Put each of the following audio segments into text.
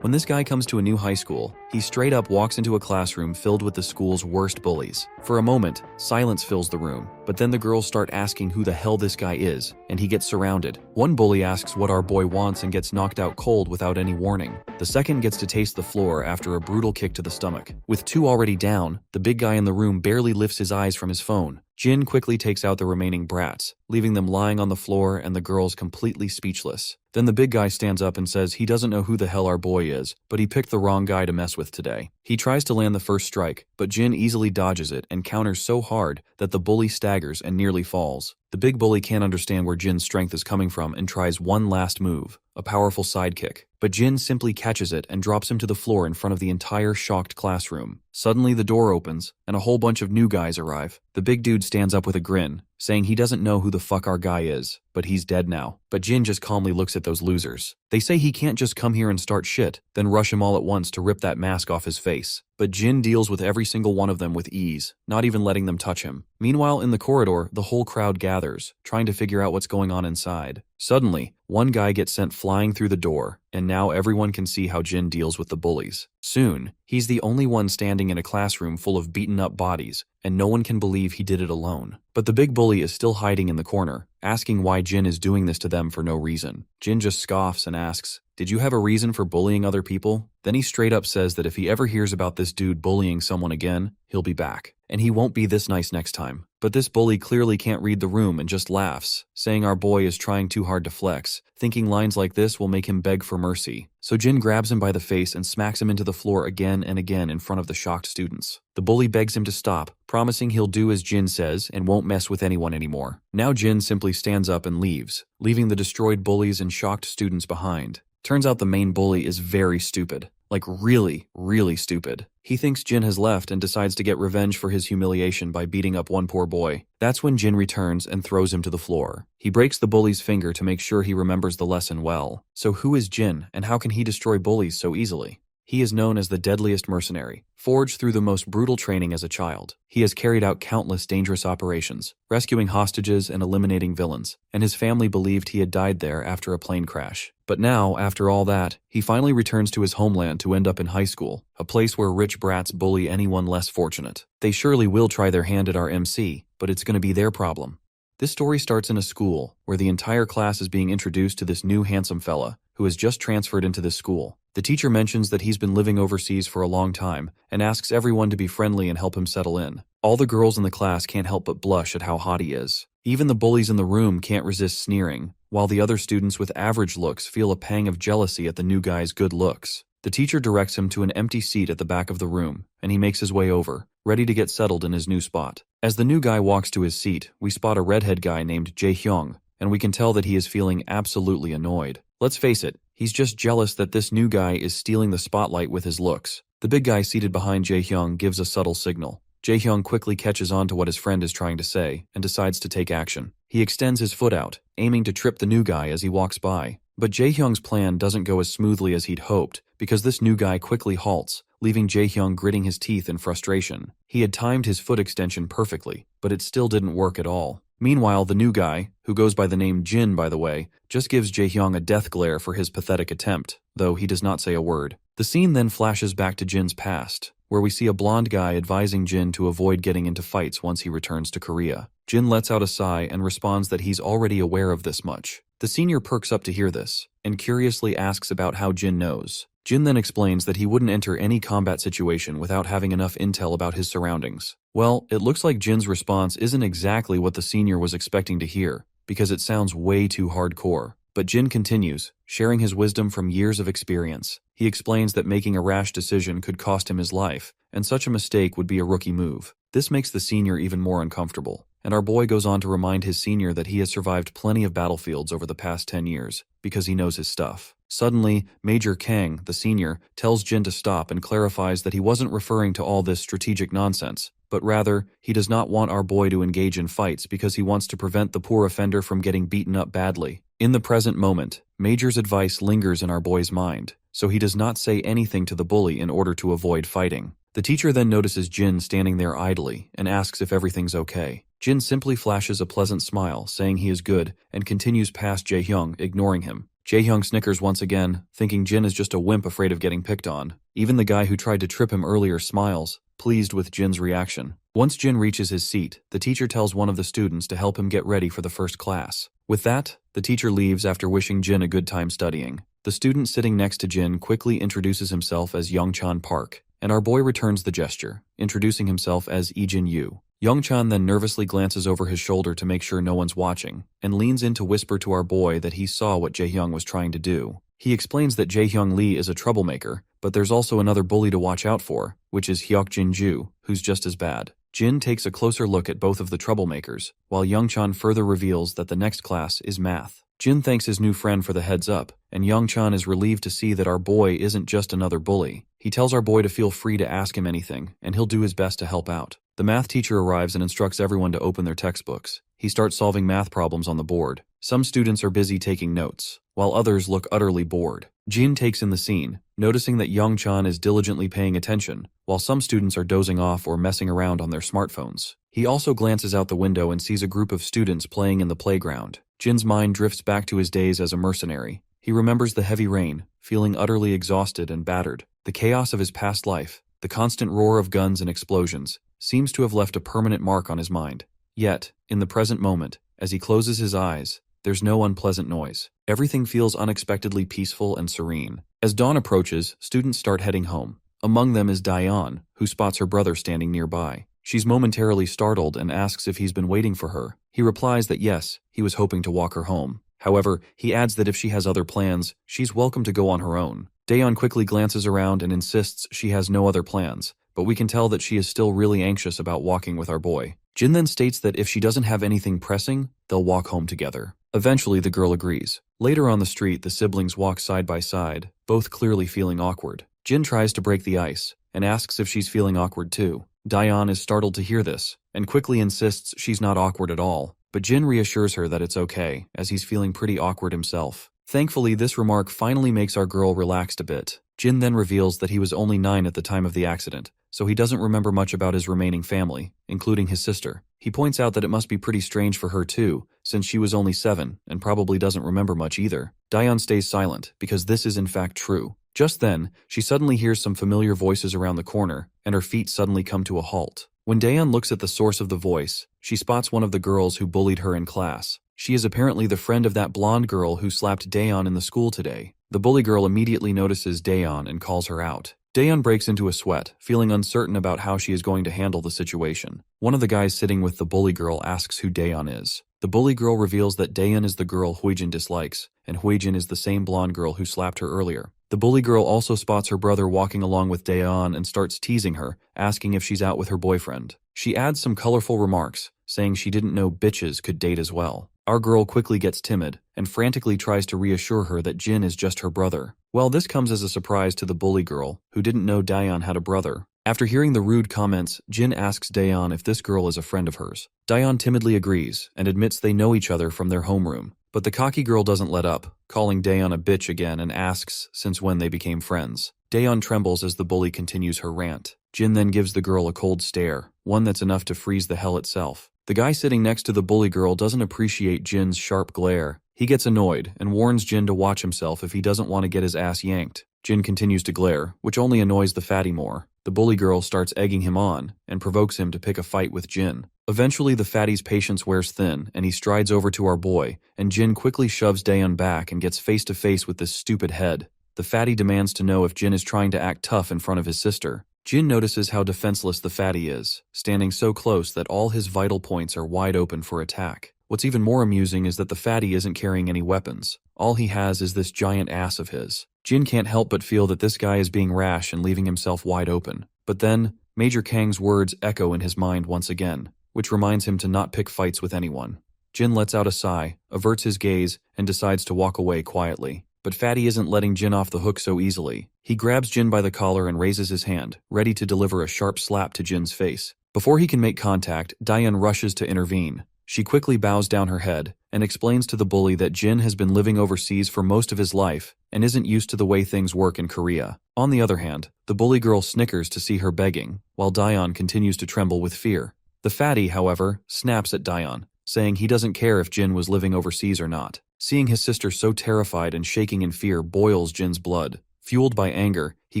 When this guy comes to a new high school, he straight up walks into a classroom filled with the school's worst bullies. For a moment, silence fills the room, but then the girls start asking who the hell this guy is, and he gets surrounded. One bully asks what our boy wants and gets knocked out cold without any warning. The second gets to taste the floor after a brutal kick to the stomach. With two already down, the big guy in the room barely lifts his eyes from his phone. Jin quickly takes out the remaining brats, leaving them lying on the floor and the girls completely speechless. Then the big guy stands up and says he doesn't know who the hell our boy is, but he picked the wrong guy to mess with today. He tries to land the first strike, but Jin easily dodges it and counters so hard that the bully staggers and nearly falls. The big bully can't understand where Jin's strength is coming from and tries one last move, a powerful sidekick. But Jin simply catches it and drops him to the floor in front of the entire shocked classroom. Suddenly the door opens, and a whole bunch of new guys arrive. The big dude stands up with a grin, saying he doesn't know who the fuck our guy is, but he's dead now. But Jin just calmly looks at those losers. They say he can't just come here and start shit, then rush him all at once to rip that mask off his face. But Jin deals with every single one of them with ease, not even letting them touch him. Meanwhile, in the corridor, the whole crowd gathers, trying to figure out what's going on inside. Suddenly, one guy gets sent flying through the door, and now everyone can see how Jin deals with the bullies. Soon, he's the only one standing in a classroom full of beaten-up bodies, and no one can believe he did it alone. But the big bully is still hiding in the corner, asking why Jin is doing this to them for no reason. Jin just scoffs and asks, "Did you have a reason for bullying other people?" Then he straight up says that if he ever hears about this dude bullying someone again, he'll be back. And he won't be this nice next time. But this bully clearly can't read the room and just laughs, saying our boy is trying too hard to flex, thinking lines like this will make him beg for mercy. So Jin grabs him by the face and smacks him into the floor again and again in front of the shocked students. The bully begs him to stop, promising he'll do as Jin says and won't mess with anyone anymore. Now Jin simply stands up and leaves, leaving the destroyed bullies and shocked students behind. Turns out the main bully is very stupid. Like really, really stupid. He thinks Jin has left and decides to get revenge for his humiliation by beating up one poor boy. That's when Jin returns and throws him to the floor. He breaks the bully's finger to make sure he remembers the lesson well. So who is Jin, and how can he destroy bullies so easily? He is known as the deadliest mercenary, forged through the most brutal training as a child. He has carried out countless dangerous operations, rescuing hostages and eliminating villains, and his family believed he had died there after a plane crash. But now, after all that, he finally returns to his homeland to end up in high school, a place where rich brats bully anyone less fortunate. They surely will try their hand at our MC, but it's going to be their problem. This story starts in a school, where the entire class is being introduced to this new handsome fella, who has just transferred into this school. The teacher mentions that he's been living overseas for a long time, and asks everyone to be friendly and help him settle in. All the girls in the class can't help but blush at how hot he is. Even the bullies in the room can't resist sneering, while the other students with average looks feel a pang of jealousy at the new guy's good looks. The teacher directs him to an empty seat at the back of the room, and he makes his way over, ready to get settled in his new spot. As the new guy walks to his seat, we spot a redhead guy named Jae-hyung, and we can tell that he is feeling absolutely annoyed. Let's face it, he's just jealous that this new guy is stealing the spotlight with his looks. The big guy seated behind Jae-hyung gives a subtle signal. Jae-hyung quickly catches on to what his friend is trying to say, and decides to take action. He extends his foot out, aiming to trip the new guy as he walks by. But Jae-hyung's plan doesn't go as smoothly as he'd hoped, because this new guy quickly halts, leaving Jae-hyung gritting his teeth in frustration. He had timed his foot extension perfectly, but it still didn't work at all. Meanwhile, the new guy, who goes by the name Jin by the way, just gives Jae-hyung a death glare for his pathetic attempt, though he does not say a word. The scene then flashes back to Jin's past, where we see a blonde guy advising Jin to avoid getting into fights once he returns to Korea. Jin lets out a sigh and responds that he's already aware of this much. The senior perks up to hear this, and curiously asks about how Jin knows. Jin then explains that he wouldn't enter any combat situation without having enough intel about his surroundings. Well, it looks like Jin's response isn't exactly what the senior was expecting to hear, because it sounds way too hardcore. But Jin continues, sharing his wisdom from years of experience. He explains that making a rash decision could cost him his life, and such a mistake would be a rookie move. This makes the senior even more uncomfortable, and our boy goes on to remind his senior that he has survived plenty of battlefields over the past 10 years, because he knows his stuff. Suddenly, Major Kang, the senior, tells Jin to stop and clarifies that he wasn't referring to all this strategic nonsense, but rather, he does not want our boy to engage in fights because he wants to prevent the poor offender from getting beaten up badly. In the present moment, Major's advice lingers in our boy's mind, so he does not say anything to the bully in order to avoid fighting. The teacher then notices Jin standing there idly and asks if everything's okay. Jin simply flashes a pleasant smile, saying he is good, and continues past Jae-hyung, ignoring him. Jaehyung snickers once again, thinking Jin is just a wimp afraid of getting picked on. Even the guy who tried to trip him earlier smiles, pleased with Jin's reaction. Once Jin reaches his seat, the teacher tells one of the students to help him get ready for the first class. With that, the teacher leaves after wishing Jin a good time studying. The student sitting next to Jin quickly introduces himself as Youngchan Park, and our boy returns the gesture, introducing himself as Ijin Yu. Youngchan then nervously glances over his shoulder to make sure no one's watching, and leans in to whisper to our boy that he saw what Jaehyung was trying to do. He explains that Jaehyung Lee is a troublemaker, but there's also another bully to watch out for, which is Hyokjin Ju, who's just as bad. Jin takes a closer look at both of the troublemakers, while Youngchan further reveals that the next class is math. Jin thanks his new friend for the heads up, and Youngchan is relieved to see that our boy isn't just another bully. He tells our boy to feel free to ask him anything, and he'll do his best to help out. The math teacher arrives and instructs everyone to open their textbooks. He starts solving math problems on the board. Some students are busy taking notes, while others look utterly bored. Jin takes in the scene, noticing that Youngchan is diligently paying attention, while some students are dozing off or messing around on their smartphones. He also glances out the window and sees a group of students playing in the playground. Jin's mind drifts back to his days as a mercenary. He remembers the heavy rain, feeling utterly exhausted and battered. The chaos of his past life, the constant roar of guns and explosions, seems to have left a permanent mark on his mind. Yet, in the present moment, as he closes his eyes, there's no unpleasant noise. Everything feels unexpectedly peaceful and serene. As dawn approaches, students start heading home. Among them is Dayan, who spots her brother standing nearby. She's momentarily startled and asks if he's been waiting for her. He replies that yes, he was hoping to walk her home. However, he adds that if she has other plans, she's welcome to go on her own. Dayan quickly glances around and insists she has no other plans, but we can tell that she is still really anxious about walking with our boy. Jin then states that if she doesn't have anything pressing, they'll walk home together. Eventually, the girl agrees. Later on the street, the siblings walk side by side, both clearly feeling awkward. Jin tries to break the ice, and asks if she's feeling awkward too. Dayan is startled to hear this, and quickly insists she's not awkward at all, but Jin reassures her that it's okay, as he's feeling pretty awkward himself. Thankfully, this remark finally makes our girl relaxed a bit. Jin then reveals that he was only 9 at the time of the accident, so he doesn't remember much about his remaining family, including his sister. He points out that it must be pretty strange for her too, since she was only 7 and probably doesn't remember much either. Dayan stays silent, because this is in fact true. Just then, she suddenly hears some familiar voices around the corner, and her feet suddenly come to a halt. When Dayan looks at the source of the voice, she spots one of the girls who bullied her in class. She is apparently the friend of that blonde girl who slapped Dayan in the school today. The bully girl immediately notices Dayan and calls her out. Dayan breaks into a sweat, feeling uncertain about how she is going to handle the situation. One of the guys sitting with the bully girl asks who Dayan is. The bully girl reveals that Dayan is the girl Huijin dislikes, and Huijin is the same blonde girl who slapped her earlier. The bully girl also spots her brother walking along with Dayan and starts teasing her, asking if she's out with her boyfriend. She adds some colorful remarks, saying she didn't know bitches could date as well. Our girl quickly gets timid, and frantically tries to reassure her that Jin is just her brother. Well, this comes as a surprise to the bully girl, who didn't know Dayan had a brother. After hearing the rude comments, Jin asks Dayan if this girl is a friend of hers. Dayan timidly agrees, and admits they know each other from their homeroom. But the cocky girl doesn't let up, calling Dayan a bitch again and asks since when they became friends. Dayan trembles as the bully continues her rant. Jin then gives the girl a cold stare, one that's enough to freeze the hell itself. The guy sitting next to the bully girl doesn't appreciate Jin's sharp glare. He gets annoyed and warns Jin to watch himself if he doesn't want to get his ass yanked. Jin continues to glare, which only annoys the fatty more. The bully girl starts egging him on and provokes him to pick a fight with Jin. Eventually, the fatty's patience wears thin and he strides over to our boy, and Jin quickly shoves Dayan back and gets face to face with this stupid head. The fatty demands to know if Jin is trying to act tough in front of his sister. Jin notices how defenseless the fatty is, standing so close that all his vital points are wide open for attack. What's even more amusing is that the fatty isn't carrying any weapons. All he has is this giant ass of his. Jin can't help but feel that this guy is being rash and leaving himself wide open. But then, Major Kang's words echo in his mind once again, which reminds him to not pick fights with anyone. Jin lets out a sigh, averts his gaze, and decides to walk away quietly. But Fatty isn't letting Jin off the hook so easily. He grabs Jin by the collar and raises his hand, ready to deliver a sharp slap to Jin's face. Before he can make contact, Dayan rushes to intervene. She quickly bows down her head and explains to the bully that Jin has been living overseas for most of his life and isn't used to the way things work in Korea. On the other hand, the bully girl snickers to see her begging, while Dayan continues to tremble with fear. The fatty, however, snaps at Dayan, saying he doesn't care if Jin was living overseas or not. Seeing his sister so terrified and shaking in fear boils Jin's blood. Fueled by anger, he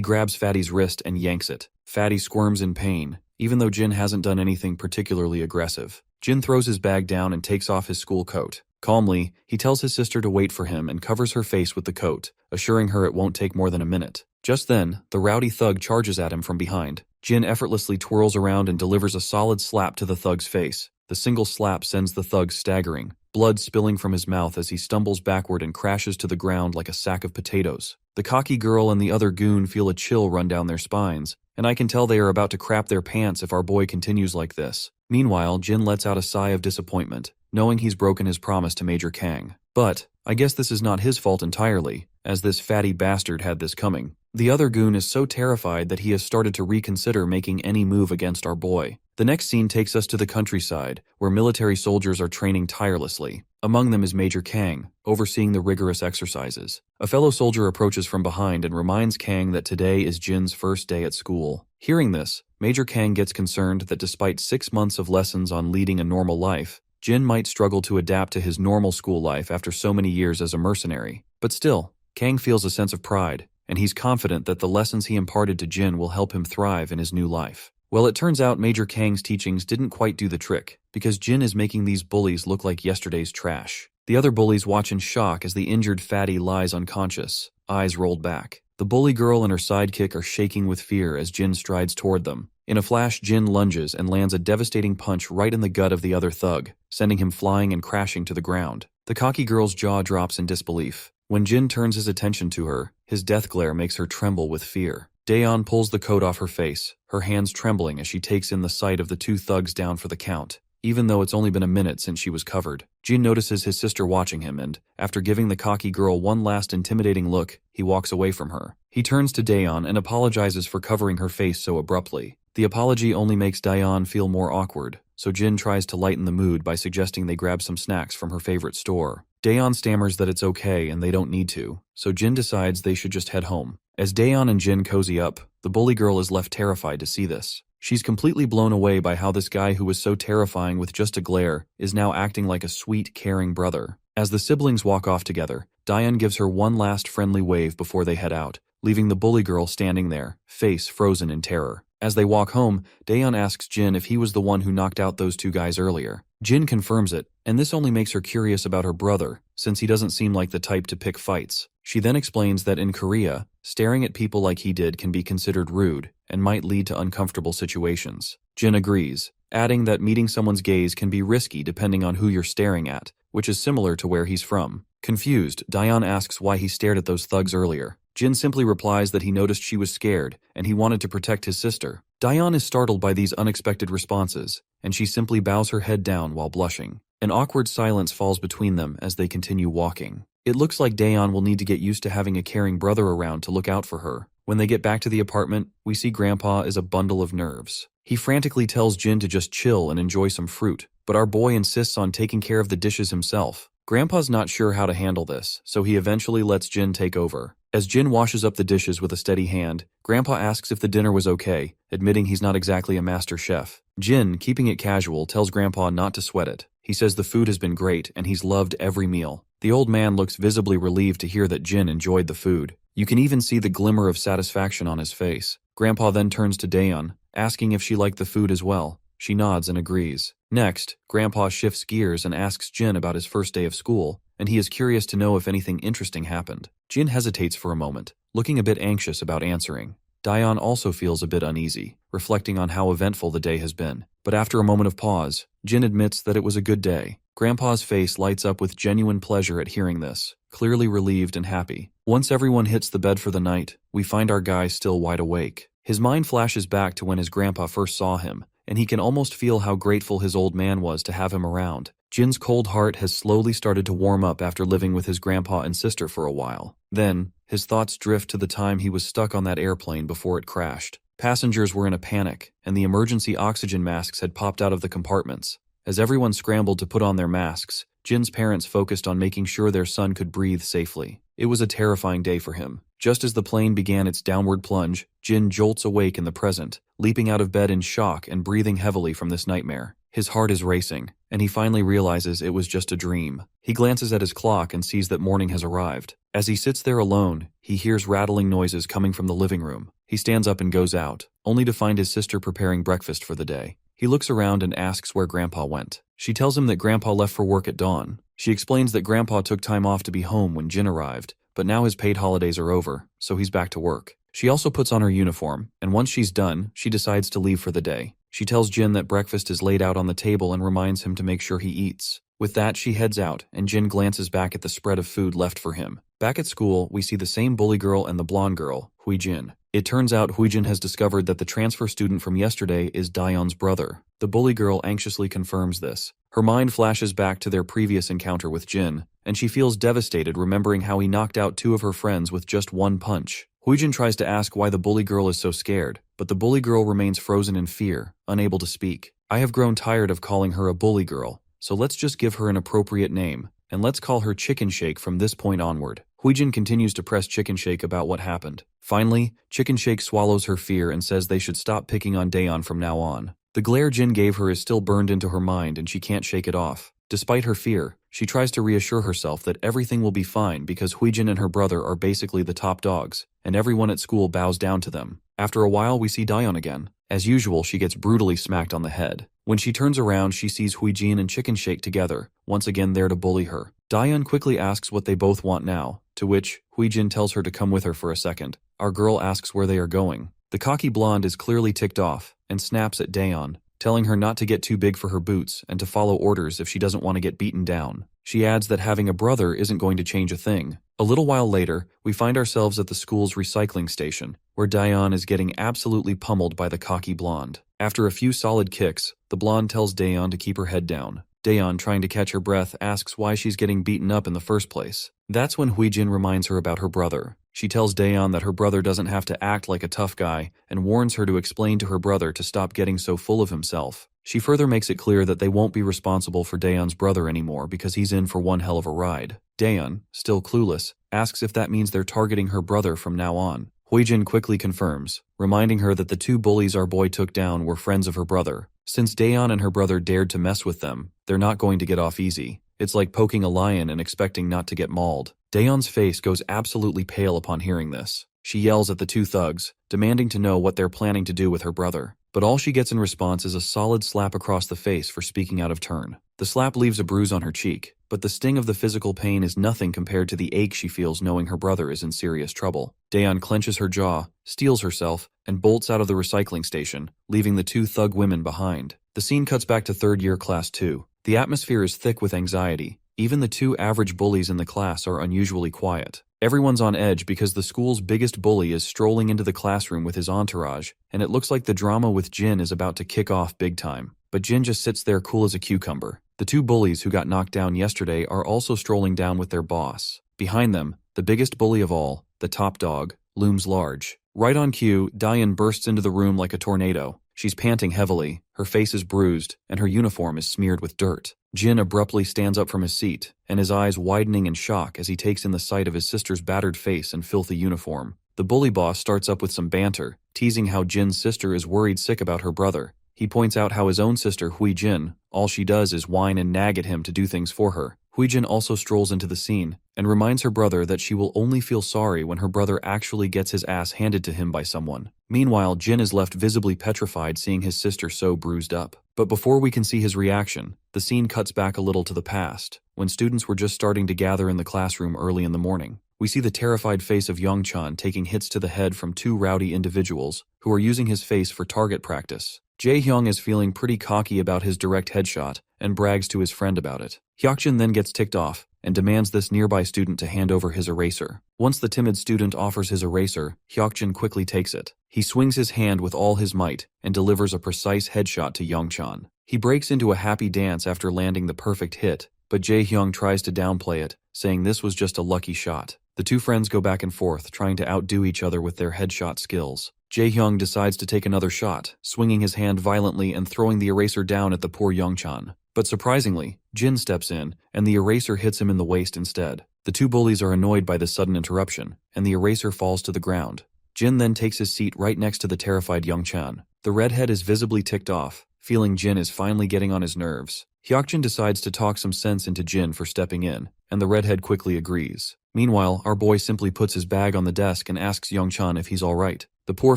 grabs Fatty's wrist and yanks it. Fatty squirms in pain, even though Jin hasn't done anything particularly aggressive. Jin throws his bag down and takes off his school coat. Calmly, he tells his sister to wait for him and covers her face with the coat, assuring her it won't take more than a minute. Just then, the rowdy thug charges at him from behind. Jin effortlessly twirls around and delivers a solid slap to the thug's face. The single slap sends the thug staggering, blood spilling from his mouth as he stumbles backward and crashes to the ground like a sack of potatoes. The cocky girl and the other goon feel a chill run down their spines, and I can tell they are about to crap their pants if our boy continues like this. Meanwhile, Jin lets out a sigh of disappointment, knowing he's broken his promise to Major Kang. But I guess this is not his fault entirely, as this fatty bastard had this coming. The other goon is so terrified that he has started to reconsider making any move against our boy. The next scene takes us to the countryside, where military soldiers are training tirelessly. Among them is Major Kang, overseeing the rigorous exercises. A fellow soldier approaches from behind and reminds Kang that today is Jin's first day at school. Hearing this, Major Kang gets concerned that despite 6 months of lessons on leading a normal life, Jin might struggle to adapt to his normal school life after so many years as a mercenary. But still, Kang feels a sense of pride, and he's confident that the lessons he imparted to Jin will help him thrive in his new life. Well, it turns out Major Kang's teachings didn't quite do the trick, because Jin is making these bullies look like yesterday's trash. The other bullies watch in shock as the injured fatty lies unconscious, eyes rolled back. The bully girl and her sidekick are shaking with fear as Jin strides toward them. In a flash, Jin lunges and lands a devastating punch right in the gut of the other thug, sending him flying and crashing to the ground. The cocky girl's jaw drops in disbelief. When Jin turns his attention to her, his death glare makes her tremble with fear. Daeon pulls the coat off her face, her hands trembling as she takes in the sight of the two thugs down for the count, even though it's only been a minute since she was covered. Jin notices his sister watching him and, after giving the cocky girl one last intimidating look, he walks away from her. He turns to Daeon and apologizes for covering her face so abruptly. The apology only makes Daeon feel more awkward, so Jin tries to lighten the mood by suggesting they grab some snacks from her favorite store. Daeon stammers that it's okay and they don't need to, so Jin decides they should just head home. As Daeon and Jin cozy up, the bully girl is left terrified to see this. She's completely blown away by how this guy who was so terrifying with just a glare is now acting like a sweet, caring brother. As the siblings walk off together, Daeon gives her one last friendly wave before they head out, leaving the bully girl standing there, face frozen in terror. As they walk home, Daeon asks Jin if he was the one who knocked out those two guys earlier. Jin confirms it, and this only makes her curious about her brother, since he doesn't seem like the type to pick fights. She then explains that in Korea, staring at people like he did can be considered rude and might lead to uncomfortable situations. Jin agrees, adding that meeting someone's gaze can be risky depending on who you're staring at, which is similar to where he's from. Confused, Daeon asks why he stared at those thugs earlier. Jin simply replies that he noticed she was scared and he wanted to protect his sister. Daeon is startled by these unexpected responses, and she simply bows her head down while blushing. An awkward silence falls between them as they continue walking. It looks like Daeon will need to get used to having a caring brother around to look out for her. When they get back to the apartment, we see Grandpa is a bundle of nerves. He frantically tells Jin to just chill and enjoy some fruit, but our boy insists on taking care of the dishes himself. Grandpa's not sure how to handle this, so he eventually lets Jin take over. As Jin washes up the dishes with a steady hand, Grandpa asks if the dinner was okay, admitting he's not exactly a master chef. Jin, keeping it casual, tells Grandpa not to sweat it. He says the food has been great and he's loved every meal. The old man looks visibly relieved to hear that Jin enjoyed the food. You can even see the glimmer of satisfaction on his face. Grandpa then turns to Daeon, asking if she liked the food as well. She nods and agrees. Next, Grandpa shifts gears and asks Jin about his first day of school, and he is curious to know if anything interesting happened. Jin hesitates for a moment, looking a bit anxious about answering. Daeon also feels a bit uneasy, reflecting on how eventful the day has been. But after a moment of pause, Jin admits that it was a good day. Grandpa's face lights up with genuine pleasure at hearing this, clearly relieved and happy. Once everyone hits the bed for the night, we find our guy still wide awake. His mind flashes back to when his grandpa first saw him, and he can almost feel how grateful his old man was to have him around. Jin's cold heart has slowly started to warm up after living with his grandpa and sister for a while. Then, his thoughts drift to the time he was stuck on that airplane before it crashed. Passengers were in a panic, and the emergency oxygen masks had popped out of the compartments. As everyone scrambled to put on their masks, Jin's parents focused on making sure their son could breathe safely. It was a terrifying day for him. Just as the plane began its downward plunge, Jin jolts awake in the present, leaping out of bed in shock and breathing heavily from this nightmare. His heart is racing, and he finally realizes it was just a dream. He glances at his clock and sees that morning has arrived. As he sits there alone, he hears rattling noises coming from the living room. He stands up and goes out, only to find his sister preparing breakfast for the day. He looks around and asks where Grandpa went. She tells him that Grandpa left for work at dawn. She explains that Grandpa took time off to be home when Jin arrived, but now his paid holidays are over, so he's back to work. She also puts on her uniform, and once she's done, she decides to leave for the day. She tells Jin that breakfast is laid out on the table and reminds him to make sure he eats. With that, she heads out, and Jin glances back at the spread of food left for him. Back at school, we see the same bully girl and the blonde girl, Huijin. It turns out Huijin has discovered that the transfer student from yesterday is Daeyeon's brother. The bully girl anxiously confirms this. Her mind flashes back to their previous encounter with Jin, and she feels devastated remembering how he knocked out two of her friends with just one punch. Huijin tries to ask why the bully girl is so scared, but the bully girl remains frozen in fear, unable to speak. I have grown tired of calling her a bully girl, so let's just give her an appropriate name, and let's call her Chicken Shake from this point onward. Huijin continues to press Chicken Shake about what happened. Finally, Chicken Shake swallows her fear and says they should stop picking on Daeyeon from now on. The glare Jin gave her is still burned into her mind and she can't shake it off. Despite her fear, she tries to reassure herself that everything will be fine because Huijin and her brother are basically the top dogs, and everyone at school bows down to them. After a while, we see Daeyeon again. As usual, she gets brutally smacked on the head. When she turns around, she sees Huijin and Chicken Shake together, once again there to bully her. Daeyeon quickly asks what they both want now, to which Huijin tells her to come with her for a second. Our girl asks where they are going. The cocky blonde is clearly ticked off and snaps at Daeyeon, telling her not to get too big for her boots and to follow orders if she doesn't want to get beaten down. She adds that having a brother isn't going to change a thing. A little while later, we find ourselves at the school's recycling station, where Daeyeon is getting absolutely pummeled by the cocky blonde. After a few solid kicks, the blonde tells Daeyeon to keep her head down. Daeyeon, trying to catch her breath, asks why she's getting beaten up in the first place. That's when Huijin reminds her about her brother. She tells Daeyeon that her brother doesn't have to act like a tough guy and warns her to explain to her brother to stop getting so full of himself. She further makes it clear that they won't be responsible for Daeyeon's brother anymore because he's in for one hell of a ride. Daeyeon, still clueless, asks if that means they're targeting her brother from now on. Huijin quickly confirms, reminding her that the two bullies our boy took down were friends of her brother. Since Daeyeon and her brother dared to mess with them, they're not going to get off easy. It's like poking a lion and expecting not to get mauled. Daeyeon's face goes absolutely pale upon hearing this. She yells at the two thugs, demanding to know what they're planning to do with her brother. But all she gets in response is a solid slap across the face for speaking out of turn. The slap leaves a bruise on her cheek, but the sting of the physical pain is nothing compared to the ache she feels knowing her brother is in serious trouble. Daeyeon clenches her jaw, steels herself, and bolts out of the recycling station, leaving the two thug women behind. The scene cuts back to third year class 2. The atmosphere is thick with anxiety. Even the two average bullies in the class are unusually quiet. Everyone's on edge because the school's biggest bully is strolling into the classroom with his entourage, and it looks like the drama with Jin is about to kick off big time. But Jin just sits there cool as a cucumber. The two bullies who got knocked down yesterday are also strolling down with their boss. Behind them, the biggest bully of all, the top dog, looms large. Right on cue, Daeyeon bursts into the room like a tornado. She's panting heavily, her face is bruised, and her uniform is smeared with dirt. Jin abruptly stands up from his seat, and his eyes widening in shock as he takes in the sight of his sister's battered face and filthy uniform. The bully boss starts up with some banter, teasing how Jin's sister is worried sick about her brother. He points out how his own sister, Huijin, all she does is whine and nag at him to do things for her. Huijin also strolls into the scene and reminds her brother that she will only feel sorry when her brother actually gets his ass handed to him by someone. Meanwhile, Jin is left visibly petrified seeing his sister so bruised up. But before we can see his reaction, the scene cuts back a little to the past, when students were just starting to gather in the classroom early in the morning. We see the terrified face of Youngchan taking hits to the head from two rowdy individuals who are using his face for target practice. Jae-hyung is feeling pretty cocky about his direct headshot and brags to his friend about it. Hyokjin then gets ticked off and demands this nearby student to hand over his eraser. Once the timid student offers his eraser, Hyokjin quickly takes it. He swings his hand with all his might and delivers a precise headshot to Youngchan. He breaks into a happy dance after landing the perfect hit, but Jae-hyung tries to downplay it, saying this was just a lucky shot. The two friends go back and forth, trying to outdo each other with their headshot skills. Jae-hyung decides to take another shot, swinging his hand violently and throwing the eraser down at the poor Youngchan. But surprisingly, Jin steps in, and the eraser hits him in the waist instead. The two bullies are annoyed by this sudden interruption, and the eraser falls to the ground. Jin then takes his seat right next to the terrified Youngchan. The redhead is visibly ticked off, feeling Jin is finally getting on his nerves. Hyokjin decides to talk some sense into Jin for stepping in, and the redhead quickly agrees. Meanwhile, our boy simply puts his bag on the desk and asks Youngchan if he's alright. The poor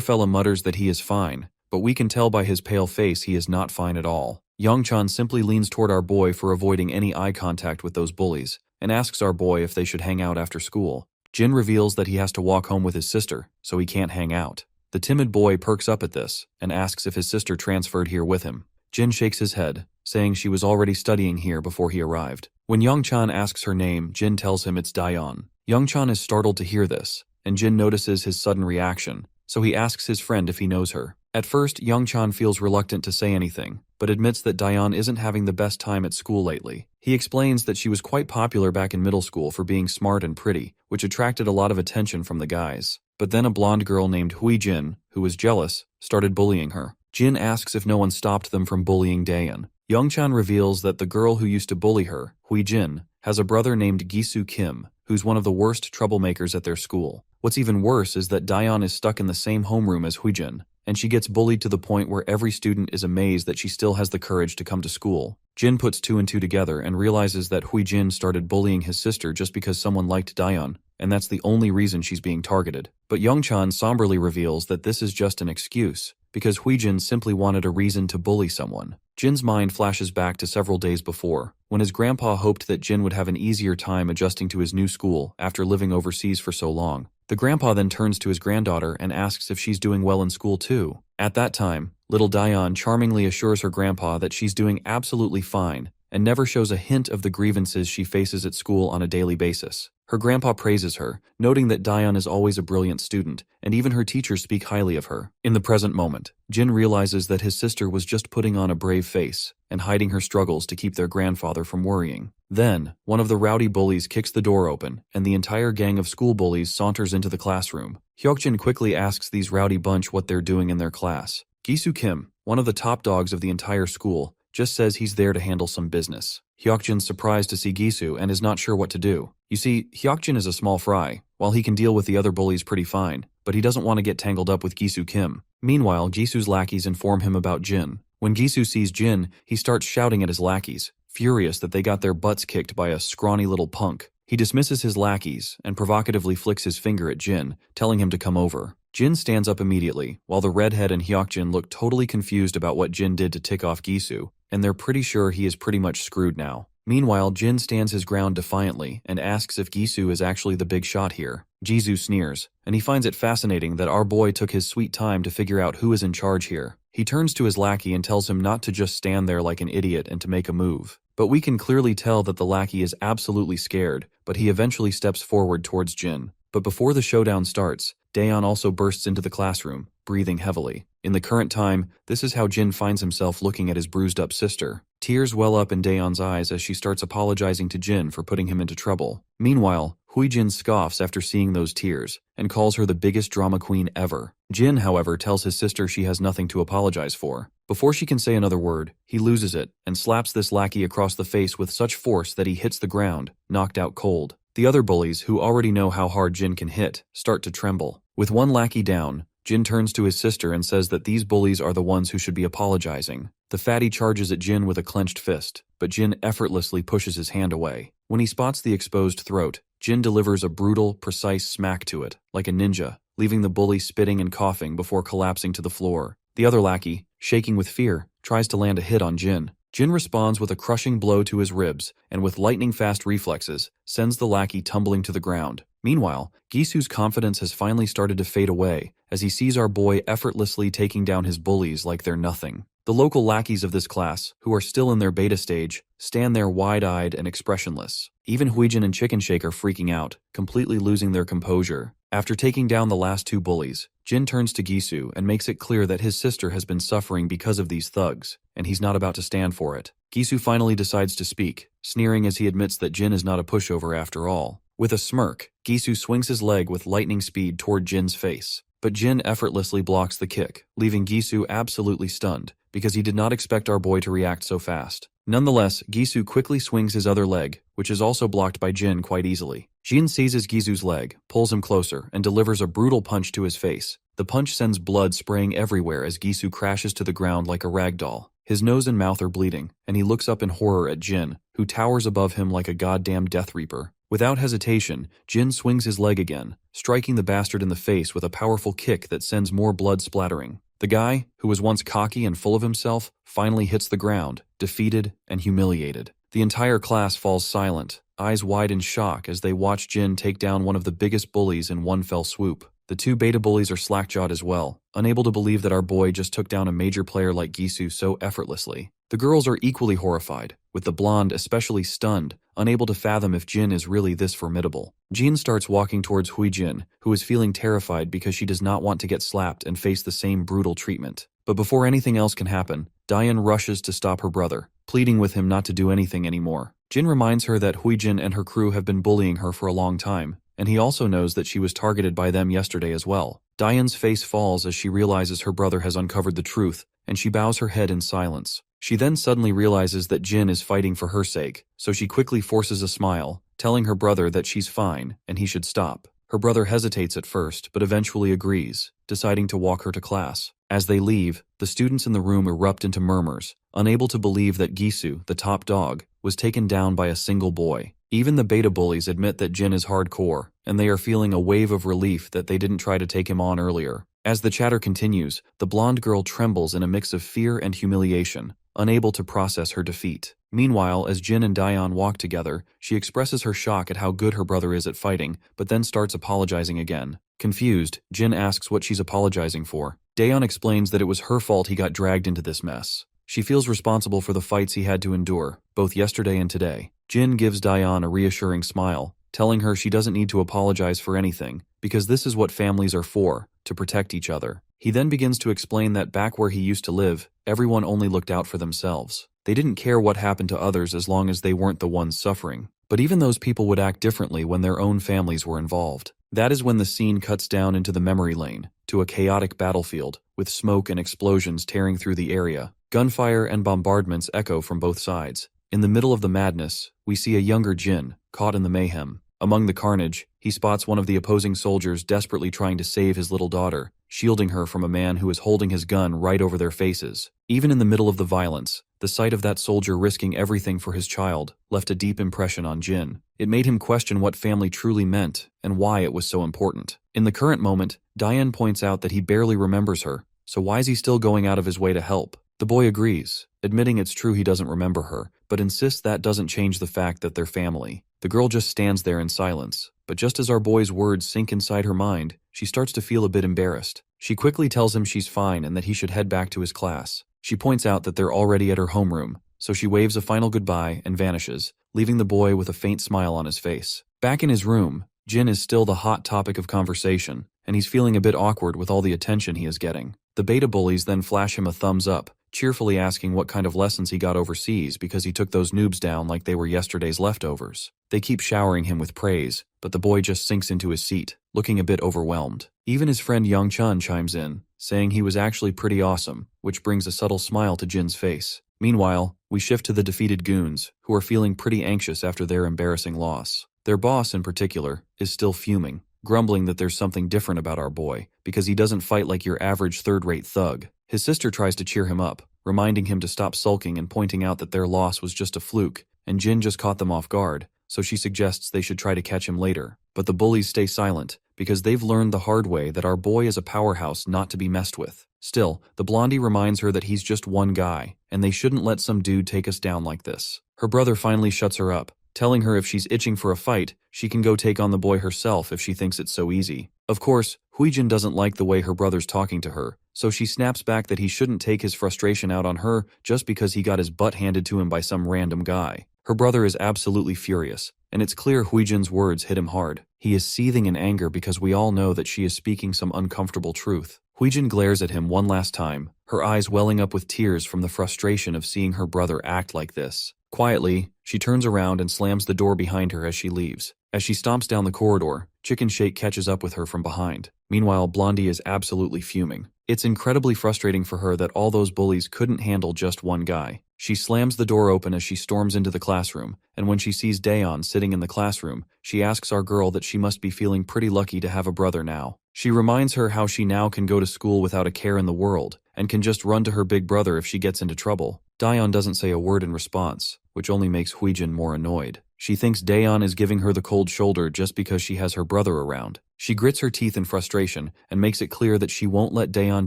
fella mutters that he is fine, but we can tell by his pale face he is not fine at all. Youngchan simply leans toward our boy for avoiding any eye contact with those bullies, and asks our boy if they should hang out after school. Jin reveals that he has to walk home with his sister, so he can't hang out. The timid boy perks up at this, and asks if his sister transferred here with him. Jin shakes his head, saying she was already studying here before he arrived. When Youngchan asks her name, Jin tells him it's Daeon. Youngchan is startled to hear this, and Jin notices his sudden reaction, so he asks his friend if he knows her. At first, Youngchan feels reluctant to say anything, but admits that Daeon isn't having the best time at school lately. He explains that she was quite popular back in middle school for being smart and pretty, which attracted a lot of attention from the guys. But then a blonde girl named Huijin, who was jealous, started bullying her. Jin asks if no one stopped them from bullying Daeon. Youngchan reveals that the girl who used to bully her, Huijin, has a brother named Gisu Kim, who's one of the worst troublemakers at their school. What's even worse is that Daeon is stuck in the same homeroom as Huijin, and she gets bullied to the point where every student is amazed that she still has the courage to come to school. Jin puts two and two together and realizes that Huijin started bullying his sister just because someone liked Daeon, and that's the only reason she's being targeted. But Youngchan somberly reveals that this is just an excuse, because Huijin simply wanted a reason to bully someone. Jin's mind flashes back to several days before, when his grandpa hoped that Jin would have an easier time adjusting to his new school after living overseas for so long. The grandpa then turns to his granddaughter and asks if she's doing well in school too. At that time, little Daeon charmingly assures her grandpa that she's doing absolutely fine and never shows a hint of the grievances she faces at school on a daily basis. Her grandpa praises her, noting that Daeon is always a brilliant student, and even her teachers speak highly of her. In the present moment, Jin realizes that his sister was just putting on a brave face and hiding her struggles to keep their grandfather from worrying. Then, one of the rowdy bullies kicks the door open, and the entire gang of school bullies saunters into the classroom. Hyokjin quickly asks these rowdy bunch what they're doing in their class. Gisu Kim, one of the top dogs of the entire school, just says he's there to handle some business. Hyokjin's surprised to see Gisu and is not sure what to do. You see, Hyokjin is a small fry, while he can deal with the other bullies pretty fine, but he doesn't want to get tangled up with Gisu Kim. Meanwhile, Gisu's lackeys inform him about Jin. When Gisu sees Jin, he starts shouting at his lackeys, furious that they got their butts kicked by a scrawny little punk. He dismisses his lackeys and provocatively flicks his finger at Jin, telling him to come over. Jin stands up immediately, while the redhead and Hyokjin look totally confused about what Jin did to tick off Gisu, and they're pretty sure he is pretty much screwed now. Meanwhile, Jin stands his ground defiantly and asks if Gisu is actually the big shot here. Gisu sneers, and he finds it fascinating that our boy took his sweet time to figure out who is in charge here. He turns to his lackey and tells him not to just stand there like an idiot and to make a move. But we can clearly tell that the lackey is absolutely scared, but he eventually steps forward towards Jin. But before the showdown starts, Daeon also bursts into the classroom, breathing heavily. In the current time, this is how Jin finds himself looking at his bruised-up sister. Tears well up in Daeon's eyes as she starts apologizing to Jin for putting him into trouble. Meanwhile, Huijin scoffs after seeing those tears and calls her the biggest drama queen ever. Jin, however, tells his sister she has nothing to apologize for. Before she can say another word, he loses it and slaps this lackey across the face with such force that he hits the ground, knocked out cold. The other bullies, who already know how hard Jin can hit, start to tremble. With one lackey down, Jin turns to his sister and says that these bullies are the ones who should be apologizing. The fatty charges at Jin with a clenched fist, but Jin effortlessly pushes his hand away. When he spots the exposed throat, Jin delivers a brutal, precise smack to it, like a ninja, leaving the bully spitting and coughing before collapsing to the floor. The other lackey, shaking with fear, tries to land a hit on Jin. Jin responds with a crushing blow to his ribs, and with lightning-fast reflexes, sends the lackey tumbling to the ground. Meanwhile, Gisu's confidence has finally started to fade away, as he sees our boy effortlessly taking down his bullies like they're nothing. The local lackeys of this class, who are still in their beta stage, stand there wide-eyed and expressionless. Even Huijin and Chicken Shake are freaking out, completely losing their composure. After taking down the last two bullies, Jin turns to Gisu and makes it clear that his sister has been suffering because of these thugs, and he's not about to stand for it. Gisu finally decides to speak, sneering as he admits that Jin is not a pushover after all. With a smirk, Gisu swings his leg with lightning speed toward Jin's face, but Jin effortlessly blocks the kick, leaving Gisu absolutely stunned, because he did not expect our boy to react so fast. Nonetheless, Gisu quickly swings his other leg, which is also blocked by Jin quite easily. Jin seizes Gisu's leg, pulls him closer, and delivers a brutal punch to his face. The punch sends blood spraying everywhere as Gisu crashes to the ground like a rag doll. His nose and mouth are bleeding, and he looks up in horror at Jin, who towers above him like a goddamn Death Reaper. Without hesitation, Jin swings his leg again, striking the bastard in the face with a powerful kick that sends more blood splattering. The guy, who was once cocky and full of himself, finally hits the ground, defeated and humiliated. The entire class falls silent, eyes wide in shock as they watch Jin take down one of the biggest bullies in one fell swoop. The two beta bullies are slack-jawed as well, unable to believe that our boy just took down a major player like Gisu so effortlessly. The girls are equally horrified, with the blonde especially stunned, unable to fathom if Jin is really this formidable. Jin starts walking towards Huijin, who is feeling terrified because she does not want to get slapped and face the same brutal treatment. But before anything else can happen, Diane rushes to stop her brother, pleading with him not to do anything anymore. Jin reminds her that Huijin and her crew have been bullying her for a long time, and he also knows that she was targeted by them yesterday as well. Diane's face falls as she realizes her brother has uncovered the truth, and she bows her head in silence. She then suddenly realizes that Jin is fighting for her sake, so she quickly forces a smile, telling her brother that she's fine and he should stop. Her brother hesitates at first, but eventually agrees, deciding to walk her to class. As they leave, the students in the room erupt into murmurs, unable to believe that Gisu, the top dog, was taken down by a single boy. Even the beta bullies admit that Jin is hardcore, and they are feeling a wave of relief that they didn't try to take him on earlier. As the chatter continues, the blonde girl trembles in a mix of fear and humiliation, unable to process her defeat. Meanwhile, as Jin and Diane walk together, she expresses her shock at how good her brother is at fighting, but then starts apologizing again. Confused, Jin asks what she's apologizing for. Daeon explains that it was her fault he got dragged into this mess. She feels responsible for the fights he had to endure, both yesterday and today. Jin gives Diane a reassuring smile, telling her she doesn't need to apologize for anything, because this is what families are for, to protect each other. He then begins to explain that back where he used to live, everyone only looked out for themselves. They didn't care what happened to others as long as they weren't the ones suffering. But even those people would act differently when their own families were involved. That is when the scene cuts down into the memory lane, to a chaotic battlefield, with smoke and explosions tearing through the area. Gunfire and bombardments echo from both sides. In the middle of the madness, we see a younger Jin, caught in the mayhem. Among the carnage, he spots one of the opposing soldiers desperately trying to save his little daughter, shielding her from a man who is holding his gun right over their faces. Even in the middle of the violence, the sight of that soldier risking everything for his child left a deep impression on Jin. It made him question what family truly meant and why it was so important. In the current moment, Diane points out that he barely remembers her, so why is he still going out of his way to help? The boy agrees, admitting it's true he doesn't remember her, but insists that doesn't change the fact that they're family. The girl just stands there in silence, but just as our boy's words sink inside her mind, she starts to feel a bit embarrassed. She quickly tells him she's fine and that he should head back to his class. She points out that they're already at her homeroom, so she waves a final goodbye and vanishes, leaving the boy with a faint smile on his face. Back in his room, Jin is still the hot topic of conversation, and he's feeling a bit awkward with all the attention he is getting. The beta bullies then flash him a thumbs up, cheerfully asking what kind of lessons he got overseas because he took those noobs down like they were yesterday's leftovers. They keep showering him with praise, but the boy just sinks into his seat, looking a bit overwhelmed. Even his friend Young Chun chimes in, saying he was actually pretty awesome, which brings a subtle smile to Jin's face. Meanwhile, we shift to the defeated goons, who are feeling pretty anxious after their embarrassing loss. Their boss, in particular, is still fuming, grumbling that there's something different about our boy, because he doesn't fight like your average third-rate thug. His sister tries to cheer him up, reminding him to stop sulking and pointing out that their loss was just a fluke, and Jin just caught them off guard, so she suggests they should try to catch him later. But the bullies stay silent, because they've learned the hard way that our boy is a powerhouse not to be messed with. Still, the blondie reminds her that he's just one guy, and they shouldn't let some dude take us down like this. Her brother finally shuts her up, telling her if she's itching for a fight, she can go take on the boy herself if she thinks it's so easy. Of course, Huijin doesn't like the way her brother's talking to her, so she snaps back that he shouldn't take his frustration out on her just because he got his butt handed to him by some random guy. Her brother is absolutely furious, and it's clear Huijin's words hit him hard. He is seething in anger because we all know that she is speaking some uncomfortable truth. Huijin glares at him one last time, her eyes welling up with tears from the frustration of seeing her brother act like this. Quietly, she turns around and slams the door behind her as she leaves. As she stomps down the corridor, Chicken Shake catches up with her from behind. Meanwhile, Blondie is absolutely fuming. It's incredibly frustrating for her that all those bullies couldn't handle just one guy. She slams the door open as she storms into the classroom, and when she sees Daeon sitting in the classroom, she asks our girl that she must be feeling pretty lucky to have a brother now. She reminds her how she now can go to school without a care in the world, and can just run to her big brother if she gets into trouble. Daeon doesn't say a word in response, which only makes Huijin more annoyed. She thinks Daeon is giving her the cold shoulder just because she has her brother around. She grits her teeth in frustration and makes it clear that she won't let Daeon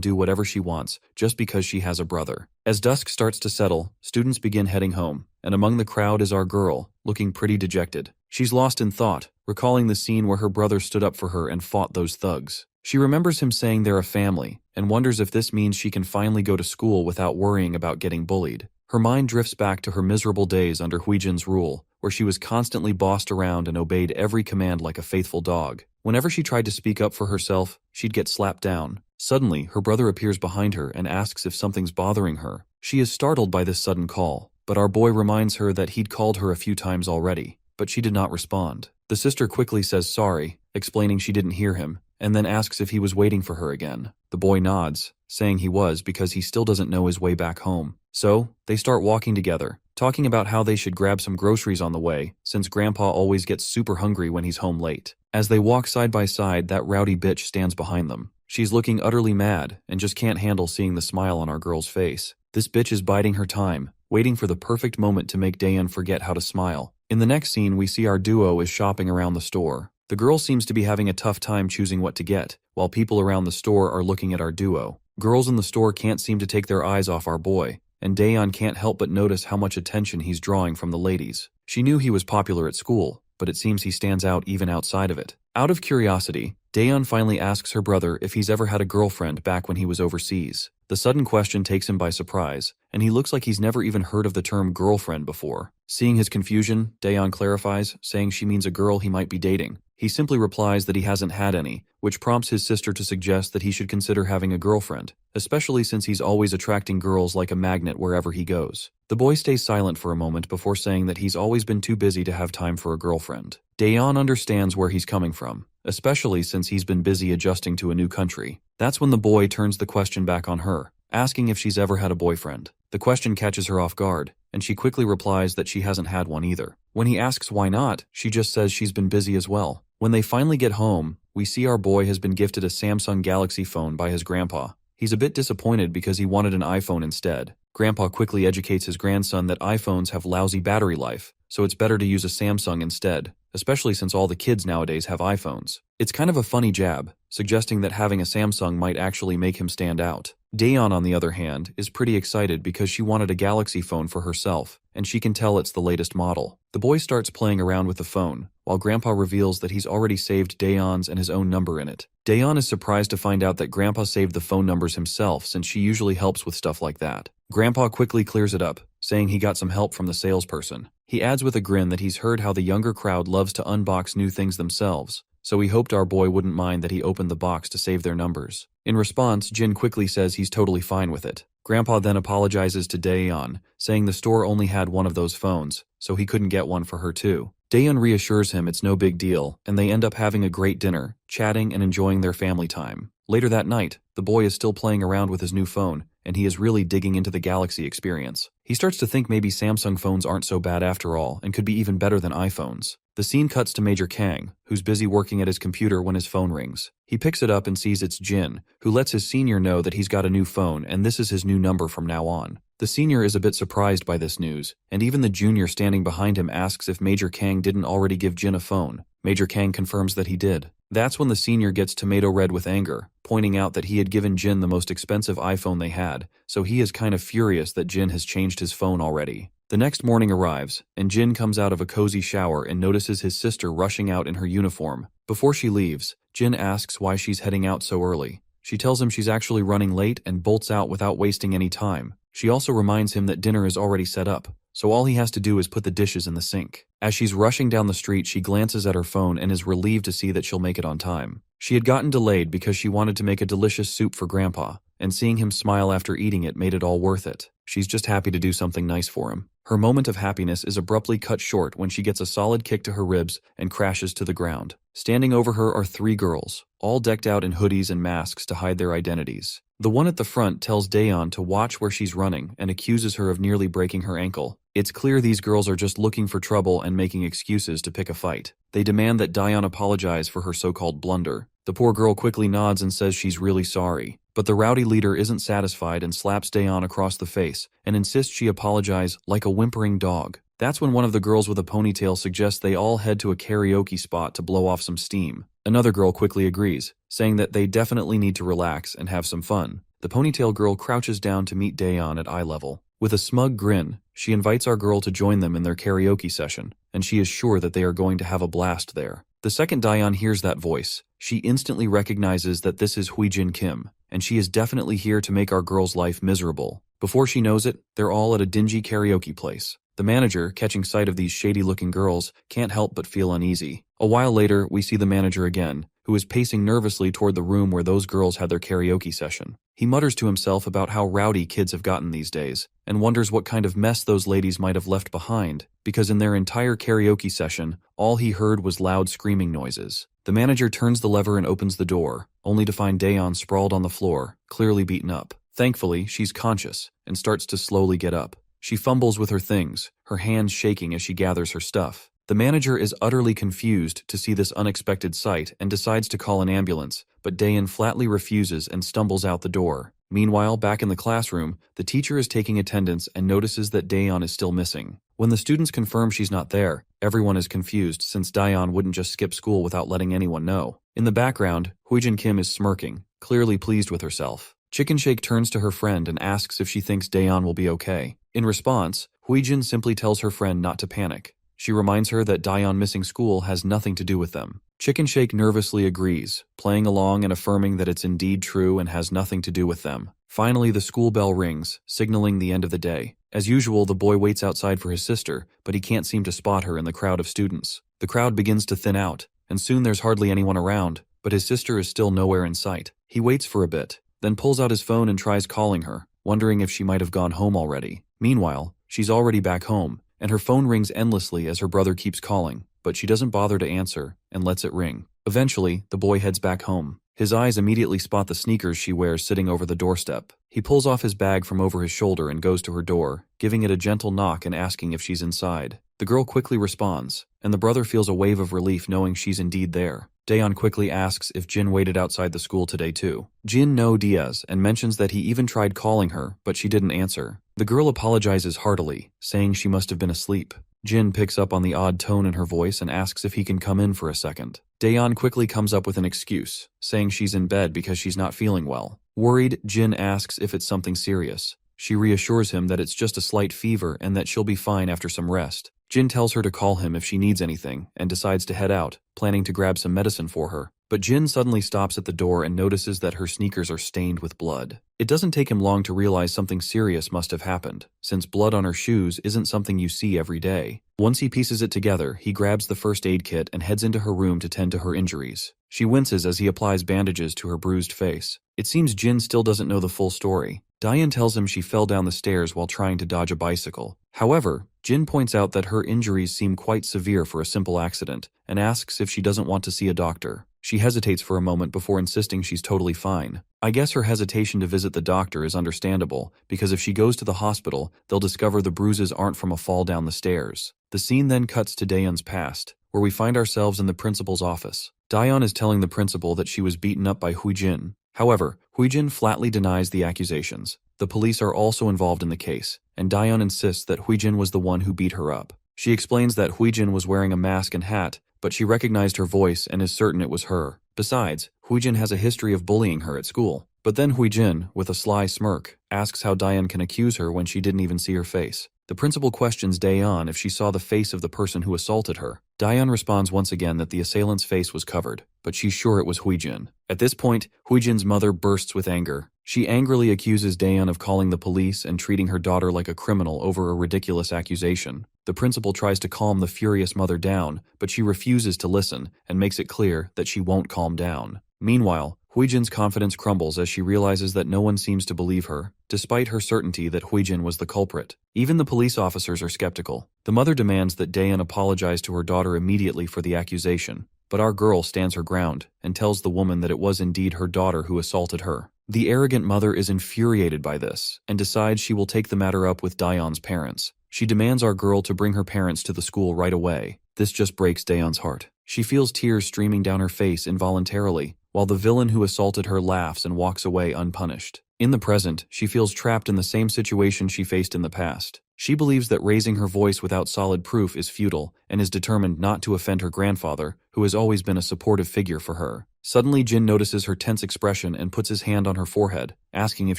do whatever she wants just because she has a brother. As dusk starts to settle, students begin heading home, and among the crowd is our girl, looking pretty dejected. She's lost in thought, recalling the scene where her brother stood up for her and fought those thugs. She remembers him saying they're a family, and wonders if this means she can finally go to school without worrying about getting bullied. Her mind drifts back to her miserable days under Huijin's rule, where she was constantly bossed around and obeyed every command like a faithful dog. Whenever she tried to speak up for herself, she'd get slapped down. Suddenly, her brother appears behind her and asks if something's bothering her. She is startled by this sudden call, but our boy reminds her that he'd called her a few times already, but she did not respond. The sister quickly says sorry, explaining she didn't hear him, and then asks if he was waiting for her again. The boy nods, saying he was because he still doesn't know his way back home. So, they start walking together, talking about how they should grab some groceries on the way, since Grandpa always gets super hungry when he's home late. As they walk side by side, that rowdy bitch stands behind them. She's looking utterly mad, and just can't handle seeing the smile on our girl's face. This bitch is biding her time, waiting for the perfect moment to make Daeon forget how to smile. In the next scene, we see our duo is shopping around the store. The girl seems to be having a tough time choosing what to get, while people around the store are looking at our duo. Girls in the store can't seem to take their eyes off our boy, and Daeon can't help but notice how much attention he's drawing from the ladies. She knew he was popular at school, but it seems he stands out even outside of it. Out of curiosity, Daeon finally asks her brother if he's ever had a girlfriend back when he was overseas. The sudden question takes him by surprise, and he looks like he's never even heard of the term girlfriend before. Seeing his confusion, Daeon clarifies, saying she means a girl he might be dating. He simply replies that he hasn't had any, which prompts his sister to suggest that he should consider having a girlfriend, especially since he's always attracting girls like a magnet wherever he goes. The boy stays silent for a moment before saying that he's always been too busy to have time for a girlfriend. Daeon understands where he's coming from, especially since he's been busy adjusting to a new country. That's when the boy turns the question back on her, asking if she's ever had a boyfriend. The question catches her off guard, and she quickly replies that she hasn't had one either. When he asks why not, she just says she's been busy as well. When they finally get home, we see our boy has been gifted a Samsung Galaxy phone by his grandpa. He's a bit disappointed because he wanted an iPhone instead. Grandpa quickly educates his grandson that iPhones have lousy battery life, so it's better to use a Samsung instead, especially since all the kids nowadays have iPhones. It's kind of a funny jab, suggesting that having a Samsung might actually make him stand out. Daeon, on the other hand, is pretty excited because she wanted a Galaxy phone for herself, and she can tell it's the latest model. The boy starts playing around with the phone, while Grandpa reveals that he's already saved Daeon's and his own number in it. Daeon is surprised to find out that Grandpa saved the phone numbers himself, since she usually helps with stuff like that. Grandpa quickly clears it up, saying he got some help from the salesperson. He adds with a grin that he's heard how the younger crowd loves to unbox new things themselves, so he hoped our boy wouldn't mind that he opened the box to save their numbers. In response, Jin quickly says he's totally fine with it. Grandpa then apologizes to Daeon, saying the store only had one of those phones, so he couldn't get one for her too. Daeon reassures him it's no big deal, and they end up having a great dinner, chatting and enjoying their family time. Later that night, the boy is still playing around with his new phone, and he is really digging into the Galaxy experience. He starts to think maybe Samsung phones aren't so bad after all, and could be even better than iPhones. The scene cuts to Major Kang, who's busy working at his computer when his phone rings. He picks it up and sees it's Jin, who lets his senior know that he's got a new phone and this is his new number from now on. The senior is a bit surprised by this news, and even the junior standing behind him asks if Major Kang didn't already give Jin a phone. Major Kang confirms that he did. That's when the senior gets tomato red with anger, pointing out that he had given Jin the most expensive iPhone they had, so he is kind of furious that Jin has changed his phone already. The next morning arrives, and Jin comes out of a cozy shower and notices his sister rushing out in her uniform. Before she leaves, Jin asks why she's heading out so early. She tells him she's actually running late and bolts out without wasting any time. She also reminds him that dinner is already set up, so all he has to do is put the dishes in the sink. As she's rushing down the street, she glances at her phone and is relieved to see that she'll make it on time. She had gotten delayed because she wanted to make a delicious soup for Grandpa, and seeing him smile after eating it made it all worth it. She's just happy to do something nice for him. Her moment of happiness is abruptly cut short when she gets a solid kick to her ribs and crashes to the ground. Standing over her are three girls, all decked out in hoodies and masks to hide their identities. The one at the front tells Daeon to watch where she's running and accuses her of nearly breaking her ankle. It's clear these girls are just looking for trouble and making excuses to pick a fight. They demand that Daeon apologize for her so-called blunder. The poor girl quickly nods and says she's really sorry. But the rowdy leader isn't satisfied and slaps Daeon across the face and insists she apologize like a whimpering dog. That's when one of the girls with a ponytail suggests they all head to a karaoke spot to blow off some steam. Another girl quickly agrees, saying that they definitely need to relax and have some fun. The ponytail girl crouches down to meet Daeon at eye level. With a smug grin, she invites our girl to join them in their karaoke session, and she is sure that they are going to have a blast there. The second Daeon hears that voice, she instantly recognizes that this is Huijin Kim, and she is definitely here to make our girl's life miserable. Before she knows it, they're all at a dingy karaoke place. The manager, catching sight of these shady-looking girls, can't help but feel uneasy. A while later, we see the manager again, who is pacing nervously toward the room where those girls had their karaoke session. He mutters to himself about how rowdy kids have gotten these days, and wonders what kind of mess those ladies might have left behind, because in their entire karaoke session, all he heard was loud screaming noises. The manager turns the lever and opens the door, only to find Daeon sprawled on the floor, clearly beaten up. Thankfully, she's conscious, and starts to slowly get up. She fumbles with her things, her hands shaking as she gathers her stuff. The manager is utterly confused to see this unexpected sight and decides to call an ambulance, but Daeon flatly refuses and stumbles out the door. Meanwhile, back in the classroom, the teacher is taking attendance and notices that Daeon is still missing. When the students confirm she's not there, everyone is confused since Daeon wouldn't just skip school without letting anyone know. In the background, Huijin Kim is smirking, clearly pleased with herself. Chicken Shake turns to her friend and asks if she thinks Daeon will be okay. In response, Huijin simply tells her friend not to panic. She reminds her that Daeon missing school has nothing to do with them. Chicken Shake nervously agrees, playing along and affirming that it's indeed true and has nothing to do with them. Finally, the school bell rings, signaling the end of the day. As usual, the boy waits outside for his sister, but he can't seem to spot her in the crowd of students. The crowd begins to thin out, and soon there's hardly anyone around, but his sister is still nowhere in sight. He waits for a bit, then pulls out his phone and tries calling her, wondering if she might have gone home already. Meanwhile, she's already back home, and her phone rings endlessly as her brother keeps calling, but she doesn't bother to answer and lets it ring. Eventually, the boy heads back home. His eyes immediately spot the sneakers she wears sitting over the doorstep. He pulls off his bag from over his shoulder and goes to her door, giving it a gentle knock and asking if she's inside. The girl quickly responds, and the brother feels a wave of relief knowing she's indeed there. Daeon quickly asks if Jin waited outside the school today too. Jin no Diaz and mentions that he even tried calling her, but she didn't answer. The girl apologizes heartily, saying she must have been asleep. Jin picks up on the odd tone in her voice and asks if he can come in for a second. Daeon quickly comes up with an excuse, saying she's in bed because she's not feeling well. Worried, Jin asks if it's something serious. She reassures him that it's just a slight fever and that she'll be fine after some rest. Jin tells her to call him if she needs anything and decides to head out, planning to grab some medicine for her. But Jin suddenly stops at the door and notices that her sneakers are stained with blood. It doesn't take him long to realize something serious must have happened, since blood on her shoes isn't something you see every day. Once he pieces it together, he grabs the first aid kit and heads into her room to tend to her injuries. She winces as he applies bandages to her bruised face. It seems Jin still doesn't know the full story. Daeon tells him she fell down the stairs while trying to dodge a bicycle. However, Jin points out that her injuries seem quite severe for a simple accident, and asks if she doesn't want to see a doctor. She hesitates for a moment before insisting she's totally fine. I guess her hesitation to visit the doctor is understandable, because if she goes to the hospital, they'll discover the bruises aren't from a fall down the stairs. The scene then cuts to Daeon's past, where we find ourselves in the principal's office. Daeon is telling the principal that she was beaten up by Huijin. However, Huijin flatly denies the accusations. The police are also involved in the case, and Daeon insists that Huijin was the one who beat her up. She explains that Huijin was wearing a mask and hat, but she recognized her voice and is certain it was her. Besides, Huijin has a history of bullying her at school. But then Huijin, with a sly smirk, asks how Daeon can accuse her when she didn't even see her face. The principal questions Daeon if she saw the face of the person who assaulted her. Daeon responds once again that the assailant's face was covered, but she's sure it was Huijin. At this point, Huijin's mother bursts with anger. She angrily accuses Daeon of calling the police and treating her daughter like a criminal over a ridiculous accusation. The principal tries to calm the furious mother down, but she refuses to listen and makes it clear that she won't calm down. Meanwhile, Huijin's confidence crumbles as she realizes that no one seems to believe her, despite her certainty that Huijin was the culprit. Even the police officers are skeptical. The mother demands that Daeon apologize to her daughter immediately for the accusation, but our girl stands her ground and tells the woman that it was indeed her daughter who assaulted her. The arrogant mother is infuriated by this and decides she will take the matter up with Daeon's parents. She demands our girl to bring her parents to the school right away. This just breaks Daeon's heart. She feels tears streaming down her face involuntarily, while the villain who assaulted her laughs and walks away unpunished. In the present, she feels trapped in the same situation she faced in the past. She believes that raising her voice without solid proof is futile and is determined not to offend her grandfather, who has always been a supportive figure for her. Suddenly, Jin notices her tense expression and puts his hand on her forehead, asking if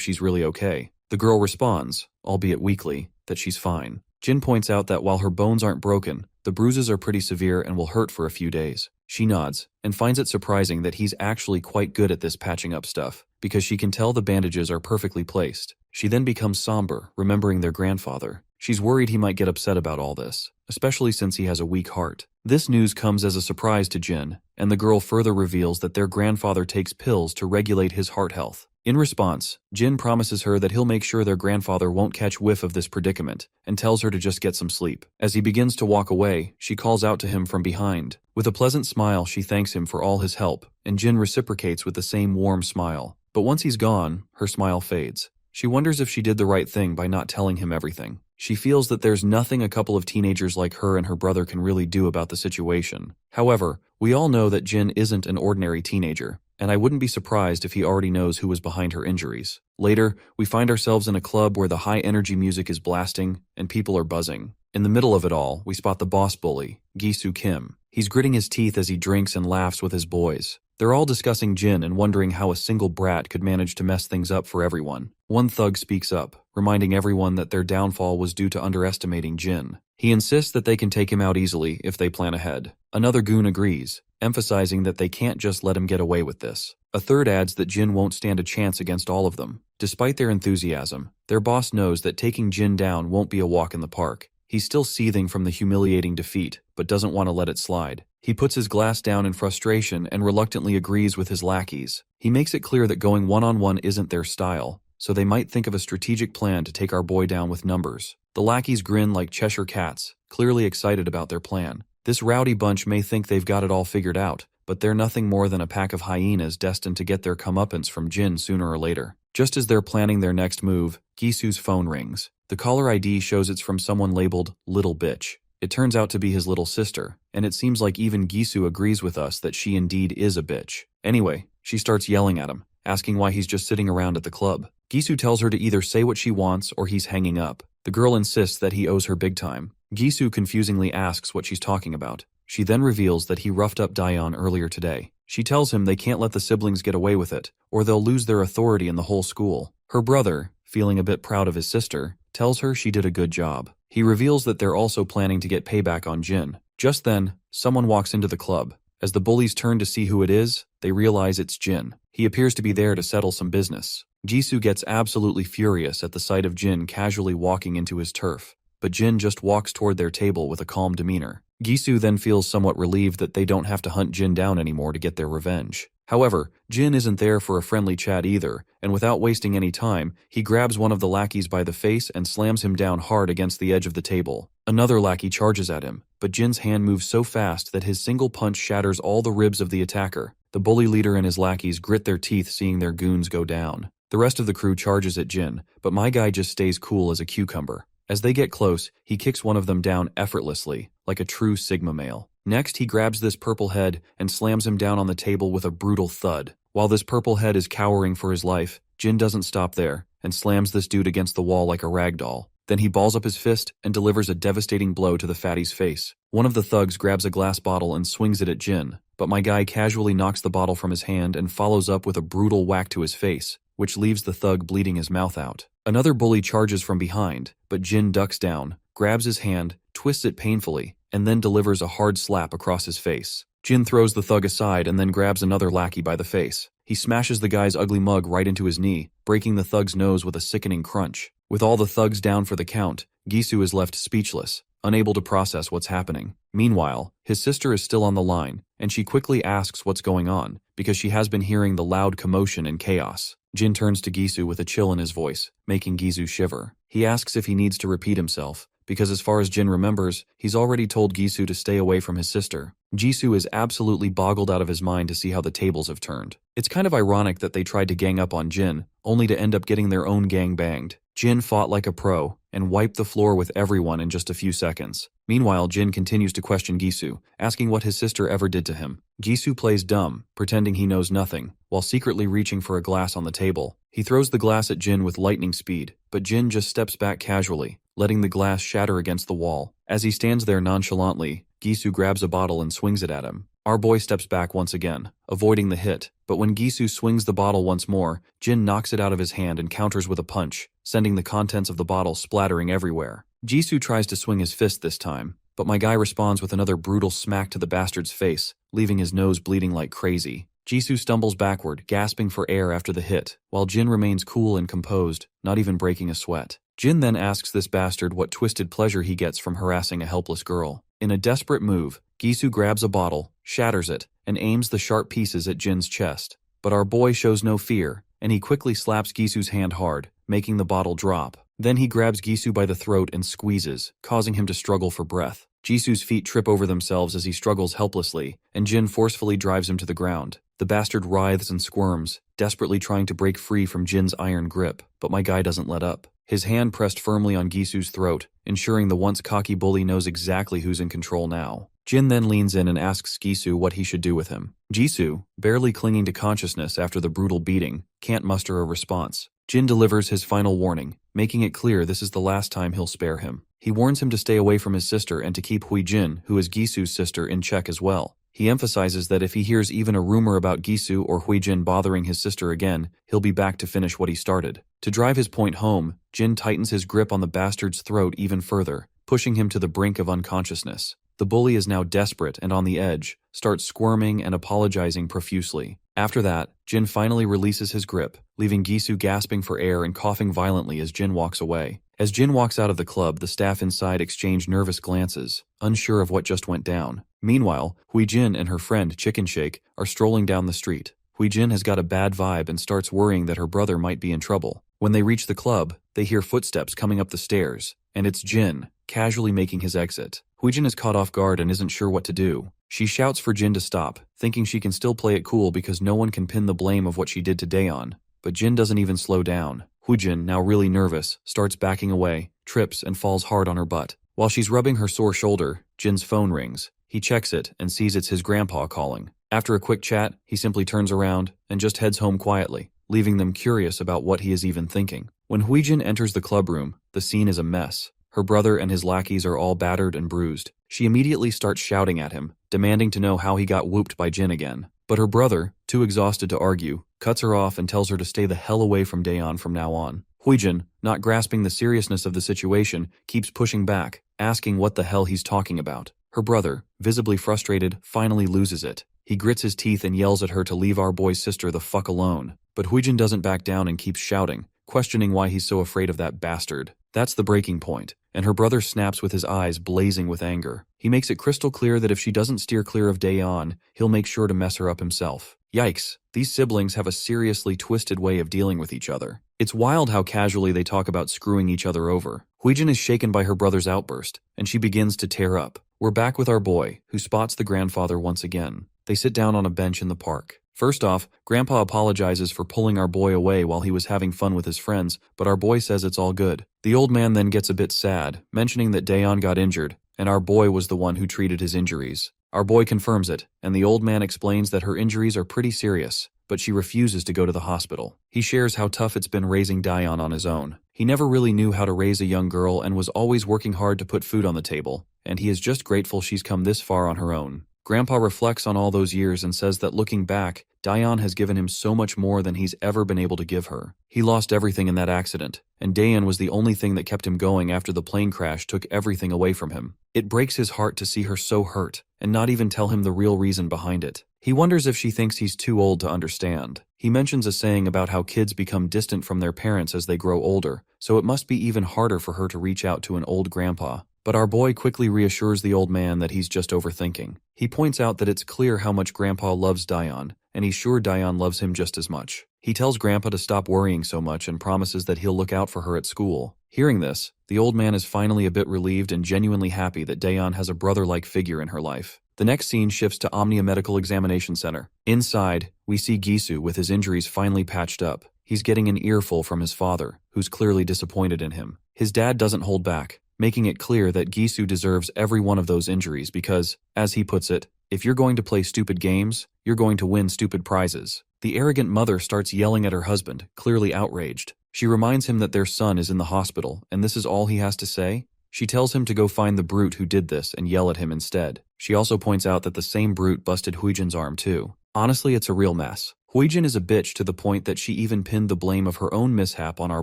she's really okay. The girl responds, albeit weakly, that she's fine. Jin points out that while her bones aren't broken, the bruises are pretty severe and will hurt for a few days. She nods, and finds it surprising that he's actually quite good at this patching up stuff, because she can tell the bandages are perfectly placed. She then becomes somber, remembering their grandfather. She's worried he might get upset about all this, especially since he has a weak heart. This news comes as a surprise to Jin, and the girl further reveals that their grandfather takes pills to regulate his heart health. In response, Jin promises her that he'll make sure their grandfather won't catch whiff of this predicament, and tells her to just get some sleep. As he begins to walk away, she calls out to him from behind. With a pleasant smile, she thanks him for all his help, and Jin reciprocates with the same warm smile. But once he's gone, her smile fades. She wonders if she did the right thing by not telling him everything. She feels that there's nothing a couple of teenagers like her and her brother can really do about the situation. However, we all know that Jin isn't an ordinary teenager, and I wouldn't be surprised if he already knows who was behind her injuries. Later, we find ourselves in a club where the high-energy music is blasting and people are buzzing. In the middle of it all, we spot the boss bully, Gisu Kim. He's gritting his teeth as he drinks and laughs with his boys. They're all discussing Jin and wondering how a single brat could manage to mess things up for everyone. One thug speaks up, reminding everyone that their downfall was due to underestimating Jin. He insists that they can take him out easily if they plan ahead. Another goon agrees, emphasizing that they can't just let him get away with this. A third adds that Jin won't stand a chance against all of them. Despite their enthusiasm, their boss knows that taking Jin down won't be a walk in the park. He's still seething from the humiliating defeat, but doesn't want to let it slide. He puts his glass down in frustration and reluctantly agrees with his lackeys. He makes it clear that going one-on-one isn't their style, so they might think of a strategic plan to take our boy down with numbers. The lackeys grin like Cheshire cats, clearly excited about their plan. This rowdy bunch may think they've got it all figured out, but they're nothing more than a pack of hyenas destined to get their comeuppance from Jin sooner or later. Just as they're planning their next move, Gisu's phone rings. The caller ID shows it's from someone labeled Little Bitch. It turns out to be his little sister, and it seems like even Gisu agrees with us that she indeed is a bitch. Anyway, she starts yelling at him, asking why he's just sitting around at the club. Gisu tells her to either say what she wants or he's hanging up. The girl insists that he owes her big time. Gisu confusingly asks what she's talking about. She then reveals that he roughed up Daeon earlier today. She tells him they can't let the siblings get away with it, or they'll lose their authority in the whole school. Her brother, feeling a bit proud of his sister, tells her she did a good job. He reveals that they're also planning to get payback on Jin. Just then, someone walks into the club. As the bullies turn to see who it is, they realize it's Jin. He appears to be there to settle some business. Gisu gets absolutely furious at the sight of Jin casually walking into his turf, but Jin just walks toward their table with a calm demeanor. Gisu then feels somewhat relieved that they don't have to hunt Jin down anymore to get their revenge. However, Jin isn't there for a friendly chat either, and without wasting any time, he grabs one of the lackeys by the face and slams him down hard against the edge of the table. Another lackey charges at him, but Jin's hand moves so fast that his single punch shatters all the ribs of the attacker. The bully leader and his lackeys grit their teeth seeing their goons go down. The rest of the crew charges at Jin, but my guy just stays cool as a cucumber. As they get close, he kicks one of them down effortlessly, like a true Sigma male. Next, he grabs this purple head and slams him down on the table with a brutal thud. While this purple head is cowering for his life, Jin doesn't stop there and slams this dude against the wall like a rag doll. Then he balls up his fist and delivers a devastating blow to the fatty's face. One of the thugs grabs a glass bottle and swings it at Jin, but my guy casually knocks the bottle from his hand and follows up with a brutal whack to his face, which leaves the thug bleeding his mouth out. Another bully charges from behind, but Jin ducks down, grabs his hand, twists it painfully, and then delivers a hard slap across his face. Jin throws the thug aside and then grabs another lackey by the face. He smashes the guy's ugly mug right into his knee, breaking the thug's nose with a sickening crunch. With all the thugs down for the count, Gisu is left speechless, unable to process what's happening. Meanwhile, his sister is still on the line, and she quickly asks what's going on, because she has been hearing the loud commotion and chaos. Jin turns to Gisu with a chill in his voice, making Gisu shiver. He asks if he needs to repeat himself, because as far as Jin remembers, he's already told Gisu to stay away from his sister. Gisu is absolutely boggled out of his mind to see how the tables have turned. It's kind of ironic that they tried to gang up on Jin, only to end up getting their own gang banged. Jin fought like a pro and wiped the floor with everyone in just a few seconds. Meanwhile, Jin continues to question Gisu, asking what his sister ever did to him. Gisu plays dumb, pretending he knows nothing, while secretly reaching for a glass on the table. He throws the glass at Jin with lightning speed, but Jin just steps back casually, letting the glass shatter against the wall. As he stands there nonchalantly, Gisu grabs a bottle and swings it at him. Our boy steps back once again, avoiding the hit, but when Gisu swings the bottle once more, Jin knocks it out of his hand and counters with a punch, sending the contents of the bottle splattering everywhere. Gisu tries to swing his fist this time, but my guy responds with another brutal smack to the bastard's face, leaving his nose bleeding like crazy. Gisu stumbles backward, gasping for air after the hit, while Jin remains cool and composed, not even breaking a sweat. Jin then asks this bastard what twisted pleasure he gets from harassing a helpless girl. In a desperate move, Gisu grabs a bottle, shatters it, and aims the sharp pieces at Jin's chest. But our boy shows no fear, and he quickly slaps Gisu's hand hard, making the bottle drop. Then he grabs Gisu by the throat and squeezes, causing him to struggle for breath. Gisu's feet trip over themselves as he struggles helplessly, and Jin forcefully drives him to the ground. The bastard writhes and squirms, desperately trying to break free from Jin's iron grip, but my guy doesn't let up. His hand pressed firmly on Gisu's throat, ensuring the once cocky bully knows exactly who's in control now. Jin then leans in and asks Gisu what he should do with him. Gisu, barely clinging to consciousness after the brutal beating, can't muster a response. Jin delivers his final warning, making it clear this is the last time he'll spare him. He warns him to stay away from his sister and to keep Huijin, who is Gisu's sister, in check as well. He emphasizes that if he hears even a rumor about Gisu or Huijin bothering his sister again, he'll be back to finish what he started. To drive his point home, Jin tightens his grip on the bastard's throat even further, pushing him to the brink of unconsciousness. The bully is now desperate and on the edge, starts squirming and apologizing profusely. After that, Jin finally releases his grip, leaving Gisu gasping for air and coughing violently as Jin walks away. As Jin walks out of the club, the staff inside exchange nervous glances, unsure of what just went down. Meanwhile, Huijin and her friend Chicken Shake are strolling down the street. Huijin has got a bad vibe and starts worrying that her brother might be in trouble. When they reach the club, they hear footsteps coming up the stairs, and it's Jin, casually making his exit. Huijin is caught off guard and isn't sure what to do. She shouts for Jin to stop, thinking she can still play it cool because no one can pin the blame of what she did to Daeon. But Jin doesn't even slow down. Huijin, now really nervous, starts backing away, trips, and falls hard on her butt. While she's rubbing her sore shoulder, Jin's phone rings. He checks it and sees it's his grandpa calling. After a quick chat, he simply turns around and just heads home quietly, leaving them curious about what he is even thinking. When Huijin enters the clubroom, the scene is a mess. Her brother and his lackeys are all battered and bruised. She immediately starts shouting at him, demanding to know how he got whooped by Jin again. But her brother, too exhausted to argue, cuts her off and tells her to stay the hell away from Daeon from now on. Huijin, not grasping the seriousness of the situation, keeps pushing back, asking what the hell he's talking about. Her brother, visibly frustrated, finally loses it. He grits his teeth and yells at her to leave our boy's sister the fuck alone. But Huijin doesn't back down and keeps shouting, questioning why he's so afraid of that bastard. That's the breaking point, and her brother snaps with his eyes blazing with anger. He makes it crystal clear that if she doesn't steer clear of Daeon, he'll make sure to mess her up himself. Yikes, these siblings have a seriously twisted way of dealing with each other. It's wild how casually they talk about screwing each other over. Huijin is shaken by her brother's outburst, and she begins to tear up. We're back with our boy, who spots the grandfather once again. They sit down on a bench in the park. First off, Grandpa apologizes for pulling our boy away while he was having fun with his friends, but our boy says it's all good. The old man then gets a bit sad, mentioning that Daeon got injured, and our boy was the one who treated his injuries. Our boy confirms it, and the old man explains that her injuries are pretty serious, but she refuses to go to the hospital. He shares how tough it's been raising Daeon on his own. He never really knew how to raise a young girl and was always working hard to put food on the table, and he is just grateful she's come this far on her own. Grandpa reflects on all those years and says that looking back, Daeon has given him so much more than he's ever been able to give her. He lost everything in that accident, and Daeon was the only thing that kept him going after the plane crash took everything away from him. It breaks his heart to see her so hurt, and not even tell him the real reason behind it. He wonders if she thinks he's too old to understand. He mentions a saying about how kids become distant from their parents as they grow older, so it must be even harder for her to reach out to an old grandpa. But our boy quickly reassures the old man that he's just overthinking. He points out that it's clear how much Grandpa loves Daeon, and he's sure Daeon loves him just as much. He tells Grandpa to stop worrying so much and promises that he'll look out for her at school. Hearing this, the old man is finally a bit relieved and genuinely happy that Daeon has a brother-like figure in her life. The next scene shifts to Omnia Medical Examination Center. Inside, we see Gisu with his injuries finally patched up. he's getting an earful from his father, who's clearly disappointed in him. His dad doesn't hold back, making it clear that Gisu deserves every one of those injuries because, as he puts it, if you're going to play stupid games, you're going to win stupid prizes. The arrogant mother starts yelling at her husband, clearly outraged. She reminds him that their son is in the hospital, and this is all he has to say? She tells him to go find the brute who did this and yell at him instead. She also points out that the same brute busted Huijin's arm too. Honestly, it's a real mess. Huijin is a bitch to the point that she even pinned the blame of her own mishap on our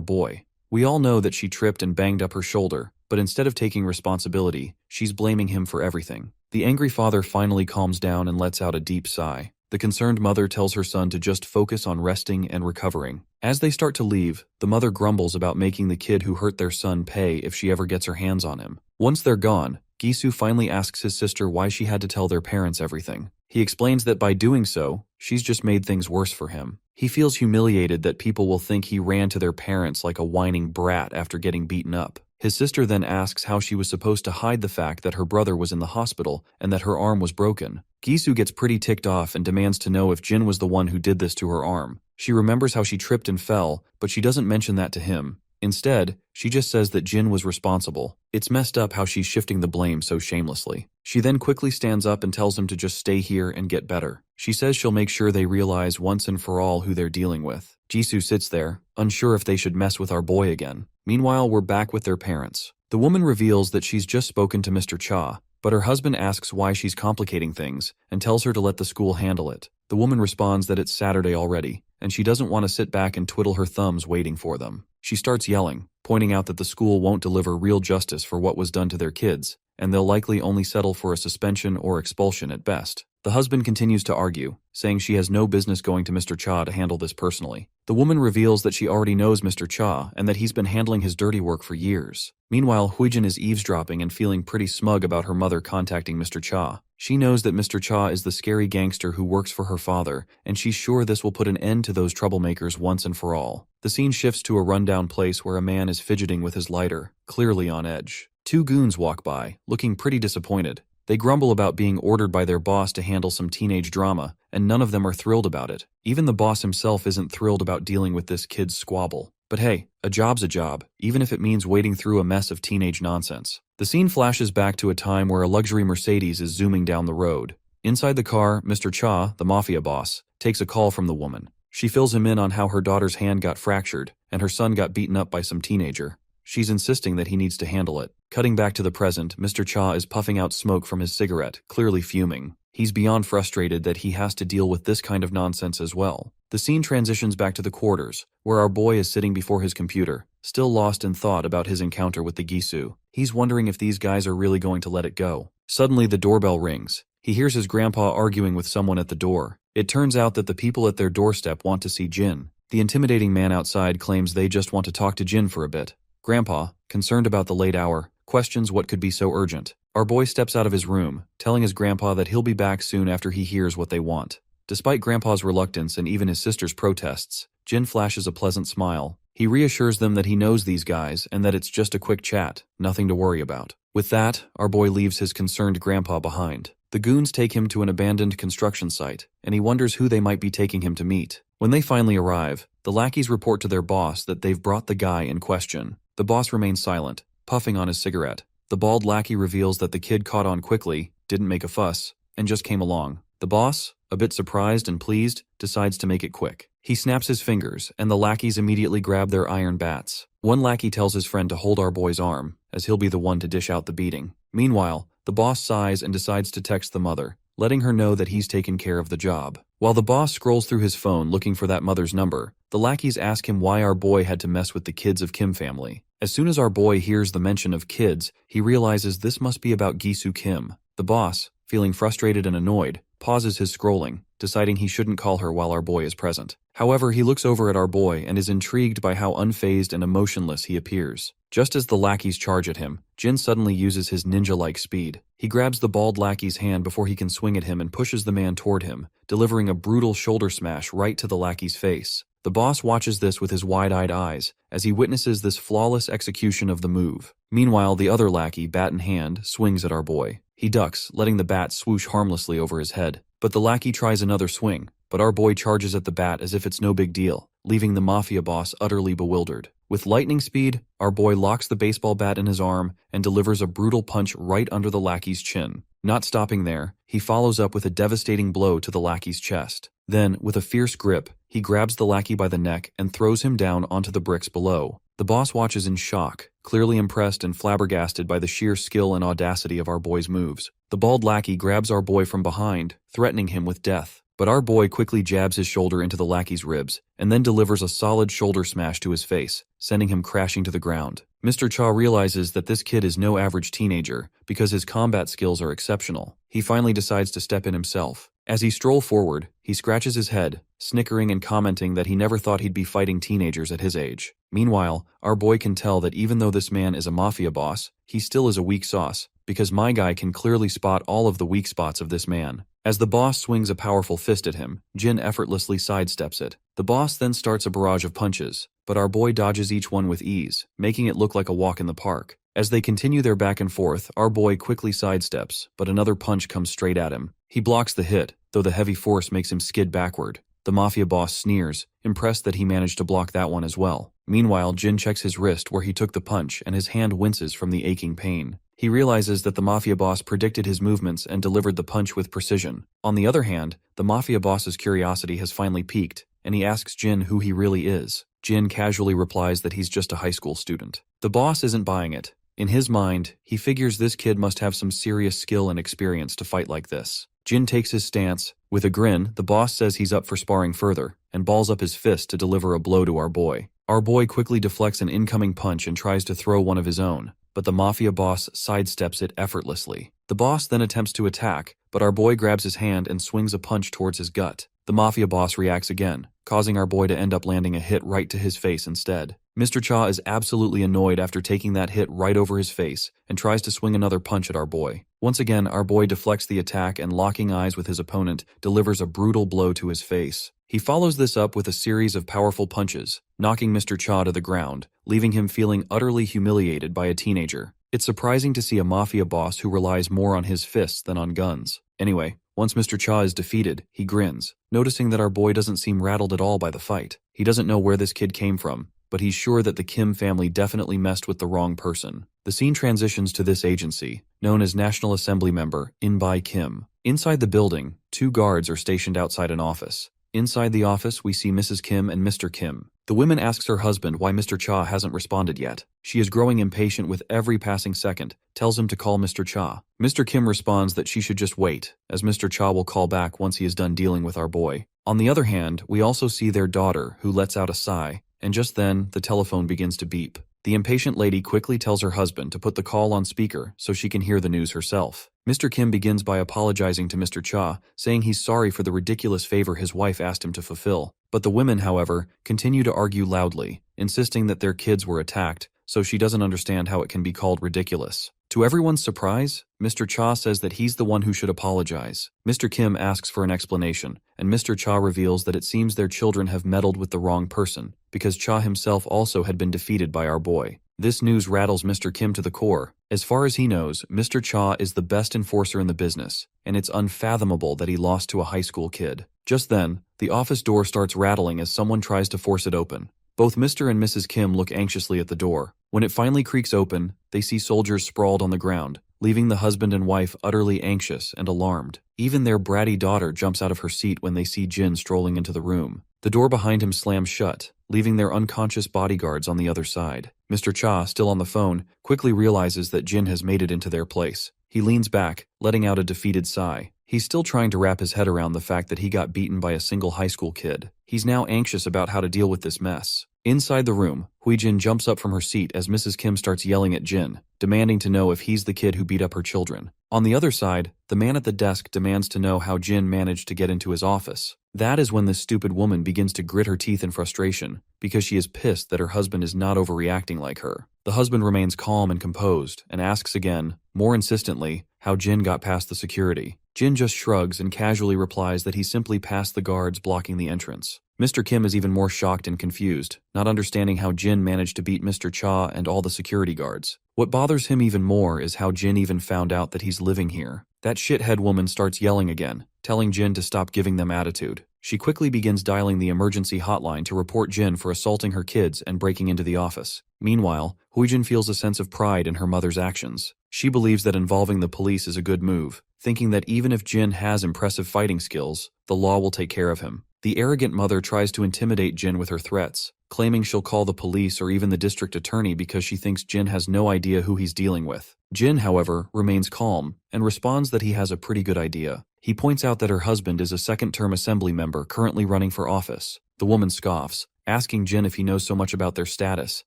boy. We all know that she tripped and banged up her shoulder, but instead of taking responsibility, she's blaming him for everything. The angry father finally calms down and lets out a deep sigh. The concerned mother tells her son to just focus on resting and recovering. As they start to leave, the mother grumbles about making the kid who hurt their son pay if she ever gets her hands on him. Once they're gone, Gisu finally asks his sister why she had to tell their parents everything. He explains that by doing so, she's just made things worse for him. He feels humiliated that people will think he ran to their parents like a whining brat after getting beaten up. His sister then asks how she was supposed to hide the fact that her brother was in the hospital and that her arm was broken. Gisu gets pretty ticked off and demands to know if Jin was the one who did this to her arm. She remembers how she tripped and fell, but she doesn't mention that to him. Instead, she just says that Jin was responsible. It's messed up how she's shifting the blame so shamelessly. She then quickly stands up and tells him to just stay here and get better. She says she'll make sure they realize once and for all who they're dealing with. Jisoo sits there, unsure if they should mess with our boy again. Meanwhile, we're back with their parents. The woman reveals that she's just spoken to Mr. Cha, but her husband asks why she's complicating things and tells her to let the school handle it. The woman responds that it's Saturday already, and she doesn't want to sit back and twiddle her thumbs waiting for them. She starts yelling, pointing out that the school won't deliver real justice for what was done to their kids, and they'll likely only settle for a suspension or expulsion at best. The husband continues to argue, saying she has no business going to Mr. Cha to handle this personally. The woman reveals that she already knows Mr. Cha and that he's been handling his dirty work for years. Meanwhile, Huijin is eavesdropping and feeling pretty smug about her mother contacting Mr. Cha. She knows that Mr. Cha is the scary gangster who works for her father, and she's sure this will put an end to those troublemakers once and for all. The scene shifts to a rundown place where a man is fidgeting with his lighter, clearly on edge. Two goons walk by, looking pretty disappointed. They grumble about being ordered by their boss to handle some teenage drama, and none of them are thrilled about it. Even the boss himself isn't thrilled about dealing with this kid's squabble. But hey, a job's a job, even if it means wading through a mess of teenage nonsense. The scene flashes back to a time where a luxury Mercedes is zooming down the road. Inside the car, Mr. Cha, the mafia boss, takes a call from the woman. She fills him in on how her daughter's hand got fractured, and her son got beaten up by some teenager. She's insisting that he needs to handle it. Cutting back to the present, Mr. Cha is puffing out smoke from his cigarette, clearly fuming. He's beyond frustrated that he has to deal with this kind of nonsense as well. The scene transitions back to the quarters, where our boy is sitting before his computer, still lost in thought about his encounter with the Gisu. He's wondering if these guys are really going to let it go. Suddenly, the doorbell rings. He hears his grandpa arguing with someone at the door. It turns out that the people at their doorstep want to see Jin. The intimidating man outside claims they just want to talk to Jin for a bit. Grandpa, concerned about the late hour, questions what could be so urgent. Our boy steps out of his room, telling his grandpa that he'll be back soon after he hears what they want. Despite Grandpa's reluctance and even his sister's protests, Jin flashes a pleasant smile. He reassures them that he knows these guys and that it's just a quick chat, nothing to worry about. With that, our boy leaves his concerned grandpa behind. The goons take him to an abandoned construction site, and he wonders who they might be taking him to meet. When they finally arrive, the lackeys report to their boss that they've brought the guy in question. The boss remains silent, puffing on his cigarette. The bald lackey reveals that the kid caught on quickly, didn't make a fuss, and just came along. The boss, a bit surprised and pleased, decides to make it quick. He snaps his fingers, and the lackeys immediately grab their iron bats. One lackey tells his friend to hold our boy's arm, as he'll be the one to dish out the beating. Meanwhile, the boss sighs and decides to text the mother, letting her know that he's taken care of the job. While the boss scrolls through his phone looking for that mother's number, the lackeys ask him why our boy had to mess with the kids of Kim family. As soon as our boy hears the mention of kids, he realizes this must be about Gisu Kim. The boss, feeling frustrated and annoyed, pauses his scrolling, deciding he shouldn't call her while our boy is present. However, he looks over at our boy and is intrigued by how unfazed and emotionless he appears. Just as the lackeys charge at him, Jin suddenly uses his ninja-like speed. He grabs the bald lackey's hand before he can swing at him and pushes the man toward him, delivering a brutal shoulder smash right to the lackey's face. The boss watches this with his wide-eyed eyes as he witnesses this flawless execution of the move. Meanwhile, the other lackey, bat in hand, swings at our boy. He ducks, letting the bat swoosh harmlessly over his head. But the lackey tries another swing, but our boy charges at the bat as if it's no big deal, leaving the mafia boss utterly bewildered. With lightning speed, our boy locks the baseball bat in his arm and delivers a brutal punch right under the lackey's chin. Not stopping there, he follows up with a devastating blow to the lackey's chest. Then, with a fierce grip, he grabs the lackey by the neck and throws him down onto the bricks below. The boss watches in shock, clearly impressed and flabbergasted by the sheer skill and audacity of our boy's moves. The bald lackey grabs our boy from behind, threatening him with death. But our boy quickly jabs his shoulder into the lackey's ribs, and then delivers a solid shoulder smash to his face, sending him crashing to the ground. Mr. Cha realizes that this kid is no average teenager, because his combat skills are exceptional. He finally decides to step in himself. As he strolls forward, he scratches his head, snickering and commenting that he never thought he'd be fighting teenagers at his age. Meanwhile, our boy can tell that even though this man is a mafia boss, he still is a weak sauce, because my guy can clearly spot all of the weak spots of this man. As the boss swings a powerful fist at him, Jin effortlessly sidesteps it. The boss then starts a barrage of punches, but our boy dodges each one with ease, making it look like a walk in the park. As they continue their back and forth, our boy quickly sidesteps, but another punch comes straight at him. He blocks the hit, though the heavy force makes him skid backward. The mafia boss sneers, impressed that he managed to block that one as well. Meanwhile, Jin checks his wrist where he took the punch and his hand winces from the aching pain. He realizes that the mafia boss predicted his movements and delivered the punch with precision. On the other hand, the mafia boss's curiosity has finally peaked, and he asks Jin who he really is. Jin casually replies that he's just a high school student. The boss isn't buying it. In his mind, he figures this kid must have some serious skill and experience to fight like this. Jin takes his stance. With a grin, the boss says he's up for sparring further, and balls up his fist to deliver a blow to our boy. Our boy quickly deflects an incoming punch and tries to throw one of his own, but the mafia boss sidesteps it effortlessly. The boss then attempts to attack, but our boy grabs his hand and swings a punch towards his gut. The mafia boss reacts again, causing our boy to end up landing a hit right to his face instead. Mr. Cha is absolutely annoyed after taking that hit right over his face and tries to swing another punch at our boy. Once again, our boy deflects the attack and, locking eyes with his opponent, delivers a brutal blow to his face. He follows this up with a series of powerful punches, knocking Mr. Cha to the ground, leaving him feeling utterly humiliated by a teenager. It's surprising to see a mafia boss who relies more on his fists than on guns. Anyway, once Mr. Cha is defeated, he grins, noticing that our boy doesn't seem rattled at all by the fight. He doesn't know where this kid came from, but he's sure that the Kim family definitely messed with the wrong person. The scene transitions to this agency, known as National Assembly member In-bai Kim. Inside the building, 2 guards are stationed outside an office. Inside the office, we see Mrs. Kim and Mr. Kim. The woman asks her husband why Mr. Cha hasn't responded yet. She is growing impatient with every passing second, tells him to call Mr. Cha. Mr. Kim responds that she should just wait, as Mr. Cha will call back once he is done dealing with our boy. On the other hand, we also see their daughter, who lets out a sigh, and just then, the telephone begins to beep. The impatient lady quickly tells her husband to put the call on speaker so she can hear the news herself. Mr. Kim begins by apologizing to Mr. Cha, saying he's sorry for the ridiculous favor his wife asked him to fulfill. But the women, however, continue to argue loudly, insisting that their kids were attacked, so she doesn't understand how it can be called ridiculous. To everyone's surprise, Mr. Cha says that he's the one who should apologize. Mr. Kim asks for an explanation, and Mr. Cha reveals that it seems their children have meddled with the wrong person, because Cha himself also had been defeated by our boy. This news rattles Mr. Kim to the core. As far as he knows, Mr. Cha is the best enforcer in the business, and it's unfathomable that he lost to a high school kid. Just then, the office door starts rattling as someone tries to force it open. Both Mr. and Mrs. Kim look anxiously at the door. When it finally creaks open, they see soldiers sprawled on the ground, leaving the husband and wife utterly anxious and alarmed. Even their bratty daughter jumps out of her seat when they see Jin strolling into the room. The door behind him slams shut, leaving their unconscious bodyguards on the other side. Mr. Cha, still on the phone, quickly realizes that Jin has made it into their place. He leans back, letting out a defeated sigh. He's still trying to wrap his head around the fact that he got beaten by a single high school kid. He's now anxious about how to deal with this mess. Inside the room, Hui-jin jumps up from her seat as Mrs. Kim starts yelling at Jin, demanding to know if he's the kid who beat up her children. On the other side, the man at the desk demands to know how Jin managed to get into his office. That is when this stupid woman begins to grit her teeth in frustration, because she is pissed that her husband is not overreacting like her. The husband remains calm and composed, and asks again, more insistently, how Jin got past the security. Jin just shrugs and casually replies that he simply passed the guards blocking the entrance. Mr. Kim is even more shocked and confused, not understanding how Jin managed to beat Mr. Cha and all the security guards. What bothers him even more is how Jin even found out that he's living here. That shithead woman starts yelling again, telling Jin to stop giving them attitude. She quickly begins dialing the emergency hotline to report Jin for assaulting her kids and breaking into the office. Meanwhile, Huijin feels a sense of pride in her mother's actions. She believes that involving the police is a good move, thinking that even if Jin has impressive fighting skills, the law will take care of him. The arrogant mother tries to intimidate Jin with her threats, claiming she'll call the police or even the district attorney because she thinks Jin has no idea who he's dealing with. Jin, however, remains calm and responds that he has a pretty good idea. He points out that her husband is a second-term assembly member currently running for office. The woman scoffs, asking Jin if he knows so much about their status.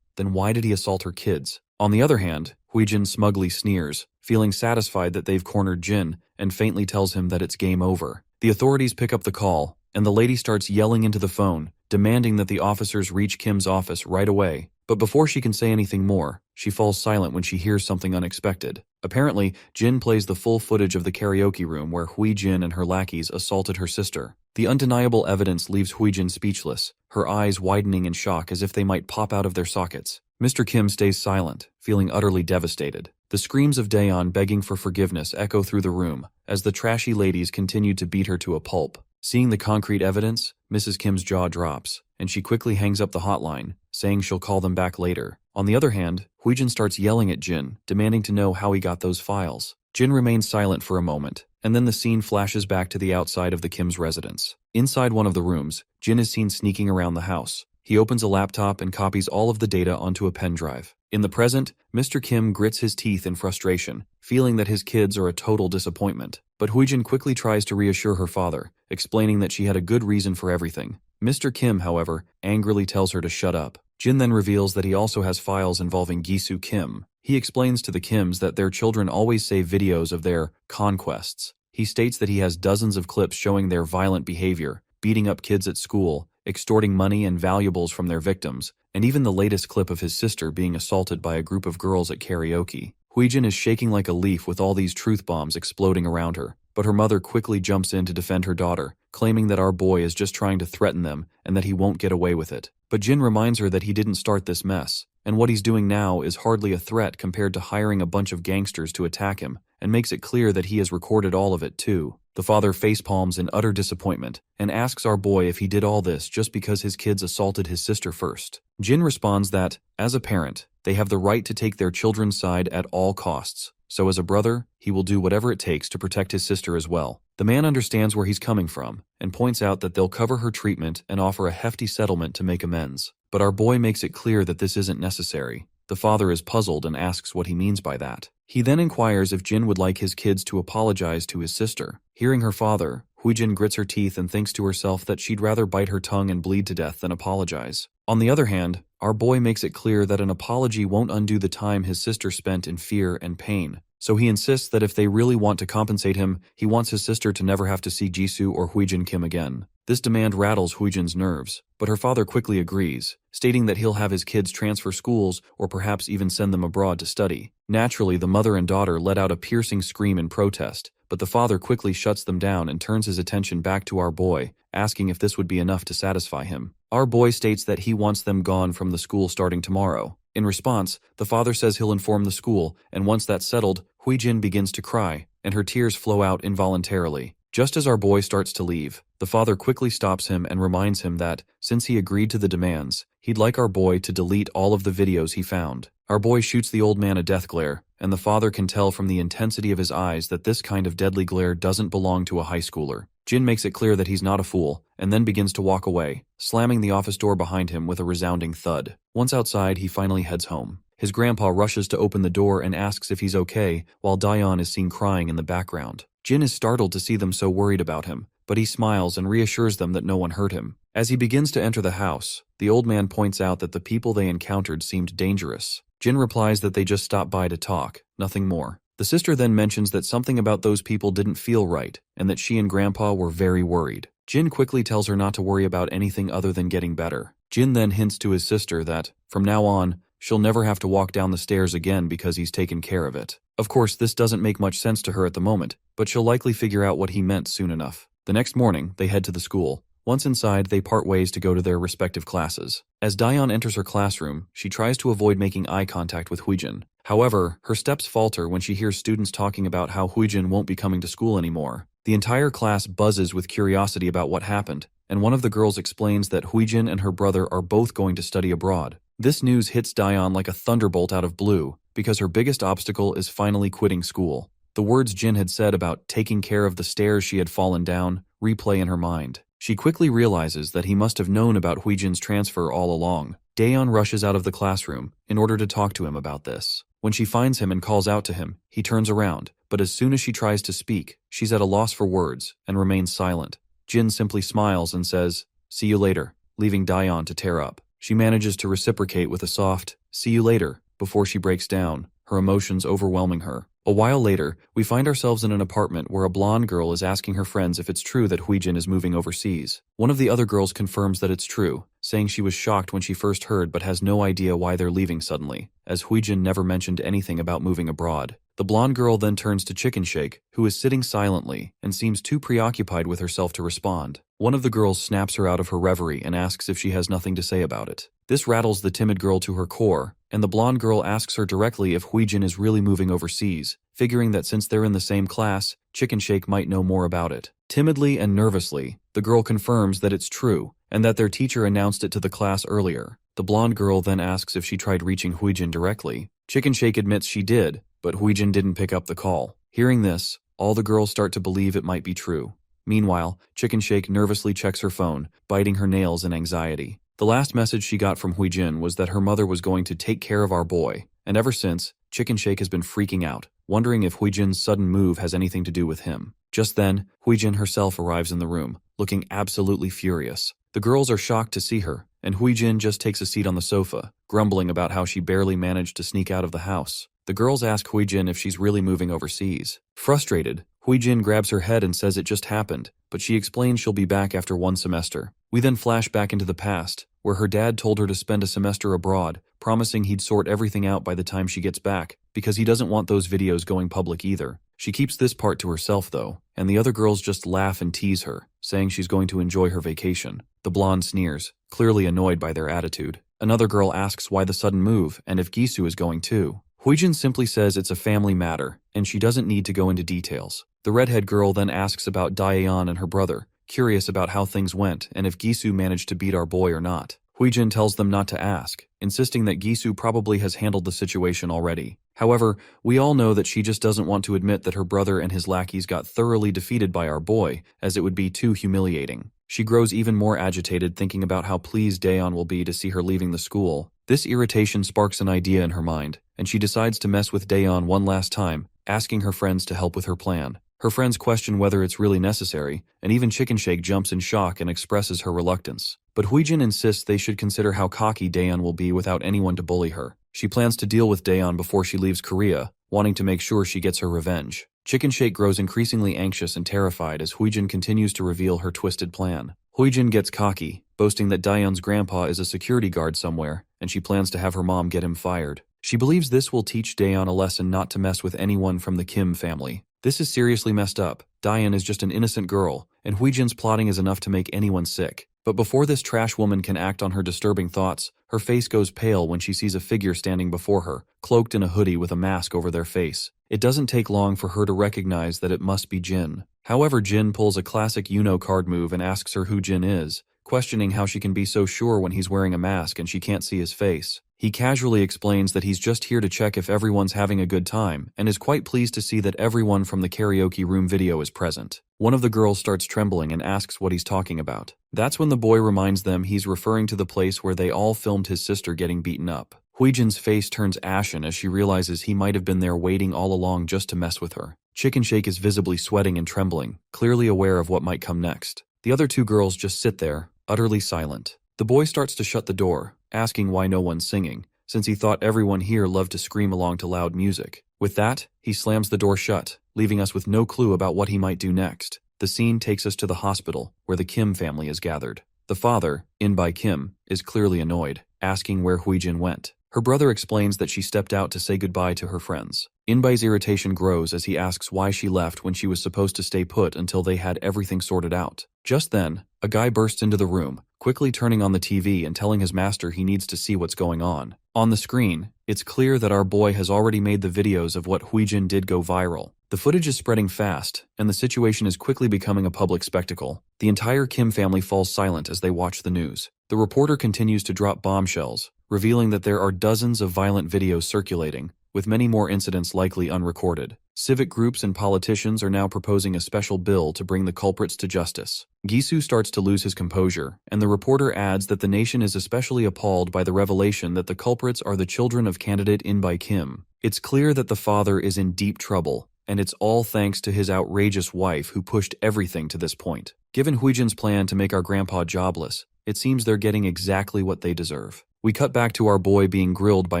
Then why did he assault her kids? On the other hand, Huijin smugly sneers, feeling satisfied that they've cornered Jin, and faintly tells him that it's game over. The authorities pick up the call, and the lady starts yelling into the phone, demanding that the officers reach Kim's office right away. But before she can say anything more, she falls silent when she hears something unexpected. Apparently, Jin plays the full footage of the karaoke room where Huijin and her lackeys assaulted her sister. The undeniable evidence leaves Huijin speechless, her eyes widening in shock as if they might pop out of their sockets. Mr. Kim stays silent, feeling utterly devastated. The screams of Daeon begging for forgiveness echo through the room, as the trashy ladies continue to beat her to a pulp. Seeing the concrete evidence, Mrs. Kim's jaw drops, and she quickly hangs up the hotline, saying she'll call them back later. On the other hand, Huijin starts yelling at Jin, demanding to know how he got those files. Jin remains silent for a moment, and then the scene flashes back to the outside of the Kim's residence. Inside one of the rooms, Jin is seen sneaking around the house. He opens a laptop and copies all of the data onto a pen drive. In the present, Mr. Kim grits his teeth in frustration, feeling that his kids are a total disappointment. But Huijin quickly tries to reassure her father, explaining that she had a good reason for everything. Mr. Kim, however, angrily tells her to shut up. Jin then reveals that he also has files involving Gisu Kim. He explains to the Kims that their children always save videos of their conquests. He states that he has dozens of clips showing their violent behavior, beating up kids at school, extorting money and valuables from their victims, and even the latest clip of his sister being assaulted by a group of girls at karaoke. Huijin is shaking like a leaf with all these truth bombs exploding around her, but her mother quickly jumps in to defend her daughter, claiming that our boy is just trying to threaten them and that he won't get away with it. But Jin reminds her that he didn't start this mess, and what he's doing now is hardly a threat compared to hiring a bunch of gangsters to attack him, and makes it clear that he has recorded all of it too. The father facepalms in utter disappointment and asks our boy if he did all this just because his kids assaulted his sister first. Jin responds that, as a parent, they have the right to take their children's side at all costs. So as a brother, he will do whatever it takes to protect his sister as well. The man understands where he's coming from and points out that they'll cover her treatment and offer a hefty settlement to make amends. But our boy makes it clear that this isn't necessary. The father is puzzled and asks what he means by that. He then inquires if Jin would like his kids to apologize to his sister. Hearing her father, Huijin grits her teeth and thinks to herself that she'd rather bite her tongue and bleed to death than apologize. On the other hand, our boy makes it clear that an apology won't undo the time his sister spent in fear and pain. So he insists that if they really want to compensate him, he wants his sister to never have to see Jisoo or Huijin Kim again. This demand rattles Huijin's nerves, but her father quickly agrees, stating that he'll have his kids transfer schools or perhaps even send them abroad to study. Naturally, the mother and daughter let out a piercing scream in protest, but the father quickly shuts them down and turns his attention back to our boy, asking if this would be enough to satisfy him. Our boy states that he wants them gone from the school starting tomorrow. In response, the father says he'll inform the school, and once that's settled, Huijin begins to cry, and her tears flow out involuntarily. Just as our boy starts to leave, the father quickly stops him and reminds him that, since he agreed to the demands, he'd like our boy to delete all of the videos he found. Our boy shoots the old man a death glare, and the father can tell from the intensity of his eyes that this kind of deadly glare doesn't belong to a high schooler. Jin makes it clear that he's not a fool, and then begins to walk away, slamming the office door behind him with a resounding thud. Once outside, he finally heads home. His grandpa rushes to open the door and asks if he's okay, while Daeon is seen crying in the background. Jin is startled to see them so worried about him, but he smiles and reassures them that no one hurt him. As he begins to enter the house, the old man points out that the people they encountered seemed dangerous. Jin replies that they just stopped by to talk, nothing more. The sister then mentions that something about those people didn't feel right, and that she and Grandpa were very worried. Jin quickly tells her not to worry about anything other than getting better. Jin then hints to his sister that, from now on, she'll never have to walk down the stairs again because he's taken care of it. Of course, this doesn't make much sense to her at the moment, but she'll likely figure out what he meant soon enough. The next morning, they head to the school. Once inside, they part ways to go to their respective classes. As Daeon enters her classroom, she tries to avoid making eye contact with Huijin. However, her steps falter when she hears students talking about how Huijin won't be coming to school anymore. The entire class buzzes with curiosity about what happened, and one of the girls explains that Huijin and her brother are both going to study abroad. This news hits Daeon like a thunderbolt out of blue, because her biggest obstacle is finally quitting school. The words Jin had said about taking care of the stairs she had fallen down replay in her mind. She quickly realizes that he must have known about Huijin's transfer all along. Daeon rushes out of the classroom in order to talk to him about this. When she finds him and calls out to him, he turns around, but as soon as she tries to speak, she's at a loss for words and remains silent. Jin simply smiles and says, "See you later," leaving Daeon to tear up. She manages to reciprocate with a soft, "See you later," before she breaks down, her emotions overwhelming her. A while later, we find ourselves in an apartment where a blonde girl is asking her friends if it's true that Huijin is moving overseas. One of the other girls confirms that it's true, saying she was shocked when she first heard but has no idea why they're leaving suddenly, as Huijin never mentioned anything about moving abroad. The blonde girl then turns to Chicken Shake, who is sitting silently and seems too preoccupied with herself to respond. One of the girls snaps her out of her reverie and asks if she has nothing to say about it. This rattles the timid girl to her core, and the blonde girl asks her directly if Huijin is really moving overseas, figuring that since they're in the same class, Chicken Shake might know more about it. Timidly and nervously, the girl confirms that it's true, and that their teacher announced it to the class earlier. The blonde girl then asks if she tried reaching Huijin directly. Chicken Shake admits she did, but Huijin didn't pick up the call. Hearing this, all the girls start to believe it might be true. Meanwhile, Chicken Shake nervously checks her phone, biting her nails in anxiety. The last message she got from Huijin was that her mother was going to take care of our boy, and ever since, Chicken Shake has been freaking out, wondering if Huijin's sudden move has anything to do with him. Just then, Huijin herself arrives in the room, looking absolutely furious. The girls are shocked to see her, and Huijin just takes a seat on the sofa, grumbling about how she barely managed to sneak out of the house. The girls ask Huijin if she's really moving overseas. Frustrated, Huijin grabs her head and says it just happened, but she explains she'll be back after 1 semester. We then flash back into the past, where her dad told her to spend a semester abroad, promising he'd sort everything out by the time she gets back, because he doesn't want those videos going public either. She keeps this part to herself though, and the other girls just laugh and tease her, saying she's going to enjoy her vacation. The blonde sneers, clearly annoyed by their attitude. Another girl asks why the sudden move and if Gisu is going too. Huijin simply says it's a family matter, and she doesn't need to go into details. The redhead girl then asks about Daeyeon and her brother, curious about how things went and if Gisu managed to beat our boy or not. Huijin tells them not to ask, insisting that Gisu probably has handled the situation already. However, we all know that she just doesn't want to admit that her brother and his lackeys got thoroughly defeated by our boy, as it would be too humiliating. She grows even more agitated thinking about how pleased Daeyeon will be to see her leaving the school. This irritation sparks an idea in her mind, and she decides to mess with Daeyeon one last time, asking her friends to help with her plan. Her friends question whether it's really necessary, and even Chicken Shake jumps in shock and expresses her reluctance. But Huijin insists they should consider how cocky Daeyeon will be without anyone to bully her. She plans to deal with Daeyeon before she leaves Korea, wanting to make sure she gets her revenge. Chicken Shake grows increasingly anxious and terrified as Huijin continues to reveal her twisted plan. Huijin gets cocky, boasting that Daeyeon's grandpa is a security guard somewhere, and she plans to have her mom get him fired. She believes this will teach Daeyeon a lesson not to mess with anyone from the Kim family. This is seriously messed up. Daeyeon is just an innocent girl, and Huijin's plotting is enough to make anyone sick. But before this trash woman can act on her disturbing thoughts, her face goes pale when she sees a figure standing before her, cloaked in a hoodie with a mask over their face. It doesn't take long for her to recognize that it must be Jin. However, Jin pulls a classic Uno card move and asks her who Jin is, questioning how she can be so sure when he's wearing a mask and she can't see his face. He casually explains that he's just here to check if everyone's having a good time, and is quite pleased to see that everyone from the karaoke room video is present. One of the girls starts trembling and asks what he's talking about. That's when the boy reminds them he's referring to the place where they all filmed his sister getting beaten up. Huijin's face turns ashen as she realizes he might have been there waiting all along just to mess with her. Chicken Shake is visibly sweating and trembling, clearly aware of what might come next. The other 2 girls just sit there, utterly silent. The boy starts to shut the door, asking why no one's singing, since he thought everyone here loved to scream along to loud music. With that, he slams the door shut, leaving us with no clue about what he might do next. The scene takes us to the hospital, where the Kim family is gathered. The father, In-by Kim, is clearly annoyed, asking where Huijin went. Her brother explains that she stepped out to say goodbye to her friends. In-by's irritation grows as he asks why she left when she was supposed to stay put until they had everything sorted out. Just then, a guy bursts into the room, quickly turning on the TV and telling his master he needs to see what's going on. On the screen, It's clear that our boy has already made the videos of what Huijin did go viral. The footage is spreading fast, and the situation is quickly becoming a public spectacle. The entire Kim family falls silent as they watch the news. The reporter continues to drop bombshells, revealing that there are dozens of violent videos circulating, with many more incidents likely unrecorded. Civic groups and politicians are now proposing a special bill to bring the culprits to justice. Gisu starts to lose his composure, and the reporter adds that the nation is especially appalled by the revelation that the culprits are the children of candidate In-by Kim. It's clear that the father is in deep trouble, and it's all thanks to his outrageous wife who pushed everything to this point. Given Huijin's plan to make our grandpa jobless, it seems they're getting exactly what they deserve. We cut back to our boy being grilled by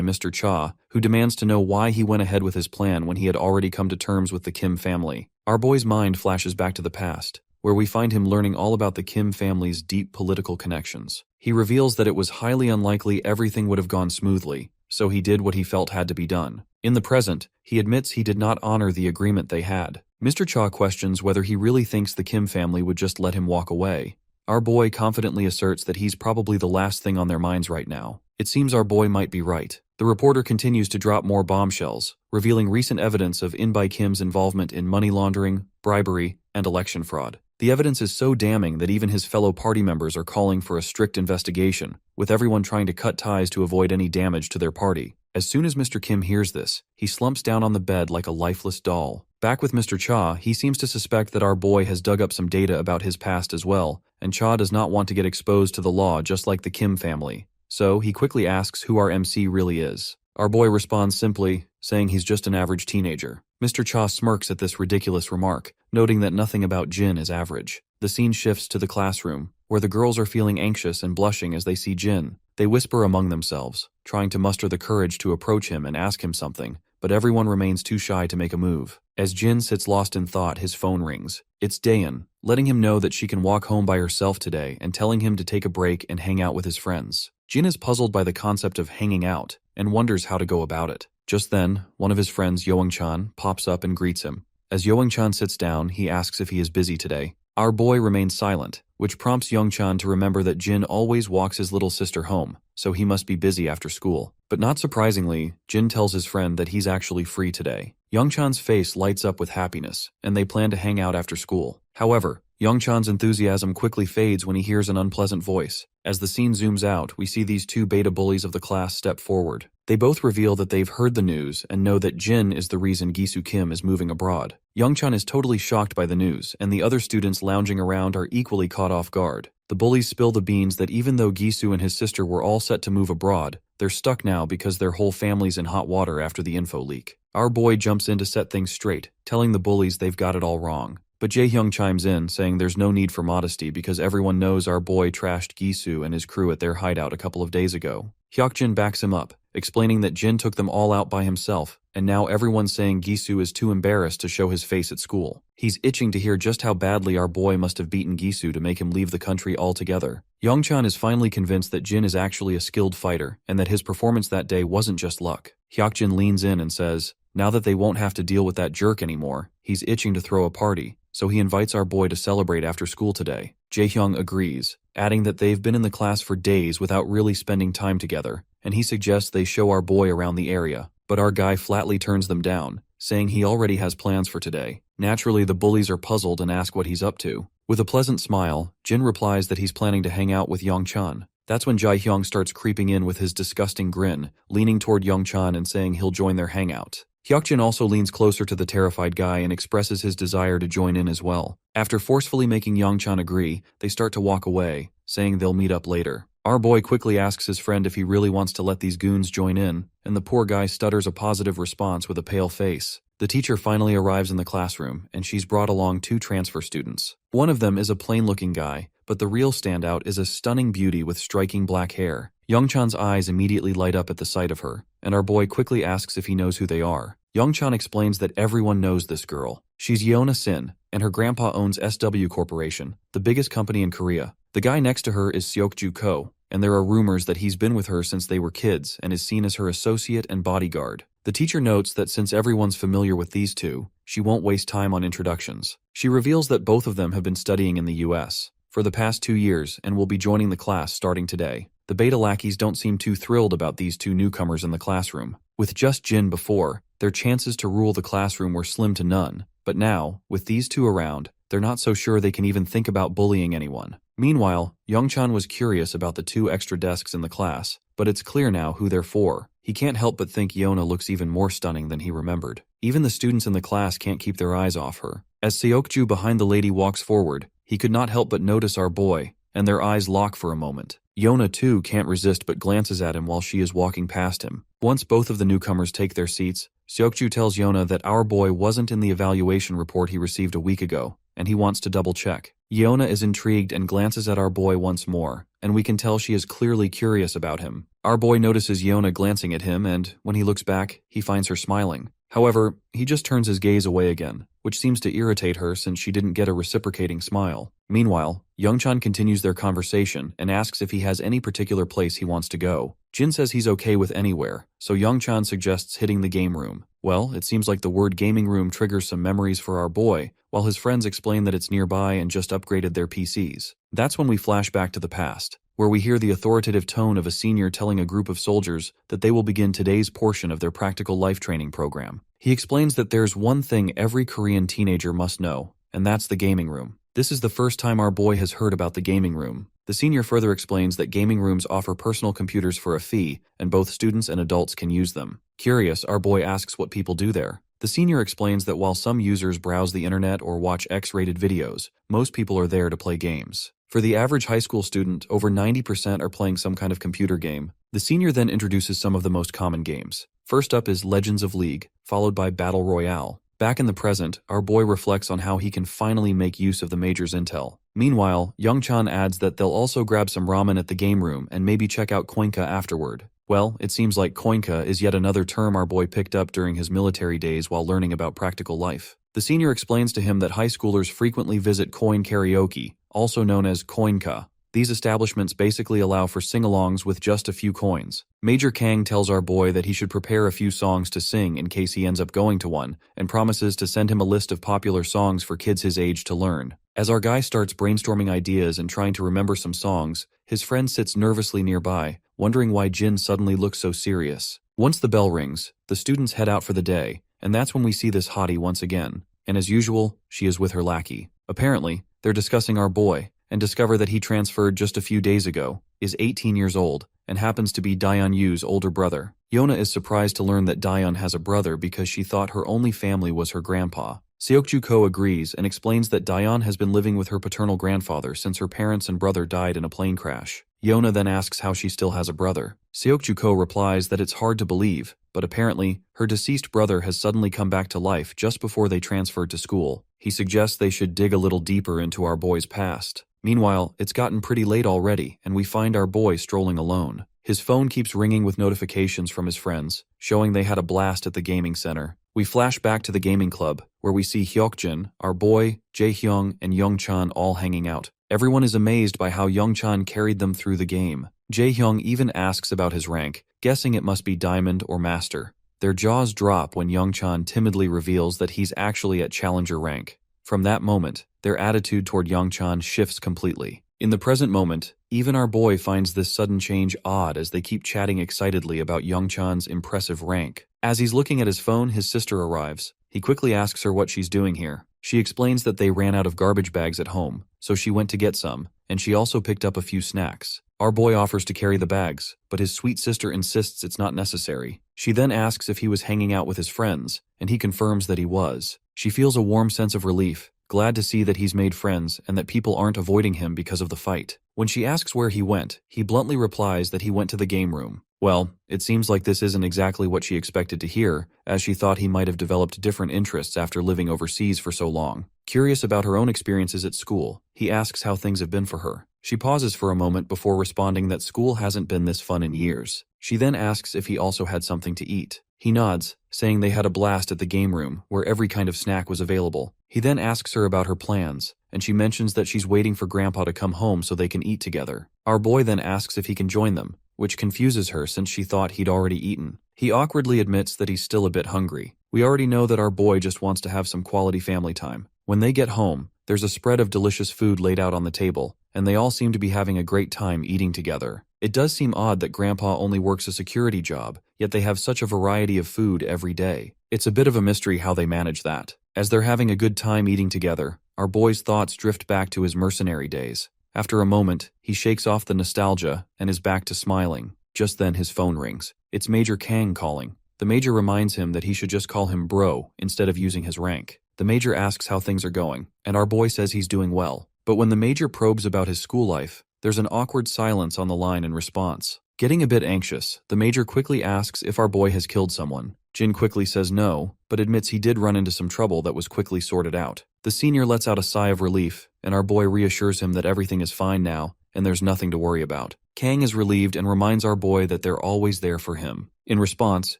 Mr. Cha, who demands to know why he went ahead with his plan when he had already come to terms with the Kim family. Our boy's mind flashes back to the past, where we find him learning all about the Kim family's deep political connections. He reveals that it was highly unlikely everything would have gone smoothly, so he did what he felt had to be done. In the present, he admits he did not honor the agreement they had. Mr. Cha questions whether he really thinks the Kim family would just let him walk away. Our boy confidently asserts that he's probably the last thing on their minds right now. It seems our boy might be right. The reporter continues to drop more bombshells, revealing recent evidence of In-by Kim's involvement in money laundering, bribery, and election fraud. The evidence is so damning that even his fellow party members are calling for a strict investigation, with everyone trying to cut ties to avoid any damage to their party. As soon as Mr. Kim hears this, he slumps down on the bed like a lifeless doll. Back with Mr. Cha, he seems to suspect that our boy has dug up some data about his past as well, and Cha does not want to get exposed to the law just like the Kim family. So he quickly asks who our MC really is. Our boy responds simply, saying he's just an average teenager. Mr. Cha smirks at this ridiculous remark, noting that nothing about Jin is average. The scene shifts to the classroom, where the girls are feeling anxious and blushing as they see Jin. They whisper among themselves, trying to muster the courage to approach him and ask him something, but everyone remains too shy to make a move. As Jin sits lost in thought, his phone rings. It's Daeun, letting him know that she can walk home by herself today and telling him to take a break and hang out with his friends. Jin is puzzled by the concept of hanging out and wonders how to go about it. Just then, one of his friends, Young-chan, pops up and greets him. As Young-chan sits down, he asks if he is busy today. Our boy remains silent, which prompts Young-chan to remember that Jin always walks his little sister home, so he must be busy after school. But not surprisingly, Jin tells his friend that he's actually free today. Young-chan's face lights up with happiness, and they plan to hang out after school. However, Young-chan's enthusiasm quickly fades when he hears an unpleasant voice. As the scene zooms out, we see these two beta bullies of the class step forward. They both reveal that they've heard the news and know that Jin is the reason Gisu Kim is moving abroad. Young-chan is totally shocked by the news, and the other students lounging around are equally caught off guard. The bullies spill the beans that even though Gisu and his sister were all set to move abroad, they're stuck now because their whole family's in hot water after the info leak. Our boy jumps in to set things straight, telling the bullies they've got it all wrong. But Jae-hyung chimes in, saying there's no need for modesty because everyone knows our boy trashed Gisu and his crew at their hideout a couple of days ago. Hyokjin backs him up, explaining that Jin took them all out by himself, and now everyone's saying Gisu is too embarrassed to show his face at school. He's itching to hear just how badly our boy must have beaten Gisu to make him leave the country altogether. Young-chan is finally convinced that Jin is actually a skilled fighter, and that his performance that day wasn't just luck. Hyokjin leans in and says, now that they won't have to deal with that jerk anymore, he's itching to throw a party, so he invites our boy to celebrate after school today. Jae-hyung agrees, adding that they've been in the class for days without really spending time together, and he suggests they show our boy around the area, but our guy flatly turns them down, saying he already has plans for today. Naturally, the bullies are puzzled and ask what he's up to. With a pleasant smile, Jin replies that he's planning to hang out with Young-chan. That's when Jae-hyung starts creeping in with his disgusting grin, leaning toward Young-chan and saying he'll join their hangout. Hyokjin also leans closer to the terrified guy and expresses his desire to join in as well. After forcefully making Young-chan agree, they start to walk away, saying they'll meet up later. Our boy quickly asks his friend if he really wants to let these goons join in, and the poor guy stutters a positive response with a pale face. The teacher finally arrives in the classroom, and she's brought along two transfer students. One of them is a plain-looking guy, but the real standout is a stunning beauty with striking black hair. Young-chan's eyes immediately light up at the sight of her, and our boy quickly asks if he knows who they are. Young-chan explains that everyone knows this girl. She's Yeona Sin, and her grandpa owns SW Corporation, the biggest company in Korea. The guy next to her is Seokju Ko, and there are rumors that he's been with her since they were kids and is seen as her associate and bodyguard. The teacher notes that since everyone's familiar with these two, she won't waste time on introductions. She reveals that both of them have been studying in the US for the past 2 years and will be joining the class starting today. the beta lackeys don't seem too thrilled about these two newcomers in the classroom. With just Jin before, their chances to rule the classroom were slim to none, but now, with these two around, they're not so sure they can even think about bullying anyone. Meanwhile, Youngchan was curious about the two extra desks in the class, but it's clear now who they're for. He can't help but think Yona looks even more stunning than he remembered. Even the students in the class can't keep their eyes off her. As Seokju behind the lady walks forward, he could not help but notice our boy, and their eyes lock for a moment. Yona too can't resist but glances at him while she is walking past him. Once both of the newcomers take their seats, Seokju tells Yona that our boy wasn't in the evaluation report he received a week ago, and he wants to double-check. Yona is intrigued and glances at our boy once more, and we can tell she is clearly curious about him. Our boy notices Yona glancing at him, and when he looks back, he finds her smiling. However, he just turns his gaze away again, which seems to irritate her since she didn't get a reciprocating smile. Meanwhile, Youngchan continues their conversation and asks if he has any particular place he wants to go. Jin says he's okay with anywhere, so Youngchan suggests hitting the game room. Well, it seems like the word gaming room triggers some memories for our boy, while his friends explain that it's nearby and just upgraded their PCs. That's when we flash back to the past, where we hear the authoritative tone of a senior telling a group of soldiers that they will begin today's portion of their practical life training program. He explains that there's one thing every Korean teenager must know, and that's the gaming room. This is the first time our boy has heard about the gaming room. The senior further explains that gaming rooms offer personal computers for a fee, and both students and adults can use them. Curious, our boy asks what people do there. The senior explains that while some users browse the internet or watch X-rated videos, most people are there to play games. For the average high school student, over 90% are playing some kind of computer game. The senior then introduces some of the most common games. First up is Legends of League, followed by Battle Royale. Back in the present, our boy reflects on how he can finally make use of the Major's intel. Meanwhile, Youngchan adds that they'll also grab some ramen at the game room and maybe check out Koinka afterward. Well, it seems like Koinka is yet another term our boy picked up during his military days while learning about practical life. The senior explains to him that high schoolers frequently visit coin karaoke, also known as Koinka. These establishments basically allow for sing-alongs with just a few coins. Major Kang tells our boy that he should prepare a few songs to sing in case he ends up going to one, and promises to send him a list of popular songs for kids his age to learn. As our guy starts brainstorming ideas and trying to remember some songs, his friend sits nervously nearby, wondering why Jin suddenly looks so serious. Once the bell rings, the students head out for the day, and that's when we see this hottie once again. And as usual, she is with her lackey. Apparently, they're discussing our boy, and discover that he transferred just a few days ago, is 18 years old, and happens to be Daeon Yu's older brother. Yona is surprised to learn that Daeon has a brother because she thought her only family was her grandpa. Seokju Ko agrees and explains that Daeon has been living with her paternal grandfather since her parents and brother died in a plane crash. Yona then asks how she still has a brother. Seokju Ko replies that it's hard to believe, but apparently, her deceased brother has suddenly come back to life just before they transferred to school. He suggests they should dig a little deeper into our boy's past. Meanwhile, it's gotten pretty late already, and we find our boy strolling alone. His phone keeps ringing with notifications from his friends, showing they had a blast at the gaming center. We flash back to the gaming club, where we see Hyokjin, our boy, Jaehyung, and Youngchan all hanging out. Everyone is amazed by how Youngchan carried them through the game. Jaehyung even asks about his rank, guessing it must be Diamond or Master. Their jaws drop when Youngchan timidly reveals that he's actually at Challenger rank. From that moment, their attitude toward Youngchan shifts completely. In the present moment, even our boy finds this sudden change odd as they keep chatting excitedly about Youngchan's impressive rank. As he's looking at his phone, his sister arrives. He quickly asks her what she's doing here. She explains that they ran out of garbage bags at home, so she went to get some, and she also picked up a few snacks. Our boy offers to carry the bags, but his sweet sister insists it's not necessary. She then asks if he was hanging out with his friends, and he confirms that he was. She feels a warm sense of relief, glad to see that he's made friends and that people aren't avoiding him because of the fight. When she asks where he went, he bluntly replies that he went to the game room. Well, it seems like this isn't exactly what she expected to hear, as she thought he might have developed different interests after living overseas for so long. Curious about her own experiences at school, he asks how things have been for her. She pauses for a moment before responding that school hasn't been this fun in years. She then asks if he also had something to eat. He nods, saying they had a blast at the game room, where every kind of snack was available. He then asks her about her plans, and she mentions that she's waiting for Grandpa to come home so they can eat together. Our boy then asks if he can join them, which confuses her since she thought he'd already eaten. He awkwardly admits that he's still a bit hungry. We already know that our boy just wants to have some quality family time. When they get home, there's a spread of delicious food laid out on the table, and they all seem to be having a great time eating together. It does seem odd that Grandpa only works a security job, yet they have such a variety of food every day. It's a bit of a mystery how they manage that. As they're having a good time eating together, our boy's thoughts drift back to his mercenary days. After a moment, he shakes off the nostalgia and is back to smiling. Just then his phone rings. It's Major Kang calling. The Major reminds him that he should just call him bro instead of using his rank. The Major asks how things are going, and our boy says he's doing well. But when the Major probes about his school life, there's an awkward silence on the line in response. Getting a bit anxious, the Major quickly asks if our boy has killed someone. Jin quickly says no, but admits he did run into some trouble that was quickly sorted out. The senior lets out a sigh of relief, and our boy reassures him that everything is fine now, and there's nothing to worry about. Kang is relieved and reminds our boy that they're always there for him. In response,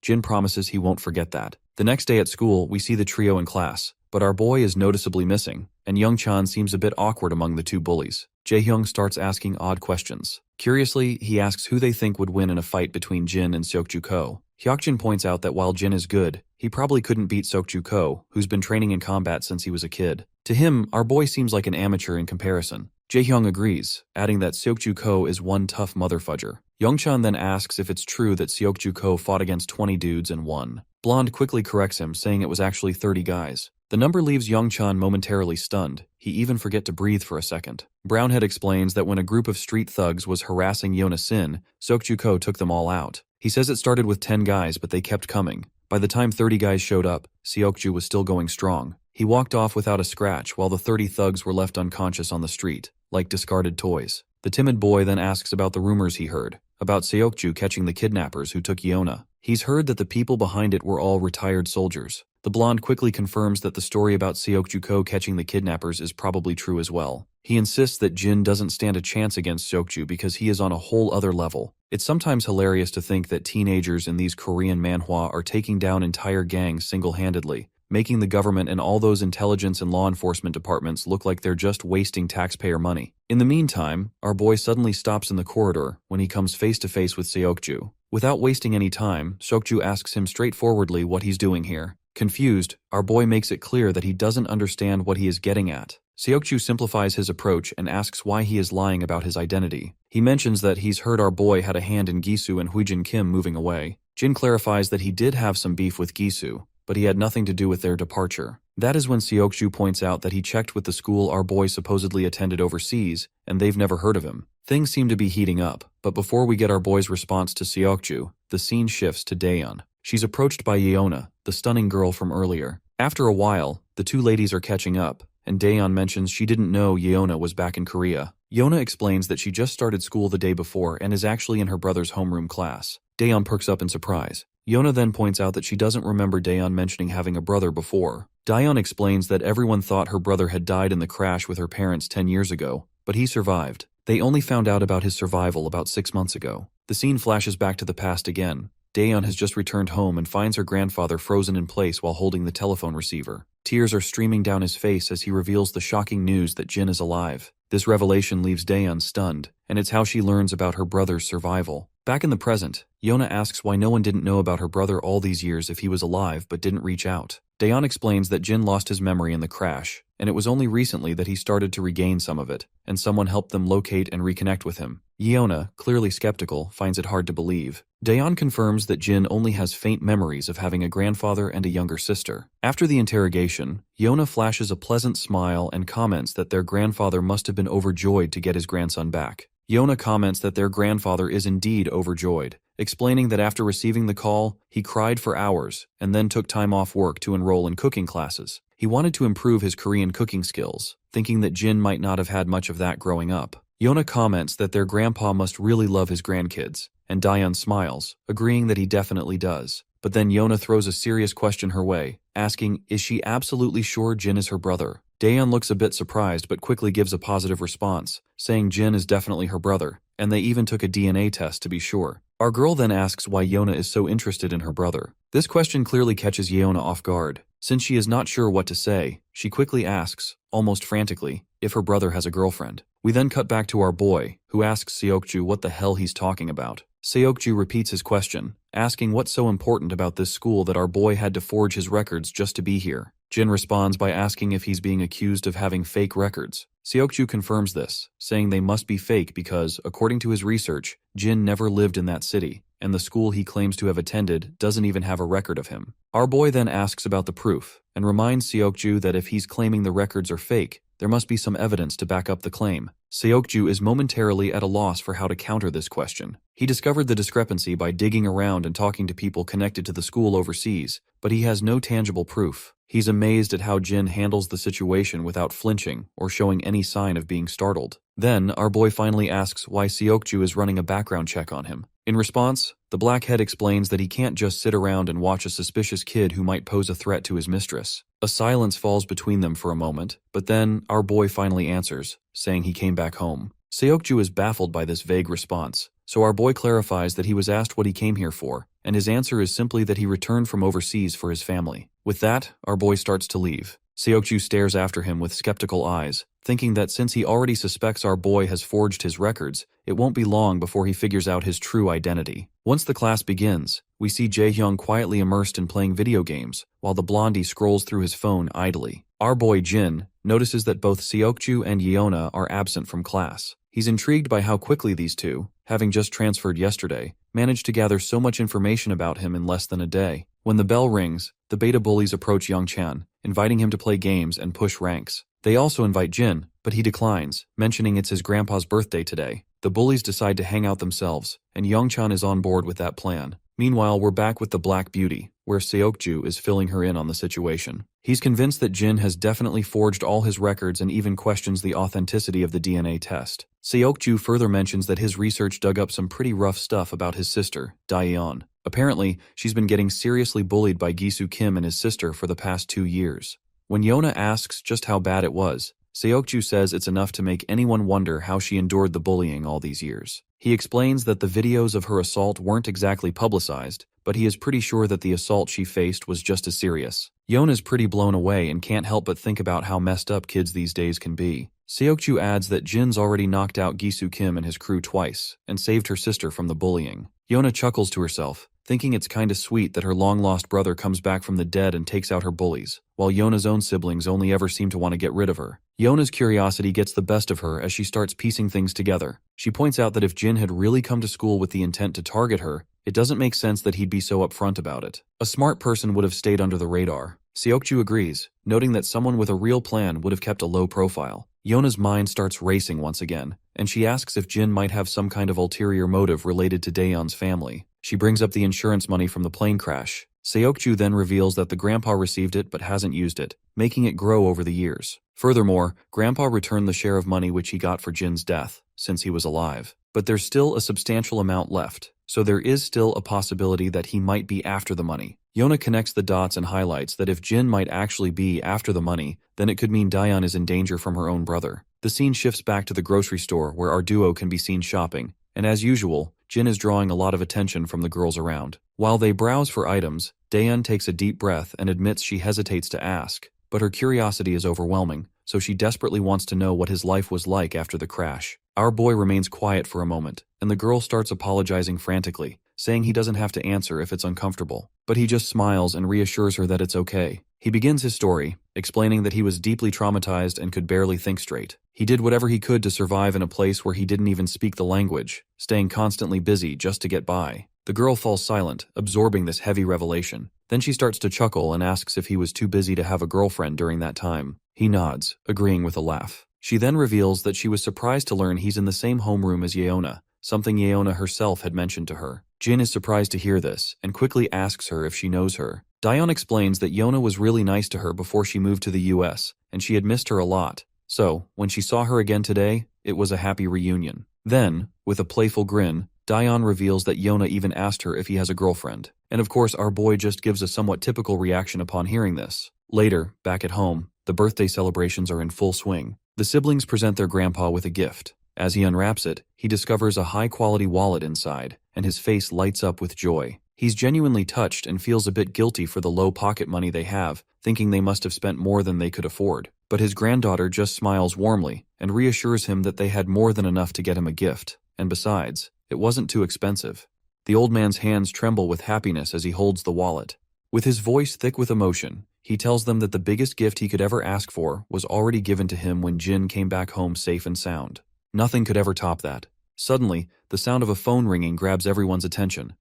Jin promises he won't forget that. The next day at school, we see the trio in class, but our boy is noticeably missing, and Young-chan seems a bit awkward among the two bullies. Jae-hyung starts asking odd questions. Curiously, he asks who they think would win in a fight between Jin and Seokju-ko. Hyokjin points out that while Jin is good, he probably couldn't beat Seokju-ko, who's been training in combat since he was a kid. To him, our boy seems like an amateur in comparison. Jae-hyung agrees, adding that Seokju-ko is one tough motherfudger. Young-chan then asks if it's true that Seokju-ko fought against 20 dudes and won. Blonde quickly corrects him, saying it was actually 30 guys. The number leaves Young-chan momentarily stunned. He even forget to breathe for a second. Brownhead explains that when a group of street thugs was harassing Yona-sin, Seokju-ko took them all out. He says it started with 10 guys, but they kept coming. By the time 30 guys showed up, Seokju was still going strong. He walked off without a scratch while the 30 thugs were left unconscious on the street, like discarded toys. The timid boy then asks about the rumors he heard, about Seokju catching the kidnappers who took Yona. He's heard that the people behind it were all retired soldiers. The blonde quickly confirms that the story about Seokju-ko catching the kidnappers is probably true as well. He insists that Jin doesn't stand a chance against Seokju because he is on a whole other level. It's sometimes hilarious to think that teenagers in these Korean manhwa are taking down entire gangs single-handedly, making the government and all those intelligence and law enforcement departments look like they're just wasting taxpayer money. In the meantime, our boy suddenly stops in the corridor when he comes face to face with Seokju. Without wasting any time, Seokju asks him straightforwardly what he's doing here. Confused, our boy makes it clear that he doesn't understand what he is getting at. Seokju simplifies his approach and asks why he is lying about his identity. He mentions that he's heard our boy had a hand in Gisu and Huijin Kim moving away. Jin clarifies that he did have some beef with Gisu, but he had nothing to do with their departure. That is when Seokju points out that he checked with the school our boy supposedly attended overseas, and they've never heard of him. Things seem to be heating up, but before we get our boy's response to Seokju, the scene shifts to Daeyeon. She's approached by Yeona, the stunning girl from earlier. After a while, the two ladies are catching up, and Daeyeon mentions she didn't know Yeona was back in Korea. Yeona explains that she just started school the day before and is actually in her brother's homeroom class. Daeyeon perks up in surprise. Yeona then points out that she doesn't remember Daeyeon mentioning having a brother before. Daeyeon explains that everyone thought her brother had died in the crash with her parents 10 years ago, but he survived. They only found out about his survival about 6 months ago. The scene flashes back to the past again. Daeyeon has just returned home and finds her grandfather frozen in place while holding the telephone receiver. Tears are streaming down his face as he reveals the shocking news that Jin is alive. This revelation leaves Daeyeon stunned, and it's how she learns about her brother's survival. Back in the present, Yeona asks why no one didn't know about her brother all these years if he was alive but didn't reach out. Daeyeon explains that Jin lost his memory in the crash, and it was only recently that he started to regain some of it, and someone helped them locate and reconnect with him. Yeona, clearly skeptical, finds it hard to believe. Daeyeon confirms that Jin only has faint memories of having a grandfather and a younger sister. After the interrogation, Yeona flashes a pleasant smile and comments that their grandfather must have been overjoyed to get his grandson back. Yeona comments that their grandfather is indeed overjoyed, explaining that after receiving the call, he cried for hours and then took time off work to enroll in cooking classes. He wanted to improve his Korean cooking skills, thinking that Jin might not have had much of that growing up. Yeona comments that their grandpa must really love his grandkids, and Daeyeon smiles, agreeing that he definitely does. But then Yeona throws a serious question her way, asking, is she absolutely sure Jin is her brother? Daeyeon looks a bit surprised but quickly gives a positive response, saying Jin is definitely her brother, and they even took a DNA test to be sure. Our girl then asks why Yeona is so interested in her brother. This question clearly catches Yeona off guard. Since she is not sure what to say, she quickly asks, almost frantically, if her brother has a girlfriend. We then cut back to our boy, who asks Seokju what the hell he's talking about. Seokju repeats his question, asking what's so important about this school that our boy had to forge his records just to be here. Jin responds by asking if he's being accused of having fake records. Seokju confirms this, saying they must be fake because, according to his research, Jin never lived in that city, and the school he claims to have attended doesn't even have a record of him. Our boy then asks about the proof, and reminds Seokju that if he's claiming the records are fake, there must be some evidence to back up the claim. Seokju is momentarily at a loss for how to counter this question. He discovered the discrepancy by digging around and talking to people connected to the school overseas, but he has no tangible proof. He's amazed at how Jin handles the situation without flinching or showing any sign of being startled. Then, our boy finally asks why Seokju is running a background check on him. In response, the blackhead explains that he can't just sit around and watch a suspicious kid who might pose a threat to his mistress. A silence falls between them for a moment, but then our boy finally answers, saying he came back home. Seokju is baffled by this vague response, so our boy clarifies that he was asked what he came here for, and his answer is simply that he returned from overseas for his family. With that, our boy starts to leave. Seokju stares after him with skeptical eyes, thinking that since he already suspects our boy has forged his records, it won't be long before he figures out his true identity. Once the class begins, we see Jaehyung quietly immersed in playing video games, while the blondie scrolls through his phone idly. Our boy Jin notices that both Seokju and Yeona are absent from class. He's intrigued by how quickly these two, having just transferred yesterday, managed to gather so much information about him in less than a day. When the bell rings, the beta bullies approach Youngchan, inviting him to play games and push ranks. They also invite Jin, but he declines, mentioning it's his grandpa's birthday today. The bullies decide to hang out themselves, and Youngchan is on board with that plan. Meanwhile, we're back with the Black Beauty, where Seokju is filling her in on the situation. He's convinced that Jin has definitely forged all his records and even questions the authenticity of the DNA test. Seokju further mentions that his research dug up some pretty rough stuff about his sister, Daeyeon. Apparently, she's been getting seriously bullied by Gisu Kim and his sister for the past 2 years. When Yeona asks just how bad it was, Seokju says it's enough to make anyone wonder how she endured the bullying all these years. He explains that the videos of her assault weren't exactly publicized, but he is pretty sure that the assault she faced was just as serious. Yeona's pretty blown away and can't help but think about how messed up kids these days can be. Seokju adds that Jin's already knocked out Gisu Kim and his crew twice, and saved her sister from the bullying. Yeona chuckles to herself, thinking it's kinda sweet that her long-lost brother comes back from the dead and takes out her bullies, while Yeona's own siblings only ever seem to want to get rid of her. Yeona's curiosity gets the best of her as she starts piecing things together. She points out that if Jin had really come to school with the intent to target her, it doesn't make sense that he'd be so upfront about it. A smart person would have stayed under the radar. Seokju agrees, noting that someone with a real plan would have kept a low profile. Yeona's mind starts racing once again, and she asks if Jin might have some kind of ulterior motive related to Daeyeon's family. She brings up the insurance money from the plane crash. Seokju then reveals that the grandpa received it but hasn't used it, making it grow over the years. Furthermore, grandpa returned the share of money which he got for Jin's death, since he was alive. But there's still a substantial amount left, so there is still a possibility that he might be after the money. Yeona connects the dots and highlights that if Jin might actually be after the money, then it could mean Daeyeon is in danger from her own brother. The scene shifts back to the grocery store where our duo can be seen shopping, and as usual, Jin is drawing a lot of attention from the girls around. While they browse for items, Daeyeon takes a deep breath and admits she hesitates to ask, but her curiosity is overwhelming, so she desperately wants to know what his life was like after the crash. Our boy remains quiet for a moment, and the girl starts apologizing frantically, saying he doesn't have to answer if it's uncomfortable. But he just smiles and reassures her that it's okay. He begins his story, explaining that he was deeply traumatized and could barely think straight. He did whatever he could to survive in a place where he didn't even speak the language, staying constantly busy just to get by. The girl falls silent, absorbing this heavy revelation. Then she starts to chuckle and asks if he was too busy to have a girlfriend during that time. He nods, agreeing with a laugh. She then reveals that she was surprised to learn he's in the same homeroom as Yeona, something Yeona herself had mentioned to her. Jin is surprised to hear this, and quickly asks her if she knows her. Daeyeon explains that Yeona was really nice to her before she moved to the US, and she had missed her a lot. So, when she saw her again today, it was a happy reunion. Then, with a playful grin, Daeyeon reveals that Yeona even asked her if he has a girlfriend. And of course, our boy just gives a somewhat typical reaction upon hearing this. Later, back at home, the birthday celebrations are in full swing. The siblings present their grandpa with a gift. As he unwraps it, he discovers a high-quality wallet inside, and his face lights up with joy. He's genuinely touched and feels a bit guilty for the low pocket money they have, thinking they must have spent more than they could afford. But his granddaughter just smiles warmly and reassures him that they had more than enough to get him a gift, and besides, it wasn't too expensive. The old man's hands tremble with happiness as he holds the wallet. With his voice thick with emotion, He tells them that the biggest gift he could ever ask for was already given to him when Jin came back home safe and sound. Nothing could ever top that. Suddenly, the sound of a phone ringing grabs everyone's attention.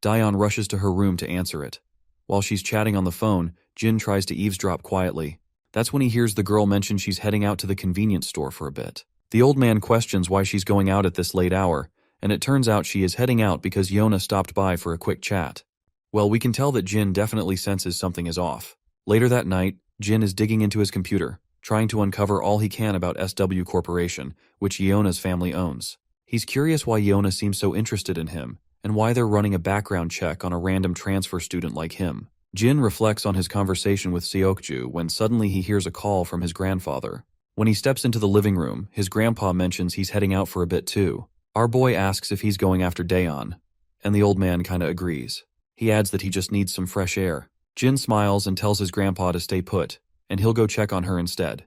Daeon rushes to her room to answer it. While she's chatting on the phone, Jin tries to eavesdrop quietly. That's when he hears the girl mention she's heading out to the convenience store for a bit. The old man questions why she's going out at this late hour, and it turns out she is heading out because Yona stopped by for a quick chat. Well, we can tell that Jin definitely senses something is off. Later that night, Jin is digging into his computer, trying to uncover all he can about SW Corporation, which Yona's family owns. He's curious why Yona seems so interested in him, and why they're running a background check on a random transfer student like him. Jin reflects on his conversation with Seokju when suddenly he hears a call from his grandfather. When he steps into the living room, his grandpa mentions he's heading out for a bit too. Our boy asks if he's going after Daeon, and the old man kinda agrees. He adds that he just needs some fresh air. Jin smiles and tells his grandpa to stay put, and he'll go check on her instead.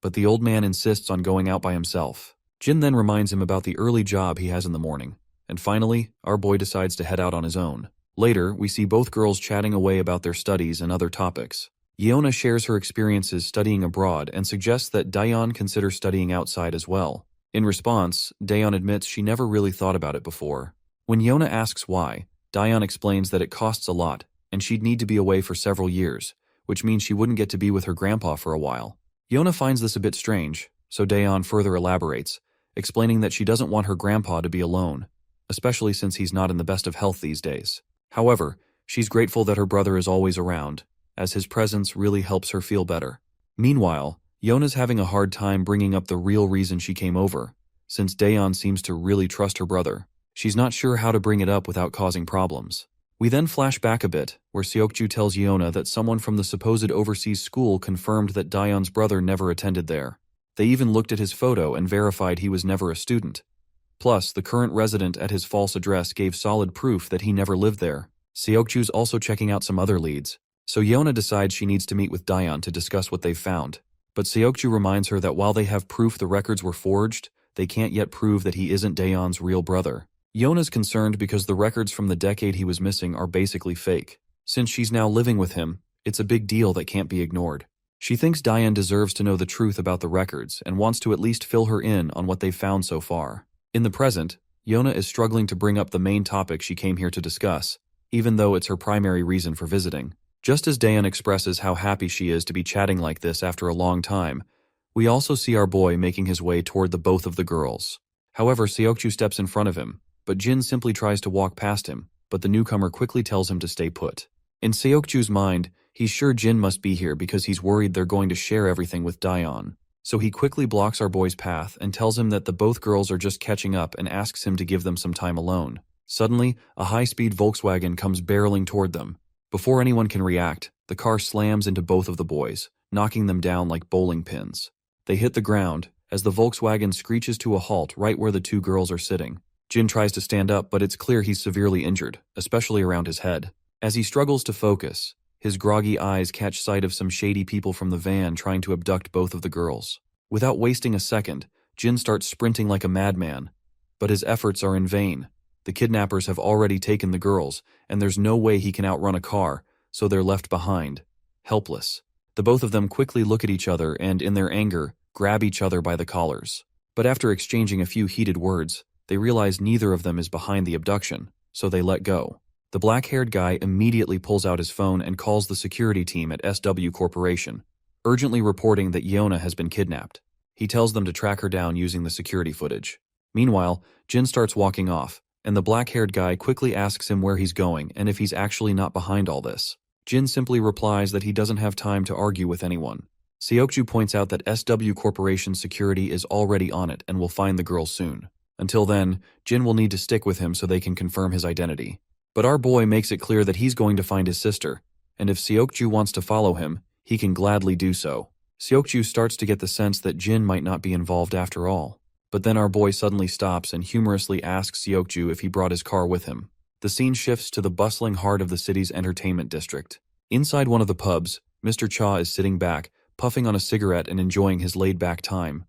But the old man insists on going out by himself. Jin then reminds him about the early job he has in the morning, and finally, our boy decides to head out on his own. Later, we see both girls chatting away about their studies and other topics. Yona shares her experiences studying abroad and suggests that Daeon consider studying outside as well. In response, Daeon admits she never really thought about it before. When Yona asks why, Daeon explains that it costs a lot, and she'd need to be away for several years, which means she wouldn't get to be with her grandpa for a while. Yona finds this a bit strange, so Daeon further elaborates, explaining that she doesn't want her grandpa to be alone, especially since he's not in the best of health these days. However, she's grateful that her brother is always around, as his presence really helps her feel better. Meanwhile, Yona's having a hard time bringing up the real reason she came over, since Daeon seems to really trust her brother. She's not sure how to bring it up without causing problems. We then flash back a bit, where Seokju tells Yona that someone from the supposed overseas school confirmed that Daeon's brother never attended there. They even looked at his photo and verified he was never a student. Plus, the current resident at his false address gave solid proof that he never lived there. Seokju's also checking out some other leads, so Yona decides she needs to meet with Daeon to discuss what they've found. But Seokju reminds her that while they have proof the records were forged, they can't yet prove that he isn't Daeon's real brother. Yona's concerned because the records from the decade he was missing are basically fake. Since she's now living with him, it's a big deal that can't be ignored. She thinks Daeon deserves to know the truth about the records and wants to at least fill her in on what they've found so far. In the present, Yona is struggling to bring up the main topic she came here to discuss, even though it's her primary reason for visiting. Just as Daeon expresses how happy she is to be chatting like this after a long time, we also see our boy making his way toward the both of the girls. However, Seokju steps in front of him, but Jin simply tries to walk past him, but the newcomer quickly tells him to stay put. In Seokju's mind, he's sure Jin must be here because he's worried they're going to share everything with Daeon. So he quickly blocks our boy's path and tells him that the both girls are just catching up and asks him to give them some time alone. Suddenly, a high-speed Volkswagen comes barreling toward them. Before anyone can react, the car slams into both of the boys, knocking them down like bowling pins. They hit the ground, as the Volkswagen screeches to a halt right where the two girls are sitting. Jin tries to stand up, but it's clear he's severely injured, especially around his head. As he struggles to focus, his groggy eyes catch sight of some shady people from the van trying to abduct both of the girls. Without wasting a second, Jin starts sprinting like a madman, but his efforts are in vain. The kidnappers have already taken the girls, and there's no way he can outrun a car, so they're left behind, helpless. The both of them quickly look at each other and, in their anger, grab each other by the collars. But after exchanging a few heated words, they realize neither of them is behind the abduction, so they let go. The black-haired guy immediately pulls out his phone and calls the security team at SW Corporation, urgently reporting that Yona has been kidnapped. He tells them to track her down using the security footage. Meanwhile, Jin starts walking off, and the black-haired guy quickly asks him where he's going and if he's actually not behind all this. Jin simply replies that he doesn't have time to argue with anyone. Seokju points out that SW Corporation's security is already on it and will find the girl soon. Until then, Jin will need to stick with him so they can confirm his identity. But our boy makes it clear that he's going to find his sister, and if Seokju wants to follow him, he can gladly do so. Seokju starts to get the sense that Jin might not be involved after all. But then our boy suddenly stops and humorously asks Seokju if he brought his car with him. The scene shifts to the bustling heart of the city's entertainment district. Inside one of the pubs, Mr. Cha is sitting back, puffing on a cigarette and enjoying his laid-back time.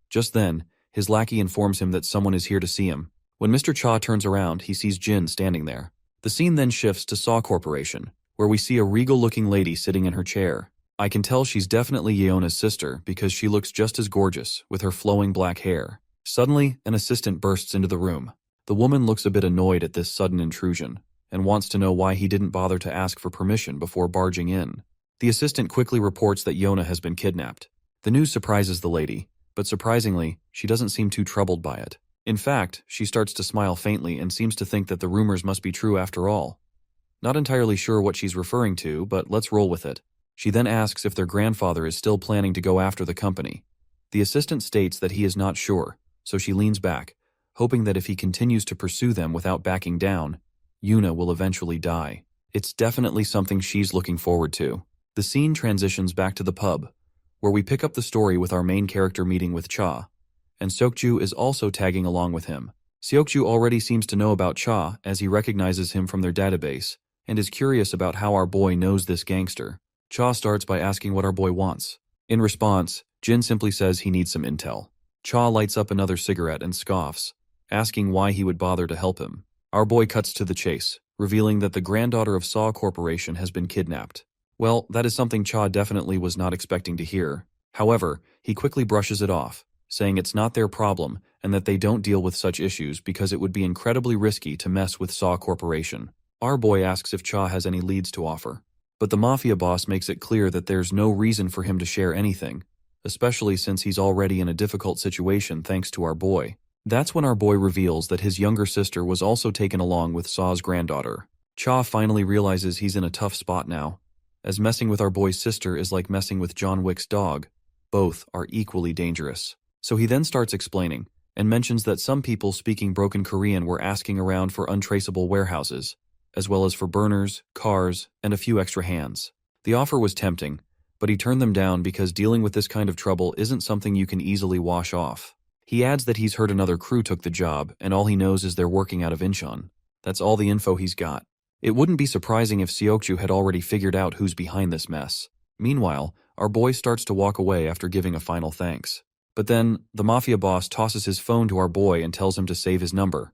Just then, his lackey informs him that someone is here to see him. When Mr. Cha turns around, he sees Jin standing there. The scene then shifts to Saw Corporation, where we see a regal-looking lady sitting in her chair. I can tell she's definitely Yeona's sister because she looks just as gorgeous with her flowing black hair. Suddenly, an assistant bursts into the room. The woman looks a bit annoyed at this sudden intrusion and wants to know why he didn't bother to ask for permission before barging in. The assistant quickly reports that Yeona has been kidnapped. The news surprises the lady, but surprisingly, she doesn't seem too troubled by it. In fact, she starts to smile faintly and seems to think that the rumors must be true after all. Not entirely sure what she's referring to, but let's roll with it. She then asks if their grandfather is still planning to go after the company. The assistant states that he is not sure, so she leans back, hoping that if he continues to pursue them without backing down, Yuna will eventually die. It's definitely something she's looking forward to. The scene transitions back to the pub, where we pick up the story with our main character meeting with Cha, and Seokju is also tagging along with him. Seokju already seems to know about Cha as he recognizes him from their database, and is curious about how our boy knows this gangster. Cha starts by asking what our boy wants. In response, Jin simply says he needs some intel. Cha lights up another cigarette and scoffs, asking why he would bother to help him. Our boy cuts to the chase, revealing that the granddaughter of Saw Corporation has been kidnapped. Well, that is something Cha definitely was not expecting to hear. However, he quickly brushes it off, saying it's not their problem and that they don't deal with such issues because it would be incredibly risky to mess with Saw Corporation. Our boy asks if Cha has any leads to offer, but the mafia boss makes it clear that there's no reason for him to share anything, especially since he's already in a difficult situation thanks to our boy. That's when our boy reveals that his younger sister was also taken along with Saw's granddaughter. Cha finally realizes he's in a tough spot now, as messing with our boy's sister is like messing with John Wick's dog. Both are equally dangerous. So he then starts explaining, and mentions that some people speaking broken Korean were asking around for untraceable warehouses, as well as for burners, cars, and a few extra hands. The offer was tempting, but he turned them down because dealing with this kind of trouble isn't something you can easily wash off. He adds that he's heard another crew took the job, and all he knows is they're working out of Incheon. That's all the info he's got. It wouldn't be surprising if Seokju had already figured out who's behind this mess. Meanwhile, our boy starts to walk away after giving a final thanks. But then, the mafia boss tosses his phone to our boy and tells him to save his number.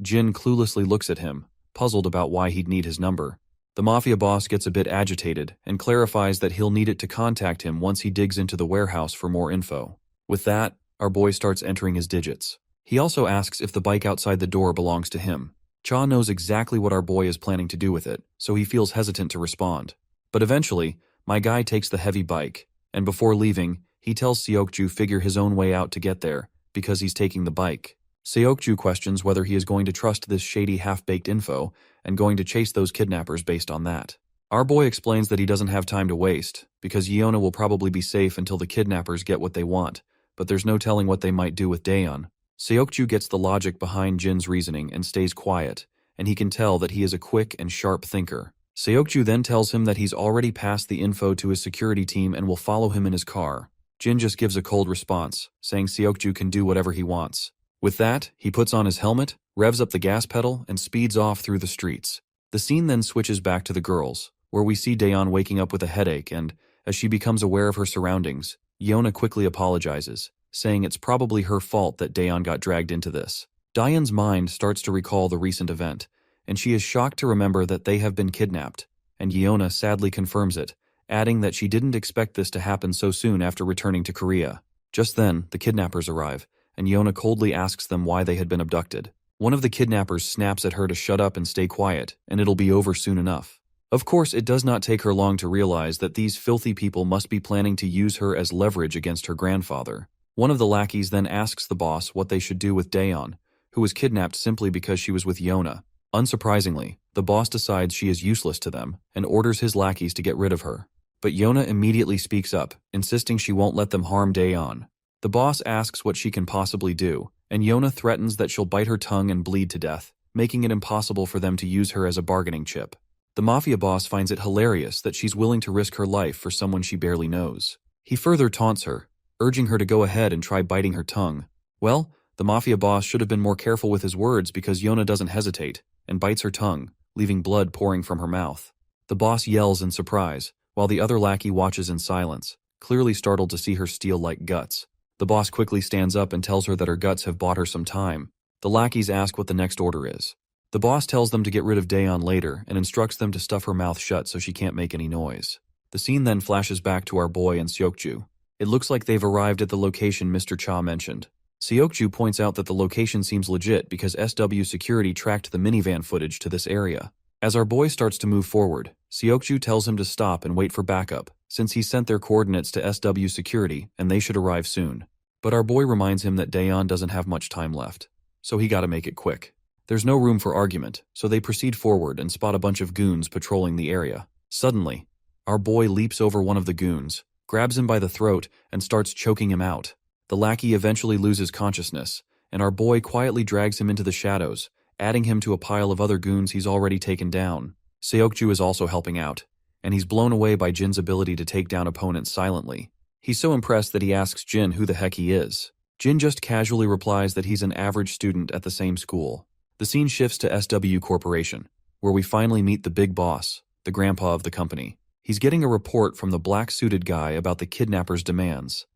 Jin cluelessly looks at him, puzzled about why he'd need his number. The mafia boss gets a bit agitated and clarifies that he'll need it to contact him once he digs into the warehouse for more info. With that, our boy starts entering his digits. He also asks if the bike outside the door belongs to him. Cha knows exactly what our boy is planning to do with it, so he feels hesitant to respond. But eventually, my guy takes the heavy bike, and before leaving, he tells Seokju figure his own way out to get there, because he's taking the bike. Seokju questions whether he is going to trust this shady half-baked info and going to chase those kidnappers based on that. Our boy explains that he doesn't have time to waste, because Yeona will probably be safe until the kidnappers get what they want, but there's no telling what they might do with Daeon. Seokju gets the logic behind Jin's reasoning and stays quiet, and he can tell that he is a quick and sharp thinker. Seokju then tells him that he's already passed the info to his security team and will follow him in his car. Jin just gives a cold response, saying Seokju can do whatever he wants. With that, he puts on his helmet, revs up the gas pedal, and speeds off through the streets. The scene then switches back to the girls, where we see Daeon waking up with a headache and, as she becomes aware of her surroundings, Yeona quickly apologizes, saying it's probably her fault that Daeon got dragged into this. Daeon's mind starts to recall the recent event, and she is shocked to remember that they have been kidnapped, and Yeona sadly confirms it, adding that she didn't expect this to happen so soon after returning to Korea. Just then, the kidnappers arrive, and Yeona coldly asks them why they had been abducted. One of the kidnappers snaps at her to shut up and stay quiet, and it'll be over soon enough. Of course, it does not take her long to realize that these filthy people must be planning to use her as leverage against her grandfather. One of the lackeys then asks the boss what they should do with Daeon, who was kidnapped simply because she was with Yeona. Unsurprisingly, the boss decides she is useless to them and orders his lackeys to get rid of her. But Yeona immediately speaks up, insisting she won't let them harm Daeon. The boss asks what she can possibly do, and Yeona threatens that she'll bite her tongue and bleed to death, making it impossible for them to use her as a bargaining chip. The mafia boss finds it hilarious that she's willing to risk her life for someone she barely knows. He further taunts her, urging her to go ahead and try biting her tongue. Well, the mafia boss should have been more careful with his words because Yeona doesn't hesitate and bites her tongue, leaving blood pouring from her mouth. The boss yells in surprise, while the other lackey watches in silence, clearly startled to see her steel-like guts. The boss quickly stands up and tells her that her guts have bought her some time. The lackeys ask what the next order is. The boss tells them to get rid of Daeon later and instructs them to stuff her mouth shut so she can't make any noise. The scene then flashes back to our boy and Seokju. It looks like they've arrived at the location Mr. Cha mentioned. Seokju points out that the location seems legit because SW security tracked the minivan footage to this area. As our boy starts to move forward, Seokju tells him to stop and wait for backup, since he sent their coordinates to SW security and they should arrive soon. But our boy reminds him that Daeon doesn't have much time left, so he gotta make it quick. There's no room for argument, so they proceed forward and spot a bunch of goons patrolling the area. Suddenly, our boy leaps over one of the goons, grabs him by the throat, and starts choking him out. The lackey eventually loses consciousness, and our boy quietly drags him into the shadows, adding him to a pile of other goons he's already taken down. Seokju is also helping out, and he's blown away by Jin's ability to take down opponents silently. He's so impressed that he asks Jin who the heck he is. Jin just casually replies that he's an average student at the same school. The scene shifts to SW Corporation, where we finally meet the big boss, the grandpa of the company. He's getting a report from the black-suited guy about the kidnappers' demands.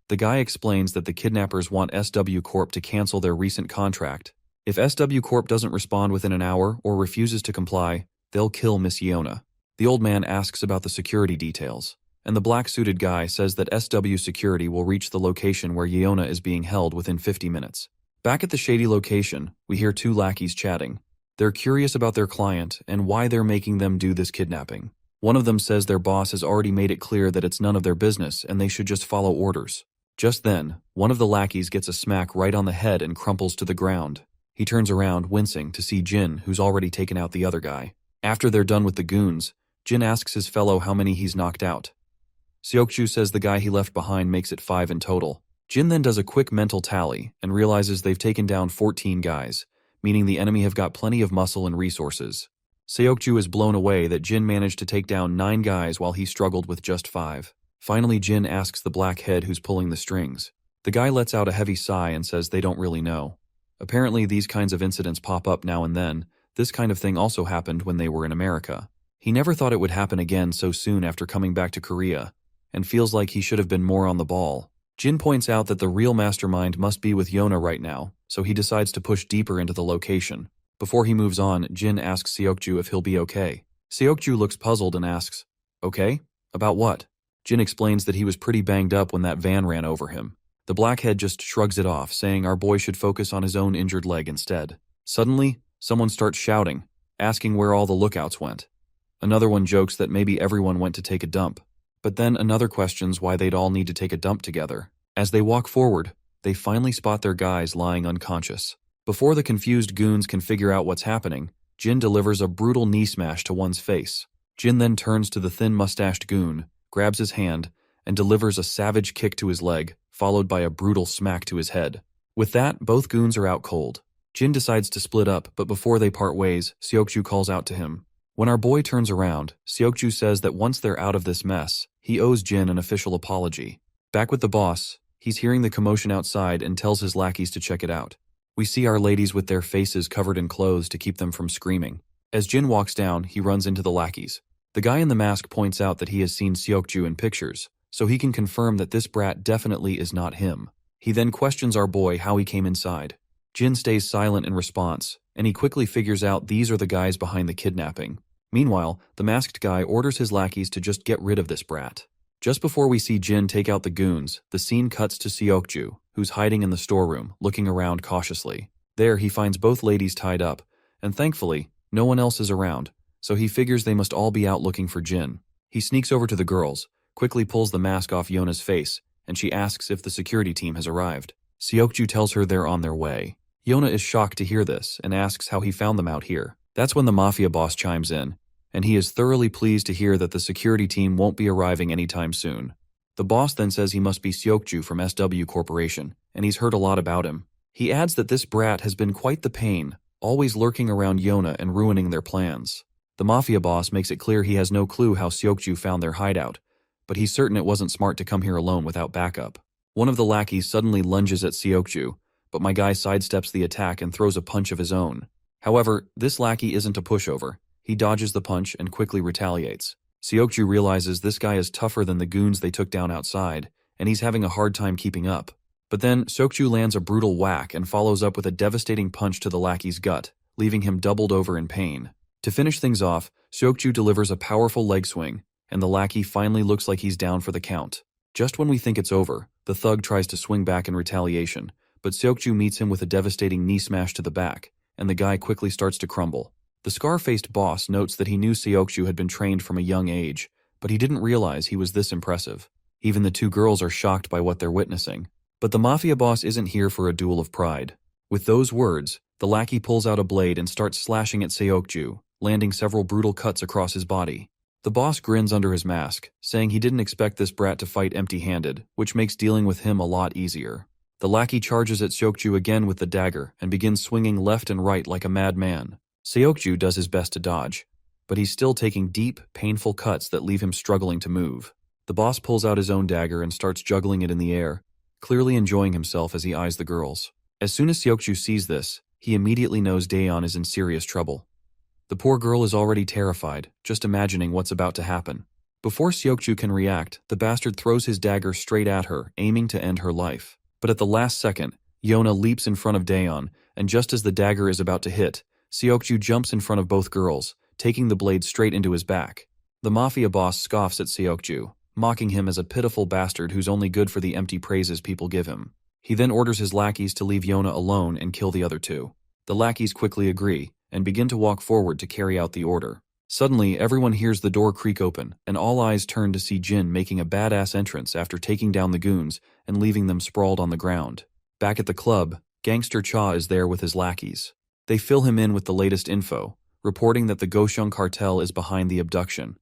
The guy explains that the kidnappers want SW Corp to cancel their recent contract. If SW Corp doesn't respond within an hour or refuses to comply, they'll kill Miss Yona. The old man asks about the security details, and the black-suited guy says that SW security will reach the location where Yona is being held within 50 minutes. Back at the shady location, we hear two lackeys chatting. They're curious about their client and why they're making them do this kidnapping. One of them says their boss has already made it clear that it's none of their business and they should just follow orders. Just then, one of the lackeys gets a smack right on the head and crumples to the ground. He turns around, wincing, to see Jin, who's already taken out the other guy. After they're done with the goons, Jin asks his fellow how many he's knocked out. Seokju says the guy he left behind makes it 5 in total. Jin then does a quick mental tally and realizes they've taken down 14 guys, meaning the enemy have got plenty of muscle and resources. Seokju is blown away that Jin managed to take down 9 guys while he struggled with just 5. Finally, Jin asks the blackhead who's pulling the strings. The guy lets out a heavy sigh and says they don't really know. Apparently, these kinds of incidents pop up now and then. This kind of thing also happened when they were in America. He never thought it would happen again so soon after coming back to Korea, and feels like he should have been more on the ball. Jin points out that the real mastermind must be with Yona right now, so he decides to push deeper into the location. Before he moves on, Jin asks Seokju if he'll be okay. Seokju looks puzzled and asks, "Okay? About what?" Jin explains that he was pretty banged up when that van ran over him. The blackhead just shrugs it off, saying our boy should focus on his own injured leg instead. Suddenly, someone starts shouting, asking where all the lookouts went. Another one jokes that maybe everyone went to take a dump. But then another questions why they'd all need to take a dump together. As they walk forward, they finally spot their guys lying unconscious. Before the confused goons can figure out what's happening, Jin delivers a brutal knee smash to one's face. Jin then turns to the thin mustached goon, grabs his hand, and delivers a savage kick to his leg, followed by a brutal smack to his head. With that, both goons are out cold. Jin decides to split up, but before they part ways, Seokju calls out to him. When our boy turns around, Seokju says that once they're out of this mess, he owes Jin an official apology. Back with the boss, he's hearing the commotion outside and tells his lackeys to check it out. We see our ladies with their faces covered in clothes to keep them from screaming. As Jin walks down, he runs into the lackeys. The guy in the mask points out that he has seen Seokju in pictures, so he can confirm that this brat definitely is not him. He then questions our boy how he came inside. Jin stays silent in response, and he quickly figures out these are the guys behind the kidnapping. Meanwhile, the masked guy orders his lackeys to just get rid of this brat. Just before we see Jin take out the goons, the scene cuts to Seokju, who's hiding in the storeroom, looking around cautiously. There, he finds both ladies tied up, and thankfully, no one else is around, so he figures they must all be out looking for Jin. He sneaks over to the girls, quickly pulls the mask off Yona's face, and she asks if the security team has arrived. Seokju tells her they're on their way. Yona is shocked to hear this and asks how he found them out here. That's when the mafia boss chimes in, and he is thoroughly pleased to hear that the security team won't be arriving anytime soon. The boss then says he must be Seokju from SW Corporation, and he's heard a lot about him. He adds that this brat has been quite the pain, always lurking around Yona and ruining their plans. The mafia boss makes it clear he has no clue how Seokju found their hideout, but he's certain it wasn't smart to come here alone without backup. One of the lackeys suddenly lunges at Seokju, but my guy sidesteps the attack and throws a punch of his own. However, this lackey isn't a pushover. He dodges the punch and quickly retaliates. Seokju realizes this guy is tougher than the goons they took down outside, and he's having a hard time keeping up. But then, Seokju lands a brutal whack and follows up with a devastating punch to the lackey's gut, leaving him doubled over in pain. To finish things off, Seokju delivers a powerful leg swing, and the lackey finally looks like he's down for the count. Just when we think it's over, the thug tries to swing back in retaliation, but Seokju meets him with a devastating knee smash to the back, and the guy quickly starts to crumble. The scar-faced boss notes that he knew Seokju had been trained from a young age, but he didn't realize he was this impressive. Even the two girls are shocked by what they're witnessing. But the mafia boss isn't here for a duel of pride. With those words, the lackey pulls out a blade and starts slashing at Seokju, landing several brutal cuts across his body. The boss grins under his mask, saying he didn't expect this brat to fight empty-handed, which makes dealing with him a lot easier. The lackey charges at Seokju again with the dagger and begins swinging left and right like a madman. Seokju does his best to dodge, but he's still taking deep, painful cuts that leave him struggling to move. The boss pulls out his own dagger and starts juggling it in the air, clearly enjoying himself as he eyes the girls. As soon as Seokju sees this, he immediately knows Daeon is in serious trouble. The poor girl is already terrified, just imagining what's about to happen. Before Seokju can react, the bastard throws his dagger straight at her, aiming to end her life. But at the last second, Yona leaps in front of Daeon, and just as the dagger is about to hit, Seokju jumps in front of both girls, taking the blade straight into his back. The mafia boss scoffs at Seokju, mocking him as a pitiful bastard who's only good for the empty praises people give him. He then orders his lackeys to leave Yona alone and kill the other two. The lackeys quickly agree, and begin to walk forward to carry out the order. Suddenly, everyone hears the door creak open, and all eyes turn to see Jin making a badass entrance after taking down the goons and leaving them sprawled on the ground. Back at the club, Gangster Cha is there with his lackeys. They fill him in with the latest info, reporting that the Goshung cartel is behind the abduction.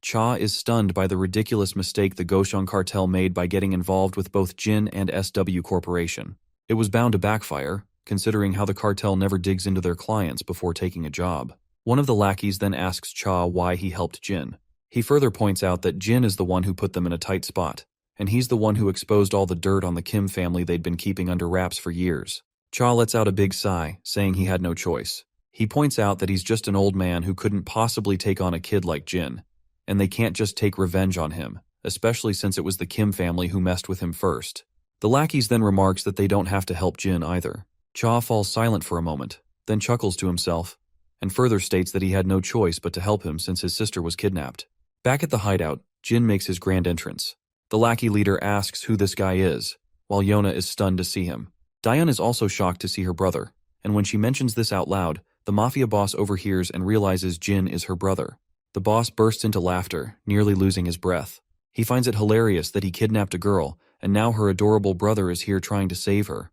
Cha is stunned by the ridiculous mistake the Goshung cartel made by getting involved with both Jin and SW Corporation. It was bound to backfire, considering how the cartel never digs into their clients before taking a job. One of the lackeys then asks Cha why he helped Jin. He further points out that Jin is the one who put them in a tight spot, and he's the one who exposed all the dirt on the Kim family they'd been keeping under wraps for years. Cha lets out a big sigh, saying he had no choice. He points out that he's just an old man who couldn't possibly take on a kid like Jin, and they can't just take revenge on him, especially since it was the Kim family who messed with him first. The lackeys then remarks that they don't have to help Jin either. Cha falls silent for a moment, then chuckles to himself, and further states that he had no choice but to help him since his sister was kidnapped. Back at the hideout, Jin makes his grand entrance. The lackey leader asks who this guy is, while Yona is stunned to see him. Daeon is also shocked to see her brother, and when she mentions this out loud, the mafia boss overhears and realizes Jin is her brother. The boss bursts into laughter, nearly losing his breath. He finds it hilarious that he kidnapped a girl, and now her adorable brother is here trying to save her.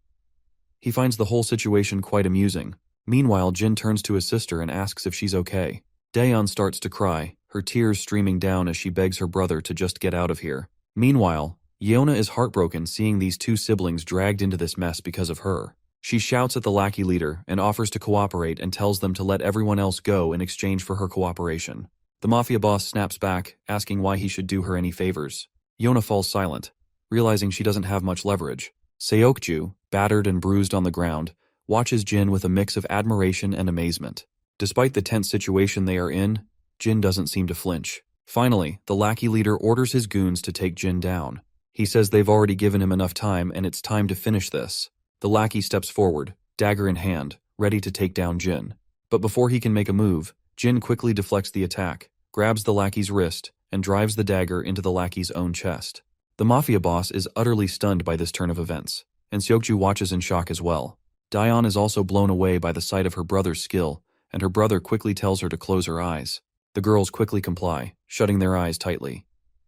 He finds the whole situation quite amusing. Meanwhile, Jin turns to his sister and asks if she's okay. Daeon starts to cry, her tears streaming down as she begs her brother to just get out of here. Meanwhile, Yona is heartbroken seeing these two siblings dragged into this mess because of her. She shouts at the lackey leader and offers to cooperate and tells them to let everyone else go in exchange for her cooperation. The mafia boss snaps back, asking why he should do her any favors. Yona falls silent, realizing she doesn't have much leverage. Seokju, battered and bruised on the ground, watches Jin with a mix of admiration and amazement. Despite the tense situation they are in, Jin doesn't seem to flinch. Finally, the lackey leader orders his goons to take Jin down. He says they've already given him enough time and it's time to finish this. The lackey steps forward, dagger in hand, ready to take down Jin. But before he can make a move, Jin quickly deflects the attack, grabs the lackey's wrist, and drives the dagger into the lackey's own chest. The mafia boss is utterly stunned by this turn of events, and Seokju watches in shock as well. Daeon is also blown away by the sight of her brother's skill, and her brother quickly tells her to close her eyes. The girls quickly comply, shutting their eyes tightly.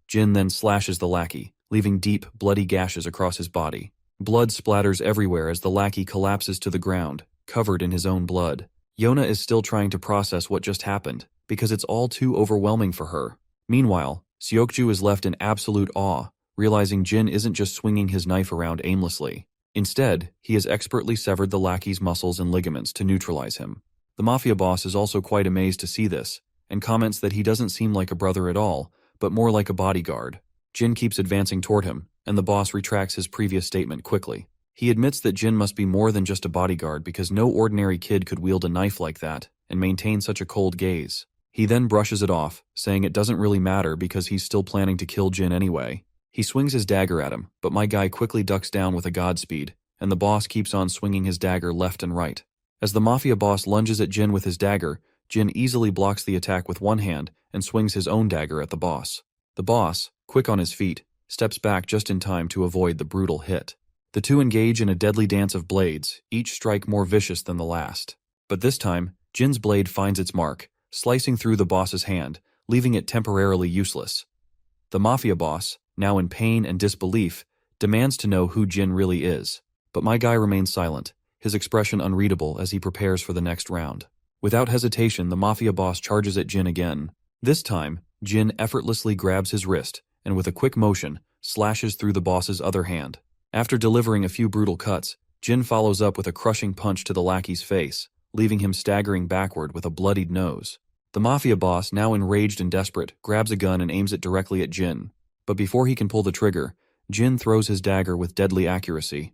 Jin then slashes the lackey, leaving deep, bloody gashes across his body. Blood splatters everywhere as the lackey collapses to the ground, covered in his own blood. Yona is still trying to process what just happened, because it's all too overwhelming for her. Meanwhile, Seokju is left in absolute awe, realizing Jin isn't just swinging his knife around aimlessly. Instead, he has expertly severed the lackey's muscles and ligaments to neutralize him. The mafia boss is also quite amazed to see this, and comments that he doesn't seem like a brother at all, but more like a bodyguard. Jin keeps advancing toward him, and the boss retracts his previous statement quickly. He admits that Jin must be more than just a bodyguard because no ordinary kid could wield a knife like that and maintain such a cold gaze. He then brushes it off, saying it doesn't really matter because he's still planning to kill Jin anyway. He swings his dagger at him, but my guy quickly ducks down with a godspeed, and the boss keeps on swinging his dagger left and right. As the mafia boss lunges at Jin with his dagger, Jin easily blocks the attack with one hand and swings his own dagger at the boss. The boss, quick on his feet, steps back just in time to avoid the brutal hit. The two engage in a deadly dance of blades, each strike more vicious than the last. But this time, Jin's blade finds its mark, slicing through the boss's hand, leaving it temporarily useless. The mafia boss, now in pain and disbelief, demands to know who Jin really is. But my guy remains silent, his expression unreadable as he prepares for the next round. Without hesitation, the mafia boss charges at Jin again. This time, Jin effortlessly grabs his wrist, and with a quick motion, slashes through the boss's other hand. After delivering a few brutal cuts, Jin follows up with a crushing punch to the lackey's face, leaving him staggering backward with a bloodied nose. The mafia boss, now enraged and desperate, grabs a gun and aims it directly at Jin. But before he can pull the trigger, Jin throws his dagger with deadly accuracy.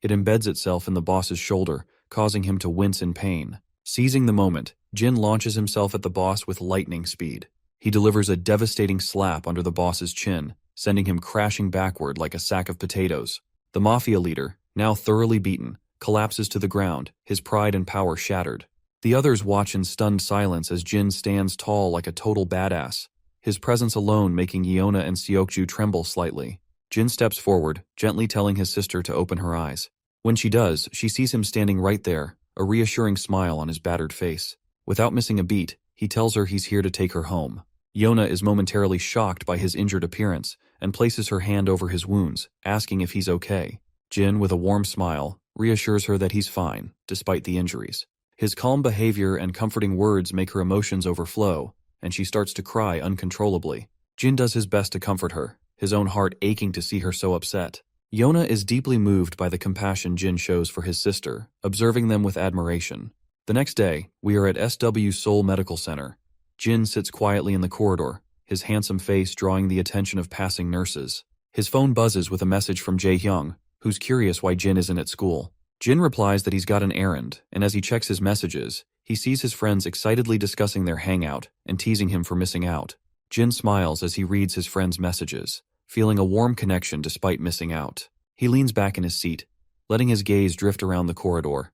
It embeds itself in the boss's shoulder, causing him to wince in pain. Seizing the moment, Jin launches himself at the boss with lightning speed. He delivers a devastating slap under the boss's chin, sending him crashing backward like a sack of potatoes. The mafia leader, now thoroughly beaten, collapses to the ground, his pride and power shattered. The others watch in stunned silence as Jin stands tall like a total badass, his presence alone making Yeona and Seokju tremble slightly. Jin steps forward, gently telling his sister to open her eyes. When she does, she sees him standing right there, a reassuring smile on his battered face. Without missing a beat, he tells her he's here to take her home. Yeona is momentarily shocked by his injured appearance and places her hand over his wounds, asking if he's okay. Jin, with a warm smile, reassures her that he's fine, despite the injuries. His calm behavior and comforting words make her emotions overflow, and she starts to cry uncontrollably. Jin does his best to comfort her, his own heart aching to see her so upset. Yeona is deeply moved by the compassion Jin shows for his sister, observing them with admiration. The next day, we are at SW Seoul Medical Center. Jin sits quietly in the corridor, his handsome face drawing the attention of passing nurses. His phone buzzes with a message from Jae-hyung, who's curious why Jin isn't at school. Jin replies that he's got an errand, and as he checks his messages, he sees his friends excitedly discussing their hangout and teasing him for missing out. Jin smiles as he reads his friends' messages, feeling a warm connection despite missing out. He leans back in his seat, letting his gaze drift around the corridor.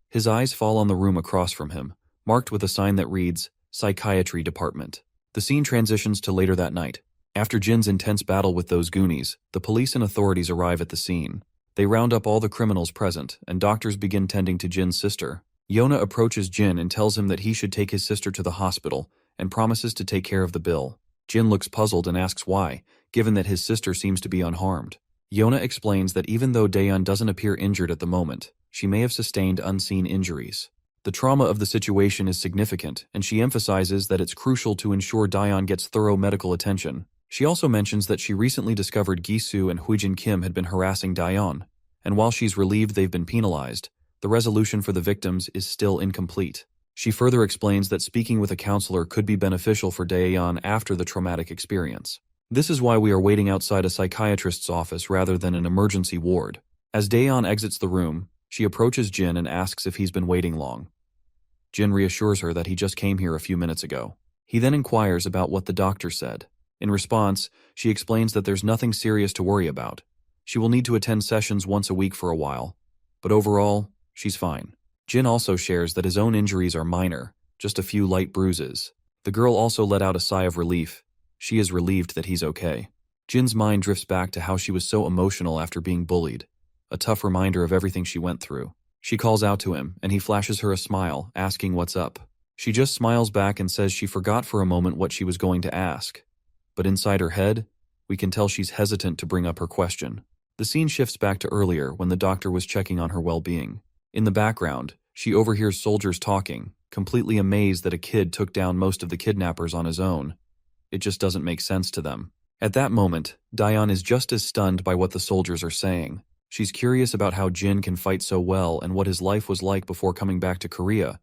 His eyes fall on the room across from him, marked with a sign that reads, Psychiatry Department. The scene transitions to later that night. After Jin's intense battle with those Goonies, the police and authorities arrive at the scene. They round up all the criminals present, and doctors begin tending to Jin's sister. Yeona approaches Jin and tells him that he should take his sister to the hospital, and promises to take care of the bill. Jin looks puzzled and asks why, given that his sister seems to be unharmed. Yeona explains that even though Daeyeon doesn't appear injured at the moment, she may have sustained unseen injuries. The trauma of the situation is significant, and she emphasizes that it's crucial to ensure Daeyeon gets thorough medical attention. She also mentions that she recently discovered Gi-soo and Huijin Kim had been harassing Daeyeon, and while she's relieved they've been penalized, the resolution for the victims is still incomplete. She further explains that speaking with a counselor could be beneficial for Daeyeon after the traumatic experience. This is why we are waiting outside a psychiatrist's office rather than an emergency ward. As Daeyeon exits the room, she approaches Jin and asks if he's been waiting long. Jin reassures her that he just came here a few minutes ago. He then inquires about what the doctor said. In response, she explains that there's nothing serious to worry about. She will need to attend sessions once a week for a while, but overall, she's fine. Jin also shares that his own injuries are minor, just a few light bruises. The girl also let out a sigh of relief. She is relieved that he's okay. Jin's mind drifts back to how she was so emotional after being bullied, a tough reminder of everything she went through. She calls out to him, and he flashes her a smile, asking what's up. She just smiles back and says she forgot for a moment what she was going to ask. But inside her head, we can tell she's hesitant to bring up her question. The scene shifts back to earlier when the doctor was checking on her well-being. In the background, she overhears soldiers talking, completely amazed that a kid took down most of the kidnappers on his own. It just doesn't make sense to them. At that moment, Daeyeon is just as stunned by what the soldiers are saying. She's curious about how Jin can fight so well and what his life was like before coming back to Korea,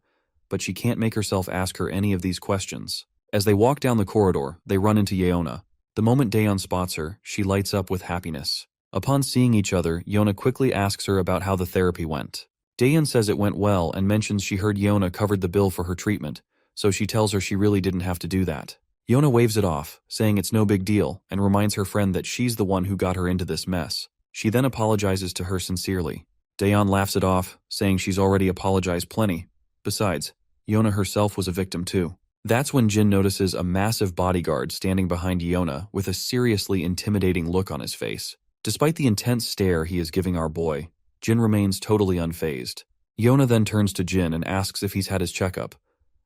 but she can't make herself ask her any of these questions. As they walk down the corridor, they run into Yeona. The moment Daeyeon spots her, she lights up with happiness. Upon seeing each other, Yeona quickly asks her about how the therapy went. Daeyeon says it went well and mentions she heard Yeona covered the bill for her treatment, so she tells her she really didn't have to do that. Yeona waves it off, saying it's no big deal, and reminds her friend that she's the one who got her into this mess. She then apologizes to her sincerely. Daeon laughs it off, saying she's already apologized plenty. Besides, Yona herself was a victim too. That's when Jin notices a massive bodyguard standing behind Yona with a seriously intimidating look on his face. Despite the intense stare he is giving our boy, Jin remains totally unfazed. Yona then turns to Jin and asks if he's had his checkup.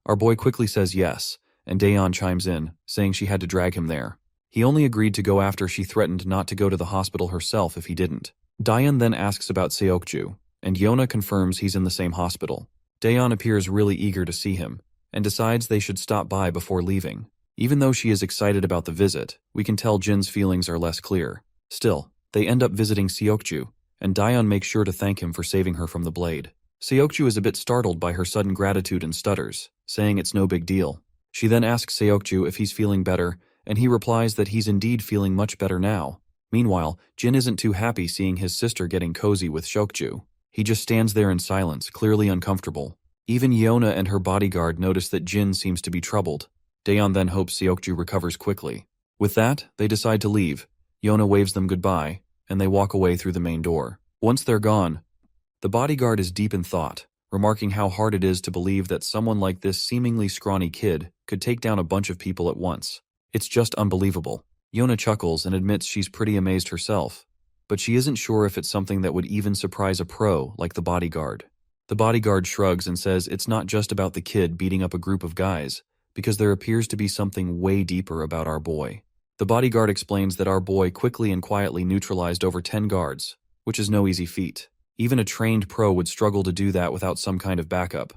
Our boy quickly says yes, and Daeon chimes in, saying she had to drag him there. He only agreed to go after she threatened not to go to the hospital herself if he didn't. Daeon then asks about Seokju, and Yona confirms he's in the same hospital. Daeon appears really eager to see him, and decides they should stop by before leaving. Even though she is excited about the visit, we can tell Jin's feelings are less clear. Still, they end up visiting Seokju, and Daeon makes sure to thank him for saving her from the blade. Seokju is a bit startled by her sudden gratitude and stutters, saying it's no big deal. She then asks Seokju if he's feeling better, and he replies that he's indeed feeling much better now. Meanwhile, Jin isn't too happy seeing his sister getting cozy with Seokju. He just stands there in silence, clearly uncomfortable. Even Yona and her bodyguard notice that Jin seems to be troubled. Daeon then hopes Seokju recovers quickly. With that, they decide to leave. Yona waves them goodbye, and they walk away through the main door. Once they're gone, the bodyguard is deep in thought, remarking how hard it is to believe that someone like this seemingly scrawny kid could take down a bunch of people at once. It's just unbelievable. Yona chuckles and admits she's pretty amazed herself, but she isn't sure if it's something that would even surprise a pro like the bodyguard. The bodyguard shrugs and says it's not just about the kid beating up a group of guys, because there appears to be something way deeper about our boy. The bodyguard explains that our boy quickly and quietly neutralized over 10 guards, which is no easy feat. Even a trained pro would struggle to do that without some kind of backup.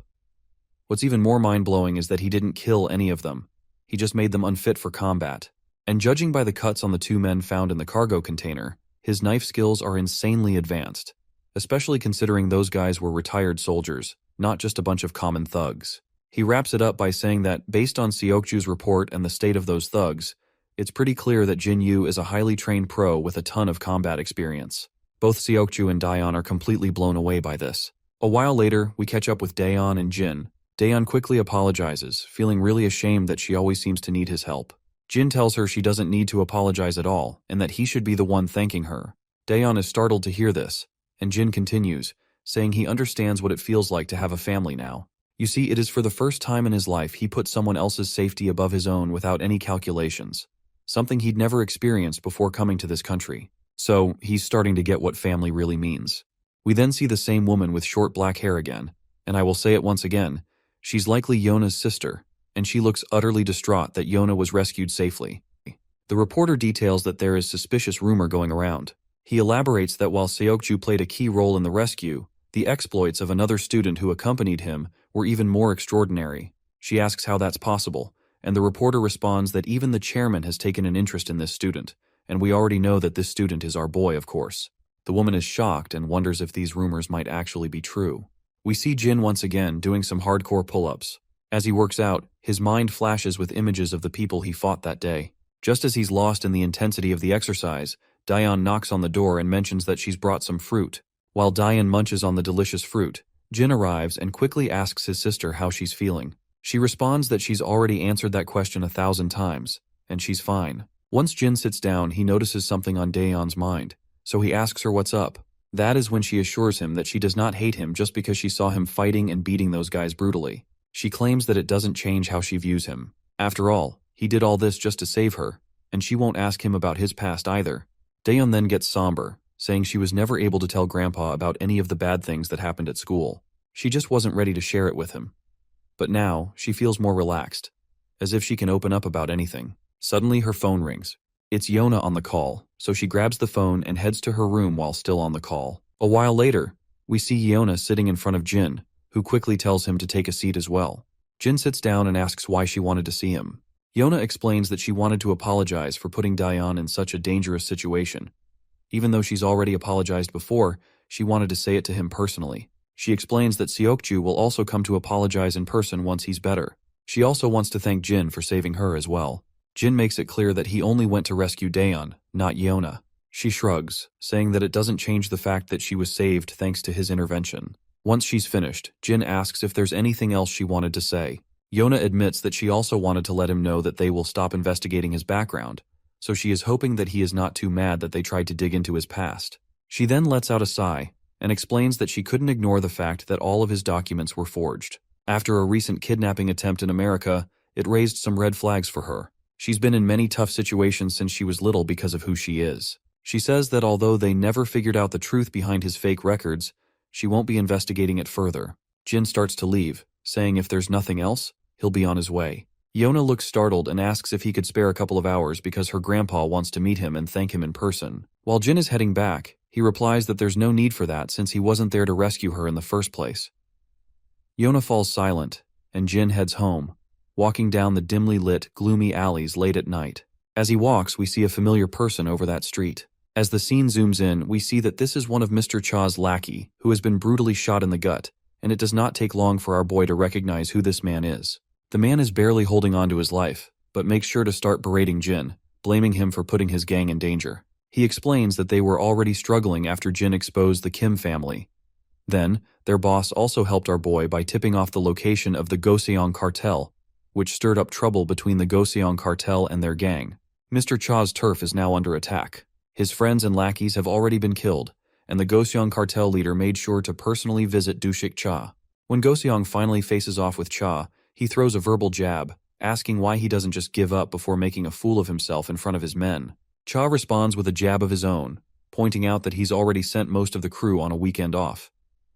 What's even more mind-blowing is that he didn't kill any of them. He just made them unfit for combat. And judging by the cuts on the 2 men found in the cargo container, his knife skills are insanely advanced, especially considering those guys were retired soldiers, not just a bunch of common thugs. He wraps it up by saying that, based on Seokju's report and the state of those thugs, it's pretty clear that Jin Yu is a highly trained pro with a ton of combat experience. Both Seokju and Daeon are completely blown away by this. A while later, we catch up with Daeon and Jin. Daeon quickly apologizes, feeling really ashamed that she always seems to need his help. Jin tells her she doesn't need to apologize at all, and that he should be the one thanking her. Daeon is startled to hear this, and Jin continues, saying he understands what it feels like to have a family now. You see, it is for the first time in his life he put someone else's safety above his own without any calculations, something he'd never experienced before coming to this country. So, he's starting to get what family really means. We then see the same woman with short black hair again, and I will say it once again, she's likely Yona's sister, and she looks utterly distraught that Yona was rescued safely. The reporter details that there is suspicious rumor going around. He elaborates that while Seokju played a key role in the rescue, the exploits of another student who accompanied him were even more extraordinary. She asks how that's possible, and the reporter responds that even the chairman has taken an interest in this student, and we already know that this student is our boy, of course. The woman is shocked and wonders if these rumors might actually be true. We see Jin once again doing some hardcore pull-ups. As he works out, his mind flashes with images of the people he fought that day. Just as he's lost in the intensity of the exercise, Daeon knocks on the door and mentions that she's brought some fruit. While Daeon munches on the delicious fruit, Jin arrives and quickly asks his sister how she's feeling. She responds that she's already answered that question 1,000 times, and she's fine. Once Jin sits down, he notices something on Daeon's mind, so he asks her what's up. That is when she assures him that she does not hate him just because she saw him fighting and beating those guys brutally. She claims that it doesn't change how she views him. After all, he did all this just to save her, and she won't ask him about his past either. Daeon then gets somber, saying she was never able to tell Grandpa about any of the bad things that happened at school. She just wasn't ready to share it with him. But now, she feels more relaxed, as if she can open up about anything. Suddenly, her phone rings. It's Yona on the call, so she grabs the phone and heads to her room while still on the call. A while later, we see Yona sitting in front of Jin, who quickly tells him to take a seat as well. Jin sits down and asks why she wanted to see him. Yona explains that she wanted to apologize for putting Daeon in such a dangerous situation. Even though she's already apologized before, she wanted to say it to him personally. She explains that Seokju will also come to apologize in person once he's better. She also wants to thank Jin for saving her as well. Jin makes it clear that he only went to rescue Daeon, not Yona. She shrugs, saying that it doesn't change the fact that she was saved thanks to his intervention. Once she's finished, Jin asks if there's anything else she wanted to say. Yona admits that she also wanted to let him know that they will stop investigating his background, so she is hoping that he is not too mad that they tried to dig into his past. She then lets out a sigh and explains that she couldn't ignore the fact that all of his documents were forged. After a recent kidnapping attempt in America, it raised some red flags for her. She's been in many tough situations since she was little because of who she is. She says that although they never figured out the truth behind his fake records, she won't be investigating it further. Jin starts to leave, saying if there's nothing else, he'll be on his way. Yona looks startled and asks if he could spare a couple of hours because her grandpa wants to meet him and thank him in person. While Jin is heading back, he replies that there's no need for that since he wasn't there to rescue her in the first place. Yona falls silent, and Jin heads home, walking down the dimly lit, gloomy alleys late at night. As he walks, we see a familiar person over that street. As the scene zooms in, we see that this is one of Mr. Cha's lackey, who has been brutally shot in the gut, and it does not take long for our boy to recognize who this man is. The man is barely holding on to his life, but makes sure to start berating Jin, blaming him for putting his gang in danger. He explains that they were already struggling after Jin exposed the Kim family. Then, their boss also helped our boy by tipping off the location of the Goseong cartel, which stirred up trouble between the Goseong cartel and their gang. Mr. Cha's turf is now under attack. His friends and lackeys have already been killed, and the Goseong cartel leader made sure to personally visit Dushik Cha. When Goseong finally faces off with Cha, he throws a verbal jab, asking why he doesn't just give up before making a fool of himself in front of his men. Cha responds with a jab of his own, pointing out that he's already sent most of the crew on a weekend off.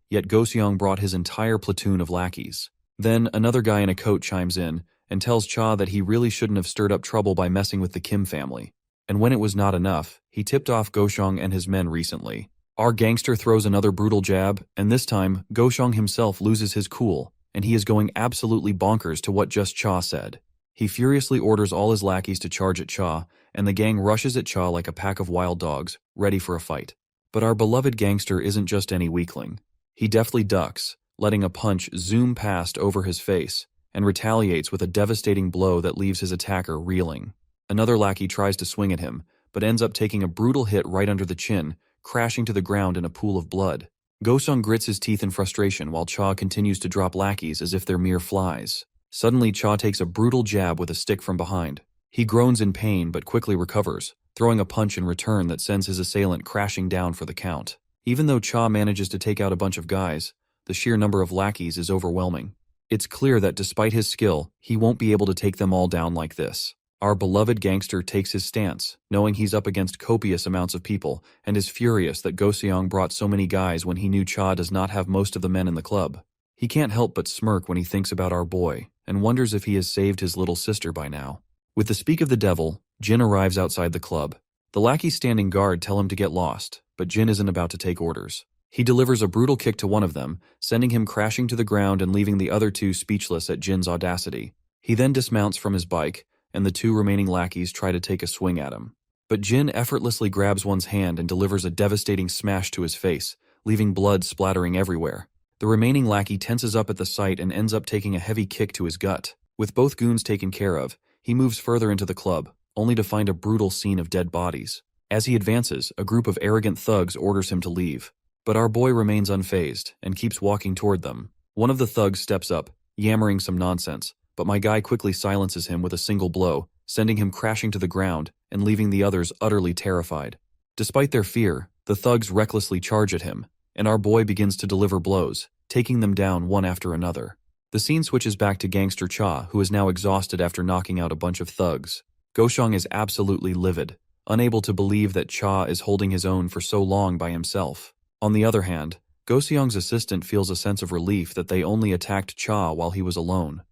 Yet Goseong brought his entire platoon of lackeys. Then another guy in a coat chimes in and tells Cha that he really shouldn't have stirred up trouble by messing with the Kim family. And when it was not enough, he tipped off Goseong and his men recently. Our gangster throws another brutal jab, and this time, Goseong himself loses his cool, and he is going absolutely bonkers to what just Cha said. He furiously orders all his lackeys to charge at Cha, and the gang rushes at Cha like a pack of wild dogs, ready for a fight. But our beloved gangster isn't just any weakling. He deftly ducks, letting a punch zoom past over his face, and retaliates with a devastating blow that leaves his attacker reeling. Another lackey tries to swing at him, but ends up taking a brutal hit right under the chin, crashing to the ground in a pool of blood. Goseong grits his teeth in frustration while Cha continues to drop lackeys as if they're mere flies. Suddenly, Cha takes a brutal jab with a stick from behind. He groans in pain but quickly recovers, throwing a punch in return that sends his assailant crashing down for the count. Even though Cha manages to take out a bunch of guys, the sheer number of lackeys is overwhelming. It's clear that despite his skill, he won't be able to take them all down like this. Our beloved gangster takes his stance, knowing he's up against copious amounts of people, and is furious that Goseong brought so many guys when he knew Cha does not have most of the men in the club. He can't help but smirk when he thinks about our boy, and wonders if he has saved his little sister by now. With the speak of the devil, Jin arrives outside the club. The lackeys standing guard tell him to get lost, but Jin isn't about to take orders. He delivers a brutal kick to one of them, sending him crashing to the ground and leaving the other two speechless at Jin's audacity. He then dismounts from his bike, and the two remaining lackeys try to take a swing at him. But Jin effortlessly grabs one's hand and delivers a devastating smash to his face, leaving blood splattering everywhere. The remaining lackey tenses up at the sight and ends up taking a heavy kick to his gut. With both goons taken care of, he moves further into the club, only to find a brutal scene of dead bodies. As he advances, a group of arrogant thugs orders him to leave. But our boy remains unfazed and keeps walking toward them. One of the thugs steps up, yammering some nonsense, but my guy quickly silences him with a single blow, sending him crashing to the ground and leaving the others utterly terrified. Despite their fear, the thugs recklessly charge at him, and our boy begins to deliver blows, taking them down one after another. The scene switches back to Gangster Cha, who is now exhausted after knocking out a bunch of thugs. Goseong is absolutely livid, unable to believe that Cha is holding his own for so long by himself. On the other hand, Goseong's assistant feels a sense of relief that they only attacked Cha while he was alone.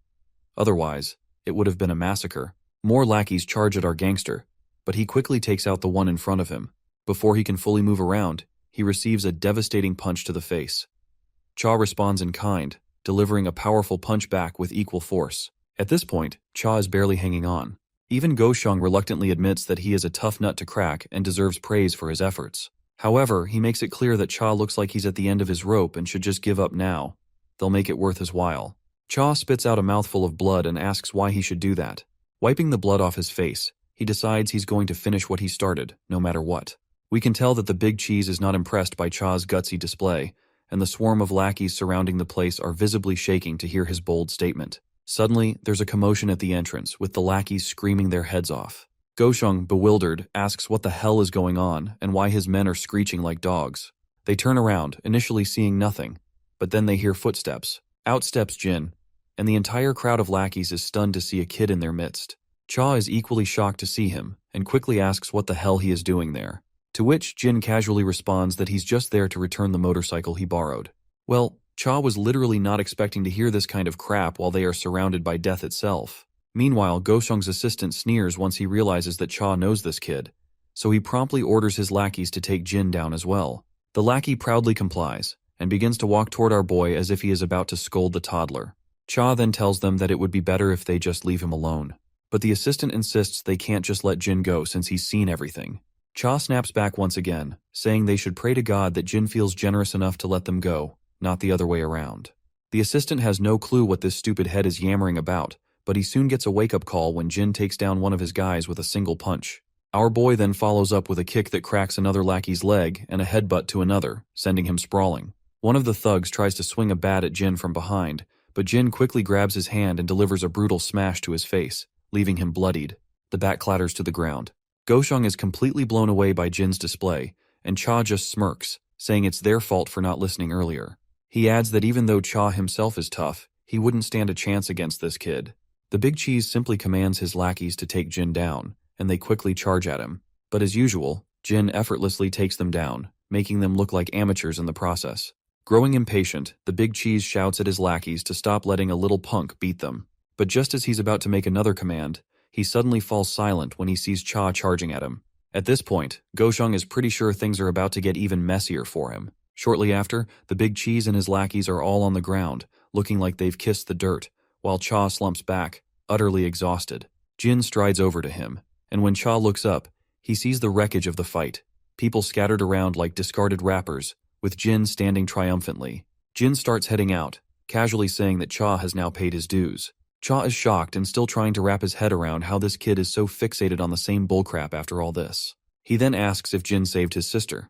Otherwise, it would have been a massacre. More lackeys charge at our gangster, but he quickly takes out the one in front of him. Before he can fully move around, he receives a devastating punch to the face. Cha responds in kind, delivering a powerful punch back with equal force. At this point, Cha is barely hanging on. Even Goseong reluctantly admits that he is a tough nut to crack and deserves praise for his efforts. However, he makes it clear that Cha looks like he's at the end of his rope and should just give up now. They'll make it worth his while. Cha spits out a mouthful of blood and asks why he should do that. Wiping the blood off his face, he decides he's going to finish what he started, no matter what. We can tell that the big cheese is not impressed by Cha's gutsy display, and the swarm of lackeys surrounding the place are visibly shaking to hear his bold statement. Suddenly, there's a commotion at the entrance, with the lackeys screaming their heads off. Goseong, bewildered, asks what the hell is going on and why his men are screeching like dogs. They turn around, initially seeing nothing, but then they hear footsteps. Out steps Jin, and the entire crowd of lackeys is stunned to see a kid in their midst. Cha is equally shocked to see him, and quickly asks what the hell he is doing there. To which Jin casually responds that he's just there to return the motorcycle he borrowed. Well, Cha was literally not expecting to hear this kind of crap while they are surrounded by death itself. Meanwhile, Goshung's assistant sneers once he realizes that Cha knows this kid, so he promptly orders his lackeys to take Jin down as well. The lackey proudly complies, and begins to walk toward our boy as if he is about to scold the toddler. Cha then tells them that it would be better if they just leave him alone. But the assistant insists they can't just let Jin go since he's seen everything. Cha snaps back once again, saying they should pray to God that Jin feels generous enough to let them go, not the other way around. The assistant has no clue what this stupid head is yammering about, but he soon gets a wake-up call when Jin takes down one of his guys with a single punch. Our boy then follows up with a kick that cracks another lackey's leg and a headbutt to another, sending him sprawling. One of the thugs tries to swing a bat at Jin from behind, but Jin quickly grabs his hand and delivers a brutal smash to his face, leaving him bloodied. The bat clatters to the ground. Goshung is completely blown away by Jin's display, and Cha just smirks, saying it's their fault for not listening earlier. He adds that even though Cha himself is tough, he wouldn't stand a chance against this kid. The Big Cheese simply commands his lackeys to take Jin down, and they quickly charge at him. But as usual, Jin effortlessly takes them down, making them look like amateurs in the process. Growing impatient, the Big Cheese shouts at his lackeys to stop letting a little punk beat them. But just as he's about to make another command, he suddenly falls silent when he sees Cha charging at him. At this point, Goshung is pretty sure things are about to get even messier for him. Shortly after, the Big Cheese and his lackeys are all on the ground, looking like they've kissed the dirt, while Cha slumps back, utterly exhausted. Jin strides over to him, and when Cha looks up, he sees the wreckage of the fight. People scattered around like discarded wrappers, with Jin standing triumphantly. Jin starts heading out, casually saying that Cha has now paid his dues. Cha is shocked and still trying to wrap his head around how this kid is so fixated on the same bullcrap after all this. He then asks if Jin saved his sister.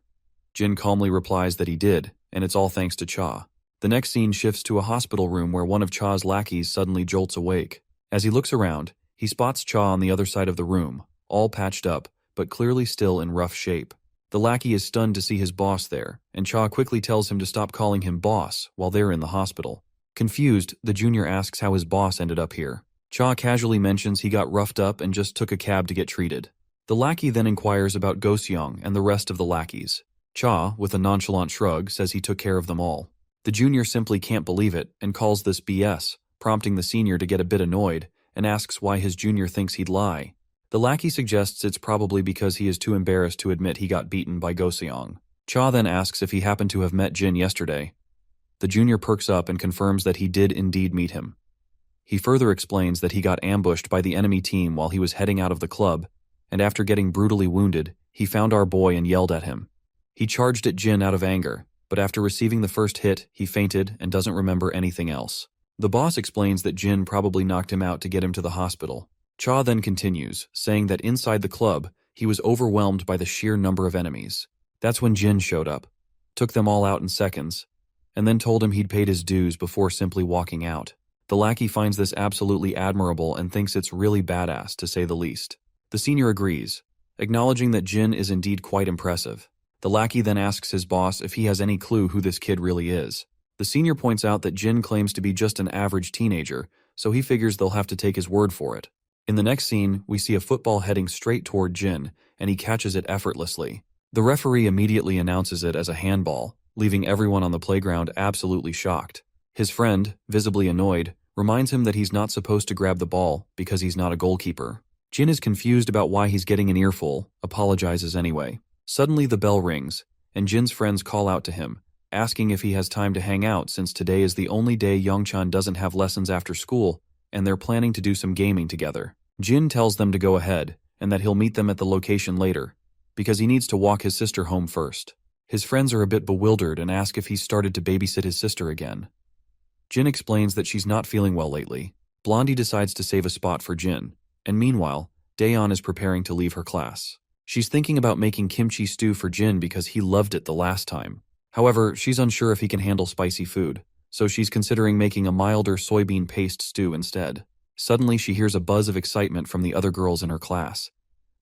Jin calmly replies that he did, and it's all thanks to Cha. The next scene shifts to a hospital room where one of Cha's lackeys suddenly jolts awake. As he looks around, he spots Cha on the other side of the room, all patched up, but clearly still in rough shape. The lackey is stunned to see his boss there, and Cha quickly tells him to stop calling him boss while they're in the hospital. Confused, the junior asks how his boss ended up here. Cha casually mentions he got roughed up and just took a cab to get treated. The lackey then inquires about Goseong and the rest of the lackeys. Cha, with a nonchalant shrug, says he took care of them all. The junior simply can't believe it and calls this BS, prompting the senior to get a bit annoyed and asks why his junior thinks he'd lie. The lackey suggests it's probably because he is too embarrassed to admit he got beaten by Goseong. Cha then asks if he happened to have met Jin yesterday. The junior perks up and confirms that he did indeed meet him. He further explains that he got ambushed by the enemy team while he was heading out of the club, and after getting brutally wounded, he found our boy and yelled at him. He charged at Jin out of anger, but after receiving the first hit, he fainted and doesn't remember anything else. The boss explains that Jin probably knocked him out to get him to the hospital. Cha then continues, saying that inside the club, he was overwhelmed by the sheer number of enemies. That's when Jin showed up, took them all out in seconds, and then told him he'd paid his dues before simply walking out. The lackey finds this absolutely admirable and thinks it's really badass, to say the least. The senior agrees, acknowledging that Jin is indeed quite impressive. The lackey then asks his boss if he has any clue who this kid really is. The senior points out that Jin claims to be just an average teenager, so he figures they'll have to take his word for it. In the next scene, we see a football heading straight toward Jin, and he catches it effortlessly. The referee immediately announces it as a handball, leaving everyone on the playground absolutely shocked. His friend, visibly annoyed, reminds him that he's not supposed to grab the ball because he's not a goalkeeper. Jin is confused about why he's getting an earful, apologizes anyway. Suddenly the bell rings, and Jin's friends call out to him, asking if he has time to hang out since today is the only day Youngchan doesn't have lessons after school, and they're planning to do some gaming together. Jin tells them to go ahead, and that he'll meet them at the location later, because he needs to walk his sister home first. His friends are a bit bewildered and ask if he's started to babysit his sister again. Jin explains that she's not feeling well lately. Blondie decides to save a spot for Jin, and meanwhile, Daeon is preparing to leave her class. She's thinking about making kimchi stew for Jin because he loved it the last time. However, she's unsure if he can handle spicy food, so she's considering making a milder soybean paste stew instead. Suddenly, she hears a buzz of excitement from the other girls in her class.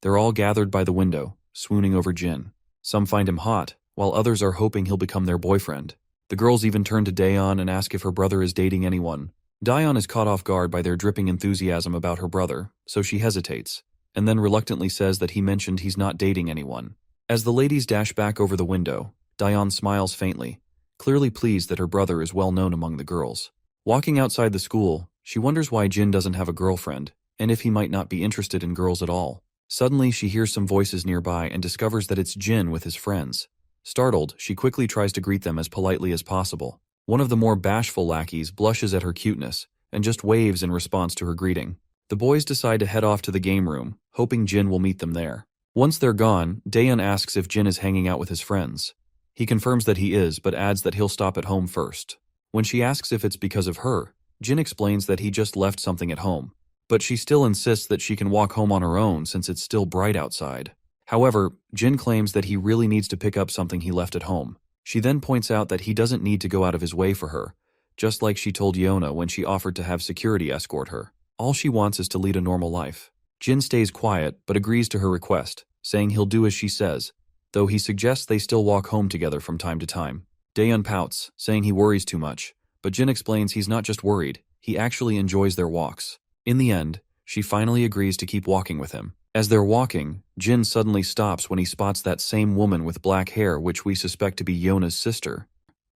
They're all gathered by the window, swooning over Jin. Some find him hot, while others are hoping he'll become their boyfriend. The girls even turn to Daeon and ask if her brother is dating anyone. Daeon is caught off guard by their dripping enthusiasm about her brother, so she hesitates, and then reluctantly says that he mentioned he's not dating anyone. As the ladies dash back over the window, Daeon smiles faintly, clearly pleased that her brother is well known among the girls. Walking outside the school, she wonders why Jin doesn't have a girlfriend, and if he might not be interested in girls at all. Suddenly, she hears some voices nearby and discovers that it's Jin with his friends. Startled, she quickly tries to greet them as politely as possible. One of the more bashful lackeys blushes at her cuteness and just waves in response to her greeting. The boys decide to head off to the game room, hoping Jin will meet them there. Once they're gone, Daeon asks if Jin is hanging out with his friends. He confirms that he is, but adds that he'll stop at home first. When she asks if it's because of her, Jin explains that he just left something at home. But she still insists that she can walk home on her own since it's still bright outside. However, Jin claims that he really needs to pick up something he left at home. She then points out that he doesn't need to go out of his way for her, just like she told Yona when she offered to have security escort her. All she wants is to lead a normal life. Jin stays quiet but agrees to her request, saying he'll do as she says, though he suggests they still walk home together from time to time. Daeon pouts, saying he worries too much, but Jin explains he's not just worried, he actually enjoys their walks. In the end, she finally agrees to keep walking with him. As they're walking, Jin suddenly stops when he spots that same woman with black hair which we suspect to be Yona's sister.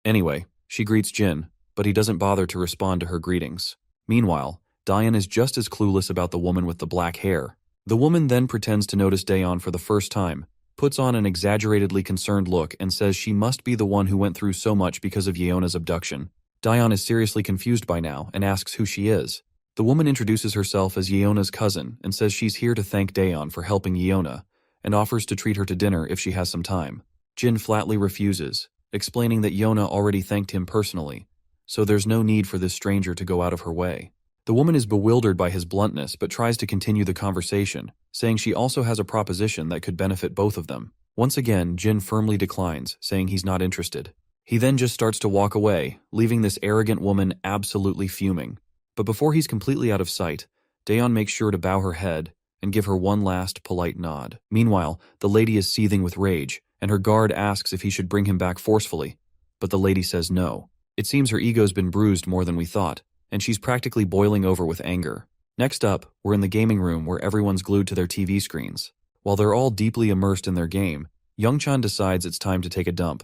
Anyway, she greets Jin, but he doesn't bother to respond to her greetings. Meanwhile, Daeon is just as clueless about the woman with the black hair. The woman then pretends to notice Daeon for the first time, puts on an exaggeratedly concerned look and says she must be the one who went through so much because of Yeona's abduction. Daeon is seriously confused by now and asks who she is. The woman introduces herself as Yeona's cousin and says she's here to thank Daeon for helping Yeona, and offers to treat her to dinner if she has some time. Jin flatly refuses, explaining that Yeona already thanked him personally, so there's no need for this stranger to go out of her way. The woman is bewildered by his bluntness but tries to continue the conversation, saying she also has a proposition that could benefit both of them. Once again, Jin firmly declines, saying he's not interested. He then just starts to walk away, leaving this arrogant woman absolutely fuming. But before he's completely out of sight, Daeon makes sure to bow her head and give her one last polite nod. Meanwhile, the lady is seething with rage, and her guard asks if he should bring him back forcefully, but the lady says no. It seems her ego's been bruised more than we thought, and she's practically boiling over with anger. Next up, we're in the gaming room where everyone's glued to their TV screens. While they're all deeply immersed in their game, Youngchan decides it's time to take a dump.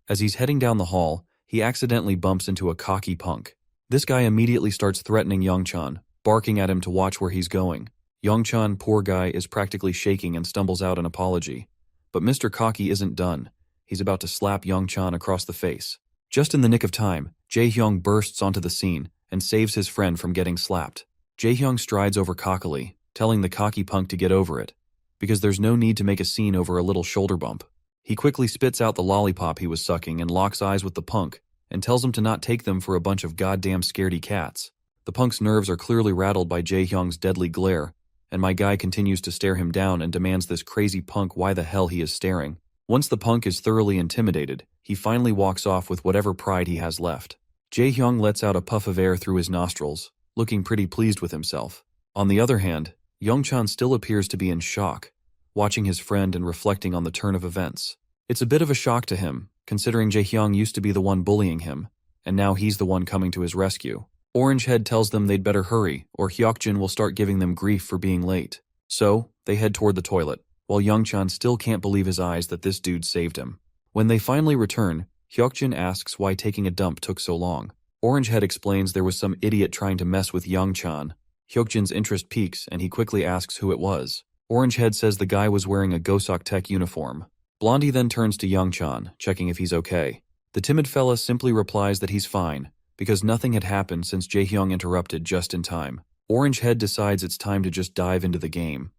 As he's heading down the hall, he accidentally bumps into a cocky punk. This guy immediately starts threatening Youngchan, barking at him to watch where he's going. Youngchan, poor guy, is practically shaking and stumbles out an apology. But Mr. Cocky isn't done. He's about to slap Youngchan across the face. Just in the nick of time, Jae-hyung bursts onto the scene and saves his friend from getting slapped. Jae-hyung strides over cockily, telling the cocky punk to get over it, because there's no need to make a scene over a little shoulder bump. He quickly spits out the lollipop he was sucking and locks eyes with the punk, and tells him to not take them for a bunch of goddamn scaredy cats. The punk's nerves are clearly rattled by Jae-hyung's deadly glare, and my guy continues to stare him down and demands this crazy punk why the hell he is staring. Once the punk is thoroughly intimidated, he finally walks off with whatever pride he has left. Jae-hyung lets out a puff of air through his nostrils, looking pretty pleased with himself. On the other hand, Youngchan still appears to be in shock, watching his friend and reflecting on the turn of events. It's a bit of a shock to him, considering Jae-hyung used to be the one bullying him, and now he's the one coming to his rescue. Orangehead tells them they'd better hurry, or Hyokjin will start giving them grief for being late. So, they head toward the toilet, while Youngchan still can't believe his eyes that this dude saved him. When they finally return, Hyokjin asks why taking a dump took so long. Orangehead explains there was some idiot trying to mess with Youngchan. Hyokjin's interest peaks, and he quickly asks who it was. Orangehead says the guy was wearing a Gosok Tech uniform. Blondie then turns to Youngchan, checking if he's okay. The timid fella simply replies that he's fine, because nothing had happened since Jae-hyung interrupted just in time. Orangehead decides it's time to just dive into the game.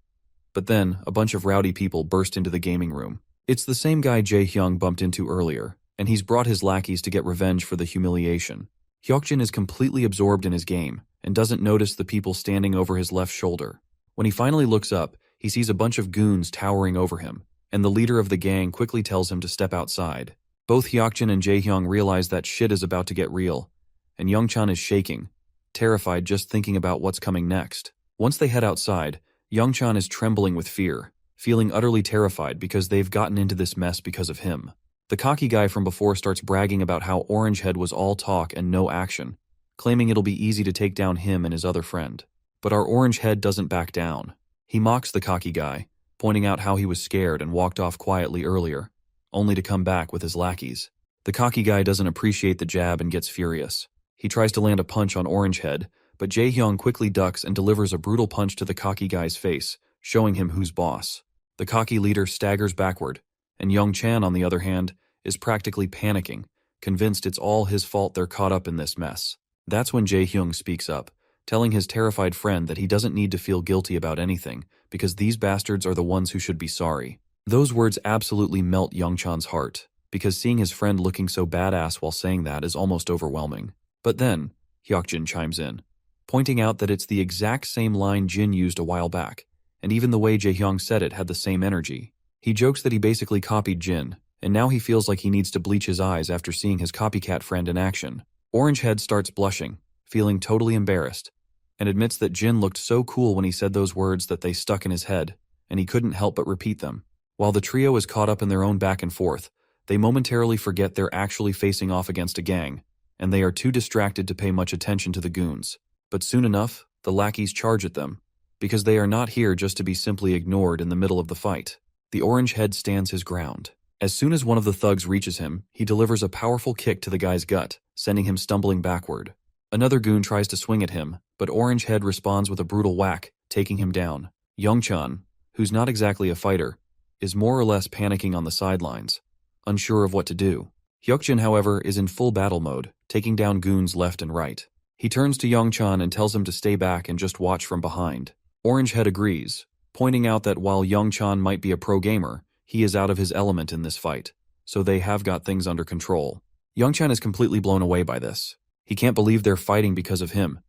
But then, a bunch of rowdy people burst into the gaming room. It's the same guy Jae-hyung bumped into earlier, and he's brought his lackeys to get revenge for the humiliation. Hyokjin is completely absorbed in his game, and doesn't notice the people standing over his left shoulder. When he finally looks up, he sees a bunch of goons towering over him, and the leader of the gang quickly tells him to step outside. Both Hyokjin and Jae-hyung realize that shit is about to get real, and Youngchan is shaking, terrified just thinking about what's coming next. Once they head outside, Youngchan is trembling with fear, feeling utterly terrified because they've gotten into this mess because of him. The cocky guy from before starts bragging about how Orange Head was all talk and no action, claiming it'll be easy to take down him and his other friend. But our Orange Head doesn't back down. He mocks the cocky guy, pointing out how he was scared and walked off quietly earlier, only to come back with his lackeys. The cocky guy doesn't appreciate the jab and gets furious. He tries to land a punch on Orange Head, but Jae-hyung quickly ducks and delivers a brutal punch to the cocky guy's face, showing him who's boss. The cocky leader staggers backward, and Young Chan, on the other hand, is practically panicking, convinced it's all his fault they're caught up in this mess. That's when Jae-hyung speaks up, telling his terrified friend that he doesn't need to feel guilty about anything, because these bastards are the ones who should be sorry. Those words absolutely melt Young Chan's heart, because seeing his friend looking so badass while saying that is almost overwhelming. But then, Hyukjin chimes in, pointing out that it's the exact same line Jin used a while back, and even the way Jae-hyung said it had the same energy. He jokes that he basically copied Jin, and now he feels like he needs to bleach his eyes after seeing his copycat friend in action. Orange Head starts blushing, feeling totally embarrassed, and admits that Jin looked so cool when he said those words that they stuck in his head, and he couldn't help but repeat them. While the trio is caught up in their own back and forth, they momentarily forget they're actually facing off against a gang, and they are too distracted to pay much attention to the goons. But soon enough, the lackeys charge at them, because they are not here just to be simply ignored in the middle of the fight. The Orange Head stands his ground. As soon as one of the thugs reaches him, he delivers a powerful kick to the guy's gut, sending him stumbling backward. Another goon tries to swing at him, but Orange Head responds with a brutal whack, taking him down. Young Chan, who's not exactly a fighter, is more or less panicking on the sidelines, unsure of what to do. Hyukjin, however, is in full battle mode, taking down goons left and right. He turns to Young Chan and tells him to stay back and just watch from behind. Orange Head agrees, pointing out that while Young Chan might be a pro gamer, he is out of his element in this fight, so they have got things under control. Young Chan is completely blown away by this. He can't believe they're fighting because of him,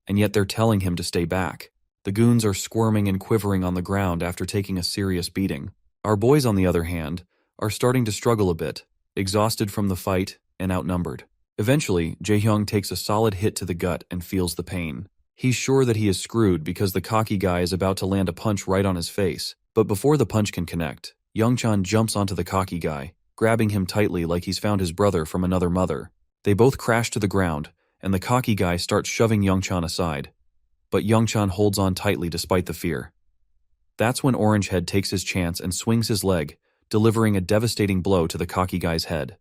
and yet they're telling him to stay back. The goons are squirming and quivering on the ground after taking a serious beating. Our boys, on the other hand, are starting to struggle a bit, exhausted from the fight and outnumbered. Eventually, Jae-hyung takes a solid hit to the gut and feels the pain. He's sure that he is screwed because the cocky guy is about to land a punch right on his face, but before the punch can connect, Young Chan jumps onto the cocky guy, grabbing him tightly like he's found his brother from another mother. They both crash to the ground, and the cocky guy starts shoving Young Chan aside, but Young Chan holds on tightly despite the fear. That's when Orange Head takes his chance and swings his leg, delivering a devastating blow to the cocky guy's head.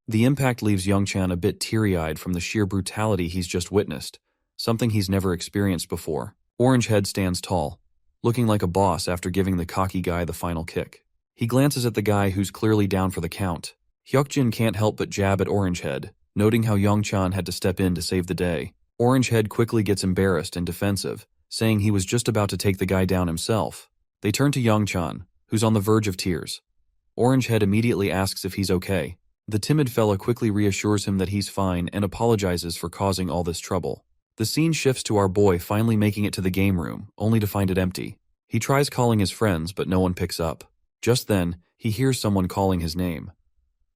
The impact leaves Young Chan a bit teary-eyed from the sheer brutality he's just witnessed, something he's never experienced before. Orange Head stands tall, looking like a boss after giving the cocky guy the final kick. He glances at the guy who's clearly down for the count. Hyukjin can't help but jab at Orange Head, noting how Young Chan had to step in to save the day. Orange Head quickly gets embarrassed and defensive, saying he was just about to take the guy down himself. They turn to Young Chan, who's on the verge of tears. Orange Head immediately asks if he's okay. The timid fella quickly reassures him that he's fine and apologizes for causing all this trouble. The scene shifts to our boy finally making it to the game room, only to find it empty. He tries calling his friends, but no one picks up. Just then, he hears someone calling his name.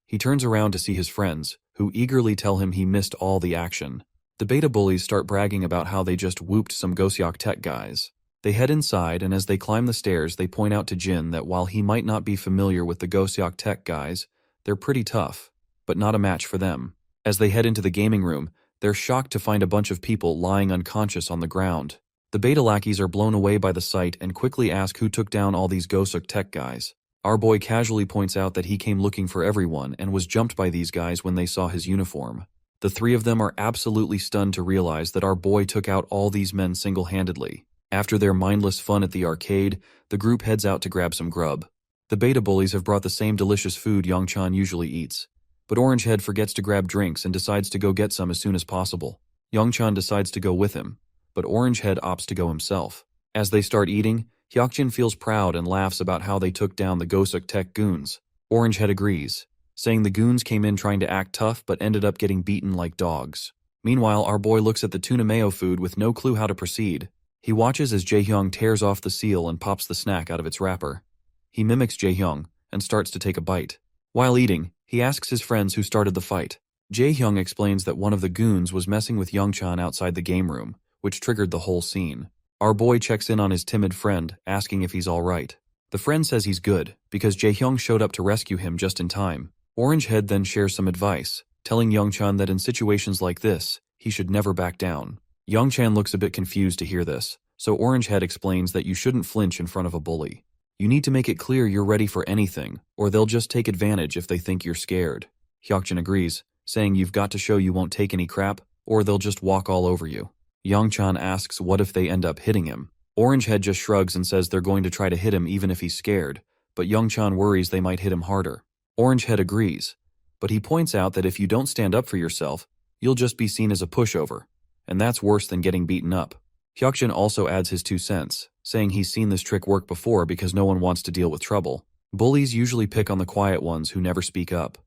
He turns around to see his friends, who eagerly tell him he missed all the action. The beta bullies start bragging about how they just whooped some Goseok Tech guys. They head inside, and as they climb the stairs, they point out to Jin that while he might not be familiar with the Goseok Tech guys, they're pretty tough, but not a match for them. As they head into the gaming room, they're shocked to find a bunch of people lying unconscious on the ground. The beta lackeys are blown away by the sight and quickly ask who took down all these Goseok Tech guys. Our boy casually points out that he came looking for everyone and was jumped by these guys when they saw his uniform. The three of them are absolutely stunned to realize that our boy took out all these men single-handedly. After their mindless fun at the arcade, the group heads out to grab some grub. The beta bullies have brought the same delicious food Young Chan usually eats, but Orange Head forgets to grab drinks and decides to go get some as soon as possible. Young Chan decides to go with him, but Orange Head opts to go himself. As they start eating, Hyukjin feels proud and laughs about how they took down the Goseok Tech goons. Orange Head agrees, saying the goons came in trying to act tough but ended up getting beaten like dogs. Meanwhile, our boy looks at the tuna mayo food with no clue how to proceed. He watches as Jae-hyung tears off the seal and pops the snack out of its wrapper. He mimics Jae-hyung and starts to take a bite. While eating, he asks his friends who started the fight. Jae-hyung explains that one of the goons was messing with Young Chan outside the game room, which triggered the whole scene. Our boy checks in on his timid friend, asking if he's alright. The friend says he's good, because Jae-hyung showed up to rescue him just in time. Orange Head then shares some advice, telling Youngchan that in situations like this, he should never back down. Youngchan looks a bit confused to hear this, so Orange Head explains that you shouldn't flinch in front of a bully. You need to make it clear you're ready for anything, or they'll just take advantage if they think you're scared. Hyokjin agrees, saying you've got to show you won't take any crap, or they'll just walk all over you. Youngchan asks what if they end up hitting him. Orange Head just shrugs and says they're going to try to hit him even if he's scared, but Youngchan worries they might hit him harder. Orange Head agrees, but he points out that if you don't stand up for yourself, you'll just be seen as a pushover, and that's worse than getting beaten up. Hyokjin also adds his 2 cents, saying he's seen this trick work before because no one wants to deal with trouble. Bullies usually pick on the quiet ones who never speak up.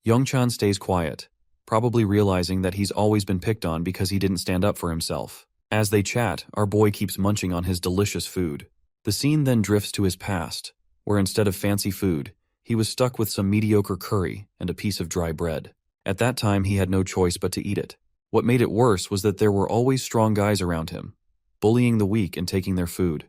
Youngchan stays quiet, probably realizing that he's always been picked on because he didn't stand up for himself. As they chat, our boy keeps munching on his delicious food. The scene then drifts to his past, where instead of fancy food, he was stuck with some mediocre curry and a piece of dry bread. At that time, he had no choice but to eat it. What made it worse was that there were always strong guys around him, bullying the weak and taking their food.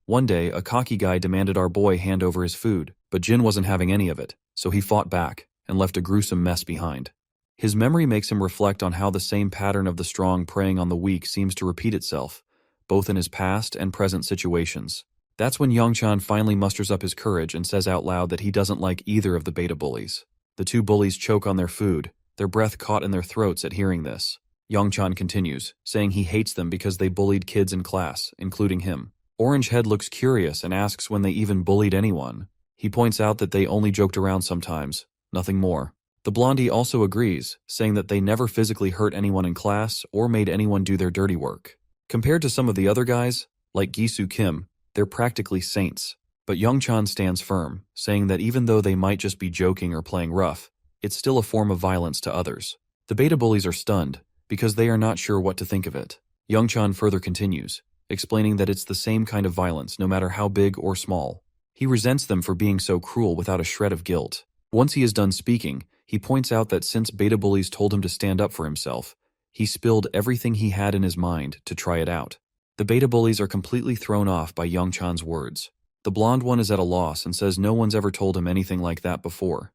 One day, a cocky guy demanded our boy hand over his food, but Jin wasn't having any of it, so he fought back and left a gruesome mess behind. His memory makes him reflect on how the same pattern of the strong preying on the weak seems to repeat itself, both in his past and present situations. That's when Youngchan finally musters up his courage and says out loud that he doesn't like either of the beta bullies. The 2 bullies choke on their food, their breath caught in their throats at hearing this. Youngchan continues, saying he hates them because they bullied kids in class, including him. Orange Head looks curious and asks when they even bullied anyone. He points out that they only joked around sometimes, nothing more. The blondie also agrees, saying that they never physically hurt anyone in class or made anyone do their dirty work. Compared to some of the other guys, like Gisu Kim, they're practically saints. But Youngchan stands firm, saying that even though they might just be joking or playing rough, it's still a form of violence to others. The beta bullies are stunned, because they are not sure what to think of it. Youngchan further continues, explaining that it's the same kind of violence no matter how big or small. He resents them for being so cruel without a shred of guilt. Once he is done speaking, he points out that since beta bullies told him to stand up for himself, he spilled everything he had in his mind to try it out. The beta bullies are completely thrown off by Youngchan's words. The blonde one is at a loss and says no one's ever told him anything like that before.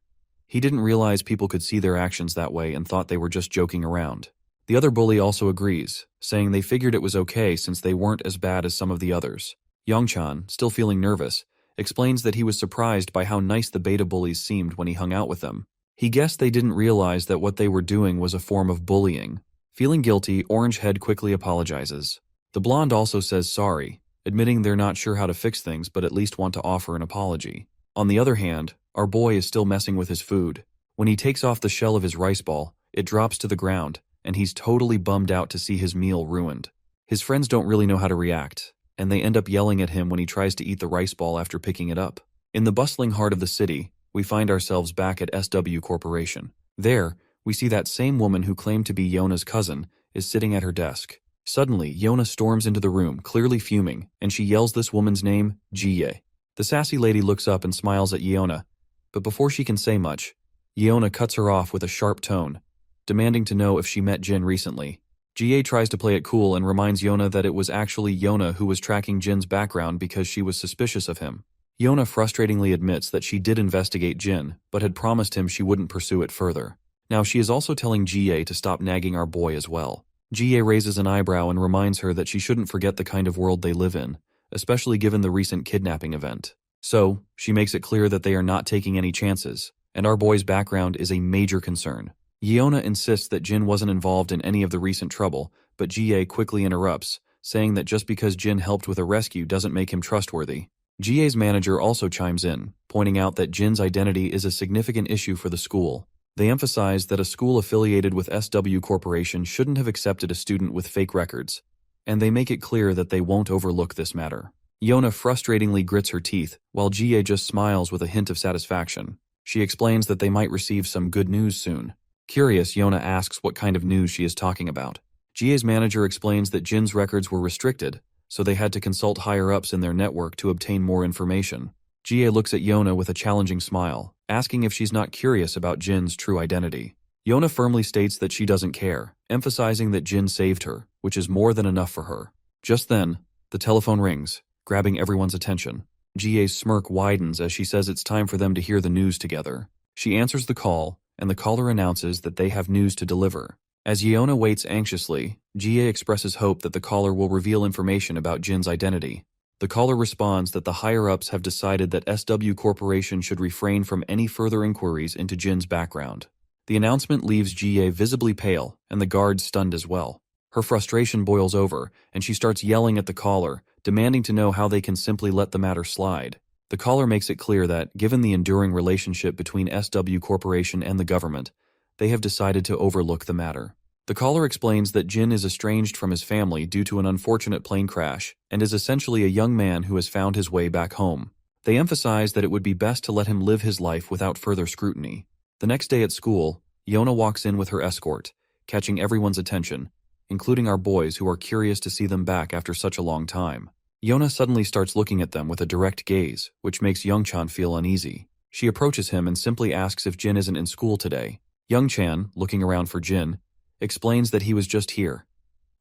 He didn't realize people could see their actions that way and thought they were just joking around. The other bully also agrees, saying they figured it was okay since they weren't as bad as some of the others. Youngchan, still feeling nervous, explains that he was surprised by how nice the beta bullies seemed when he hung out with them. He guessed they didn't realize that what they were doing was a form of bullying. Feeling guilty, Orange Head quickly apologizes. The blonde also says sorry, admitting they're not sure how to fix things but at least want to offer an apology. On the other hand, our boy is still messing with his food. When he takes off the shell of his rice ball, it drops to the ground, and he's totally bummed out to see his meal ruined. His friends don't really know how to react, and they end up yelling at him when he tries to eat the rice ball after picking it up. In the bustling heart of the city, we find ourselves back at SW Corporation. There, we see that same woman who claimed to be Yona's cousin is sitting at her desk. Suddenly, Yona storms into the room, clearly fuming, and she yells this woman's name, Jie. The sassy lady looks up and smiles at Yona, but before she can say much, Yona cuts her off with a sharp tone, demanding to know if she met Jin recently. Jie tries to play it cool and reminds Yona that it was actually Yona who was tracking Jin's background because she was suspicious of him. Yona frustratingly admits that she did investigate Jin, but had promised him she wouldn't pursue it further. Now she is also telling Jie to stop nagging our boy as well. Jie raises an eyebrow and reminds her that she shouldn't forget the kind of world they live in, especially given the recent kidnapping event. So, she makes it clear that they are not taking any chances, and our boy's background is a major concern. Yona insists that Jin wasn't involved in any of the recent trouble, but Jie quickly interrupts, saying that just because Jin helped with a rescue doesn't make him trustworthy. Jie's manager also chimes in, pointing out that Jin's identity is a significant issue for the school. They emphasize that a school affiliated with SW Corporation shouldn't have accepted a student with fake records, and they make it clear that they won't overlook this matter. Yona frustratingly grits her teeth, while Jie just smiles with a hint of satisfaction. She explains that they might receive some good news soon. Curious, Yona asks what kind of news she is talking about. Jie's manager explains that Jin's records were restricted, so they had to consult higher-ups in their network to obtain more information. Jie looks at Yona with a challenging smile, asking if she's not curious about Jin's true identity. Yona firmly states that she doesn't care, emphasizing that Jin saved her, which is more than enough for her. Just then, the telephone rings, grabbing everyone's attention. Jie's smirk widens as she says it's time for them to hear the news together. She answers the call, and the caller announces that they have news to deliver. As Yeona waits anxiously, Jie expresses hope that the caller will reveal information about Jin's identity. The caller responds that the higher-ups have decided that SW Corporation should refrain from any further inquiries into Jin's background. The announcement leaves Jie visibly pale, and the guards stunned as well. Her frustration boils over, and she starts yelling at the caller, demanding to know how they can simply let the matter slide. The caller makes it clear that, given the enduring relationship between SW Corporation and the government, they have decided to overlook the matter. The caller explains that Jin is estranged from his family due to an unfortunate plane crash and is essentially a young man who has found his way back home. They emphasize that it would be best to let him live his life without further scrutiny. The next day at school, Yeona walks in with her escort, catching everyone's attention, including our boys who are curious to see them back after such a long time. Yeona suddenly starts looking at them with a direct gaze, which makes Youngchan feel uneasy. She approaches him and simply asks if Jin isn't in school today. Youngchan, looking around for Jin, explains that he was just here,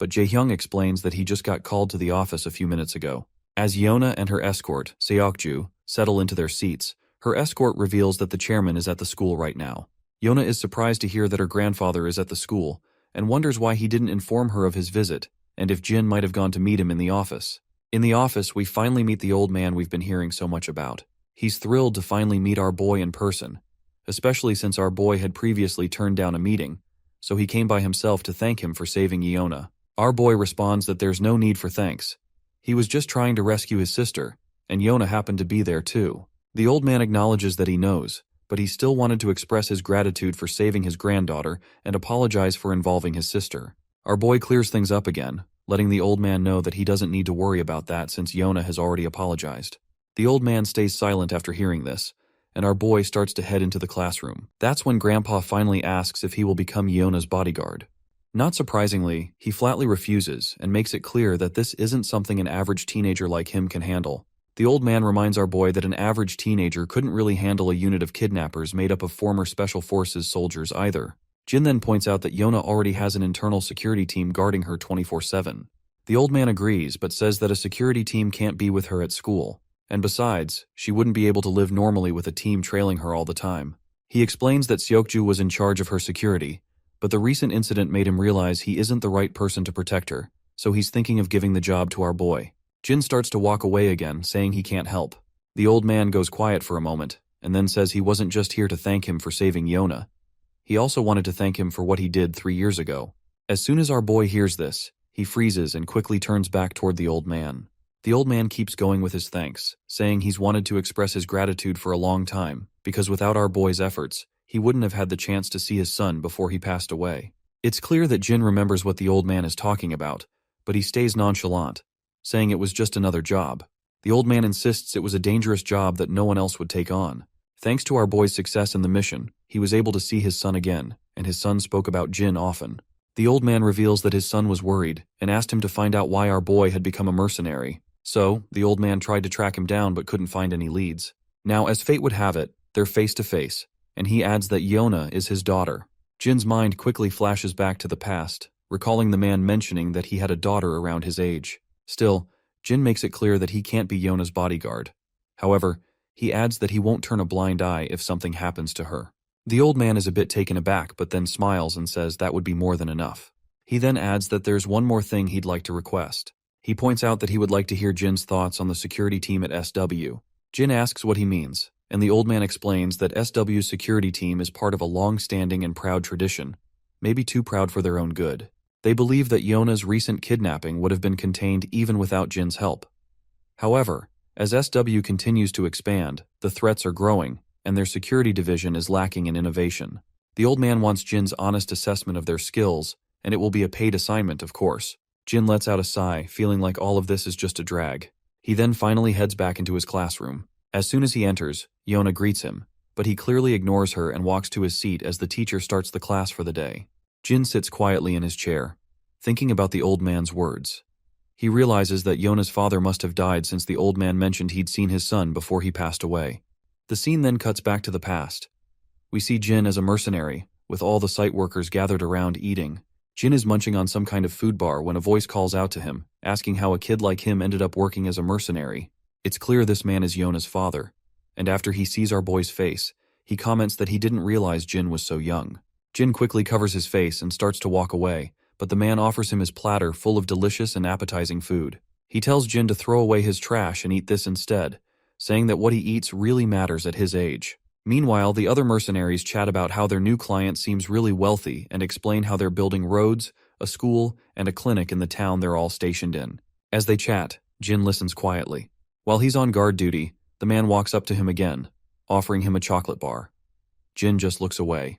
but Jaehyung explains that he just got called to the office a few minutes ago. As Yeona and her escort, Seokju, settle into their seats, her escort reveals that the chairman is at the school right now. Yeona is surprised to hear that her grandfather is at the school and wonders why he didn't inform her of his visit and if Jin might have gone to meet him in the office. In the office, we finally meet the old man we've been hearing so much about. He's thrilled to finally meet our boy in person, especially since our boy had previously turned down a meeting, so he came by himself to thank him for saving Yeona. Our boy responds that there's no need for thanks. He was just trying to rescue his sister, and Yeona happened to be there too. The old man acknowledges that he knows, but he still wanted to express his gratitude for saving his granddaughter and apologize for involving his sister. Our boy clears things up again, letting the old man know that he doesn't need to worry about that since Yeona has already apologized. The old man stays silent after hearing this, and our boy starts to head into the classroom. That's when Grandpa finally asks if he will become Yeona's bodyguard. Not surprisingly, he flatly refuses and makes it clear that this isn't something an average teenager like him can handle. The old man reminds our boy that an average teenager couldn't really handle a unit of kidnappers made up of former Special Forces soldiers either. Jin then points out that Yeona already has an internal security team guarding her 24/7. The old man agrees but says that a security team can't be with her at school. And besides, she wouldn't be able to live normally with a team trailing her all the time. He explains that Seokju was in charge of her security, but the recent incident made him realize he isn't the right person to protect her, so he's thinking of giving the job to our boy. Jin starts to walk away again, saying he can't help. The old man goes quiet for a moment, and then says he wasn't just here to thank him for saving Yeona. He also wanted to thank him for what he did 3 years ago. As soon as our boy hears this, he freezes and quickly turns back toward the old man. The old man keeps going with his thanks, saying he's wanted to express his gratitude for a long time, because without our boy's efforts, he wouldn't have had the chance to see his son before he passed away. It's clear that Jin remembers what the old man is talking about, but he stays nonchalant, saying it was just another job. The old man insists it was a dangerous job that no one else would take on. Thanks to our boy's success in the mission, he was able to see his son again, and his son spoke about Jin often. The old man reveals that his son was worried and asked him to find out why our boy had become a mercenary. So, the old man tried to track him down but couldn't find any leads. Now, as fate would have it, they're face to face, and he adds that Yeona is his daughter. Jin's mind quickly flashes back to the past, recalling the man mentioning that he had a daughter around his age. Still, Jin makes it clear that he can't be Yeona's bodyguard. However, he adds that he won't turn a blind eye if something happens to her. The old man is a bit taken aback but then smiles and says that would be more than enough. He then adds that there's one more thing he'd like to request. He points out that he would like to hear Jin's thoughts on the security team at SW. Jin asks what he means, and the old man explains that SW's security team is part of a long-standing and proud tradition, maybe too proud for their own good. They believe that Yeona's recent kidnapping would have been contained even without Jin's help. However, as SW continues to expand, the threats are growing, and their security division is lacking in innovation. The old man wants Jin's honest assessment of their skills, and it will be a paid assignment, of course. Jin lets out a sigh, feeling like all of this is just a drag. He then finally heads back into his classroom. As soon as he enters, Yeona greets him, but he clearly ignores her and walks to his seat as the teacher starts the class for the day. Jin sits quietly in his chair, thinking about the old man's words. He realizes that Yeona's father must have died since the old man mentioned he'd seen his son before he passed away. The scene then cuts back to the past. We see Jin as a mercenary, with all the site workers gathered around eating. Jin is munching on some kind of food bar when a voice calls out to him, asking how a kid like him ended up working as a mercenary. It's clear this man is Yeona's father, and after he sees our boy's face, He comments that he didn't realize Jin was so young. Jin quickly covers his face and starts to walk away, but the man offers him his platter full of delicious and appetizing food. He tells Jin to throw away his trash and eat this instead, saying that what he eats really matters at his age. Meanwhile, the other mercenaries chat about how their new client seems really wealthy and explain how they're building roads, a school, and a clinic in the town they're all stationed in. As they chat, Jin listens quietly. While he's on guard duty, the man walks up to him again, offering him a chocolate bar. Jin just looks away.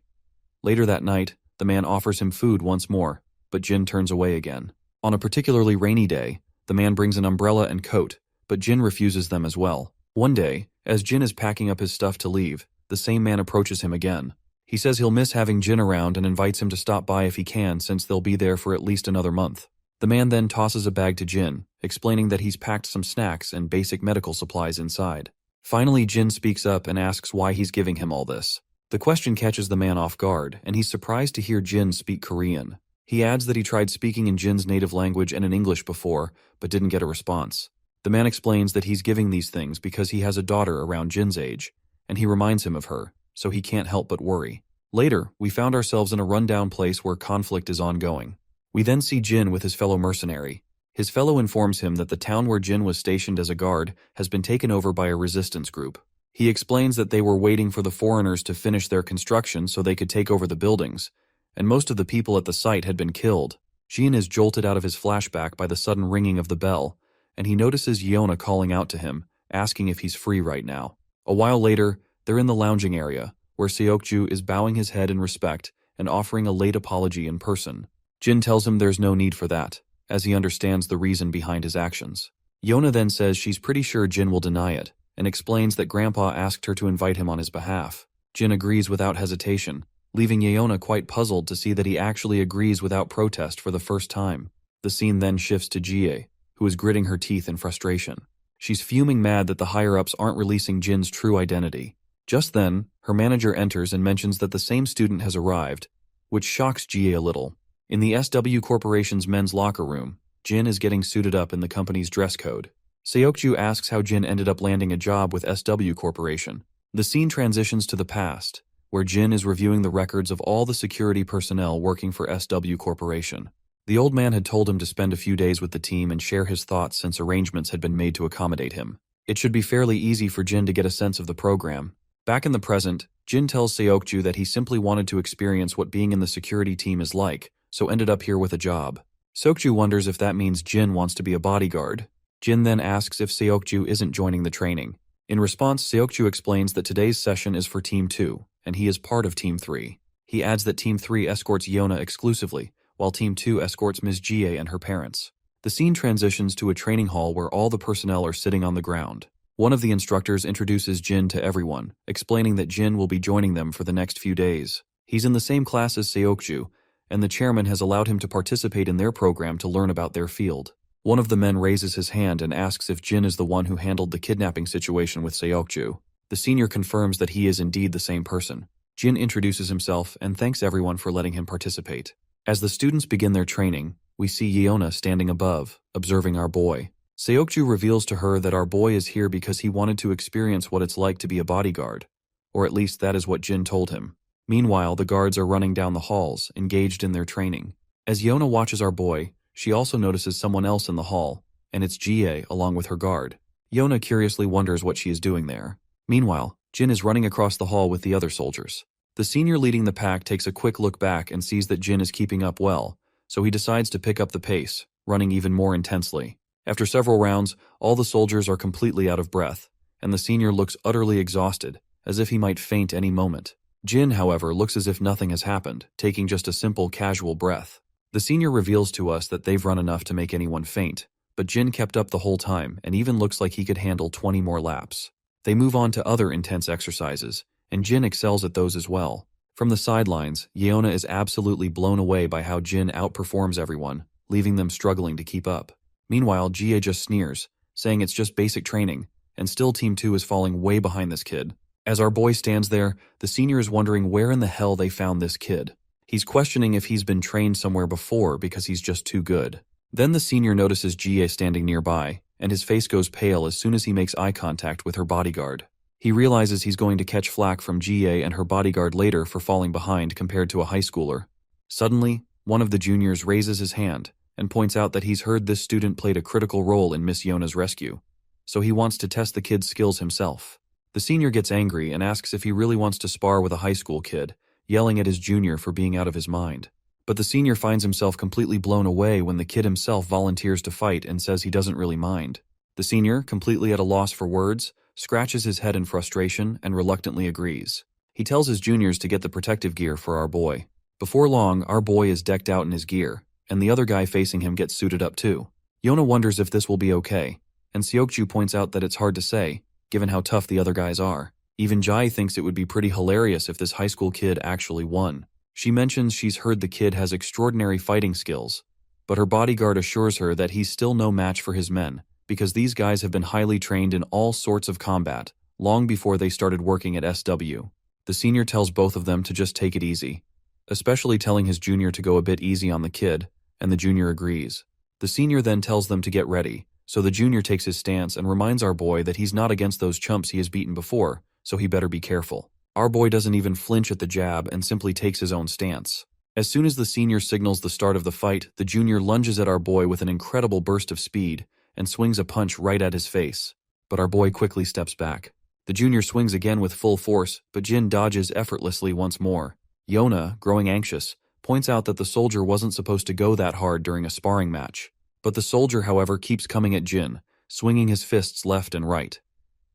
Later that night, the man offers him food once more, but Jin turns away again. On a particularly rainy day, the man brings an umbrella and coat, but Jin refuses them as well. One day, as Jin is packing up his stuff to leave, the same man approaches him again. He says he'll miss having Jin around and invites him to stop by if he can, since they'll be there for at least another month. The man then tosses a bag to Jin, explaining that he's packed some snacks and basic medical supplies inside. Finally, Jin speaks up and asks why he's giving him all this. The question catches the man off guard, and he's surprised to hear Jin speak Korean. He adds that he tried speaking in Jin's native language and in English before, but didn't get a response. The man explains that he's giving these things because he has a daughter around Jin's age, and he reminds him of her, so he can't help but worry. Later, we found ourselves in a rundown place where conflict is ongoing. We then see Jin with his fellow mercenary. His fellow informs him that the town where Jin was stationed as a guard has been taken over by a resistance group. He explains that they were waiting for the foreigners to finish their construction so they could take over the buildings, and most of the people at the site had been killed. Jin is jolted out of his flashback by the sudden ringing of the bell, and he notices Yona calling out to him, asking if he's free right now. A while later, they're in the lounging area, where Seokju is bowing his head in respect and offering a late apology in person. Jin tells him there's no need for that, as he understands the reason behind his actions. Yona then says she's pretty sure Jin will deny it, and explains that Grandpa asked her to invite him on his behalf. Jin agrees without hesitation, leaving Yona quite puzzled to see that he actually agrees without protest for the first time. The scene then shifts to Jie, who is gritting her teeth in frustration. She's fuming mad that the higher-ups aren't releasing Jin's true identity. Just then, her manager enters and mentions that the same student has arrived, which shocks Jie a little. In the SW Corporation's men's locker room, Jin is getting suited up in the company's dress code. Seokju asks how Jin ended up landing a job with SW Corporation. The scene transitions to the past, where Jin is reviewing the records of all the security personnel working for SW Corporation. The old man had told him to spend a few days with the team and share his thoughts since arrangements had been made to accommodate him. It should be fairly easy for Jin to get a sense of the program. Back in the present, Jin tells Seokju that he simply wanted to experience what being in the security team is like, so ended up here with a job. Seokju wonders if that means Jin wants to be a bodyguard. Jin then asks if Seokju isn't joining the training. In response, Seokju explains that today's session is for Team 2, and he is part of Team 3. He adds that Team 3 escorts Yona exclusively, while Team 2 escorts Ms. Jie and her parents. The scene transitions to a training hall where all the personnel are sitting on the ground. One of the instructors introduces Jin to everyone, explaining that Jin will be joining them for the next few days. He's in the same class as Seokju, and the chairman has allowed him to participate in their program to learn about their field. One of the men raises his hand and asks if Jin is the one who handled the kidnapping situation with Seokju. The senior confirms that he is indeed the same person. Jin introduces himself and thanks everyone for letting him participate. As the students begin their training, we see Yeona standing above, observing our boy. Seokju reveals to her that our boy is here because he wanted to experience what it's like to be a bodyguard, or at least that is what Jin told him. Meanwhile, the guards are running down the halls, engaged in their training. As Yeona watches our boy, she also notices someone else in the hall, and it's Jie along with her guard. Yeona curiously wonders what she is doing there. Meanwhile, Jin is running across the hall with the other soldiers. The senior leading the pack takes a quick look back and sees that Jin is keeping up well, so he decides to pick up the pace, running even more intensely. After several rounds, all the soldiers are completely out of breath, and the senior looks utterly exhausted, as if he might faint any moment. Jin, however, looks as if nothing has happened, taking just a simple, casual breath. The senior reveals to us that they've run enough to make anyone faint, but Jin kept up the whole time and even looks like he could handle 20 more laps. They move on to other intense exercises, and Jin excels at those as well. From the sidelines, Yeona is absolutely blown away by how Jin outperforms everyone, leaving them struggling to keep up. Meanwhile, Jie just sneers, saying it's just basic training, and still Team 2 is falling way behind this kid. As our boy stands there, the senior is wondering where in the hell they found this kid. He's questioning if he's been trained somewhere before because he's just too good. Then the senior notices Jie standing nearby, and his face goes pale as soon as he makes eye contact with her bodyguard. He realizes he's going to catch flack from Jie and her bodyguard later for falling behind compared to a high schooler. Suddenly, one of the juniors raises his hand and points out that he's heard this student played a critical role in Miss Yona's rescue, so he wants to test the kid's skills himself. The senior gets angry and asks if he really wants to spar with a high school kid, yelling at his junior for being out of his mind. But the senior finds himself completely blown away when the kid himself volunteers to fight and says he doesn't really mind. The senior, completely at a loss for words, scratches his head in frustration and reluctantly agrees. He tells his juniors to get the protective gear for our boy. Before long, our boy is decked out in his gear, and the other guy facing him gets suited up too. Yona wonders if this will be okay, and Seokju points out that it's hard to say, given how tough the other guys are. Even Jai thinks it would be pretty hilarious if this high school kid actually won. She mentions she's heard the kid has extraordinary fighting skills, but her bodyguard assures her that he's still no match for his men, because these guys have been highly trained in all sorts of combat, long before they started working at SW. The senior tells both of them to just take it easy, especially telling his junior to go a bit easy on the kid, and the junior agrees. The senior then tells them to get ready, so the junior takes his stance and reminds our boy that he's not against those chumps he has beaten before, so he better be careful. Our boy doesn't even flinch at the jab and simply takes his own stance. As soon as the senior signals the start of the fight, the junior lunges at our boy with an incredible burst of speed and swings a punch right at his face, but our boy quickly steps back. The junior swings again with full force, but Jin dodges effortlessly once more. Yona, growing anxious, points out that the soldier wasn't supposed to go that hard during a sparring match. But the soldier, however, keeps coming at Jin, swinging his fists left and right.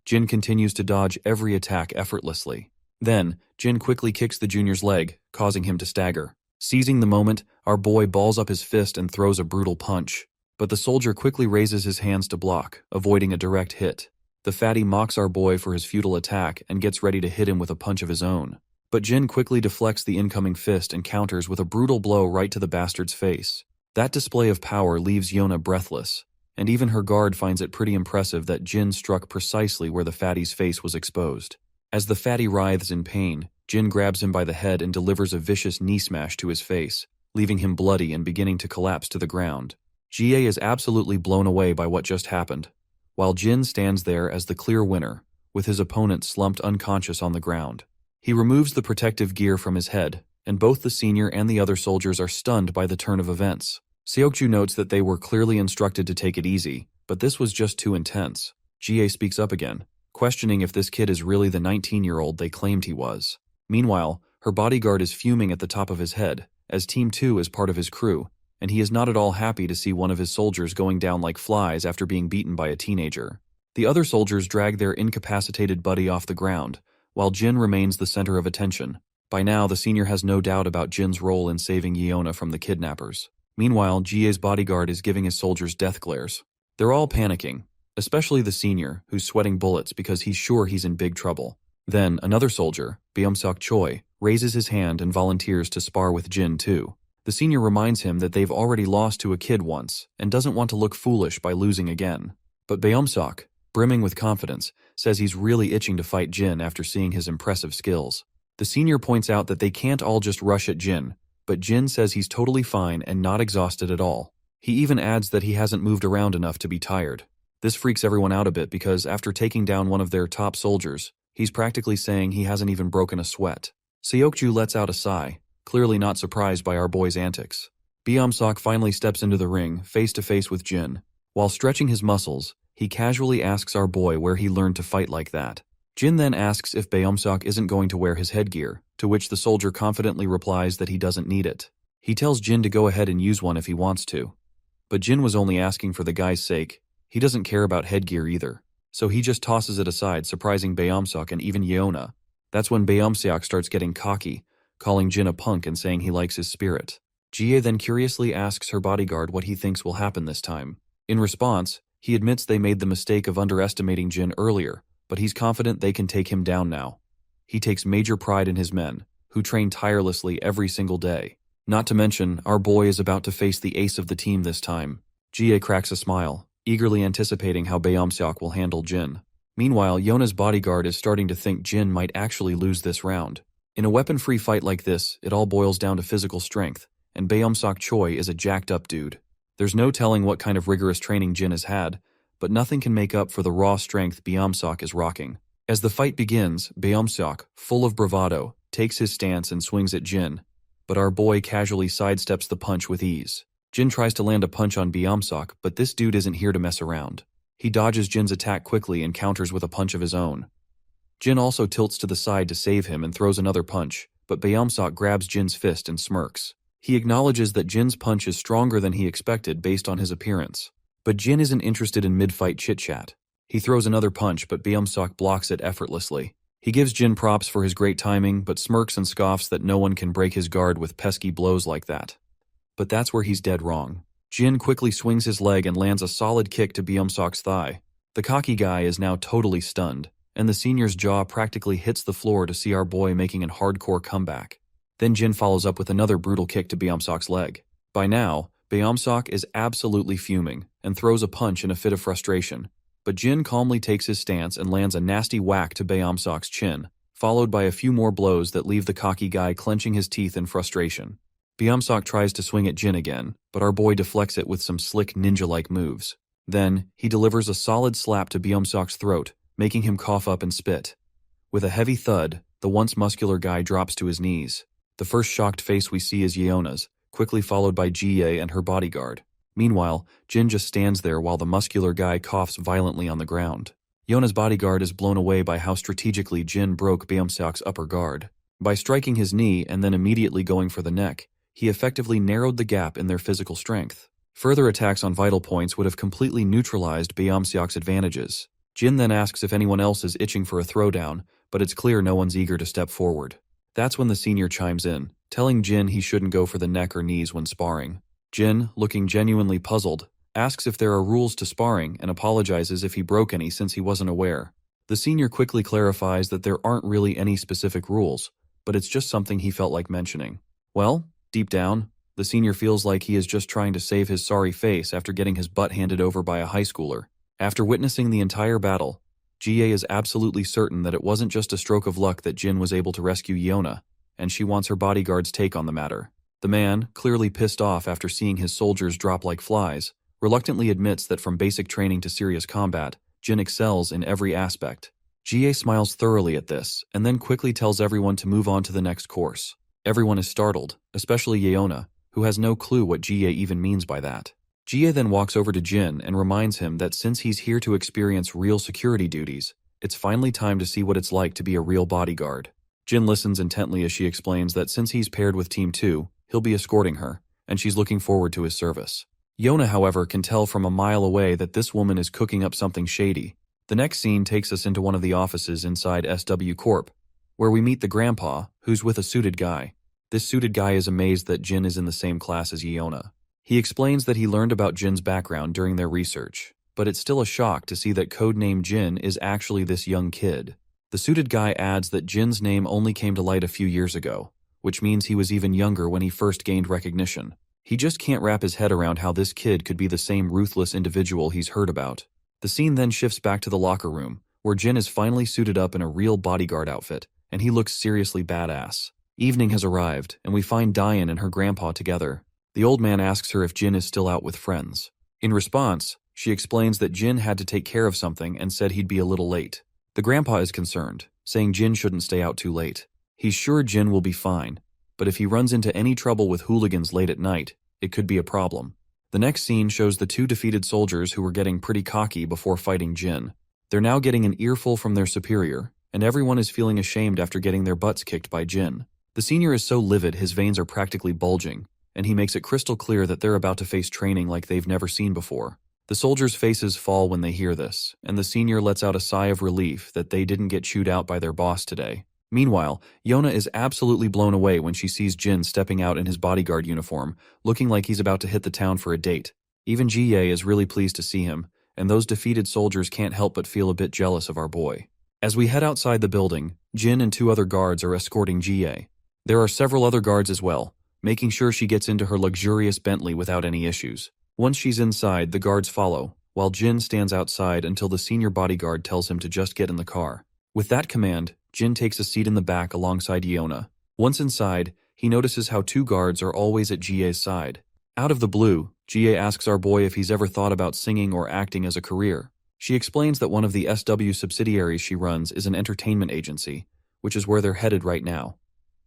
Jin continues to dodge every attack effortlessly. Then, Jin quickly kicks the junior's leg, causing him to stagger. Seizing the moment, our boy balls up his fist and throws a brutal punch. But the soldier quickly raises his hands to block, avoiding a direct hit. The fatty mocks our boy for his futile attack and gets ready to hit him with a punch of his own. But Jin quickly deflects the incoming fist and counters with a brutal blow right to the bastard's face. That display of power leaves Yona breathless, and even her guard finds it pretty impressive that Jin struck precisely where the fatty's face was exposed. As the fatty writhes in pain, Jin grabs him by the head and delivers a vicious knee smash to his face, leaving him bloody and beginning to collapse to the ground. Jie is absolutely blown away by what just happened, while Jin stands there as the clear winner, with his opponent slumped unconscious on the ground. He removes the protective gear from his head, and both the senior and the other soldiers are stunned by the turn of events. Seokju notes that they were clearly instructed to take it easy, but this was just too intense. Jie speaks up again, questioning if this kid is really the 19-year-old they claimed he was. Meanwhile, her bodyguard is fuming at the top of his head, as Team 2 is part of his crew, and he is not at all happy to see one of his soldiers going down like flies after being beaten by a teenager. The other soldiers drag their incapacitated buddy off the ground, while Jin remains the center of attention. By now, the senior has no doubt about Jin's role in saving Yeona from the kidnappers. Meanwhile, Jie's bodyguard is giving his soldiers death glares. They're all panicking, especially the senior, who's sweating bullets because he's sure he's in big trouble. Then, another soldier, Beomseok Choi, raises his hand and volunteers to spar with Jin too. The senior reminds him that they've already lost to a kid once, and doesn't want to look foolish by losing again. But Beomseok, brimming with confidence, says he's really itching to fight Jin after seeing his impressive skills. The senior points out that they can't all just rush at Jin, but Jin says he's totally fine and not exhausted at all. He even adds that he hasn't moved around enough to be tired. This freaks everyone out a bit because after taking down one of their top soldiers, he's practically saying he hasn't even broken a sweat. Seokju lets out a sigh, clearly not surprised by our boy's antics. Beomseok finally steps into the ring, face to face with Jin. While stretching his muscles, he casually asks our boy where he learned to fight like that. Jin then asks if Beomseok isn't going to wear his headgear, to which the soldier confidently replies that he doesn't need it. He tells Jin to go ahead and use one if he wants to. But Jin was only asking for the guy's sake. He doesn't care about headgear either, so he just tosses it aside, surprising Beomseok and even Yeona. That's when Beomseok starts getting cocky, calling Jin a punk and saying he likes his spirit. Jie then curiously asks her bodyguard what he thinks will happen this time. In response, he admits they made the mistake of underestimating Jin earlier, but he's confident they can take him down now. He takes major pride in his men, who train tirelessly every single day. Not to mention, our boy is about to face the ace of the team this time. Jie cracks a smile, eagerly anticipating how Beomseok will handle Jin. Meanwhile, Yona's bodyguard is starting to think Jin might actually lose this round. In a weapon-free fight like this, it all boils down to physical strength, and Beomseok Choi is a jacked-up dude. There's no telling what kind of rigorous training Jin has had, but nothing can make up for the raw strength Beomseok is rocking. As the fight begins, Beomseok, full of bravado, takes his stance and swings at Jin, but our boy casually sidesteps the punch with ease. Jin tries to land a punch on Beomseok, but this dude isn't here to mess around. He dodges Jin's attack quickly and counters with a punch of his own. Jin also tilts to the side to save him and throws another punch, but Beomseok grabs Jin's fist and smirks. He acknowledges that Jin's punch is stronger than he expected based on his appearance. But Jin isn't interested in mid-fight chit-chat. He throws another punch, but Beomseok blocks it effortlessly. He gives Jin props for his great timing, but smirks and scoffs that no one can break his guard with pesky blows like that. But that's where he's dead wrong. Jin quickly swings his leg and lands a solid kick to Beomseok's thigh. The cocky guy is now totally stunned, and the senior's jaw practically hits the floor to see our boy making a hardcore comeback. Then Jin follows up with another brutal kick to Beomseok's leg. By now, Beomseok is absolutely fuming and throws a punch in a fit of frustration. But Jin calmly takes his stance and lands a nasty whack to Beomseok's chin, followed by a few more blows that leave the cocky guy clenching his teeth in frustration. Beomseok tries to swing at Jin again, but our boy deflects it with some slick ninja-like moves. Then, he delivers a solid slap to Beomseok's throat, making him cough up and spit. With a heavy thud, the once muscular guy drops to his knees. The first shocked face we see is Yeona's, quickly followed by Jie and her bodyguard. Meanwhile, Jin just stands there while the muscular guy coughs violently on the ground. Yeona's bodyguard is blown away by how strategically Jin broke Beomseok's upper guard. By striking his knee and then immediately going for the neck, he effectively narrowed the gap in their physical strength. Further attacks on vital points would have completely neutralized Beomseok's advantages. Jin then asks if anyone else is itching for a throwdown, but it's clear no one's eager to step forward. That's when the senior chimes in, telling Jin he shouldn't go for the neck or knees when sparring. Jin, looking genuinely puzzled, asks if there are rules to sparring and apologizes if he broke any since he wasn't aware. The senior quickly clarifies that there aren't really any specific rules, but it's just something he felt like mentioning. Well, deep down, the senior feels like he is just trying to save his sorry face after getting his butt handed over by a high schooler. After witnessing the entire battle, Jie is absolutely certain that it wasn't just a stroke of luck that Jin was able to rescue Yeona, and she wants her bodyguard's take on the matter. The man, clearly pissed off after seeing his soldiers drop like flies, reluctantly admits that from basic training to serious combat, Jin excels in every aspect. Jie smiles thoroughly at this, and then quickly tells everyone to move on to the next course. Everyone is startled, especially Yeona, who has no clue what Jie even means by that. Jie then walks over to Jin and reminds him that since he's here to experience real security duties, it's finally time to see what it's like to be a real bodyguard. Jin listens intently as she explains that since he's paired with Team 2, he'll be escorting her, and she's looking forward to his service. Yeona, however, can tell from a mile away that this woman is cooking up something shady. The next scene takes us into one of the offices inside SW Corp, where we meet the grandpa, who's with a suited guy. This suited guy is amazed that Jin is in the same class as Yeona. He explains that he learned about Jin's background during their research, but it's still a shock to see that codename Jin is actually this young kid. The suited guy adds that Jin's name only came to light a few years ago, which means he was even younger when he first gained recognition. He just can't wrap his head around how this kid could be the same ruthless individual he's heard about. The scene then shifts back to the locker room, where Jin is finally suited up in a real bodyguard outfit, and he looks seriously badass. Evening has arrived, and we find Diane and her grandpa together. The old man asks her if Jin is still out with friends. In response, she explains that Jin had to take care of something and said he'd be a little late. The grandpa is concerned, saying Jin shouldn't stay out too late. He's sure Jin will be fine, but if he runs into any trouble with hooligans late at night, it could be a problem. The next scene shows the two defeated soldiers who were getting pretty cocky before fighting Jin. They're now getting an earful from their superior, and everyone is feeling ashamed after getting their butts kicked by Jin. The senior is so livid his veins are practically bulging, and he makes it crystal clear that they're about to face training like they've never seen before. The soldiers' faces fall when they hear this, and the senior lets out a sigh of relief that they didn't get chewed out by their boss today. Meanwhile, Yeona is absolutely blown away when she sees Jin stepping out in his bodyguard uniform, looking like he's about to hit the town for a date. Even Jie is really pleased to see him, and those defeated soldiers can't help but feel a bit jealous of our boy. As we head outside the building, Jin and two other guards are escorting Jie. There are several other guards as well, making sure she gets into her luxurious Bentley without any issues. Once she's inside, the guards follow, while Jin stands outside until the senior bodyguard tells him to just get in the car. With that command, Jin takes a seat in the back alongside Yeona. Once inside, he notices how two guards are always at Jie's side. Out of the blue, Jie asks our boy if he's ever thought about singing or acting as a career. She explains that one of the SW subsidiaries she runs is an entertainment agency, which is where they're headed right now.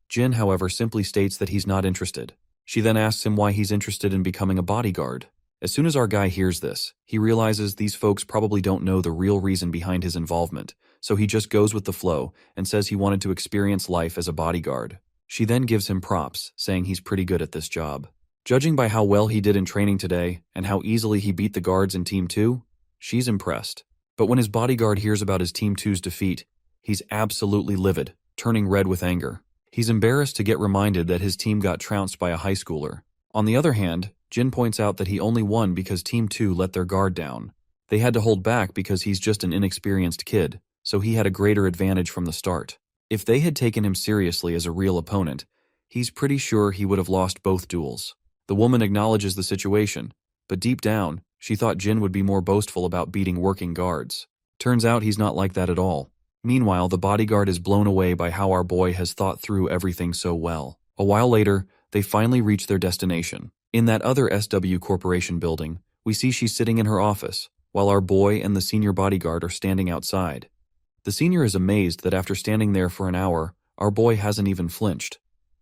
Jin, however, simply states that he's not interested. She then asks him why he's interested in becoming a bodyguard. As soon as our guy hears this, he realizes these folks probably don't know the real reason behind his involvement, so he just goes with the flow and says he wanted to experience life as a bodyguard. She then gives him props, saying he's pretty good at this job. Judging by how well he did in training today and how easily he beat the guards in Team 2, she's impressed. But when his bodyguard hears about his Team 2's defeat, he's absolutely livid, turning red with anger. He's embarrassed to get reminded that his team got trounced by a high schooler. On the other hand, Jin points out that he only won because Team 2 let their guard down. They had to hold back because he's just an inexperienced kid, so he had a greater advantage from the start. If they had taken him seriously as a real opponent, he's pretty sure he would have lost both duels. The woman acknowledges the situation, but deep down, she thought Jin would be more boastful about beating working guards. Turns out he's not like that at all. Meanwhile, the bodyguard is blown away by how our boy has thought through everything so well. A while later, they finally reach their destination. In that other SW Corporation building, we see she's sitting in her office, while our boy and the senior bodyguard are standing outside. The senior is amazed that after standing there for an hour, our boy hasn't even flinched.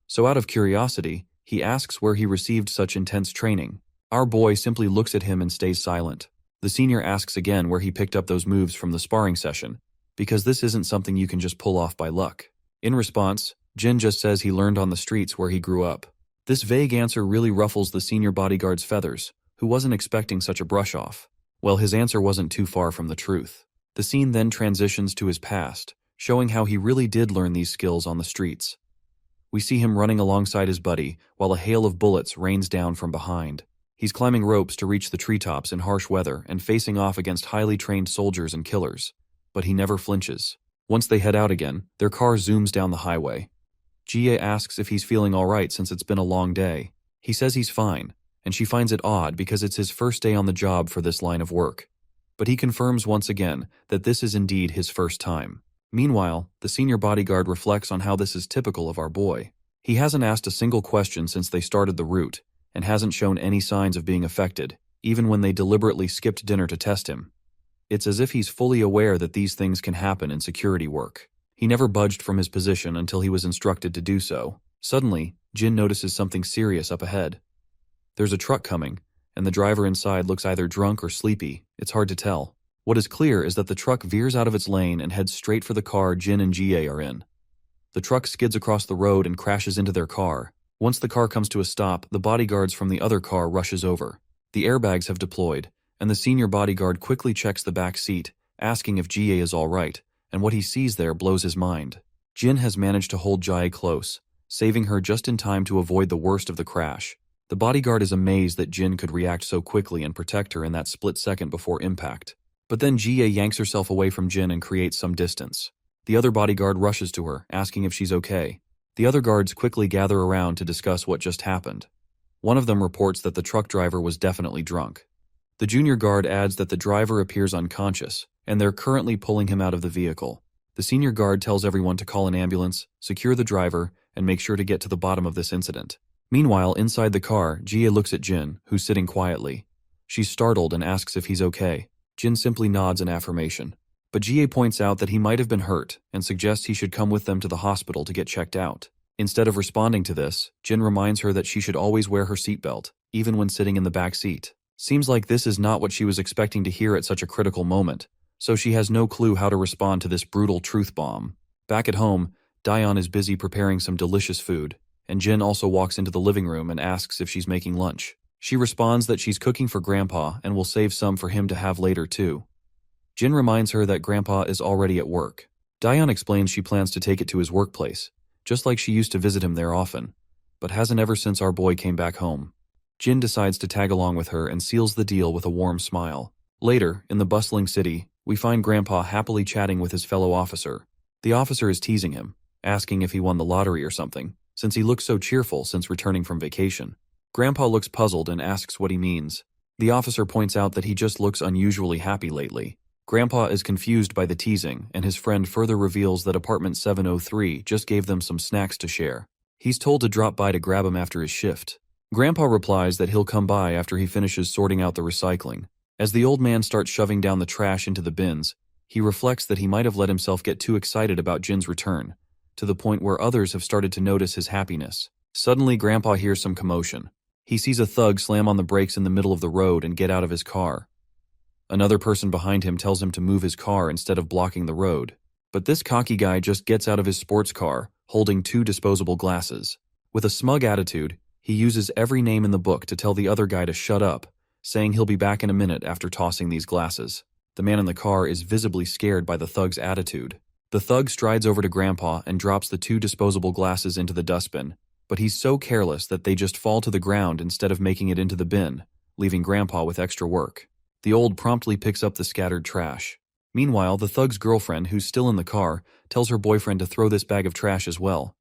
So out of curiosity, he asks where he received such intense training. Our boy simply looks at him and stays silent. The senior asks again where he picked up those moves from the sparring session, because this isn't something you can just pull off by luck. In response, Jin just says he learned on the streets where he grew up. This vague answer really ruffles the senior bodyguard's feathers, who wasn't expecting such a brush-off. Well, his answer wasn't too far from the truth. The scene then transitions to his past, showing how he really did learn these skills on the streets. We see him running alongside his buddy, while a hail of bullets rains down from behind. He's climbing ropes to reach the treetops in harsh weather and facing off against highly trained soldiers and killers. But he never flinches. Once they head out again, their car zooms down the highway. Jie asks if he's feeling alright since it's been a long day. He says he's fine, and she finds it odd because it's his first day on the job for this line of work. But he confirms once again that this is indeed his first time. Meanwhile, the senior bodyguard reflects on how this is typical of our boy. He hasn't asked a single question since they started the route, and hasn't shown any signs of being affected, even when they deliberately skipped dinner to test him. It's as if he's fully aware that these things can happen in security work. He never budged from his position until he was instructed to do so. Suddenly, Jin notices something serious up ahead. There's a truck coming, and the driver inside looks either drunk or sleepy. It's hard to tell. What is clear is that the truck veers out of its lane and heads straight for the car Jin and Jie are in. The truck skids across the road and crashes into their car. Once the car comes to a stop, the bodyguards from the other car rushes over. The airbags have deployed, and the senior bodyguard quickly checks the back seat, asking if Jie is all right, and what he sees there blows his mind. Jin has managed to hold Jie close, saving her just in time to avoid the worst of the crash. The bodyguard is amazed that Jin could react so quickly and protect her in that split second before impact. But then Jie yanks herself away from Jin and creates some distance. The other bodyguard rushes to her, asking if she's okay. The other guards quickly gather around to discuss what just happened. One of them reports that the truck driver was definitely drunk. The junior guard adds that the driver appears unconscious, and they're currently pulling him out of the vehicle. The senior guard tells everyone to call an ambulance, secure the driver, and make sure to get to the bottom of this incident. Meanwhile, inside the car, Jie looks at Jin, who's sitting quietly. She's startled and asks if he's okay. Jin simply nods in affirmation. But Jie points out that he might have been hurt and suggests he should come with them to the hospital to get checked out. Instead of responding to this, Jin reminds her that she should always wear her seatbelt, even when sitting in the back seat. Seems like this is not what she was expecting to hear at such a critical moment, so she has no clue how to respond to this brutal truth bomb. Back at home, Daeon is busy preparing some delicious food, and Jin also walks into the living room and asks if she's making lunch. She responds that she's cooking for Grandpa and will save some for him to have later too. Jin reminds her that Grandpa is already at work. Daeon explains she plans to take it to his workplace, just like she used to visit him there often, but hasn't ever since our boy came back home. Jin decides to tag along with her and seals the deal with a warm smile. Later, in the bustling city, we find Grandpa happily chatting with his fellow officer. The officer is teasing him, asking if he won the lottery or something, since he looks so cheerful since returning from vacation. Grandpa looks puzzled and asks what he means. The officer points out that he just looks unusually happy lately. Grandpa is confused by the teasing, and his friend further reveals that apartment 703 just gave them some snacks to share. He's told to drop by to grab him after his shift. Grandpa replies that he'll come by after he finishes sorting out the recycling. As the old man starts shoving down the trash into the bins, he reflects that he might have let himself get too excited about Jin's return, to the point where others have started to notice his happiness. Suddenly, Grandpa hears some commotion. He sees a thug slam on the brakes in the middle of the road and get out of his car. Another person behind him tells him to move his car instead of blocking the road. But this cocky guy just gets out of his sports car, holding 2 disposable glasses. With a smug attitude, he uses every name in the book to tell the other guy to shut up, saying he'll be back in a minute after tossing these glasses. The man in the car is visibly scared by the thug's attitude. The thug strides over to Grandpa and drops the 2 disposable glasses into the dustbin, but he's so careless that they just fall to the ground instead of making it into the bin, leaving Grandpa with extra work. The old promptly picks up the scattered trash. Meanwhile, the thug's girlfriend, who's still in the car, tells her boyfriend to throw this bag of trash as well.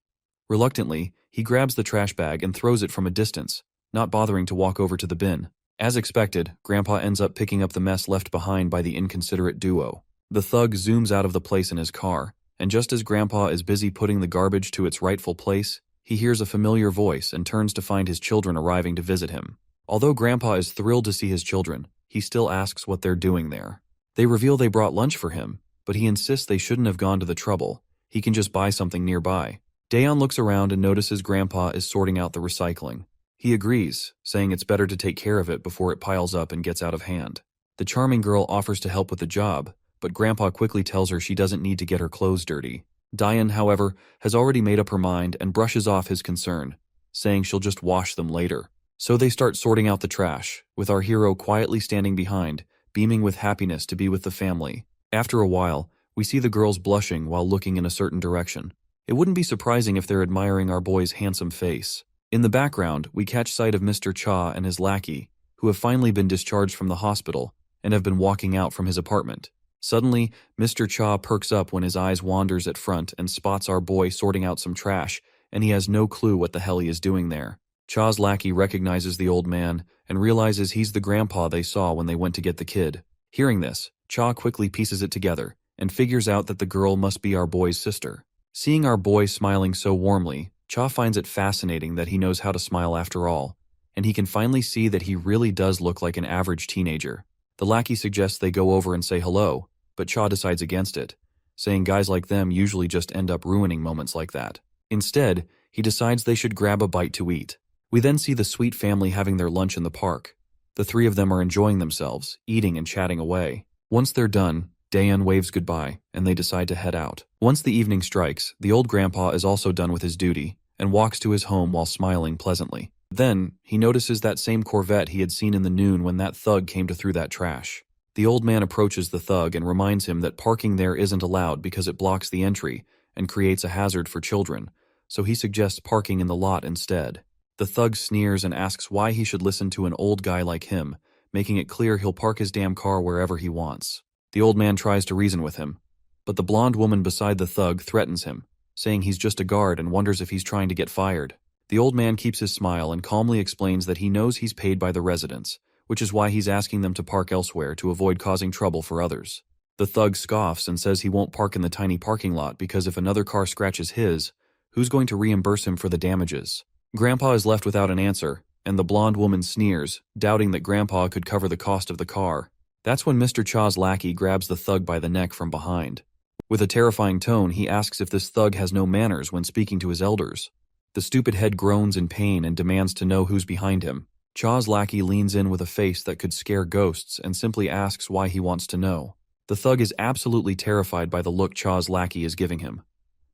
Reluctantly, he grabs the trash bag and throws it from a distance, not bothering to walk over to the bin. As expected, Grandpa ends up picking up the mess left behind by the inconsiderate duo. The thug zooms out of the place in his car, and just as Grandpa is busy putting the garbage to its rightful place, he hears a familiar voice and turns to find his children arriving to visit him. Although Grandpa is thrilled to see his children, he still asks what they're doing there. They reveal they brought lunch for him, but he insists they shouldn't have gone to the trouble. He can just buy something nearby. Daeon looks around and notices Grandpa is sorting out the recycling. He agrees, saying it's better to take care of it before it piles up and gets out of hand. The charming girl offers to help with the job, but Grandpa quickly tells her she doesn't need to get her clothes dirty. Daeon, however, has already made up her mind and brushes off his concern, saying she'll just wash them later. So they start sorting out the trash, with our hero quietly standing behind, beaming with happiness to be with the family. After a while, we see the girls blushing while looking in a certain direction. It wouldn't be surprising if they're admiring our boy's handsome face. In the background, we catch sight of Mr. Cha and his lackey, who have finally been discharged from the hospital and have been walking out from his apartment. Suddenly, Mr. Cha perks up when his eyes wanders at front and spots our boy sorting out some trash, and he has no clue what the hell he is doing there. Cha's lackey recognizes the old man and realizes he's the grandpa they saw when they went to get the kid. Hearing this, Cha quickly pieces it together and figures out that the girl must be our boy's sister. Seeing our boy smiling so warmly, Cha finds it fascinating that he knows how to smile after all, and he can finally see that he really does look like an average teenager. The lackey suggests they go over and say hello, but Cha decides against it, saying guys like them usually just end up ruining moments like that. Instead, he decides they should grab a bite to eat. We then see the sweet family having their lunch in the park. The 3 of them are enjoying themselves, eating and chatting away. Once they're done, Daeon waves goodbye, and they decide to head out. Once the evening strikes, the old grandpa is also done with his duty, and walks to his home while smiling pleasantly. Then, he notices that same Corvette he had seen in the noon when that thug came to throw that trash. The old man approaches the thug and reminds him that parking there isn't allowed because it blocks the entry and creates a hazard for children, so he suggests parking in the lot instead. The thug sneers and asks why he should listen to an old guy like him, making it clear he'll park his damn car wherever he wants. The old man tries to reason with him, but the blonde woman beside the thug threatens him, saying he's just a guard and wonders if he's trying to get fired. The old man keeps his smile and calmly explains that he knows he's paid by the residents, which is why he's asking them to park elsewhere to avoid causing trouble for others. The thug scoffs and says he won't park in the tiny parking lot because if another car scratches his, who's going to reimburse him for the damages? Grandpa is left without an answer, and the blonde woman sneers, doubting that Grandpa could cover the cost of the car. That's when Mr. Cha's lackey grabs the thug by the neck from behind. With a terrifying tone, he asks if this thug has no manners when speaking to his elders. The stupid head groans in pain and demands to know who's behind him. Cha's lackey leans in with a face that could scare ghosts and simply asks why he wants to know. The thug is absolutely terrified by the look Cha's lackey is giving him.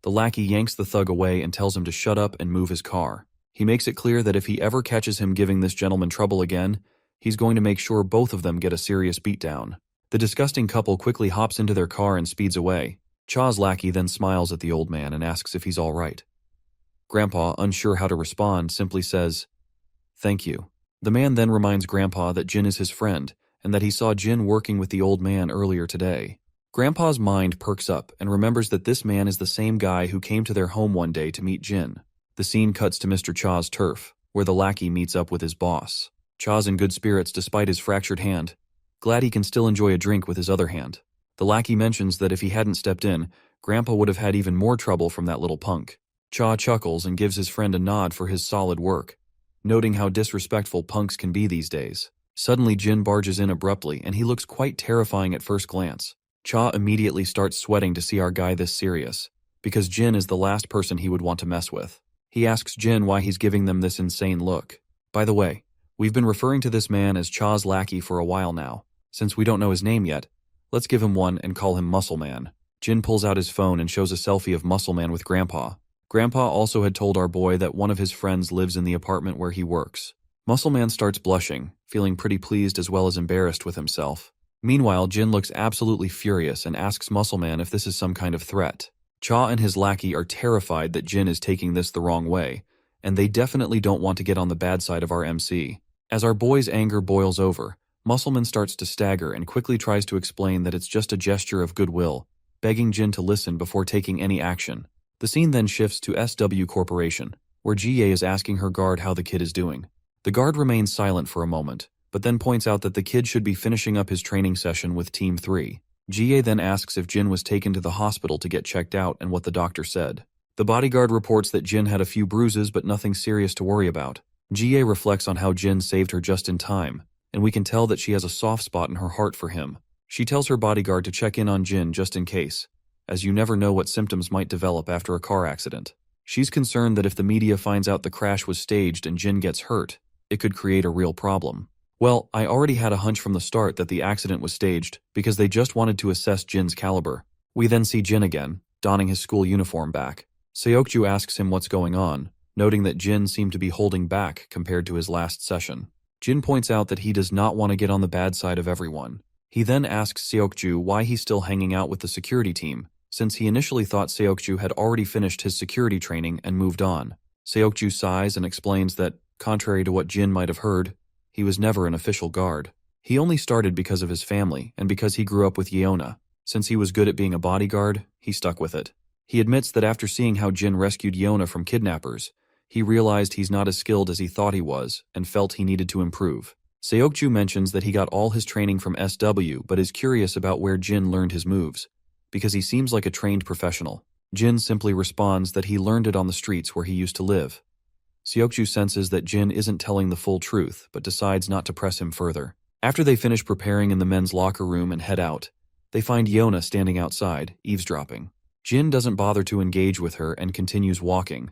The lackey yanks the thug away and tells him to shut up and move his car. He makes it clear that if he ever catches him giving this gentleman trouble again, he's going to make sure both of them get a serious beatdown. The disgusting couple quickly hops into their car and speeds away. Cha's lackey then smiles at the old man and asks if he's all right. Grandpa, unsure how to respond, simply says, "Thank you." The man then reminds Grandpa that Jin is his friend and that he saw Jin working with the old man earlier today. Grandpa's mind perks up and remembers that this man is the same guy who came to their home one day to meet Jin. The scene cuts to Mr. Cha's turf, where the lackey meets up with his boss. Cha's in good spirits despite his fractured hand, glad he can still enjoy a drink with his other hand. The lackey mentions that if he hadn't stepped in, Grandpa would have had even more trouble from that little punk. Cha chuckles and gives his friend a nod for his solid work, noting how disrespectful punks can be these days. Suddenly Jin barges in abruptly and he looks quite terrifying at first glance. Cha immediately starts sweating to see our guy this serious, because Jin is the last person he would want to mess with. He asks Jin why he's giving them this insane look. By the way, we've been referring to this man as Cha's lackey for a while now. Since we don't know his name yet, let's give him one and call him Muscle Man. Jin pulls out his phone and shows a selfie of Muscle Man with Grandpa. Grandpa also had told our boy that one of his friends lives in the apartment where he works. Muscle Man starts blushing, feeling pretty pleased as well as embarrassed with himself. Meanwhile, Jin looks absolutely furious and asks Muscle Man if this is some kind of threat. Cha and his lackey are terrified that Jin is taking this the wrong way, and they definitely don't want to get on the bad side of our MC. As our boy's anger boils over, Muscleman starts to stagger and quickly tries to explain that it's just a gesture of goodwill, begging Jin to listen before taking any action. The scene then shifts to SW Corporation, where GA is asking her guard how the kid is doing. The guard remains silent for a moment, but then points out that the kid should be finishing up his training session with Team 3. GA then asks if Jin was taken to the hospital to get checked out and what the doctor said. The bodyguard reports that Jin had a few bruises but nothing serious to worry about. GA reflects on how Jin saved her just in time, and we can tell that she has a soft spot in her heart for him. She tells her bodyguard to check in on Jin just in case, as you never know what symptoms might develop after a car accident. She's concerned that if the media finds out the crash was staged and Jin gets hurt, it could create a real problem. Well, I already had a hunch from the start that the accident was staged because they just wanted to assess Jin's caliber. We then see Jin again, donning his school uniform back. Seokju asks him what's going on, noting that Jin seemed to be holding back compared to his last session. Jin points out that he does not want to get on the bad side of everyone. He then asks Seokju why he's still hanging out with the security team, since he initially thought Seokju had already finished his security training and moved on. Seokju sighs and explains that, contrary to what Jin might have heard, he was never an official guard. He only started because of his family and because he grew up with Yeona. Since he was good at being a bodyguard, he stuck with it. He admits that after seeing how Jin rescued Yeona from kidnappers, he realized he's not as skilled as he thought he was and felt he needed to improve. Seokju mentions that he got all his training from SW but is curious about where Jin learned his moves, because he seems like a trained professional. Jin simply responds that he learned it on the streets where he used to live. Seokju senses that Jin isn't telling the full truth, but decides not to press him further. After they finish preparing in the men's locker room and head out, they find Yeona standing outside, eavesdropping. Jin doesn't bother to engage with her and continues walking,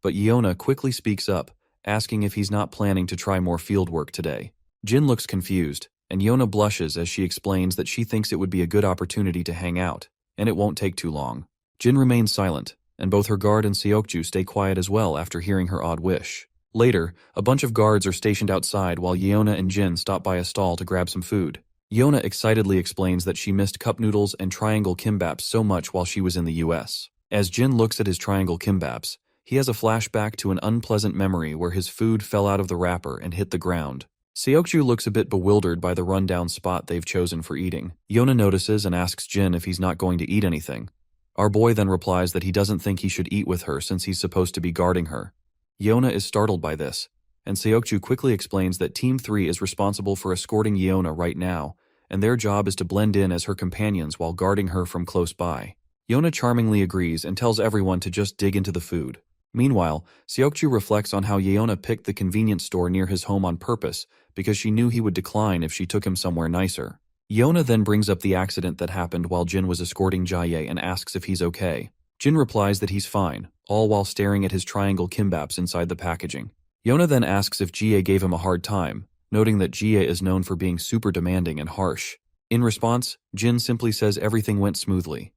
but Yeona quickly speaks up, asking if he's not planning to try more field work today. Jin looks confused, and Yeona blushes as she explains that she thinks it would be a good opportunity to hang out, and it won't take too long. Jin remains silent, and both her guard and Seokju stay quiet as well after hearing her odd wish. Later, a bunch of guards are stationed outside while Yeona and Jin stop by a stall to grab some food. Yeona excitedly explains that she missed cup noodles and triangle kimbaps so much while she was in the US. As Jin looks at his triangle kimbaps, he has a flashback to an unpleasant memory where his food fell out of the wrapper and hit the ground. Seokju looks a bit bewildered by the rundown spot they've chosen for eating. Yeona notices and asks Jin if he's not going to eat anything. Our boy then replies that he doesn't think he should eat with her since he's supposed to be guarding her. Yeona is startled by this, and Seokju quickly explains that Team 3 is responsible for escorting Yeona right now, and their job is to blend in as her companions while guarding her from close by. Yeona charmingly agrees and tells everyone to just dig into the food. Meanwhile, Seokju reflects on how Yeona picked the convenience store near his home on purpose because she knew he would decline if she took him somewhere nicer. Yeona then brings up the accident that happened while Jin was escorting Jaye and asks if he's okay. Jin replies that he's fine, all while staring at his triangle kimbaps inside the packaging. Yeona then asks if Jie gave him a hard time, noting that Jie is known for being super demanding and harsh. In response, Jin simply says everything went smoothly.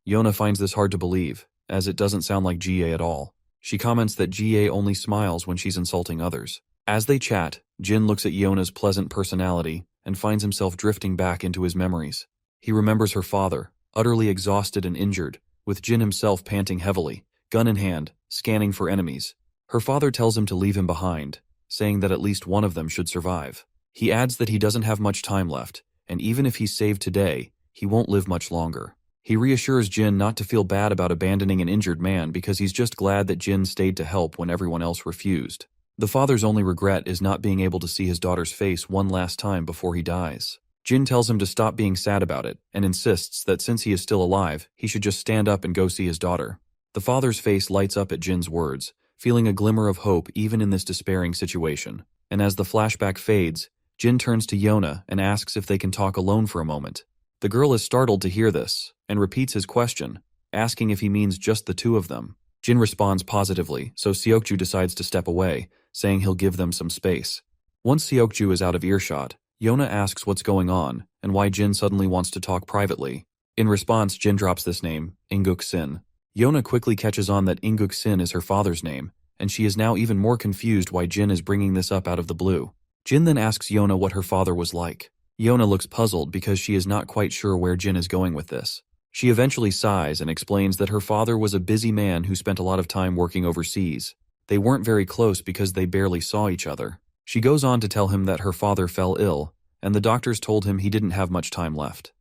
Yeona finds this hard to believe, as it doesn't sound like Jie at all. She comments that Jie only smiles when she's insulting others. As they chat, Jin looks at Yeona's pleasant personality and finds himself drifting back into his memories. He remembers her father, utterly exhausted and injured, with Jin himself panting heavily, gun in hand, scanning for enemies. Her father tells him to leave him behind, saying that at least one of them should survive. He adds that he doesn't have much time left, and even if he's saved today, he won't live much longer. He reassures Jin not to feel bad about abandoning an injured man because he's just glad that Jin stayed to help when everyone else refused. The father's only regret is not being able to see his daughter's face one last time before he dies. Jin tells him to stop being sad about it and insists that since he is still alive, he should just stand up and go see his daughter. The father's face lights up at Jin's words, feeling a glimmer of hope even in this despairing situation. And as the flashback fades, Jin turns to Yona and asks if they can talk alone for a moment. The girl is startled to hear this and repeats his question, asking if he means just the two of them. Jin responds positively, so Seokju decides to step away, saying he'll give them some space. Once Seokju is out of earshot, Yona asks what's going on and why Jin suddenly wants to talk privately. In response, Jin drops this name, Inguk-sin. Yona quickly catches on that Inguk-sin is her father's name, and she is now even more confused why Jin is bringing this up out of the blue. Jin then asks Yona what her father was like. Yona looks puzzled because she is not quite sure where Jin is going with this. She eventually sighs and explains that her father was a busy man who spent a lot of time working overseas. They weren't very close because they barely saw each other. She goes on to tell him that her father fell ill, and the doctors told him he didn't have much time left.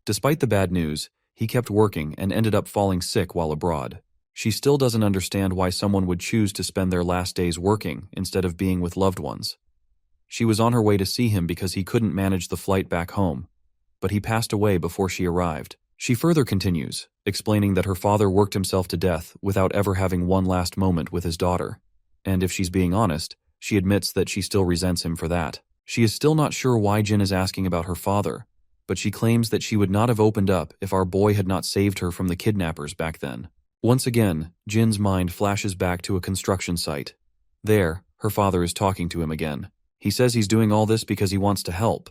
Despite the bad news, he kept working and ended up falling sick while abroad. She still doesn't understand why someone would choose to spend their last days working instead of being with loved ones. She was on her way to see him because he couldn't manage the flight back home, but he passed away before she arrived. She further continues, explaining that her father worked himself to death without ever having one last moment with his daughter. And if she's being honest, she admits that she still resents him for that. She is still not sure why Jin is asking about her father, but she claims that she would not have opened up if our boy had not saved her from the kidnappers back then. Once again, Jin's mind flashes back to a construction site. There, her father is talking to him again. He says he's doing all this because he wants to help,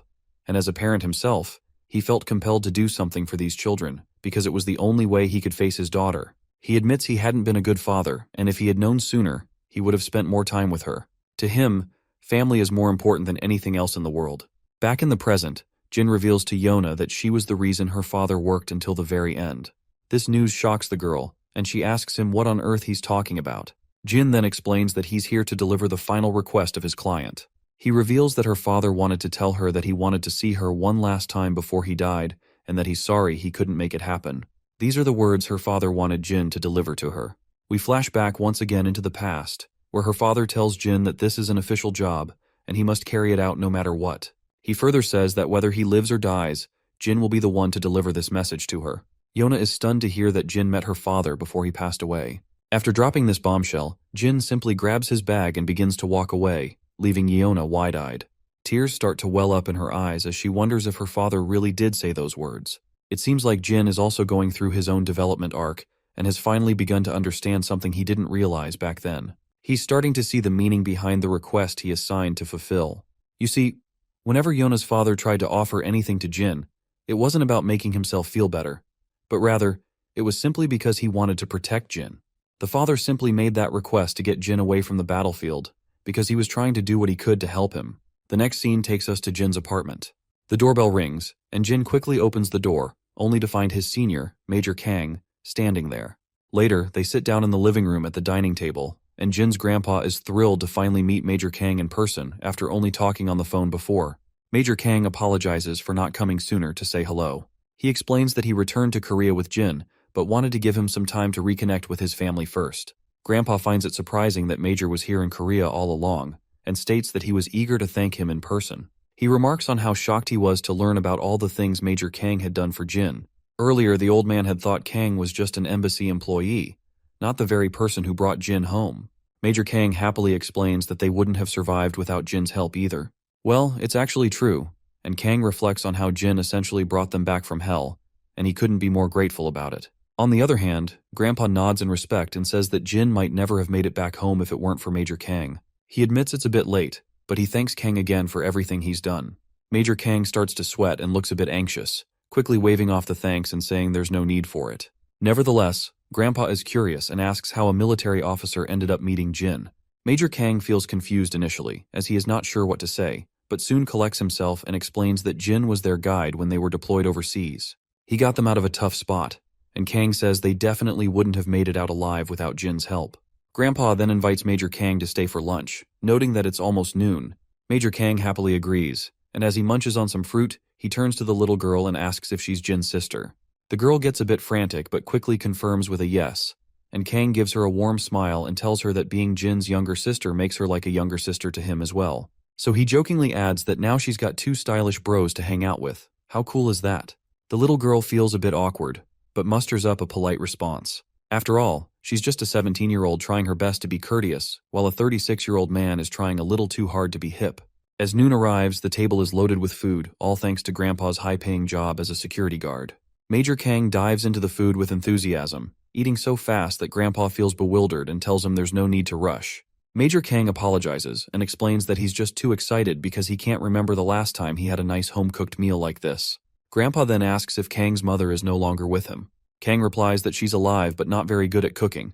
and as a parent himself, he felt compelled to do something for these children because it was the only way he could face his daughter. He admits he hadn't been a good father, and if he had known sooner, he would have spent more time with her. To him, family is more important than anything else in the world. Back in the present, Jin reveals to Yona that she was the reason her father worked until the very end. This news shocks the girl, and she asks him what on earth he's talking about. Jin then explains that he's here to deliver the final request of his client. He reveals that her father wanted to tell her that he wanted to see her one last time before he died, and that he's sorry he couldn't make it happen. These are the words her father wanted Jin to deliver to her. We flash back once again into the past, where her father tells Jin that this is an official job, and he must carry it out no matter what. He further says that whether he lives or dies, Jin will be the one to deliver this message to her. Yona is stunned to hear that Jin met her father before he passed away. After dropping this bombshell, Jin simply grabs his bag and begins to walk away, leaving Yona wide-eyed. Tears start to well up in her eyes as she wonders if her father really did say those words. It seems like Jin is also going through his own development arc and has finally begun to understand something he didn't realize back then. He's starting to see the meaning behind the request he is signed to fulfill. You see, whenever Yona's father tried to offer anything to Jin, it wasn't about making himself feel better, but rather, it was simply because he wanted to protect Jin. The father simply made that request to get Jin away from the battlefield, because he was trying to do what he could to help him. The next scene takes us to Jin's apartment. The doorbell rings, and Jin quickly opens the door, only to find his senior, Major Kang, standing there. Later, they sit down in the living room at the dining table, and Jin's grandpa is thrilled to finally meet Major Kang in person after only talking on the phone before. Major Kang apologizes for not coming sooner to say hello. He explains that he returned to Korea with Jin, but wanted to give him some time to reconnect with his family first. Grandpa finds it surprising that Major was here in Korea all along, and states that he was eager to thank him in person. He remarks on how shocked he was to learn about all the things Major Kang had done for Jin. Earlier, the old man had thought Kang was just an embassy employee, not the very person who brought Jin home. Major Kang happily explains that they wouldn't have survived without Jin's help either. Well, it's actually true, and Kang reflects on how Jin essentially brought them back from hell, and he couldn't be more grateful about it. On the other hand, Grandpa nods in respect and says that Jin might never have made it back home if it weren't for Major Kang. He admits it's a bit late, but he thanks Kang again for everything he's done. Major Kang starts to sweat and looks a bit anxious, quickly waving off the thanks and saying there's no need for it. Nevertheless, Grandpa is curious and asks how a military officer ended up meeting Jin. Major Kang feels confused initially, as he is not sure what to say, but soon collects himself and explains that Jin was their guide when they were deployed overseas. He got them out of a tough spot, and Kang says they definitely wouldn't have made it out alive without Jin's help. Grandpa then invites Major Kang to stay for lunch, noting that it's almost noon. Major Kang happily agrees, and as he munches on some fruit, he turns to the little girl and asks if she's Jin's sister. The girl gets a bit frantic but quickly confirms with a yes, and Kang gives her a warm smile and tells her that being Jin's younger sister makes her like a younger sister to him as well. So he jokingly adds that now she's got two stylish bros to hang out with. How cool is that? The little girl feels a bit awkward, but musters up a polite response. After all, she's just a 17-year-old trying her best to be courteous, while a 36-year-old man is trying a little too hard to be hip. As noon arrives, the table is loaded with food, all thanks to Grandpa's high-paying job as a security guard. Major Kang dives into the food with enthusiasm, eating so fast that Grandpa feels bewildered and tells him there's no need to rush. Major Kang apologizes and explains that he's just too excited because he can't remember the last time he had a nice home-cooked meal like this. Grandpa then asks if Kang's mother is no longer with him. Kang replies that she's alive but not very good at cooking.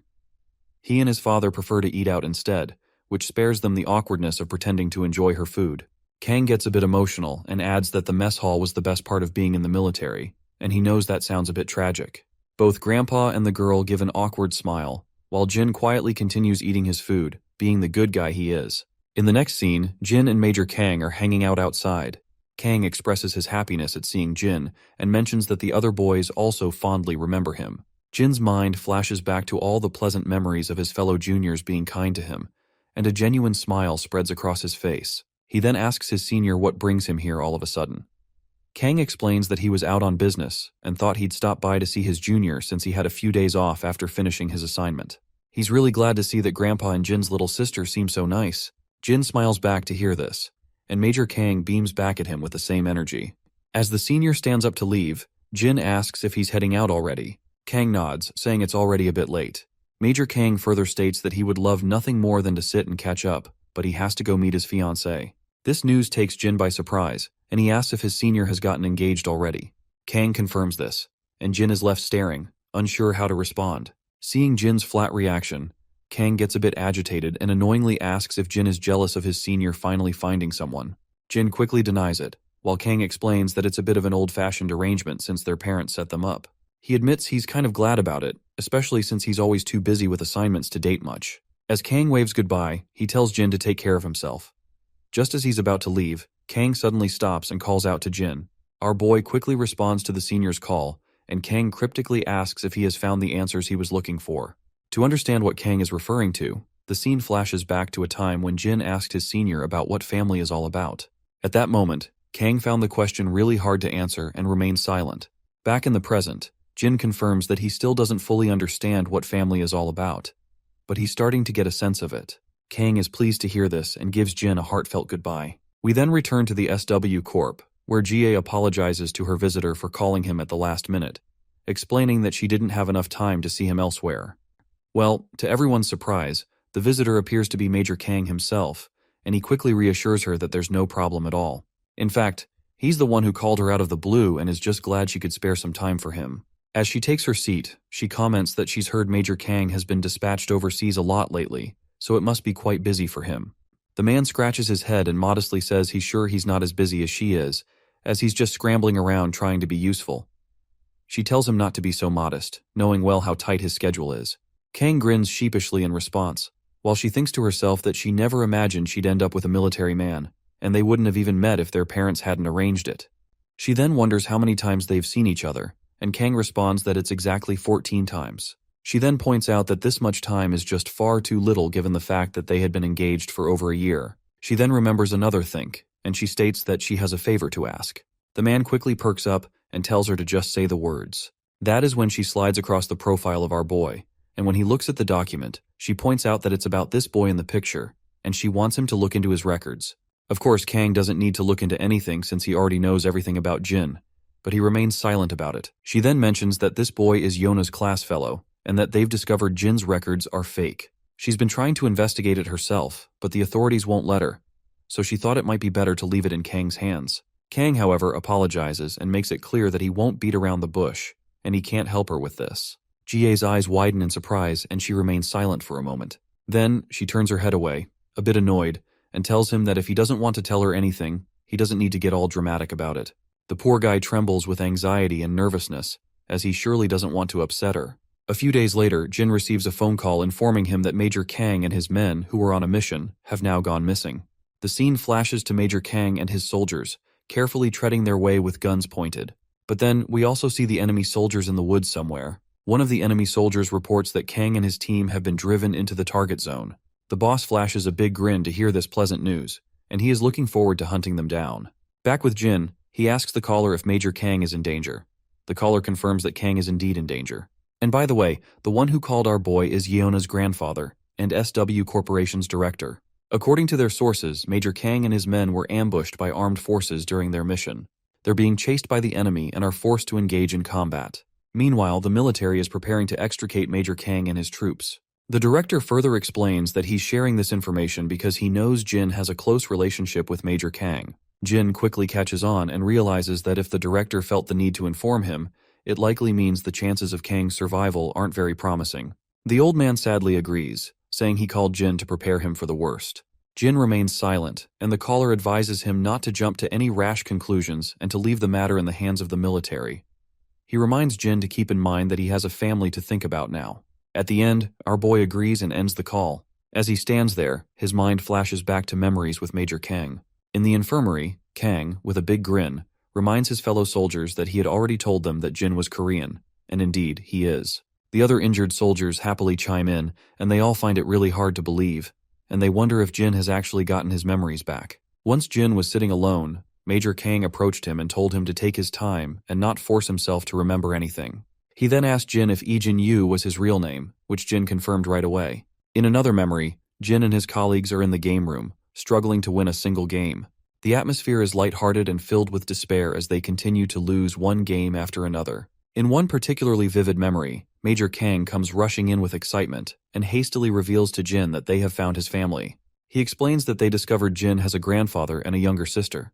He and his father prefer to eat out instead, which spares them the awkwardness of pretending to enjoy her food. Kang gets a bit emotional and adds that the mess hall was the best part of being in the military, and he knows that sounds a bit tragic. Both Grandpa and the girl give an awkward smile, while Jin quietly continues eating his food, being the good guy he is. In the next scene, Jin and Major Kang are hanging out outside. Kang expresses his happiness at seeing Jin and mentions that the other boys also fondly remember him. Jin's mind flashes back to all the pleasant memories of his fellow juniors being kind to him, and a genuine smile spreads across his face. He then asks his senior what brings him here all of a sudden. Kang explains that he was out on business and thought he'd stop by to see his junior since he had a few days off after finishing his assignment. He's really glad to see that Grandpa and Jin's little sister seem so nice. Jin smiles back to hear this, and Major Kang beams back at him with the same energy. As the senior stands up to leave, Jin asks if he's heading out already. Kang nods, saying it's already a bit late. Major Kang further states that he would love nothing more than to sit and catch up, but he has to go meet his fiancée. This news takes Jin by surprise, and he asks if his senior has gotten engaged already. Kang confirms this, and Jin is left staring, unsure how to respond. Seeing Jin's flat reaction, Kang gets a bit agitated and annoyingly asks if Jin is jealous of his senior finally finding someone. Jin quickly denies it, while Kang explains that it's a bit of an old-fashioned arrangement since their parents set them up. He admits he's kind of glad about it, especially since he's always too busy with assignments to date much. As Kang waves goodbye, he tells Jin to take care of himself. Just as he's about to leave, Kang suddenly stops and calls out to Jin. Our boy quickly responds to the senior's call, and Kang cryptically asks if he has found the answers he was looking for. To understand what Kang is referring to, the scene flashes back to a time when Jin asked his senior about what family is all about. At that moment, Kang found the question really hard to answer and remained silent. Back in the present, Jin confirms that he still doesn't fully understand what family is all about, but he's starting to get a sense of it. Kang is pleased to hear this and gives Jin a heartfelt goodbye. We then return to the SW Corp, where GA apologizes to her visitor for calling him at the last minute, explaining that she didn't have enough time to see him elsewhere. Well, to everyone's surprise, the visitor appears to be Major Kang himself, and he quickly reassures her that there's no problem at all. In fact, he's the one who called her out of the blue and is just glad she could spare some time for him. As she takes her seat, she comments that she's heard Major Kang has been dispatched overseas a lot lately, so it must be quite busy for him. The man scratches his head and modestly says he's sure he's not as busy as she is, as he's just scrambling around trying to be useful. She tells him not to be so modest, knowing well how tight his schedule is. Kang grins sheepishly in response, while she thinks to herself that she never imagined she'd end up with a military man, and they wouldn't have even met if their parents hadn't arranged it. She then wonders how many times they've seen each other, and Kang responds that it's exactly 14 times. She then points out that this much time is just far too little given the fact that they had been engaged for over a year. She then remembers another think, and she states that she has a favor to ask. The man quickly perks up and tells her to just say the words. That is when she slides across the profile of our boy, and when he looks at the document, she points out that it's about this boy in the picture, and she wants him to look into his records. Of course, Kang doesn't need to look into anything since he already knows everything about Jin, but he remains silent about it. She then mentions that this boy is Yona's class fellow, and that they've discovered Jin's records are fake. She's been trying to investigate it herself, but the authorities won't let her, so she thought it might be better to leave it in Kang's hands. Kang, however, apologizes and makes it clear that he won't beat around the bush, and he can't help her with this. GA's eyes widen in surprise, and she remains silent for a moment. Then, she turns her head away, a bit annoyed, and tells him that if he doesn't want to tell her anything, he doesn't need to get all dramatic about it. The poor guy trembles with anxiety and nervousness, as he surely doesn't want to upset her. A few days later, Jin receives a phone call informing him that Major Kang and his men, who were on a mission, have now gone missing. The scene flashes to Major Kang and his soldiers, carefully treading their way with guns pointed. But then, we also see the enemy soldiers in the woods somewhere. One of the enemy soldiers reports that Kang and his team have been driven into the target zone. The boss flashes a big grin to hear this pleasant news, and he is looking forward to hunting them down. Back with Jin, he asks the caller if Major Kang is in danger. The caller confirms that Kang is indeed in danger. And by the way, the one who called our boy is Yeona's grandfather and SW Corporation's director. According to their sources, Major Kang and his men were ambushed by armed forces during their mission. They're being chased by the enemy and are forced to engage in combat. Meanwhile, the military is preparing to extricate Major Kang and his troops. The director further explains that he's sharing this information because he knows Jin has a close relationship with Major Kang. Jin quickly catches on and realizes that if the director felt the need to inform him, it likely means the chances of Kang's survival aren't very promising. The old man sadly agrees, saying he called Jin to prepare him for the worst. Jin remains silent, and the caller advises him not to jump to any rash conclusions and to leave the matter in the hands of the military. He reminds Jin to keep in mind that he has a family to think about now. At the end, our boy agrees and ends the call. As he stands there, his mind flashes back to memories with Major Kang. In the infirmary, Kang, with a big grin, reminds his fellow soldiers that he had already told them that Jin was Korean, and indeed, he is. The other injured soldiers happily chime in, and they all find it really hard to believe, and they wonder if Jin has actually gotten his memories back. Once Jin was sitting alone, Major Kang approached him and told him to take his time and not force himself to remember anything. He then asked Jin if Jin Yu was his real name, which Jin confirmed right away. In another memory, Jin and his colleagues are in the game room, struggling to win a single game. The atmosphere is lighthearted and filled with despair as they continue to lose one game after another. In one particularly vivid memory, Major Kang comes rushing in with excitement and hastily reveals to Jin that they have found his family. He explains that they discovered Jin has a grandfather and a younger sister.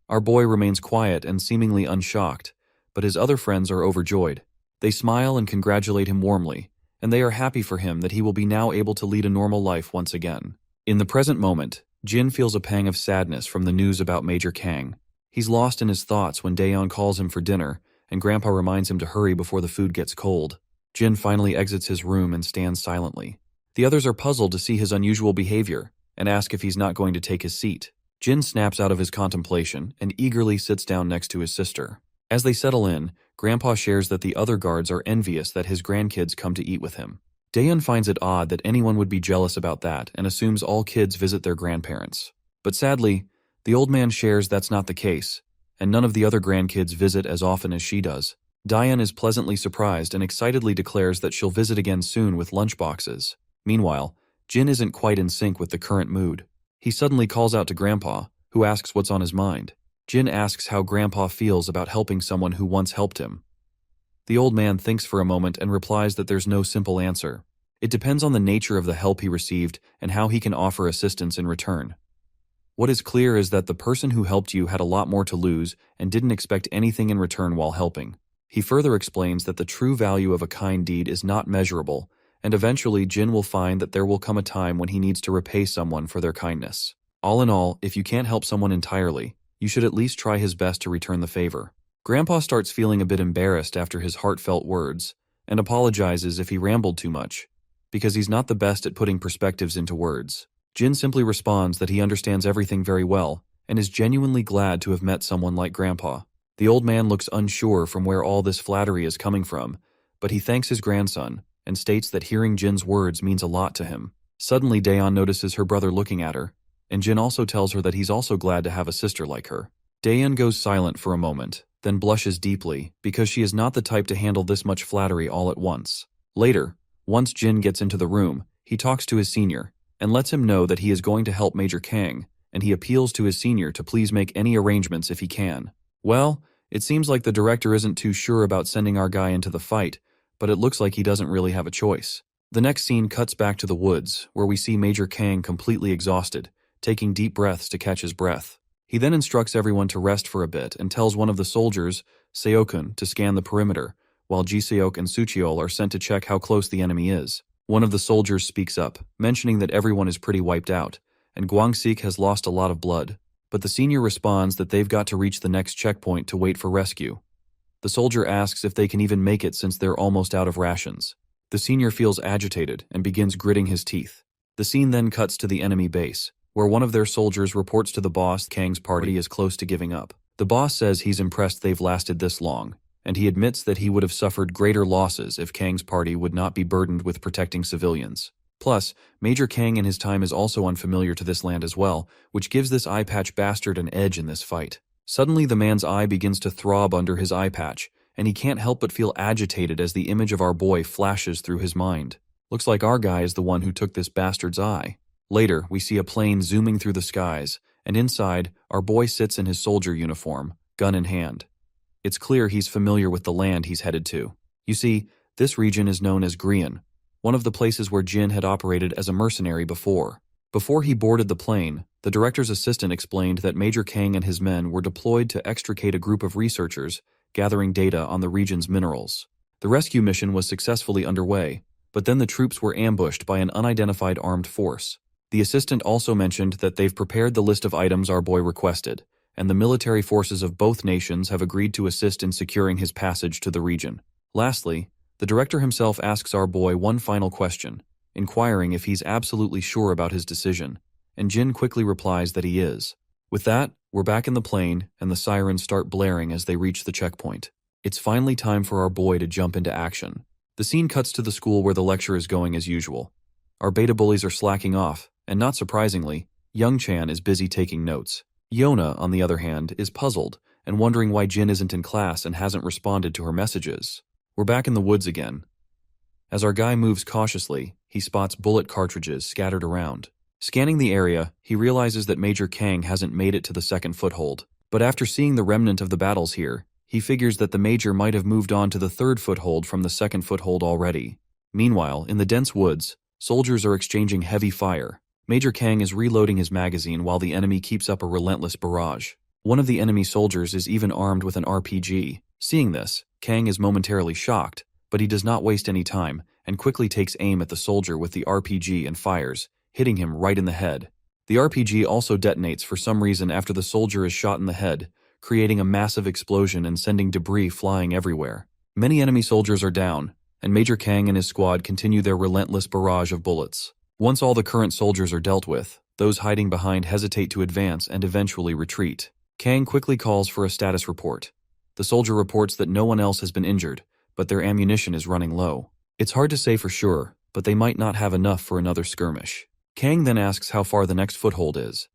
Our boy remains quiet and seemingly unshocked, but his other friends are overjoyed. They smile and congratulate him warmly, and they are happy for him that he will be now able to lead a normal life once again. In the present moment, Jin feels a pang of sadness from the news about Major Kang. He's lost in his thoughts when Daeon calls him for dinner, and Grandpa reminds him to hurry before the food gets cold. Jin finally exits his room and stands silently. The others are puzzled to see his unusual behavior, and ask if he's not going to take his seat. Jin snaps out of his contemplation and eagerly sits down next to his sister. As they settle in, Grandpa shares that the other guards are envious that his grandkids come to eat with him. Daeon finds it odd that anyone would be jealous about that and assumes all kids visit their grandparents. But sadly, the old man shares that's not the case, and none of the other grandkids visit as often as she does. Daeon is pleasantly surprised and excitedly declares that she'll visit again soon with lunchboxes. Meanwhile, Jin isn't quite in sync with the current mood. He suddenly calls out to Grandpa, who asks what's on his mind. Jin asks how Grandpa feels about helping someone who once helped him. The old man thinks for a moment and replies that there's no simple answer. It depends on the nature of the help he received and how he can offer assistance in return. What is clear is that the person who helped you had a lot more to lose and didn't expect anything in return while helping. He further explains that the true value of a kind deed is not measurable, and eventually Jin will find that there will come a time when he needs to repay someone for their kindness. All in all, if you can't help someone entirely, you should at least try his best to return the favor. Grandpa starts feeling a bit embarrassed after his heartfelt words, and apologizes if he rambled too much, because he's not the best at putting perspectives into words. Jin simply responds that he understands everything very well, and is genuinely glad to have met someone like Grandpa. The old man looks unsure from where all this flattery is coming from, but he thanks his grandson, and states that hearing Jin's words means a lot to him. Suddenly Daeon notices her brother looking at her, and Jin also tells her that he's also glad to have a sister like her. Daeon goes silent for a moment, then blushes deeply, because she is not the type to handle this much flattery all at once. Later, once Jin gets into the room, he talks to his senior, and lets him know that he is going to help Major Kang, and he appeals to his senior to please make any arrangements if he can. Well, it seems like the director isn't too sure about sending our guy into the fight, but it looks like he doesn't really have a choice. The next scene cuts back to the woods, where we see Major Kang completely exhausted, taking deep breaths to catch his breath. He then instructs everyone to rest for a bit and tells one of the soldiers, Seokun, to scan the perimeter, while Jiseok and Sucheol are sent to check how close the enemy is. One of the soldiers speaks up, mentioning that everyone is pretty wiped out, and Gwangsik has lost a lot of blood. But the senior responds that they've got to reach the next checkpoint to wait for rescue. The soldier asks if they can even make it since they're almost out of rations. The senior feels agitated and begins gritting his teeth. The scene then cuts to the enemy base, where one of their soldiers reports to the boss Kang's party is close to giving up. The boss says he's impressed they've lasted this long, and he admits that he would have suffered greater losses if Kang's party would not be burdened with protecting civilians. Plus, Major Kang in his time is also unfamiliar to this land as well, which gives this eye patch bastard an edge in this fight. Suddenly the man's eye begins to throb under his eye patch, and he can't help but feel agitated as the image of our boy flashes through his mind. Looks like our guy is the one who took this bastard's eye. Later, we see a plane zooming through the skies, and inside, our boy sits in his soldier uniform, gun in hand. It's clear he's familiar with the land he's headed to. You see, this region is known as Grian, one of the places where Jin had operated as a mercenary before. Before he boarded the plane, the director's assistant explained that Major Kang and his men were deployed to extricate a group of researchers gathering data on the region's minerals. The rescue mission was successfully underway, but then the troops were ambushed by an unidentified armed force. The assistant also mentioned that they've prepared the list of items our boy requested, and the military forces of both nations have agreed to assist in securing his passage to the region. Lastly, the director himself asks our boy one final question, inquiring if he's absolutely sure about his decision, and Jin quickly replies that he is. With that, we're back in the plane, and the sirens start blaring as they reach the checkpoint. It's finally time for our boy to jump into action. The scene cuts to the school where the lecture is going as usual. Our beta bullies are slacking off, and not surprisingly, Young Chan is busy taking notes. Yona, on the other hand, is puzzled and wondering why Jin isn't in class and hasn't responded to her messages. We're back in the woods again. As our guy moves cautiously, he spots bullet cartridges scattered around. Scanning the area, he realizes that Major Kang hasn't made it to the second foothold. But after seeing the remnant of the battles here, he figures that the Major might have moved on to the third foothold from the second foothold already. Meanwhile, in the dense woods, soldiers are exchanging heavy fire. Major Kang is reloading his magazine while the enemy keeps up a relentless barrage. One of the enemy soldiers is even armed with an RPG. Seeing this, Kang is momentarily shocked, but he does not waste any time and quickly takes aim at the soldier with the RPG and fires, hitting him right in the head. The RPG also detonates for some reason after the soldier is shot in the head, creating a massive explosion and sending debris flying everywhere. Many enemy soldiers are down, and Major Kang and his squad continue their relentless barrage of bullets. Once all the current soldiers are dealt with, those hiding behind hesitate to advance and eventually retreat. Kang quickly calls for a status report. The soldier reports that no one else has been injured, but their ammunition is running low. It's hard to say for sure, but they might not have enough for another skirmish. Kang then asks how far the next foothold is.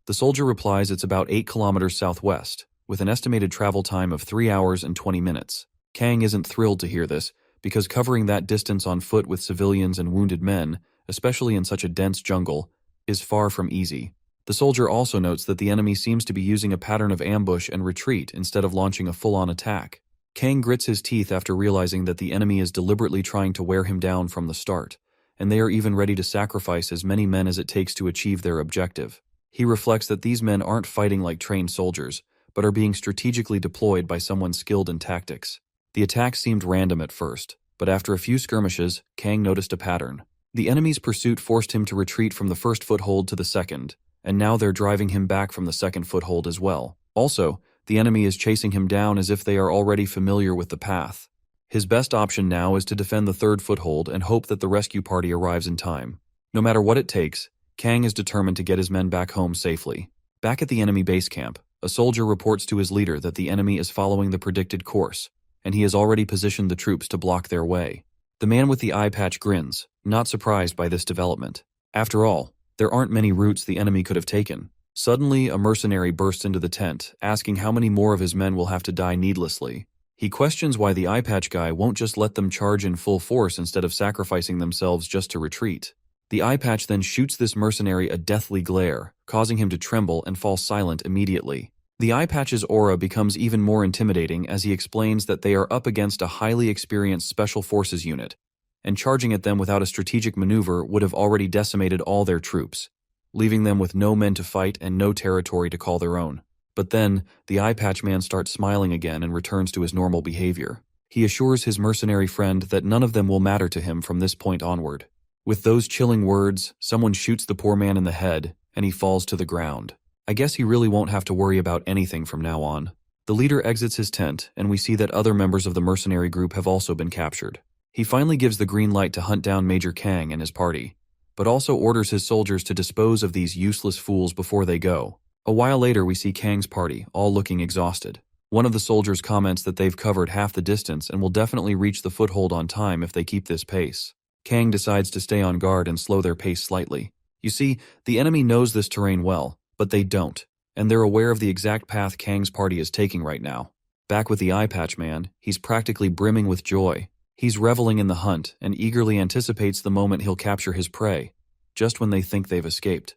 The soldier replies it's about 8 kilometers southwest, with an estimated travel time of 3 hours and 20 minutes. Kang isn't thrilled to hear this, because covering that distance on foot with civilians and wounded men, especially in such a dense jungle, is far from easy. The soldier also notes that the enemy seems to be using a pattern of ambush and retreat instead of launching a full-on attack. Kang grits his teeth after realizing that the enemy is deliberately trying to wear him down from the start, and they are even ready to sacrifice as many men as it takes to achieve their objective. He reflects that these men aren't fighting like trained soldiers, but are being strategically deployed by someone skilled in tactics. The attack seemed random at first, but after a few skirmishes, Kang noticed a pattern. The enemy's pursuit forced him to retreat from the first foothold to the second, and now they're driving him back from the second foothold as well. Also, the enemy is chasing him down as if they are already familiar with the path. His best option now is to defend the third foothold and hope that the rescue party arrives in time. No matter what it takes, Kang is determined to get his men back home safely. Back at the enemy base camp, a soldier reports to his leader that the enemy is following the predicted course, and he has already positioned the troops to block their way. The man with the eye patch grins, not surprised by this development. After all, there aren't many routes the enemy could have taken. Suddenly, a mercenary bursts into the tent, asking how many more of his men will have to die needlessly. He questions why the eye patch guy won't just let them charge in full force instead of sacrificing themselves just to retreat. The eye patch then shoots this mercenary a deathly glare, causing him to tremble and fall silent immediately. The eye patch's aura becomes even more intimidating as he explains that they are up against a highly experienced special forces unit, and charging at them without a strategic maneuver would have already decimated all their troops, leaving them with no men to fight and no territory to call their own. But then, the eye patch man starts smiling again and returns to his normal behavior. He assures his mercenary friend that none of them will matter to him from this point onward. With those chilling words, someone shoots the poor man in the head, and he falls to the ground. I guess he really won't have to worry about anything from now on. The leader exits his tent, and we see that other members of the mercenary group have also been captured. He finally gives the green light to hunt down Major Kang and his party, but also orders his soldiers to dispose of these useless fools before they go. A while later, we see Kang's party, all looking exhausted. One of the soldiers comments that they've covered half the distance and will definitely reach the foothold on time if they keep this pace. Kang decides to stay on guard and slow their pace slightly. You see, the enemy knows this terrain well, but they don't, and they're aware of the exact path Kang's party is taking right now. Back with the eye patch man, he's practically brimming with joy. He's reveling in the hunt and eagerly anticipates the moment he'll capture his prey. just when they think they've escaped.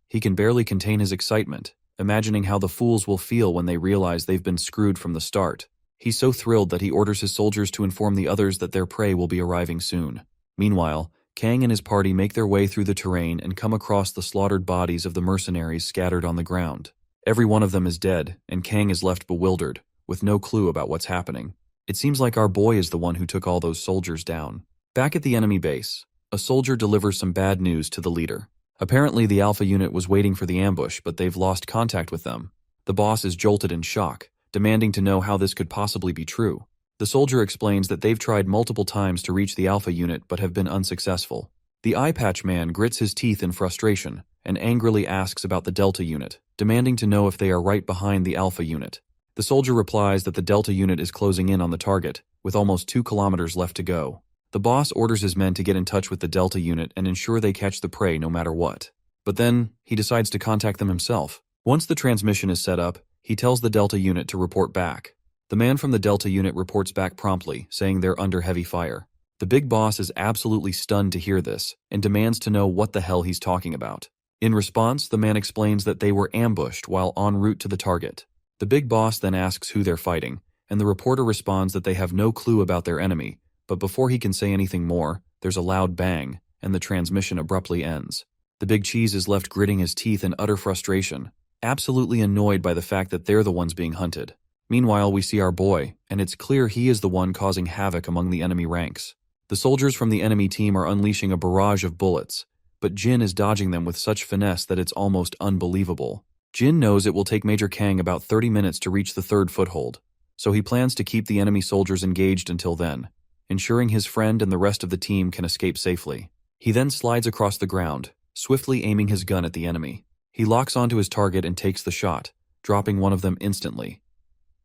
He can barely contain his excitement, imagining how the fools will feel when they realize they've been screwed from the start. He's so thrilled that he orders his soldiers to inform the others that their prey will be arriving soon. Meanwhile, Kang and his party make their way through the terrain and come across the slaughtered bodies of the mercenaries scattered on the ground. Every one of them is dead, and Kang is left bewildered, with no clue about what's happening. It seems like our boy is the one who took all those soldiers down. Back at the enemy base, a soldier delivers some bad news to the leader. Apparently the Alpha unit was waiting for the ambush, but they've lost contact with them. The boss is jolted in shock, demanding to know how this could possibly be true. The soldier explains that they've tried multiple times to reach the Alpha unit but have been unsuccessful. The eye patch man grits his teeth in frustration and angrily asks about the Delta unit, demanding to know if they are right behind the Alpha unit. The soldier replies that the Delta unit is closing in on the target, with almost 2 kilometers left to go. The boss orders his men to get in touch with the Delta unit and ensure they catch the prey no matter what. But then, he decides to contact them himself. Once the transmission is set up, he tells the Delta unit to report back. The man from the Delta unit reports back promptly, saying they're under heavy fire. The big boss is absolutely stunned to hear this, and demands to know what the hell he's talking about. In response, the man explains that they were ambushed while en route to the target. The big boss then asks who they're fighting, and the reporter responds that they have no clue about their enemy, but before he can say anything more, there's a loud bang, and the transmission abruptly ends. The big cheese is left gritting his teeth in utter frustration, absolutely annoyed by the fact that they're the ones being hunted. Meanwhile, we see our boy, and it's clear he is the one causing havoc among the enemy ranks. The soldiers from the enemy team are unleashing a barrage of bullets, but Jin is dodging them with such finesse that it's almost unbelievable. Jin knows it will take Major Kang about 30 minutes to reach the third foothold, so he plans to keep the enemy soldiers engaged until then, ensuring his friend and the rest of the team can escape safely. He then slides across the ground, swiftly aiming his gun at the enemy. He locks onto his target and takes the shot, dropping one of them instantly.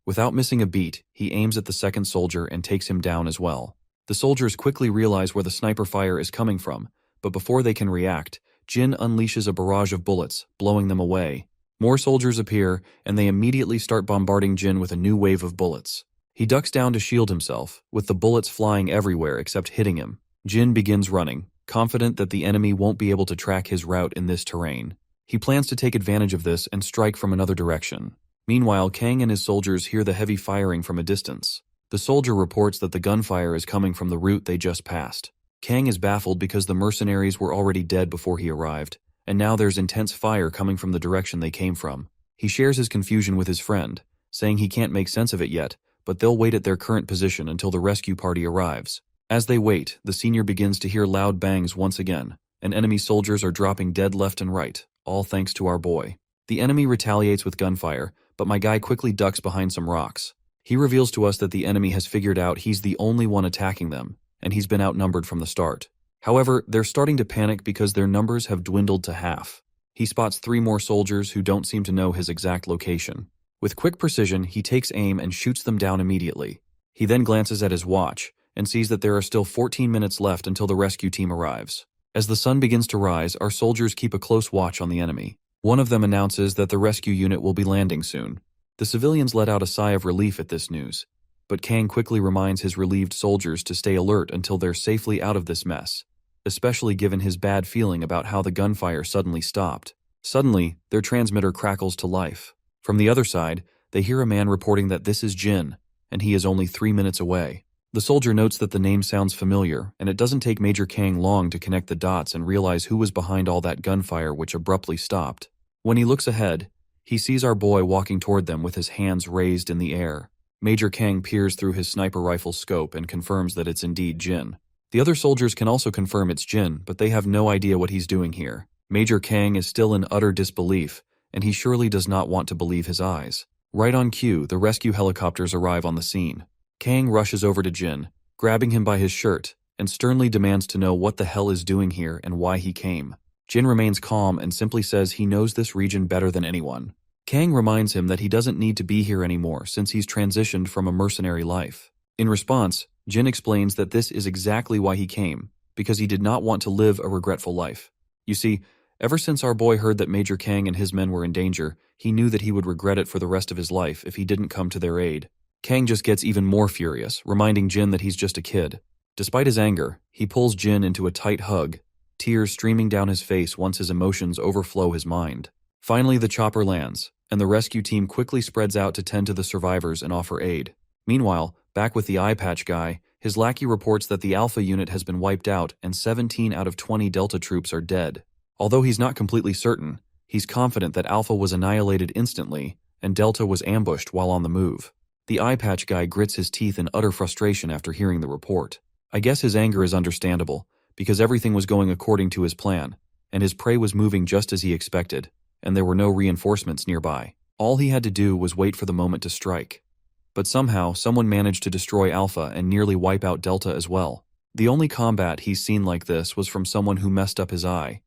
Without missing a beat, he aims at the second soldier and takes him down as well. The soldiers quickly realize where the sniper fire is coming from, but before they can react, Jin unleashes a barrage of bullets, blowing them away. More soldiers appear, and they immediately start bombarding Jin with a new wave of bullets. He ducks down to shield himself, with the bullets flying everywhere except hitting him. Jin begins running, confident that the enemy won't be able to track his route in this terrain. He plans to take advantage of this and strike from another direction. Meanwhile, Kang and his soldiers hear the heavy firing from a distance. The soldier reports that the gunfire is coming from the route they just passed. Kang is baffled because the mercenaries were already dead before he arrived, and now there's intense fire coming from the direction they came from. He shares his confusion with his friend, saying he can't make sense of it yet, but they'll wait at their current position until the rescue party arrives. As they wait, the senior begins to hear loud bangs once again, and enemy soldiers are dropping dead left and right, all thanks to our boy. The enemy retaliates with gunfire, but my guy quickly ducks behind some rocks. He reveals to us that the enemy has figured out he's the only one attacking them, and he's been outnumbered from the start. However, they're starting to panic because their numbers have dwindled to half. He spots 3 more soldiers who don't seem to know his exact location. With quick precision, he takes aim and shoots them down immediately. He then glances at his watch and sees that there are still 14 minutes left until the rescue team arrives. As the sun begins to rise, our soldiers keep a close watch on the enemy. One of them announces that the rescue unit will be landing soon. The civilians let out a sigh of relief at this news, but Kang quickly reminds his relieved soldiers to stay alert until they're safely out of this mess, especially given his bad feeling about how the gunfire suddenly stopped. Suddenly, their transmitter crackles to life. From the other side, they hear a man reporting that this is Jin, and he is only 3 minutes away. The soldier notes that the name sounds familiar, and it doesn't take Major Kang long to connect the dots and realize who was behind all that gunfire which abruptly stopped. When he looks ahead, he sees our boy walking toward them with his hands raised in the air. Major Kang peers through his sniper rifle scope and confirms that it's indeed Jin. The other soldiers can also confirm it's Jin, but they have no idea what he's doing here. Major Kang is still in utter disbelief, and he surely does not want to believe his eyes. Right on cue, the rescue helicopters arrive on the scene. Kang rushes over to Jin, grabbing him by his shirt, and sternly demands to know what the hell is doing here and why he came. Jin remains calm and simply says he knows this region better than anyone. Kang reminds him that he doesn't need to be here anymore since he's transitioned from a mercenary life. In response, Jin explains that this is exactly why he came, because he did not want to live a regretful life. You see, ever since our boy heard that Major Kang and his men were in danger, he knew that he would regret it for the rest of his life if he didn't come to their aid. Kang just gets even more furious, reminding Jin that he's just a kid. Despite his anger, he pulls Jin into a tight hug, tears streaming down his face once his emotions overflow his mind. Finally, the chopper lands, and the rescue team quickly spreads out to tend to the survivors and offer aid. Meanwhile, back with the eye patch guy, his lackey reports that the Alpha unit has been wiped out and 17 out of 20 Delta troops are dead. Although he's not completely certain, he's confident that Alpha was annihilated instantly and Delta was ambushed while on the move. The eye patch guy grits his teeth in utter frustration after hearing the report. I guess his anger is understandable, because everything was going according to his plan, and his prey was moving just as he expected, and there were no reinforcements nearby. All he had to do was wait for the moment to strike. But somehow, someone managed to destroy Alpha and nearly wipe out Delta as well. The only combat he's seen like this was from someone who messed up his eye.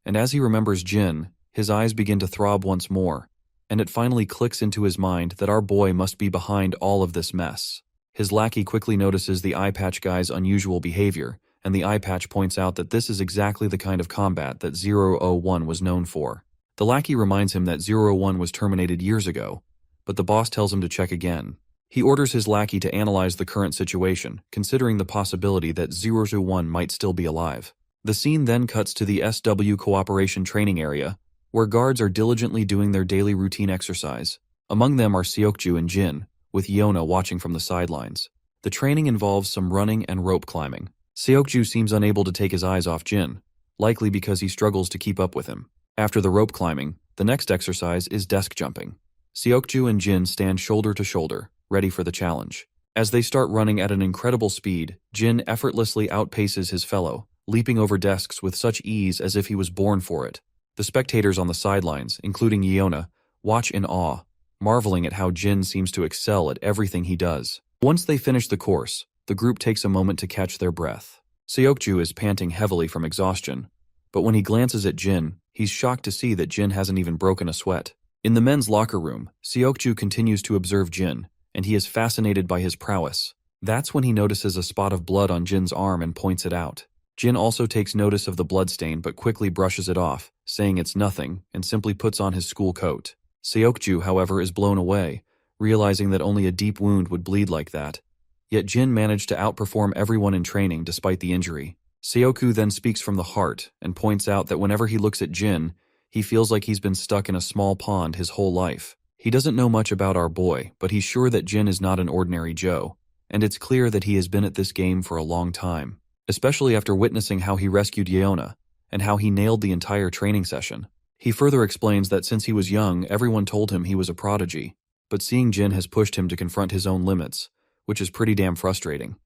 And as he remembers Jin, his eyes begin to throb once more, and it finally clicks into his mind that our boy must be behind all of this mess. His lackey quickly notices the eye patch guy's unusual behavior, and the eye patch points out that this is exactly the kind of combat that 001 was known for. The lackey reminds him that 01 was terminated years ago, but the boss tells him to check again. He orders his lackey to analyze the current situation, considering the possibility that 001 might still be alive. The scene then cuts to the SW Cooperation Training Area, where guards are diligently doing their daily routine exercise. Among them are Seokju and Jin, with Yona watching from the sidelines. The training involves some running and rope climbing. Seokju seems unable to take his eyes off Jin, likely because he struggles to keep up with him. After the rope climbing, the next exercise is desk jumping. Seokju and Jin stand shoulder to shoulder, ready for the challenge. As they start running at an incredible speed, Jin effortlessly outpaces his fellow, leaping over desks with such ease as if he was born for it. The spectators on the sidelines, including Yeona, watch in awe, marveling at how Jin seems to excel at everything he does. Once they finish the course, the group takes a moment to catch their breath. Seokju is panting heavily from exhaustion, but when he glances at Jin, he's shocked to see that Jin hasn't even broken a sweat. In the men's locker room, Seokju continues to observe Jin, and he is fascinated by his prowess. That's when he notices a spot of blood on Jin's arm and points it out. Jin also takes notice of the bloodstain but quickly brushes it off, saying it's nothing, and simply puts on his school coat. Seokju, however, is blown away, realizing that only a deep wound would bleed like that. Yet Jin managed to outperform everyone in training despite the injury. Seokju then speaks from the heart and points out that whenever he looks at Jin, he feels like he's been stuck in a small pond his whole life. He doesn't know much about our boy, but he's sure that Jin is not an ordinary Joe, and it's clear that he has been at this game for a long time, especially after witnessing how he rescued Yeona, and how he nailed the entire training session. He further explains that since he was young, everyone told him he was a prodigy, but seeing Jin has pushed him to confront his own limits, which is pretty damn frustrating.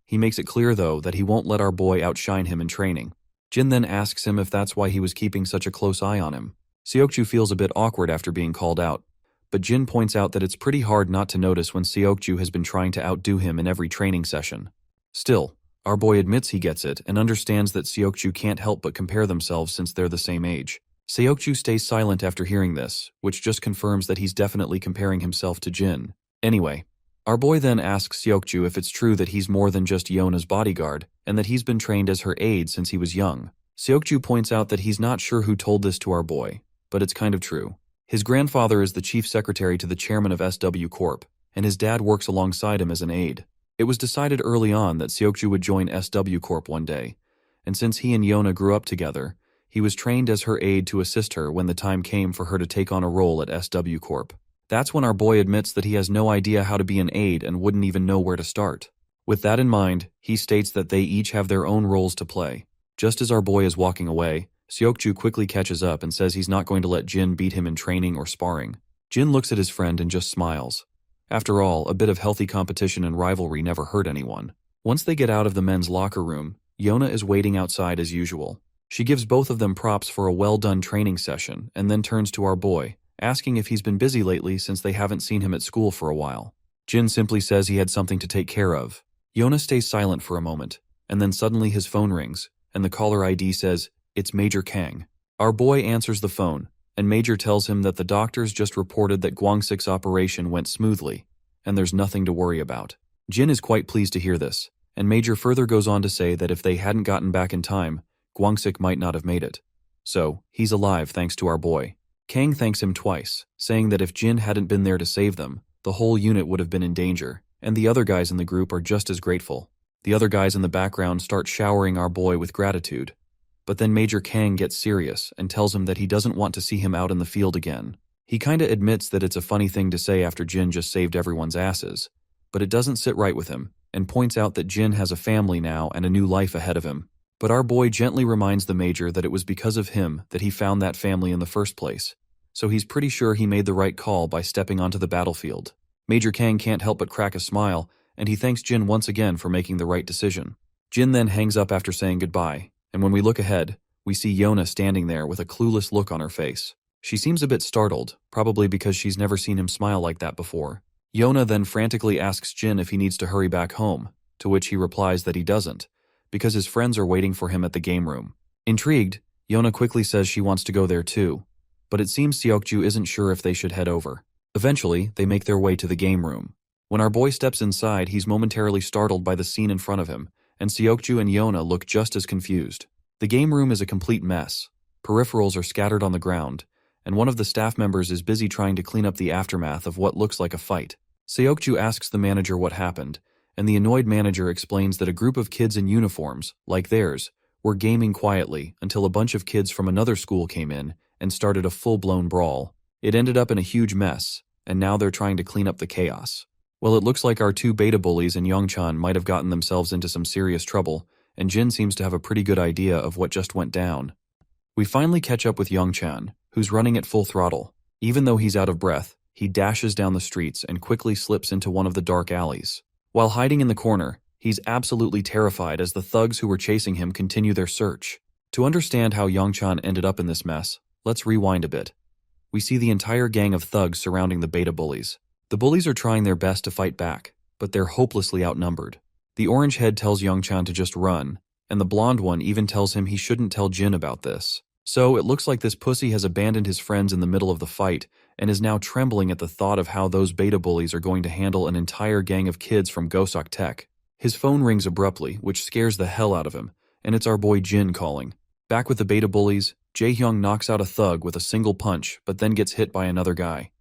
He makes it clear, though, that he won't let our boy outshine him in training. Jin then asks him if that's why he was keeping such a close eye on him. Seokju feels a bit awkward after being called out, but Jin points out that it's pretty hard not to notice when Seokju has been trying to outdo him in every training session. Still, our boy admits he gets it and understands that Seokju can't help but compare themselves since they're the same age. Seokju stays silent after hearing this, which just confirms that he's definitely comparing himself to Jin. Anyway, our boy then asks Seokju if it's true that he's more than just Yona's bodyguard, and that he's been trained as her aide since he was young. Seokju points out that he's not sure who told this to our boy, but it's kind of true. His grandfather is the chief secretary to the chairman of SW Corp, and his dad works alongside him as an aide. It was decided early on that Seokju would join SW Corp one day, and since he and Yona grew up together, he was trained as her aide to assist her when the time came for her to take on a role at SW Corp. That's when our boy admits that he has no idea how to be an aide and wouldn't even know where to start. With that in mind, he states that they each have their own roles to play. Just as our boy is walking away, Seokju quickly catches up and says he's not going to let Jin beat him in training or sparring. Jin looks at his friend and just smiles. After all, a bit of healthy competition and rivalry never hurt anyone. Once they get out of the men's locker room, Yona is waiting outside as usual. She gives both of them props for a well-done training session and then turns to our boy, asking if he's been busy lately since they haven't seen him at school for a while. Jin simply says he had something to take care of. Yona stays silent for a moment, and then suddenly his phone rings, and the caller ID says, "It's Major Kang." Our boy answers the phone, and Major tells him that the doctors just reported that Gwangsik's operation went smoothly, and there's nothing to worry about. Jin is quite pleased to hear this, and Major further goes on to say that if they hadn't gotten back in time, Gwangsik might not have made it. So, he's alive thanks to our boy. Kang thanks him twice, saying that if Jin hadn't been there to save them, the whole unit would have been in danger, and the other guys in the group are just as grateful. The other guys in the background start showering our boy with gratitude. But then Major Kang gets serious and tells him that he doesn't want to see him out in the field again. He kinda admits that it's a funny thing to say after Jin just saved everyone's asses, but it doesn't sit right with him, and points out that Jin has a family now and a new life ahead of him. But our boy gently reminds the Major that it was because of him that he found that family in the first place, so he's pretty sure he made the right call by stepping onto the battlefield. Major Kang can't help but crack a smile, and he thanks Jin once again for making the right decision. Jin then hangs up after saying goodbye, and when we look ahead, we see Yona standing there with a clueless look on her face. She seems a bit startled, probably because she's never seen him smile like that before. Yona then frantically asks Jin if he needs to hurry back home, to which he replies that he doesn't, because his friends are waiting for him at the game room. Intrigued, Yona quickly says she wants to go there too, but it seems Seokju isn't sure if they should head over. Eventually, they make their way to the game room. When our boy steps inside, he's momentarily startled by the scene in front of him, and Seokju and Yona look just as confused. The game room is a complete mess. Peripherals are scattered on the ground, and one of the staff members is busy trying to clean up the aftermath of what looks like a fight. Seokju asks the manager what happened, and the annoyed manager explains that a group of kids in uniforms, like theirs, were gaming quietly until a bunch of kids from another school came in and started a full-blown brawl. It ended up in a huge mess, and now they're trying to clean up the chaos. Well, it looks like our two beta bullies and Youngchan might have gotten themselves into some serious trouble, and Jin seems to have a pretty good idea of what just went down. We finally catch up with Youngchan, who's running at full throttle. Even though he's out of breath, he dashes down the streets and quickly slips into one of the dark alleys. While hiding in the corner, he's absolutely terrified as the thugs who were chasing him continue their search. To understand how Youngchan ended up in this mess, let's rewind a bit. We see the entire gang of thugs surrounding the beta bullies. The bullies are trying their best to fight back, but they're hopelessly outnumbered. The orange head tells Youngchan to just run, and the blonde one even tells him he shouldn't tell Jin about this. So it looks like this pussy has abandoned his friends in the middle of the fight and is now trembling at the thought of how those beta bullies are going to handle an entire gang of kids from Gosok Tech. His phone rings abruptly, which scares the hell out of him, and it's our boy Jin calling. Back with the beta bullies, Jaehyung knocks out a thug with a single punch, but then gets hit by another guy.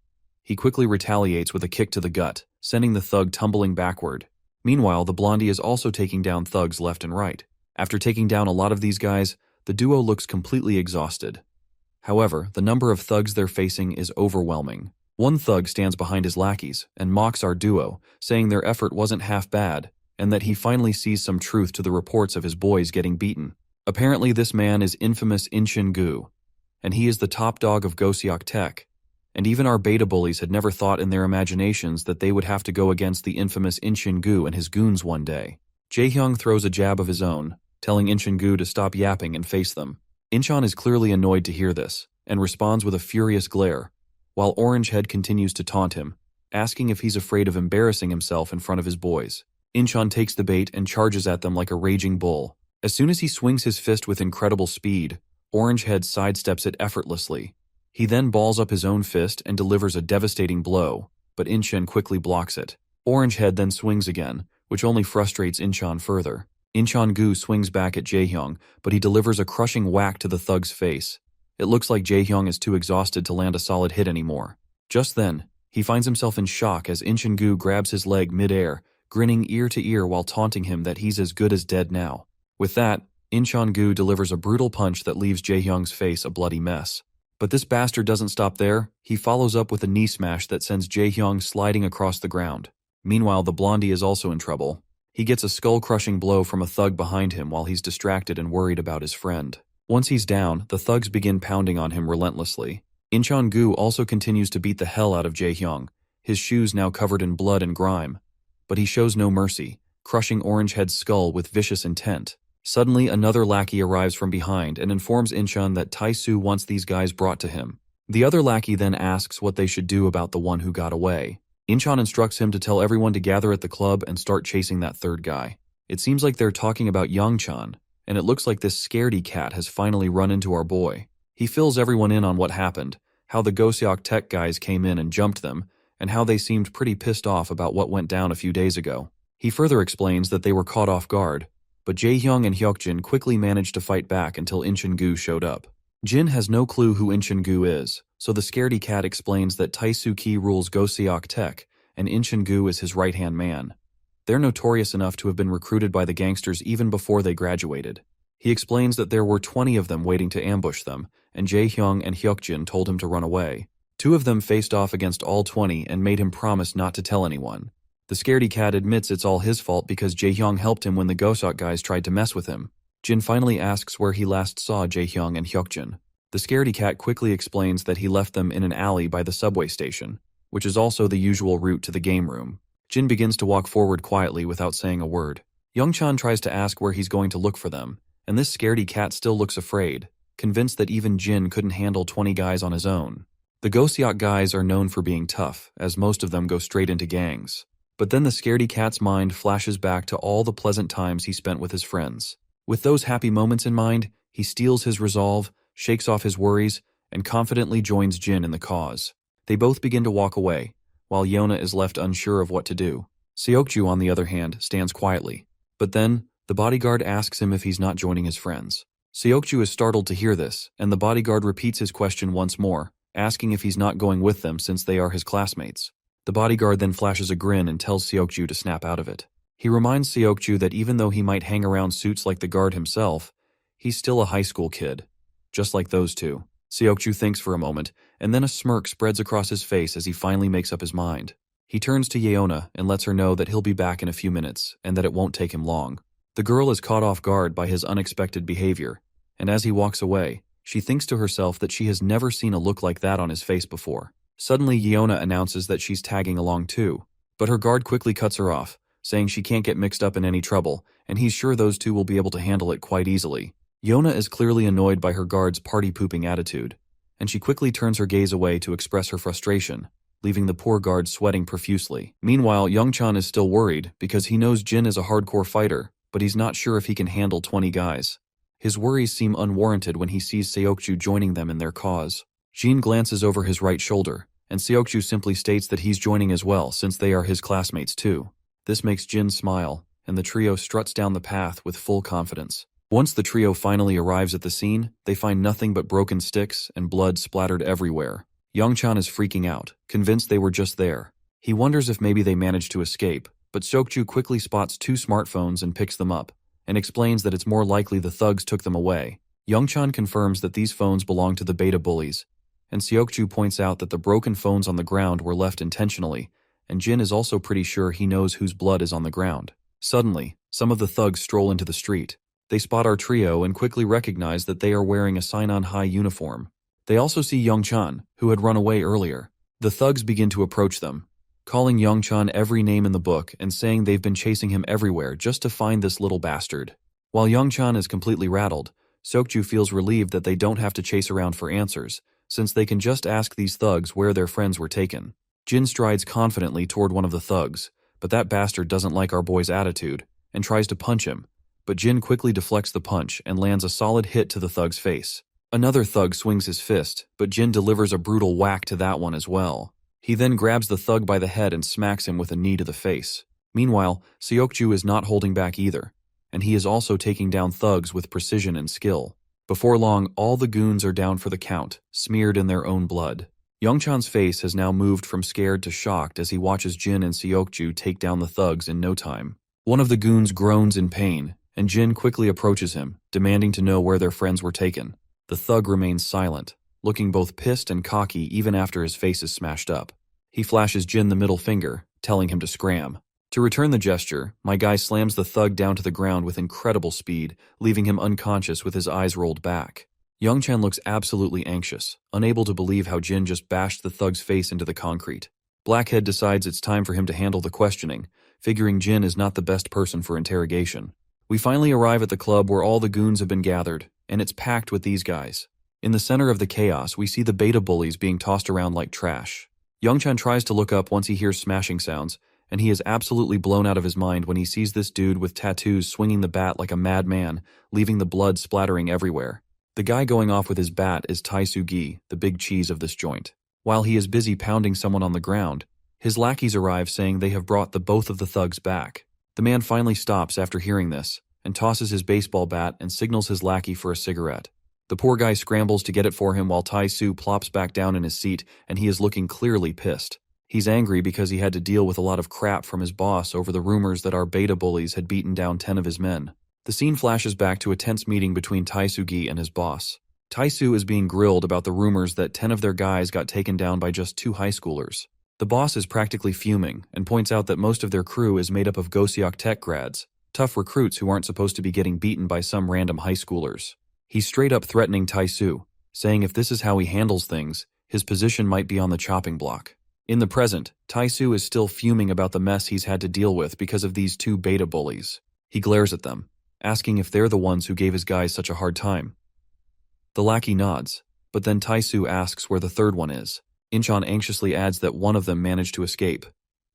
He quickly retaliates with a kick to the gut, sending the thug tumbling backward. Meanwhile, the blondie is also taking down thugs left and right. After taking down a lot of these guys, the duo looks completely exhausted. However, the number of thugs they're facing is overwhelming. One thug stands behind his lackeys and mocks our duo, saying their effort wasn't half bad, and that he finally sees some truth to the reports of his boys getting beaten. Apparently this man is infamous Inchin Gu, and he is the top dog of Gosok Tech, and even our beta bullies had never thought in their imaginations that they would have to go against the infamous Inchin Gu and his goons one day. Jaehyung throws a jab of his own, telling Inchin Gu to stop yapping and face them. Inchan is clearly annoyed to hear this, and responds with a furious glare, while Orange Head continues to taunt him, asking if he's afraid of embarrassing himself in front of his boys. Inchan takes the bait and charges at them like a raging bull. As soon as he swings his fist with incredible speed, Orange Head sidesteps it effortlessly. He then balls up his own fist and delivers a devastating blow, but Inchan quickly blocks it. Orange Head then swings again, which only frustrates Inchan further. Inchan Gu swings back at Jaehyung, but he delivers a crushing whack to the thug's face. It looks like Jaehyung is too exhausted to land a solid hit anymore. Just then, he finds himself in shock as Inchan Gu grabs his leg mid-air, grinning ear to ear while taunting him that he's as good as dead now. With that, Inchan Gu delivers a brutal punch that leaves Jaehyung's face a bloody mess. But this bastard doesn't stop there. He follows up with a knee smash that sends Jaehyung sliding across the ground. Meanwhile, the blondie is also in trouble. He gets a skull-crushing blow from a thug behind him while he's distracted and worried about his friend. Once he's down, the thugs begin pounding on him relentlessly. Inchan Gu also continues to beat the hell out of Jaehyung, his shoes now covered in blood and grime. But he shows no mercy, crushing Orange Head's skull with vicious intent. Suddenly, another lackey arrives from behind and informs Inchan that Taisu wants these guys brought to him. The other lackey then asks what they should do about the one who got away. Inchan instructs him to tell everyone to gather at the club and start chasing that third guy. It seems like they're talking about Youngchan, and it looks like this scaredy cat has finally run into our boy. He fills everyone in on what happened, how the Gosok Tech guys came in and jumped them, and how they seemed pretty pissed off about what went down a few days ago. He further explains that they were caught off guard, but Jaehyung and Hyukjin quickly managed to fight back until Inchin Gu showed up. Jin has no clue who Inchin Gu is, so the scaredy cat explains that Taisuki rules Gosok Tech, and Inchin Gu is his right-hand man. They're notorious enough to have been recruited by the gangsters even before they graduated. He explains that there were 20 of them waiting to ambush them, and Jae-hyung and Hyukjin told him to run away. 2 of them faced off against all 20 and made him promise not to tell anyone. The scaredy cat admits it's all his fault because Jae-hyung helped him when the Gosok guys tried to mess with him. Jin finally asks where he last saw Jae-hyung and Hyukjin. The scaredy cat quickly explains that he left them in an alley by the subway station, which is also the usual route to the game room. Jin begins to walk forward quietly without saying a word. Youngchan tries to ask where he's going to look for them, and this scaredy cat still looks afraid, convinced that even Jin couldn't handle 20 guys on his own. The Goseok guys are known for being tough, as most of them go straight into gangs. But then the scaredy cat's mind flashes back to all the pleasant times he spent with his friends. With those happy moments in mind, he steals his resolve, shakes off his worries, and confidently joins Jin in the cause. They both begin to walk away, while Yona is left unsure of what to do. Seokju, on the other hand, stands quietly. But then, the bodyguard asks him if he's not joining his friends. Seokju is startled to hear this, and the bodyguard repeats his question once more, asking if he's not going with them since they are his classmates. The bodyguard then flashes a grin and tells Seokju to snap out of it. He reminds Seokju that even though he might hang around suits like the guard himself, he's still a high school kid, just like those two. Seokju thinks for a moment, and then a smirk spreads across his face as he finally makes up his mind. He turns to Yeona and lets her know that he'll be back in a few minutes, and that it won't take him long. The girl is caught off guard by his unexpected behavior, and as he walks away, she thinks to herself that she has never seen a look like that on his face before. Suddenly, Yeona announces that she's tagging along too, but her guard quickly cuts her off, saying she can't get mixed up in any trouble, and he's sure those two will be able to handle it quite easily. Yeona is clearly annoyed by her guard's party-pooping attitude, and she quickly turns her gaze away to express her frustration, leaving the poor guard sweating profusely. Meanwhile, Youngchan is still worried because he knows Jin is a hardcore fighter, but he's not sure if he can handle 20 guys. His worries seem unwarranted when he sees Seokju joining them in their cause. Jin glances over his right shoulder, and Seokju simply states that he's joining as well since they are his classmates too. This makes Jin smile, and the trio struts down the path with full confidence. Once the trio finally arrives at the scene, they find nothing but broken sticks and blood splattered everywhere. Youngchan is freaking out, convinced they were just there. He wonders if maybe they managed to escape, but Seokju quickly spots 2 smartphones and picks them up, and explains that it's more likely the thugs took them away. Youngchan confirms that these phones belong to the beta bullies, and Seokju points out that the broken phones on the ground were left intentionally, and Jin is also pretty sure he knows whose blood is on the ground. Suddenly, some of the thugs stroll into the street. They spot our trio and quickly recognize that they are wearing a Sainon High uniform. They also see Youngchan, who had run away earlier. The thugs begin to approach them, calling Youngchan every name in the book and saying they've been chasing him everywhere just to find this little bastard. While Youngchan is completely rattled, Seokju feels relieved that they don't have to chase around for answers, since they can just ask these thugs where their friends were taken. Jin strides confidently toward one of the thugs, but that bastard doesn't like our boy's attitude and tries to punch him, but Jin quickly deflects the punch and lands a solid hit to the thug's face. Another thug swings his fist, but Jin delivers a brutal whack to that one as well. He then grabs the thug by the head and smacks him with a knee to the face. Meanwhile, Seokju is not holding back either, and he is also taking down thugs with precision and skill. Before long, all the goons are down for the count, smeared in their own blood. Youngchan's face has now moved from scared to shocked as he watches Jin and Seokju take down the thugs in no time. One of the goons groans in pain, and Jin quickly approaches him, demanding to know where their friends were taken. The thug remains silent, looking both pissed and cocky even after his face is smashed up. He flashes Jin the middle finger, telling him to scram. To return the gesture, my guy slams the thug down to the ground with incredible speed, leaving him unconscious with his eyes rolled back. Youngchan looks absolutely anxious, unable to believe how Jin just bashed the thug's face into the concrete. Blackhead decides it's time for him to handle the questioning, figuring Jin is not the best person for interrogation. We finally arrive at the club where all the goons have been gathered, and it's packed with these guys. In the center of the chaos, we see the beta bullies being tossed around like trash. Youngchan tries to look up once he hears smashing sounds, and he is absolutely blown out of his mind when he sees this dude with tattoos swinging the bat like a madman, leaving the blood splattering everywhere. The guy going off with his bat is Tae-soo-gi, the big cheese of this joint. While he is busy pounding someone on the ground, his lackeys arrive saying they have brought the both of the thugs back. The man finally stops after hearing this, and tosses his baseball bat and signals his lackey for a cigarette. The poor guy scrambles to get it for him while Tae-soo plops back down in his seat, and he is looking clearly pissed. He's angry because he had to deal with a lot of crap from his boss over the rumors that our beta bullies had beaten down 10 of his men. The scene flashes back to a tense meeting between Taisugi and his boss. Taisu is being grilled about the rumors that 10 of their guys got taken down by just 2 high schoolers. The boss is practically fuming and points out that most of their crew is made up of Goseok Tech grads, tough recruits who aren't supposed to be getting beaten by some random high schoolers. He's straight up threatening Taisu, saying if this is how he handles things, his position might be on the chopping block. In the present, Taisu is still fuming about the mess he's had to deal with because of these 2 beta bullies. He glares at them, asking if they're the ones who gave his guys such a hard time. The lackey nods, but then Taisu asks where the third one is. Inchan anxiously adds that one of them managed to escape,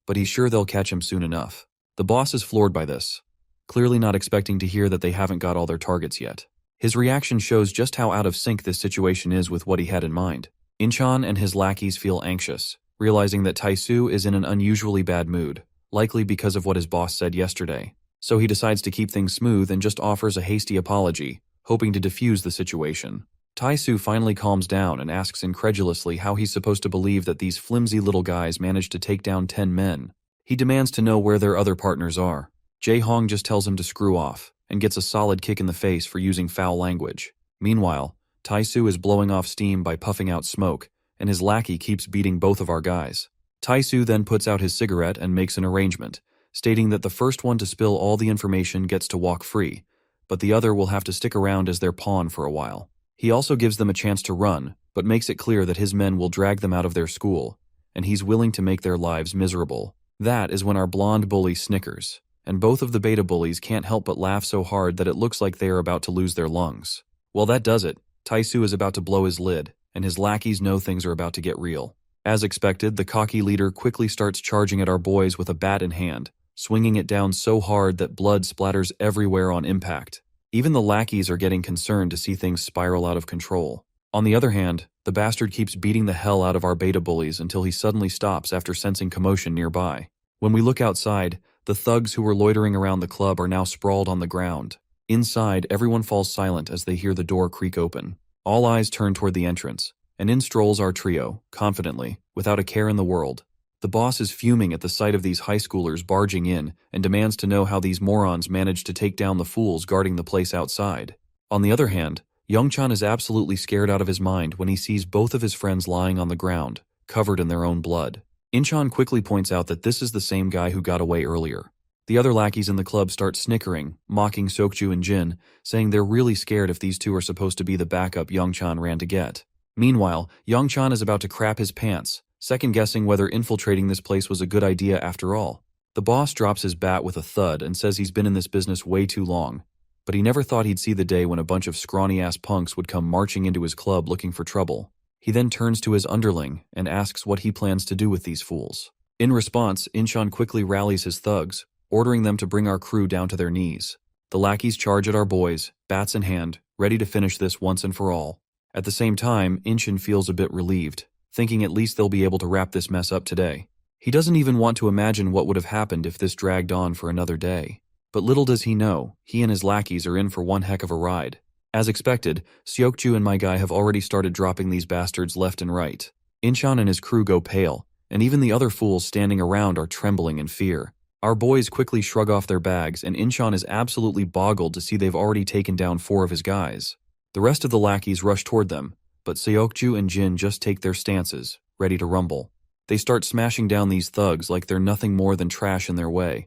but he's sure they'll catch him soon enough. The boss is floored by this, clearly not expecting to hear that they haven't got all their targets yet. His reaction shows just how out of sync this situation is with what he had in mind. Inchan and his lackeys feel anxious, realizing that Taisu is in an unusually bad mood, likely because of what his boss said yesterday. So he decides to keep things smooth and just offers a hasty apology, hoping to defuse the situation. Taisu finally calms down and asks incredulously how he's supposed to believe that these flimsy little guys managed to take down 10 men. He demands to know where their other partners are. Jae-hong just tells him to screw off, and gets a solid kick in the face for using foul language. Meanwhile, Taisu is blowing off steam by puffing out smoke, and his lackey keeps beating both of our guys. Taisu then puts out his cigarette and makes an arrangement, stating that the first one to spill all the information gets to walk free, but the other will have to stick around as their pawn for a while. He also gives them a chance to run, but makes it clear that his men will drag them out of their school, and he's willing to make their lives miserable. That is when our blonde bully snickers, and both of the beta bullies can't help but laugh so hard that it looks like they are about to lose their lungs. Well, that does it. Taisu is about to blow his lid, and his lackeys know things are about to get real. As expected, the cocky leader quickly starts charging at our boys with a bat in hand, swinging it down so hard that blood splatters everywhere on impact. Even the lackeys are getting concerned to see things spiral out of control. On the other hand, the bastard keeps beating the hell out of our beta bullies until he suddenly stops after sensing commotion nearby. When we look outside, the thugs who were loitering around the club are now sprawled on the ground. Inside, everyone falls silent as they hear the door creak open. All eyes turn toward the entrance, and in strolls our trio, confidently, without a care in the world. The boss is fuming at the sight of these high schoolers barging in and demands to know how these morons managed to take down the fools guarding the place outside. On the other hand, Youngchan is absolutely scared out of his mind when he sees both of his friends lying on the ground, covered in their own blood. Inchan quickly points out that this is the same guy who got away earlier. The other lackeys in the club start snickering, mocking Seokju and Jin, saying they're really scared if these two are supposed to be the backup Youngchan ran to get. Meanwhile, Youngchan is about to crap his pants, second-guessing whether infiltrating this place was a good idea after all. The boss drops his bat with a thud and says he's been in this business way too long, but he never thought he'd see the day when a bunch of scrawny-ass punks would come marching into his club looking for trouble. He then turns to his underling and asks what he plans to do with these fools. In response, Inchan quickly rallies his thugs, ordering them to bring our crew down to their knees. The lackeys charge at our boys, bats in hand, ready to finish this once and for all. At the same time, Inchan feels a bit relieved, thinking at least they'll be able to wrap this mess up today. He doesn't even want to imagine what would have happened if this dragged on for another day. But little does he know, he and his lackeys are in for one heck of a ride. As expected, Seokju and my guy have already started dropping these bastards left and right. Inchan and his crew go pale, and even the other fools standing around are trembling in fear. Our boys quickly shrug off their bags, and Inchan is absolutely boggled to see they've already taken down 4 of his guys. The rest of the lackeys rush toward them, but Seokju and Jin just take their stances, ready to rumble. They start smashing down these thugs like they're nothing more than trash in their way.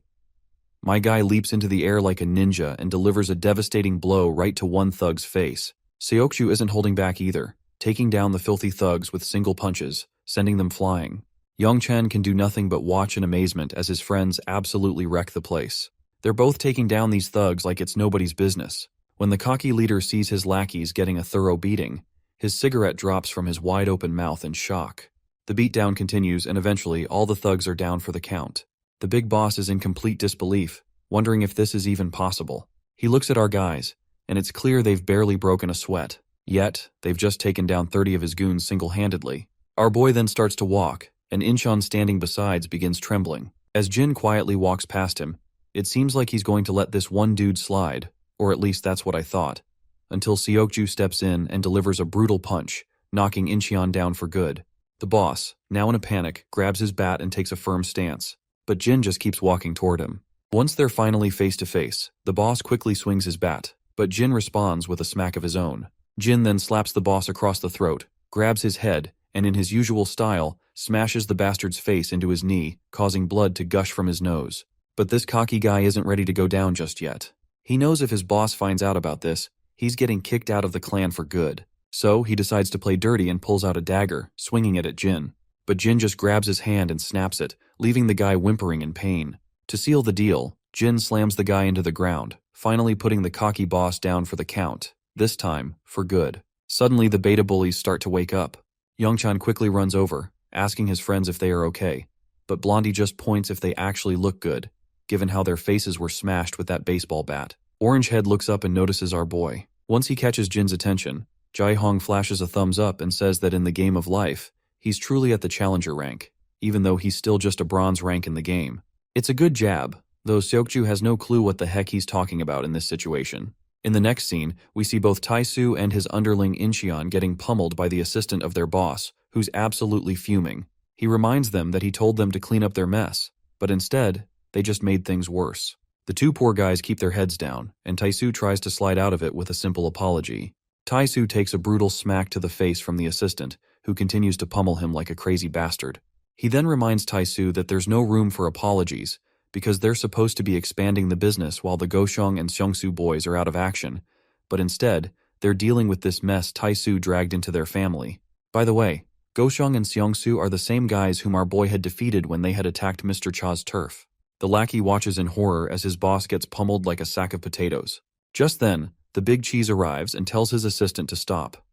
My guy leaps into the air like a ninja and delivers a devastating blow right to one thug's face. Seokju isn't holding back either, taking down the filthy thugs with single punches, sending them flying. Youngchan can do nothing but watch in amazement as his friends absolutely wreck the place. They're both taking down these thugs like it's nobody's business. When the cocky leader sees his lackeys getting a thorough beating, his cigarette drops from his wide-open mouth in shock. The beatdown continues, and eventually all the thugs are down for the count. The big boss is in complete disbelief, wondering if this is even possible. He looks at our guys, and it's clear they've barely broken a sweat. Yet, they've just taken down 30 of his goons single-handedly. Our boy then starts to walk, and Inchan standing besides begins trembling. As Jin quietly walks past him, it seems like he's going to let this one dude slide, or at least that's what I thought, until Seokju steps in and delivers a brutal punch, knocking Inchan down for good. The boss, now in a panic, grabs his bat and takes a firm stance, but Jin just keeps walking toward him. Once they're finally face to face, the boss quickly swings his bat, but Jin responds with a smack of his own. Jin then slaps the boss across the throat, grabs his head, and in his usual style, smashes the bastard's face into his knee, causing blood to gush from his nose. But this cocky guy isn't ready to go down just yet. He knows if his boss finds out about this, he's getting kicked out of the clan for good. So he decides to play dirty and pulls out a dagger, swinging it at Jin. But Jin just grabs his hand and snaps it, leaving the guy whimpering in pain. To seal the deal, Jin slams the guy into the ground, finally putting the cocky boss down for the count, this time for good. Suddenly the beta bullies start to wake up. Youngchan quickly runs over, asking his friends if they are okay, but Blondie just points if they actually look good, given how their faces were smashed with that baseball bat. Orangehead looks up and notices our boy. Once he catches Jin's attention, Jae-hong flashes a thumbs up and says that in the game of life, he's truly at the challenger rank, even though he's still just a bronze rank in the game. It's a good jab, though Seokju has no clue what the heck he's talking about in this situation. In the next scene, we see both Tae-soo and his underling Incheon getting pummeled by the assistant of their boss, who's absolutely fuming. He reminds them that he told them to clean up their mess, but instead, they just made things worse. The two poor guys keep their heads down, and Tae-soo tries to slide out of it with a simple apology. Tae-soo takes a brutal smack to the face from the assistant, who continues to pummel him like a crazy bastard. He then reminds Tae-soo that there's no room for apologies, because they're supposed to be expanding the business while the Goshong and Seongsu boys are out of action, but instead, they're dealing with this mess Tae-soo dragged into their family. By the way, Goshong and Seongsu are the same guys whom our boy had defeated when they had attacked Mr. Cha's turf. The lackey watches in horror as his boss gets pummeled like a sack of potatoes. Just then, the big cheese arrives and tells his assistant to stop.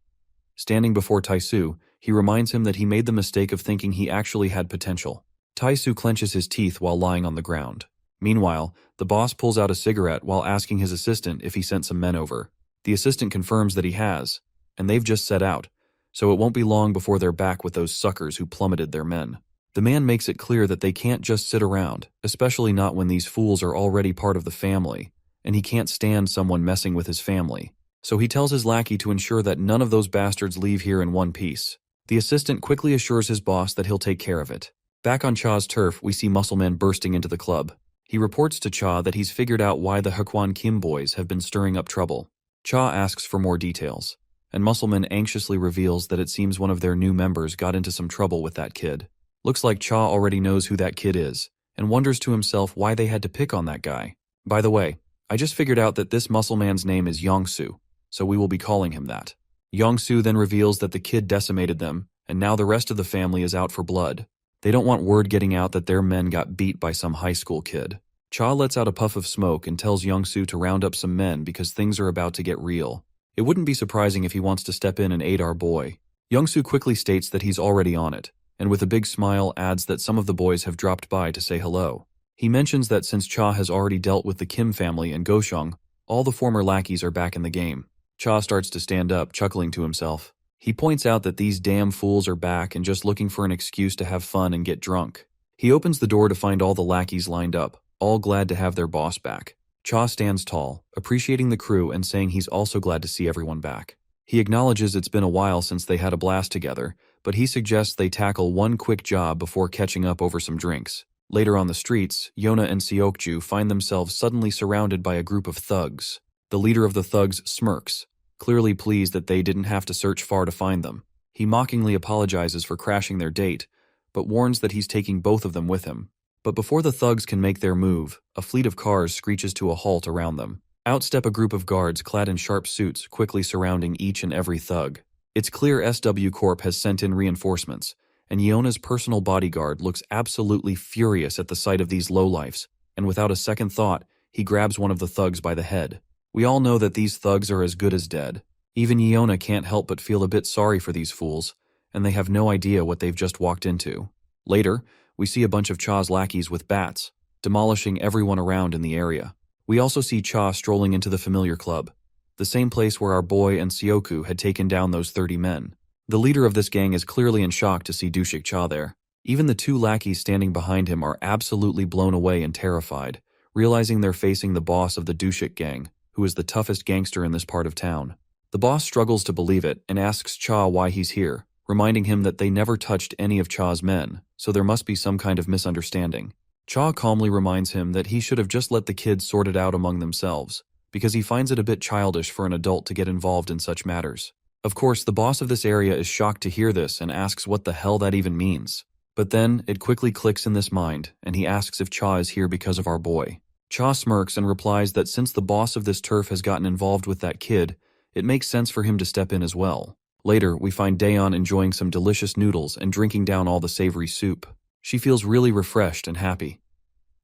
Standing before Tae-soo, he reminds him that he made the mistake of thinking he actually had potential. Tae-soo clenches his teeth while lying on the ground. Meanwhile, the boss pulls out a cigarette while asking his assistant if he sent some men over. The assistant confirms that he has, and they've just set out, so it won't be long before they're back with those suckers who plummeted their men. The man makes it clear that they can't just sit around, especially not when these fools are already part of the family, and he can't stand someone messing with his family. So he tells his lackey to ensure that none of those bastards leave here in one piece. The assistant quickly assures his boss that he'll take care of it. Back on Cha's turf, we see Muscleman bursting into the club. He reports to Cha that he's figured out why the Hakwon Kim boys have been stirring up trouble. Cha asks for more details, and Muscleman anxiously reveals that it seems one of their new members got into some trouble with that kid. Looks like Cha already knows who that kid is, and wonders to himself why they had to pick on that guy. By the way, I just figured out that this Muscleman's name is Yongsu, so we will be calling him that. Yongsu then reveals that the kid decimated them, and now the rest of the family is out for blood. They don't want word getting out that their men got beat by some high school kid. Cha lets out a puff of smoke and tells Yongsu to round up some men because things are about to get real. It wouldn't be surprising if he wants to step in and aid our boy. Yongsu quickly states that he's already on it, and with a big smile adds that some of the boys have dropped by to say hello. He mentions that since Cha has already dealt with the Kim family and Goshong, all the former lackeys are back in the game. Cha starts to stand up, chuckling to himself. He points out that these damn fools are back and just looking for an excuse to have fun and get drunk. He opens the door to find all the lackeys lined up, all glad to have their boss back. Cha stands tall, appreciating the crew and saying he's also glad to see everyone back. He acknowledges it's been a while since they had a blast together, but he suggests they tackle one quick job before catching up over some drinks. Later on the streets, Yona and Seokju find themselves suddenly surrounded by a group of thugs. The leader of the thugs smirks, clearly pleased that they didn't have to search far to find them. He mockingly apologizes for crashing their date, but warns that he's taking both of them with him. But before the thugs can make their move, a fleet of cars screeches to a halt around them. Out step a group of guards clad in sharp suits, quickly surrounding each and every thug. It's clear SW Corp has sent in reinforcements, and Yeona's personal bodyguard looks absolutely furious at the sight of these lowlifes, and without a second thought, he grabs one of the thugs by the head. We all know that these thugs are as good as dead. Even Yeona can't help but feel a bit sorry for these fools, and they have no idea what they've just walked into. Later, we see a bunch of Cha's lackeys with bats, demolishing everyone around in the area. We also see Cha strolling into the familiar club, the same place where our boy and Seoku had taken down those 30 men. The leader of this gang is clearly in shock to see Dushik Cha there. Even the two lackeys standing behind him are absolutely blown away and terrified, realizing they're facing the boss of the Dushik gang, who is the toughest gangster in this part of town. The boss struggles to believe it and asks Cha why he's here, reminding him that they never touched any of Cha's men, so there must be some kind of misunderstanding. Cha calmly reminds him that he should have just let the kids sort it out among themselves, because he finds it a bit childish for an adult to get involved in such matters. Of course, the boss of this area is shocked to hear this and asks what the hell that even means. But then, it quickly clicks in this mind, and he asks if Cha is here because of our boy. Cha smirks and replies that since the boss of this turf has gotten involved with that kid, it makes sense for him to step in as well. Later, we find Daeon enjoying some delicious noodles and drinking down all the savory soup. She feels really refreshed and happy.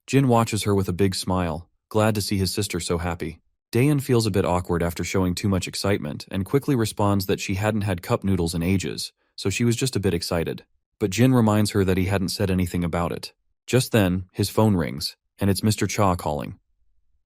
Jin watches her with a big smile, glad to see his sister so happy. Daeon feels a bit awkward after showing too much excitement and quickly responds that she hadn't had cup noodles in ages, so she was just a bit excited. But Jin reminds her that he hadn't said anything about it. Just then, his phone rings, and it's Mr. Cha calling.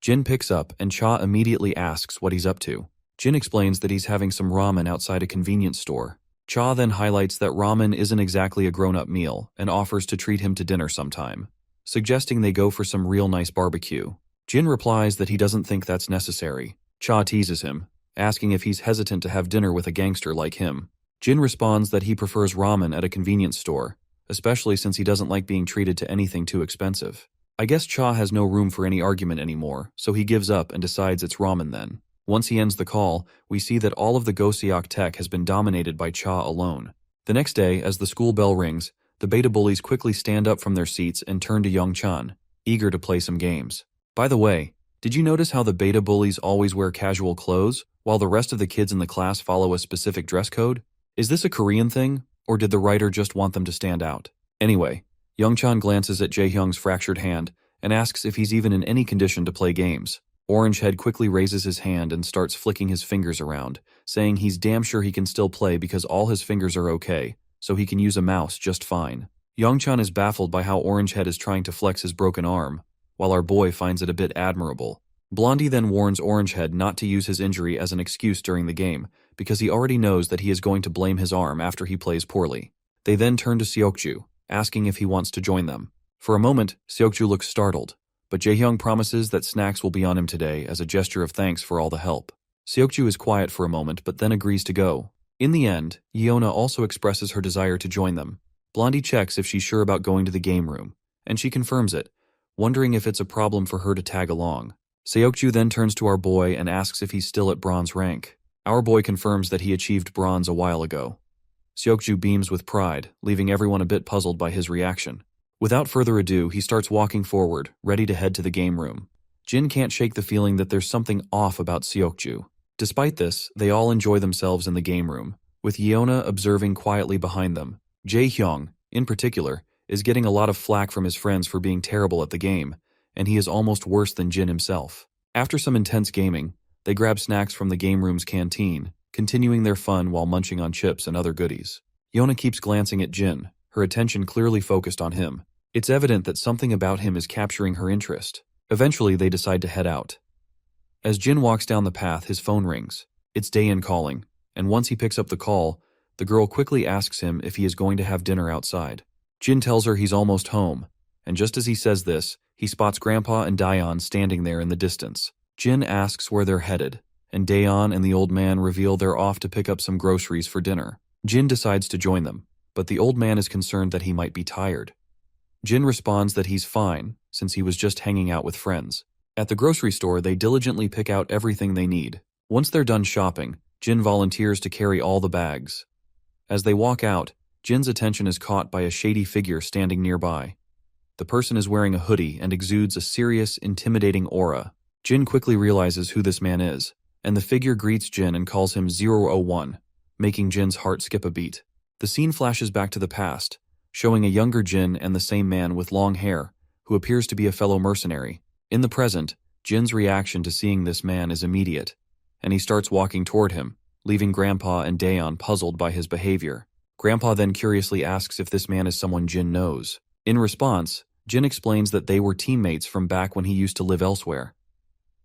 Jin picks up, and Cha immediately asks what he's up to. Jin explains that he's having some ramen outside a convenience store. Cha then highlights that ramen isn't exactly a grown-up meal and offers to treat him to dinner sometime, suggesting they go for some real nice barbecue. Jin replies that he doesn't think that's necessary. Cha teases him, asking if he's hesitant to have dinner with a gangster like him. Jin responds that he prefers ramen at a convenience store, especially since he doesn't like being treated to anything too expensive. I guess Cha has no room for any argument anymore, so he gives up and decides it's ramen then. Once he ends the call, we see that all of the Goseok tech has been dominated by Cha alone. The next day, as the school bell rings, the beta bullies quickly stand up from their seats and turn to Young-chan, eager to play some games. By the way, did you notice how the beta bullies always wear casual clothes, while the rest of the kids in the class follow a specific dress code? Is this a Korean thing, or did the writer just want them to stand out? Anyway, Young-chan glances at Jae-hyung's fractured hand and asks if he's even in any condition to play games. Orangehead quickly raises his hand and starts flicking his fingers around, saying he's damn sure he can still play because all his fingers are okay, so he can use a mouse just fine. Young-chan is baffled by how Orangehead is trying to flex his broken arm, while our boy finds it a bit admirable. Blondie then warns Orangehead not to use his injury as an excuse during the game, because he already knows that he is going to blame his arm after he plays poorly. They then turn to Seokju, asking if he wants to join them. For a moment, Seokju looks startled, but Jae-hyung promises that snacks will be on him today as a gesture of thanks for all the help. Seokju is quiet for a moment but then agrees to go. In the end, Yeona also expresses her desire to join them. Blondie checks if she's sure about going to the game room, and she confirms it, wondering if it's a problem for her to tag along. Seokju then turns to our boy and asks if he's still at bronze rank. Our boy confirms that he achieved bronze a while ago. Seokju beams with pride, leaving everyone a bit puzzled by his reaction. Without further ado, he starts walking forward, ready to head to the game room. Jin can't shake the feeling that there's something off about Seokju. Despite this, they all enjoy themselves in the game room, with Yeona observing quietly behind them. Jae-hyung, in particular, is getting a lot of flack from his friends for being terrible at the game, and he is almost worse than Jin himself. After some intense gaming, they grab snacks from the game room's canteen, continuing their fun while munching on chips and other goodies. Yeona keeps glancing at Jin, her attention clearly focused on him. It's evident that something about him is capturing her interest. Eventually, they decide to head out. As Jin walks down the path, his phone rings. It's Daeon calling, and once he picks up the call, the girl quickly asks him if he is going to have dinner outside. Jin tells her he's almost home, and just as he says this, he spots Grandpa and Daeon standing there in the distance. Jin asks where they're headed, and Daeon and the old man reveal they're off to pick up some groceries for dinner. Jin decides to join them, but the old man is concerned that he might be tired. Jin responds that he's fine, since he was just hanging out with friends. At the grocery store, they diligently pick out everything they need. Once they're done shopping, Jin volunteers to carry all the bags. As they walk out, Jin's attention is caught by a shady figure standing nearby. The person is wearing a hoodie and exudes a serious, intimidating aura. Jin quickly realizes who this man is, and the figure greets Jin and calls him 001, making Jin's heart skip a beat. The scene flashes back to the past, showing a younger Jin and the same man with long hair, who appears to be a fellow mercenary. In the present, Jin's reaction to seeing this man is immediate, and he starts walking toward him, leaving Grandpa and Daeon puzzled by his behavior. Grandpa then curiously asks if this man is someone Jin knows. In response, Jin explains that they were teammates from back when he used to live elsewhere.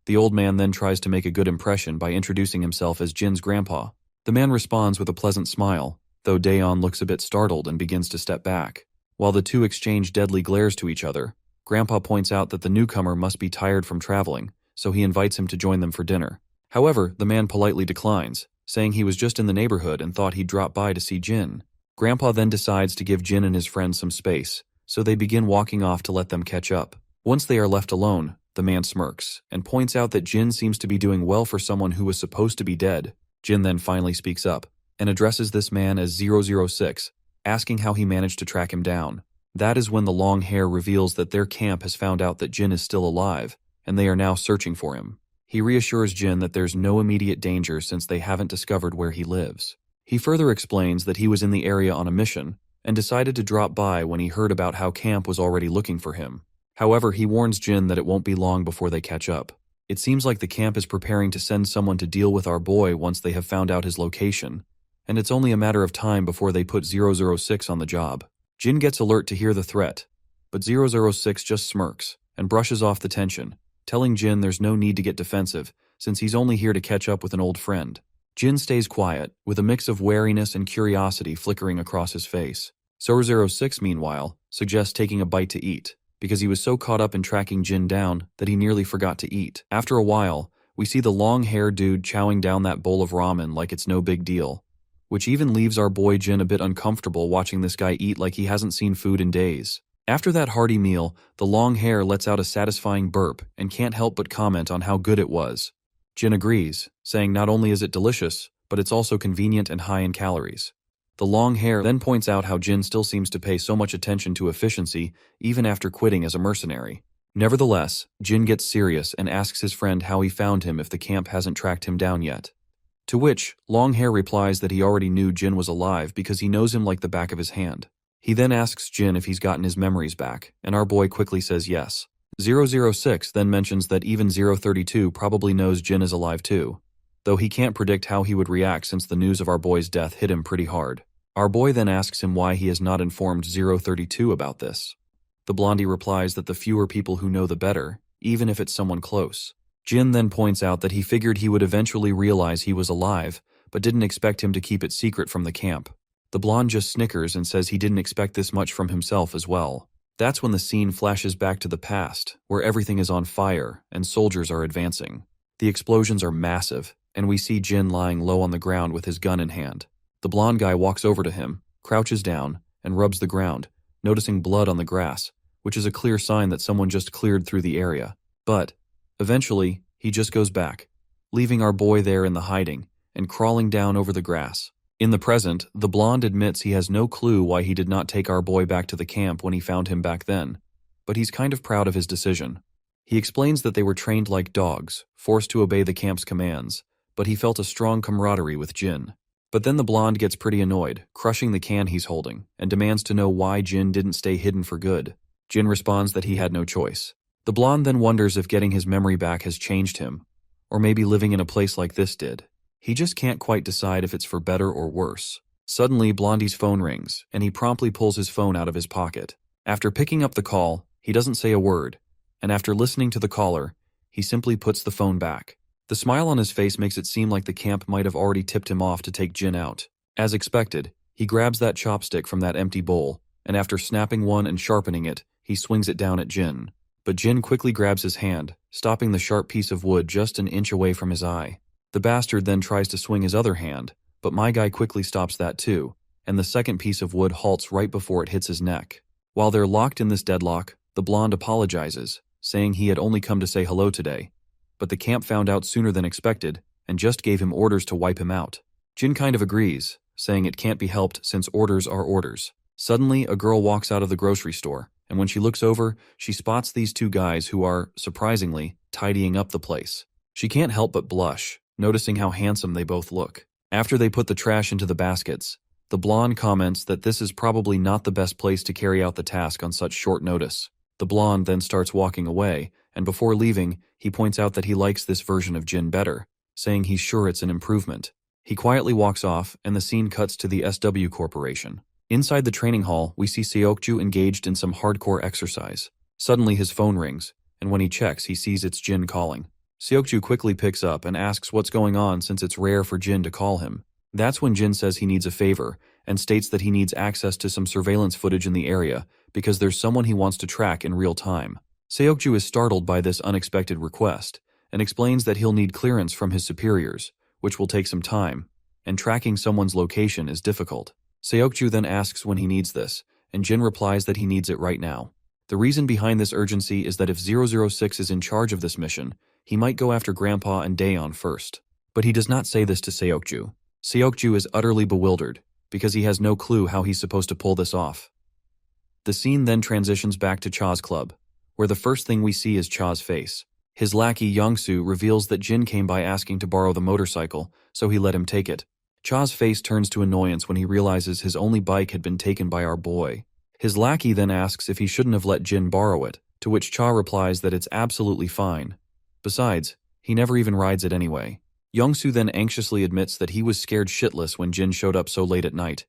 The old man then tries to make a good impression by introducing himself as Jin's grandpa. The man responds with a pleasant smile, though Daeon looks a bit startled and begins to step back. While the two exchange deadly glares to each other, Grandpa points out that the newcomer must be tired from traveling, so he invites him to join them for dinner. However, the man politely declines, saying he was just in the neighborhood and thought he'd drop by to see Jin. Grandpa then decides to give Jin and his friends some space, so they begin walking off to let them catch up. Once they are left alone, the man smirks and points out that Jin seems to be doing well for someone who was supposed to be dead. Jin then finally speaks up and addresses this man as 006, asking how he managed to track him down. That is when the long hair reveals that their camp has found out that Jin is still alive, and they are now searching for him. He reassures Jin that there's no immediate danger since they haven't discovered where he lives. He further explains that he was in the area on a mission and decided to drop by when he heard about how camp was already looking for him. However, he warns Jin that it won't be long before they catch up. It seems like the camp is preparing to send someone to deal with our boy once they have found out his location, and it's only a matter of time before they put 006 on the job. Jin gets alert to hear the threat, but 006 just smirks and brushes off the tension, telling Jin there's no need to get defensive since he's only here to catch up with an old friend. Jin stays quiet, with a mix of wariness and curiosity flickering across his face. 006, meanwhile, suggests taking a bite to eat, because he was so caught up in tracking Jin down that he nearly forgot to eat. After a while, we see the long-haired dude chowing down that bowl of ramen like it's no big deal, which even leaves our boy Jin a bit uncomfortable watching this guy eat like he hasn't seen food in days. After that hearty meal, the long hair lets out a satisfying burp and can't help but comment on how good it was. Jin agrees, saying not only is it delicious, but it's also convenient and high in calories. The long hair then points out how Jin still seems to pay so much attention to efficiency even after quitting as a mercenary. Nevertheless, Jin gets serious and asks his friend how he found him if the camp hasn't tracked him down yet. To which, Longhair replies that he already knew Jin was alive because he knows him like the back of his hand. He then asks Jin if he's gotten his memories back, and our boy quickly says yes. 006 then mentions that even 032 probably knows Jin is alive too, though he can't predict how he would react since the news of our boy's death hit him pretty hard. Our boy then asks him why he has not informed 032 about this. The blondie replies that the fewer people who know the better, even if it's someone close. Jin then points out that he figured he would eventually realize he was alive, but didn't expect him to keep it secret from the camp. The blonde just snickers and says he didn't expect this much from himself as well. That's when the scene flashes back to the past, where everything is on fire and soldiers are advancing. The explosions are massive, and we see Jin lying low on the ground with his gun in hand. The blonde guy walks over to him, crouches down, and rubs the ground, noticing blood on the grass, which is a clear sign that someone just cleared through the area. But, eventually, he just goes back, leaving our boy there in the hiding, and crawling down over the grass. In the present, the blonde admits he has no clue why he did not take our boy back to the camp when he found him back then, but he's kind of proud of his decision. He explains that they were trained like dogs, forced to obey the camp's commands, but he felt a strong camaraderie with Jin. But then the blonde gets pretty annoyed, crushing the can he's holding, and demands to know why Jin didn't stay hidden for good. Jin responds that he had no choice. The blonde then wonders if getting his memory back has changed him, or maybe living in a place like this did. He just can't quite decide if it's for better or worse. Suddenly, Blondie's phone rings, and he promptly pulls his phone out of his pocket. After picking up the call, he doesn't say a word, and after listening to the caller, he simply puts the phone back. The smile on his face makes it seem like the camp might have already tipped him off to take Jin out. As expected, he grabs that chopstick from that empty bowl, and after snapping one and sharpening it, he swings it down at Jin. But Jin quickly grabs his hand, stopping the sharp piece of wood just an inch away from his eye. The bastard then tries to swing his other hand, but my guy quickly stops that too, and the second piece of wood halts right before it hits his neck. While they're locked in this deadlock, the blonde apologizes, saying he had only come to say hello today, but the camp found out sooner than expected and just gave him orders to wipe him out. Jin kind of agrees, saying it can't be helped since orders are orders. Suddenly, a girl walks out of the grocery store, and when she looks over, she spots these two guys who are, surprisingly, tidying up the place. She can't help but blush, noticing how handsome they both look. After they put the trash into the baskets, the blonde comments that this is probably not the best place to carry out the task on such short notice. The blonde then starts walking away, and before leaving, he points out that he likes this version of Jin better, saying he's sure it's an improvement. He quietly walks off, and the scene cuts to the SW Corporation. Inside the training hall, we see Seokju engaged in some hardcore exercise. Suddenly his phone rings, and when he checks, he sees it's Jin calling. Seokju quickly picks up and asks what's going on since it's rare for Jin to call him. That's when Jin says he needs a favor, and states that he needs access to some surveillance footage in the area because there's someone he wants to track in real time. Seokju is startled by this unexpected request, and explains that he'll need clearance from his superiors, which will take some time, and tracking someone's location is difficult. Seokju then asks when he needs this, and Jin replies that he needs it right now. The reason behind this urgency is that if 006 is in charge of this mission, he might go after Grandpa and Daeon first. But he does not say this to Seokju. Seokju is utterly bewildered, because he has no clue how he's supposed to pull this off. The scene then transitions back to Cha's club, where the first thing we see is Cha's face. His lackey Yongsoo reveals that Jin came by asking to borrow the motorcycle, so he let him take it. Cha's face turns to annoyance when he realizes his only bike had been taken by our boy. His lackey then asks if he shouldn't have let Jin borrow it, to which Cha replies that it's absolutely fine. Besides, he never even rides it anyway. Yongsoo then anxiously admits that he was scared shitless when Jin showed up so late at night,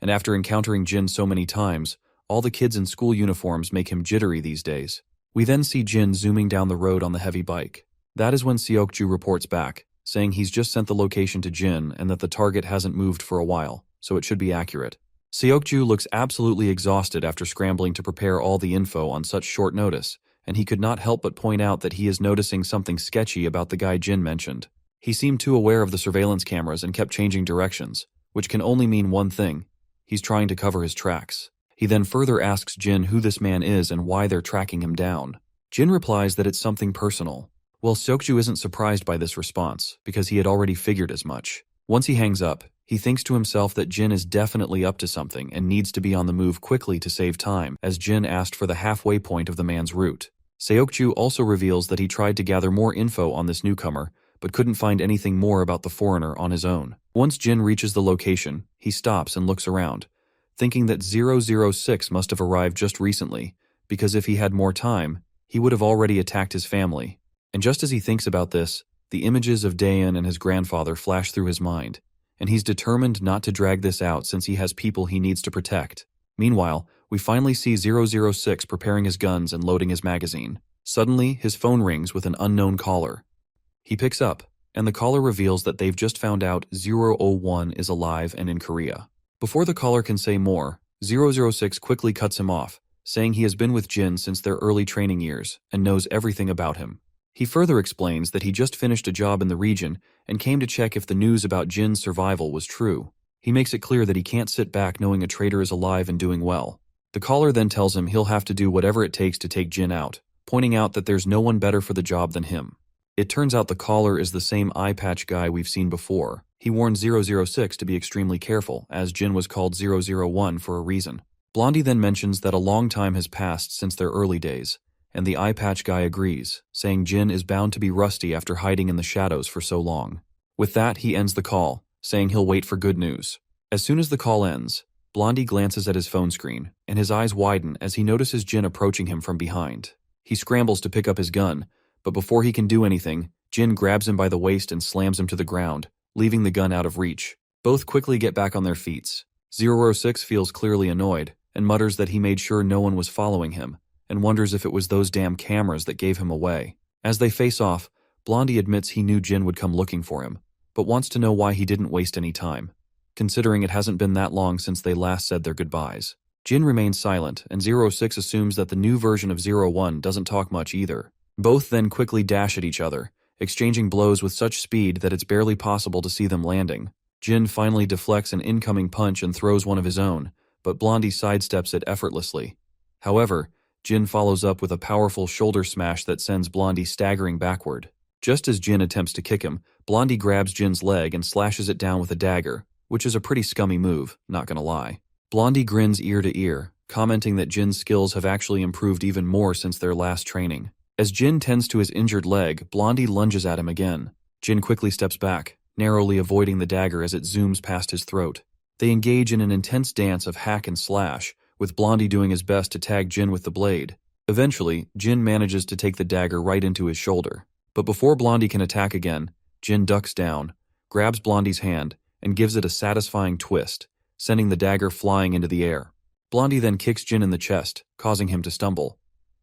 and after encountering Jin so many times, all the kids in school uniforms make him jittery these days. We then see Jin zooming down the road on the heavy bike. That is when Seokju reports back, saying he's just sent the location to Jin and that the target hasn't moved for a while, so it should be accurate. Seokju looks absolutely exhausted after scrambling to prepare all the info on such short notice, and he could not help but point out that he is noticing something sketchy about the guy Jin mentioned. He seemed too aware of the surveillance cameras and kept changing directions, which can only mean one thing: he's trying to cover his tracks. He then further asks Jin who this man is and why they're tracking him down. Jin replies that it's something personal. Well, Seokju isn't surprised by this response, because he had already figured as much. Once he hangs up, he thinks to himself that Jin is definitely up to something and needs to be on the move quickly to save time, as Jin asked for the halfway point of the man's route. Seokju also reveals that he tried to gather more info on this newcomer, but couldn't find anything more about the foreigner on his own. Once Jin reaches the location, he stops and looks around, thinking that 006 must have arrived just recently, because if he had more time, he would have already attacked his family. And just as he thinks about this, the images of Daeon and his grandfather flash through his mind, and he's determined not to drag this out since he has people he needs to protect. Meanwhile, we finally see 006 preparing his guns and loading his magazine. Suddenly, his phone rings with an unknown caller. He picks up, and the caller reveals that they've just found out 001 is alive and in Korea. Before the caller can say more, 006 quickly cuts him off, saying he has been with Jin since their early training years and knows everything about him. He further explains that he just finished a job in the region and came to check if the news about Jin's survival was true. He makes it clear that he can't sit back knowing a traitor is alive and doing well. The caller then tells him he'll have to do whatever it takes to take Jin out, pointing out that there's no one better for the job than him. It turns out the caller is the same eye patch guy we've seen before. He warned 006 to be extremely careful, as Jin was called 001 for a reason. Blondie then mentions that a long time has passed since their early days, and the eye patch guy agrees, saying Jin is bound to be rusty after hiding in the shadows for so long. With that, he ends the call, saying he'll wait for good news. As soon as the call ends, Blondie glances at his phone screen, and his eyes widen as he notices Jin approaching him from behind. He scrambles to pick up his gun, but before he can do anything, Jin grabs him by the waist and slams him to the ground, leaving the gun out of reach. Both quickly get back on their feet. 006 feels clearly annoyed, and mutters that he made sure no one was following him, and wonders if it was those damn cameras that gave him away. As they face off, Blondie admits he knew Jin would come looking for him, but wants to know why he didn't waste any time, considering it hasn't been that long since they last said their goodbyes. Jin remains silent, and 06 assumes that the new version of 01 doesn't talk much either. Both then quickly dash at each other, exchanging blows with such speed that it's barely possible to see them landing. Jin finally deflects an incoming punch and throws one of his own, but Blondie sidesteps it effortlessly. However, Jin follows up with a powerful shoulder smash that sends Blondie staggering backward. Just as Jin attempts to kick him, Blondie grabs Jin's leg and slashes it down with a dagger, which is a pretty scummy move, not gonna lie. Blondie grins ear to ear, commenting that Jin's skills have actually improved even more since their last training. As Jin tends to his injured leg, Blondie lunges at him again. Jin quickly steps back, narrowly avoiding the dagger as it zooms past his throat. They engage in an intense dance of hack and slash, with Blondie doing his best to tag Jin with the blade. Eventually, Jin manages to take the dagger right into his shoulder. But before Blondie can attack again, Jin ducks down, grabs Blondie's hand, and gives it a satisfying twist, sending the dagger flying into the air. Blondie then kicks Jin in the chest, causing him to stumble.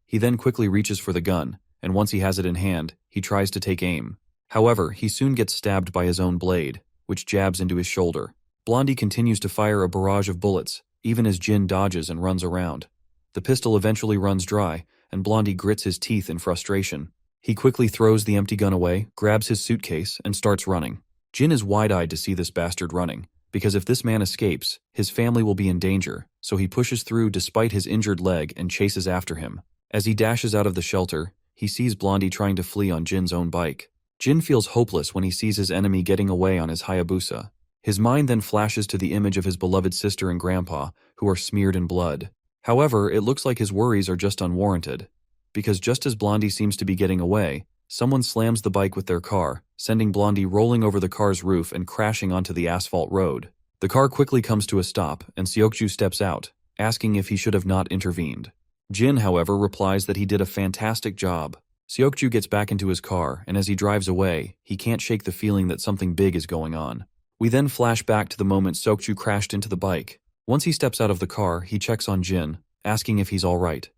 He then quickly reaches for the gun, and once he has it in hand, he tries to take aim. However, he soon gets stabbed by his own blade, which jabs into his shoulder. Blondie continues to fire a barrage of bullets, even as Jin dodges and runs around. The pistol eventually runs dry, and Blondie grits his teeth in frustration. He quickly throws the empty gun away, grabs his suitcase, and starts running. Jin is wide-eyed to see this bastard running, because if this man escapes, his family will be in danger, so he pushes through despite his injured leg and chases after him. As he dashes out of the shelter, he sees Blondie trying to flee on Jin's own bike. Jin feels hopeless when he sees his enemy getting away on his Hayabusa. His mind then flashes to the image of his beloved sister and grandpa, who are smeared in blood. However, it looks like his worries are just unwarranted, because just as Blondie seems to be getting away, someone slams the bike with their car, sending Blondie rolling over the car's roof and crashing onto the asphalt road. The car quickly comes to a stop, and Seokju steps out, asking if he should have not intervened. Jin, however, replies that he did a fantastic job. Seokju gets back into his car, and as he drives away, he can't shake the feeling that something big is going on. We then flash back to the moment Seokju crashed into the bike. Once he steps out of the car, he checks on Jin, asking if he's all right.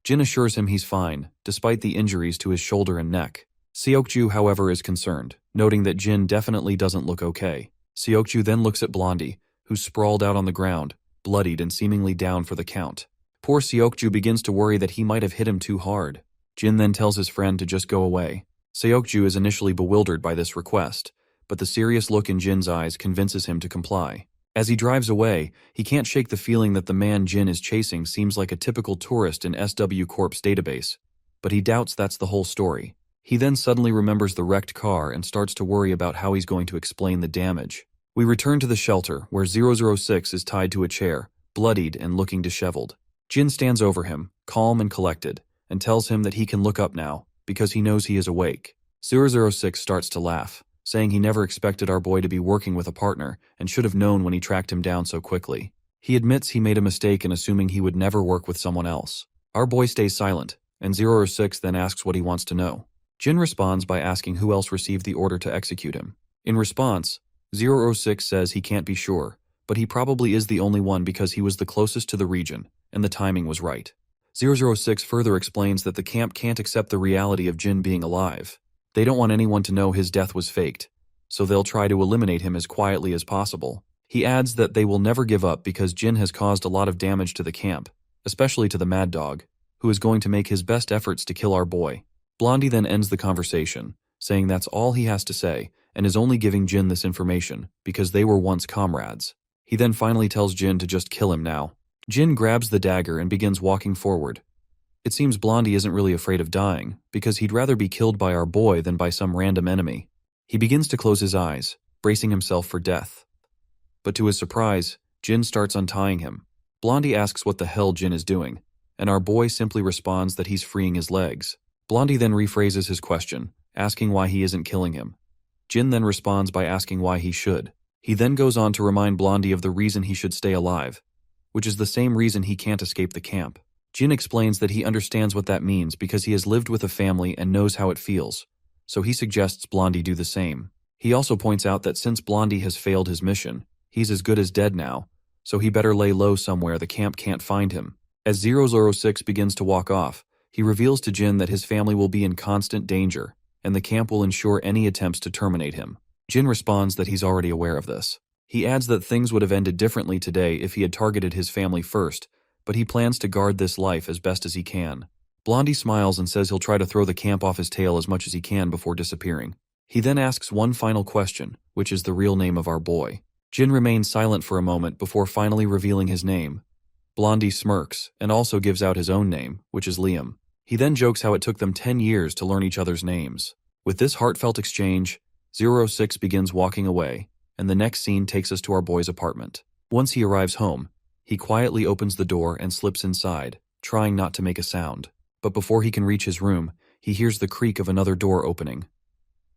Jin assures him he's fine, despite the injuries to his shoulder and neck. Seokju, however, is concerned, noting that Jin definitely doesn't look okay. Seokju then looks at Blondie, who's sprawled out on the ground, bloodied and seemingly down for the count. Poor Seokju begins to worry that he might have hit him too hard. Jin then tells his friend to just go away. Seokju is initially bewildered by this request, but the serious look in Jin's eyes convinces him to comply. As he drives away, he can't shake the feeling that the man Jin is chasing seems like a typical tourist in SW Corp's database, but he doubts that's the whole story. He then suddenly remembers the wrecked car and starts to worry about how he's going to explain the damage. We return to the shelter, where 006 is tied to a chair, bloodied and looking disheveled. Jin stands over him, calm and collected, and tells him that he can look up now, because he knows he is awake. 006 starts to laugh, saying he never expected our boy to be working with a partner and should have known when he tracked him down so quickly. He admits he made a mistake in assuming he would never work with someone else. Our boy stays silent, and 006 then asks what he wants to know. Jin responds by asking who else received the order to execute him. In response, 006 says he can't be sure, but he probably is the only one because he was the closest to the region, and the timing was right. 006 further explains that the camp can't accept the reality of Jin being alive. They don't want anyone to know his death was faked, so they'll try to eliminate him as quietly as possible. He adds that they will never give up because Jin has caused a lot of damage to the camp, especially to the Mad Dog, who is going to make his best efforts to kill our boy. Blondie then ends the conversation, saying that's all he has to say, and is only giving Jin this information because they were once comrades. He then finally tells Jin to just kill him now. Jin grabs the dagger and begins walking forward. It seems Blondie isn't really afraid of dying, because he'd rather be killed by our boy than by some random enemy. He begins to close his eyes, bracing himself for death. But to his surprise, Jin starts untying him. Blondie asks what the hell Jin is doing, and our boy simply responds that he's freeing his legs. Blondie then rephrases his question, asking why he isn't killing him. Jin then responds by asking why he should. He then goes on to remind Blondie of the reason he should stay alive, which is the same reason he can't escape the camp. Jin explains that he understands what that means because he has lived with a family and knows how it feels, so he suggests Blondie do the same. He also points out that since Blondie has failed his mission, he's as good as dead now, so he better lay low somewhere the camp can't find him. As 006 begins to walk off, he reveals to Jin that his family will be in constant danger, and the camp will ensure any attempts to terminate him. Jin responds that he's already aware of this. He adds that things would have ended differently today if he had targeted his family first, but he plans to guard this life as best as he can. Blondie smiles and says he'll try to throw the camp off his tail as much as he can before disappearing. He then asks one final question, which is the real name of our boy. Jin remains silent for a moment before finally revealing his name. Blondie smirks and also gives out his own name, which is Liam. He then jokes how it took them 10 years to learn each other's names. With this heartfelt exchange, 006 begins walking away, and the next scene takes us to our boy's apartment. Once he arrives home, he quietly opens the door and slips inside, trying not to make a sound. But before he can reach his room, he hears the creak of another door opening.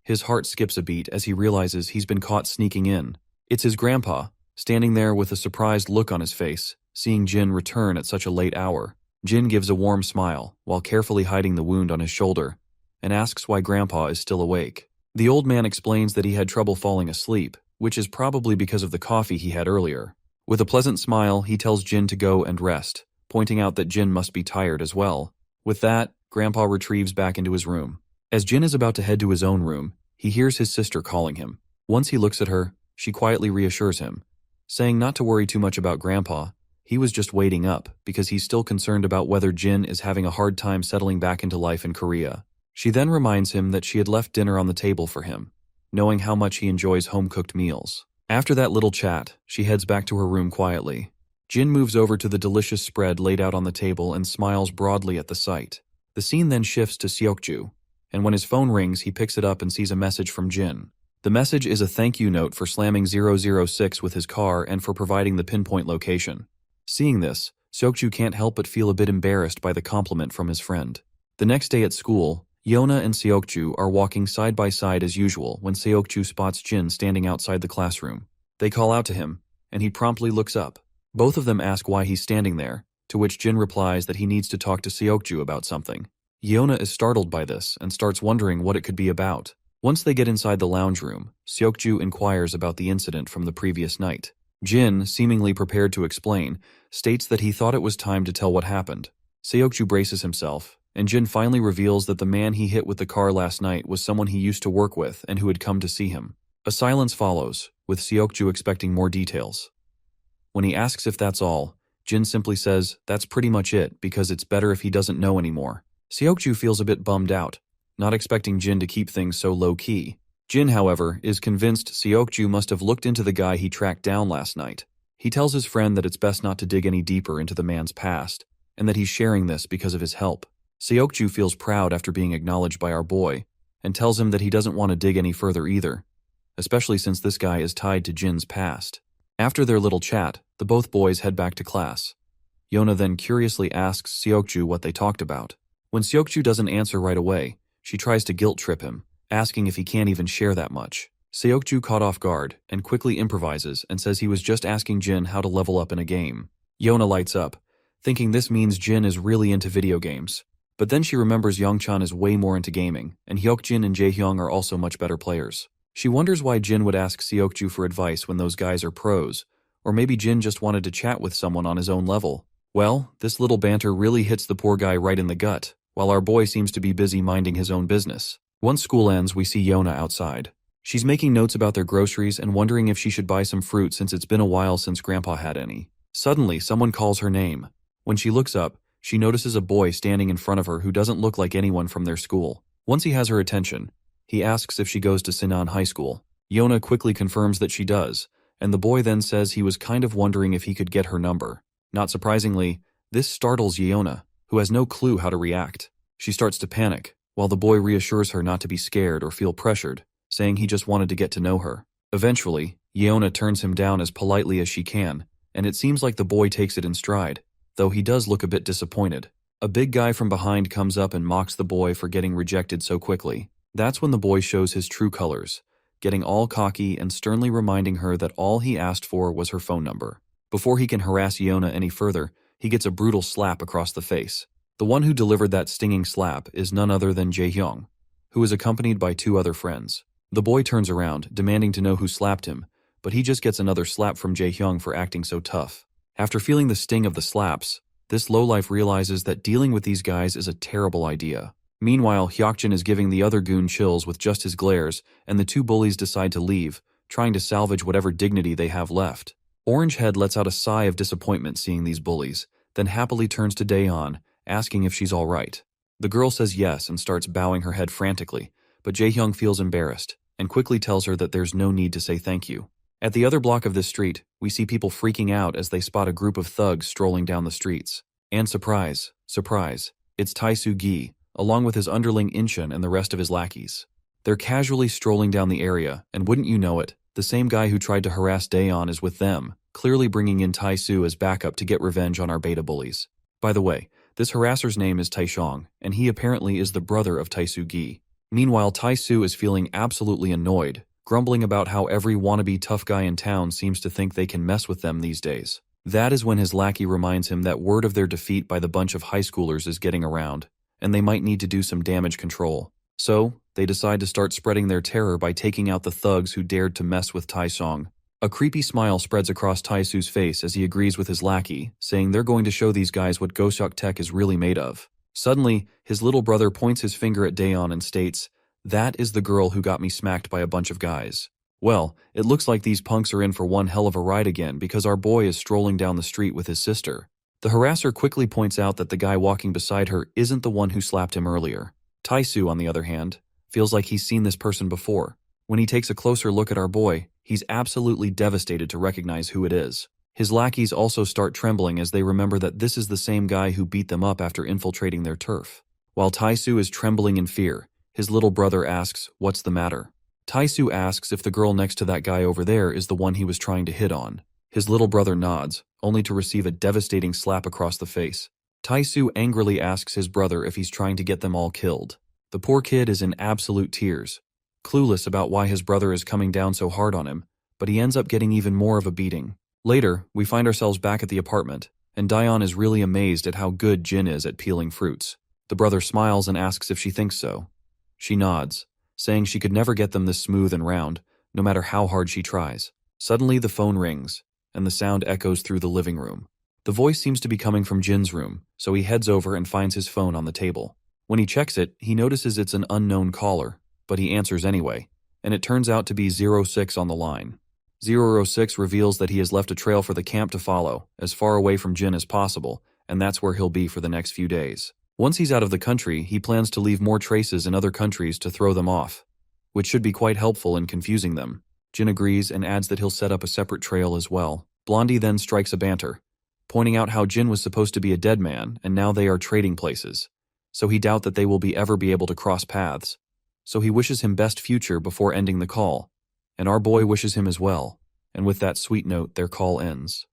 His heart skips a beat as he realizes he's been caught sneaking in. It's his grandpa, standing there with a surprised look on his face, seeing Jin return at such a late hour. Jin gives a warm smile, while carefully hiding the wound on his shoulder, and asks why Grandpa is still awake. The old man explains that he had trouble falling asleep, which is probably because of the coffee he had earlier. With a pleasant smile, he tells Jin to go and rest, pointing out that Jin must be tired as well. With that, Grandpa retrieves back into his room. As Jin is about to head to his own room, he hears his sister calling him. Once he looks at her, she quietly reassures him, saying not to worry too much about Grandpa. He was just waiting up because he's still concerned about whether Jin is having a hard time settling back into life in Korea. She then reminds him that she had left dinner on the table for him, knowing how much he enjoys home-cooked meals. After that little chat, she heads back to her room quietly. Jin moves over to the delicious spread laid out on the table and smiles broadly at the sight. The scene then shifts to Seokju, and when his phone rings, he picks it up and sees a message from Jin. The message is a thank you note for slamming 006 with his car and for providing the pinpoint location. Seeing this, Seokju can't help but feel a bit embarrassed by the compliment from his friend. The next day at school, Yona and Seokju are walking side by side as usual when Seokju spots Jin standing outside the classroom. They call out to him, and he promptly looks up. Both of them ask why he's standing there, to which Jin replies that he needs to talk to Seokju about something. Yona is startled by this and starts wondering what it could be about. Once they get inside the lounge room, Seokju inquires about the incident from the previous night. Jin, seemingly prepared to explain, states that he thought it was time to tell what happened. Seokju braces himself, and Jin finally reveals that the man he hit with the car last night was someone he used to work with and who had come to see him. A silence follows, with Seokju expecting more details. When he asks if that's all, Jin simply says that's pretty much it because it's better if he doesn't know anymore. Seokju feels a bit bummed out, not expecting Jin to keep things so low-key. Jin, however, is convinced Seokju must have looked into the guy he tracked down last night. He tells his friend that it's best not to dig any deeper into the man's past, and that he's sharing this because of his help. Seokju feels proud after being acknowledged by our boy, and tells him that he doesn't want to dig any further either, especially since this guy is tied to Jin's past. After their little chat, the both boys head back to class. Yona then curiously asks Seokju what they talked about. When Seokju doesn't answer right away, she tries to guilt-trip him, asking if he can't even share that much. Seokju caught off guard and quickly improvises and says he was just asking Jin how to level up in a game. Yona lights up, thinking this means Jin is really into video games. But then she remembers Youngchan is way more into gaming, and Hyokjin and Jaehyung are also much better players. She wonders why Jin would ask Seokju for advice when those guys are pros, or maybe Jin just wanted to chat with someone on his own level. Well, this little banter really hits the poor guy right in the gut, while our boy seems to be busy minding his own business. Once school ends, we see Yona outside. She's making notes about their groceries and wondering if she should buy some fruit since it's been a while since Grandpa had any. Suddenly, someone calls her name. When she looks up, she notices a boy standing in front of her who doesn't look like anyone from their school. Once he has her attention, he asks if she goes to Sinan High School. Yona quickly confirms that she does, and the boy then says he was kind of wondering if he could get her number. Not surprisingly, this startles Yona, who has no clue how to react. She starts to panic, while the boy reassures her not to be scared or feel pressured, saying he just wanted to get to know her. Eventually, Yona turns him down as politely as she can, and it seems like the boy takes it in stride, though he does look a bit disappointed. A big guy from behind comes up and mocks the boy for getting rejected so quickly. That's when the boy shows his true colors, getting all cocky and sternly reminding her that all he asked for was her phone number. Before he can harass Yona any further, he gets a brutal slap across the face. The one who delivered that stinging slap is none other than Jaehyung, who is accompanied by two other friends. The boy turns around, demanding to know who slapped him, but he just gets another slap from Jaehyung for acting so tough. After feeling the sting of the slaps, this lowlife realizes that dealing with these guys is a terrible idea. Meanwhile, Hyokjin is giving the other goon chills with just his glares, and the two bullies decide to leave, trying to salvage whatever dignity they have left. Orangehead lets out a sigh of disappointment seeing these bullies, then happily turns to Daeyeon, asking if she's all right. The girl says yes and starts bowing her head frantically, but Jaehyung feels embarrassed and quickly tells her that there's no need to say thank you. At the other block of this street, we see people freaking out as they spot a group of thugs strolling down the streets. And surprise, surprise, it's Tae-soo-gi, along with his underling Incheon and the rest of his lackeys. They're casually strolling down the area, and wouldn't you know it, the same guy who tried to harass Daeyeon is with them, clearly bringing in Tae-soo as backup to get revenge on our beta bullies. By the way, this harasser's name is Taeshong, and he apparently is the brother of Tae-soo-gi. Meanwhile, Tae-soo is feeling absolutely annoyed, grumbling about how every wannabe tough guy in town seems to think they can mess with them these days. That is when his lackey reminds him that word of their defeat by the bunch of high schoolers is getting around, and they might need to do some damage control. So, they decide to start spreading their terror by taking out the thugs who dared to mess with Taesong. A creepy smile spreads across Tae-soo's face as he agrees with his lackey, saying they're going to show these guys what Goseok Tech is really made of. Suddenly, his little brother points his finger at Daeyeon and states, "That is the girl who got me smacked by a bunch of guys." Well, it looks like these punks are in for one hell of a ride again because our boy is strolling down the street with his sister. The harasser quickly points out that the guy walking beside her isn't the one who slapped him earlier. Tae-soo, on the other hand, feels like he's seen this person before. When he takes a closer look at our boy, He's absolutely devastated to recognize who it is. His lackeys also start trembling as they remember that this is the same guy who beat them up after infiltrating their turf. While Taisu is trembling in fear, his little brother asks, "What's the matter?" Taisu asks if the girl next to that guy over there is the one he was trying to hit on. His little brother nods, only to receive a devastating slap across the face. Taisu angrily asks his brother if he's trying to get them all killed. The poor kid is in absolute tears, clueless about why his brother is coming down so hard on him, but he ends up getting even more of a beating. Later, we find ourselves back at the apartment, and Dayon is really amazed at how good Jin is at peeling fruits. The brother smiles and asks if she thinks so. She nods, saying she could never get them this smooth and round, no matter how hard she tries. Suddenly the phone rings, and the sound echoes through the living room. The voice seems to be coming from Jin's room, so he heads over and finds his phone on the table. When he checks it, he notices it's an unknown caller, but he answers anyway, and it turns out to be 06 on the line. 006 reveals that he has left a trail for the camp to follow, as far away from Jin as possible, and that's where he'll be for the next few days. Once he's out of the country, he plans to leave more traces in other countries to throw them off, which should be quite helpful in confusing them. Jin agrees and adds that he'll set up a separate trail as well. Blondie then strikes a banter, pointing out how Jin was supposed to be a dead man, and now they are trading places, so he doubts that they will ever be able to cross paths. So he wishes him best future before ending the call, and our boy wishes him as well, and with that sweet note, their call ends.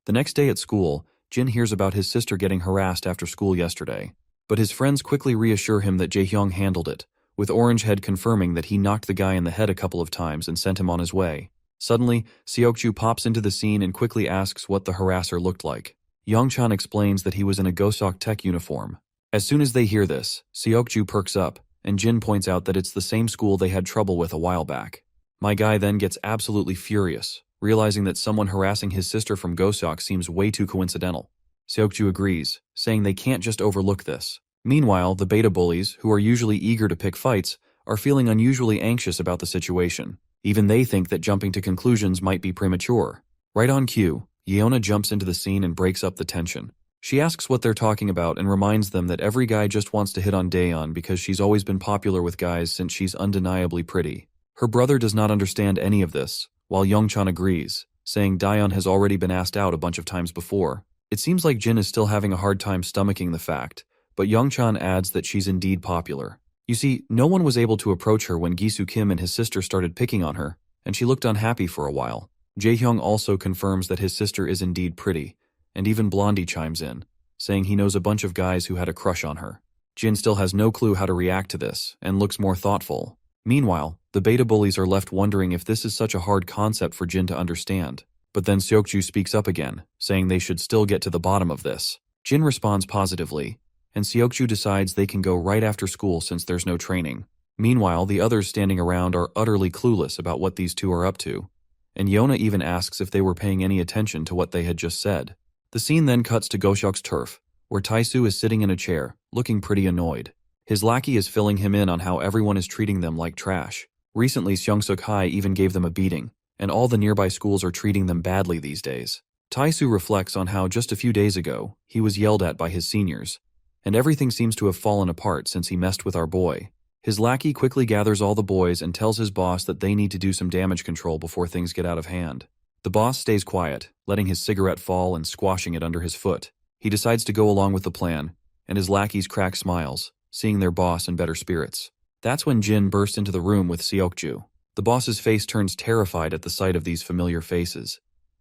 The next day at school, Jin hears about his sister getting harassed after school yesterday, but his friends quickly reassure him that Jaehyung handled it, with Orangehead confirming that he knocked the guy in the head a couple of times and sent him on his way. Suddenly, Seokju pops into the scene and quickly asks what the harasser looked like. Yongchan explains that he was in a Gosok Tech uniform. As soon as they hear this, Seokju perks up, and Jin points out that it's the same school they had trouble with a while back. My guy then gets absolutely furious, realizing that someone harassing his sister from Gosok seems way too coincidental. Seokju agrees, saying they can't just overlook this. Meanwhile, the beta bullies, who are usually eager to pick fights, are feeling unusually anxious about the situation. Even they think that jumping to conclusions might be premature. Right on cue, Yeona jumps into the scene and breaks up the tension. She asks what they're talking about and reminds them that every guy just wants to hit on Daeyeon because she's always been popular with guys since she's undeniably pretty. Her brother does not understand any of this, while Yongchan agrees, saying Daeyeon has already been asked out a bunch of times before. It seems like Jin is still having a hard time stomaching the fact, but Yongchan adds that she's indeed popular. You see, no one was able to approach her when Gisu Kim and his sister started picking on her, and she looked unhappy for a while. Jaehyung also confirms that his sister is indeed pretty, and even Blondie chimes in, saying he knows a bunch of guys who had a crush on her. Jin still has no clue how to react to this, and looks more thoughtful. Meanwhile, the beta bullies are left wondering if this is such a hard concept for Jin to understand. But then Seokju speaks up again, saying they should still get to the bottom of this. Jin responds positively, and Seokju decides they can go right after school since there's no training. Meanwhile, the others standing around are utterly clueless about what these two are up to, and Yeona even asks if they were paying any attention to what they had just said. The scene then cuts to Goshok's turf, where Taisu is sitting in a chair, looking pretty annoyed. His lackey is filling him in on how everyone is treating them like trash. Recently, Seongsuk High even gave them a beating, and all the nearby schools are treating them badly these days. Taisu reflects on how just a few days ago, he was yelled at by his seniors, and everything seems to have fallen apart since he messed with our boy. His lackey quickly gathers all the boys and tells his boss that they need to do some damage control before things get out of hand. The boss stays quiet, letting his cigarette fall and squashing it under his foot. He decides to go along with the plan, and his lackeys crack smiles, seeing their boss in better spirits. That's when Jin bursts into the room with Seokju. The boss's face turns terrified at the sight of these familiar faces,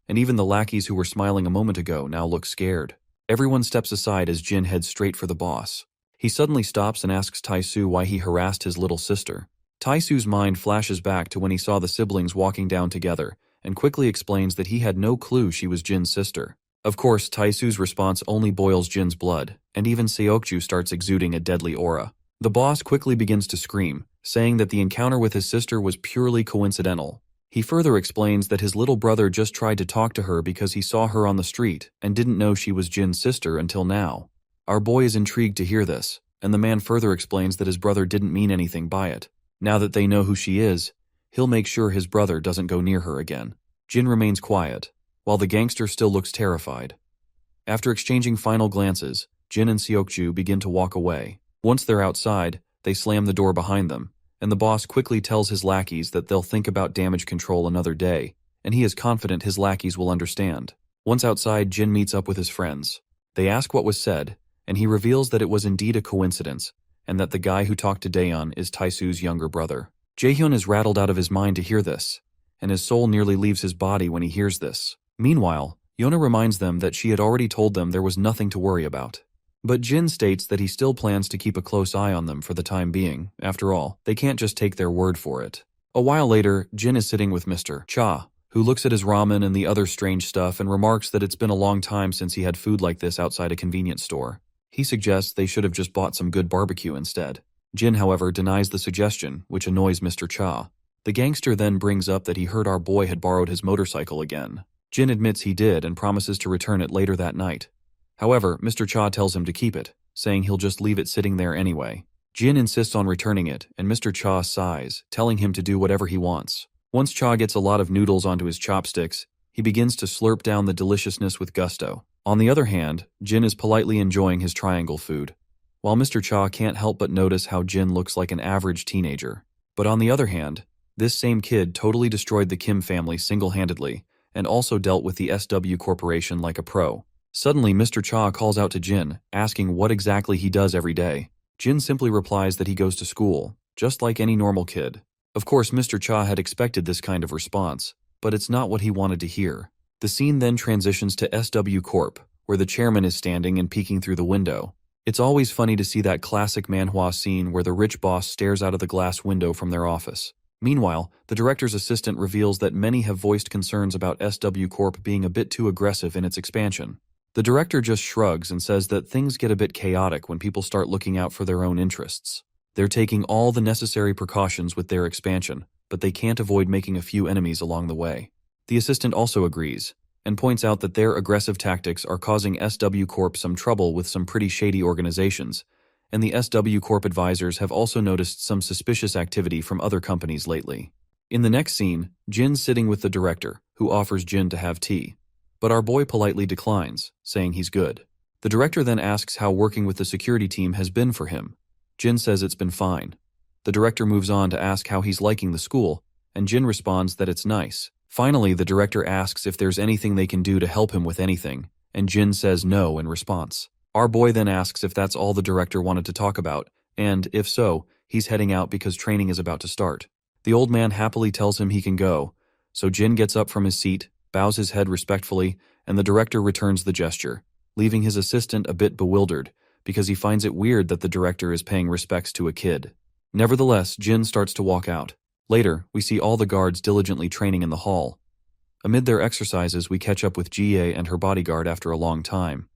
and even the lackeys who were smiling a moment ago now look scared. Everyone steps aside as Jin heads straight for the boss. He suddenly stops and asks Taisu why he harassed his little sister. Taisu's mind flashes back to when he saw the siblings walking down together, and quickly explains that he had no clue she was Jin's sister. Of course, Taisu's response only boils Jin's blood, and even Seokju starts exuding a deadly aura. The boss quickly begins to scream, saying that the encounter with his sister was purely coincidental. He further explains that his little brother just tried to talk to her because he saw her on the street and didn't know she was Jin's sister until now. Our boy is intrigued to hear this, and the man further explains that his brother didn't mean anything by it. Now that they know who she is, he'll make sure his brother doesn't go near her again. Jin remains quiet, while the gangster still looks terrified. After exchanging final glances, Jin and Seokju begin to walk away. Once they're outside, they slam the door behind them, and the boss quickly tells his lackeys that they'll think about damage control another day, and he is confident his lackeys will understand. Once outside, Jin meets up with his friends. They ask what was said, and he reveals that it was indeed a coincidence, and that the guy who talked to Daeon is Taisu's younger brother. Jaehyun is rattled out of his mind to hear this, and his soul nearly leaves his body when he hears this. Meanwhile, Yona reminds them that she had already told them there was nothing to worry about. But Jin states that he still plans to keep a close eye on them for the time being. After all, they can't just take their word for it. A while later, Jin is sitting with Mr. Cha, who looks at his ramen and the other strange stuff and remarks that it's been a long time since he had food like this outside a convenience store. He suggests they should have just bought some good barbecue instead. Jin, however, denies the suggestion, which annoys Mr. Cha. The gangster then brings up that he heard our boy had borrowed his motorcycle again. Jin admits he did and promises to return it later that night. However, Mr. Cha tells him to keep it, saying he'll just leave it sitting there anyway. Jin insists on returning it, and Mr. Cha sighs, telling him to do whatever he wants. Once Cha gets a lot of noodles onto his chopsticks, he begins to slurp down the deliciousness with gusto. On the other hand, Jin is politely enjoying his triangle food, while Mr. Cha can't help but notice how Jin looks like an average teenager. But on the other hand, this same kid totally destroyed the Kim family single-handedly, and also dealt with the SW Corporation like a pro. Suddenly, Mr. Cha calls out to Jin, asking what exactly he does every day. Jin simply replies that he goes to school, just like any normal kid. Of course, Mr. Cha had expected this kind of response, but it's not what he wanted to hear. The scene then transitions to SW Corp, where the chairman is standing and peeking through the window. It's always funny to see that classic manhwa scene where the rich boss stares out of the glass window from their office. Meanwhile, the director's assistant reveals that many have voiced concerns about SW Corp being a bit too aggressive in its expansion. The director just shrugs and says that things get a bit chaotic when people start looking out for their own interests. They're taking all the necessary precautions with their expansion, but they can't avoid making a few enemies along the way. The assistant also agrees, and points out that their aggressive tactics are causing SW Corp some trouble with some pretty shady organizations, and the SW Corp advisors have also noticed some suspicious activity from other companies lately. In the next scene, Jin's sitting with the director, who offers Jin to have tea. But our boy politely declines, saying he's good. The director then asks how working with the security team has been for him. Jin says it's been fine. The director moves on to ask how he's liking the school, and Jin responds that it's nice. Finally, the director asks if there's anything they can do to help him with anything, and Jin says no in response. Our boy then asks if that's all the director wanted to talk about, and, if so, he's heading out because training is about to start. The old man happily tells him he can go, so Jin gets up from his seat, bows his head respectfully, and the director returns the gesture, leaving his assistant a bit bewildered because he finds it weird that the director is paying respects to a kid. Nevertheless, Jin starts to walk out. Later, we see all the guards diligently training in the hall. Amid their exercises, we catch up with Jie and her bodyguard after a long time.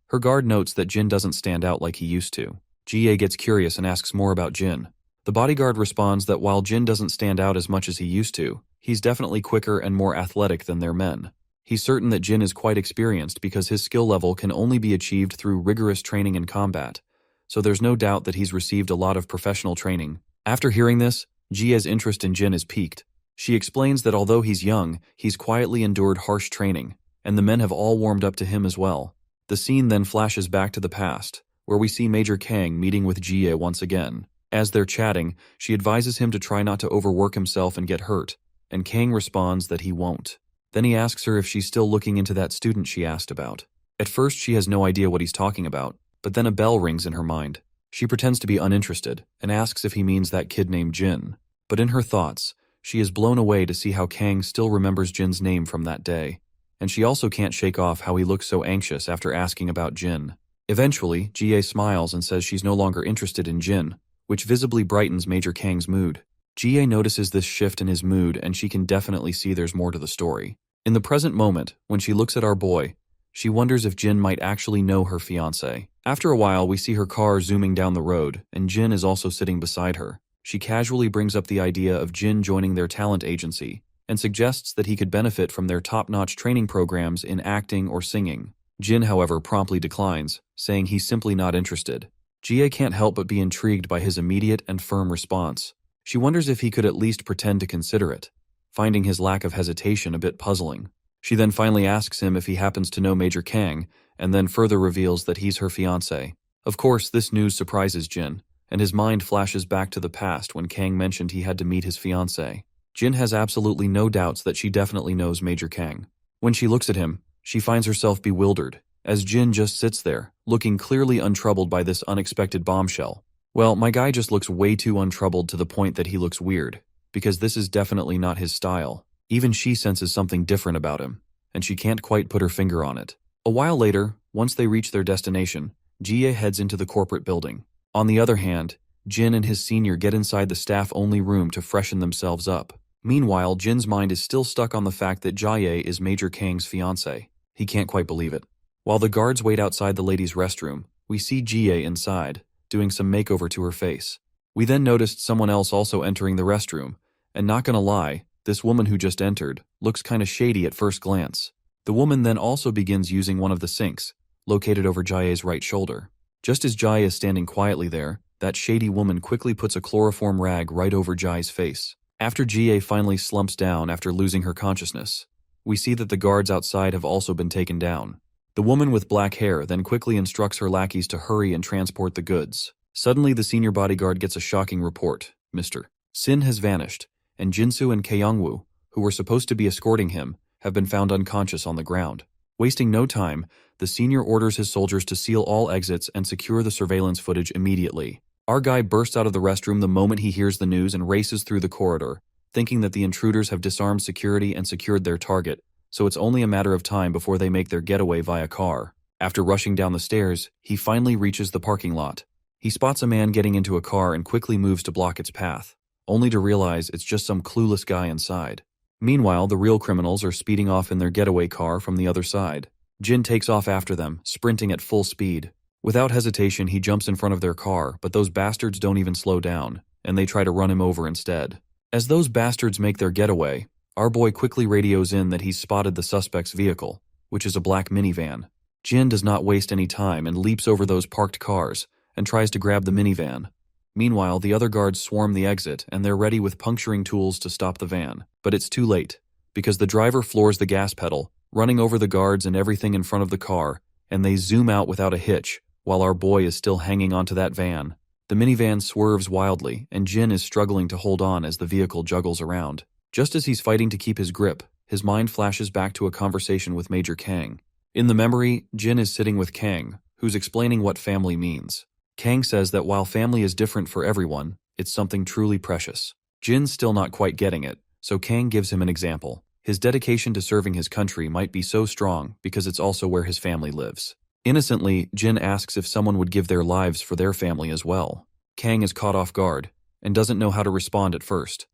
Her guard notes that Jin doesn't stand out like he used to. Jie gets curious and asks more about Jin. The bodyguard responds that while Jin doesn't stand out as much as he used to, he's definitely quicker and more athletic than their men. He's certain that Jin is quite experienced because his skill level can only be achieved through rigorous training in combat, so there's no doubt that he's received a lot of professional training. After hearing this, Jie's interest in Jin is piqued. She explains that although he's young, he's quietly endured harsh training, and the men have all warmed up to him as well. The scene then flashes back to the past, where we see Major Kang meeting with Jie once again. As they're chatting, she advises him to try not to overwork himself and get hurt, and Kang responds that he won't. Then he asks her if she's still looking into that student she asked about. At first, she has no idea what he's talking about, but then a bell rings in her mind. She pretends to be uninterested and asks if he means that kid named Jin. But in her thoughts, she is blown away to see how Kang still remembers Jin's name from that day, and she also can't shake off how he looks so anxious after asking about Jin. Eventually, Jie smiles and says she's no longer interested in Jin, which visibly brightens Major Kang's mood. Jie notices this shift in his mood, and she can definitely see there's more to the story. In the present moment, when she looks at our boy, she wonders if Jin might actually know her fiancé. After a while, we see her car zooming down the road, and Jin is also sitting beside her. She casually brings up the idea of Jin joining their talent agency, and suggests that he could benefit from their top-notch training programs in acting or singing. Jin, however, promptly declines, saying he's simply not interested. Jie can't help but be intrigued by his immediate and firm response. She wonders if he could at least pretend to consider it, finding his lack of hesitation a bit puzzling. She then finally asks him if he happens to know Major Kang, and then further reveals that he's her fiancé. Of course, this news surprises Jin, and his mind flashes back to the past when Kang mentioned he had to meet his fiancée. Jin has absolutely no doubts that she definitely knows Major Kang. When she looks at him, she finds herself bewildered, as Jin just sits there, looking clearly untroubled by this unexpected bombshell. Well, my guy just looks way too untroubled to the point that he looks weird, because this is definitely not his style. Even she senses something different about him, and she can't quite put her finger on it. A while later, once they reach their destination, Jie heads into the corporate building. On the other hand, Jin and his senior get inside the staff-only room to freshen themselves up. Meanwhile, Jin's mind is still stuck on the fact that Jie is Major Kang's fiancée. He can't quite believe it. While the guards wait outside the ladies' restroom, we see Jie inside, doing some makeover to her face. We then noticed someone else also entering the restroom, and not gonna lie, this woman who just entered looks kinda shady at first glance. The woman then also begins using one of the sinks, located over Jie's right shoulder. Just as Jie is standing quietly there, that shady woman quickly puts a chloroform rag right over Jie's face. After Jie finally slumps down after losing her consciousness, we see that the guards outside have also been taken down. The woman with black hair then quickly instructs her lackeys to hurry and transport the goods. Suddenly, the senior bodyguard gets a shocking report. Mr. Sin has vanished, and Jinsu and Kaeyoungwoo, who were supposed to be escorting him, have been found unconscious on the ground. Wasting no time, the senior orders his soldiers to seal all exits and secure the surveillance footage immediately. Our guy bursts out of the restroom the moment he hears the news and races through the corridor, thinking that the intruders have disarmed security and secured their target, so it's only a matter of time before they make their getaway via car. After rushing down the stairs, he finally reaches the parking lot. He spots a man getting into a car and quickly moves to block its path, only to realize it's just some clueless guy inside. Meanwhile, the real criminals are speeding off in their getaway car from the other side. Jin takes off after them, sprinting at full speed. Without hesitation, he jumps in front of their car, but those bastards don't even slow down, and they try to run him over instead. As those bastards make their getaway, our boy quickly radios in that he's spotted the suspect's vehicle, which is a black minivan. Jin does not waste any time and leaps over those parked cars and tries to grab the minivan. Meanwhile, the other guards swarm the exit and they're ready with puncturing tools to stop the van. But it's too late, because the driver floors the gas pedal, running over the guards and everything in front of the car, and they zoom out without a hitch, while our boy is still hanging onto that van. The minivan swerves wildly, and Jin is struggling to hold on as the vehicle juggles around. Just as he's fighting to keep his grip, his mind flashes back to a conversation with Major Kang. In the memory, Jin is sitting with Kang, who's explaining what family means. Kang says that while family is different for everyone, it's something truly precious. Jin's still not quite getting it, so Kang gives him an example. His dedication to serving his country might be so strong because it's also where his family lives. Innocently, Jin asks if someone would give their lives for their family as well. Kang is caught off guard and doesn't know how to respond at first.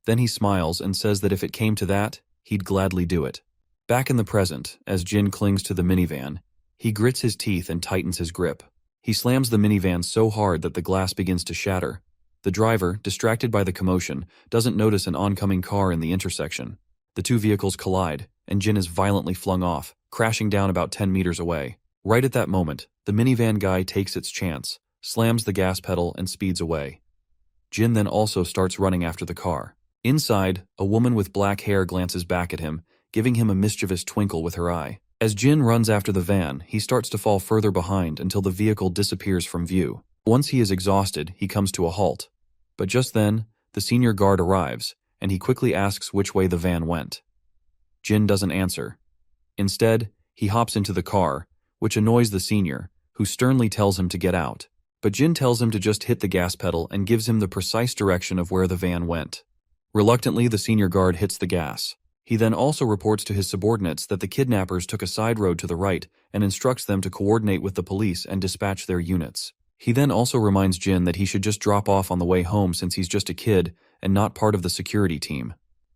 Then he smiles and says that if it came to that, he'd gladly do it. Back in the present, as Jin clings to the minivan, he grits his teeth and tightens his grip. He slams the minivan so hard that the glass begins to shatter. The driver, distracted by the commotion, doesn't notice an oncoming car in the intersection. The two vehicles collide, and Jin is violently flung off, crashing down about 10 meters away. Right at that moment, the minivan guy takes its chance, slams the gas pedal, and speeds away. Jin then also starts running after the car. Inside, a woman with black hair glances back at him, giving him a mischievous twinkle with her eye. As Jin runs after the van, he starts to fall further behind until the vehicle disappears from view. Once he is exhausted, he comes to a halt. But just then, the senior guard arrives, and he quickly asks which way the van went. Jin doesn't answer. Instead, he hops into the car, which annoys the senior, who sternly tells him to get out. But Jin tells him to just hit the gas pedal and gives him the precise direction of where the van went. Reluctantly, the senior guard hits the gas. He then also reports to his subordinates that the kidnappers took a side road to the right and instructs them to coordinate with the police and dispatch their units. He then also reminds Jin that he should just drop off on the way home since he's just a kid and not part of the security team.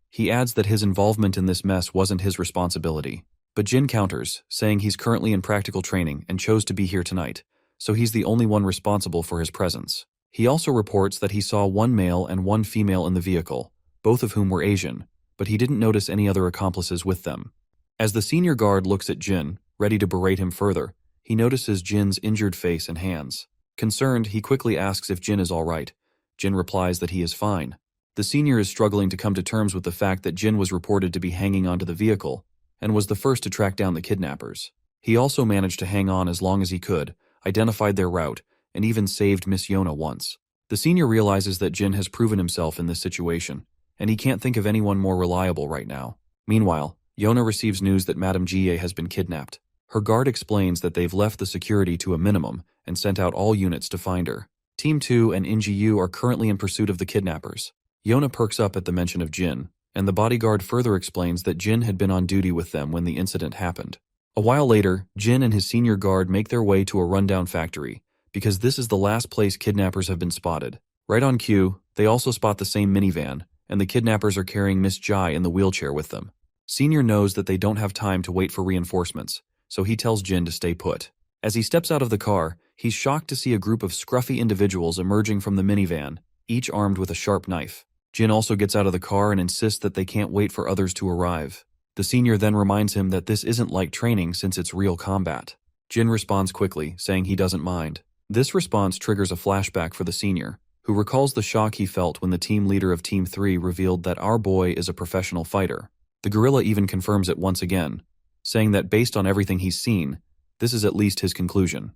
He adds that his involvement in this mess wasn't his responsibility. But Jin counters, saying he's currently in practical training and chose to be here tonight, so he's the only one responsible for his presence. He also reports that he saw one male and one female in the vehicle, both of whom were Asian, but he didn't notice any other accomplices with them. As the senior guard looks at Jin, ready to berate him further, he notices Jin's injured face and hands. Concerned, he quickly asks if Jin is all right. Jin replies that he is fine. The senior is struggling to come to terms with the fact that Jin was reported to be hanging onto the vehicle and was the first to track down the kidnappers. He also managed to hang on as long as he could, identified their route, and even saved Miss Yona once. The senior realizes that Jin has proven himself in this situation, and he can't think of anyone more reliable right now. Meanwhile, Yona receives news that Madame Jie has been kidnapped. Her guard explains that they've left the security to a minimum and sent out all units to find her. Team 2 and NGU are currently in pursuit of the kidnappers. Yona perks up at the mention of Jin, and the bodyguard further explains that Jin had been on duty with them when the incident happened. A while later, Jin and his senior guard make their way to a rundown factory, because this is the last place kidnappers have been spotted. Right on cue, they also spot the same minivan, and the kidnappers are carrying Miss Jai in the wheelchair with them. Senior knows that they don't have time to wait for reinforcements, so he tells Jin to stay put. As he steps out of the car, he's shocked to see a group of scruffy individuals emerging from the minivan, each armed with a sharp knife. Jin also gets out of the car and insists that they can't wait for others to arrive. The senior then reminds him that this isn't like training since it's real combat. Jin responds quickly, saying he doesn't mind. This response triggers a flashback for the senior, who recalls the shock he felt when the team leader of Team 3 revealed that our boy is a professional fighter. The gorilla even confirms it once again, saying that based on everything he's seen, this is at least his conclusion.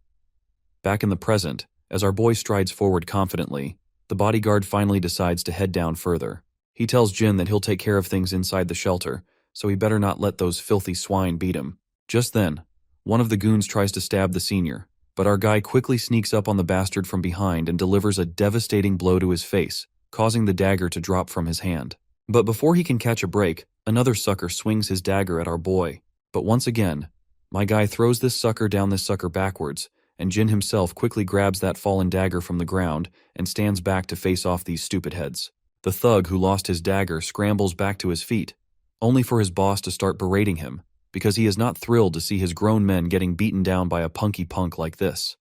Back in the present, as our boy strides forward confidently, the bodyguard finally decides to head down further. He tells Jin that he'll take care of things inside the shelter, so he better not let those filthy swine beat him. Just then, one of the goons tries to stab the senior, but our guy quickly sneaks up on the bastard from behind and delivers a devastating blow to his face, causing the dagger to drop from his hand. But before he can catch a break, another sucker swings his dagger at our boy. But once again, my guy throws this sucker down this sucker backwards, and Jin himself quickly grabs that fallen dagger from the ground and stands back to face off these stupid heads. The thug who lost his dagger scrambles back to his feet, only for his boss to start berating him, because he is not thrilled to see his grown men getting beaten down by a punky punk like this.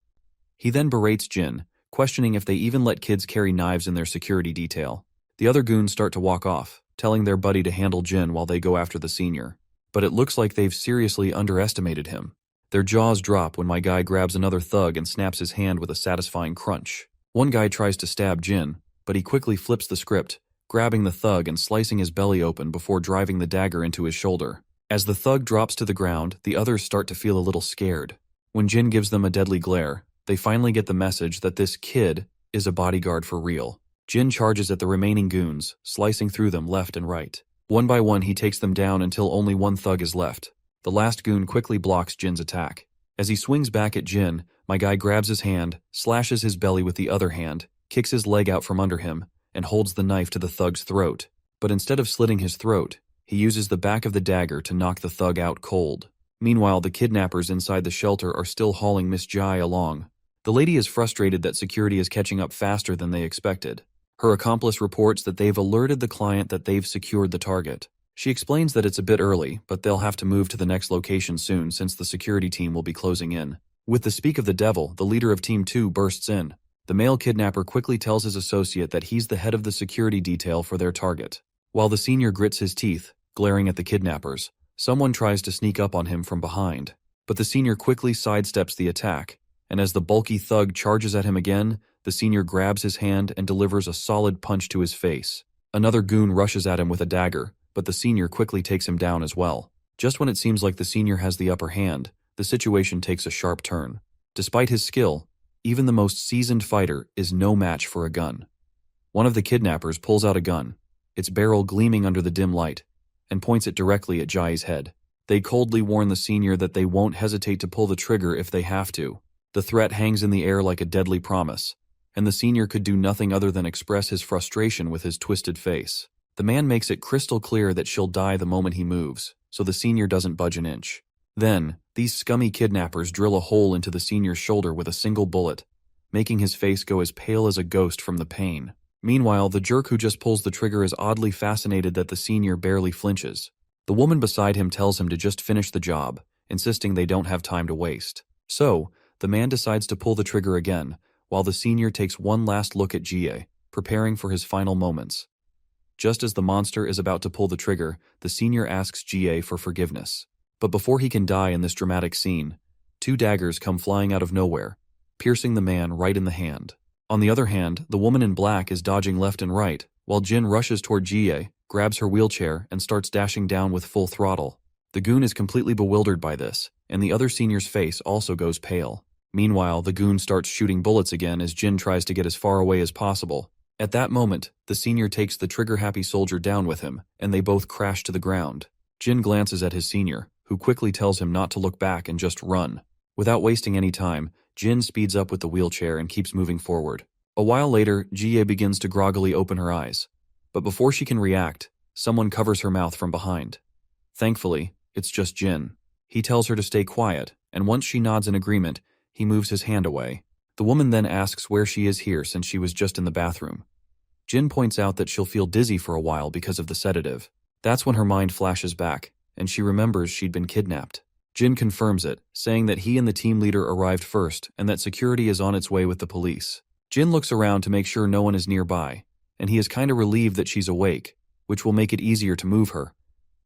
He then berates Jin, questioning if they even let kids carry knives in their security detail. The other goons start to walk off, telling their buddy to handle Jin while they go after the senior. But it looks like they've seriously underestimated him. Their jaws drop when my guy grabs another thug and snaps his hand with a satisfying crunch. One guy tries to stab Jin, but he quickly flips the script, grabbing the thug and slicing his belly open before driving the dagger into his shoulder. As the thug drops to the ground, the others start to feel a little scared. When Jin gives them a deadly glare, they finally get the message that this kid is a bodyguard for real. Jin charges at the remaining goons, slicing through them left and right. One by one, he takes them down until only one thug is left. The last goon quickly blocks Jin's attack. As he swings back at Jin, my guy grabs his hand, slashes his belly with the other hand, kicks his leg out from under him, and holds the knife to the thug's throat. But instead of slitting his throat, he uses the back of the dagger to knock the thug out cold. Meanwhile, the kidnappers inside the shelter are still hauling Miss Jai along. The lady is frustrated that security is catching up faster than they expected. Her accomplice reports that they've alerted the client that they've secured the target. She explains that it's a bit early, but they'll have to move to the next location soon since the security team will be closing in. With the speak of the devil, the leader of Team 2 bursts in. The male kidnapper quickly tells his associate that he's the head of the security detail for their target. While the senior grits his teeth, glaring at the kidnappers, someone tries to sneak up on him from behind. But the senior quickly sidesteps the attack, and as the bulky thug charges at him again, the senior grabs his hand and delivers a solid punch to his face. Another goon rushes at him with a dagger, but the senior quickly takes him down as well. Just when it seems like the senior has the upper hand, the situation takes a sharp turn. Despite his skill, even the most seasoned fighter is no match for a gun. One of the kidnappers pulls out a gun, its barrel gleaming under the dim light, and points it directly at Jai's head. They coldly warn the senior that they won't hesitate to pull the trigger if they have to. The threat hangs in the air like a deadly promise, and the senior could do nothing other than express his frustration with his twisted face. The man makes it crystal clear that she'll die the moment he moves, so the senior doesn't budge an inch. Then, these scummy kidnappers drill a hole into the senior's shoulder with a single bullet, making his face go as pale as a ghost from the pain. Meanwhile, the jerk who just pulls the trigger is oddly fascinated that the senior barely flinches. The woman beside him tells him to just finish the job, insisting they don't have time to waste. So, the man decides to pull the trigger again, while the senior takes one last look at Jie, preparing for his final moments. Just as the monster is about to pull the trigger, the senior asks Jie for forgiveness. But before he can die in this dramatic scene, two daggers come flying out of nowhere, piercing the man right in the hand. On the other hand, the woman in black is dodging left and right, while Jin rushes toward Jie, grabs her wheelchair, and starts dashing down with full throttle. The goon is completely bewildered by this, and the other senior's face also goes pale. Meanwhile, the goon starts shooting bullets again as Jin tries to get as far away as possible. At that moment, the senior takes the trigger-happy soldier down with him, and they both crash to the ground. Jin glances at his senior, who quickly tells him not to look back and just run. Without wasting any time, Jin speeds up with the wheelchair and keeps moving forward. A while later, Jie begins to groggily open her eyes. But before she can react, someone covers her mouth from behind. Thankfully, it's just Jin. He tells her to stay quiet, and once she nods in agreement, he moves his hand away. The woman then asks where she is here since she was just in the bathroom. Jin points out that she'll feel dizzy for a while because of the sedative. That's when her mind flashes back, and she remembers she'd been kidnapped. Jin confirms it, saying that he and the team leader arrived first and that security is on its way with the police. Jin looks around to make sure no one is nearby, and he is kinda relieved that she's awake, which will make it easier to move her.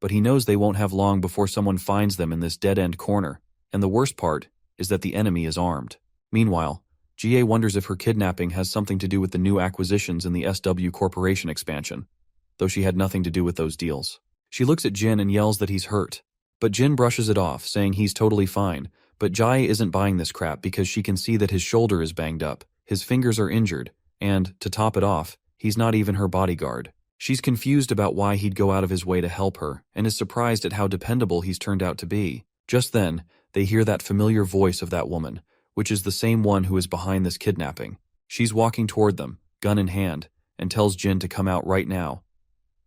But he knows they won't have long before someone finds them in this dead-end corner, and the worst part is that the enemy is armed. Meanwhile, Jie wonders if her kidnapping has something to do with the new acquisitions in the SW Corporation expansion, though she had nothing to do with those deals. She looks at Jin and yells that he's hurt, but Jin brushes it off, saying he's totally fine, but Jie isn't buying this crap because she can see that his shoulder is banged up, his fingers are injured, and, to top it off, he's not even her bodyguard. She's confused about why he'd go out of his way to help her, and is surprised at how dependable he's turned out to be. Just then, they hear that familiar voice of that woman, which is the same one who is behind this kidnapping. She's walking toward them, gun in hand, and tells Jin to come out right now.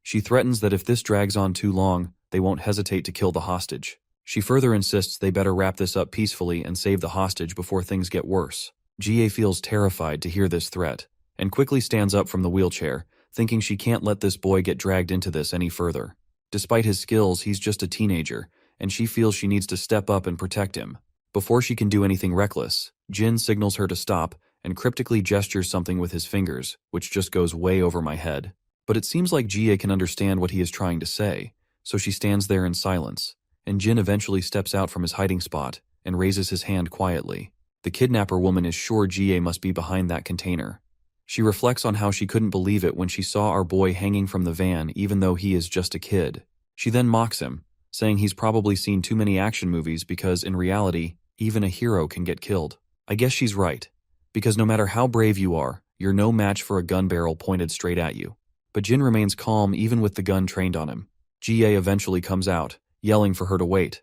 She threatens that if this drags on too long, they won't hesitate to kill the hostage. She further insists they better wrap this up peacefully and save the hostage before things get worse. Jie feels terrified to hear this threat, and quickly stands up from the wheelchair, thinking she can't let this boy get dragged into this any further. Despite his skills, he's just a teenager, and she feels she needs to step up and protect him. Before she can do anything reckless, Jin signals her to stop and cryptically gestures something with his fingers, which just goes way over my head. But it seems like Jie can understand what he is trying to say, so she stands there in silence, and Jin eventually steps out from his hiding spot and raises his hand quietly. The kidnapper woman is sure Jie must be behind that container. She reflects on how she couldn't believe it when she saw our boy hanging from the van even though he is just a kid. She then mocks him, saying he's probably seen too many action movies because, in reality, even a hero can get killed. I guess she's right, because no matter how brave you are, you're no match for a gun barrel pointed straight at you. But Jin remains calm even with the gun trained on him. Jie eventually comes out, yelling for her to wait.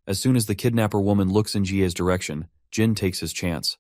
As soon as the kidnapper woman looks in Jie's direction, Jin takes his chance.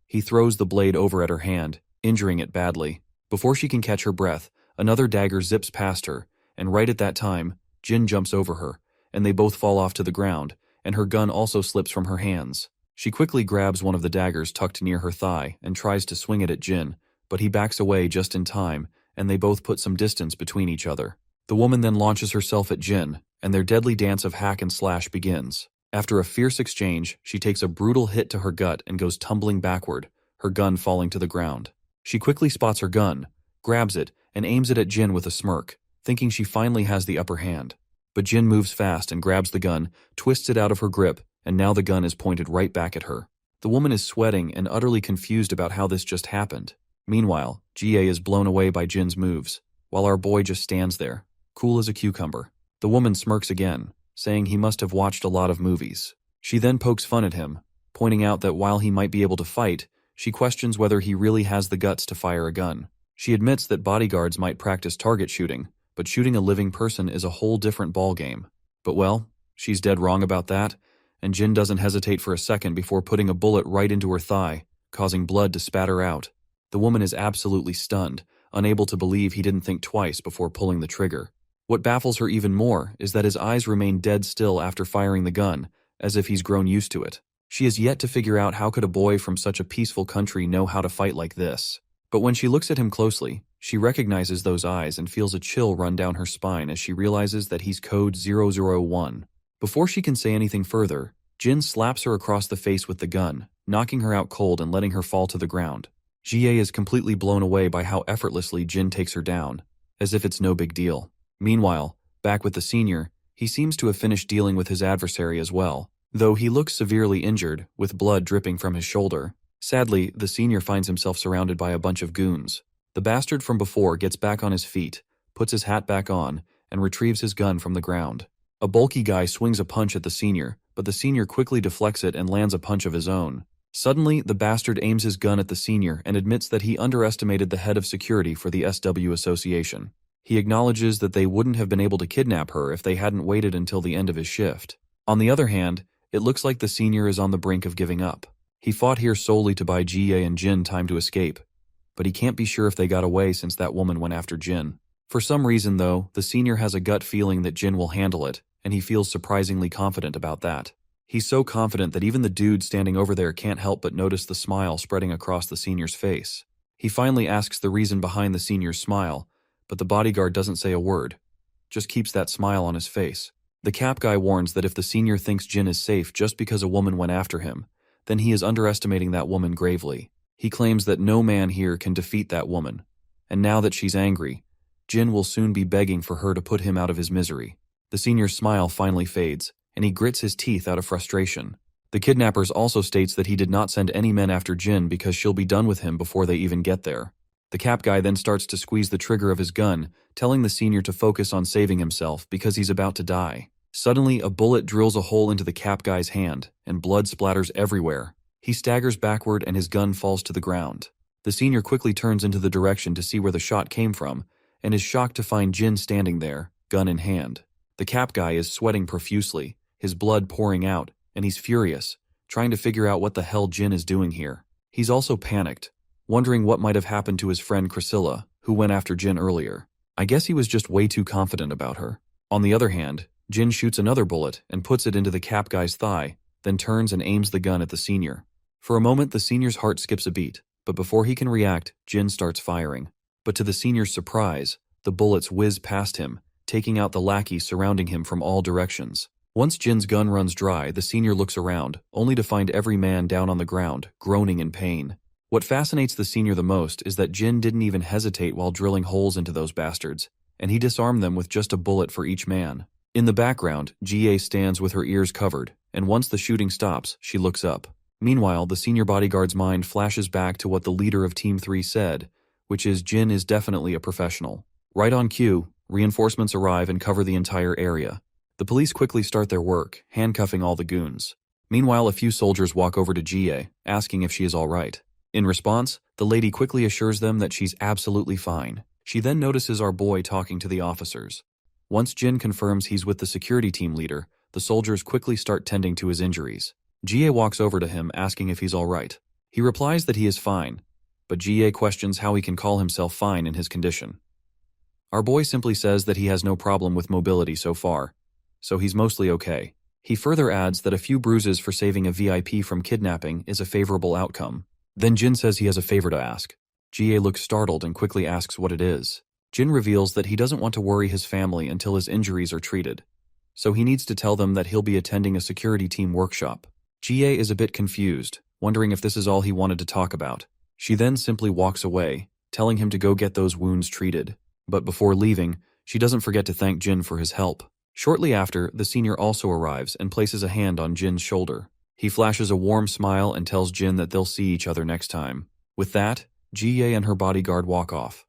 He throws the blade over at her hand, injuring it badly. Before she can catch her breath, another dagger zips past her, and right at that time, Jin jumps over her, and they both fall off to the ground, and her gun also slips from her hands. She quickly grabs one of the daggers tucked near her thigh and tries to swing it at Jin, but he backs away just in time, and they both put some distance between each other. The woman then launches herself at Jin, and their deadly dance of hack and slash begins. After a fierce exchange, she takes a brutal hit to her gut and goes tumbling backward, her gun falling to the ground. She quickly spots her gun, grabs it, and aims it at Jin with a smirk, thinking she finally has the upper hand. But Jin moves fast and grabs the gun, twists it out of her grip, and now the gun is pointed right back at her. The woman is sweating and utterly confused about how this just happened. Meanwhile, Jie is blown away by Jin's moves, while our boy just stands there, cool as a cucumber. The woman smirks again, saying he must have watched a lot of movies. She then pokes fun at him, pointing out that while he might be able to fight, she questions whether he really has the guts to fire a gun. She admits that bodyguards might practice target shooting, but shooting a living person is a whole different ballgame. But well, she's dead wrong about that, and Jin doesn't hesitate for a second before putting a bullet right into her thigh, causing blood to spatter out. The woman is absolutely stunned, unable to believe he didn't think twice before pulling the trigger. What baffles her even more is that his eyes remain dead still after firing the gun, as if he's grown used to it. She has yet to figure out how could a boy from such a peaceful country know how to fight like this. But when she looks at him closely, she recognizes those eyes and feels a chill run down her spine as she realizes that he's code 001. Before she can say anything further, Jin slaps her across the face with the gun, knocking her out cold and letting her fall to the ground. Jie is completely blown away by how effortlessly Jin takes her down, as if it's no big deal. Meanwhile, back with the senior, he seems to have finished dealing with his adversary as well, though he looks severely injured, with blood dripping from his shoulder. Sadly, the senior finds himself surrounded by a bunch of goons. The bastard from before gets back on his feet, puts his hat back on, and retrieves his gun from the ground. A bulky guy swings a punch at the senior, but the senior quickly deflects it and lands a punch of his own. Suddenly, the bastard aims his gun at the senior and admits that he underestimated the head of security for the SW Association. He acknowledges that they wouldn't have been able to kidnap her if they hadn't waited until the end of his shift. On the other hand, it looks like the senior is on the brink of giving up. He fought here solely to buy Jie and Jin time to escape, but he can't be sure if they got away since that woman went after Jin. For some reason, though, the senior has a gut feeling that Jin will handle it, and he feels surprisingly confident about that. He's so confident that even the dude standing over there can't help but notice the smile spreading across the senior's face. He finally asks the reason behind the senior's smile, but the bodyguard doesn't say a word, just keeps that smile on his face. The cap guy warns that if the senior thinks Jin is safe just because a woman went after him, then he is underestimating that woman gravely. He claims that no man here can defeat that woman, and now that she's angry, Jin will soon be begging for her to put him out of his misery. The senior's smile finally fades, and he grits his teeth out of frustration. The kidnappers also states that he did not send any men after Jin because she'll be done with him before they even get there. The cap guy then starts to squeeze the trigger of his gun, telling the senior to focus on saving himself because he's about to die. Suddenly, a bullet drills a hole into the cap guy's hand, and blood splatters everywhere. He staggers backward and his gun falls to the ground. The senior quickly turns into the direction to see where the shot came from, and is shocked to find Jin standing there, gun in hand. The cap guy is sweating profusely, his blood pouring out, and he's furious, trying to figure out what the hell Jin is doing here. He's also panicked, wondering what might have happened to his friend Priscilla, who went after Jin earlier. I guess he was just way too confident about her. On the other hand, Jin shoots another bullet and puts it into the cap guy's thigh, then turns and aims the gun at the senior. For a moment, the senior's heart skips a beat, but before he can react, Jin starts firing. But to the senior's surprise, the bullets whiz past him, taking out the lackeys surrounding him from all directions. Once Jin's gun runs dry, the senior looks around, only to find every man down on the ground, groaning in pain. What fascinates the senior the most is that Jin didn't even hesitate while drilling holes into those bastards, and he disarmed them with just a bullet for each man. In the background, Jie stands with her ears covered, and once the shooting stops, she looks up. Meanwhile, the senior bodyguard's mind flashes back to what the leader of Team 3 said, which is Jin is definitely a professional. Right on cue, reinforcements arrive and cover the entire area. The police quickly start their work, handcuffing all the goons. Meanwhile, a few soldiers walk over to Jie, asking if she is all right. In response, the lady quickly assures them that she's absolutely fine. She then notices our boy talking to the officers. Once Jin confirms he's with the security team leader, the soldiers quickly start tending to his injuries. Jie walks over to him, asking if he's all right. He replies that he is fine, but Jie questions how he can call himself fine in his condition. Our boy simply says that he has no problem with mobility so far, so he's mostly okay. He further adds that a few bruises for saving a VIP from kidnapping is a favorable outcome. Then Jin says he has a favor to ask. Jie looks startled and quickly asks what it is. Jin reveals that he doesn't want to worry his family until his injuries are treated, so he needs to tell them that he'll be attending a security team workshop. Jie is a bit confused, wondering if this is all he wanted to talk about. She then simply walks away, telling him to go get those wounds treated. But before leaving, she doesn't forget to thank Jin for his help. Shortly after, the senior also arrives and places a hand on Jin's shoulder. He flashes a warm smile and tells Jin that they'll see each other next time. With that, Jie and her bodyguard walk off.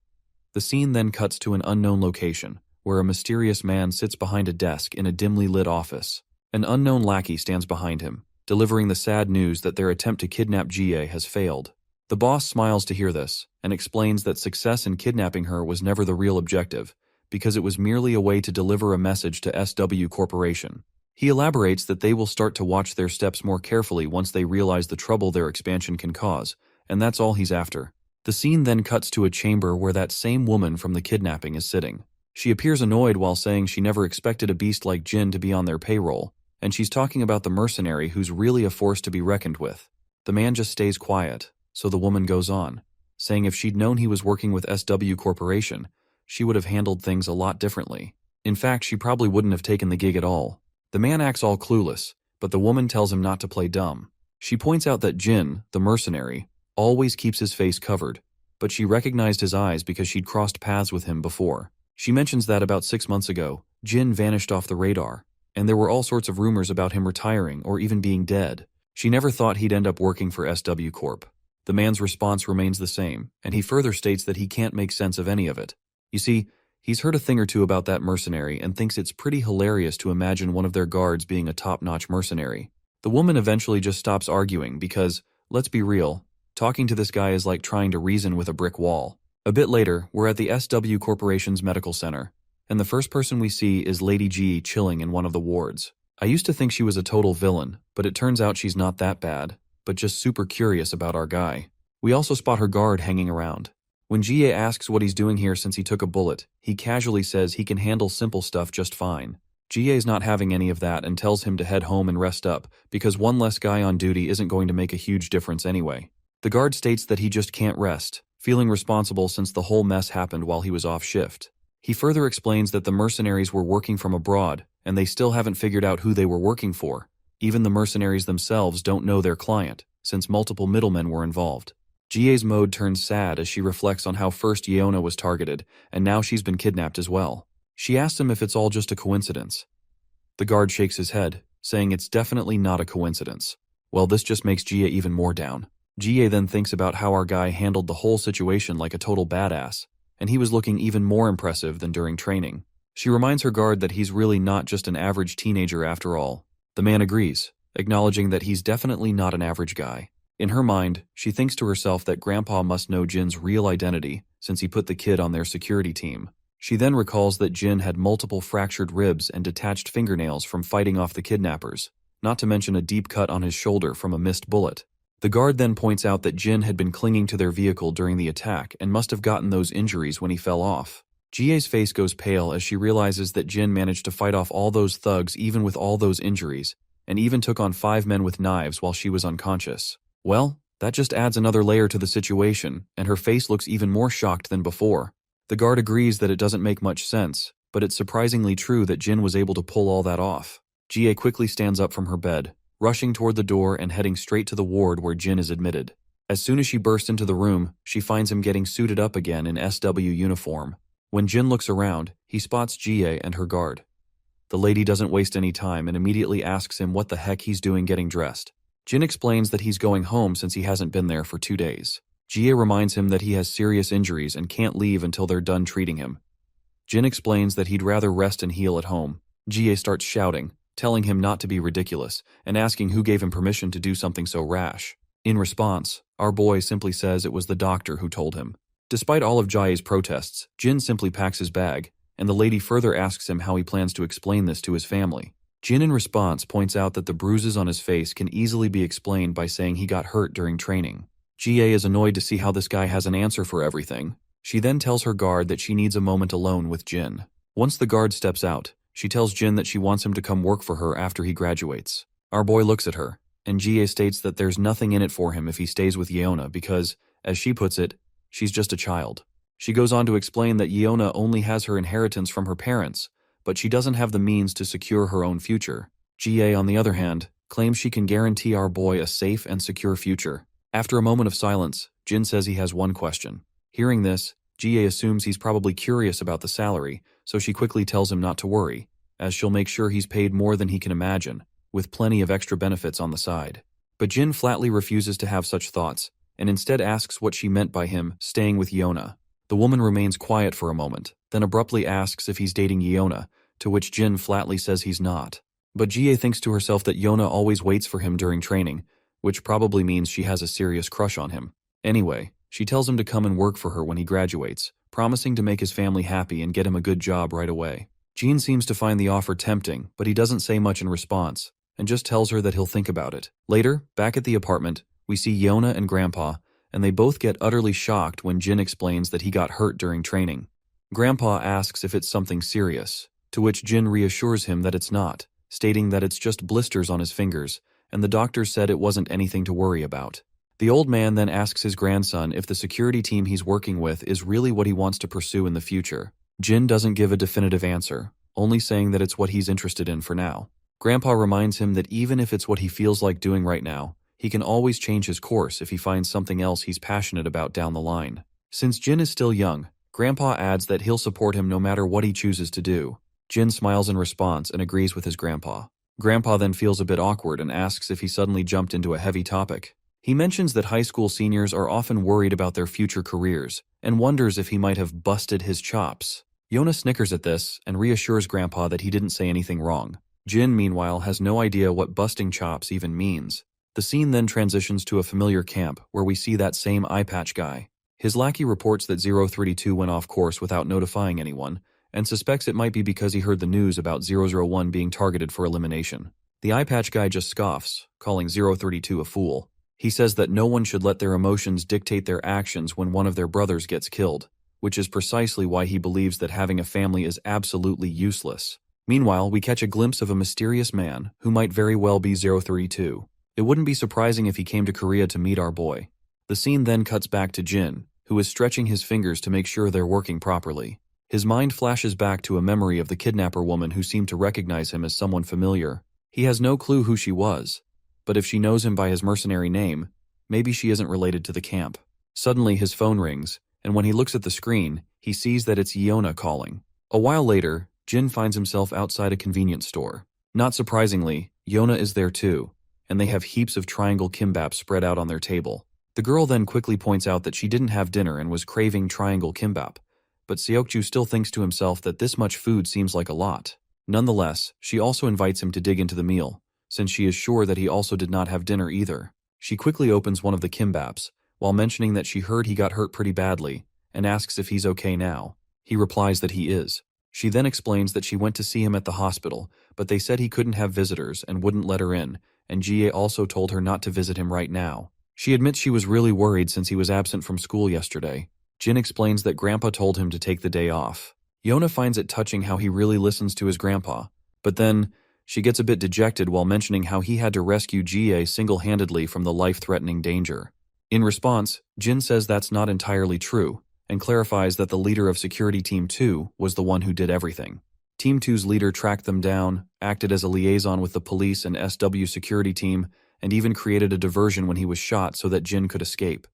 The scene then cuts to an unknown location, where a mysterious man sits behind a desk in a dimly lit office. An unknown lackey stands behind him, delivering the sad news that their attempt to kidnap Jie has failed. The boss smiles to hear this, and explains that success in kidnapping her was never the real objective, because it was merely a way to deliver a message to SW Corporation. He elaborates that they will start to watch their steps more carefully once they realize the trouble their expansion can cause, and that's all he's after. The scene then cuts to a chamber where that same woman from the kidnapping is sitting. She appears annoyed while saying she never expected a beast like Jin to be on their payroll, and she's talking about the mercenary who's really a force to be reckoned with. The man just stays quiet, so the woman goes on, saying if she'd known he was working with SW Corporation, she would have handled things a lot differently. In fact, she probably wouldn't have taken the gig at all. The man acts all clueless, but the woman tells him not to play dumb. She points out that Jin, the mercenary, always keeps his face covered, but she recognized his eyes because she'd crossed paths with him before. She mentions that about 6 months ago, Jin vanished off the radar, and there were all sorts of rumors about him retiring or even being dead. She never thought he'd end up working for SW Corp. The man's response remains the same, and he further states that he can't make sense of any of it. You see, he's heard a thing or two about that mercenary and thinks it's pretty hilarious to imagine one of their guards being a top-notch mercenary. The woman eventually just stops arguing because, let's be real. Talking to this guy is like trying to reason with a brick wall. A bit later, we're at the SW Corporation's medical center, and the first person we see is Lady G chilling in one of the wards. I used to think she was a total villain, but it turns out she's not that bad, but just super curious about our guy. We also spot her guard hanging around. When GA asks what he's doing here since he took a bullet, he casually says he can handle simple stuff just fine. GA's not having any of that and tells him to head home and rest up, because one less guy on duty isn't going to make a huge difference anyway. The guard states that he just can't rest, feeling responsible since the whole mess happened while he was off shift. He further explains that the mercenaries were working from abroad, and they still haven't figured out who they were working for. Even the mercenaries themselves don't know their client, since multiple middlemen were involved. GA's mode turns sad as she reflects on how first Yeona was targeted, and now she's been kidnapped as well. She asks him if it's all just a coincidence. The guard shakes his head, saying it's definitely not a coincidence. Well, this just makes GA even more down. GA then thinks about how our guy handled the whole situation like a total badass, and he was looking even more impressive than during training. She reminds her guard that he's really not just an average teenager after all. The man agrees, acknowledging that he's definitely not an average guy. In her mind, she thinks to herself that Grandpa must know Jin's real identity since he put the kid on their security team. She then recalls that Jin had multiple fractured ribs and detached fingernails from fighting off the kidnappers, not to mention a deep cut on his shoulder from a missed bullet. The guard then points out that Jin had been clinging to their vehicle during the attack and must have gotten those injuries when he fell off. GA's face goes pale as she realizes that Jin managed to fight off all those thugs even with all those injuries, and even took on 5 men with knives while she was unconscious. Well, that just adds another layer to the situation, and her face looks even more shocked than before. The guard agrees that it doesn't make much sense, but it's surprisingly true that Jin was able to pull all that off. GA quickly stands up from her bed, rushing toward the door and heading straight to the ward where Jin is admitted. As soon as she bursts into the room, she finds him getting suited up again in SW uniform. When Jin looks around, he spots GA and her guard. The lady doesn't waste any time and immediately asks him what the heck he's doing getting dressed. Jin explains that he's going home since he hasn't been there for 2 days. GA reminds him that he has serious injuries and can't leave until they're done treating him. Jin explains that he'd rather rest and heal at home. GA starts shouting, telling him not to be ridiculous, and asking who gave him permission to do something so rash. In response, our boy simply says it was the doctor who told him. Despite all of Jae's protests, Jin simply packs his bag, and the lady further asks him how he plans to explain this to his family. Jin in response points out that the bruises on his face can easily be explained by saying he got hurt during training. GA is annoyed to see how this guy has an answer for everything. She then tells her guard that she needs a moment alone with Jin. Once the guard steps out, she tells Jin that she wants him to come work for her after he graduates. Our boy looks at her, and GA states that there's nothing in it for him if he stays with Yeona because, as she puts it, she's just a child. She goes on to explain that Yeona only has her inheritance from her parents, but she doesn't have the means to secure her own future. GA, on the other hand, claims she can guarantee our boy a safe and secure future. After a moment of silence, Jin says he has one question. Hearing this, GA assumes he's probably curious about the salary, so she quickly tells him not to worry, as she'll make sure he's paid more than he can imagine, with plenty of extra benefits on the side. But Jin flatly refuses to have such thoughts, and instead asks what she meant by him staying with Yeona. The woman remains quiet for a moment, then abruptly asks if he's dating Yeona, to which Jin flatly says he's not. But GA thinks to herself that Yeona always waits for him during training, which probably means she has a serious crush on him. Anyway, she tells him to come and work for her when he graduates, promising to make his family happy and get him a good job right away. Jin seems to find the offer tempting, but he doesn't say much in response, and just tells her that he'll think about it. Later, back at the apartment, we see Yeona and Grandpa, and they both get utterly shocked when Jin explains that he got hurt during training. Grandpa asks if it's something serious, to which Jin reassures him that it's not, stating that it's just blisters on his fingers, and the doctor said it wasn't anything to worry about. The old man then asks his grandson if the security team he's working with is really what he wants to pursue in the future. Jin doesn't give a definitive answer, only saying that it's what he's interested in for now. Grandpa reminds him that even if it's what he feels like doing right now, he can always change his course if he finds something else he's passionate about down the line. Since Jin is still young, Grandpa adds that he'll support him no matter what he chooses to do. Jin smiles in response and agrees with his grandpa. Grandpa then feels a bit awkward and asks if he suddenly jumped into a heavy topic. He mentions that high school seniors are often worried about their future careers and wonders if he might have busted his chops. Yeona snickers at this and reassures Grandpa that he didn't say anything wrong. Jin, meanwhile, has no idea what busting chops even means. The scene then transitions to a familiar camp where we see that same eye patch guy. His lackey reports that 032 went off course without notifying anyone, and suspects it might be because he heard the news about 001 being targeted for elimination. The eye patch guy just scoffs, calling 032 a fool. He says that no one should let their emotions dictate their actions when one of their brothers gets killed, which is precisely why he believes that having a family is absolutely useless. Meanwhile, we catch a glimpse of a mysterious man who might very well be 032. It wouldn't be surprising if he came to Korea to meet our boy. The scene then cuts back to Jin, who is stretching his fingers to make sure they're working properly. His mind flashes back to a memory of the kidnapper woman who seemed to recognize him as someone familiar. He has no clue who she was, but if she knows him by his mercenary name, maybe she isn't related to the camp. Suddenly his phone rings, and when he looks at the screen, he sees that it's Yona calling. A while later, Jin finds himself outside a convenience store. Not surprisingly, Yona is there too, and they have heaps of triangle kimbap spread out on their table. The girl then quickly points out that she didn't have dinner and was craving triangle kimbap, but Seokju still thinks to himself that this much food seems like a lot. Nonetheless, she also invites him to dig into the meal, since she is sure that he also did not have dinner either. She quickly opens one of the kimbaps, while mentioning that she heard he got hurt pretty badly, and asks if he's okay now. He replies that he is. She then explains that she went to see him at the hospital, but they said he couldn't have visitors and wouldn't let her in, and Jie also told her not to visit him right now. She admits she was really worried since he was absent from school yesterday. Jin explains that Grandpa told him to take the day off. Yona finds it touching how he really listens to his grandpa, but then she gets a bit dejected while mentioning how he had to rescue Jie single-handedly from the life-threatening danger. In response, Jin says that's not entirely true, and clarifies that the leader of Security Team 2 was the one who did everything. Team 2's leader tracked them down, acted as a liaison with the police and SW security team, and even created a diversion when he was shot so that Jin could escape.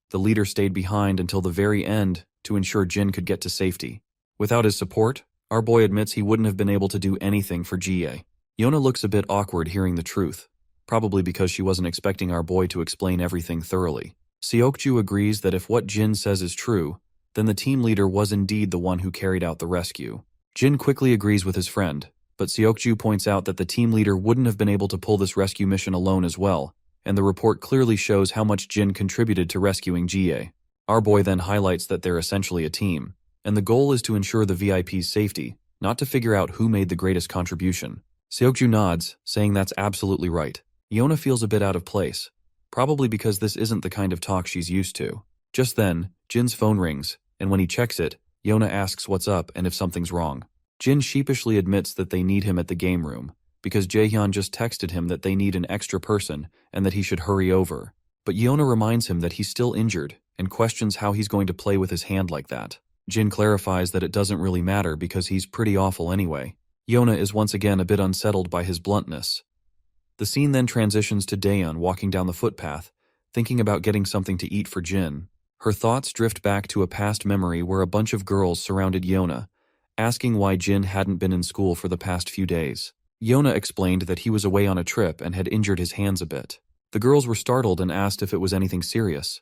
The leader stayed behind until the very end to ensure Jin could get to safety. Without his support, our boy admits he wouldn't have been able to do anything for Jie. Yona looks a bit awkward hearing the truth, probably because she wasn't expecting our boy to explain everything thoroughly. Seokju agrees that if what Jin says is true, then the team leader was indeed the one who carried out the rescue. Jin quickly agrees with his friend, but Seokju points out that the team leader wouldn't have been able to pull this rescue mission alone as well, and the report clearly shows how much Jin contributed to rescuing Jie. Our boy then highlights that they're essentially a team, and the goal is to ensure the VIP's safety, not to figure out who made the greatest contribution. Seokju nods, saying that's absolutely right. Yona feels a bit out of place, probably because this isn't the kind of talk she's used to. Just then, Jin's phone rings, and when he checks it, Yona asks what's up and if something's wrong. Jin sheepishly admits that they need him at the game room, because Jaehyun just texted him that they need an extra person and that he should hurry over. But Yona reminds him that he's still injured and questions how he's going to play with his hand like that. Jin clarifies that it doesn't really matter because he's pretty awful anyway. Yona is once again a bit unsettled by his bluntness. The scene then transitions to Daeyeon walking down the footpath, thinking about getting something to eat for Jin. Her thoughts drift back to a past memory where a bunch of girls surrounded Yona, asking why Jin hadn't been in school for the past few days. Yona explained that he was away on a trip and had injured his hands a bit. The girls were startled and asked if it was anything serious.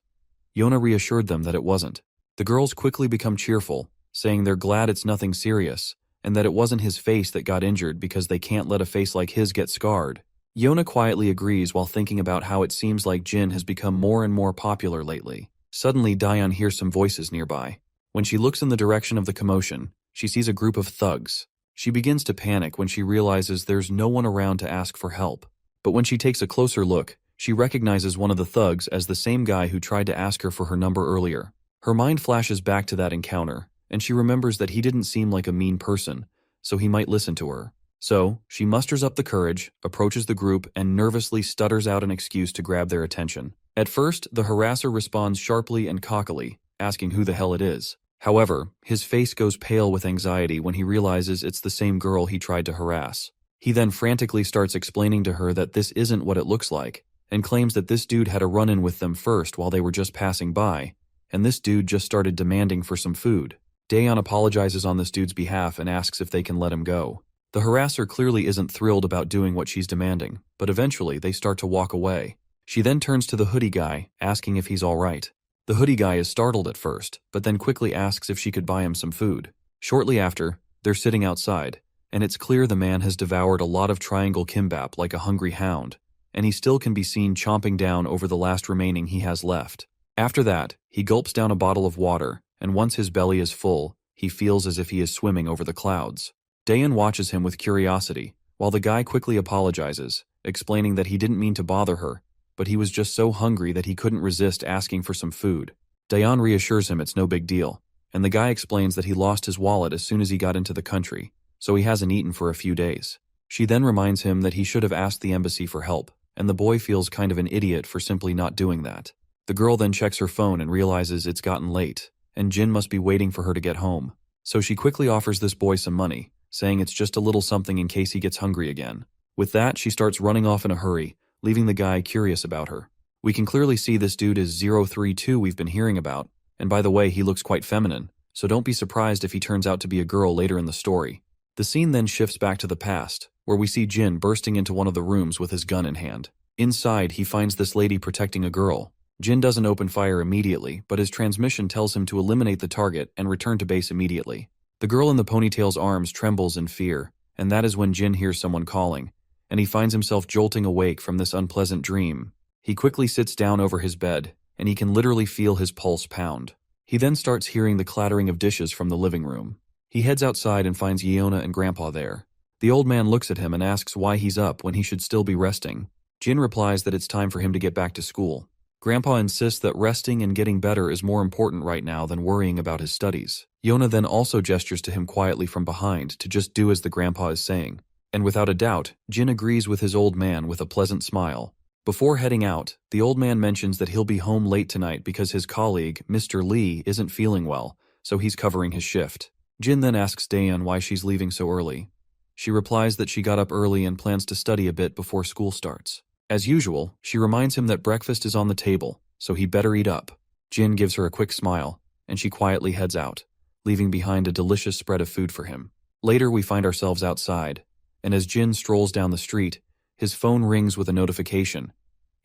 Yona reassured them that it wasn't. The girls quickly become cheerful, saying they're glad it's nothing serious, and that it wasn't his face that got injured because they can't let a face like his get scarred. Yona quietly agrees while thinking about how it seems like Jin has become more and more popular lately. Suddenly, Daeyeon hears some voices nearby. When she looks in the direction of the commotion, she sees a group of thugs. She begins to panic when she realizes there's no one around to ask for help. But when she takes a closer look, she recognizes one of the thugs as the same guy who tried to ask her for her number earlier. Her mind flashes back to that encounter, and she remembers that he didn't seem like a mean person, so he might listen to her. So, she musters up the courage, approaches the group, and nervously stutters out an excuse to grab their attention. At first, the harasser responds sharply and cockily, asking who the hell it is. However, his face goes pale with anxiety when he realizes it's the same girl he tried to harass. He then frantically starts explaining to her that this isn't what it looks like, and claims that this dude had a run-in with them first while they were just passing by, and this dude just started demanding for some food. Daeyeon apologizes on this dude's behalf and asks if they can let him go. The harasser clearly isn't thrilled about doing what she's demanding, but eventually they start to walk away. She then turns to the hoodie guy, asking if he's alright. The hoodie guy is startled at first, but then quickly asks if she could buy him some food. Shortly after, they're sitting outside, and it's clear the man has devoured a lot of triangle kimbap like a hungry hound, and he still can be seen chomping down over the last remaining he has left. After that, he gulps down a bottle of water, and once his belly is full, he feels as if he is swimming over the clouds. Daeun watches him with curiosity, while the guy quickly apologizes, explaining that he didn't mean to bother her, but he was just so hungry that he couldn't resist asking for some food. Daeun reassures him it's no big deal, and the guy explains that he lost his wallet as soon as he got into the country, so he hasn't eaten for a few days. She then reminds him that he should have asked the embassy for help, and the boy feels kind of an idiot for simply not doing that. The girl then checks her phone and realizes it's gotten late, and Jin must be waiting for her to get home. So she quickly offers this boy some money, saying it's just a little something in case he gets hungry again. With that, she starts running off in a hurry, leaving the guy curious about her. We can clearly see this dude is 032 we've been hearing about, and by the way, he looks quite feminine, so don't be surprised if he turns out to be a girl later in the story. The scene then shifts back to the past, where we see Jin bursting into one of the rooms with his gun in hand. Inside, he finds this lady protecting a girl. Jin doesn't open fire immediately, but his transmission tells him to eliminate the target and return to base immediately. The girl in the ponytail's arms trembles in fear, and that is when Jin hears someone calling, and he finds himself jolting awake from this unpleasant dream. He quickly sits down over his bed, and he can literally feel his pulse pound. He then starts hearing the clattering of dishes from the living room. He heads outside and finds Yeona and Grandpa there. The old man looks at him and asks why he's up when he should still be resting. Jin replies that it's time for him to get back to school. Grandpa insists that resting and getting better is more important right now than worrying about his studies. Yeona then also gestures to him quietly from behind to just do as the grandpa is saying. And without a doubt, Jin agrees with his old man with a pleasant smile. Before heading out, the old man mentions that he'll be home late tonight because his colleague, Mr. Lee, isn't feeling well, so he's covering his shift. Jin then asks Daeun why she's leaving so early. She replies that she got up early and plans to study a bit before school starts. As usual, she reminds him that breakfast is on the table, so he better eat up. Jin gives her a quick smile, and she quietly heads out, leaving behind a delicious spread of food for him. Later, we find ourselves outside, and as Jin strolls down the street, his phone rings with a notification,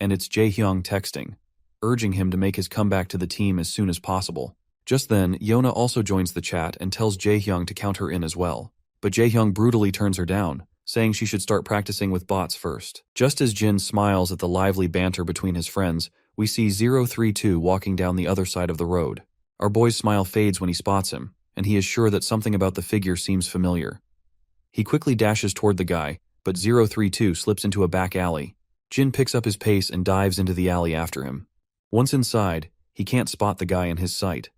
and it's Jae-hyung texting, urging him to make his comeback to the team as soon as possible. Just then, Yeona also joins the chat and tells Jae-hyung to count her in as well. But Jae-hyung brutally turns her down, saying she should start practicing with bots first. Just as Jin smiles at the lively banter between his friends, we see 032 walking down the other side of the road. Our boy's smile fades when he spots him, and he is sure that something about the figure seems familiar. He quickly dashes toward the guy, but 032 slips into a back alley. Jin picks up his pace and dives into the alley after him. Once inside, he can't spot the guy in his sight.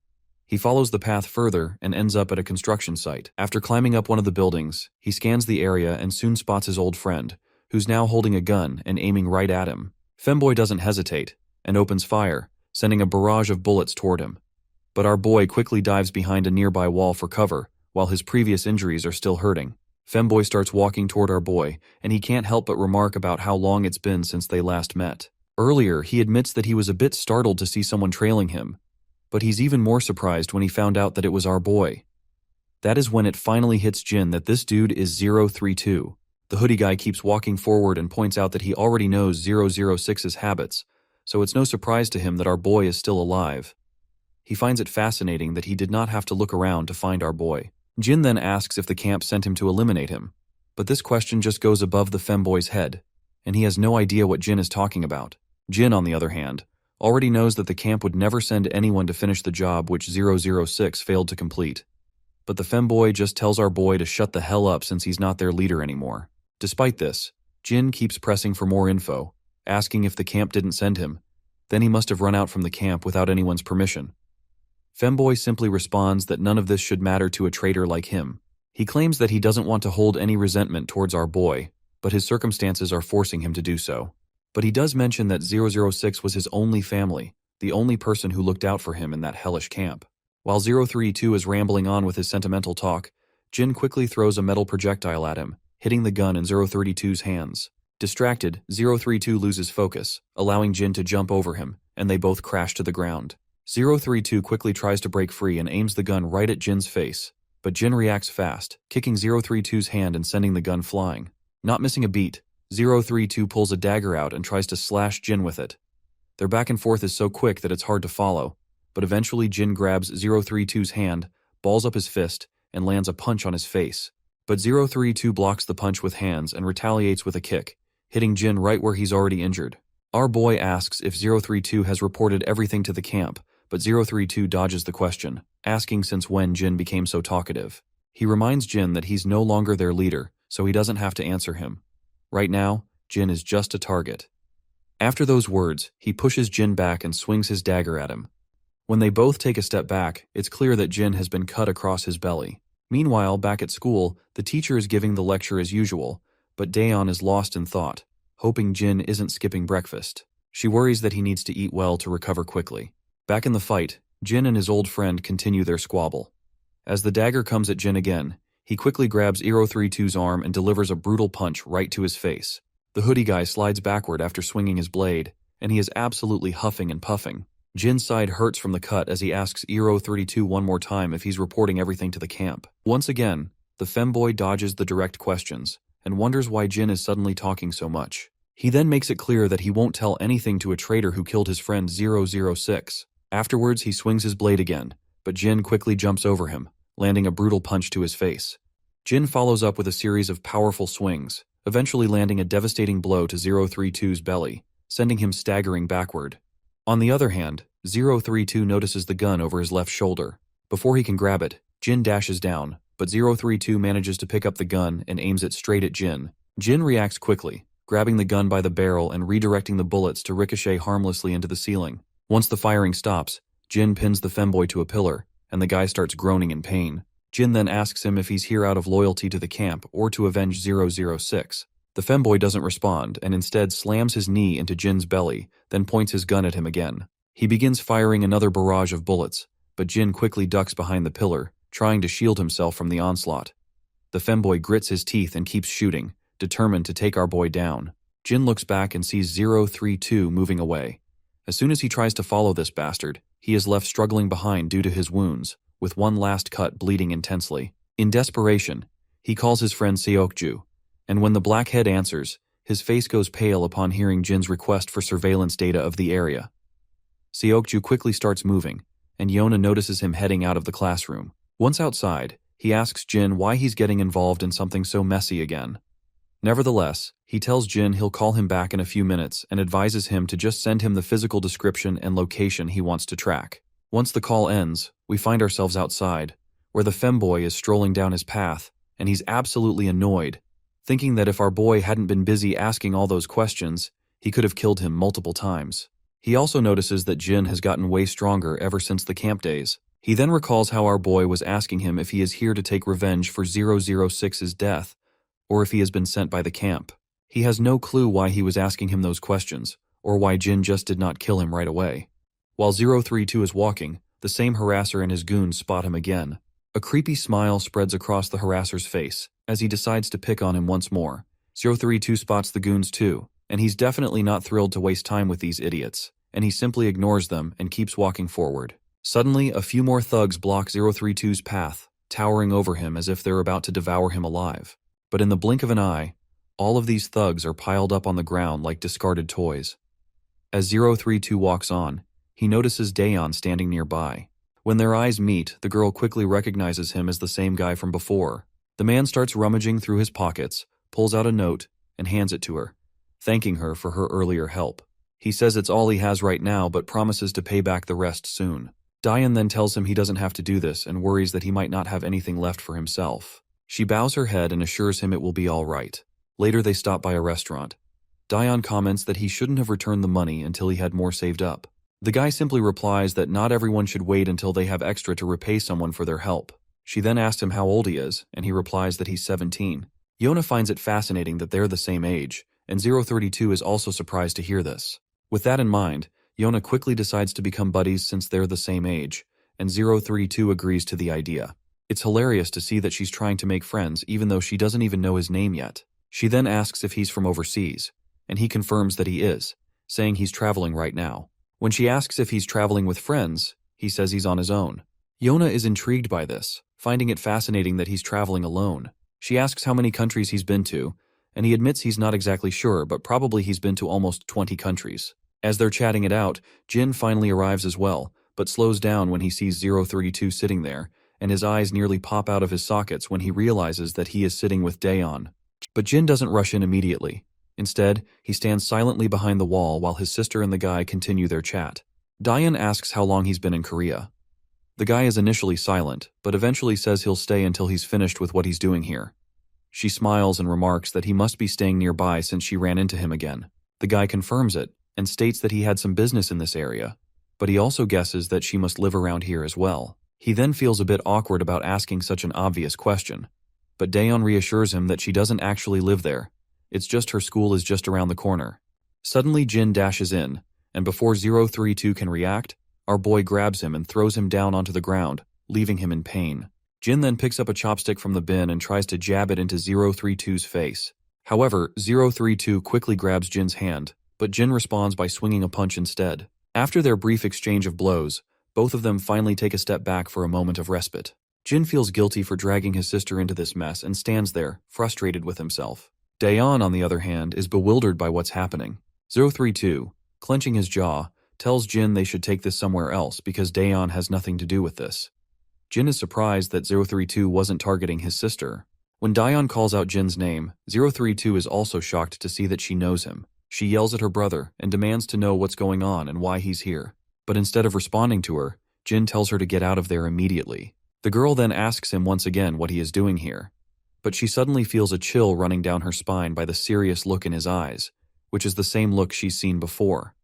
He follows the path further and ends up at a construction site. After climbing up one of the buildings, he scans the area and soon spots his old friend, who's now holding a gun and aiming right at him. Femboy doesn't hesitate and opens fire, sending a barrage of bullets toward him. But our boy quickly dives behind a nearby wall for cover, while his previous injuries are still hurting. Femboy starts walking toward our boy, and he can't help but remark about how long it's been since they last met. Earlier, he admits that he was a bit startled to see someone trailing him, but he's even more surprised when he found out that it was our boy. That is when it finally hits Jin that this dude is 032. The hoodie guy keeps walking forward and points out that he already knows 006's habits, so it's no surprise to him that our boy is still alive. He finds it fascinating that he did not have to look around to find our boy. Jin then asks if the camp sent him to eliminate him, but this question just goes above the femboy's head, and he has no idea what Jin is talking about. Jin, on the other hand, already knows that the camp would never send anyone to finish the job which 006 failed to complete. But the femboy just tells our boy to shut the hell up since he's not their leader anymore. Despite this, Jin keeps pressing for more info, asking if the camp didn't send him. Then he must have run out from the camp without anyone's permission. Femboy simply responds that none of this should matter to a traitor like him. He claims that he doesn't want to hold any resentment towards our boy, but his circumstances are forcing him to do so. But he does mention that 006 was his only family, the only person who looked out for him in that hellish camp. While 032 is rambling on with his sentimental talk, Jin quickly throws a metal projectile at him, hitting the gun in 032's hands. Distracted, 032 loses focus, allowing Jin to jump over him, and they both crash to the ground. 032 quickly tries to break free and aims the gun right at Jin's face, but Jin reacts fast, kicking 032's hand and sending the gun flying. Not missing a beat, 032 pulls a dagger out and tries to slash Jin with it. Their back and forth is so quick that it's hard to follow, but eventually Jin grabs 032's hand, balls up his fist, and lands a punch on his face. But 032 blocks the punch with hands and retaliates with a kick, hitting Jin right where he's already injured. Our boy asks if 032 has reported everything to the camp, but 032 dodges the question, asking since when Jin became so talkative. He reminds Jin that he's no longer their leader, so he doesn't have to answer him. Right now, Jin is just a target. After those words, he pushes Jin back and swings his dagger at him. When they both take a step back, it's clear that Jin has been cut across his belly. Meanwhile, back at school, the teacher is giving the lecture as usual, but Daeon is lost in thought, hoping Jin isn't skipping breakfast. She worries that he needs to eat well to recover quickly. Back in the fight, Jin and his old friend continue their squabble. As the dagger comes at Jin again, he quickly grabs 032's arm and delivers a brutal punch right to his face. The hoodie guy slides backward after swinging his blade, and he is absolutely huffing and puffing. Jin's side hurts from the cut as he asks 032 one more time if he's reporting everything to the camp. Once again, the femboy dodges the direct questions and wonders why Jin is suddenly talking so much. He then makes it clear that he won't tell anything to a traitor who killed his friend 006. Afterwards, he swings his blade again, but Jin quickly jumps over him, landing a brutal punch to his face. Jin follows up with a series of powerful swings, eventually landing a devastating blow to 032's belly, sending him staggering backward. On the other hand, 032 notices the gun over his left shoulder. Before he can grab it, Jin dashes down, but 032 manages to pick up the gun and aims it straight at Jin. Jin reacts quickly, grabbing the gun by the barrel and redirecting the bullets to ricochet harmlessly into the ceiling. Once the firing stops, Jin pins the femboy to a pillar, and the guy starts groaning in pain. Jin then asks him if he's here out of loyalty to the camp or to avenge 006. The femboy doesn't respond and instead slams his knee into Jin's belly, then points his gun at him again. He begins firing another barrage of bullets, but Jin quickly ducks behind the pillar, trying to shield himself from the onslaught. The femboy grits his teeth and keeps shooting, determined to take our boy down. Jin looks back and sees 032 moving away. As soon as he tries to follow this bastard, he is left struggling behind due to his wounds, with one last cut bleeding intensely. In desperation, he calls his friend Seokju, and when the blackhead answers, his face goes pale upon hearing Jin's request for surveillance data of the area. Seokju quickly starts moving, and Yona notices him heading out of the classroom. Once outside, he asks Jin why he's getting involved in something so messy again. Nevertheless, he tells Jin he'll call him back in a few minutes and advises him to just send him the physical description and location he wants to track. Once the call ends, we find ourselves outside, where the femboy is strolling down his path, and he's absolutely annoyed, thinking that if our boy hadn't been busy asking all those questions, he could have killed him multiple times. He also notices that Jin has gotten way stronger ever since the camp days. He then recalls how our boy was asking him if he is here to take revenge for 006's death, or if he has been sent by the camp. He has no clue why he was asking him those questions, or why Jin just did not kill him right away. While 032 is walking, the same harasser and his goons spot him again. A creepy smile spreads across the harasser's face as he decides to pick on him once more. 032 spots the goons too, and he's definitely not thrilled to waste time with these idiots, and he simply ignores them and keeps walking forward. Suddenly, a few more thugs block 032's path, towering over him as if they're about to devour him alive. But in the blink of an eye, all of these thugs are piled up on the ground like discarded toys. As 032 walks on, he notices Daeon standing nearby. When their eyes meet, the girl quickly recognizes him as the same guy from before. The man starts rummaging through his pockets, pulls out a note, and hands it to her, thanking her for her earlier help. He says it's all he has right now but promises to pay back the rest soon. Daeon then tells him he doesn't have to do this and worries that he might not have anything left for himself. She bows her head and assures him it will be all right. Later they stop by a restaurant. Daeon comments that he shouldn't have returned the money until he had more saved up. The guy simply replies that not everyone should wait until they have extra to repay someone for their help. She then asks him how old he is, and he replies that he's 17. Yona finds it fascinating that they're the same age, and 032 is also surprised to hear this. With that in mind, Yona quickly decides to become buddies since they're the same age, and 032 agrees to the idea. It's hilarious to see that she's trying to make friends even though she doesn't even know his name yet. She then asks if he's from overseas, and he confirms that he is, saying he's traveling right now. When she asks if he's traveling with friends, he says he's on his own. Yona is intrigued by this, finding it fascinating that he's traveling alone. She asks how many countries he's been to, and he admits he's not exactly sure, but probably he's been to almost 20 countries. As they're chatting it out, Jin finally arrives as well, but slows down when he sees 032 sitting there, and his eyes nearly pop out of his sockets when he realizes that he is sitting with Daeon. But Jin doesn't rush in immediately. Instead, he stands silently behind the wall while his sister and the guy continue their chat. Dayan asks how long he's been in Korea. The guy is initially silent, but eventually says he'll stay until he's finished with what he's doing here. She smiles and remarks that he must be staying nearby since she ran into him again. The guy confirms it and states that he had some business in this area, but he also guesses that she must live around here as well. He then feels a bit awkward about asking such an obvious question, but Dayon reassures him that she doesn't actually live there. It's just her school is just around the corner. Suddenly Jin dashes in, and before 032 can react, our boy grabs him and throws him down onto the ground, leaving him in pain. Jin then picks up a chopstick from the bin and tries to jab it into 032's face. However, 032 quickly grabs Jin's hand, but Jin responds by swinging a punch instead. After their brief exchange of blows, both of them finally take a step back for a moment of respite. Jin feels guilty for dragging his sister into this mess and stands there, frustrated with himself. Dayon, on the other hand, is bewildered by what's happening. 032, clenching his jaw, tells Jin they should take this somewhere else because Dayon has nothing to do with this. Jin is surprised that 032 wasn't targeting his sister. When Dayon calls out Jin's name, 032 is also shocked to see that she knows him. She yells at her brother and demands to know what's going on and why he's here. But instead of responding to her, Jin tells her to get out of there immediately. The girl then asks him once again what he is doing here. But she suddenly feels a chill running down her spine by the serious look in his eyes, which is the same look she's seen before.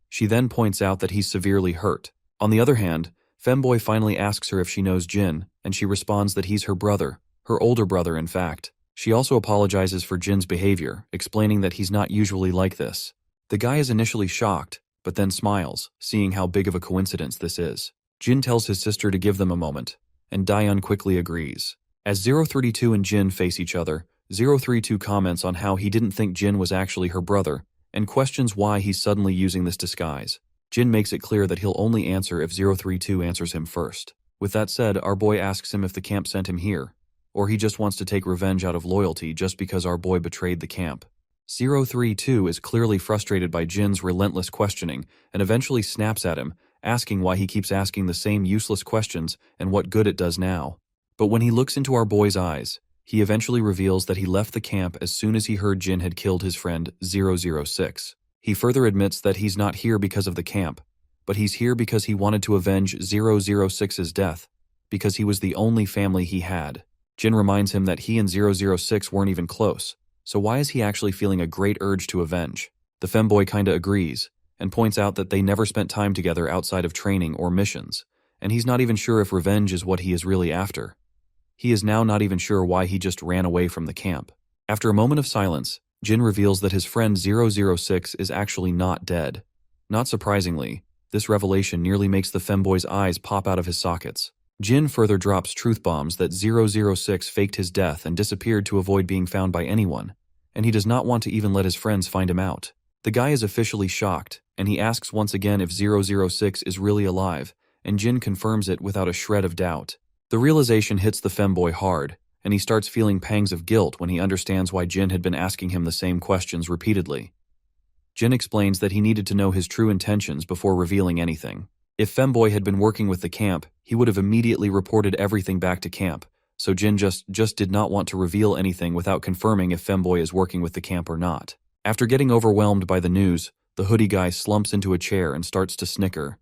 She then points out that he's severely hurt. On the other hand, Femboy finally asks her if she knows Jin, and she responds that he's her brother, her older brother in fact. She also apologizes for Jin's behavior, explaining that he's not usually like this. The guy is initially shocked, but then smiles, seeing how big of a coincidence this is. Jin tells his sister to give them a moment, and Dayon quickly agrees. As 032 and Jin face each other, 032 comments on how he didn't think Jin was actually her brother, and questions why he's suddenly using this disguise. Jin makes it clear that he'll only answer if 032 answers him first. With that said, our boy asks him if the camp sent him here, or he just wants to take revenge out of loyalty just because our boy betrayed the camp. 032 is clearly frustrated by Jin's relentless questioning and eventually snaps at him, asking why he keeps asking the same useless questions and what good it does now. But when he looks into our boy's eyes, he eventually reveals that he left the camp as soon as he heard Jin had killed his friend 006. He further admits that he's not here because of the camp, but he's here because he wanted to avenge 006's death, because he was the only family he had. Jin reminds him that he and 006 weren't even close, so why is he actually feeling a great urge to avenge? The femboy kinda agrees, and points out that they never spent time together outside of training or missions, and he's not even sure if revenge is what he is really after. He is now not even sure why he just ran away from the camp. After a moment of silence, Jin reveals that his friend 006 is actually not dead. Not surprisingly, this revelation nearly makes the femboy's eyes pop out of his sockets. Jin further drops truth bombs that 006 faked his death and disappeared to avoid being found by anyone, and he does not want to even let his friends find him out. The guy is officially shocked, and he asks once again if 006 is really alive, and Jin confirms it without a shred of doubt. The realization hits the femboy hard, and he starts feeling pangs of guilt when he understands why Jin had been asking him the same questions repeatedly. Jin explains that he needed to know his true intentions before revealing anything. If femboy had been working with the camp, he would have immediately reported everything back to camp, so Jin just did not want to reveal anything without confirming if femboy is working with the camp or not. After getting overwhelmed by the news, the hoodie guy slumps into a chair and starts to snicker.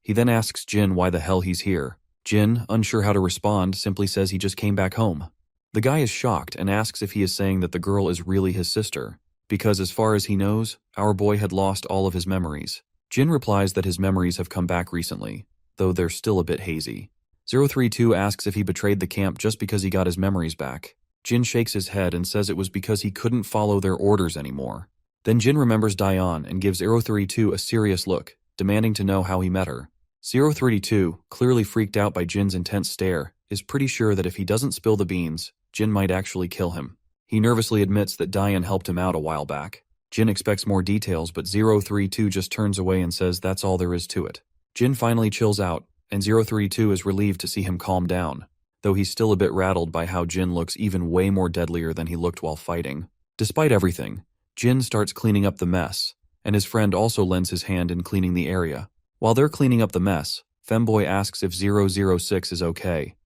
He then asks Jin why the hell he's here. Jin, unsure how to respond, simply says he just came back home. The guy is shocked and asks if he is saying that the girl is really his sister, because as far as he knows, our boy had lost all of his memories. Jin replies that his memories have come back recently, though they're still a bit hazy. 032 asks if he betrayed the camp just because he got his memories back. Jin shakes his head and says it was because he couldn't follow their orders anymore. Then Jin remembers Dayan and gives 032 a serious look, demanding to know how he met her. 032, clearly freaked out by Jin's intense stare, is pretty sure that if he doesn't spill the beans, Jin might actually kill him. He nervously admits that Dayan helped him out a while back. Jin expects more details, but 032 just turns away and says that's all there is to it. Jin finally chills out, and 032 is relieved to see him calm down, though he's still a bit rattled by how Jin looks even way more deadlier than he looked while fighting. Despite everything, Jin starts cleaning up the mess, and his friend also lends his hand in cleaning the area. While they're cleaning up the mess, femboy asks if 006 is okay.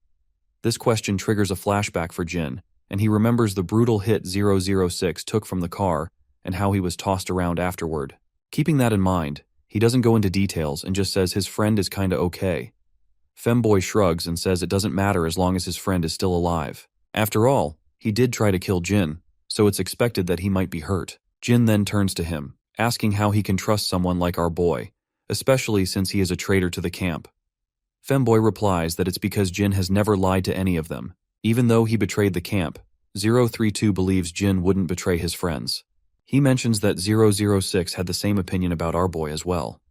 This question triggers a flashback for Jin, and he remembers the brutal hit 006 took from the car and how he was tossed around afterward. Keeping that in mind, he doesn't go into details and just says his friend is kinda okay. Femboy shrugs and says it doesn't matter as long as his friend is still alive. After all, he did try to kill Jin, so it's expected that he might be hurt. Jin then turns to him, asking how he can trust someone like our boy, especially since he is a traitor to the camp. Femboy replies that it's because Jin has never lied to any of them. Even though he betrayed the camp, 032 believes Jin wouldn't betray his friends. He mentions that 006 had the same opinion about our boy as well.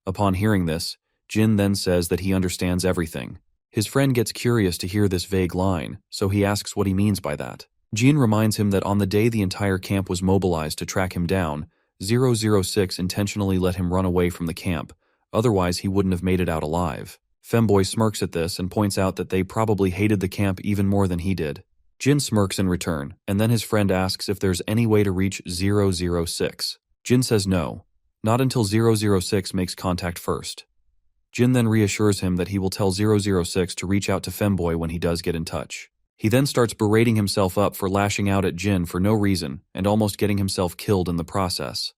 Upon hearing this, Jin then says that he understands everything. His friend gets curious to hear this vague line, so he asks what he means by that. Jin reminds him that on the day the entire camp was mobilized to track him down, 006 intentionally let him run away from the camp, otherwise he wouldn't have made it out alive. Femboy smirks at this and points out that they probably hated the camp even more than he did. Jin smirks in return, and then his friend asks if there's any way to reach 006. Jin says no, not until 006 makes contact first. Jin then reassures him that he will tell 006 to reach out to Femboy when he does get in touch. He then starts berating himself up for lashing out at Jin for no reason and almost getting himself killed in the process.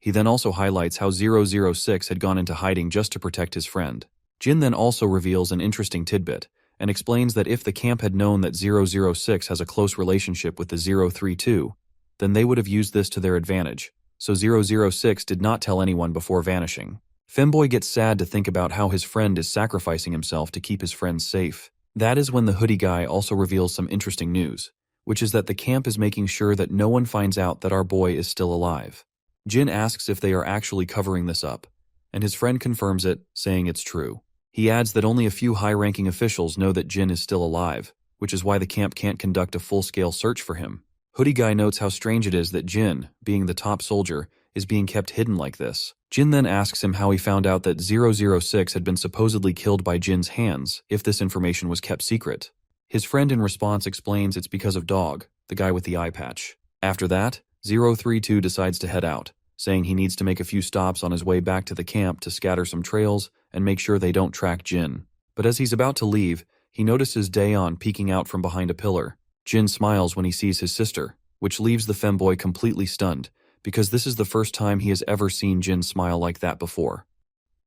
He then also highlights how 006 had gone into hiding just to protect his friend. Jin then also reveals an interesting tidbit and explains that if the camp had known that 006 has a close relationship with the 032, then they would have used this to their advantage, so 006 did not tell anyone before vanishing. Femboy gets sad to think about how his friend is sacrificing himself to keep his friends safe. That is when the hoodie guy also reveals some interesting news, which is that the camp is making sure that no one finds out that our boy is still alive. Jin asks if they are actually covering this up, and his friend confirms it, saying it's true. He adds that only a few high-ranking officials know that Jin is still alive, which is why the camp can't conduct a full-scale search for him. Hoodie guy notes how strange it is that Jin, being the top soldier, is being kept hidden like this. Jin then asks him how he found out that 006 had been supposedly killed by Jin's hands if this information was kept secret. His friend in response explains it's because of Dog, the guy with the eye patch. After that, 032 decides to head out, saying he needs to make a few stops on his way back to the camp to scatter some trails and make sure they don't track Jin. But as he's about to leave, he notices Daeon peeking out from behind a pillar. Jin smiles when he sees his sister, which leaves the femboy completely stunned, because this is the first time he has ever seen Jin smile like that before.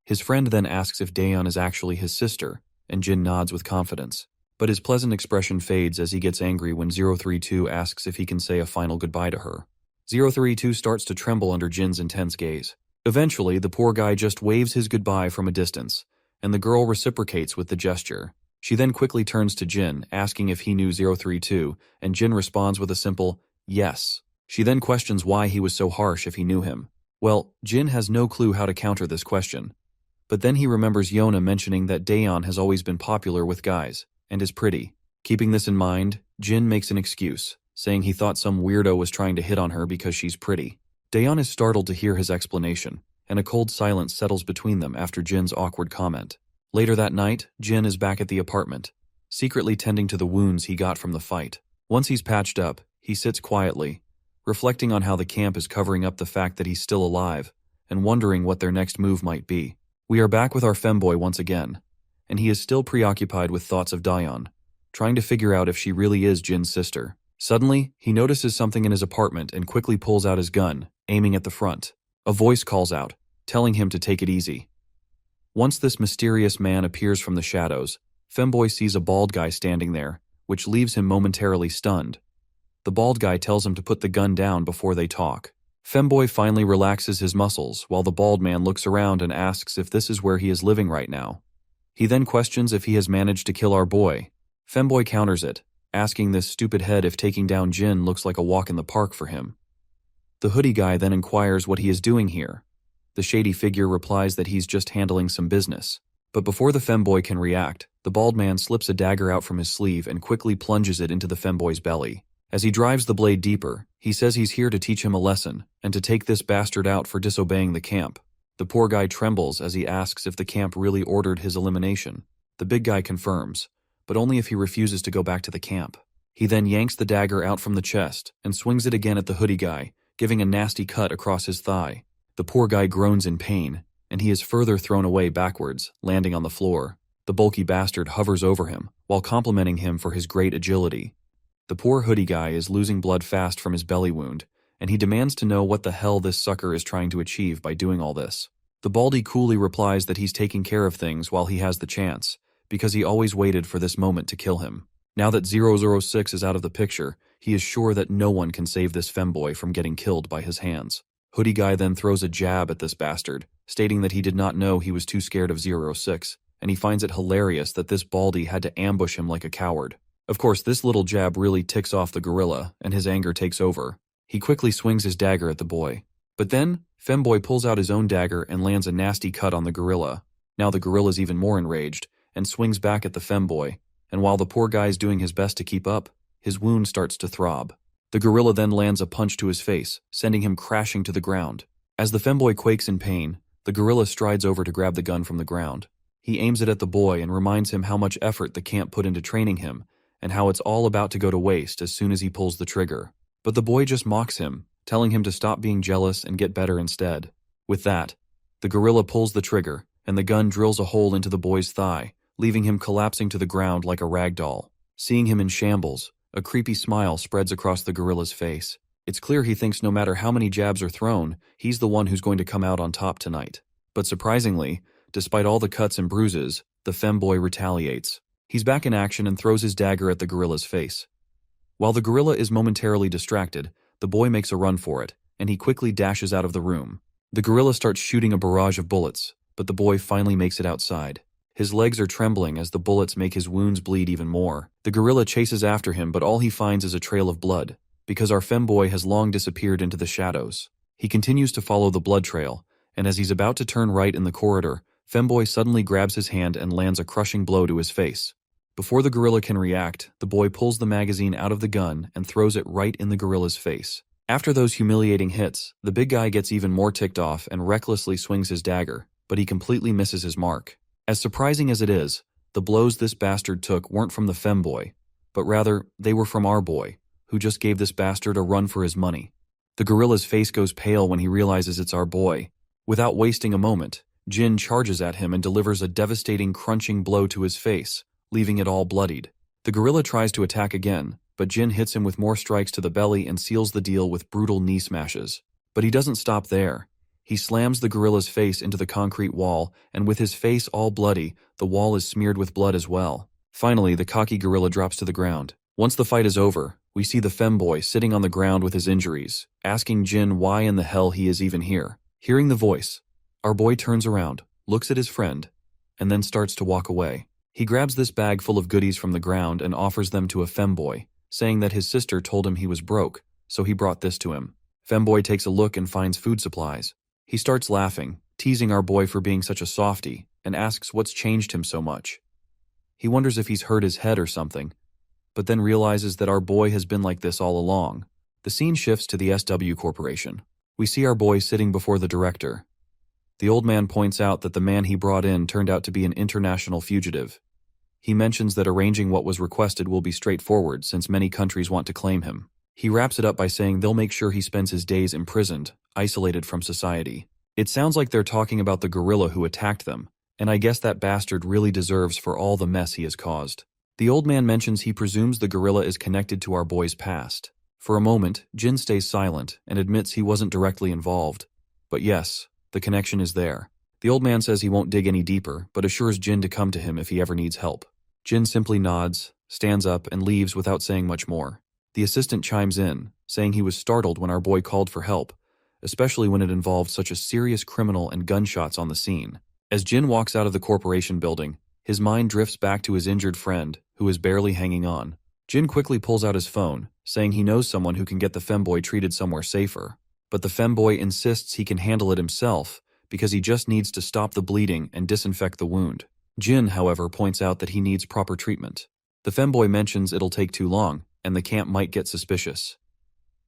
His friend then asks if Daeon is actually his sister, and Jin nods with confidence. But his pleasant expression fades as he gets angry when 032 asks if he can say a final goodbye to her. 032 starts to tremble under Jin's intense gaze. Eventually, the poor guy just waves his goodbye from a distance, and the girl reciprocates with the gesture. She then quickly turns to Jin, asking if he knew 032, and Jin responds with a simple, yes. She then questions why he was so harsh if he knew him. Well, Jin has no clue how to counter this question. But then he remembers Yona mentioning that Daeon has always been popular with guys, and is pretty. Keeping this in mind, Jin makes an excuse, saying he thought some weirdo was trying to hit on her because she's pretty. Daeon is startled to hear his explanation, and a cold silence settles between them after Jin's awkward comment. Later that night, Jin is back at the apartment, secretly tending to the wounds he got from the fight. Once he's patched up, he sits quietly, reflecting on how the camp is covering up the fact that he's still alive, and wondering what their next move might be. We are back with our femboy once again, and he is still preoccupied with thoughts of Daeon, trying to figure out if she really is Jin's sister. Suddenly, he notices something in his apartment and quickly pulls out his gun, aiming at the front. A voice calls out, telling him to take it easy. Once this mysterious man appears from the shadows, femboy sees a bald guy standing there, which leaves him momentarily stunned. The bald guy tells him to put the gun down before they talk. Femboy finally relaxes his muscles while the bald man looks around and asks if this is where he is living right now. He then questions if he has managed to kill our boy. Femboy counters it, asking this stupid head if taking down Jin looks like a walk in the park for him. The hoodie guy then inquires what he is doing here. The shady figure replies that he's just handling some business. But before the femboy can react, the bald man slips a dagger out from his sleeve and quickly plunges it into the femboy's belly. As he drives the blade deeper, he says he's here to teach him a lesson and to take this bastard out for disobeying the camp. The poor guy trembles as he asks if the camp really ordered his elimination. The big guy confirms, but only if he refuses to go back to the camp. He then yanks the dagger out from the chest and swings it again at the hoodie guy, giving a nasty cut across his thigh. The poor guy groans in pain, and he is further thrown away backwards, landing on the floor. The bulky bastard hovers over him, while complimenting him for his great agility. The poor hoodie guy is losing blood fast from his belly wound, and he demands to know what the hell this sucker is trying to achieve by doing all this. The Baldy coolly replies that he's taking care of things while he has the chance, because he always waited for this moment to kill him. Now that 006 is out of the picture, he is sure that no one can save this femboy from getting killed by his hands. Hoodie Guy then throws a jab at this bastard, stating that he did not know he was too scared of 006, and he finds it hilarious that this Baldy had to ambush him like a coward. Of course, this little jab really ticks off the gorilla, and his anger takes over. He quickly swings his dagger at the boy. But then, femboy pulls out his own dagger and lands a nasty cut on the gorilla. Now the gorilla's even more enraged, and swings back at the femboy, and while the poor guy's doing his best to keep up, his wound starts to throb. The gorilla then lands a punch to his face, sending him crashing to the ground. As the femboy quakes in pain, the gorilla strides over to grab the gun from the ground. He aims it at the boy and reminds him how much effort the camp put into training him, and how it's all about to go to waste as soon as he pulls the trigger. But the boy just mocks him, telling him to stop being jealous and get better instead. With that, the gorilla pulls the trigger, and the gun drills a hole into the boy's thigh, leaving him collapsing to the ground like a rag doll. Seeing him in shambles, a creepy smile spreads across the gorilla's face. It's clear he thinks no matter how many jabs are thrown, he's the one who's going to come out on top tonight. But surprisingly, despite all the cuts and bruises, the femboy retaliates. He's back in action and throws his dagger at the gorilla's face. While the gorilla is momentarily distracted, the boy makes a run for it, and he quickly dashes out of the room. The gorilla starts shooting a barrage of bullets, but the boy finally makes it outside. His legs are trembling as the bullets make his wounds bleed even more. The gorilla chases after him, but all he finds is a trail of blood, because our femboy has long disappeared into the shadows. He continues to follow the blood trail, and as he's about to turn right in the corridor, femboy suddenly grabs his hand and lands a crushing blow to his face. Before the gorilla can react, the boy pulls the magazine out of the gun and throws it right in the gorilla's face. After those humiliating hits, the big guy gets even more ticked off and recklessly swings his dagger, but he completely misses his mark. As surprising as it is, the blows this bastard took weren't from the femboy, but rather, they were from our boy, who just gave this bastard a run for his money. The gorilla's face goes pale when he realizes it's our boy. Without wasting a moment, Jin charges at him and delivers a devastating crunching blow to his face, leaving it all bloodied. The gorilla tries to attack again, but Jin hits him with more strikes to the belly and seals the deal with brutal knee smashes. But he doesn't stop there. He slams the gorilla's face into the concrete wall, and with his face all bloody, the wall is smeared with blood as well. Finally, the cocky gorilla drops to the ground. Once the fight is over, we see the femboy sitting on the ground with his injuries, asking Jin why in the hell he is even here. Hearing the voice, our boy turns around, looks at his friend, and then starts to walk away. He grabs this bag full of goodies from the ground and offers them to a femboy, saying that his sister told him he was broke, so he brought this to him. Femboy takes a look and finds food supplies. He starts laughing, teasing our boy for being such a softie, and asks what's changed him so much. He wonders if he's hurt his head or something, but then realizes that our boy has been like this all along. The scene shifts to the SW Corporation. We see our boy sitting before the director. The old man points out that the man he brought in turned out to be an international fugitive. He mentions that arranging what was requested will be straightforward since many countries want to claim him. He wraps it up by saying they'll make sure he spends his days imprisoned, isolated from society. It sounds like they're talking about the gorilla who attacked them, and I guess that bastard really deserves for all the mess he has caused. The old man mentions he presumes the gorilla is connected to our boy's past. For a moment, Jin stays silent and admits he wasn't directly involved. But yes, the connection is there. The old man says he won't dig any deeper, but assures Jin to come to him if he ever needs help. Jin simply nods, stands up, and leaves without saying much more. The assistant chimes in, saying he was startled when our boy called for help, especially when it involved such a serious criminal and gunshots on the scene. As Jin walks out of the corporation building, his mind drifts back to his injured friend, who is barely hanging on. Jin quickly pulls out his phone, saying he knows someone who can get the femboy treated somewhere safer. But the femboy insists he can handle it himself, because he just needs to stop the bleeding and disinfect the wound. Jin, however, points out that he needs proper treatment. The femboy mentions it'll take too long, and the camp might get suspicious.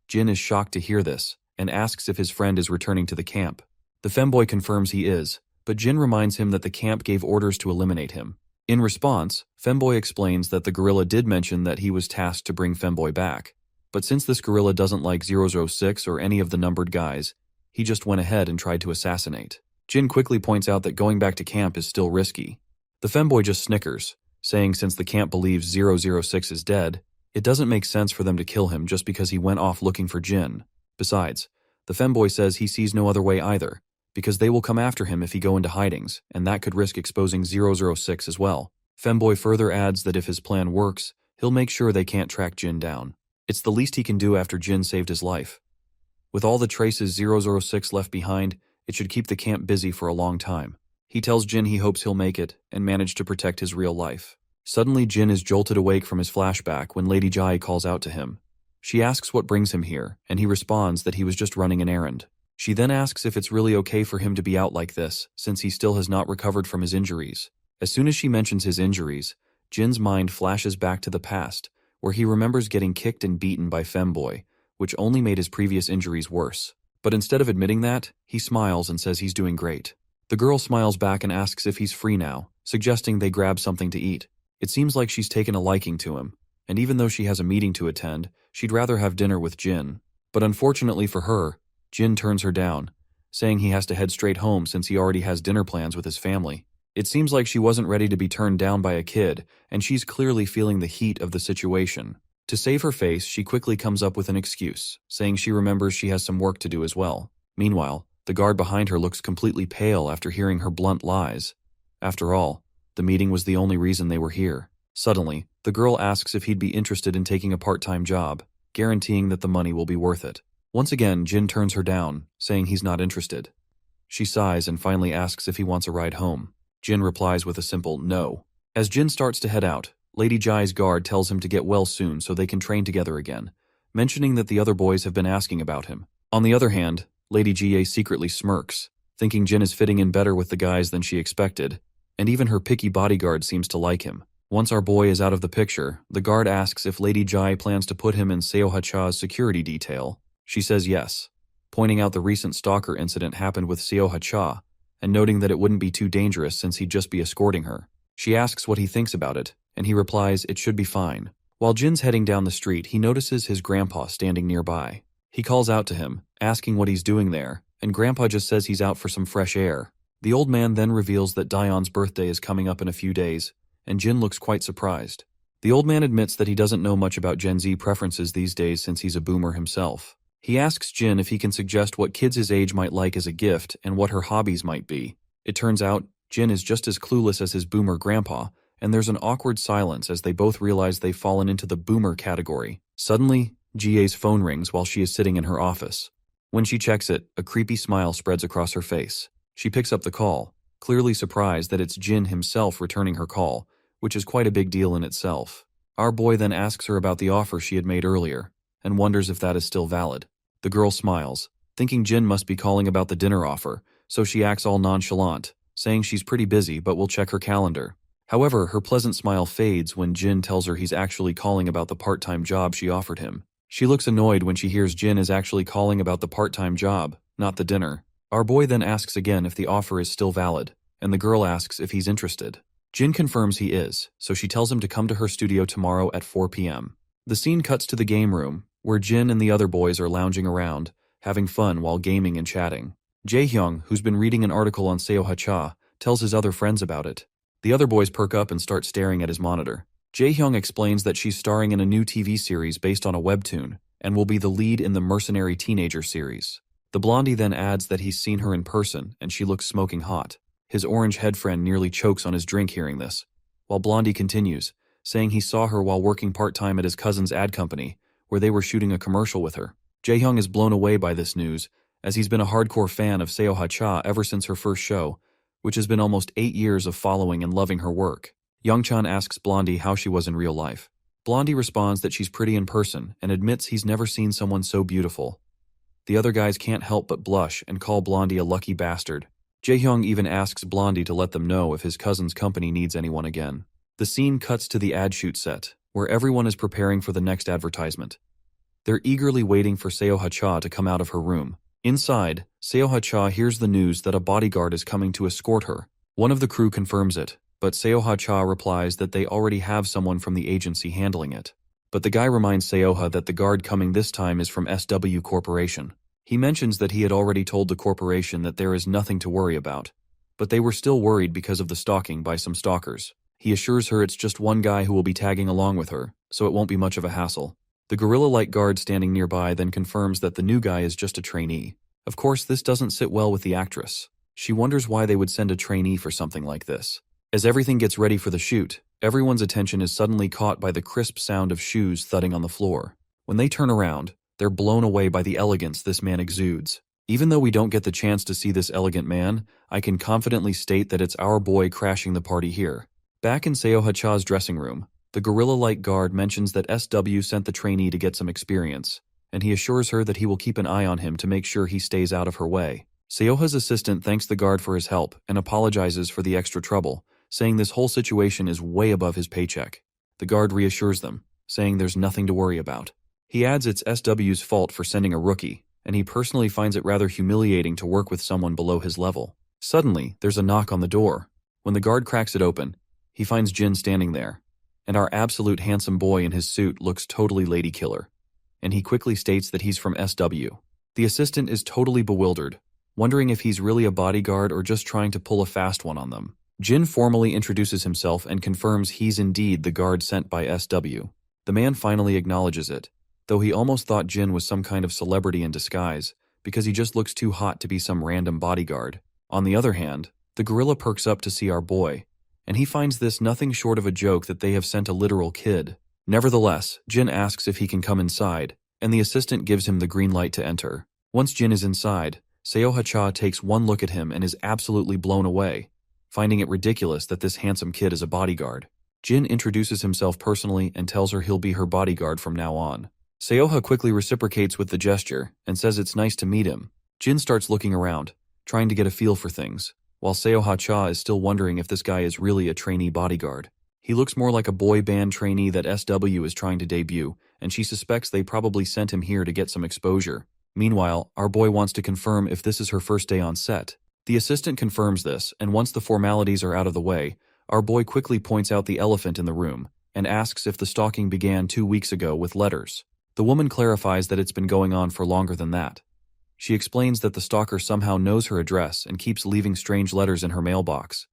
Jin is shocked to hear this, and asks if his friend is returning to the camp. The femboy confirms he is, but Jin reminds him that the camp gave orders to eliminate him. In response, femboy explains that the gorilla did mention that he was tasked to bring femboy back, but since this gorilla doesn't like 006 or any of the numbered guys, he just went ahead and tried to assassinate. Jin quickly points out that going back to camp is still risky. The femboy just snickers, saying since the camp believes 006 is dead, it doesn't make sense for them to kill him just because he went off looking for Jin. Besides, the femboy says he sees no other way either, because they will come after him if he go into hidings, and that could risk exposing 006 as well. Femboy further adds that if his plan works, he'll make sure they can't track Jin down. It's the least he can do after Jin saved his life. With all the traces 006 left behind, it should keep the camp busy for a long time. He tells Jin he hopes he'll make it and manage to protect his real life. Suddenly Jin is jolted awake from his flashback when Lady Jai calls out to him. She asks what brings him here, and he responds that he was just running an errand. She then asks if it's really okay for him to be out like this, since he still has not recovered from his injuries. As soon as she mentions his injuries, Jin's mind flashes back to the past, where he remembers getting kicked and beaten by Femboy, which only made his previous injuries worse. But instead of admitting that, he smiles and says he's doing great. The girl smiles back and asks if he's free now, suggesting they grab something to eat. It seems like she's taken a liking to him, and even though she has a meeting to attend, she'd rather have dinner with Jin. But unfortunately for her, Jin turns her down, saying he has to head straight home since he already has dinner plans with his family. It seems like she wasn't ready to be turned down by a kid, and she's clearly feeling the heat of the situation. To save her face, she quickly comes up with an excuse, saying she remembers she has some work to do as well. Meanwhile, the guard behind her looks completely pale after hearing her blunt lies. After all, the meeting was the only reason they were here. Suddenly, the girl asks if he'd be interested in taking a part-time job, guaranteeing that the money will be worth it. Once again, Jin turns her down, saying he's not interested. She sighs and finally asks if he wants a ride home. Jin replies with a simple no. As Jin starts to head out, Lady Jai's guard tells him to get well soon so they can train together again, mentioning that the other boys have been asking about him. On the other hand, Lady Jie secretly smirks, thinking Jin is fitting in better with the guys than she expected, and even her picky bodyguard seems to like him. Once our boy is out of the picture, the guard asks if Lady Jai plans to put him in Seoha-cha's security detail. She says yes, pointing out the recent stalker incident happened with Seoha-cha, and noting that it wouldn't be too dangerous since he'd just be escorting her. She asks what he thinks about it, and he replies it should be fine. While Jin's heading down the street, he notices his grandpa standing nearby. He calls out to him, asking what he's doing there, and Grandpa just says he's out for some fresh air. The old man then reveals that Dion's birthday is coming up in a few days, and Jin looks quite surprised. The old man admits that he doesn't know much about Gen Z preferences these days since he's a boomer himself. He asks Jin if he can suggest what kids his age might like as a gift and what her hobbies might be. It turns out, Jin is just as clueless as his boomer grandpa, and there's an awkward silence as they both realize they've fallen into the boomer category. Suddenly, Jie's phone rings while she is sitting in her office. When she checks it, a creepy smile spreads across her face. She picks up the call, clearly surprised that it's Jin himself returning her call, which is quite a big deal in itself. Our boy then asks her about the offer she had made earlier, and wonders if that is still valid. The girl smiles, thinking Jin must be calling about the dinner offer, so she acts all nonchalant, saying she's pretty busy but will check her calendar. However, her pleasant smile fades when Jin tells her he's actually calling about the part-time job she offered him. She looks annoyed when she hears Jin is actually calling about the part-time job, not the dinner. Our boy then asks again if the offer is still valid, and the girl asks if he's interested. Jin confirms he is, so she tells him to come to her studio tomorrow at 4 p.m. The scene cuts to the game room, where Jin and the other boys are lounging around, having fun while gaming and chatting. Jae-hyung, who's been reading an article on Seoha-cha, tells his other friends about it. The other boys perk up and start staring at his monitor. Jae-hyung explains that she's starring in a new TV series based on a webtoon, and will be the lead in the Mercenary teenager series. The blondie then adds that he's seen her in person, and she looks smoking hot. His orange head friend nearly chokes on his drink hearing this, while Blondie continues, saying he saw her while working part-time at his cousin's ad company, where they were shooting a commercial with her. Jae-hyung is blown away by this news, as he's been a hardcore fan of Seoha-cha ever since her first show, which has been almost 8 years of following and loving her work. Youngchan asks Blondie how she was in real life. Blondie responds that she's pretty in person and admits he's never seen someone so beautiful. The other guys can't help but blush and call Blondie a lucky bastard. Jae-hyung even asks Blondie to let them know if his cousin's company needs anyone again. The scene cuts to the ad shoot set, where everyone is preparing for the next advertisement. They're eagerly waiting for Seoha-cha to come out of her room. Inside, Seoha-cha hears the news that a bodyguard is coming to escort her. One of the crew confirms it, but Seoha-cha replies that they already have someone from the agency handling it. But the guy reminds Seoha that the guard coming this time is from SW Corporation. He mentions that he had already told the corporation that there is nothing to worry about, but they were still worried because of the stalking by some stalkers. He assures her it's just one guy who will be tagging along with her, so it won't be much of a hassle. The gorilla-like guard standing nearby then confirms that the new guy is just a trainee. Of course, this doesn't sit well with the actress. She wonders why they would send a trainee for something like this. As everything gets ready for the shoot, everyone's attention is suddenly caught by the crisp sound of shoes thudding on the floor. When they turn around, they're blown away by the elegance this man exudes. Even though we don't get the chance to see this elegant man, I can confidently state that it's our boy crashing the party here. Back in Seo Ha-cha's dressing room, the gorilla-like guard mentions that SW sent the trainee to get some experience, and he assures her that he will keep an eye on him to make sure he stays out of her way. Seoha's assistant thanks the guard for his help and apologizes for the extra trouble, saying this whole situation is way above his paycheck. The guard reassures them, saying there's nothing to worry about. He adds it's SW's fault for sending a rookie, and he personally finds it rather humiliating to work with someone below his level. Suddenly, there's a knock on the door. When the guard cracks it open, he finds Jin standing there, and our absolute handsome boy in his suit looks totally lady killer, and he quickly states that he's from SW. The assistant is totally bewildered, wondering if he's really a bodyguard or just trying to pull a fast one on them. Jin formally introduces himself and confirms he's indeed the guard sent by SW. The man finally acknowledges it, though he almost thought Jin was some kind of celebrity in disguise, because he just looks too hot to be some random bodyguard. On the other hand, the gorilla perks up to see our boy, and he finds this nothing short of a joke that they have sent a literal kid. Nevertheless, Jin asks if he can come inside, and the assistant gives him the green light to enter. Once Jin is inside, Seo Ha-cha takes one look at him and is absolutely blown away, finding it ridiculous that this handsome kid is a bodyguard. Jin introduces himself personally and tells her he'll be her bodyguard from now on. Seoha quickly reciprocates with the gesture and says it's nice to meet him. Jin starts looking around, trying to get a feel for things, while Seo Ha-cha is still wondering if this guy is really a trainee bodyguard. He looks more like a boy band trainee that SW is trying to debut, and she suspects they probably sent him here to get some exposure. Meanwhile, our boy wants to confirm if this is her first day on set. The assistant confirms this, and once the formalities are out of the way, our boy quickly points out the elephant in the room and asks if the stalking began 2 weeks ago with letters. The woman clarifies that it's been going on for longer than that. She explains that the stalker somehow knows her address and keeps leaving strange letters in her mailbox.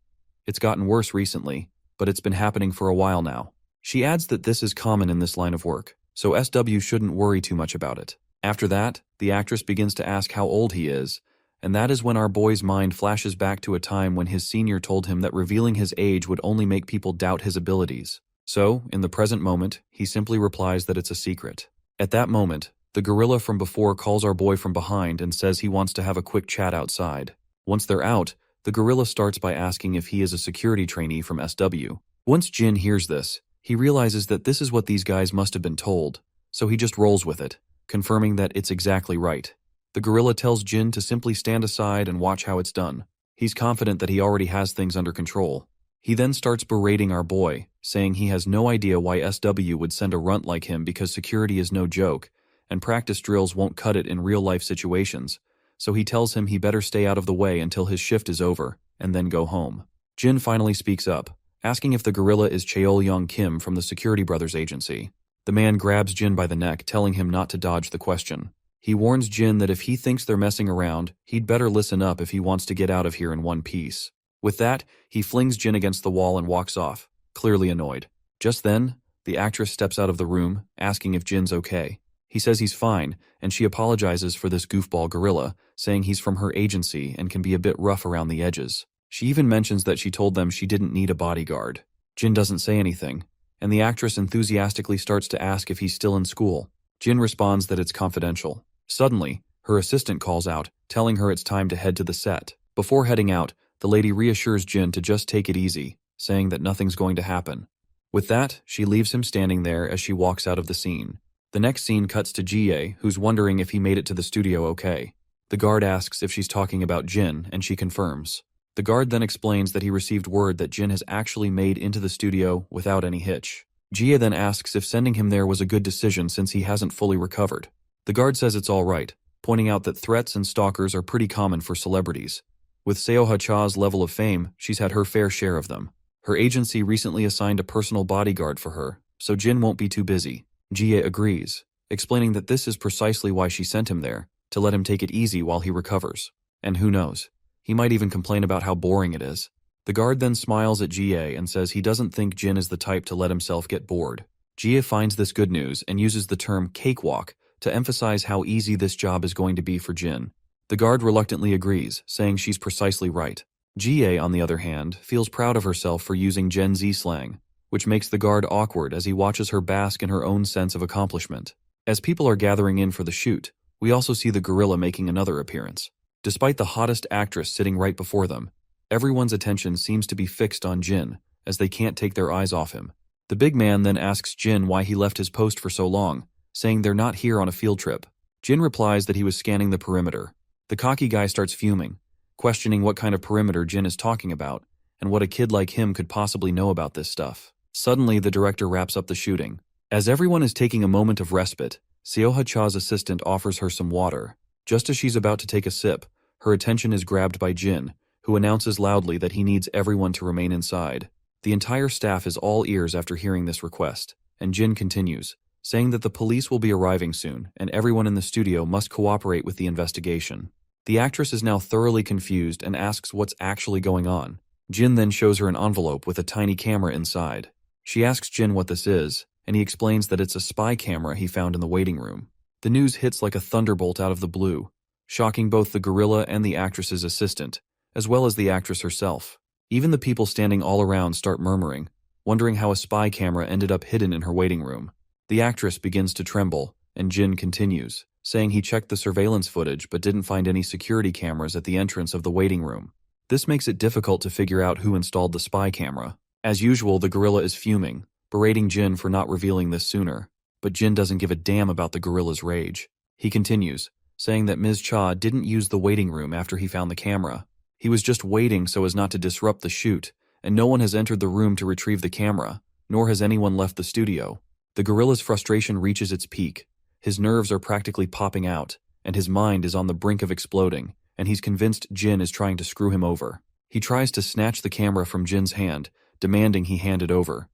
It's gotten worse recently, but it's been happening for a while now. She adds that this is common in this line of work, so SW shouldn't worry too much about it. After that, the actress begins to ask how old he is, and that is when our boy's mind flashes back to a time when his senior told him that revealing his age would only make people doubt his abilities. So, in the present moment, he simply replies that it's a secret. At that moment, the gorilla from before calls our boy from behind and says he wants to have a quick chat outside. Once they're out, the gorilla starts by asking if he is a security trainee from SW. Once Jin hears this, he realizes that this is what these guys must have been told, so he just rolls with it, confirming that it's exactly right. The gorilla tells Jin to simply stand aside and watch how it's done. He's confident that he already has things under control. He then starts berating our boy, saying he has no idea why SW would send a runt like him because security is no joke, and practice drills won't cut it in real-life situations, so he tells him he better stay out of the way until his shift is over, and then go home. Jin finally speaks up, asking if the gorilla is Cheol-young Kim from the Security Brothers agency. The man grabs Jin by the neck, telling him not to dodge the question. He warns Jin that if he thinks they're messing around, he'd better listen up if he wants to get out of here in one piece. With that, he flings Jin against the wall and walks off, clearly annoyed. Just then, the actress steps out of the room, asking if Jin's okay. He says he's fine, and she apologizes for this goofball gorilla, saying he's from her agency and can be a bit rough around the edges. She even mentions that she told them she didn't need a bodyguard. Jin doesn't say anything, and the actress enthusiastically starts to ask if he's still in school. Jin responds that it's confidential. Suddenly, her assistant calls out, telling her it's time to head to the set. Before heading out, the lady reassures Jin to just take it easy, saying that nothing's going to happen. With that, she leaves him standing there as she walks out of the scene. The next scene cuts to Jie, who's wondering if he made it to the studio okay. The guard asks if she's talking about Jin, and she confirms. The guard then explains that he received word that Jin has actually made into the studio without any hitch. Jie then asks if sending him there was a good decision since he hasn't fully recovered. The guard says it's all right, pointing out that threats and stalkers are pretty common for celebrities. With Seo Ha-cha's level of fame, she's had her fair share of them. Her agency recently assigned a personal bodyguard for her, so Jin won't be too busy. Jie agrees, explaining that this is precisely why she sent him there, to let him take it easy while he recovers. And who knows, he might even complain about how boring it is. The guard then smiles at Jie and says he doesn't think Jin is the type to let himself get bored. Jia finds this good news and uses the term cakewalk to emphasize how easy this job is going to be for Jin. The guard reluctantly agrees, saying she's precisely right. Jia, on the other hand, feels proud of herself for using Gen Z slang, which makes the guard awkward as he watches her bask in her own sense of accomplishment. As people are gathering in for the shoot, we also see the gorilla making another appearance. Despite the hottest actress sitting right before them, everyone's attention seems to be fixed on Jin, as they can't take their eyes off him. The big man then asks Jin why he left his post for so long, saying they're not here on a field trip. Jin replies that he was scanning the perimeter. The cocky guy starts fuming, questioning what kind of perimeter Jin is talking about, and what a kid like him could possibly know about this stuff. Suddenly, the director wraps up the shooting. As everyone is taking a moment of respite, Seoha Cha's assistant offers her some water. Just as she's about to take a sip, her attention is grabbed by Jin, who announces loudly that he needs everyone to remain inside. The entire staff is all ears after hearing this request, and Jin continues, saying that the police will be arriving soon and everyone in the studio must cooperate with the investigation. The actress is now thoroughly confused and asks what's actually going on. Jin then shows her an envelope with a tiny camera inside. She asks Jin what this is, and he explains that it's a spy camera he found in the waiting room. The news hits like a thunderbolt out of the blue, shocking both the gorilla and the actress's assistant, as well as the actress herself. Even the people standing all around start murmuring, wondering how a spy camera ended up hidden in her waiting room. The actress begins to tremble, and Jin continues, saying he checked the surveillance footage but didn't find any security cameras at the entrance of the waiting room. This makes it difficult to figure out who installed the spy camera. As usual, the gorilla is fuming, berating Jin for not revealing this sooner. But Jin doesn't give a damn about the gorilla's rage. He continues, saying that Ms. Cha didn't use the waiting room after he found the camera. He was just waiting so as not to disrupt the shoot, and no one has entered the room to retrieve the camera, nor has anyone left the studio. The gorilla's frustration reaches its peak. His nerves are practically popping out, and his mind is on the brink of exploding, and he's convinced Jin is trying to screw him over. He tries to snatch the camera from Jin's hand, demanding he hand it over.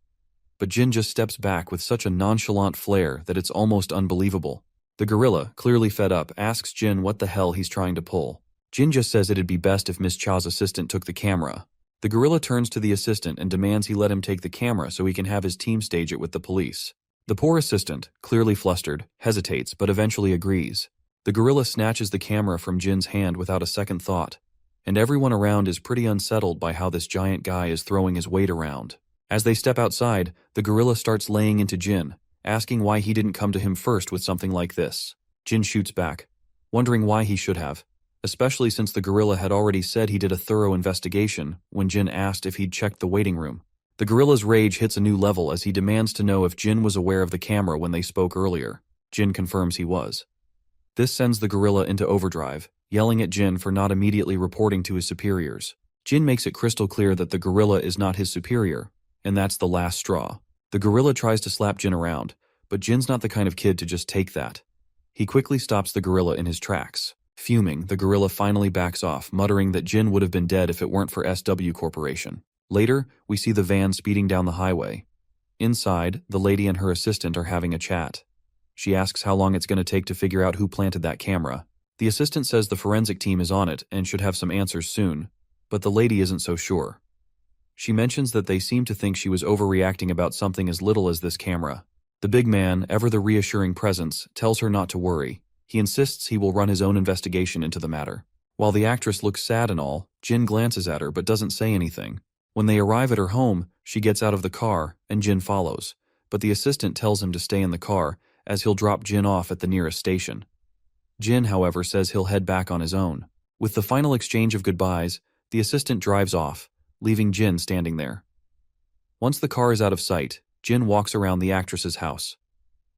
But Jin just steps back with such a nonchalant flair that it's almost unbelievable. The gorilla, clearly fed up, asks Jin what the hell he's trying to pull. Jin just says it'd be best if Miss Cha's assistant took the camera. The gorilla turns to the assistant and demands he let him take the camera so he can have his team stage it with the police. The poor assistant, clearly flustered, hesitates but eventually agrees. The gorilla snatches the camera from Jin's hand without a second thought, and everyone around is pretty unsettled by how this giant guy is throwing his weight around. As they step outside, the gorilla starts laying into Jin, asking why he didn't come to him first with something like this. Jin shoots back, wondering why he should have, especially since the gorilla had already said he did a thorough investigation when Jin asked if he'd checked the waiting room. The gorilla's rage hits a new level as he demands to know if Jin was aware of the camera when they spoke earlier. Jin confirms he was. This sends the gorilla into overdrive, yelling at Jin for not immediately reporting to his superiors. Jin makes it crystal clear that the gorilla is not his superior, and that's the last straw. The gorilla tries to slap Jin around, but Jin's not the kind of kid to just take that. He quickly stops the gorilla in his tracks. Fuming, the gorilla finally backs off, muttering that Jin would have been dead if it weren't for SW Corporation. Later, we see the van speeding down the highway. Inside, the lady and her assistant are having a chat. She asks how long it's going to take to figure out who planted that camera. The assistant says the forensic team is on it and should have some answers soon, but the lady isn't so sure. She mentions that they seem to think she was overreacting about something as little as this camera. The big man, ever the reassuring presence, tells her not to worry. He insists he will run his own investigation into the matter. While the actress looks sad and all, Jin glances at her but doesn't say anything. When they arrive at her home, she gets out of the car and Jin follows, but the assistant tells him to stay in the car as he'll drop Jin off at the nearest station. Jin, however, says he'll head back on his own. With the final exchange of goodbyes, the assistant drives off, leaving Jin standing there. Once the car is out of sight, Jin walks around the actress's house.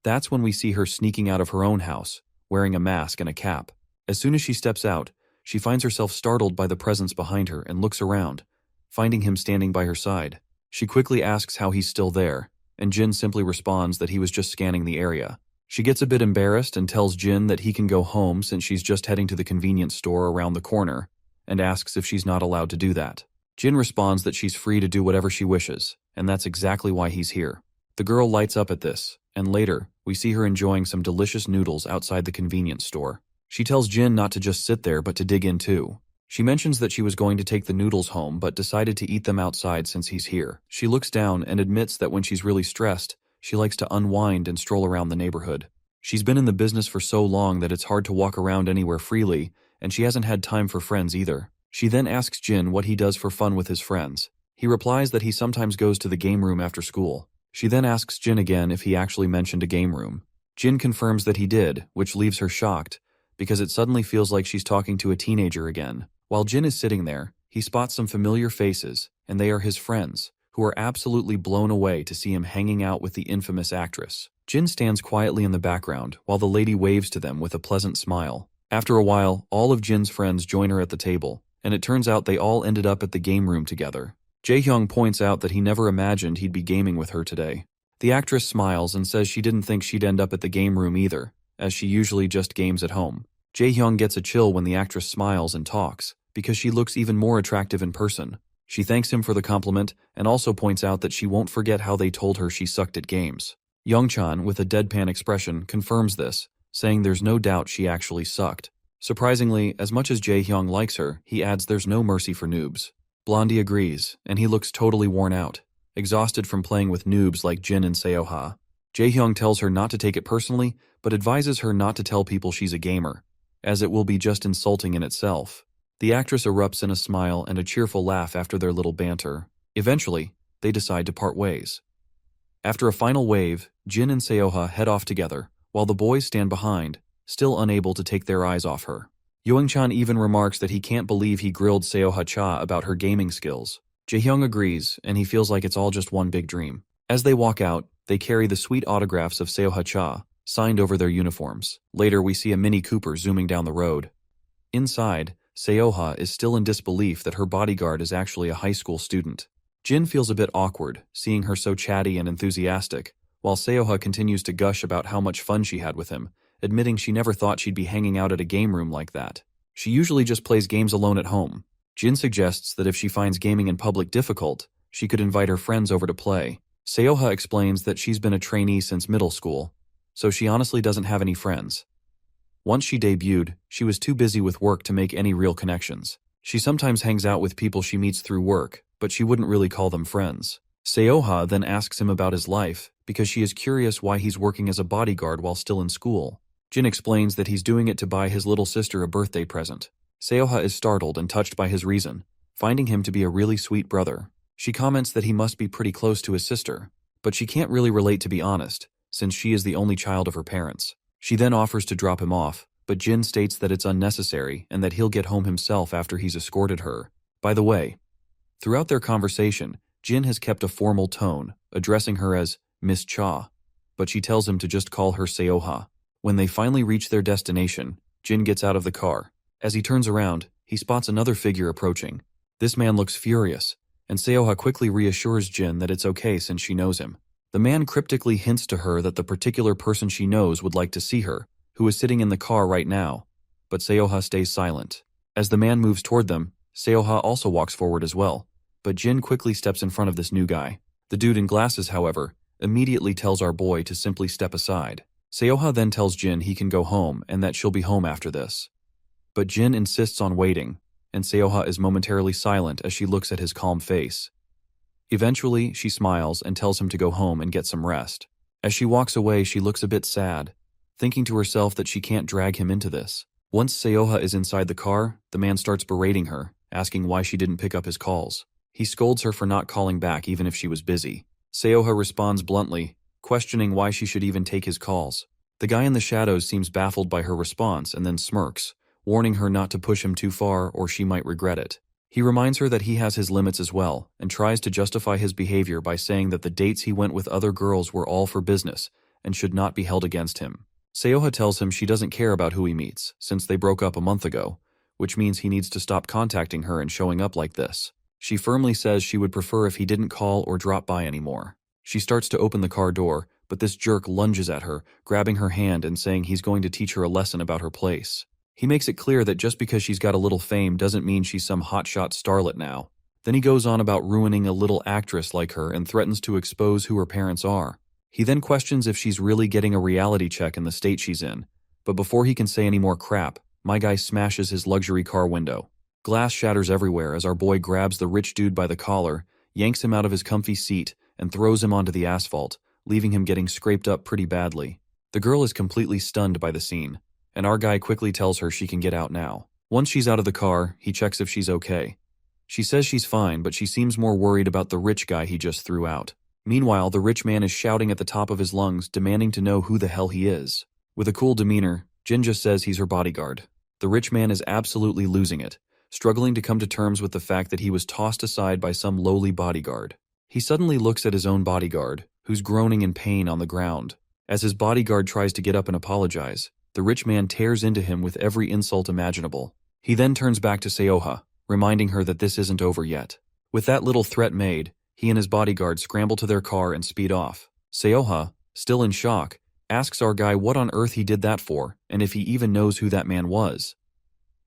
That's when we see her sneaking out of her own house, wearing a mask and a cap. As soon as she steps out, she finds herself startled by the presence behind her and looks around, finding him standing by her side. She quickly asks how he's still there, and Jin simply responds that he was just scanning the area. She gets a bit embarrassed and tells Jin that he can go home since she's just heading to the convenience store around the corner, and asks if she's not allowed to do that. Jin responds that she's free to do whatever she wishes, and that's exactly why he's here. The girl lights up at this, and later, we see her enjoying some delicious noodles outside the convenience store. She tells Jin not to just sit there but to dig in too. She mentions that she was going to take the noodles home but decided to eat them outside since he's here. She looks down and admits that when she's really stressed, she likes to unwind and stroll around the neighborhood. She's been in the business for so long that it's hard to walk around anywhere freely, and she hasn't had time for friends either. She then asks Jin what he does for fun with his friends. He replies that he sometimes goes to the game room after school. She then asks Jin again if he actually mentioned a game room. Jin confirms that he did, which leaves her shocked, because it suddenly feels like she's talking to a teenager again. While Jin is sitting there, he spots some familiar faces, and they are his friends, who are absolutely blown away to see him hanging out with the infamous actress. Jin stands quietly in the background while the lady waves to them with a pleasant smile. After a while, all of Jin's friends join her at the table, and it turns out they all ended up at the game room together. Jae-hyung points out that he never imagined he'd be gaming with her today. The actress smiles and says she didn't think she'd end up at the game room either, as she usually just games at home. Jae-hyung gets a chill when the actress smiles and talks, because she looks even more attractive in person. She thanks him for the compliment and also points out that she won't forget how they told her she sucked at games. Youngchan, with a deadpan expression, confirms this, saying there's no doubt she actually sucked. Surprisingly, as much as Jae-hyung likes her, he adds there's no mercy for noobs. Blondie agrees, and he looks totally worn out, exhausted from playing with noobs like Jin and Seo-ha. Jae-hyung tells her not to take it personally, but advises her not to tell people she's a gamer, as it will be just insulting in itself. The actress erupts in a smile and a cheerful laugh after their little banter. Eventually, they decide to part ways. After a final wave, Jin and Seo-ha head off together, while the boys stand behind, still unable to take their eyes off her. Youngchan even remarks that he can't believe he grilled Seo-ha Cha about her gaming skills. Jae-hyung agrees, and he feels like it's all just one big dream. As they walk out, they carry the sweet autographs of Seo-ha Cha, signed over their uniforms. Later, we see a Mini Cooper zooming down the road. Inside, Seo-ha is still in disbelief that her bodyguard is actually a high school student. Jin feels a bit awkward, seeing her so chatty and enthusiastic, while Seo-ha continues to gush about how much fun she had with him, admitting she never thought she'd be hanging out at a game room like that. She usually just plays games alone at home. Jin suggests that if she finds gaming in public difficult, she could invite her friends over to play. Seo-ha explains that she's been a trainee since middle school, so she honestly doesn't have any friends. Once she debuted, she was too busy with work to make any real connections. She sometimes hangs out with people she meets through work, but she wouldn't really call them friends. Seo-ha then asks him about his life, because she is curious why he's working as a bodyguard while still in school. Jin explains that he's doing it to buy his little sister a birthday present. Seo-ha is startled and touched by his reason, finding him to be a really sweet brother. She comments that he must be pretty close to his sister, but she can't really relate, to be honest, since she is the only child of her parents. She then offers to drop him off, but Jin states that it's unnecessary and that he'll get home himself after he's escorted her. By the way, throughout their conversation, Jin has kept a formal tone, addressing her as Miss Cha, but she tells him to just call her Seo-ha. When they finally reach their destination, Jin gets out of the car. As he turns around, he spots another figure approaching. This man looks furious, and Seo-ha quickly reassures Jin that it's okay since she knows him. The man cryptically hints to her that the particular person she knows would like to see her, who is sitting in the car right now, but Seo-ha stays silent. As the man moves toward them, Seo-ha also walks forward as well, but Jin quickly steps in front of this new guy. The dude in glasses, however, immediately tells our boy to simply step aside. Seo-ha then tells Jin he can go home and that she'll be home after this. But Jin insists on waiting, and Seo-ha is momentarily silent as she looks at his calm face. Eventually, she smiles and tells him to go home and get some rest. As she walks away, she looks a bit sad, thinking to herself that she can't drag him into this. Once Seo-ha is inside the car, the man starts berating her, asking why she didn't pick up his calls. He scolds her for not calling back even if she was busy. Seo-ha responds bluntly, questioning why she should even take his calls. The guy in the shadows seems baffled by her response and then smirks, warning her not to push him too far or she might regret it. He reminds her that he has his limits as well, and tries to justify his behavior by saying that the dates he went with other girls were all for business and should not be held against him. Seo-ha tells him she doesn't care about who he meets, since they broke up a month ago, which means he needs to stop contacting her and showing up like this. She firmly says she would prefer if he didn't call or drop by anymore. She starts to open the car door, but this jerk lunges at her, grabbing her hand and saying he's going to teach her a lesson about her place. He makes it clear that just because she's got a little fame doesn't mean she's some hotshot starlet now. Then he goes on about ruining a little actress like her and threatens to expose who her parents are. He then questions if she's really getting a reality check in the state she's in, but before he can say any more crap, my guy smashes his luxury car window. Glass shatters everywhere as our boy grabs the rich dude by the collar, yanks him out of his comfy seat, and throws him onto the asphalt, leaving him getting scraped up pretty badly. The girl is completely stunned by the scene, and our guy quickly tells her she can get out now. Once she's out of the car, he checks if she's okay. She says she's fine, but she seems more worried about the rich guy he just threw out. Meanwhile, the rich man is shouting at the top of his lungs, demanding to know who the hell he is. With a cool demeanor, Jin just says he's her bodyguard. The rich man is absolutely losing it, struggling to come to terms with the fact that he was tossed aside by some lowly bodyguard. He suddenly looks at his own bodyguard, who's groaning in pain on the ground. As his bodyguard tries to get up and apologize, the rich man tears into him with every insult imaginable. He then turns back to Seoha, reminding her that this isn't over yet. With that little threat made, he and his bodyguard scramble to their car and speed off. Seoha, still in shock, asks our guy what on earth he did that for, and if he even knows who that man was.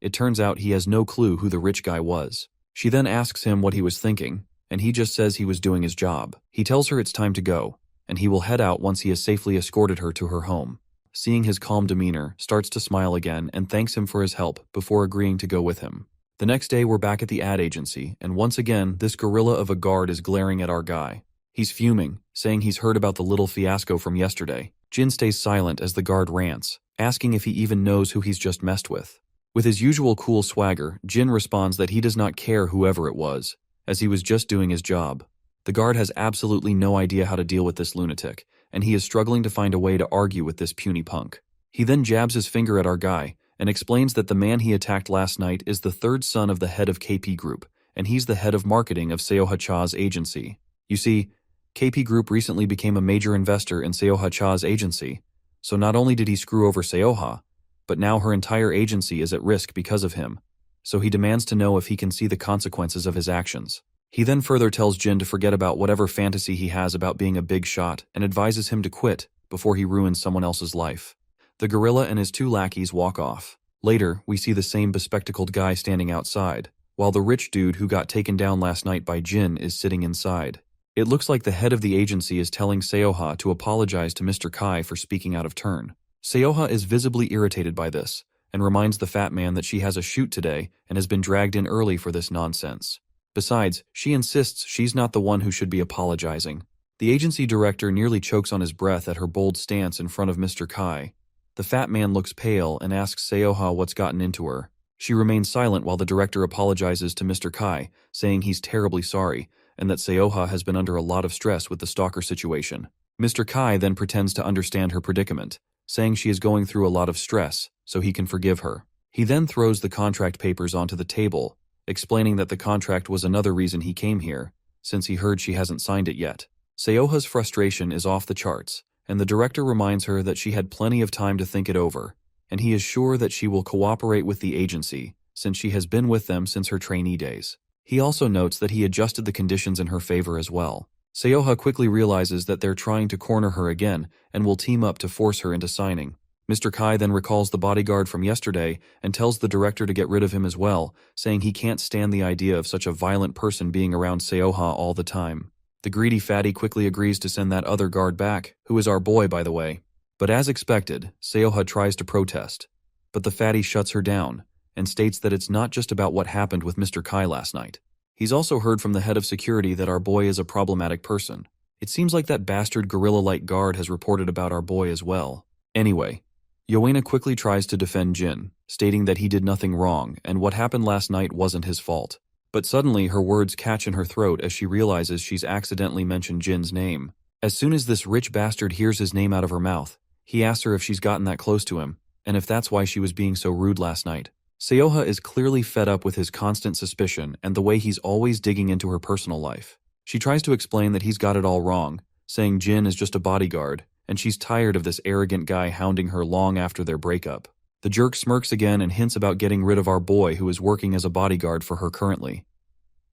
It turns out he has no clue who the rich guy was. She then asks him what he was thinking, and he just says he was doing his job. He tells her it's time to go, and he will head out once he has safely escorted her to her home. Seeing his calm demeanor, starts to smile again and thanks him for his help before agreeing to go with him. The next day we're back at the ad agency, and once again this gorilla of a guard is glaring at our guy. He's fuming, saying he's heard about the little fiasco from yesterday. Jin stays silent as the guard rants, asking if he even knows who he's just messed with. With his usual cool swagger, Jin responds that he does not care whoever it was, as he was just doing his job. The guard has absolutely no idea how to deal with this lunatic, and he is struggling to find a way to argue with this puny punk. He then jabs his finger at our guy, and explains that the man he attacked last night is the third son of the head of KP Group, and he's the head of marketing of Seoha Cha's agency. You see, KP Group recently became a major investor in Seoha Cha's agency, so not only did he screw over Seoha, but now her entire agency is at risk because of him, so he demands to know if he can see the consequences of his actions. He then further tells Jin to forget about whatever fantasy he has about being a big shot and advises him to quit before he ruins someone else's life. The gorilla and his two lackeys walk off. Later, we see the same bespectacled guy standing outside, while the rich dude who got taken down last night by Jin is sitting inside. It looks like the head of the agency is telling Seoha to apologize to Mr. Kai for speaking out of turn. Seoha is visibly irritated by this, and reminds the fat man that she has a shoot today and has been dragged in early for this nonsense. Besides, she insists she's not the one who should be apologizing. The agency director nearly chokes on his breath at her bold stance in front of Mr. Kai. The fat man looks pale and asks Seoha what's gotten into her. She remains silent while the director apologizes to Mr. Kai, saying he's terribly sorry, and that Seoha has been under a lot of stress with the stalker situation. Mr. Kai then pretends to understand her predicament, saying she is going through a lot of stress, so he can forgive her. He then throws the contract papers onto the table, explaining that the contract was another reason he came here, since he heard she hasn't signed it yet. Seoha's frustration is off the charts, and the director reminds her that she had plenty of time to think it over, and he is sure that she will cooperate with the agency, since she has been with them since her trainee days. He also notes that he adjusted the conditions in her favor as well. Seoha quickly realizes that they're trying to corner her again and will team up to force her into signing. Mr. Kai then recalls the bodyguard from yesterday and tells the director to get rid of him as well, saying he can't stand the idea of such a violent person being around Seoha all the time. The greedy fatty quickly agrees to send that other guard back, who is our boy by the way. But as expected, Seoha tries to protest, but the fatty shuts her down and states that it's not just about what happened with Mr. Kai last night. He's also heard from the head of security that our boy is a problematic person. It seems like that bastard gorilla-like guard has reported about our boy as well. Anyway, Yoena quickly tries to defend Jin, stating that he did nothing wrong and what happened last night wasn't his fault. But suddenly her words catch in her throat as she realizes she's accidentally mentioned Jin's name. As soon as this rich bastard hears his name out of her mouth, he asks her if she's gotten that close to him, and if that's why she was being so rude last night. Seoha is clearly fed up with his constant suspicion and the way he's always digging into her personal life. She tries to explain that he's got it all wrong, saying Jin is just a bodyguard, and she's tired of this arrogant guy hounding her long after their breakup. The jerk smirks again and hints about getting rid of our boy who is working as a bodyguard for her currently.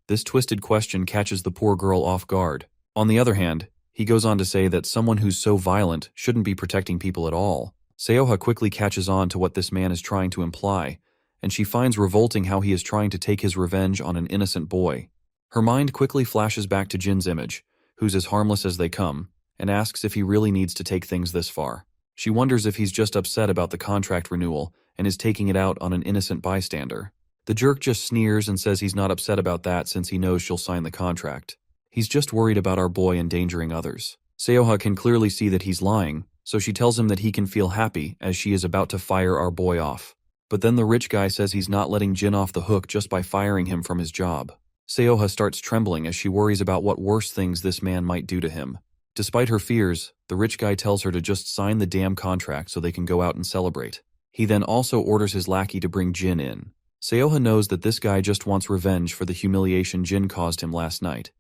This twisted question catches the poor girl off guard. On the other hand, he goes on to say that someone who's so violent shouldn't be protecting people at all. Seoha quickly catches on to what this man is trying to imply, and she finds revolting how he is trying to take his revenge on an innocent boy. Her mind quickly flashes back to Jin's image, who's as harmless as they come, and asks if he really needs to take things this far. She wonders if he's just upset about the contract renewal and is taking it out on an innocent bystander. The jerk just sneers and says he's not upset about that since he knows she'll sign the contract. He's just worried about our boy endangering others. Seoha can clearly see that he's lying, so she tells him that he can feel happy as she is about to fire our boy off. But then the rich guy says he's not letting Jin off the hook just by firing him from his job. Seoha starts trembling as she worries about what worse things this man might do to him. Despite her fears, the rich guy tells her to just sign the damn contract so they can go out and celebrate. He then also orders his lackey to bring Jin in. Seoha knows that this guy just wants revenge for the humiliation Jin caused him last night.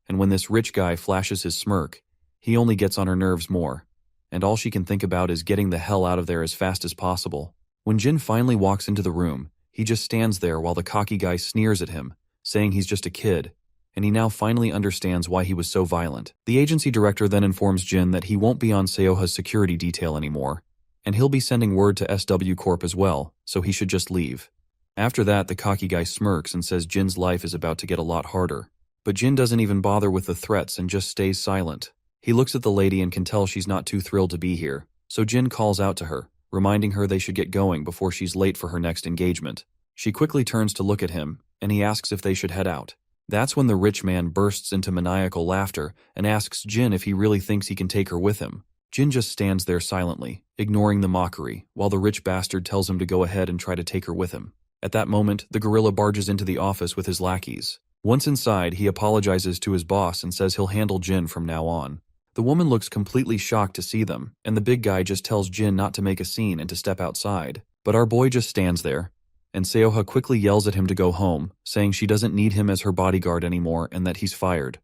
And when this rich guy flashes his smirk, he only gets on her nerves more. And all she can think about is getting the hell out of there as fast as possible. When Jin finally walks into the room, he just stands there while the cocky guy sneers at him, saying he's just a kid, and he now finally understands why he was so violent. The agency director then informs Jin that he won't be on Seoha's security detail anymore, and he'll be sending word to SW Corp as well, so he should just leave. After that, the cocky guy smirks and says Jin's life is about to get a lot harder. But Jin doesn't even bother with the threats and just stays silent. He looks at the lady and can tell she's not too thrilled to be here, so Jin calls out to her, reminding her they should get going before she's late for her next engagement. She quickly turns to look at him, and he asks if they should head out. That's when the rich man bursts into maniacal laughter and asks Jin if he really thinks he can take her with him. Jin just stands there silently, ignoring the mockery, while the rich bastard tells him to go ahead and try to take her with him. At that moment, the gorilla barges into the office with his lackeys. Once inside, he apologizes to his boss and says he'll handle Jin from now on. The woman looks completely shocked to see them, and the big guy just tells Jin not to make a scene and to step outside. But our boy just stands there, and Seoha quickly yells at him to go home, saying she doesn't need him as her bodyguard anymore and that he's fired.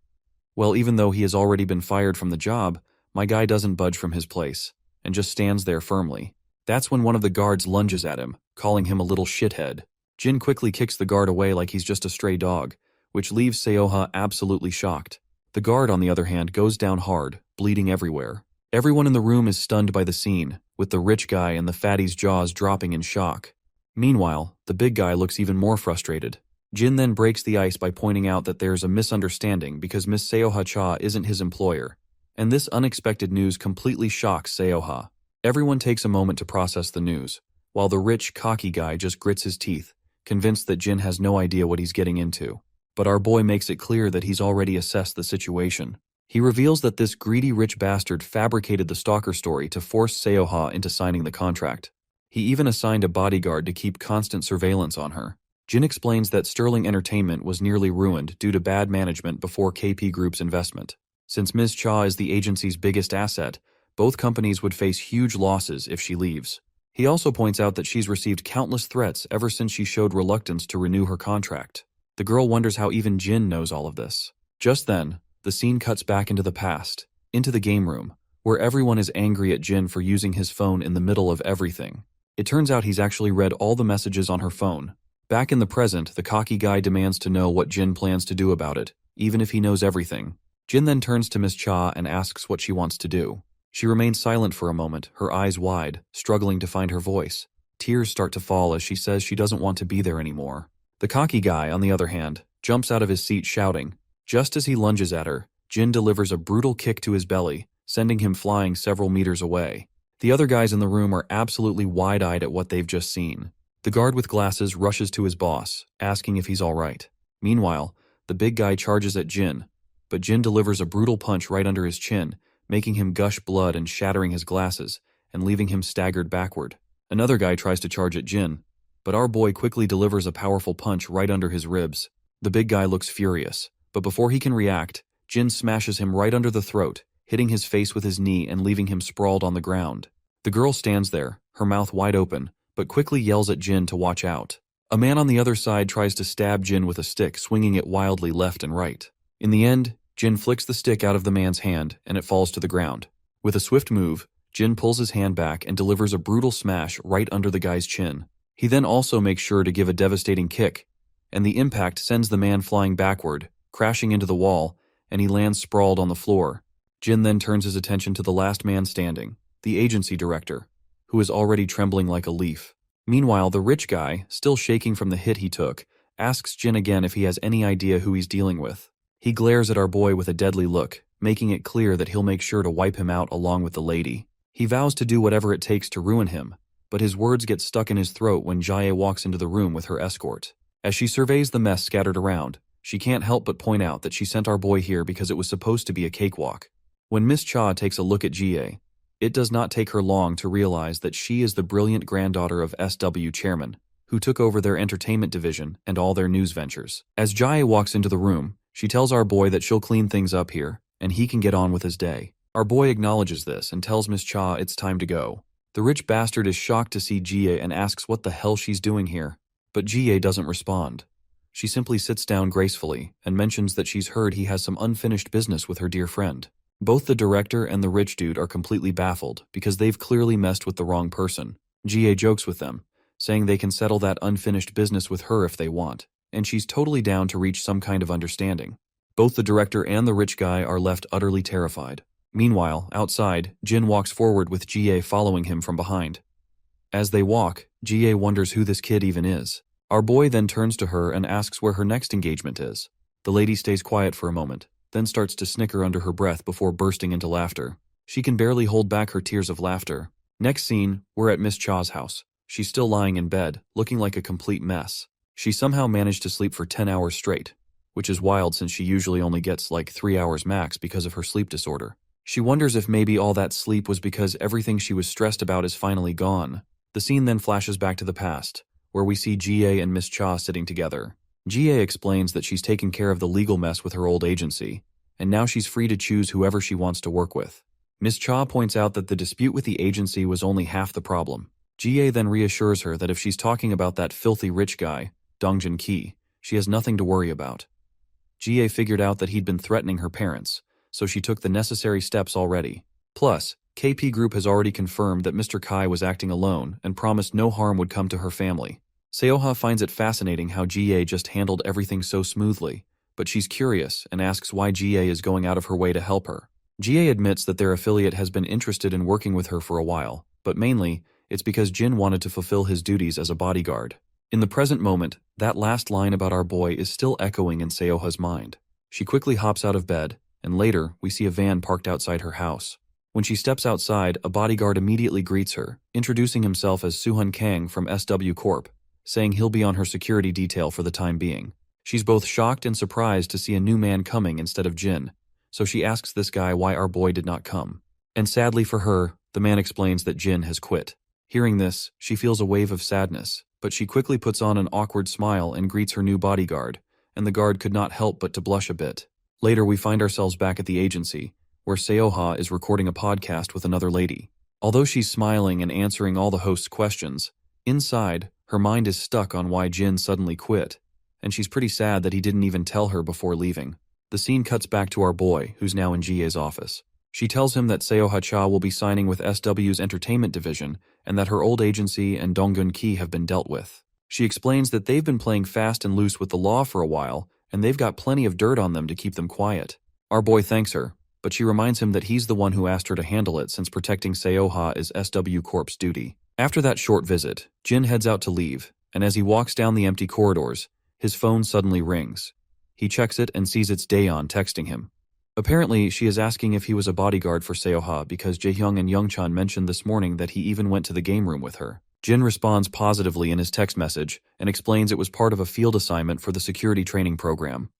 Well, even though he has already been fired from the job, my guy doesn't budge from his place, and just stands there firmly. That's when one of the guards lunges at him, calling him a little shithead. Jin quickly kicks the guard away like he's just a stray dog, which leaves Seoha absolutely shocked. The guard, on the other hand, goes down hard, bleeding everywhere. Everyone in the room is stunned by the scene, with the rich guy and the fatty's jaws dropping in shock. Meanwhile, the big guy looks even more frustrated. Jin then breaks the ice by pointing out that there's a misunderstanding because Miss Seoha Cha isn't his employer, and this unexpected news completely shocks Seoha. Everyone takes a moment to process the news, while the rich, cocky guy just grits his teeth, convinced that Jin has no idea what he's getting into. But our boy makes it clear that he's already assessed the situation. He reveals that this greedy rich bastard fabricated the stalker story to force Seoha into signing the contract. He even assigned a bodyguard to keep constant surveillance on her. Jin explains that Sterling Entertainment was nearly ruined due to bad management before KP Group's investment. Since Ms. Cha is the agency's biggest asset, both companies would face huge losses if she leaves. He also points out that she's received countless threats ever since she showed reluctance to renew her contract. The girl wonders how even Jin knows all of this. Just then, the scene cuts back into the past, into the game room, where everyone is angry at Jin for using his phone in the middle of everything. It turns out he's actually read all the messages on her phone. Back in the present, the cocky guy demands to know what Jin plans to do about it, even if he knows everything. Jin then turns to Miss Cha and asks what she wants to do. She remains silent for a moment, her eyes wide, struggling to find her voice. Tears start to fall as she says she doesn't want to be there anymore. The cocky guy, on the other hand, jumps out of his seat shouting. Just as he lunges at her, Jin delivers a brutal kick to his belly, sending him flying several meters away. The other guys in the room are absolutely wide-eyed at what they've just seen. The guard with glasses rushes to his boss, asking if he's all right. Meanwhile, the big guy charges at Jin, but Jin delivers a brutal punch right under his chin, making him gush blood and shattering his glasses, and leaving him staggered backward. Another guy tries to charge at Jin, but our boy quickly delivers a powerful punch right under his ribs. The big guy looks furious, but before he can react, Jin smashes him right under the throat, hitting his face with his knee and leaving him sprawled on the ground. The girl stands there, her mouth wide open, but quickly yells at Jin to watch out. A man on the other side tries to stab Jin with a stick, swinging it wildly left and right. In the end, Jin flicks the stick out of the man's hand, and it falls to the ground. With a swift move, Jin pulls his hand back and delivers a brutal smash right under the guy's chin. He then also makes sure to give a devastating kick, and the impact sends the man flying backward, crashing into the wall, and he lands sprawled on the floor. Jin then turns his attention to the last man standing, the agency director, who is already trembling like a leaf. Meanwhile, the rich guy, still shaking from the hit he took, asks Jin again if he has any idea who he's dealing with. He glares at our boy with a deadly look, making it clear that he'll make sure to wipe him out along with the lady. He vows to do whatever it takes to ruin him, but his words get stuck in his throat when Jae walks into the room with her escort. As she surveys the mess scattered around, she can't help but point out that she sent our boy here because it was supposed to be a cakewalk. When Miss Cha takes a look at Jie, it does not take her long to realize that she is the brilliant granddaughter of SW chairman, who took over their entertainment division and all their news ventures. As Jie walks into the room, she tells our boy that she'll clean things up here, and he can get on with his day. Our boy acknowledges this and tells Miss Cha it's time to go. The rich bastard is shocked to see Jie and asks what the hell she's doing here, but Jie doesn't respond. She simply sits down gracefully and mentions that she's heard he has some unfinished business with her dear friend. Both the director and the rich dude are completely baffled because they've clearly messed with the wrong person. Jie jokes with them, saying they can settle that unfinished business with her if they want, and she's totally down to reach some kind of understanding. Both the director and the rich guy are left utterly terrified. Meanwhile, outside, Jin walks forward with Jie following him from behind. As they walk, Jie wonders who this kid even is. Our boy then turns to her and asks where her next engagement is. The lady stays quiet for a moment, then starts to snicker under her breath before bursting into laughter. She can barely hold back her tears of laughter. Next scene, we're at Miss Cha's house. She's still lying in bed, looking like a complete mess. She somehow managed to sleep for 10 hours straight, which is wild since she usually only gets like 3 hours max because of her sleep disorder. She wonders if maybe all that sleep was because everything she was stressed about is finally gone. The scene then flashes back to the past, where we see Jie and Miss Cha sitting together. Jie explains that she's taken care of the legal mess with her old agency, and now she's free to choose whoever she wants to work with. Miss Cha points out that the dispute with the agency was only half the problem. Jie then reassures her that if she's talking about that filthy rich guy, Dongjin Ki, she has nothing to worry about. Jie figured out that he'd been threatening her parents, so she took the necessary steps already. Plus, KP Group has already confirmed that Mr. Kai was acting alone and promised no harm would come to her family. Seoha finds it fascinating how Jie just handled everything so smoothly, but she's curious and asks why Jie is going out of her way to help her. Jie admits that their affiliate has been interested in working with her for a while, but mainly, it's because Jin wanted to fulfill his duties as a bodyguard. In the present moment, that last line about our boy is still echoing in Seoha's mind. She quickly hops out of bed, and later, we see a van parked outside her house. When she steps outside, a bodyguard immediately greets her, introducing himself as Suhun Kang from SW Corp, saying he'll be on her security detail for the time being. She's both shocked and surprised to see a new man coming instead of Jin, so she asks this guy why our boy did not come. And sadly for her, the man explains that Jin has quit. Hearing this, she feels a wave of sadness, but she quickly puts on an awkward smile and greets her new bodyguard, and the guard could not help but to blush a bit. Later, we find ourselves back at the agency, where Seoha is recording a podcast with another lady. Although she's smiling and answering all the host's questions, inside, her mind is stuck on why Jin suddenly quit, and she's pretty sad that he didn't even tell her before leaving. The scene cuts back to our boy, who's now in Jie's office. She tells him that Seoha Cha will be signing with SW's entertainment division and that her old agency and Donggun Ki have been dealt with. She explains that they've been playing fast and loose with the law for a while, and they've got plenty of dirt on them to keep them quiet. Our boy thanks her, but she reminds him that he's the one who asked her to handle it since protecting Seoha is SW Corp's duty. After that short visit, Jin heads out to leave, and as he walks down the empty corridors, his phone suddenly rings. He checks it and sees it's Daeon texting him. Apparently, she is asking if he was a bodyguard for Seoha because Jaehyung and Youngchan mentioned this morning that he even went to the game room with her. Jin responds positively in his text message and explains it was part of a field assignment for the security training program.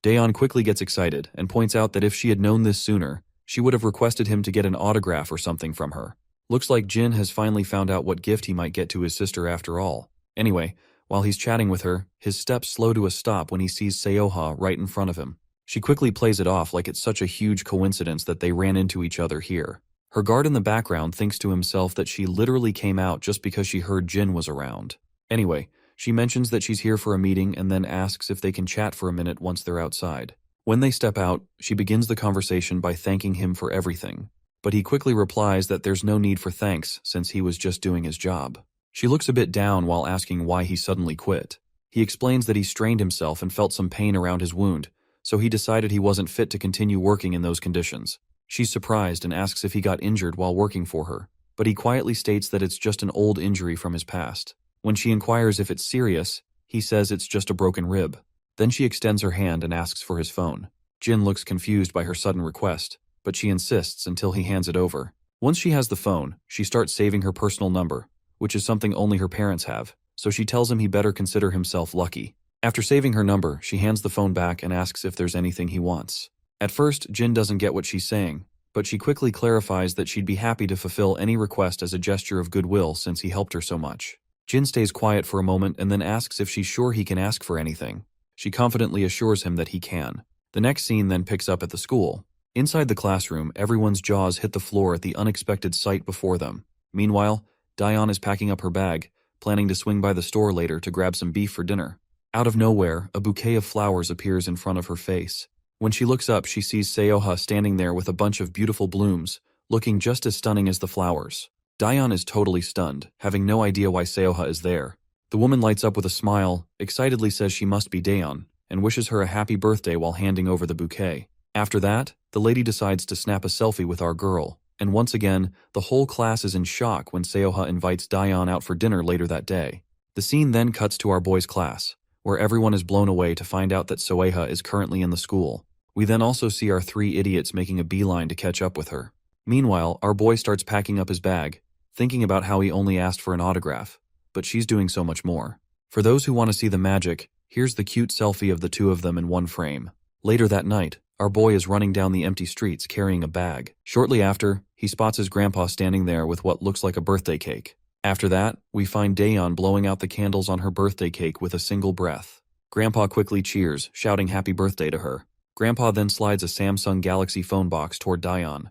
Daeon quickly gets excited and points out that if she had known this sooner, she would have requested him to get an autograph or something from her. Looks like Jin has finally found out what gift he might get to his sister after all. Anyway, while he's chatting with her, his steps slow to a stop when he sees Seoha right in front of him. She quickly plays it off like it's such a huge coincidence that they ran into each other here. Her guard in the background thinks to himself that she literally came out just because she heard Jin was around. Anyway, she mentions that she's here for a meeting and then asks if they can chat for a minute once they're outside. When they step out, she begins the conversation by thanking him for everything. But he quickly replies that there's no need for thanks since he was just doing his job. She looks a bit down while asking why he suddenly quit. He explains that he strained himself and felt some pain around his wound, so he decided he wasn't fit to continue working in those conditions. She's surprised and asks if he got injured while working for her, but he quietly states that it's just an old injury from his past. When she inquires if it's serious, he says it's just a broken rib. Then she extends her hand and asks for his phone. Jin looks confused by her sudden request, but she insists until he hands it over. Once she has the phone, she starts saving her personal number, which is something only her parents have, so she tells him he better consider himself lucky. After saving her number, she hands the phone back and asks if there's anything he wants. At first, Jin doesn't get what she's saying, but she quickly clarifies that she'd be happy to fulfill any request as a gesture of goodwill since he helped her so much. Jin stays quiet for a moment and then asks if she's sure he can ask for anything. She confidently assures him that he can. The next scene then picks up at the school. Inside the classroom, everyone's jaws hit the floor at the unexpected sight before them. Meanwhile, Dayan is packing up her bag, planning to swing by the store later to grab some beef for dinner. Out of nowhere, a bouquet of flowers appears in front of her face. When she looks up, she sees Seoha standing there with a bunch of beautiful blooms, looking just as stunning as the flowers. Dayan is totally stunned, having no idea why Seoha is there. The woman lights up with a smile, excitedly says she must be Dayan, and wishes her a happy birthday while handing over the bouquet. After that, the lady decides to snap a selfie with our girl, and once again, the whole class is in shock when Seoha invites Dayan out for dinner later that day. The scene then cuts to our boys' class, where everyone is blown away to find out that Seoha is currently in the school. We then also see our three idiots making a beeline to catch up with her. Meanwhile, our boy starts packing up his bag, thinking about how he only asked for an autograph, but she's doing so much more. For those who want to see the magic, here's the cute selfie of the two of them in one frame. Later that night, our boy is running down the empty streets carrying a bag. Shortly after, he spots his grandpa standing there with what looks like a birthday cake. After that, we find Dayan blowing out the candles on her birthday cake with a single breath. Grandpa quickly cheers, shouting happy birthday to her. Grandpa then slides a Samsung Galaxy phone box toward Dayan.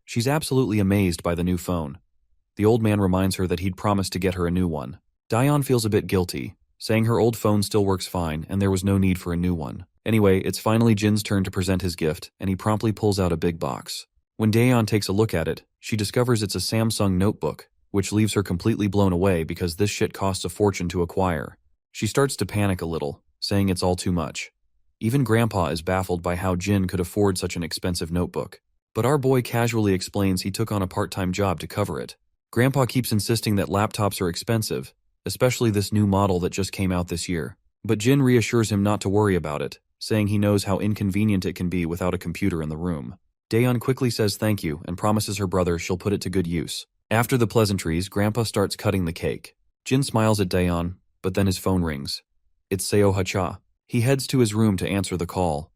She's absolutely amazed by the new phone. The old man reminds her that he'd promised to get her a new one. Dayan feels a bit guilty, saying her old phone still works fine and there was no need for a new one. Anyway, it's finally Jin's turn to present his gift, and he promptly pulls out a big box. When Dayan takes a look at it, she discovers it's a Samsung notebook, which leaves her completely blown away because this shit costs a fortune to acquire. She starts to panic a little, saying it's all too much. Even Grandpa is baffled by how Jin could afford such an expensive notebook. But our boy casually explains he took on a part-time job to cover it. Grandpa keeps insisting that laptops are expensive, especially this new model that just came out this year. But Jin reassures him not to worry about it, saying he knows how inconvenient it can be without a computer in the room. Dayan quickly says thank you and promises her brother she'll put it to good use. After the pleasantries, Grandpa starts cutting the cake. Jin smiles at Dayan, but then his phone rings. It's Seoha Cha. He heads to his room to answer the call.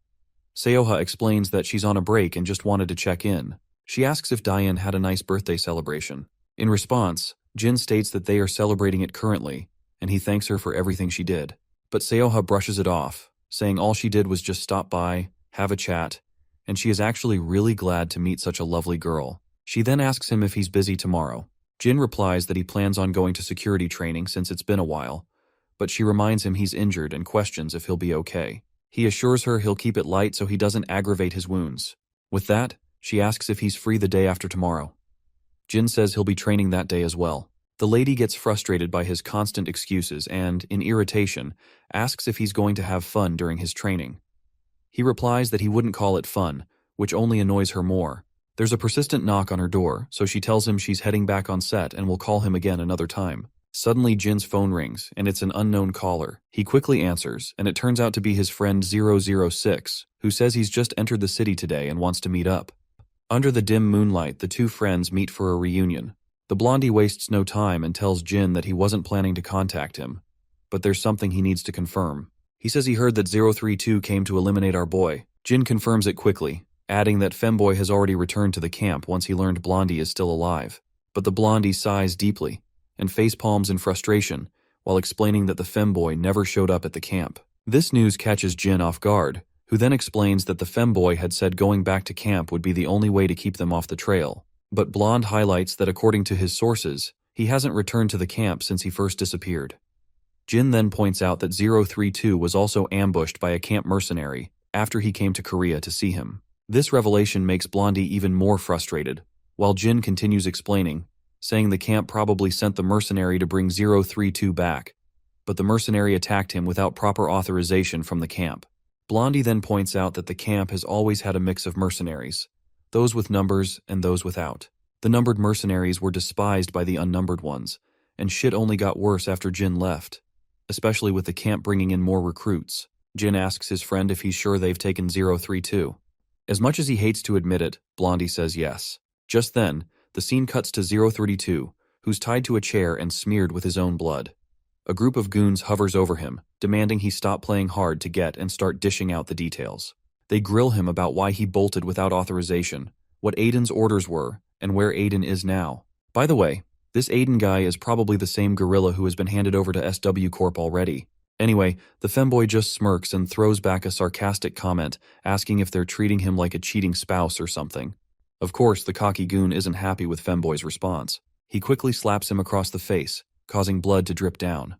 Seoha explains that she's on a break and just wanted to check in. She asks if Dayan had a nice birthday celebration. In response, Jin states that they are celebrating it currently, and he thanks her for everything she did. But Seoha brushes it off, saying all she did was just stop by, have a chat, and she is actually really glad to meet such a lovely girl. She then asks him if he's busy tomorrow. Jin replies that he plans on going to security training since it's been a while, but she reminds him he's injured and questions if he'll be okay. He assures her he'll keep it light so he doesn't aggravate his wounds. With that, she asks if he's free the day after tomorrow. Jin says he'll be training that day as well. The lady gets frustrated by his constant excuses and, in irritation, asks if he's going to have fun during his training. He replies that he wouldn't call it fun, which only annoys her more. There's a persistent knock on her door, so she tells him she's heading back on set and will call him again another time. Suddenly, Jin's phone rings, and it's an unknown caller. He quickly answers, and it turns out to be his friend 006, who says he's just entered the city today and wants to meet up. Under the dim moonlight, the two friends meet for a reunion. The blondie wastes no time and tells Jin that he wasn't planning to contact him, but there's something he needs to confirm. He says he heard that 032 came to eliminate our boy. Jin confirms it quickly, adding that Femboy has already returned to the camp once he learned Blondie is still alive. But the blondie sighs deeply and facepalms in frustration while explaining that the Femboy never showed up at the camp. This news catches Jin off guard, who then explains that the Femboy had said going back to camp would be the only way to keep them off the trail. But Blonde highlights that according to his sources, he hasn't returned to the camp since he first disappeared. Jin then points out that 032 was also ambushed by a camp mercenary after he came to Korea to see him. This revelation makes Blondie even more frustrated, while Jin continues explaining, saying the camp probably sent the mercenary to bring 032 back, but the mercenary attacked him without proper authorization from the camp. Blondie then points out that the camp has always had a mix of mercenaries, those with numbers and those without. The numbered mercenaries were despised by the unnumbered ones, and shit only got worse after Jin left, especially with the camp bringing in more recruits. Jin asks his friend if he's sure they've taken 032. As much as he hates to admit it, Blondie says yes. Just then, the scene cuts to 032, who's tied to a chair and smeared with his own blood. A group of goons hovers over him, demanding he stop playing hard to get and start dishing out the details. They grill him about why he bolted without authorization, what Aiden's orders were, and where Aiden is now. By the way, this Aiden guy is probably the same gorilla who has been handed over to SW Corp already. Anyway, the femboy just smirks and throws back a sarcastic comment, asking if they're treating him like a cheating spouse or something. Of course, the cocky goon isn't happy with femboy's response. He quickly slaps him across the face, causing blood to drip down.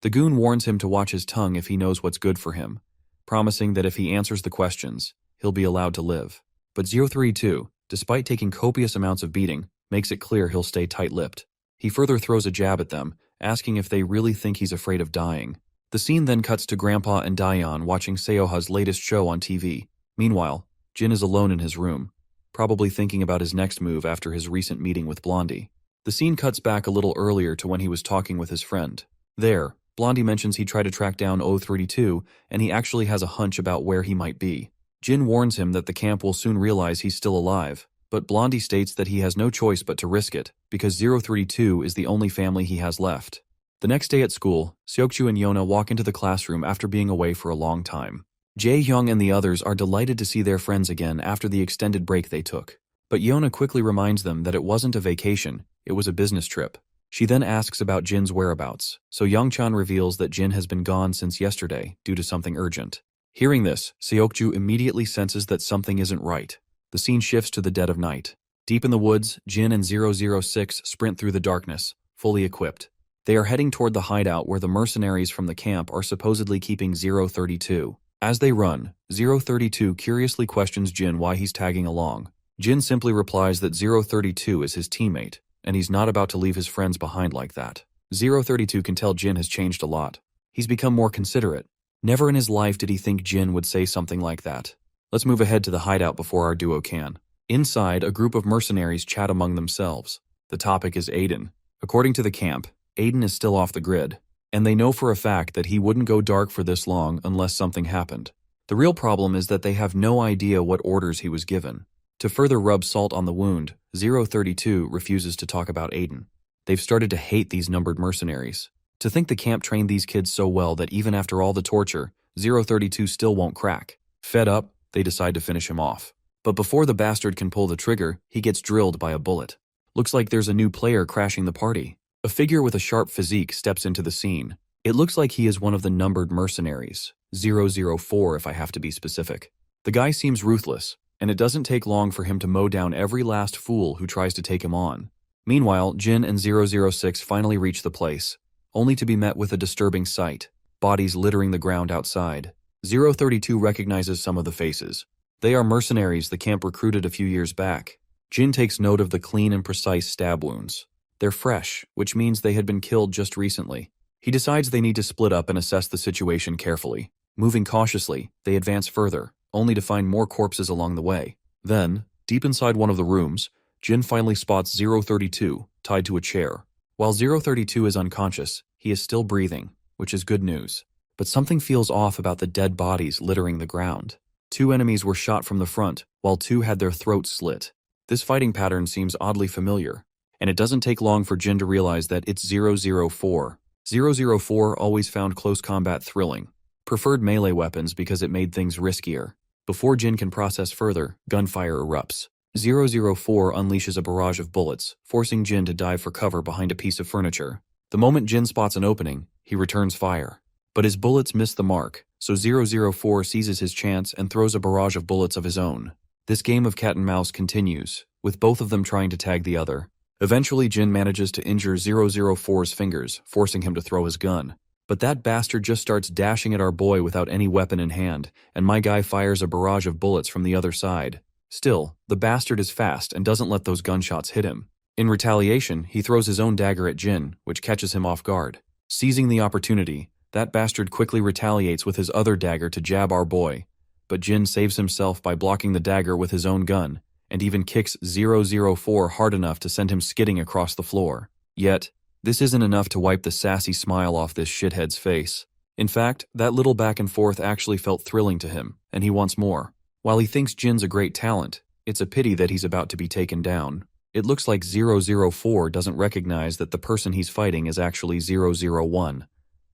The goon warns him to watch his tongue if he knows what's good for him, promising that if he answers the questions, he'll be allowed to live. But 032, despite taking copious amounts of beating, makes it clear he'll stay tight-lipped. He further throws a jab at them, asking if they really think he's afraid of dying. The scene then cuts to Grandpa and Daeyeon watching Seoha's latest show on TV. Meanwhile, Jin is alone in his room, probably thinking about his next move after his recent meeting with Blondie. The scene cuts back a little earlier to when he was talking with his friend. There, Blondie mentions he tried to track down 032, and he actually has a hunch about where he might be. Jin warns him that the camp will soon realize he's still alive, but Blondie states that he has no choice but to risk it, because 032 is the only family he has left. The next day at school, Seokju and Yona walk into the classroom after being away for a long time. Jae-hyung and the others are delighted to see their friends again after the extended break they took. But Yona quickly reminds them that it wasn't a vacation, it was a business trip. She then asks about Jin's whereabouts, so Youngchan reveals that Jin has been gone since yesterday due to something urgent. Hearing this, Seokju immediately senses that something isn't right. The scene shifts to the dead of night. Deep in the woods, Jin and 006 sprint through the darkness, fully equipped. They are heading toward the hideout where the mercenaries from the camp are supposedly keeping 032. As they run, 032 curiously questions Jin why he's tagging along. Jin simply replies that 032 is his teammate, and he's not about to leave his friends behind like that. 032 can tell Jin has changed a lot. He's become more considerate. Never in his life did he think Jin would say something like that. Let's move ahead to the hideout before our duo can. Inside, a group of mercenaries chat among themselves. The topic is Aiden. According to the camp, Aiden is still off the grid, and they know for a fact that he wouldn't go dark for this long unless something happened. The real problem is that they have no idea what orders he was given. To further rub salt on the wound, 032 refuses to talk about Aiden. They've started to hate these numbered mercenaries. To think the camp trained these kids so well that even after all the torture, 032 still won't crack. Fed up, they decide to finish him off. But before the bastard can pull the trigger, he gets drilled by a bullet. Looks like there's a new player crashing the party. A figure with a sharp physique steps into the scene. It looks like he is one of the numbered mercenaries, 004 if I have to be specific. The guy seems ruthless, and it doesn't take long for him to mow down every last fool who tries to take him on. Meanwhile, Jin and 006 finally reach the place, only to be met with a disturbing sight, bodies littering the ground outside. 032 recognizes some of the faces. They are mercenaries the camp recruited a few years back. Jin takes note of the clean and precise stab wounds. They're fresh, which means they had been killed just recently. He decides they need to split up and assess the situation carefully. Moving cautiously, they advance further, only to find more corpses along the way. Then, deep inside one of the rooms, Jin finally spots 032, tied to a chair. While 032 is unconscious, he is still breathing, which is good news. But something feels off about the dead bodies littering the ground. 2 enemies were shot from the front, while 2 had their throats slit. This fighting pattern seems oddly familiar, and it doesn't take long for Jin to realize that it's 004. 004 always found close combat thrilling, preferred melee weapons because it made things riskier. Before Jin can process further, gunfire erupts. 004 unleashes a barrage of bullets, forcing Jin to dive for cover behind a piece of furniture. The moment Jin spots an opening, he returns fire. But his bullets miss the mark, so 004 seizes his chance and throws a barrage of bullets of his own. This game of cat and mouse continues, with both of them trying to tag the other. Eventually, Jin manages to injure 004's fingers, forcing him to throw his gun. But that bastard just starts dashing at our boy without any weapon in hand, and my guy fires a barrage of bullets from the other side. Still, the bastard is fast and doesn't let those gunshots hit him. In retaliation, he throws his own dagger at Jin, which catches him off guard. Seizing the opportunity, that bastard quickly retaliates with his other dagger to jab our boy. But Jin saves himself by blocking the dagger with his own gun, and even kicks 004 hard enough to send him skidding across the floor. Yet, this isn't enough to wipe the sassy smile off this shithead's face. In fact, that little back and forth actually felt thrilling to him, and he wants more. While he thinks Jin's a great talent, it's a pity that he's about to be taken down. It looks like 004 doesn't recognize that the person he's fighting is actually 001,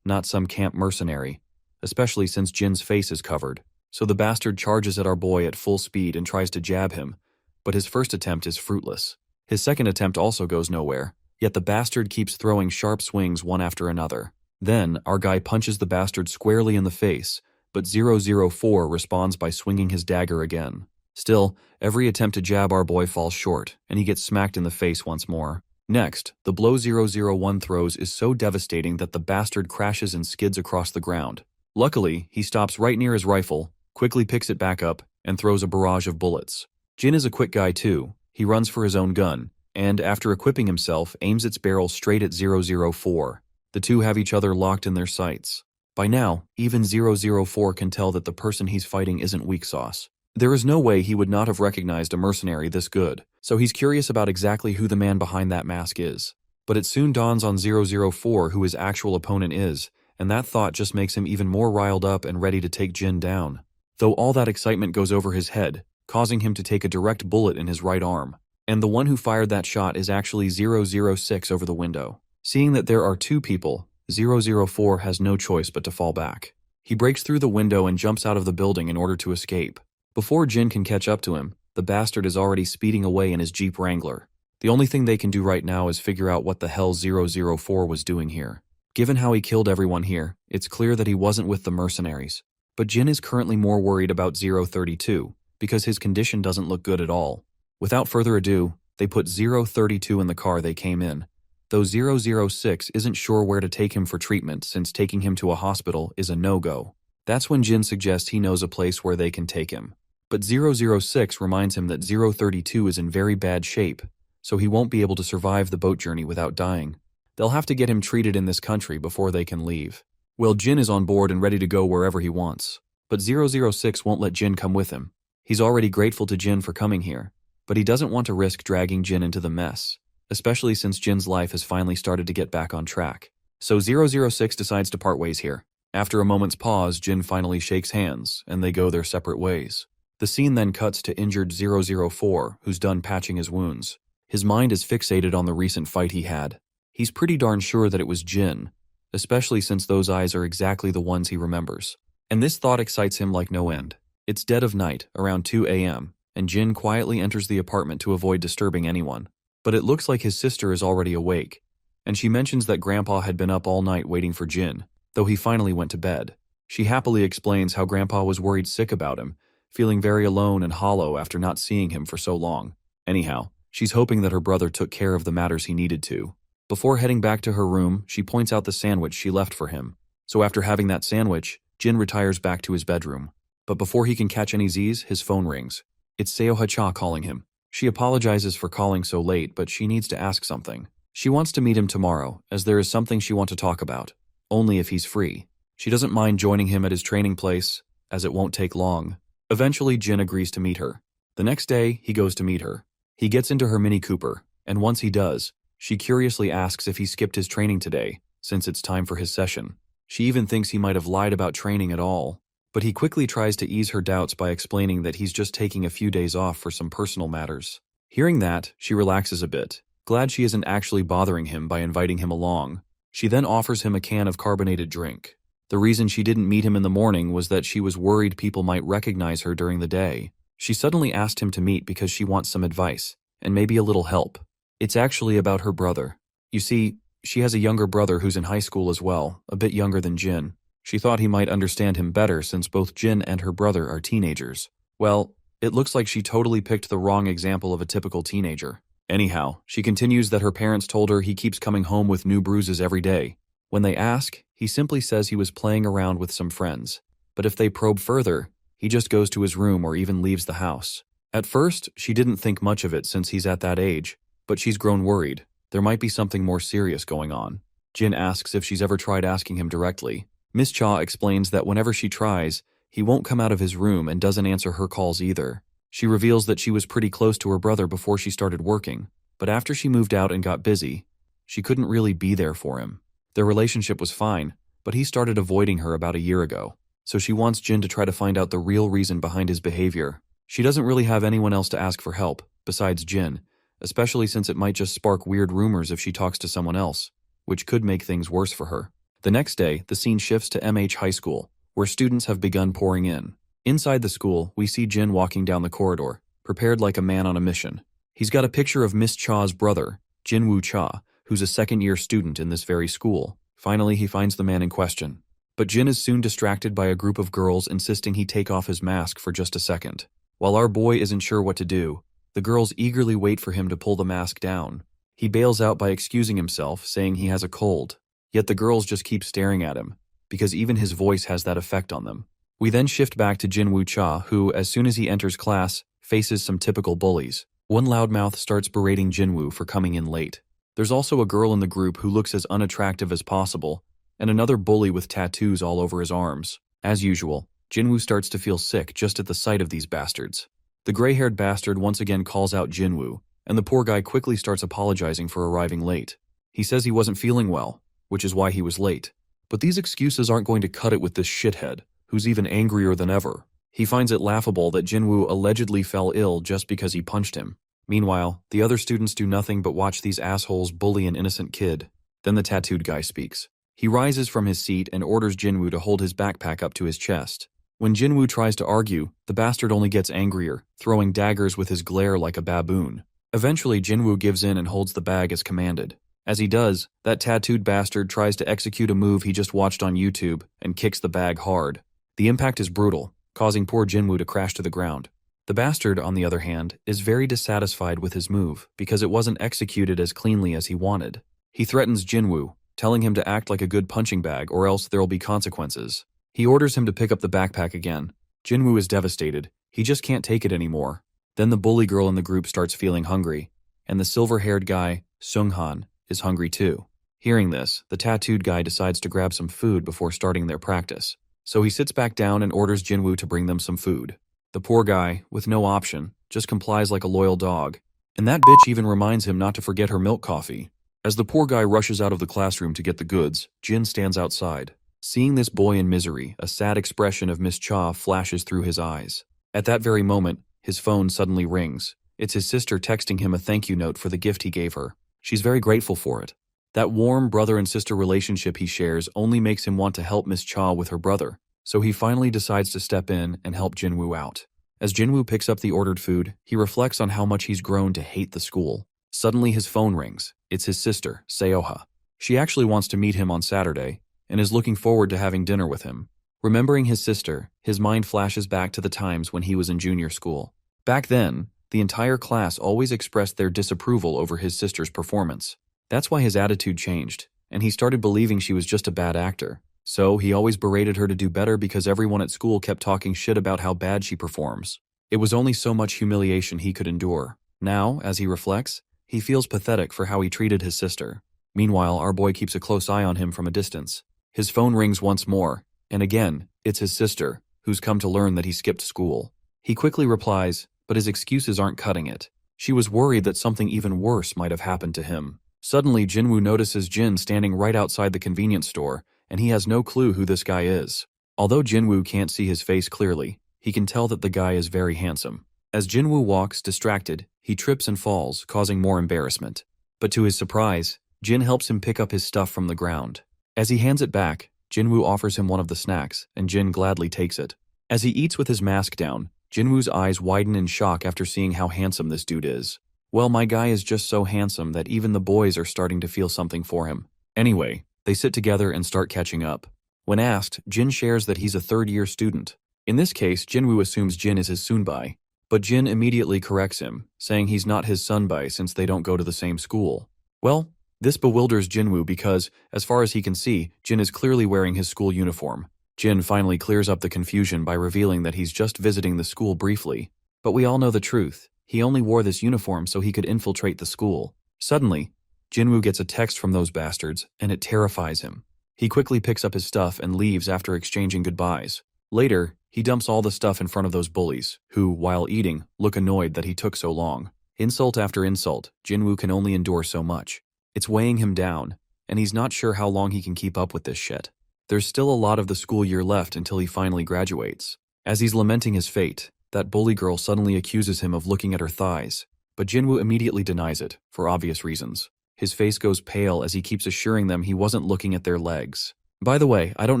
not some camp mercenary, especially since Jin's face is covered. So the bastard charges at our boy at full speed and tries to jab him, but his first attempt is fruitless. His second attempt also goes nowhere, yet the bastard keeps throwing sharp swings one after another. Then, our guy punches the bastard squarely in the face, but 004 responds by swinging his dagger again. Still, every attempt to jab our boy falls short, and he gets smacked in the face once more. Next, the blow 001 throws is so devastating that the bastard crashes and skids across the ground. Luckily, he stops right near his rifle, quickly picks it back up, and throws a barrage of bullets. Jin is a quick guy too. He runs for his own gun, and after equipping himself, aims its barrel straight at 004. The two have each other locked in their sights. By now, even 004 can tell that the person he's fighting isn't weak sauce. There is no way he would not have recognized a mercenary this good, so he's curious about exactly who the man behind that mask is. But it soon dawns on 004 who his actual opponent is, and that thought just makes him even more riled up and ready to take Jin down. Though all that excitement goes over his head, causing him to take a direct bullet in his right arm. And the one who fired that shot is actually 006 over the window. Seeing that there are two people, 004 has no choice but to fall back. He breaks through the window and jumps out of the building in order to escape. Before Jin can catch up to him, the bastard is already speeding away in his Jeep Wrangler. The only thing they can do right now is figure out what the hell 004 was doing here. Given how he killed everyone here, it's clear that he wasn't with the mercenaries. But Jin is currently more worried about 032, because his condition doesn't look good at all. Without further ado, they put 032 in the car they came in. Though 006 isn't sure where to take him for treatment since taking him to a hospital is a no-go. That's when Jin suggests he knows a place where they can take him. But 006 reminds him that 032 is in very bad shape, so he won't be able to survive the boat journey without dying. They'll have to get him treated in this country before they can leave. Well, Jin is on board and ready to go wherever he wants. But 006 won't let Jin come with him. He's already grateful to Jin for coming here, but he doesn't want to risk dragging Jin into the mess, especially since Jin's life has finally started to get back on track. So 006 decides to part ways here. After a moment's pause, Jin finally shakes hands, and they go their separate ways. The scene then cuts to injured 004, who's done patching his wounds. His mind is fixated on the recent fight he had. He's pretty darn sure that it was Jin, especially since those eyes are exactly the ones he remembers. And this thought excites him like no end. It's dead of night, around 2 a.m., and Jin quietly enters the apartment to avoid disturbing anyone. But it looks like his sister is already awake, and she mentions that Grandpa had been up all night waiting for Jin, though he finally went to bed. She happily explains how Grandpa was worried sick about him, feeling very alone and hollow after not seeing him for so long. Anyhow, she's hoping that her brother took care of the matters he needed to. Before heading back to her room, she points out the sandwich she left for him. So after having that sandwich, Jin retires back to his bedroom. But before he can catch any Z's, his phone rings. It's Seo Ha-cha calling him. She apologizes for calling so late, but she needs to ask something. She wants to meet him tomorrow, as there is something she wants to talk about. Only if he's free. She doesn't mind joining him at his training place, as it won't take long. Eventually, Jin agrees to meet her. The next day, he goes to meet her. He gets into her Mini Cooper, and once he does, she curiously asks if he skipped his training today, since it's time for his session. She even thinks he might have lied about training at all. But he quickly tries to ease her doubts by explaining that he's just taking a few days off for some personal matters. Hearing that, she relaxes a bit, glad she isn't actually bothering him by inviting him along. She then offers him a can of carbonated drink. The reason she didn't meet him in the morning was that she was worried people might recognize her during the day. She suddenly asked him to meet because she wants some advice, and maybe a little help. It's actually about her brother. You see, she has a younger brother who's in high school as well, a bit younger than Jin. She thought he might understand him better since both Jin and her brother are teenagers. Well, it looks like she totally picked the wrong example of a typical teenager. Anyhow, she continues that her parents told her he keeps coming home with new bruises every day. When they ask, he simply says he was playing around with some friends. But if they probe further, he just goes to his room or even leaves the house. At first, she didn't think much of it since he's at that age, but she's grown worried. There might be something more serious going on. Jin asks if she's ever tried asking him directly. Miss Cha explains that whenever she tries, he won't come out of his room and doesn't answer her calls either. She reveals that she was pretty close to her brother before she started working, but after she moved out and got busy, she couldn't really be there for him. Their relationship was fine, but he started avoiding her about a year ago, so she wants Jin to try to find out the real reason behind his behavior. She doesn't really have anyone else to ask for help, besides Jin, especially since it might just spark weird rumors if she talks to someone else, which could make things worse for her. The next day, the scene shifts to MH High School, where students have begun pouring in. Inside the school, we see Jin walking down the corridor. prepared like a man on a mission. He's got a picture of Miss Cha's brother, Jinwoo Cha, who's a second-year student in this very school. Finally, he finds the man in question. But Jin is soon distracted by a group of girls insisting he take off his mask for just a second. While our boy isn't sure what to do, the girls eagerly wait for him to pull the mask down. He bails out by excusing himself, saying he has a cold. Yet the girls just keep staring at him, because even his voice has that effect on them. We then shift back to Jinwoo Cha, who, as soon as he enters class, faces some typical bullies. One loudmouth starts berating Jinwoo for coming in late. There's also a girl in the group who looks as unattractive as possible, and another bully with tattoos all over his arms. As usual, Jinwoo starts to feel sick just at the sight of these bastards. The gray-haired bastard once again calls out Jinwoo, and the poor guy quickly starts apologizing for arriving late. He says he wasn't feeling well, which is why he was late. But these excuses aren't going to cut it with this shithead, who's even angrier than ever. He finds it laughable that Jinwoo allegedly fell ill just because he punched him. Meanwhile, the other students do nothing but watch these assholes bully an innocent kid. Then the tattooed guy speaks. He rises from his seat and orders Jinwoo to hold his backpack up to his chest. When Jinwoo tries to argue, the bastard only gets angrier, throwing daggers with his glare like a baboon. Eventually, Jinwoo gives in and holds the bag as commanded. As he does, that tattooed bastard tries to execute a move he just watched on YouTube and kicks the bag hard. The impact is brutal, causing poor Jinwoo to crash to the ground. The bastard, on the other hand, is very dissatisfied with his move because it wasn't executed as cleanly as he wanted. He threatens Jinwoo, telling him to act like a good punching bag or else there'll be consequences. He orders him to pick up the backpack again. Jinwoo is devastated. He just can't take it anymore. Then the bully girl in the group starts feeling hungry, and the silver-haired guy, Sunghan, is hungry too. Hearing this, the tattooed guy decides to grab some food before starting their practice. So he sits back down and orders Jinwoo to bring them some food. The poor guy, with no option, just complies like a loyal dog. And that bitch even reminds him not to forget her milk coffee. As the poor guy rushes out of the classroom to get the goods, Jin stands outside. Seeing this boy in misery, a sad expression of Miss Cha flashes through his eyes. At that very moment, his phone suddenly rings. It's his sister texting him a thank you note for the gift he gave her. She's very grateful for it. That warm brother and sister relationship he shares only makes him want to help Miss Cha with her brother, so he finally decides to step in and help Jinwoo out. As Jinwoo picks up the ordered food, he reflects on how much he's grown to hate the school. Suddenly his phone rings. It's his sister, Seoha. She actually wants to meet him on Saturday, and is looking forward to having dinner with him. Remembering his sister, his mind flashes back to the times when he was in junior school. Back then, the entire class always expressed their disapproval over his sister's performance. That's why his attitude changed, and he started believing she was just a bad actor. So he always berated her to do better because everyone at school kept talking shit about how bad she performs. It was only so much humiliation he could endure. Now, as he reflects, he feels pathetic for how he treated his sister. Meanwhile, our boy keeps a close eye on him from a distance. His phone rings once more, and again, it's his sister, who's come to learn that he skipped school. He quickly replies, but his excuses aren't cutting it. She was worried that something even worse might have happened to him. Suddenly, Jinwoo notices Jin standing right outside the convenience store, and he has no clue who this guy is. Although Jinwoo can't see his face clearly, he can tell that the guy is very handsome. As Jinwoo walks, distracted, he trips and falls, causing more embarrassment. But to his surprise, Jin helps him pick up his stuff from the ground. As he hands it back, Jinwoo offers him one of the snacks, and Jin gladly takes it. As he eats with his mask down, Jinwoo's eyes widen in shock after seeing how handsome this dude is. Well, my guy is just so handsome that even the boys are starting to feel something for him. Anyway, they sit together and start catching up. When asked, Jin shares that he's a third-year student. In this case, Jinwoo assumes Jin is his sunbai, but Jin immediately corrects him, saying he's not his sunbai since they don't go to the same school. Well, this bewilders Jinwoo because, as far as he can see, Jin is clearly wearing his school uniform. Jin finally clears up the confusion by revealing that he's just visiting the school briefly. But we all know the truth. He only wore this uniform so he could infiltrate the school. Suddenly, Jinwoo gets a text from those bastards, and it terrifies him. He quickly picks up his stuff and leaves after exchanging goodbyes. Later, he dumps all the stuff in front of those bullies, who, while eating, look annoyed that he took so long. Insult after insult, Jinwoo can only endure so much. It's weighing him down, and he's not sure how long he can keep up with this shit. There's still a lot of the school year left until he finally graduates. As he's lamenting his fate, that bully girl suddenly accuses him of looking at her thighs, but Jinwoo immediately denies it, for obvious reasons. His face goes pale as he keeps assuring them he wasn't looking at their legs. By the way, I don't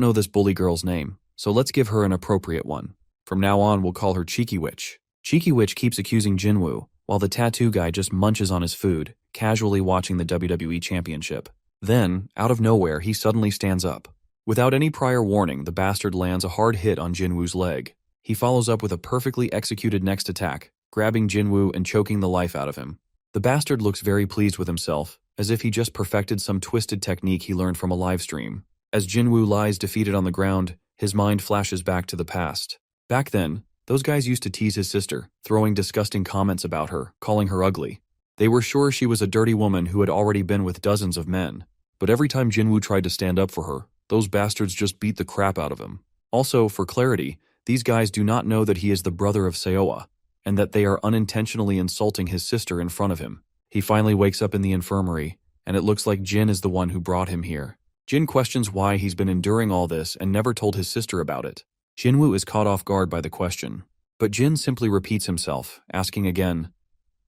know this bully girl's name, so let's give her an appropriate one. From now on, we'll call her Cheeky Witch. Cheeky Witch keeps accusing Jinwoo, while the tattoo guy just munches on his food, casually watching the WWE Championship. Then, out of nowhere, he suddenly stands up. Without any prior warning, the bastard lands a hard hit on Jinwoo's leg. He follows up with a perfectly executed next attack, grabbing Jinwoo and choking the life out of him. The bastard looks very pleased with himself, as if he just perfected some twisted technique he learned from a livestream. As Jinwoo lies defeated on the ground, his mind flashes back to the past. Back then, those guys used to tease his sister, throwing disgusting comments about her, calling her ugly. They were sure she was a dirty woman who had already been with dozens of men. But every time Jinwoo tried to stand up for her, those bastards just beat the crap out of him. Also, for clarity, these guys do not know that he is the brother of Seoha, and that they are unintentionally insulting his sister in front of him. He finally wakes up in the infirmary, and it looks like Jin is the one who brought him here. Jin questions why he's been enduring all this and never told his sister about it. Jinwoo is caught off guard by the question, but Jin simply repeats himself, asking again,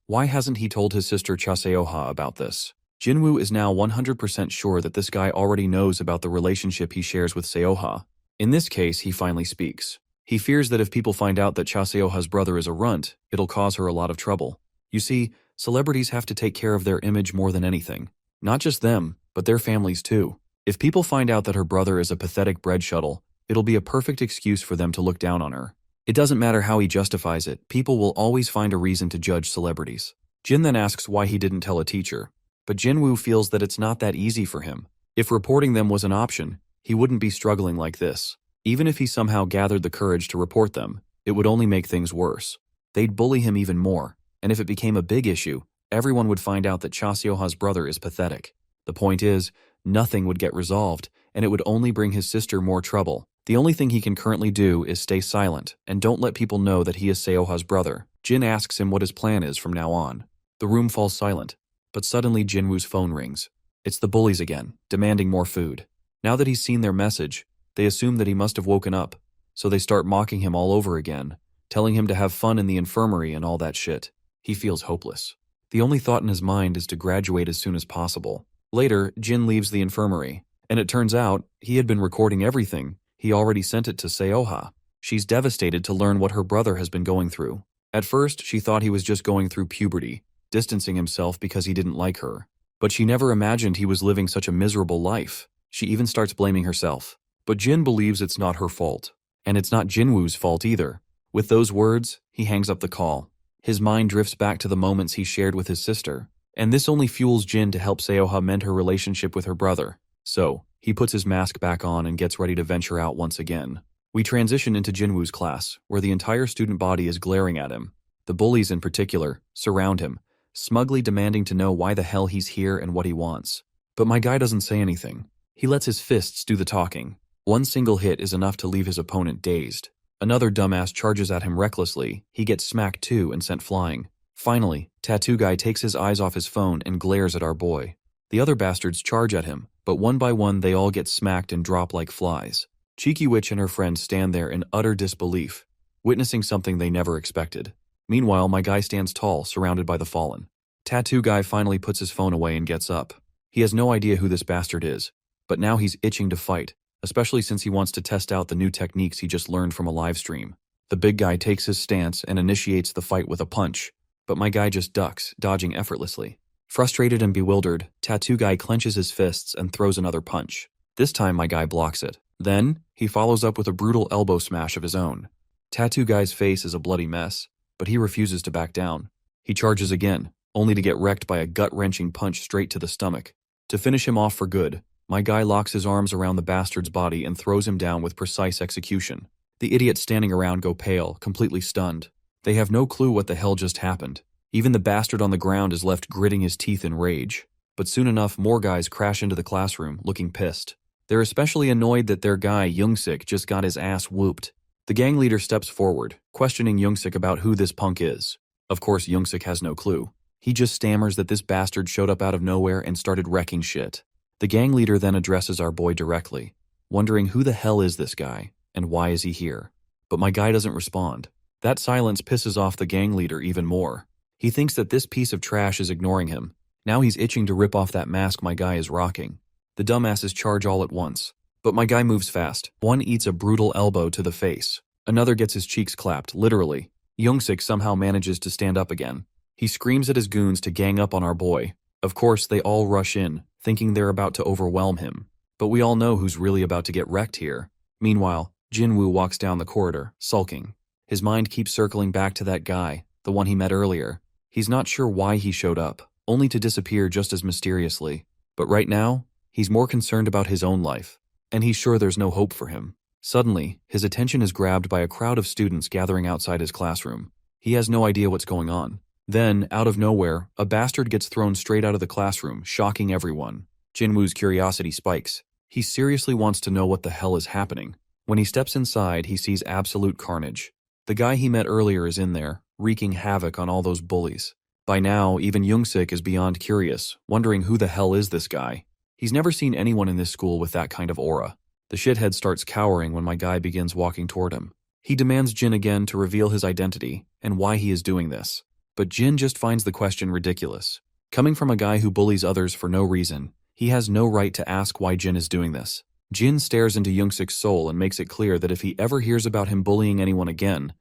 why hasn't he told his sister Chaseoha about this? Jinwoo is now 100% sure that this guy already knows about the relationship he shares with Seoha. In this case, he finally speaks. He fears that if people find out that Chaseoha's brother is a runt, it'll cause her a lot of trouble. You see, celebrities have to take care of their image more than anything. Not just them, but their families too. If people find out that her brother is a pathetic bread shuttle, it'll be a perfect excuse for them to look down on her. It doesn't matter how he justifies it, people will always find a reason to judge celebrities. Jin then asks why he didn't tell a teacher, but Jinwoo feels that it's not that easy for him. If reporting them was an option, he wouldn't be struggling like this. Even if he somehow gathered the courage to report them, it would only make things worse. They'd bully him even more, and if it became a big issue, everyone would find out that Chaseoha's brother is pathetic. The point is, nothing would get resolved, and it would only bring his sister more trouble. The only thing he can currently do is stay silent and don't let people know that he is Seoha's brother. Jin asks him what his plan is from now on. The room falls silent, but suddenly Jinwoo's phone rings. It's the bullies again, demanding more food. Now that he's seen their message, they assume that he must have woken up, so they start mocking him all over again, telling him to have fun in the infirmary and all that shit. He feels hopeless. The only thought in his mind is to graduate as soon as possible. Later, Jin leaves the infirmary, and it turns out he had been recording everything. He already sent it to Seoha. She's devastated to learn what her brother has been going through. At first, she thought he was just going through puberty, distancing himself because he didn't like her. But she never imagined he was living such a miserable life. She even starts blaming herself. But Jin believes it's not her fault. And it's not Jinwoo's fault either. With those words, he hangs up the call. His mind drifts back to the moments he shared with his sister. And this only fuels Jin to help Seoha mend her relationship with her brother. So, he puts his mask back on and gets ready to venture out once again. We transition into Jinwoo's class, where the entire student body is glaring at him. The bullies in particular surround him, smugly demanding to know why the hell he's here and what he wants. But my guy doesn't say anything. He lets his fists do the talking. One single hit is enough to leave his opponent dazed. Another dumbass charges at him recklessly. He gets smacked too and sent flying. Finally, Tattoo Guy takes his eyes off his phone and glares at our boy. The other bastards charge at him, but one by one they all get smacked and drop like flies. Cheeky Witch and her friends stand there in utter disbelief, witnessing something they never expected. Meanwhile, my guy stands tall, surrounded by the fallen. Tattoo Guy finally puts his phone away and gets up. He has no idea who this bastard is, but now he's itching to fight, especially since he wants to test out the new techniques he just learned from a live stream. The big guy takes his stance and initiates the fight with a punch, but my guy just ducks, dodging effortlessly. Frustrated and bewildered, Tattoo Guy clenches his fists and throws another punch. This time my guy blocks it. Then, he follows up with a brutal elbow smash of his own. Tattoo Guy's face is a bloody mess, but he refuses to back down. He charges again, only to get wrecked by a gut-wrenching punch straight to the stomach. To finish him off for good, my guy locks his arms around the bastard's body and throws him down with precise execution. The idiots standing around go pale, completely stunned. They have no clue what the hell just happened. Even the bastard on the ground is left gritting his teeth in rage. But soon enough, more guys crash into the classroom, looking pissed. They're especially annoyed that their guy, Youngsik, just got his ass whooped. The gang leader steps forward, questioning Youngsik about who this punk is. Of course, Youngsik has no clue. He just stammers that this bastard showed up out of nowhere and started wrecking shit. The gang leader then addresses our boy directly, wondering who the hell is this guy, and why is he here. But my guy doesn't respond. That silence pisses off the gang leader even more. He thinks that this piece of trash is ignoring him. Now he's itching to rip off that mask my guy is rocking. The dumbasses charge all at once, but my guy moves fast. One eats a brutal elbow to the face. Another gets his cheeks clapped, literally. Youngsik somehow manages to stand up again. He screams at his goons to gang up on our boy. Of course, they all rush in, thinking they're about to overwhelm him. But we all know who's really about to get wrecked here. Meanwhile, Jinwoo walks down the corridor, sulking. His mind keeps circling back to that guy, the one he met earlier. He's not sure why he showed up, only to disappear just as mysteriously. But right now, he's more concerned about his own life, and he's sure there's no hope for him. Suddenly, his attention is grabbed by a crowd of students gathering outside his classroom. He has no idea what's going on. Then, out of nowhere, a bastard gets thrown straight out of the classroom, shocking everyone. Jinwoo's curiosity spikes. He seriously wants to know what the hell is happening. When he steps inside, he sees absolute carnage. The guy he met earlier is in there, wreaking havoc on all those bullies. By now, even Youngsik is beyond curious, wondering who the hell is this guy. He's never seen anyone in this school with that kind of aura. The shithead starts cowering when my guy begins walking toward him. He demands Jin again to reveal his identity and why he is doing this. But Jin just finds the question ridiculous. Coming from a guy who bullies others for no reason, he has no right to ask why Jin is doing this. Jin stares into Youngsik's soul and makes it clear that if he ever hears about him bullying anyone again,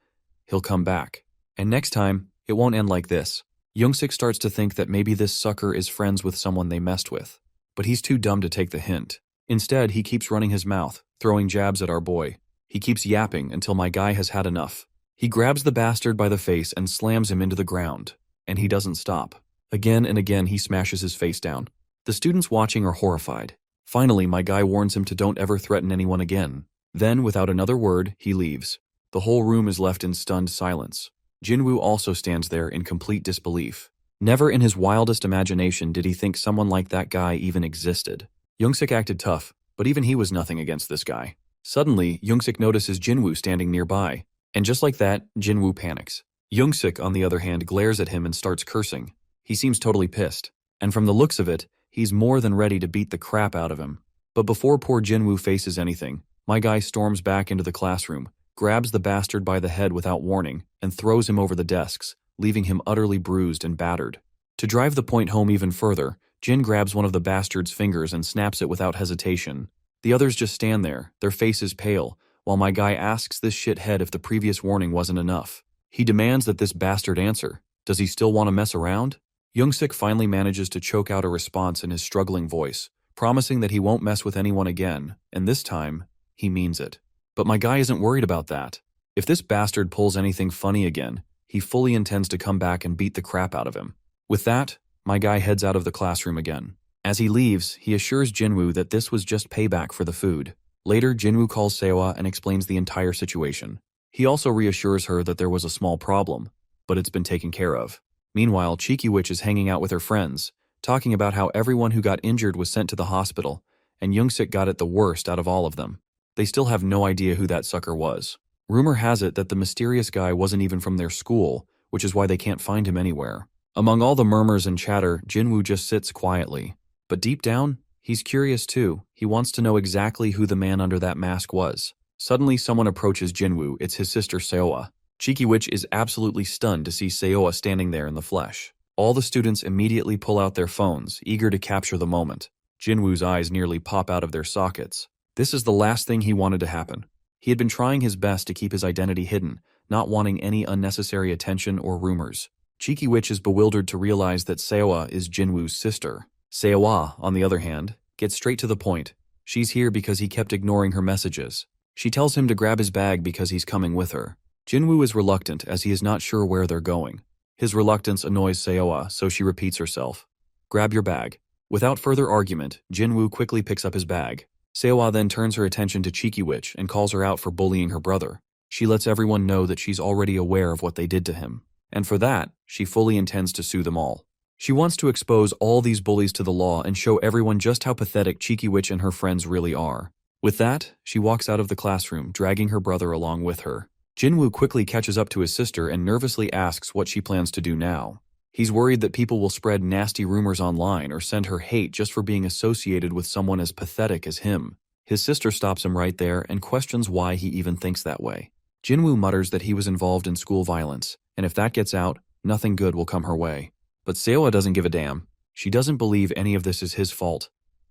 he'll come back. And next time, it won't end like this. Youngsik starts to think that maybe this sucker is friends with someone they messed with. But he's too dumb to take the hint. Instead, he keeps running his mouth, throwing jabs at our boy. He keeps yapping until my guy has had enough. He grabs the bastard by the face and slams him into the ground. And he doesn't stop. Again and again, he smashes his face down. The students watching are horrified. Finally, my guy warns him to don't ever threaten anyone again. Then, without another word, he leaves. The whole room is left in stunned silence. Jinwoo also stands there in complete disbelief. Never in his wildest imagination did he think someone like that guy even existed. Youngsik acted tough, but even he was nothing against this guy. Suddenly, Youngsik notices Jinwoo standing nearby. And just like that, Jinwoo panics. Youngsik, on the other hand, glares at him and starts cursing. He seems totally pissed. And from the looks of it, he's more than ready to beat the crap out of him. But before poor Jinwoo faces anything, my guy storms back into the classroom, grabs the bastard by the head without warning, and throws him over the desks, leaving him utterly bruised and battered. To drive the point home even further, Jin grabs one of the bastard's fingers and snaps it without hesitation. The others just stand there, their faces pale, while my guy asks this shithead if the previous warning wasn't enough. He demands that this bastard answer. Does he still want to mess around? Youngsik finally manages to choke out a response in his struggling voice, promising that he won't mess with anyone again, and this time, he means it. But my guy isn't worried about that. If this bastard pulls anything funny again, he fully intends to come back and beat the crap out of him. With that, my guy heads out of the classroom again. As he leaves, he assures Jinwoo that this was just payback for the food. Later, Jinwoo calls Sewa and explains the entire situation. He also reassures her that there was a small problem, but it's been taken care of. Meanwhile, Cheeky Witch is hanging out with her friends, talking about how everyone who got injured was sent to the hospital, and Youngsik got it the worst out of all of them. They still have no idea who that sucker was. Rumor has it that the mysterious guy wasn't even from their school, which is why they can't find him anywhere. Among all the murmurs and chatter, Jinwoo just sits quietly. But deep down, he's curious too. He wants to know exactly who the man under that mask was. Suddenly, someone approaches Jinwoo. It's his sister Seoa. Cheeky Witch is absolutely stunned to see Seoa standing there in the flesh. All the students immediately pull out their phones, eager to capture the moment. Jinwoo's eyes nearly pop out of their sockets. This is the last thing he wanted to happen. He had been trying his best to keep his identity hidden, not wanting any unnecessary attention or rumors. Cheeky Witch is bewildered to realize that Seoa is Jinwoo's sister. Seoa, on the other hand, gets straight to the point. She's here because he kept ignoring her messages. She tells him to grab his bag because he's coming with her. Jinwoo is reluctant as he is not sure where they're going. His reluctance annoys Seoa, so she repeats herself. Grab your bag. Without further argument, Jinwoo quickly picks up his bag. Seoa then turns her attention to Cheeky Witch and calls her out for bullying her brother. She lets everyone know that she's already aware of what they did to him. And for that, she fully intends to sue them all. She wants to expose all these bullies to the law and show everyone just how pathetic Cheeky Witch and her friends really are. With that, she walks out of the classroom, dragging her brother along with her. Jinwoo quickly catches up to his sister and nervously asks what she plans to do now. He's worried that people will spread nasty rumors online or send her hate just for being associated with someone as pathetic as him. His sister stops him right there and questions why he even thinks that way. Jinwoo mutters that he was involved in school violence, and if that gets out, nothing good will come her way. But Seoa doesn't give a damn. She doesn't believe any of this is his fault.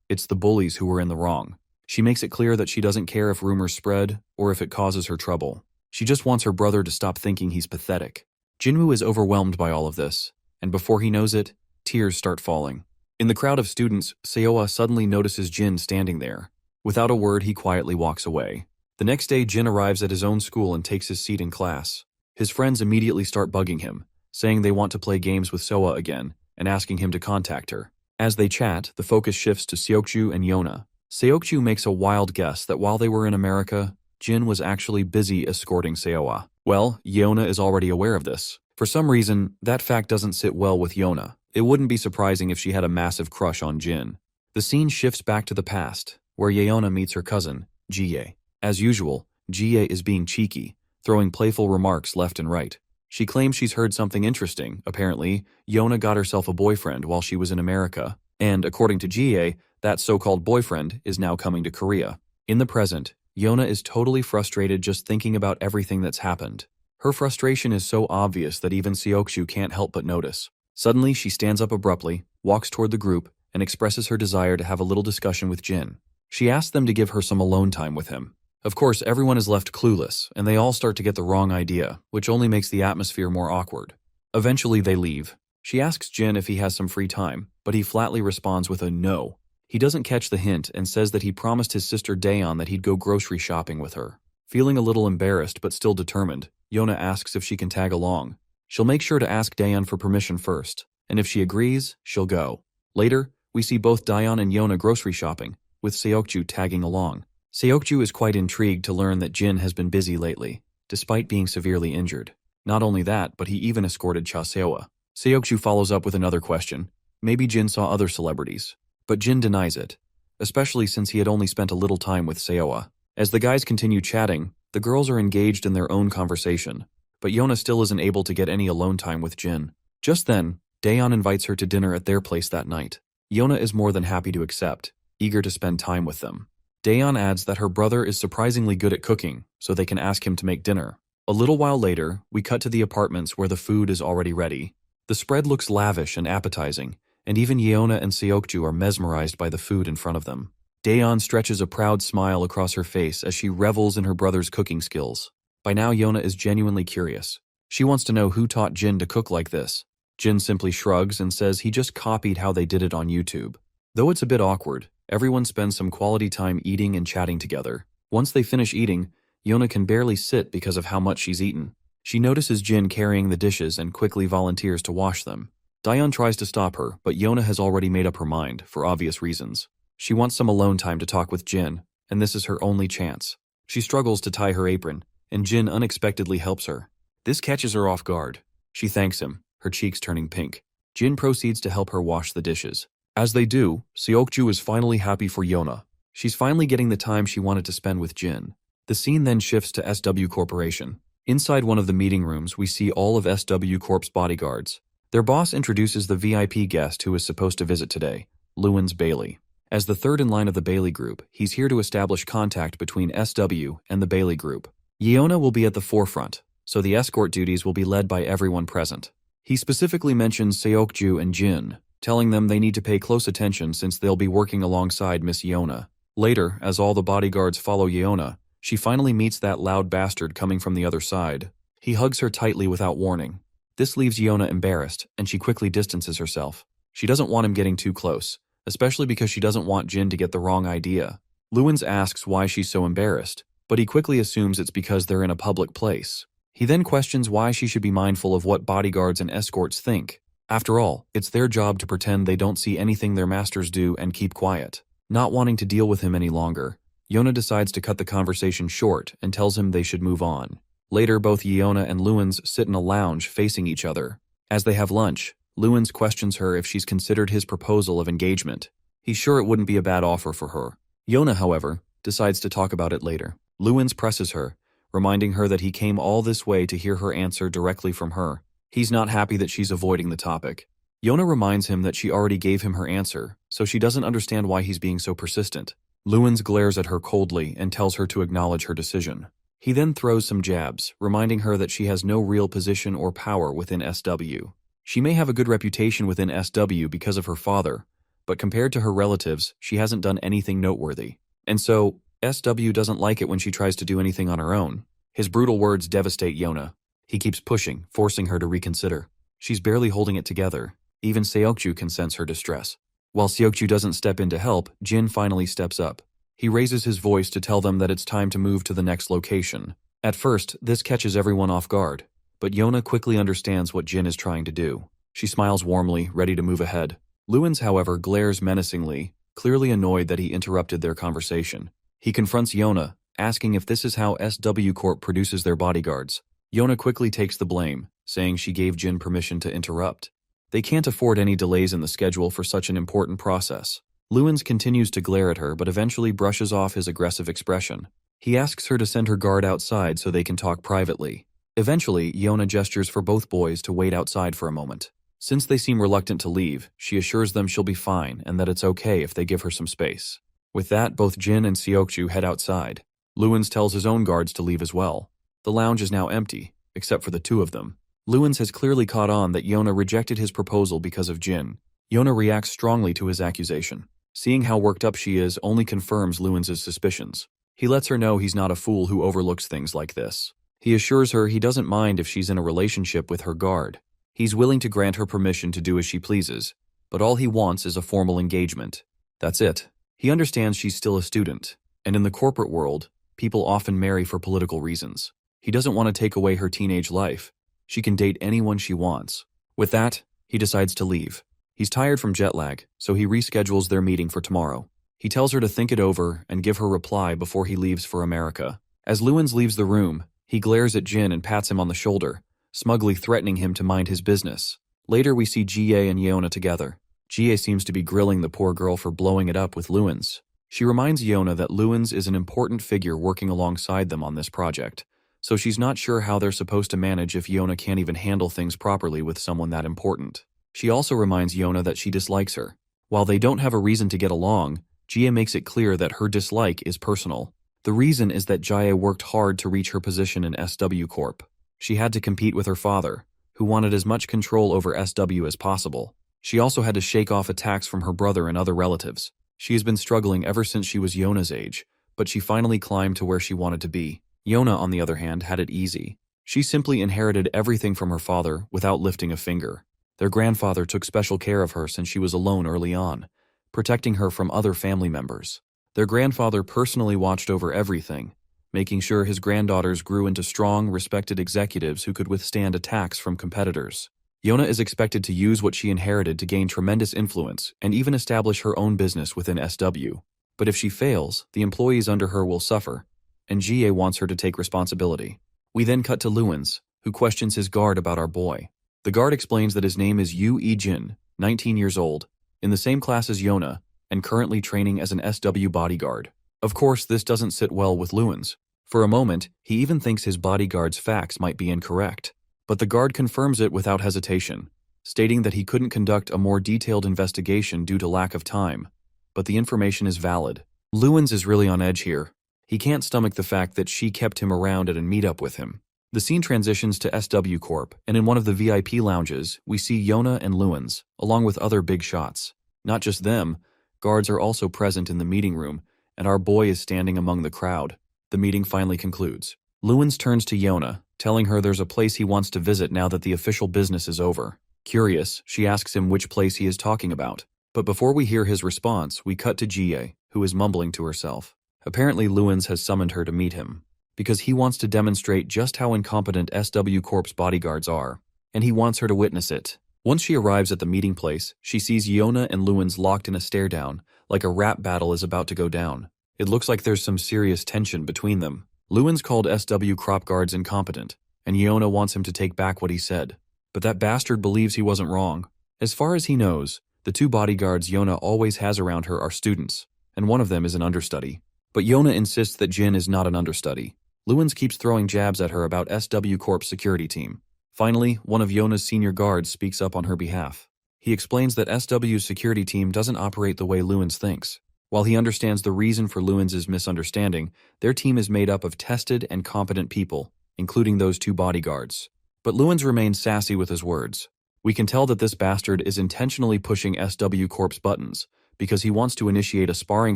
It's the bullies who were in the wrong. She makes it clear that she doesn't care if rumors spread or if it causes her trouble. She just wants her brother to stop thinking he's pathetic. Jinwoo is overwhelmed by all of this, and before he knows it, tears start falling. In the crowd of students, Seoa suddenly notices Jin standing there. Without a word, he quietly walks away. The next day, Jin arrives at his own school and takes his seat in class. His friends immediately start bugging him, saying they want to play games with Seoa again, and asking him to contact her. As they chat, the focus shifts to Seokju and Yona. Seokju makes a wild guess that while they were in America, Jin was actually busy escorting Seoa. Well, Yona is already aware of this. For some reason, that fact doesn't sit well with Yona. It wouldn't be surprising if she had a massive crush on Jin. The scene shifts back to the past, where Yeona meets her cousin, Jie. As usual, Jie is being cheeky, throwing playful remarks left and right. She claims she's heard something interesting. Apparently, Yona got herself a boyfriend while she was in America, and according to Jie, that so-called boyfriend is now coming to Korea. In the present, Yona is totally frustrated just thinking about everything that's happened. Her frustration is so obvious that even Seokju can't help but notice. Suddenly, she stands up abruptly, walks toward the group, and expresses her desire to have a little discussion with Jin. She asks them to give her some alone time with him. Of course, everyone is left clueless, and they all start to get the wrong idea, which only makes the atmosphere more awkward. Eventually, they leave. She asks Jin if he has some free time, but he flatly responds with a no. He doesn't catch the hint and says that he promised his sister Daeon that he'd go grocery shopping with her. Feeling a little embarrassed but still determined, Yona asks if she can tag along. She'll make sure to ask Daeon for permission first, and if she agrees, she'll go. Later, we see both Daeon and Yona grocery shopping, with Seokju tagging along. Seokju is quite intrigued to learn that Jin has been busy lately, despite being severely injured. Not only that, but he even escorted Cha Seoa. Seokju follows up with another question. Maybe Jin saw other celebrities. But Jin denies it, especially since he had only spent a little time with Seoa. As the guys continue chatting, the girls are engaged in their own conversation, but Yona still isn't able to get any alone time with Jin. Just then, Daeon invites her to dinner at their place that night. Yona is more than happy to accept, eager to spend time with them. Daeon adds that her brother is surprisingly good at cooking, so they can ask him to make dinner. A little while later, we cut to the apartments where the food is already ready. The spread looks lavish and appetizing, and even Yeona and Seokju are mesmerized by the food in front of them. Daeon stretches a proud smile across her face as she revels in her brother's cooking skills. By now, Yona is genuinely curious. She wants to know who taught Jin to cook like this. Jin simply shrugs and says he just copied how they did it on YouTube. Though it's a bit awkward, everyone spends some quality time eating and chatting together. Once they finish eating, Yona can barely sit because of how much she's eaten. She notices Jin carrying the dishes and quickly volunteers to wash them. Daeon tries to stop her, but Yona has already made up her mind, for obvious reasons. She wants some alone time to talk with Jin, and this is her only chance. She struggles to tie her apron, and Jin unexpectedly helps her. This catches her off guard. She thanks him, her cheeks turning pink. Jin proceeds to help her wash the dishes. As they do, Seokju is finally happy for Yona. She's finally getting the time she wanted to spend with Jin. The scene then shifts to SW Corporation. Inside one of the meeting rooms, we see all of SW Corp's bodyguards. Their boss introduces the VIP guest who is supposed to visit today, Lewin's Bailey. As the third in line of the Bailey Group, he's here to establish contact between SW and the Bailey Group. Yeona will be at the forefront, so the escort duties will be led by everyone present. He specifically mentions Seokju and Jin, telling them they need to pay close attention since they'll be working alongside Miss Yeona. Later, as all the bodyguards follow Yeona, she finally meets that loud bastard coming from the other side. He hugs her tightly without warning. This leaves Yeona embarrassed, and she quickly distances herself. She doesn't want him getting too close, especially because she doesn't want Jin to get the wrong idea. Lewins asks why she's so embarrassed, but he quickly assumes it's because they're in a public place. He then questions why she should be mindful of what bodyguards and escorts think. After all, it's their job to pretend they don't see anything their masters do and keep quiet. Not wanting to deal with him any longer, Yeona decides to cut the conversation short and tells him they should move on. Later, both Yeona and Lewins sit in a lounge facing each other. As they have lunch, Lewins questions her if she's considered his proposal of engagement. He's sure it wouldn't be a bad offer for her. Yeona, however, decides to talk about it later. Lewins presses her, reminding her that he came all this way to hear her answer directly from her. He's not happy that she's avoiding the topic. Yeona reminds him that she already gave him her answer, so she doesn't understand why he's being so persistent. Lewins glares at her coldly and tells her to acknowledge her decision. He then throws some jabs, reminding her that she has no real position or power within SW. She may have a good reputation within SW because of her father, but compared to her relatives, she hasn't done anything noteworthy. And so, SW doesn't like it when she tries to do anything on her own. His brutal words devastate Yona. He keeps pushing, forcing her to reconsider. She's barely holding it together. Even Seokju can sense her distress. While Seokju doesn't step in to help, Jin finally steps up. He raises his voice to tell them that it's time to move to the next location. At first, this catches everyone off guard, but Yona quickly understands what Jin is trying to do. She smiles warmly, ready to move ahead. Luins, however, glares menacingly, clearly annoyed that he interrupted their conversation. He confronts Yona, asking if this is how SW Corp produces their bodyguards. Yona quickly takes the blame, saying she gave Jin permission to interrupt. They can't afford any delays in the schedule for such an important process. Luins continues to glare at her but eventually brushes off his aggressive expression. He asks her to send her guard outside so they can talk privately. Eventually, Yona gestures for both boys to wait outside for a moment. Since they seem reluctant to leave, she assures them she'll be fine and that it's okay if they give her some space. With that, both Jin and Seokju head outside. Luins tells his own guards to leave as well. The lounge is now empty, except for the two of them. Luins has clearly caught on that Yona rejected his proposal because of Jin. Yona reacts strongly to his accusation. Seeing how worked up she is only confirms Luins' suspicions. He lets her know he's not a fool who overlooks things like this. He assures her he doesn't mind if she's in a relationship with her guard. He's willing to grant her permission to do as she pleases, but all he wants is a formal engagement. That's it. He understands she's still a student, and in the corporate world, people often marry for political reasons. He doesn't want to take away her teenage life. She can date anyone she wants. With that, he decides to leave. He's tired from jet lag, so he reschedules their meeting for tomorrow. He tells her to think it over and give her reply before he leaves for America. As Luins leaves the room, he glares at Jin and pats him on the shoulder, smugly threatening him to mind his business. Later we see Jie and Yona together. Jie seems to be grilling the poor girl for blowing it up with Luins. She reminds Yona that Luins is an important figure working alongside them on this project, so she's not sure how they're supposed to manage if Yona can't even handle things properly with someone that important. She also reminds Yona that she dislikes her. While they don't have a reason to get along, Jie makes it clear that her dislike is personal. The reason is that Jie worked hard to reach her position in SW Corp. She had to compete with her father, who wanted as much control over SW as possible. She also had to shake off attacks from her brother and other relatives. She has been struggling ever since she was Yona's age, but she finally climbed to where she wanted to be. Yona, on the other hand, had it easy. She simply inherited everything from her father without lifting a finger. Their grandfather took special care of her since she was alone early on, protecting her from other family members. Their grandfather personally watched over everything, making sure his granddaughters grew into strong, respected executives who could withstand attacks from competitors. Yona is expected to use what she inherited to gain tremendous influence and even establish her own business within SW. But if she fails, the employees under her will suffer, and Jie wants her to take responsibility. We then cut to Luins, who questions his guard about our boy. The guard explains that his name is Yu Jin, 19 years old, in the same class as Yona, and currently training as an SW bodyguard. Of course, this doesn't sit well with Luins. For a moment, he even thinks his bodyguard's facts might be incorrect. But the guard confirms it without hesitation, stating that he couldn't conduct a more detailed investigation due to lack of time. But the information is valid. Luins is really on edge here. He can't stomach the fact that she kept him around at a meetup with him. The scene transitions to SW Corp, and in one of the VIP lounges, we see Yona and Luins, along with other big shots. Not just them, guards are also present in the meeting room, and our boy is standing among the crowd. The meeting finally concludes. Luins turns to Yona, telling her there's a place he wants to visit now that the official business is over. Curious, she asks him which place he is talking about. But before we hear his response, we cut to Jie, who is mumbling to herself. Apparently Luins has summoned her to meet him, because he wants to demonstrate just how incompetent SW Corp's bodyguards are, and he wants her to witness it. Once she arrives at the meeting place, she sees Yona and Luins locked in a stare-down, like a rap battle is about to go down. It looks like there's some serious tension between them. Luins called SW Crop guards incompetent, and Yona wants him to take back what he said. But that bastard believes he wasn't wrong. As far as he knows, the two bodyguards Yona always has around her are students, and one of them is an understudy. But Yona insists that Jin is not an understudy. Luins keeps throwing jabs at her about SW Corp's security team. Finally, one of Yona's senior guards speaks up on her behalf. He explains that SW's security team doesn't operate the way Luins thinks. While he understands the reason for Luins' misunderstanding, their team is made up of tested and competent people, including those two bodyguards. But Luins remains sassy with his words. We can tell that this bastard is intentionally pushing SW Corp's buttons, because he wants to initiate a sparring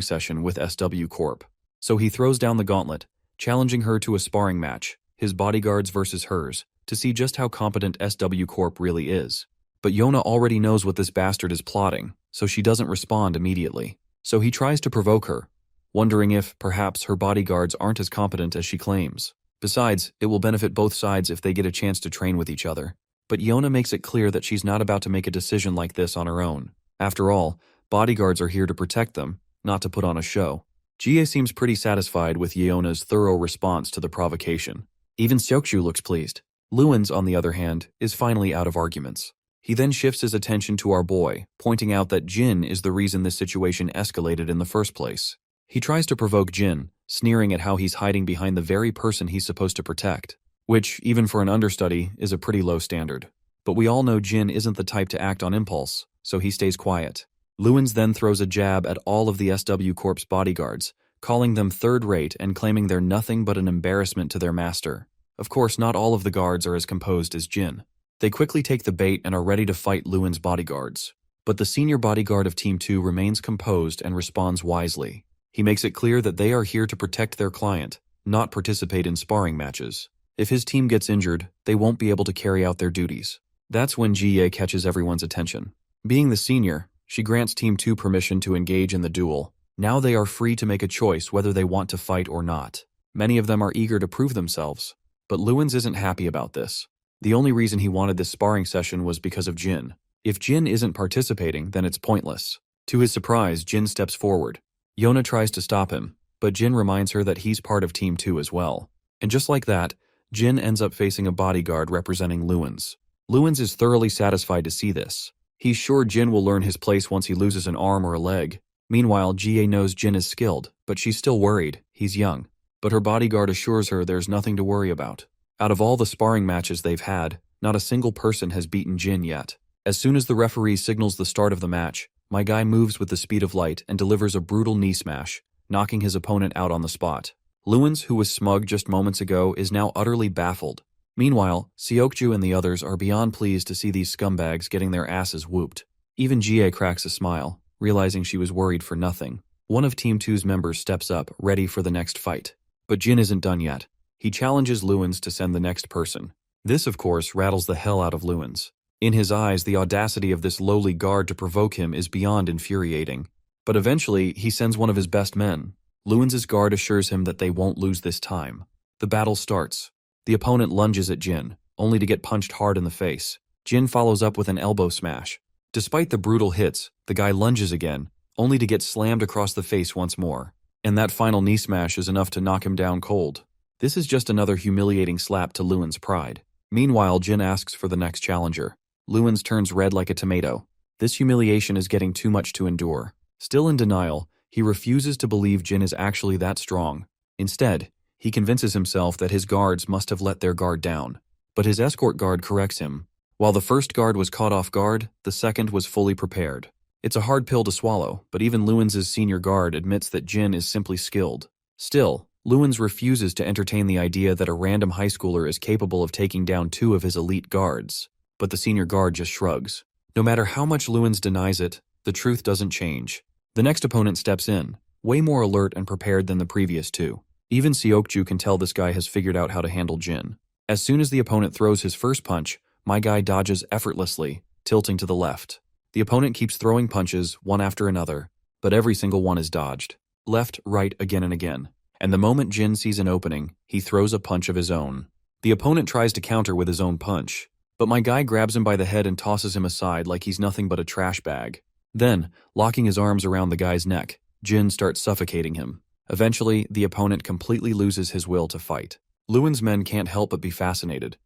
session with SW Corp. So he throws down the gauntlet, challenging her to a sparring match. his bodyguards versus hers, to see just how competent SW Corp really is. But Yona already knows what this bastard is plotting, so she doesn't respond immediately. So he tries to provoke her, wondering if, perhaps, her bodyguards aren't as competent as she claims. Besides, it will benefit both sides if they get a chance to train with each other. But Yona makes it clear that she's not about to make a decision like this on her own. After all, bodyguards are here to protect them, not to put on a show. Jie seems pretty satisfied with Yeona's thorough response to the provocation. Even Seokju looks pleased. Luins, on the other hand, is finally out of arguments. He then shifts his attention to our boy, pointing out that Jin is the reason this situation escalated in the first place. He tries to provoke Jin, sneering at how he's hiding behind the very person he's supposed to protect, which, even for an understudy, is a pretty low standard. But we all know Jin isn't the type to act on impulse, so he stays quiet. Luins then throws a jab at all of the SW Corp's bodyguards, calling them third-rate and claiming they're nothing but an embarrassment to their master. Of course, not all of the guards are as composed as Jin. They quickly take the bait and are ready to fight Luins' bodyguards. But the senior bodyguard of Team 2 remains composed and responds wisely. He makes it clear that they are here to protect their client, not participate in sparring matches. If his team gets injured, they won't be able to carry out their duties. That's when Jie catches everyone's attention. Being the senior, she grants Team 2 permission to engage in the duel. Now they are free to make a choice whether they want to fight or not. Many of them are eager to prove themselves. But Luins isn't happy about this. The only reason he wanted this sparring session was because of Jin. If Jin isn't participating, then it's pointless. To his surprise, Jin steps forward. Yona tries to stop him, but Jin reminds her that he's part of Team 2 as well. And just like that, Jin ends up facing a bodyguard representing Luins. Luins is thoroughly satisfied to see this. He's sure Jin will learn his place once he loses an arm or a leg. Meanwhile, Jie knows Jin is skilled, but she's still worried. He's young. But her bodyguard assures her there's nothing to worry about. Out of all the sparring matches they've had, not a single person has beaten Jin yet. As soon as the referee signals the start of the match, my guy moves with the speed of light and delivers a brutal knee smash, knocking his opponent out on the spot. Luins, who was smug just moments ago, is now utterly baffled. Meanwhile, Seokju and the others are beyond pleased to see these scumbags getting their asses whooped. Even Jie cracks a smile, realizing she was worried for nothing. One of Team 2's members steps up, ready for the next fight. But Jin isn't done yet. He challenges Luins to send the next person. This, of course, rattles the hell out of Luins. In his eyes, the audacity of this lowly guard to provoke him is beyond infuriating. But eventually, he sends one of his best men. Luins' guard assures him that they won't lose this time. The battle starts. The opponent lunges at Jin, only to get punched hard in the face. Jin follows up with an elbow smash. Despite the brutal hits, the guy lunges again, only to get slammed across the face once more. And that final knee smash is enough to knock him down cold. This is just another humiliating slap to Luins' pride. Meanwhile, Jin asks for the next challenger. Luins turns red like a tomato. This humiliation is getting too much to endure. Still in denial, he refuses to believe Jin is actually that strong. Instead, he convinces himself that his guards must have let their guard down. But his escort guard corrects him. While the first guard was caught off guard, the second was fully prepared. It's a hard pill to swallow, but even Luins' senior guard admits that Jin is simply skilled. Still, Luins refuses to entertain the idea that a random high schooler is capable of taking down two of his elite guards. But the senior guard just shrugs. No matter how much Luins denies it, the truth doesn't change. The next opponent steps in, way more alert and prepared than the previous two. Even Seokju can tell this guy has figured out how to handle Jin. As soon as the opponent throws his first punch, my guy dodges effortlessly, tilting to the left. The opponent keeps throwing punches, one after another, but every single one is dodged. Left, right, again and again. And the moment Jin sees an opening, he throws a punch of his own. The opponent tries to counter with his own punch, but my guy grabs him by the head and tosses him aside like he's nothing but a trash bag. Then, locking his arms around the guy's neck, Jin starts suffocating him. Eventually, the opponent completely loses his will to fight. Luins' men can't help but be fascinated,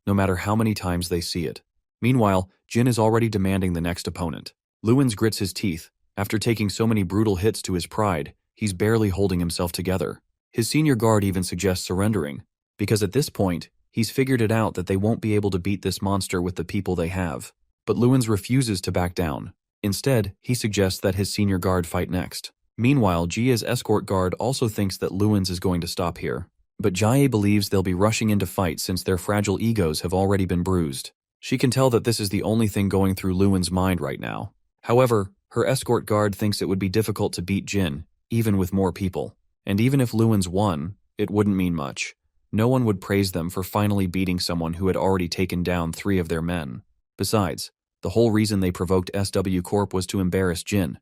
no matter how many times they see it. Meanwhile, Jin is already demanding the next opponent. Luins grits his teeth. After taking so many brutal hits to his pride, he's barely holding himself together. His senior guard even suggests surrendering, because at this point, he's figured it out that they won't be able to beat this monster with the people they have. But Luins refuses to back down. Instead, he suggests that his senior guard fight next. Meanwhile, Jie's escort guard also thinks that Luins is going to stop here. But Jie believes they'll be rushing into fight since their fragile egos have already been bruised. She can tell that this is the only thing going through Luins' mind right now. However, her escort guard thinks it would be difficult to beat Jin, even with more people. And even if Luins won, it wouldn't mean much. No one would praise them for finally beating someone who had already taken down 3 of their men. Besides, the whole reason they provoked SW Corp was to embarrass Jin.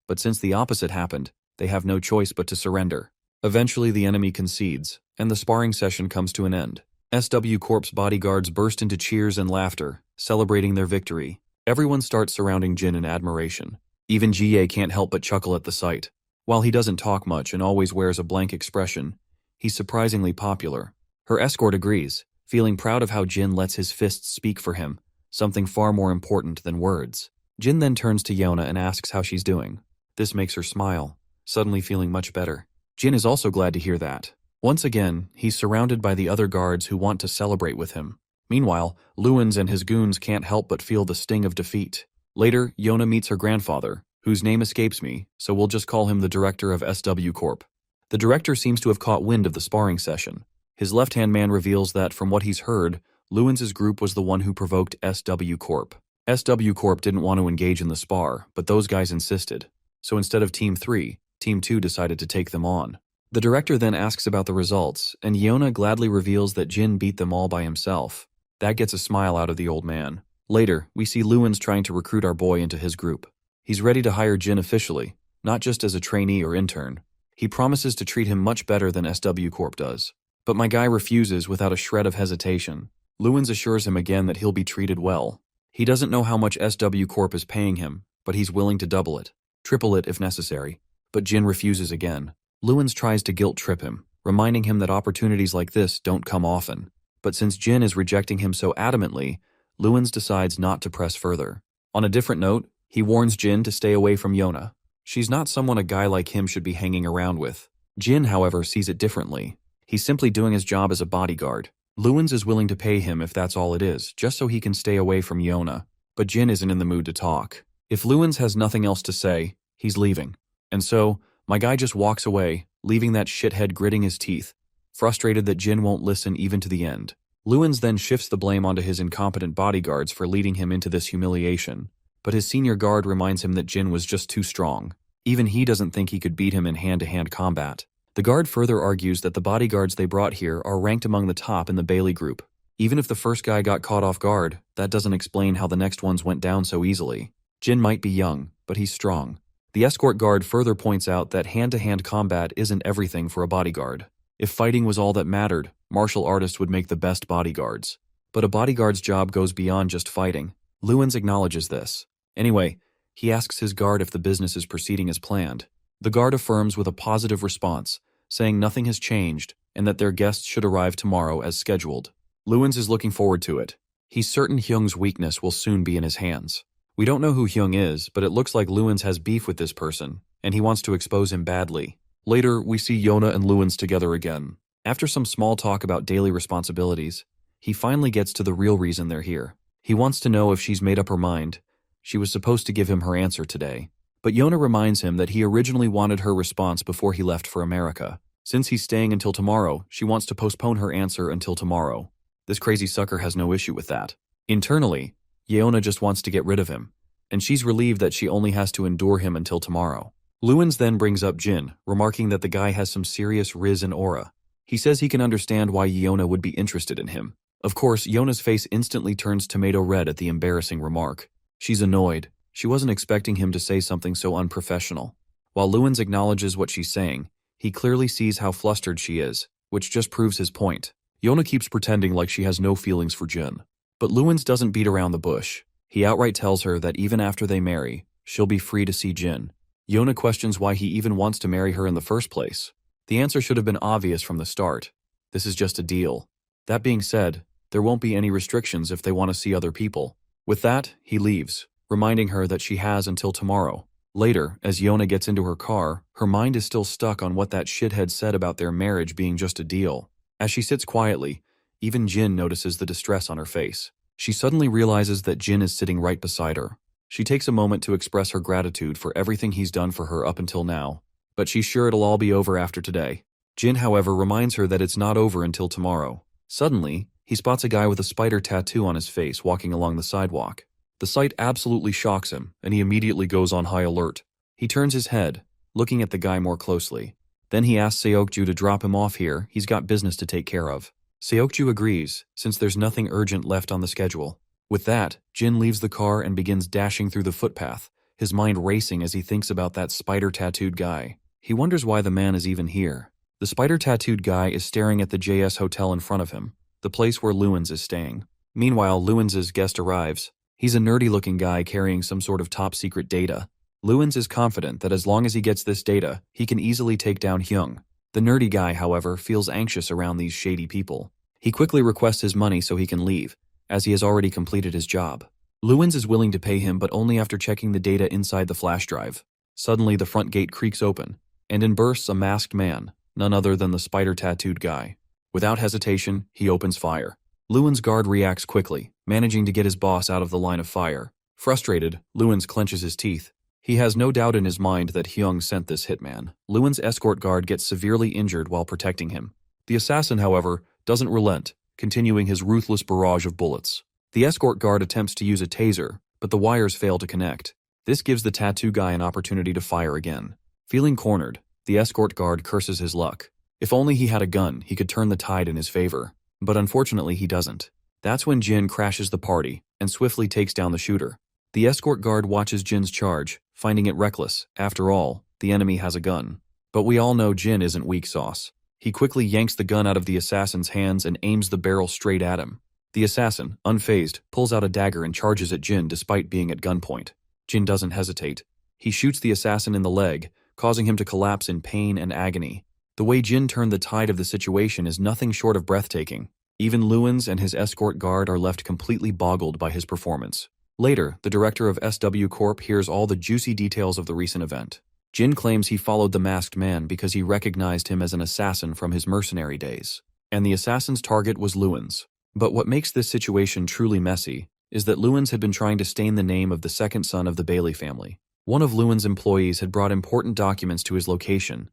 But since the opposite happened, they have no choice but to surrender. Eventually the enemy concedes, and the sparring session comes to an end. SW Corp's bodyguards burst into cheers and laughter, celebrating their victory. Everyone starts surrounding Jin in admiration. Even GA can't help but chuckle at the sight. While he doesn't talk much and always wears a blank expression, he's surprisingly popular. Her escort agrees, feeling proud of how Jin lets his fists speak for him, something far more important than words. Jin then turns to Yona and asks how she's doing. This makes her smile, suddenly feeling much better. Jin is also glad to hear that. Once again, he's surrounded by the other guards who want to celebrate with him. Meanwhile, Lewins and his goons can't help but feel the sting of defeat. Later, Yona meets her grandfather, whose name escapes me, so we'll just call him the director of SW Corp. The director seems to have caught wind of the sparring session. His left-hand man reveals that, from what he's heard, Lewins' group was the one who provoked SW Corp. SW Corp didn't want to engage in the spar, but those guys insisted. So instead of Team 3, Team 2 decided to take them on. The director then asks about the results, and Yona gladly reveals that Jin beat them all by himself. That gets a smile out of the old man. Later, we see Lewins trying to recruit our boy into his group. He's ready to hire Jin officially, not just as a trainee or intern. He promises to treat him much better than SW Corp does. But my guy refuses without a shred of hesitation. Lewins assures him again that he'll be treated well. He doesn't know how much SW Corp is paying him, but he's willing to double it, triple it if necessary. But Jin refuses again. Lewins tries to guilt-trip him, reminding him that opportunities like this don't come often. But since Jin is rejecting him so adamantly, Lewins decides not to press further. On a different note, he warns Jin to stay away from Yona. She's not someone a guy like him should be hanging around with. Jin, however, sees it differently. He's simply doing his job as a bodyguard. Lewins is willing to pay him if that's all it is, just so he can stay away from Yona. But Jin isn't in the mood to talk. If Lewins has nothing else to say, he's leaving. And so, my guy just walks away, leaving that shithead gritting his teeth, frustrated that Jin won't listen even to the end. Lewins then shifts the blame onto his incompetent bodyguards for leading him into this humiliation. But his senior guard reminds him that Jin was just too strong. Even he doesn't think he could beat him in hand-to-hand combat. The guard further argues that the bodyguards they brought here are ranked among the top in the Bailey group. Even if the first guy got caught off guard, that doesn't explain how the next ones went down so easily. Jin might be young, but he's strong. The escort guard further points out that hand-to-hand combat isn't everything for a bodyguard. If fighting was all that mattered, martial artists would make the best bodyguards. But a bodyguard's job goes beyond just fighting. Lewins acknowledges this. Anyway, he asks his guard if the business is proceeding as planned. The guard affirms with a positive response, saying nothing has changed and that their guests should arrive tomorrow as scheduled. Lewins is looking forward to it. He's certain Hyung's weakness will soon be in his hands. We don't know who Hyung is, but it looks like Lewins has beef with this person, and he wants to expose him badly. Later, we see Yona and Lewins together again. After some small talk about daily responsibilities, he finally gets to the real reason they're here. He wants to know if she's made up her mind. She was supposed to give him her answer today. But Yona reminds him that he originally wanted her response before he left for America. Since he's staying until tomorrow, she wants to postpone her answer until tomorrow. This crazy sucker has no issue with that. Internally, Yona just wants to get rid of him, and she's relieved that she only has to endure him until tomorrow. Lewins then brings up Jin, remarking that the guy has some serious riz and aura. He says he can understand why Yona would be interested in him. Of course, Yona's face instantly turns tomato red at the embarrassing remark. She's annoyed. She wasn't expecting him to say something so unprofessional. While Lewins acknowledges what she's saying, he clearly sees how flustered she is, which just proves his point. Yona keeps pretending like she has no feelings for Jin. But Lewins doesn't beat around the bush. He outright tells her that even after they marry, she'll be free to see Jin. Yona questions why he even wants to marry her in the first place. The answer should have been obvious from the start. This is just a deal. That being said, there won't be any restrictions if they want to see other people. With that, he leaves, reminding her that she has until tomorrow. Later, as Yona gets into her car, her mind is still stuck on what that shithead said about their marriage being just a deal. As she sits quietly, even Jin notices the distress on her face. She suddenly realizes that Jin is sitting right beside her. She takes a moment to express her gratitude for everything he's done for her up until now, but she's sure it'll all be over after today. Jin, however, reminds her that it's not over until tomorrow. Suddenly, he spots a guy with a spider tattoo on his face walking along the sidewalk. The sight absolutely shocks him, and he immediately goes on high alert. He turns his head, looking at the guy more closely. Then he asks Seokju to drop him off here, he's got business to take care of. Seokju agrees, since there's nothing urgent left on the schedule. With that, Jin leaves the car and begins dashing through the footpath, his mind racing as he thinks about that spider-tattooed guy. He wonders why the man is even here. The spider-tattooed guy is staring at the JS hotel in front of him, the place where Lewins is staying. Meanwhile, Lewins' guest arrives. He's a nerdy-looking guy carrying some sort of top-secret data. Lewins is confident that as long as he gets this data, he can easily take down Hyung. The nerdy guy, however, feels anxious around these shady people. He quickly requests his money so he can leave, as he has already completed his job. Lewins is willing to pay him, but only after checking the data inside the flash drive. Suddenly, the front gate creaks open, and in bursts a masked man, none other than the spider-tattooed guy. Without hesitation, he opens fire. Lewin's guard reacts quickly, managing to get his boss out of the line of fire. Frustrated, Lewins clenches his teeth. He has no doubt in his mind that Hyung sent this hitman. Lewin's escort guard gets severely injured while protecting him. The assassin, however, doesn't relent, continuing his ruthless barrage of bullets. The escort guard attempts to use a taser, but the wires fail to connect. This gives the tattoo guy an opportunity to fire again. Feeling cornered, the escort guard curses his luck. If only he had a gun, he could turn the tide in his favor. But unfortunately, he doesn't. That's when Jin crashes the party and swiftly takes down the shooter. The escort guard watches Jin's charge, finding it reckless. After all, the enemy has a gun. But we all know Jin isn't weak sauce. He quickly yanks the gun out of the assassin's hands and aims the barrel straight at him. The assassin, unfazed, pulls out a dagger and charges at Jin despite being at gunpoint. Jin doesn't hesitate. He shoots the assassin in the leg, causing him to collapse in pain and agony. The way Jin turned the tide of the situation is nothing short of breathtaking. Even Lewins and his escort guard are left completely boggled by his performance. Later, the director of SW Corp hears all the juicy details of the recent event. Jin claims he followed the masked man because he recognized him as an assassin from his mercenary days. And the assassin's target was Lewins. But what makes this situation truly messy is that Lewins had been trying to stain the name of the second son of the Bailey family. One of Lewins' employees had brought important documents to his location,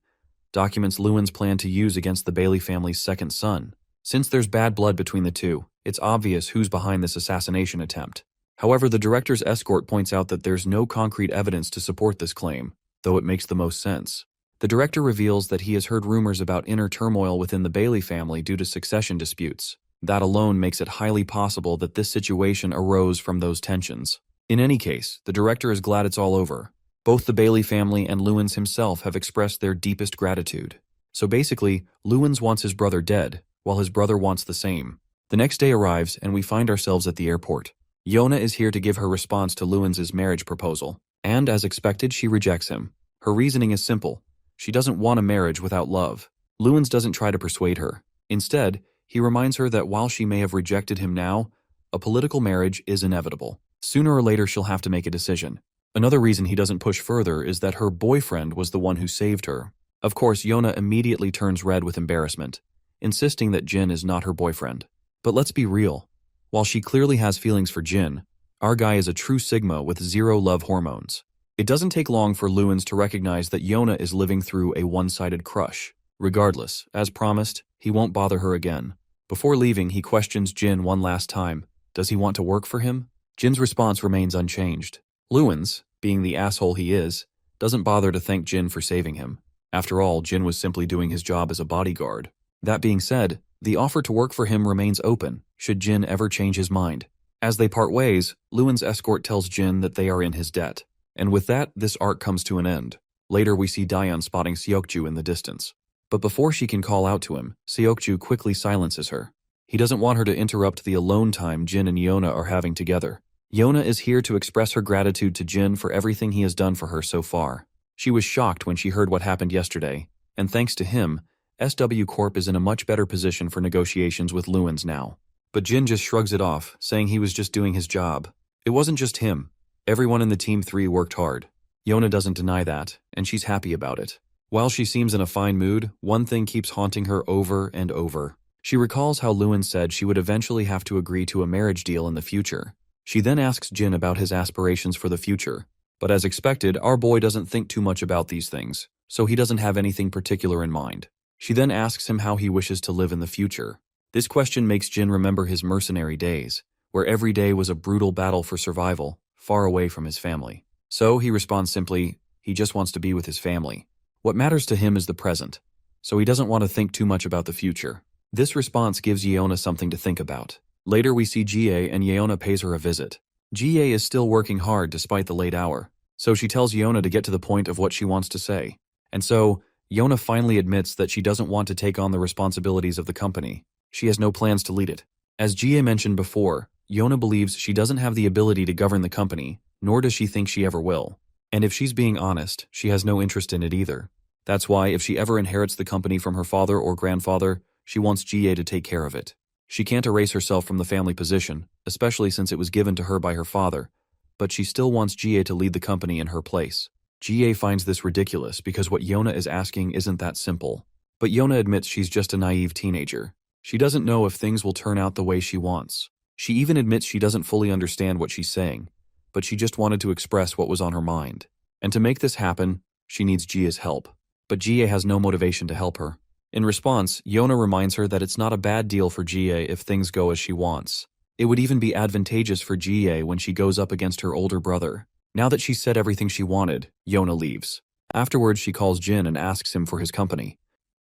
documents Lewins planned to use against the Bailey family's second son. Since there's bad blood between the two, it's obvious who's behind this assassination attempt. However, the director's escort points out that there's no concrete evidence to support this claim, though it makes the most sense. The director reveals that he has heard rumors about inner turmoil within the Bailey family due to succession disputes. That alone makes it highly possible that this situation arose from those tensions. In any case, the director is glad it's all over. Both the Bailey family and Lewins himself have expressed their deepest gratitude. So basically, Lewins wants his brother dead, while his brother wants the same. The next day arrives, and we find ourselves at the airport. Yona is here to give her response to Lewins' marriage proposal, and as expected, she rejects him. Her reasoning is simple. She doesn't want a marriage without love. Lewins doesn't try to persuade her. Instead, he reminds her that while she may have rejected him now, a political marriage is inevitable. Sooner or later, she'll have to make a decision. Another reason he doesn't push further is that her boyfriend was the one who saved her. Of course, Yona immediately turns red with embarrassment, insisting that Jin is not her boyfriend. But let's be real. While she clearly has feelings for Jin, our guy is a true Sigma with zero love hormones. It doesn't take long for Lewins to recognize that Yona is living through a one-sided crush. Regardless, as promised, he won't bother her again. Before leaving, he questions Jin one last time. Does he want to work for him? Jin's response remains unchanged. Lewins, being the asshole he is, doesn't bother to thank Jin for saving him. After all, Jin was simply doing his job as a bodyguard. That being said, the offer to work for him remains open, should Jin ever change his mind. As they part ways, Lewins' escort tells Jin that they are in his debt. And with that, this arc comes to an end. Later, we see Daeon spotting Seokju in the distance. But before she can call out to him, Seokju quickly silences her. He doesn't want her to interrupt the alone time Jin and Yona are having together. Yona is here to express her gratitude to Jin for everything he has done for her so far. She was shocked when she heard what happened yesterday, and thanks to him, SW Corp is in a much better position for negotiations with Lewins now. But Jin just shrugs it off, saying he was just doing his job. It wasn't just him. Everyone in the Team 3 worked hard. Yona doesn't deny that, and she's happy about it. While she seems in a fine mood, one thing keeps haunting her over and over. She recalls how Lewin said she would eventually have to agree to a marriage deal in the future. She then asks Jin about his aspirations for the future. But as expected, our boy doesn't think too much about these things, so he doesn't have anything particular in mind. She then asks him how he wishes to live in the future. This question makes Jin remember his mercenary days, where every day was a brutal battle for survival, far away from his family. So he responds simply, he just wants to be with his family. What matters to him is the present, so he doesn't want to think too much about the future. This response gives Yeona something to think about. Later we see Jie and Yeona pays her a visit. Jie is still working hard despite the late hour, so she tells Yeona to get to the point of what she wants to say. And so, Yeona finally admits that she doesn't want to take on the responsibilities of the company. She has no plans to lead it. As Jie mentioned before, Yeona believes she doesn't have the ability to govern the company, nor does she think she ever will. And if she's being honest, she has no interest in it either. That's why if she ever inherits the company from her father or grandfather, she wants Jie to take care of it. She can't erase herself from the family position, especially since it was given to her by her father, but she still wants Jie to lead the company in her place. Jie finds this ridiculous because what Yeona is asking isn't that simple. But Yeona admits she's just a naive teenager. She doesn't know if things will turn out the way she wants. She even admits she doesn't fully understand what she's saying, but she just wanted to express what was on her mind. And to make this happen, she needs Jie's help. But Jie has no motivation to help her. In response, Yeona reminds her that it's not a bad deal for Jie if things go as she wants. It would even be advantageous for Jie when she goes up against her older brother. Now that she's said everything she wanted, Yeona leaves. Afterwards, she calls Jin and asks him for his company.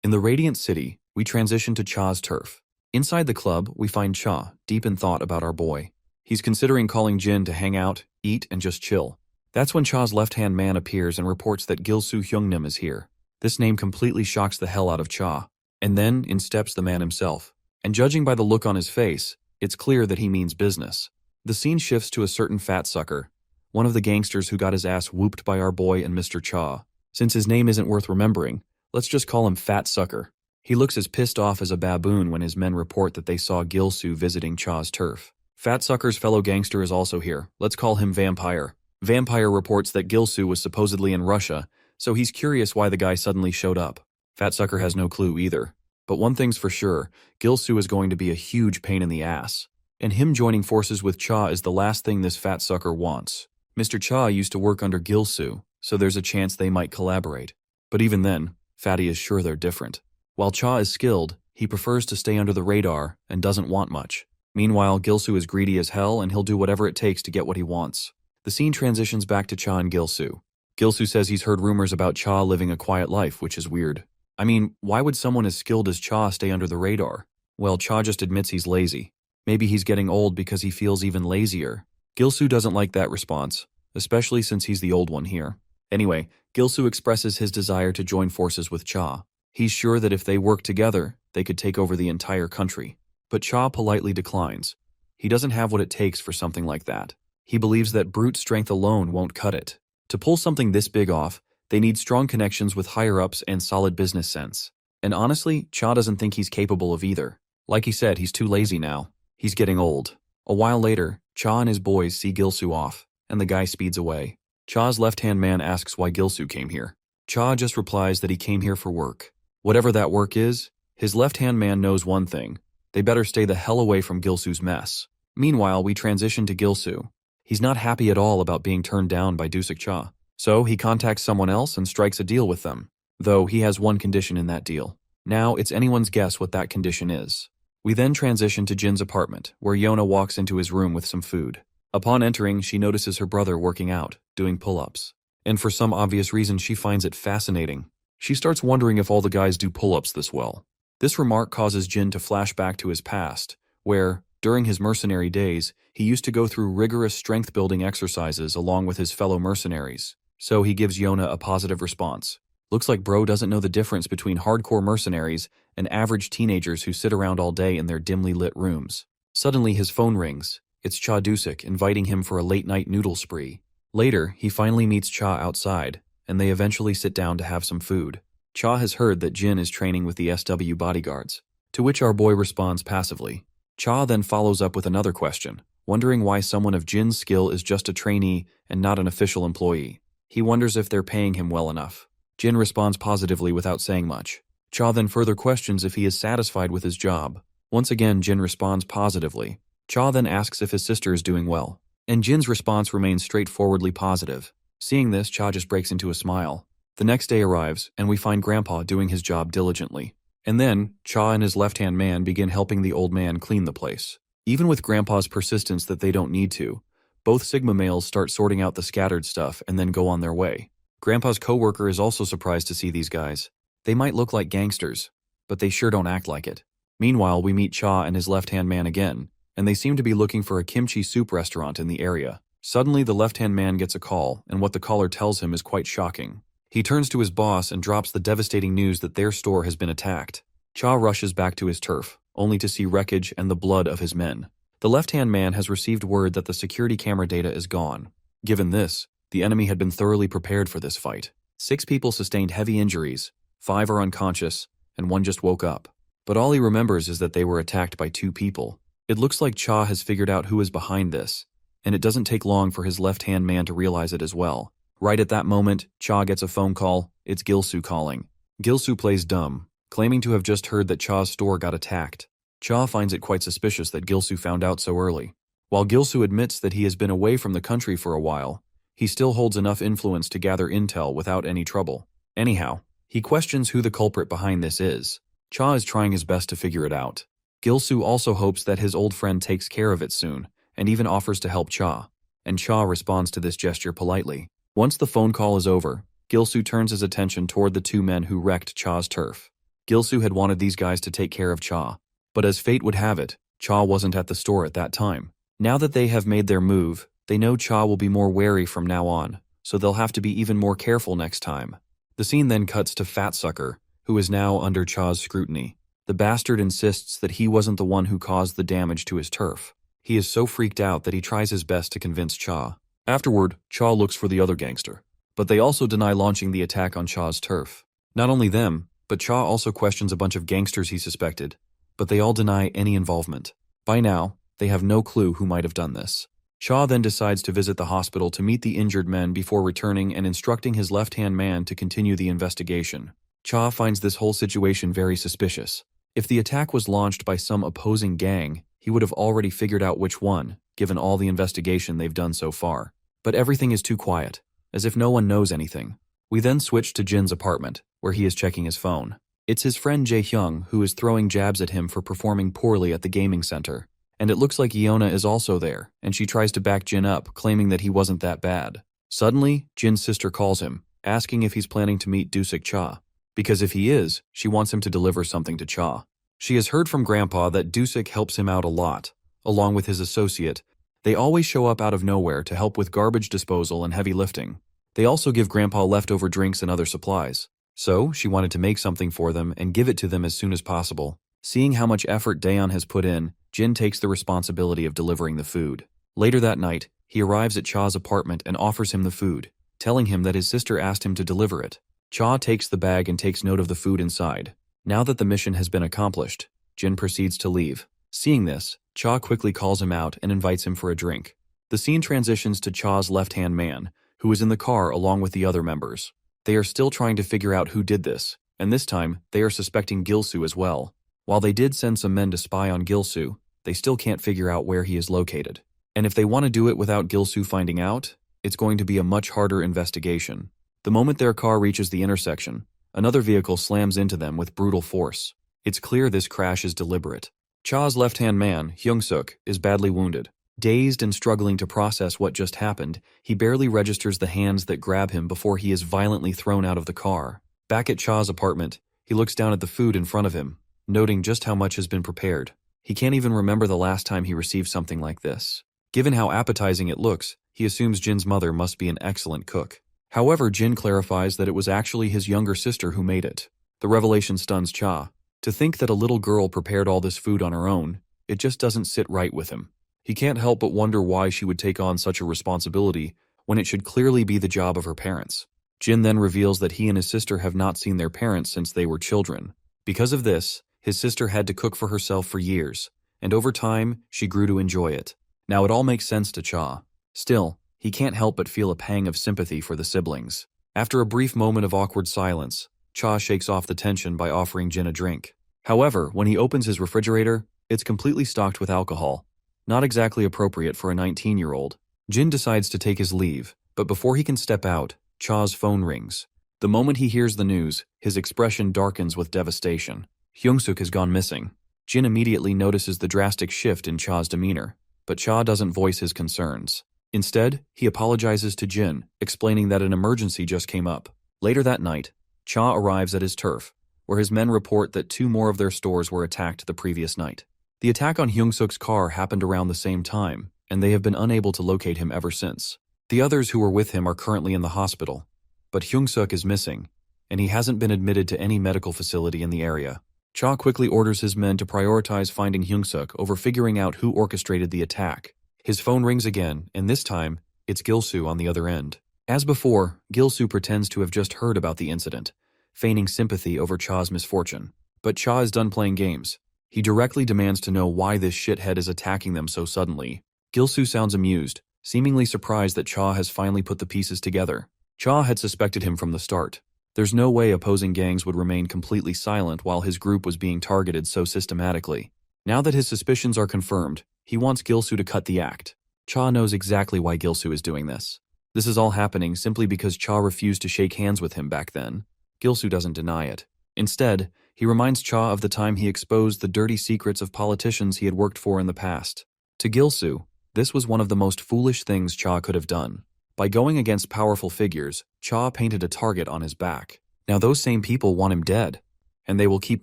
In the Radiant City, we transition to Cha's turf. Inside the club, we find Cha, deep in thought about our boy. He's considering calling Jin to hang out, eat, and just chill. That's when Cha's left-hand man appears and reports that Gilsoo Hyungnim is here. This name completely shocks the hell out of Cha. And then, in steps the man himself. And judging by the look on his face, it's clear that he means business. The scene shifts to a certain fat sucker, one of the gangsters who got his ass whooped by our boy and Mr. Cha. Since his name isn't worth remembering, let's just call him Fat Sucker. He looks as pissed off as a baboon when his men report that they saw Gilsoo visiting Cha's turf. Fat Sucker's fellow gangster is also here. Let's call him Vampire. Vampire reports that Gilsoo was supposedly in Russia, so he's curious why the guy suddenly showed up. Fat Sucker has no clue either. But one thing's for sure, Gilsoo is going to be a huge pain in the ass. And him joining forces with Cha is the last thing this Fat Sucker wants. Mr. Cha used to work under Gilsoo, so there's a chance they might collaborate. But even then, Fatty is sure they're different. While Cha is skilled, he prefers to stay under the radar and doesn't want much. Meanwhile, Gilsoo is greedy as hell and he'll do whatever it takes to get what he wants. The scene transitions back to Cha and Gilsoo. Gilsoo says he's heard rumors about Cha living a quiet life, which is weird. I mean, why would someone as skilled as Cha stay under the radar? Well, Cha just admits he's lazy. Maybe he's getting old because he feels even lazier. Gilsoo doesn't like that response, especially since he's the old one here. Anyway, Gilsoo expresses his desire to join forces with Cha. He's sure that if they work together, they could take over the entire country. But Cha politely declines. He doesn't have what it takes for something like that. He believes that brute strength alone won't cut it. To pull something this big off, they need strong connections with higher-ups and solid business sense. And honestly, Cha doesn't think he's capable of either. Like he said, he's too lazy now. He's getting old. A while later, Cha and his boys see Gilsoo off, and the guy speeds away. Cha's left-hand man asks why Gilsoo came here. Cha just replies that he came here for work. Whatever that work is, his left-hand man knows one thing. They better stay the hell away from Gilsoo's mess. Meanwhile, we transition to Gilsoo. He's not happy at all about being turned down by Dusuk Cha. So he contacts someone else and strikes a deal with them. Though he has one condition in that deal. Now it's anyone's guess what that condition is. We then transition to Jin's apartment, where Yeona walks into his room with some food. Upon entering, she notices her brother working out, doing pull-ups. And for some obvious reason, she finds it fascinating. She starts wondering if all the guys do pull-ups this well. This remark causes Jin to flash back to his past, where, during his mercenary days, he used to go through rigorous strength-building exercises along with his fellow mercenaries. So he gives Yeona a positive response. Looks like bro doesn't know the difference between hardcore mercenaries and average teenagers who sit around all day in their dimly lit rooms. Suddenly his phone rings. It's Cha Dusuk inviting him for a late-night noodle spree. Later, he finally meets Cha outside, and they eventually sit down to have some food. Cha has heard that Jin is training with the SW bodyguards, to which our boy responds passively. Cha then follows up with another question, wondering why someone of Jin's skill is just a trainee and not an official employee. He wonders if they're paying him well enough. Jin responds positively without saying much. Cha then further questions if he is satisfied with his job. Once again, Jin responds positively. Cha then asks if his sister is doing well, and Jin's response remains straightforwardly positive. Seeing this, Cha just breaks into a smile. The next day arrives, and we find Grandpa doing his job diligently. And then, Cha and his left-hand man begin helping the old man clean the place. Even with Grandpa's persistence that they don't need to, both Sigma males start sorting out the scattered stuff and then go on their way. Grandpa's coworker is also surprised to see these guys. They might look like gangsters, but they sure don't act like it. Meanwhile, we meet Cha and his left-hand man again, and they seem to be looking for a kimchi soup restaurant in the area. Suddenly, the left-hand man gets a call, and what the caller tells him is quite shocking. He turns to his boss and drops the devastating news that their store has been attacked. Cha rushes back to his turf, only to see wreckage and the blood of his men. The left-hand man has received word that the security camera data is gone. Given this, the enemy had been thoroughly prepared for this fight. 6 people sustained heavy injuries, 5 are unconscious, and 1 just woke up. But all he remembers is that they were attacked by 2 people. It looks like Cha has figured out who is behind this, and it doesn't take long for his left-hand man to realize it as well. Right at that moment, Cha gets a phone call. It's Gilsoo calling. Gilsoo plays dumb, claiming to have just heard that Cha's store got attacked. Cha finds it quite suspicious that Gilsoo found out so early. While Gilsoo admits that he has been away from the country for a while, he still holds enough influence to gather intel without any trouble. Anyhow, he questions who the culprit behind this is. Cha is trying his best to figure it out. Gilsoo also hopes that his old friend takes care of it soon, and even offers to help Cha. And Cha responds to this gesture politely. Once the phone call is over, Gilsoo turns his attention toward the 2 men who wrecked Cha's turf. Gilsoo had wanted these guys to take care of Cha, but as fate would have it, Cha wasn't at the store at that time. Now that they have made their move, they know Cha will be more wary from now on, so they'll have to be even more careful next time. The scene then cuts to Fatsucker, who is now under Cha's scrutiny. The bastard insists that he wasn't the one who caused the damage to his turf. He is so freaked out that he tries his best to convince Cha. Afterward, Cha looks for the other gangster, but they also deny launching the attack on Cha's turf. Not only them, but Cha also questions a bunch of gangsters he suspected, but they all deny any involvement. By now, they have no clue who might have done this. Cha then decides to visit the hospital to meet the injured men before returning and instructing his left-hand man to continue the investigation. Cha finds this whole situation very suspicious. If the attack was launched by some opposing gang, he would have already figured out which one, given all the investigation they've done so far. But everything is too quiet, as if no one knows anything. We then switch to Jin's apartment, where he is checking his phone. It's his friend Jae-hyung who is throwing jabs at him for performing poorly at the gaming center. And it looks like Yeona is also there, and she tries to back Jin up, claiming that he wasn't that bad. Suddenly, Jin's sister calls him, asking if he's planning to meet Dusik Cha. Because if he is, she wants him to deliver something to Cha. She has heard from Grandpa that Dusik helps him out a lot, along with his associate. They always show up out of nowhere to help with garbage disposal and heavy lifting. They also give Grandpa leftover drinks and other supplies. So, she wanted to make something for them and give it to them as soon as possible. Seeing how much effort Daeon has put in, Jin takes the responsibility of delivering the food. Later that night, he arrives at Cha's apartment and offers him the food, telling him that his sister asked him to deliver it. Cha takes the bag and takes note of the food inside. Now that the mission has been accomplished, Jin proceeds to leave. Seeing this, Cha quickly calls him out and invites him for a drink. The scene transitions to Cha's left-hand man, who is in the car along with the other members. They are still trying to figure out who did this, and this time, they are suspecting Gilsoo as well. While they did send some men to spy on Gilsoo, they still can't figure out where he is located. And if they want to do it without Gilsoo finding out, it's going to be a much harder investigation. The moment their car reaches the intersection, another vehicle slams into them with brutal force. It's clear this crash is deliberate. Cha's left-hand man, Hyung-suk, is badly wounded. Dazed and struggling to process what just happened, he barely registers the hands that grab him before he is violently thrown out of the car. Back at Cha's apartment, he looks down at the food in front of him, noting just how much has been prepared. He can't even remember the last time he received something like this. Given how appetizing it looks, he assumes Jin's mother must be an excellent cook. However, Jin clarifies that it was actually his younger sister who made it. The revelation stuns Cha. To think that a little girl prepared all this food on her own, it just doesn't sit right with him. He can't help but wonder why she would take on such a responsibility when it should clearly be the job of her parents. Jin then reveals that he and his sister have not seen their parents since they were children. Because of this, his sister had to cook for herself for years, and over time, she grew to enjoy it. Now it all makes sense to Cha. Still, he can't help but feel a pang of sympathy for the siblings. After a brief moment of awkward silence, Cha shakes off the tension by offering Jin a drink. However, when he opens his refrigerator, it's completely stocked with alcohol. Not exactly appropriate for a 19-year-old. Jin decides to take his leave, but before he can step out, Cha's phone rings. The moment he hears the news, his expression darkens with devastation. Hyung-suk has gone missing. Jin immediately notices the drastic shift in Cha's demeanor, but Cha doesn't voice his concerns. Instead, he apologizes to Jin, explaining that an emergency just came up. Later that night, Cha arrives at his turf, where his men report that 2 more of their stores were attacked the previous night. The attack on Hyung-suk's car happened around the same time, and they have been unable to locate him ever since. The others who were with him are currently in the hospital, but Hyung-suk is missing, and he hasn't been admitted to any medical facility in the area. Cha quickly orders his men to prioritize finding Hyung-suk over figuring out who orchestrated the attack. His phone rings again, and this time, it's Gil-soo on the other end. As before, Gil-soo pretends to have just heard about the incident, feigning sympathy over Cha's misfortune. But Cha is done playing games. He directly demands to know why this shithead is attacking them so suddenly. Gil-soo sounds amused, seemingly surprised that Cha has finally put the pieces together. Cha had suspected him from the start. There's no way opposing gangs would remain completely silent while his group was being targeted so systematically. Now that his suspicions are confirmed, he wants Gil-soo to cut the act. Cha knows exactly why Gil-soo is doing this. This is all happening simply because Cha refused to shake hands with him back then. Gil-soo doesn't deny it. Instead, he reminds Cha of the time he exposed the dirty secrets of politicians he had worked for in the past. To Gil-soo, this was one of the most foolish things Cha could have done. By going against powerful figures, Cha painted a target on his back. Now those same people want him dead, and they will keep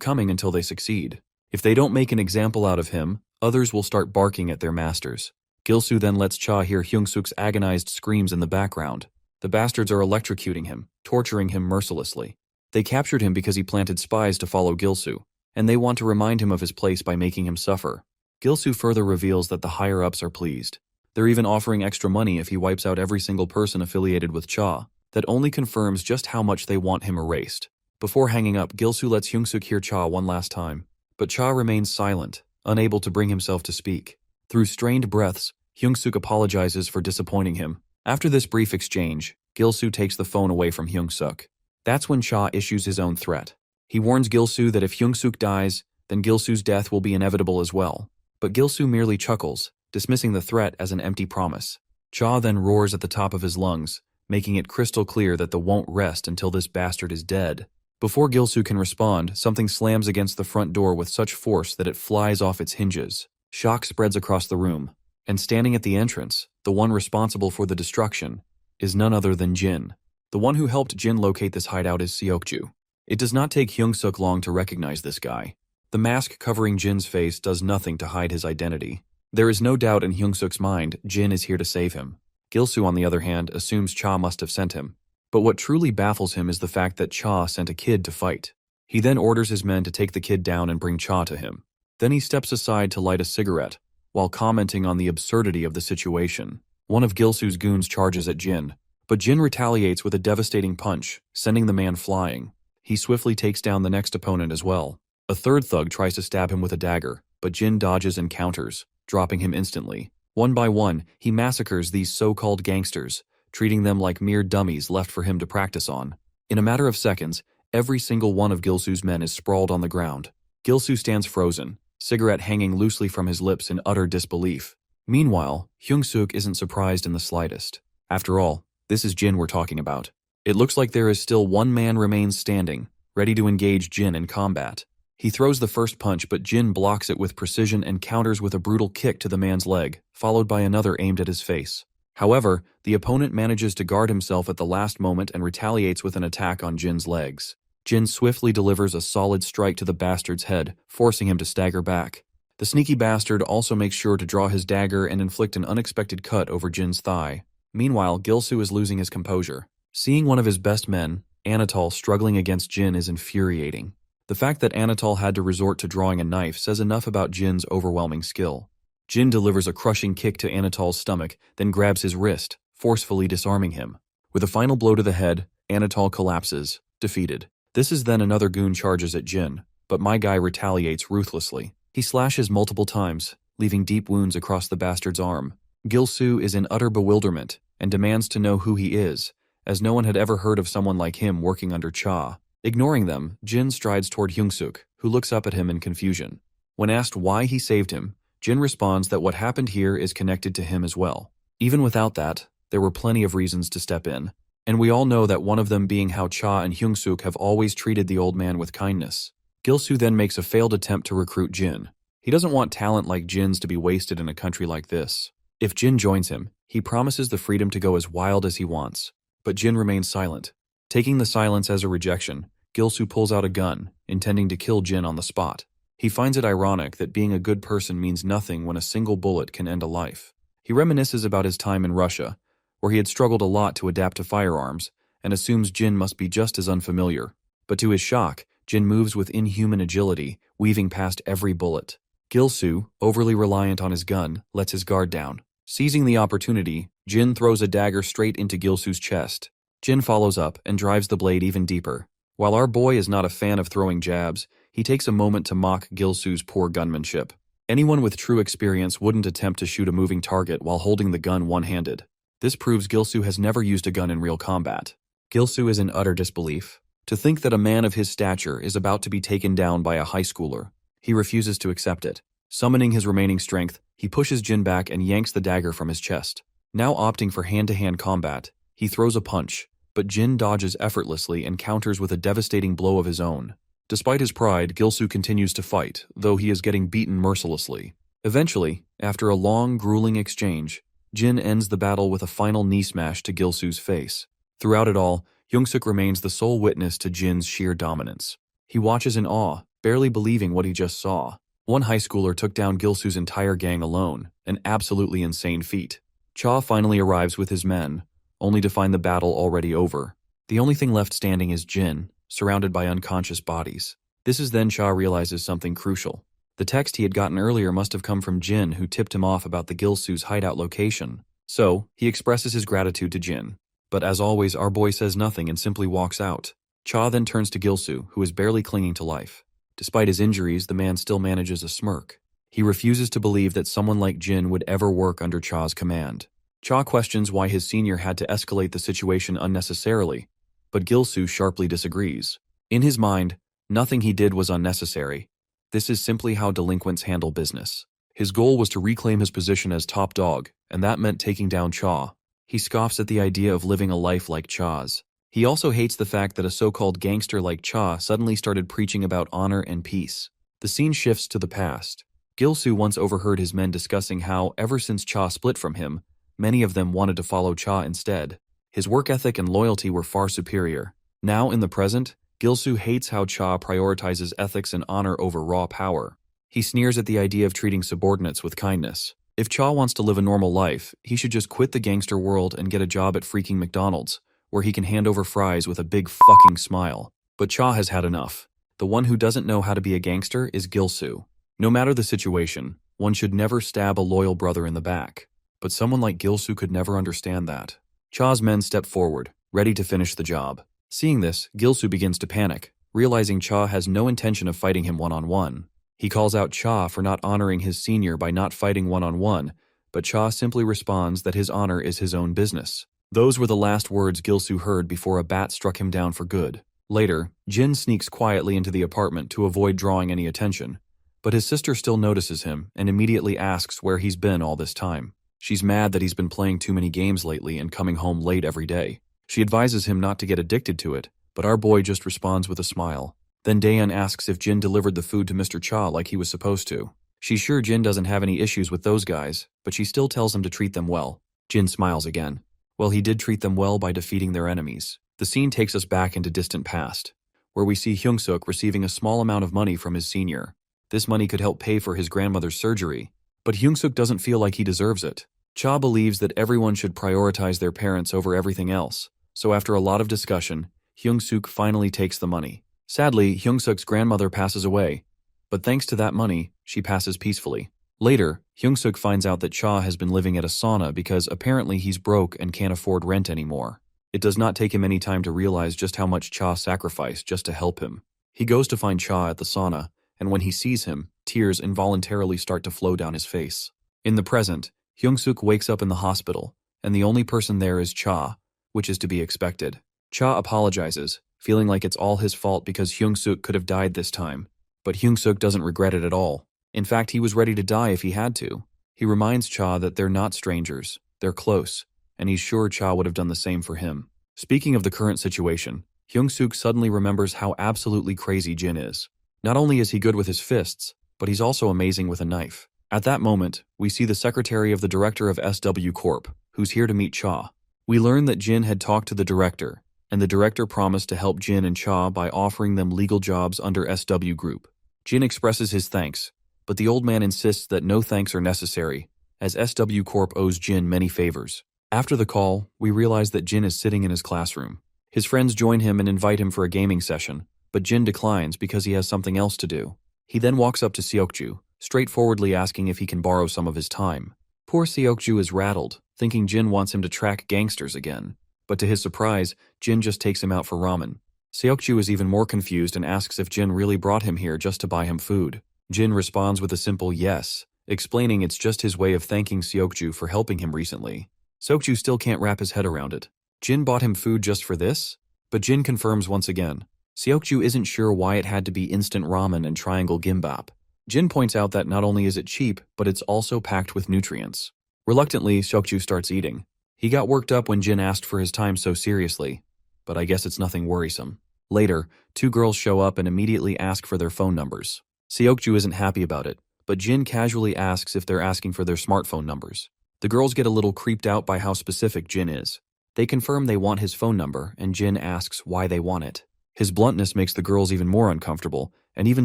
coming until they succeed. If they don't make an example out of him, others will start barking at their masters. Gil-soo then lets Cha hear Hyung-suk's agonized screams in the background. The bastards are electrocuting him, torturing him mercilessly. They captured him because he planted spies to follow Gil-soo, and they want to remind him of his place by making him suffer. Gil-soo further reveals that the higher-ups are pleased. They're even offering extra money if he wipes out every single person affiliated with Cha. That only confirms just how much they want him erased. Before hanging up, Gil-soo lets Hyung-suk hear Cha one last time. But Cha remains silent, unable to bring himself to speak. Through strained breaths, Hyung-suk apologizes for disappointing him. After this brief exchange, Gil-soo takes the phone away from Hyung-suk. That's when Cha issues his own threat. He warns Gil-soo that if Hyung-suk dies, then Gil-soo's death will be inevitable as well. But Gil-soo merely chuckles, dismissing the threat as an empty promise. Cha then roars at the top of his lungs, making it crystal clear that they won't rest until this bastard is dead. Before Gil-soo can respond, something slams against the front door with such force that it flies off its hinges. Shock spreads across the room, and standing at the entrance, the one responsible for the destruction, is none other than Jin. The one who helped Jin locate this hideout is Seokju. It does not take Hyung-suk long to recognize this guy. The mask covering Jin's face does nothing to hide his identity. There is no doubt in Hyung-suk's mind Jin is here to save him. Gil-soo, on the other hand, assumes Cha must have sent him. But what truly baffles him is the fact that Cha sent a kid to fight. He then orders his men to take the kid down and bring Cha to him. Then he steps aside to light a cigarette, while commenting on the absurdity of the situation. One of Gil-soo's goons charges at Jin, but Jin retaliates with a devastating punch, sending the man flying. He swiftly takes down the next opponent as well. A third thug tries to stab him with a dagger, but Jin dodges and counters, dropping him instantly. One by one, he massacres these so-called gangsters, treating them like mere dummies left for him to practice on. In a matter of seconds, every single one of Gil-soo's men is sprawled on the ground. Gil-soo stands frozen, cigarette hanging loosely from his lips in utter disbelief. Meanwhile, Hyung-suk isn't surprised in the slightest. After all, this is Jin we're talking about. It looks like there is still one man remains standing, ready to engage Jin in combat. He throws the first punch, but Jin blocks it with precision and counters with a brutal kick to the man's leg, followed by another aimed at his face. However, the opponent manages to guard himself at the last moment and retaliates with an attack on Jin's legs. Jin swiftly delivers a solid strike to the bastard's head, forcing him to stagger back. The sneaky bastard also makes sure to draw his dagger and inflict an unexpected cut over Jin's thigh. Meanwhile, Gil-soo is losing his composure. Seeing one of his best men, Anatol, struggling against Jin is infuriating. The fact that Anatol had to resort to drawing a knife says enough about Jin's overwhelming skill. Jin delivers a crushing kick to Anatol's stomach, then grabs his wrist, forcefully disarming him. With a final blow to the head, Anatol collapses, defeated. This is then another goon charges at Jin, but my guy retaliates ruthlessly. He slashes multiple times, leaving deep wounds across the bastard's arm. Gil-soo is in utter bewilderment and demands to know who he is, as no one had ever heard of someone like him working under Cha. Ignoring them, Jin strides toward Hyung-suk, who looks up at him in confusion. When asked why he saved him, Jin responds that what happened here is connected to him as well. Even without that, there were plenty of reasons to step in, and we all know that one of them being how Cha and Hyung-suk have always treated the old man with kindness. Gil-soo then makes a failed attempt to recruit Jin. He doesn't want talent like Jin's to be wasted in a country like this. If Jin joins him, he promises the freedom to go as wild as he wants. But Jin remains silent. Taking the silence as a rejection, Gilsoo pulls out a gun, intending to kill Jin on the spot. He finds it ironic that being a good person means nothing when a single bullet can end a life. He reminisces about his time in Russia, where he had struggled a lot to adapt to firearms, and assumes Jin must be just as unfamiliar. But to his shock, Jin moves with inhuman agility, weaving past every bullet. Gilsoo, overly reliant on his gun, lets his guard down. Seizing the opportunity, Jin throws a dagger straight into Gilsoo's chest. Jin follows up and drives the blade even deeper. While our boy is not a fan of throwing jabs, he takes a moment to mock Gilsoo's poor gunmanship. Anyone with true experience wouldn't attempt to shoot a moving target while holding the gun one-handed. This proves Gilsoo has never used a gun in real combat. Gilsoo is in utter disbelief. To think that a man of his stature is about to be taken down by a high schooler. He refuses to accept it. Summoning his remaining strength, he pushes Jin back and yanks the dagger from his chest. Now opting for hand-to-hand combat, he throws a punch, but Jin dodges effortlessly and counters with a devastating blow of his own. Despite his pride, Gilsoo continues to fight, though he is getting beaten mercilessly. Eventually, after a long, grueling exchange, Jin ends the battle with a final knee smash to Gilsoo's face. Throughout it all, Hyungsuk remains the sole witness to Jin's sheer dominance. He watches in awe, barely believing what he just saw. One high schooler took down Gilsoo's entire gang alone, an absolutely insane feat. Cha finally arrives with his men, only to find the battle already over. The only thing left standing is Jin, surrounded by unconscious bodies. This is then Cha realizes something crucial. The text he had gotten earlier must have come from Jin, who tipped him off about the Gilsoo's hideout location. So, he expresses his gratitude to Jin. But as always, our boy says nothing and simply walks out. Cha then turns to Gilsoo, who is barely clinging to life. Despite his injuries, the man still manages a smirk. He refuses to believe that someone like Jin would ever work under Cha's command. Cha questions why his senior had to escalate the situation unnecessarily, but Gilsoo sharply disagrees. In his mind, nothing he did was unnecessary. This is simply how delinquents handle business. His goal was to reclaim his position as top dog, and that meant taking down Cha. He scoffs at the idea of living a life like Cha's. He also hates the fact that a so-called gangster like Cha suddenly started preaching about honor and peace. The scene shifts to the past. Gilsoo once overheard his men discussing how, ever since Cha split from him, many of them wanted to follow Cha instead. His work ethic and loyalty were far superior. Now, in the present, Gilsoo hates how Cha prioritizes ethics and honor over raw power. He sneers at the idea of treating subordinates with kindness. If Cha wants to live a normal life, he should just quit the gangster world and get a job at freaking McDonald's, where he can hand over fries with a big fucking smile. But Cha has had enough. The one who doesn't know how to be a gangster is Gilsoo. No matter the situation, one should never stab a loyal brother in the back. But someone like Gilsoo could never understand that. Cha's men step forward, ready to finish the job. Seeing this, Gilsoo begins to panic, realizing Cha has no intention of fighting him one-on-one. He calls out Cha for not honoring his senior by not fighting one-on-one, but Cha simply responds that his honor is his own business. Those were the last words Gilsoo heard before a bat struck him down for good. Later, Jin sneaks quietly into the apartment to avoid drawing any attention, but his sister still notices him and immediately asks where he's been all this time. She's mad that he's been playing too many games lately and coming home late every day. She advises him not to get addicted to it, but our boy just responds with a smile. Then Daeun asks if Jin delivered the food to Mr. Cha like he was supposed to. She's sure Jin doesn't have any issues with those guys, but she still tells him to treat them well. Jin smiles again. Well, he did treat them well by defeating their enemies. The scene takes us back into distant past, where we see Hyungsuk receiving a small amount of money from his senior. This money could help pay for his grandmother's surgery, but Hyungsuk doesn't feel like he deserves it. Cha believes that everyone should prioritize their parents over everything else, so after a lot of discussion, Hyungsuk finally takes the money. Sadly, Hyungsuk's grandmother passes away, but thanks to that money, she passes peacefully. Later, Hyungsuk finds out that Cha has been living at a sauna because apparently he's broke and can't afford rent anymore. It does not take him any time to realize just how much Cha sacrificed just to help him. He goes to find Cha at the sauna, and when he sees him, tears involuntarily start to flow down his face. In the present, Hyungsuk wakes up in the hospital, and the only person there is Cha, which is to be expected. Cha apologizes, feeling like it's all his fault because Hyungsuk could have died this time. But Hyungsuk doesn't regret it at all. In fact, he was ready to die if he had to. He reminds Cha that they're not strangers, they're close, and he's sure Cha would have done the same for him. Speaking of the current situation, Hyungsuk suddenly remembers how absolutely crazy Jin is. Not only is he good with his fists, but he's also amazing with a knife. At that moment, we see the secretary of the director of SW Corp, who's here to meet Cha. We learn that Jin had talked to the director, and the director promised to help Jin and Cha by offering them legal jobs under SW Group. Jin expresses his thanks, but the old man insists that no thanks are necessary, as SW Corp owes Jin many favors. After the call, we realize that Jin is sitting in his classroom. His friends join him and invite him for a gaming session, but Jin declines because he has something else to do. He then walks up to Seokju, straightforwardly asking if he can borrow some of his time. Poor Seokju is rattled, thinking Jin wants him to track gangsters again. But to his surprise, Jin just takes him out for ramen. Seokju is even more confused and asks if Jin really brought him here just to buy him food. Jin responds with a simple yes, explaining it's just his way of thanking Seokju for helping him recently. Seokju still can't wrap his head around it. Jin bought him food just for this? But Jin confirms once again. Seokju isn't sure why it had to be instant ramen and triangle gimbap. Jin points out that not only is it cheap, but it's also packed with nutrients. Reluctantly, Seokju starts eating. He got worked up when Jin asked for his time so seriously, but I guess it's nothing worrisome. Later, two girls show up and immediately ask for their phone numbers. Seokju isn't happy about it, but Jin casually asks if they're asking for their smartphone numbers. The girls get a little creeped out by how specific Jin is. They confirm they want his phone number, and Jin asks why they want it. His bluntness makes the girls even more uncomfortable, and even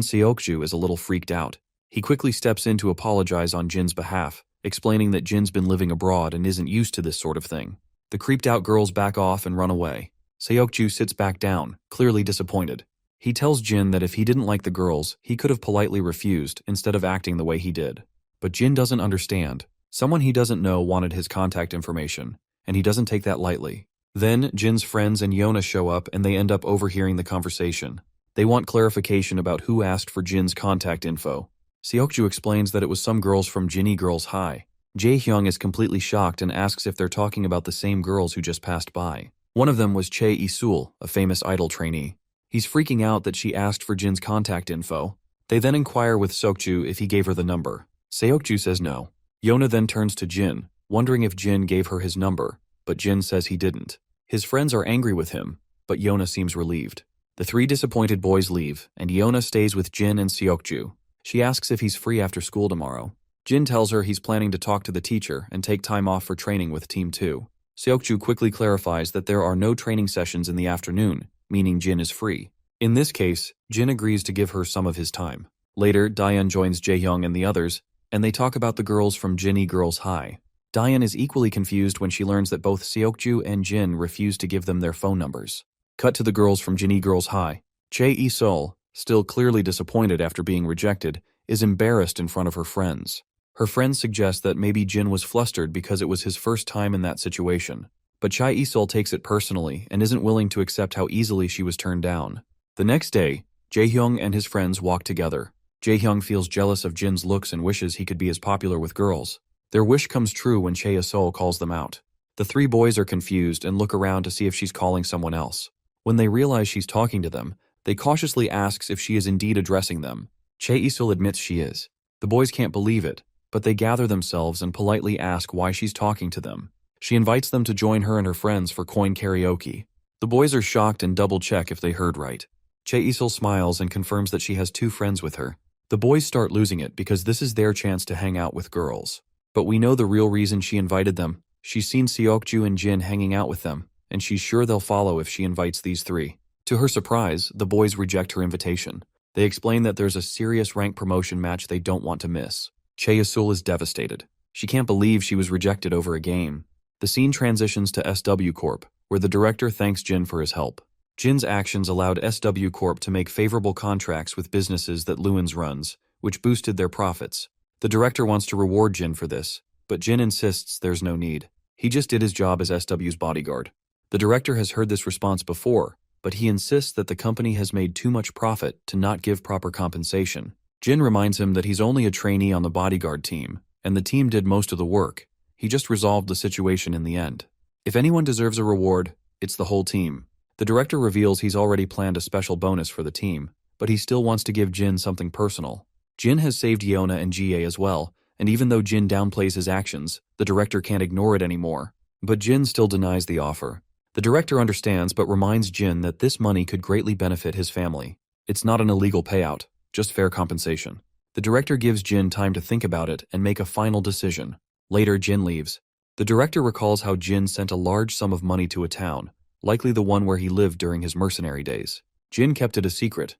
Seokju is a little freaked out. He quickly steps in to apologize on Jin's behalf, explaining that Jin's been living abroad and isn't used to this sort of thing. The creeped out girls back off and run away. Seokju sits back down, clearly disappointed. He tells Jin that if he didn't like the girls, he could have politely refused instead of acting the way he did. But Jin doesn't understand. Someone he doesn't know wanted his contact information, and he doesn't take that lightly. Then, Jin's friends and Yona show up and they end up overhearing the conversation. They want clarification about who asked for Jin's contact info. Seokju explains that it was some girls from Jinny Girls High. Jae-hyung is completely shocked and asks if they're talking about the same girls who just passed by. One of them was Chae Isul, a famous idol trainee. He's freaking out that she asked for Jin's contact info. They then inquire with Seokju if he gave her the number. Seokju says no. Yona then turns to Jin, wondering if Jin gave her his number, but Jin says he didn't. His friends are angry with him, but Yona seems relieved. The three disappointed boys leave, and Yona stays with Jin and Seokju. She asks if he's free after school tomorrow. Jin tells her he's planning to talk to the teacher and take time off for training with Team 2. Seokju quickly clarifies that there are no training sessions in the afternoon, meaning Jin is free. In this case, Jin agrees to give her some of his time. Later, Daeun joins Jaehyung and the others, and they talk about the girls from Jinny Girls High. Daeun is equally confused when she learns that both Seokju and Jin refuse to give them their phone numbers. Cut to the girls from Jinny Girls High. Chae Isul, still clearly disappointed after being rejected, is embarrassed in front of her friends. Her friends suggest that maybe Jin was flustered because it was his first time in that situation. But Chae Isul takes it personally and isn't willing to accept how easily she was turned down. The next day, Jaehyung and his friends walk together. Jaehyung feels jealous of Jin's looks and wishes he could be as popular with girls. Their wish comes true when Chae Isul calls them out. The three boys are confused and look around to see if she's calling someone else. When they realize she's talking to them, they cautiously asks if she is indeed addressing them. Chae Isul admits she is. The boys can't believe it, but they gather themselves and politely ask why she's talking to them. She invites them to join her and her friends for coin karaoke. The boys are shocked and double-check if they heard right. Chae Isul smiles and confirms that she has two friends with her. The boys start losing it because this is their chance to hang out with girls. But we know the real reason she invited them. She's seen Seokju and Jin hanging out with them, and she's sure they'll follow if she invites these three. To her surprise, the boys reject her invitation. They explain that there's a serious rank promotion match they don't want to miss. Chae Isul is devastated. She can't believe she was rejected over a game. The scene transitions to SW Corp, where the director thanks Jin for his help. Jin's actions allowed SW Corp to make favorable contracts with businesses that Lewins runs, which boosted their profits. The director wants to reward Jin for this, but Jin insists there's no need. He just did his job as SW's bodyguard. The director has heard this response before, but he insists that the company has made too much profit to not give proper compensation. Jin reminds him that he's only a trainee on the bodyguard team, and the team did most of the work. He just resolved the situation in the end. If anyone deserves a reward, it's the whole team. The director reveals he's already planned a special bonus for the team, but he still wants to give Jin something personal. Jin has saved Yona and Jie as well, and even though Jin downplays his actions, the director can't ignore it anymore. But Jin still denies the offer. The director understands but reminds Jin that this money could greatly benefit his family. It's not an illegal payout, just fair compensation. The director gives Jin time to think about it and make a final decision. Later, Jin leaves. The director recalls how Jin sent a large sum of money to a town, likely the one where he lived during his mercenary days. Jin kept it a secret,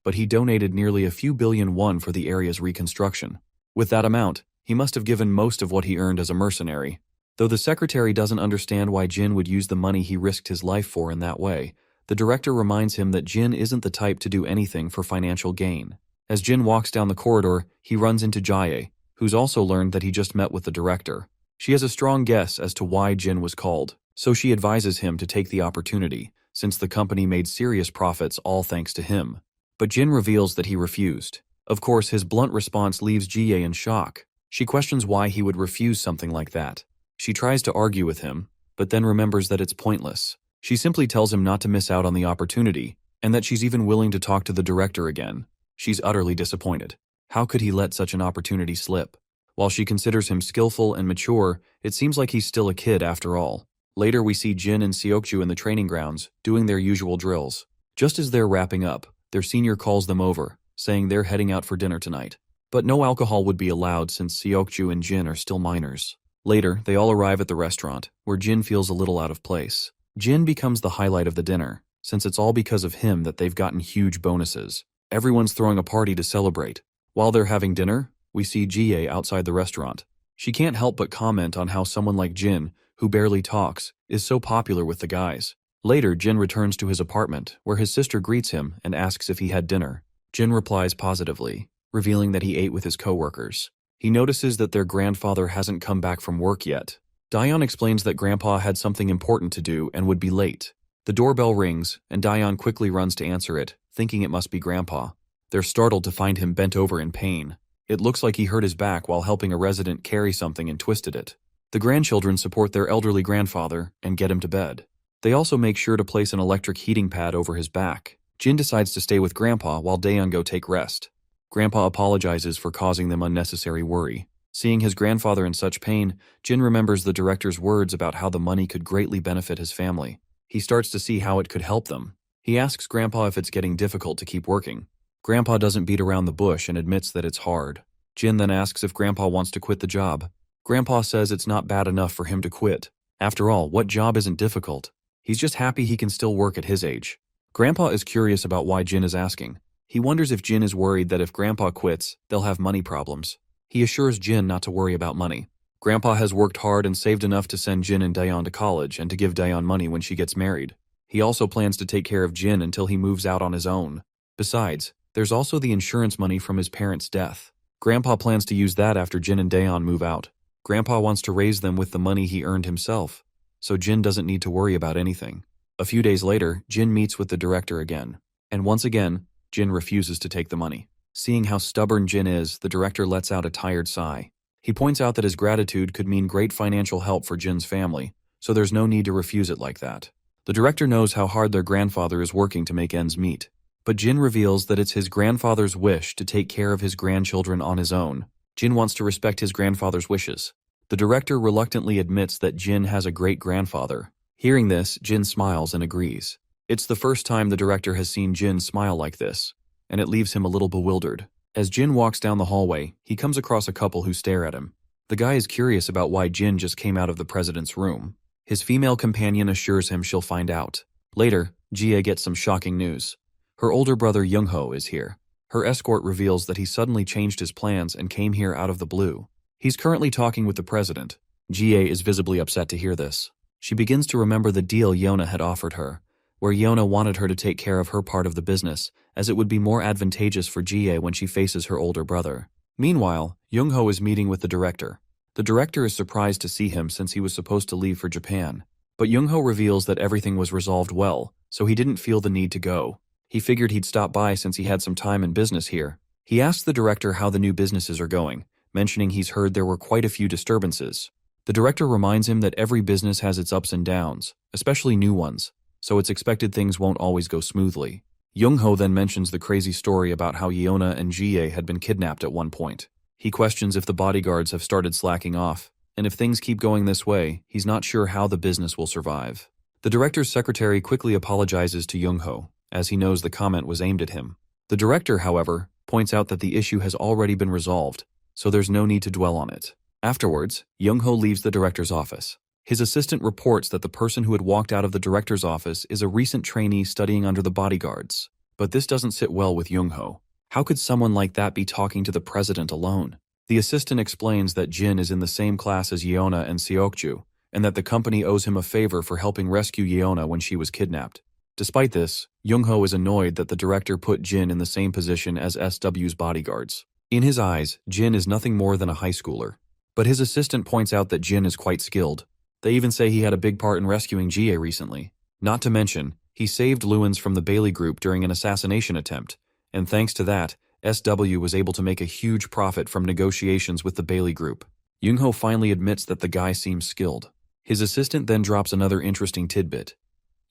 but he donated nearly a few billion won for the area's reconstruction. With that amount, he must have given most of what he earned as a mercenary. Though the secretary doesn't understand why Jin would use the money he risked his life for in that way, the director reminds him that Jin isn't the type to do anything for financial gain. As Jin walks down the corridor, he runs into Jae, who's also learned that he just met with the director. She has a strong guess as to why Jin was called, so she advises him to take the opportunity, since the company made serious profits all thanks to him. But Jin reveals that he refused. Of course, his blunt response leaves Jae in shock. She questions why he would refuse something like that. She tries to argue with him, but then remembers that it's pointless. She simply tells him not to miss out on the opportunity, and that she's even willing to talk to the director again. She's utterly disappointed. How could he let such an opportunity slip? While she considers him skillful and mature, it seems like he's still a kid after all. Later we see Jin and Seokju in the training grounds, doing their usual drills. Just as they're wrapping up, their senior calls them over, saying they're heading out for dinner tonight. But no alcohol would be allowed since Seokju and Jin are still minors. Later, they all arrive at the restaurant, where Jin feels a little out of place. Jin becomes the highlight of the dinner, since it's all because of him that they've gotten huge bonuses. Everyone's throwing a party to celebrate. While they're having dinner, we see Jae outside the restaurant. She can't help but comment on how someone like Jin, who barely talks, is so popular with the guys. Later, Jin returns to his apartment, where his sister greets him and asks if he had dinner. Jin replies positively, revealing that he ate with his coworkers. He notices that their grandfather hasn't come back from work yet. Daeon explains that Grandpa had something important to do and would be late. The doorbell rings, and Daeon quickly runs to answer it, thinking it must be Grandpa. They're startled to find him bent over in pain. It looks like he hurt his back while helping a resident carry something and twisted it. The grandchildren support their elderly grandfather and get him to bed. They also make sure to place an electric heating pad over his back. Jin decides to stay with Grandpa while Daeon go take rest. Grandpa apologizes for causing them unnecessary worry. Seeing his grandfather in such pain, Jin remembers the director's words about how the money could greatly benefit his family. He starts to see how it could help them. He asks Grandpa if it's getting difficult to keep working. Grandpa doesn't beat around the bush and admits that it's hard. Jin then asks if Grandpa wants to quit the job. Grandpa says it's not bad enough for him to quit. After all, what job isn't difficult? He's just happy he can still work at his age. Grandpa is curious about why Jin is asking. He wonders if Jin is worried that if Grandpa quits, they'll have money problems. He assures Jin not to worry about money. Grandpa has worked hard and saved enough to send Jin and Daeon to college and to give Daeon money when she gets married. He also plans to take care of Jin until he moves out on his own. Besides, there's also the insurance money from his parents' death. Grandpa plans to use that after Jin and Daeon move out. Grandpa wants to raise them with the money he earned himself, so Jin doesn't need to worry about anything. A few days later, Jin meets with the director again. And once again, Jin refuses to take the money. Seeing how stubborn Jin is, the director lets out a tired sigh. He points out that his gratitude could mean great financial help for Jin's family, so there's no need to refuse it like that. The director knows how hard their grandfather is working to make ends meet. But Jin reveals that it's his grandfather's wish to take care of his grandchildren on his own. Jin wants to respect his grandfather's wishes. The director reluctantly admits that Jin has a great-grandfather. Hearing this, Jin smiles and agrees. It's the first time the director has seen Jin smile like this, and it leaves him a little bewildered. As Jin walks down the hallway, he comes across a couple who stare at him. The guy is curious about why Jin just came out of the president's room. His female companion assures him she'll find out. Later, Jia gets some shocking news. Her older brother Youngho is here. Her escort reveals that he suddenly changed his plans and came here out of the blue. He's currently talking with the president. Jia is visibly upset to hear this. She begins to remember the deal Yona had offered her, where Yona wanted her to take care of her part of the business, as it would be more advantageous for Jia when she faces her older brother. Meanwhile, Youngho is meeting with the director. The director is surprised to see him since he was supposed to leave for Japan. But Youngho reveals that everything was resolved well, so he didn't feel the need to go. He figured he'd stop by since he had some time in business here. He asks the director how the new businesses are going, mentioning he's heard there were quite a few disturbances. The director reminds him that every business has its ups and downs, especially new ones, so it's expected things won't always go smoothly. Youngho then mentions the crazy story about how Yeona and Jie had been kidnapped at one point. He questions if the bodyguards have started slacking off, and if things keep going this way, he's not sure how the business will survive. The director's secretary quickly apologizes to Youngho, as he knows the comment was aimed at him. The director, however, points out that the issue has already been resolved, so there's no need to dwell on it. Afterwards, Youngho leaves the director's office. His assistant reports that the person who had walked out of the director's office is a recent trainee studying under the bodyguards. But this doesn't sit well with Young-ho. How could someone like that be talking to the president alone? The assistant explains that Jin is in the same class as Yeona and Seokju, and that the company owes him a favor for helping rescue Yeona when she was kidnapped. Despite this, Young-ho is annoyed that the director put Jin in the same position as SW's bodyguards. In his eyes, Jin is nothing more than a high schooler. But his assistant points out that Jin is quite skilled. They even say he had a big part in rescuing Jie recently. Not to mention, he saved Lewins from the Bailey group during an assassination attempt, and thanks to that, SW was able to make a huge profit from negotiations with the Bailey group. Young-ho finally admits that the guy seems skilled. His assistant then drops another interesting tidbit.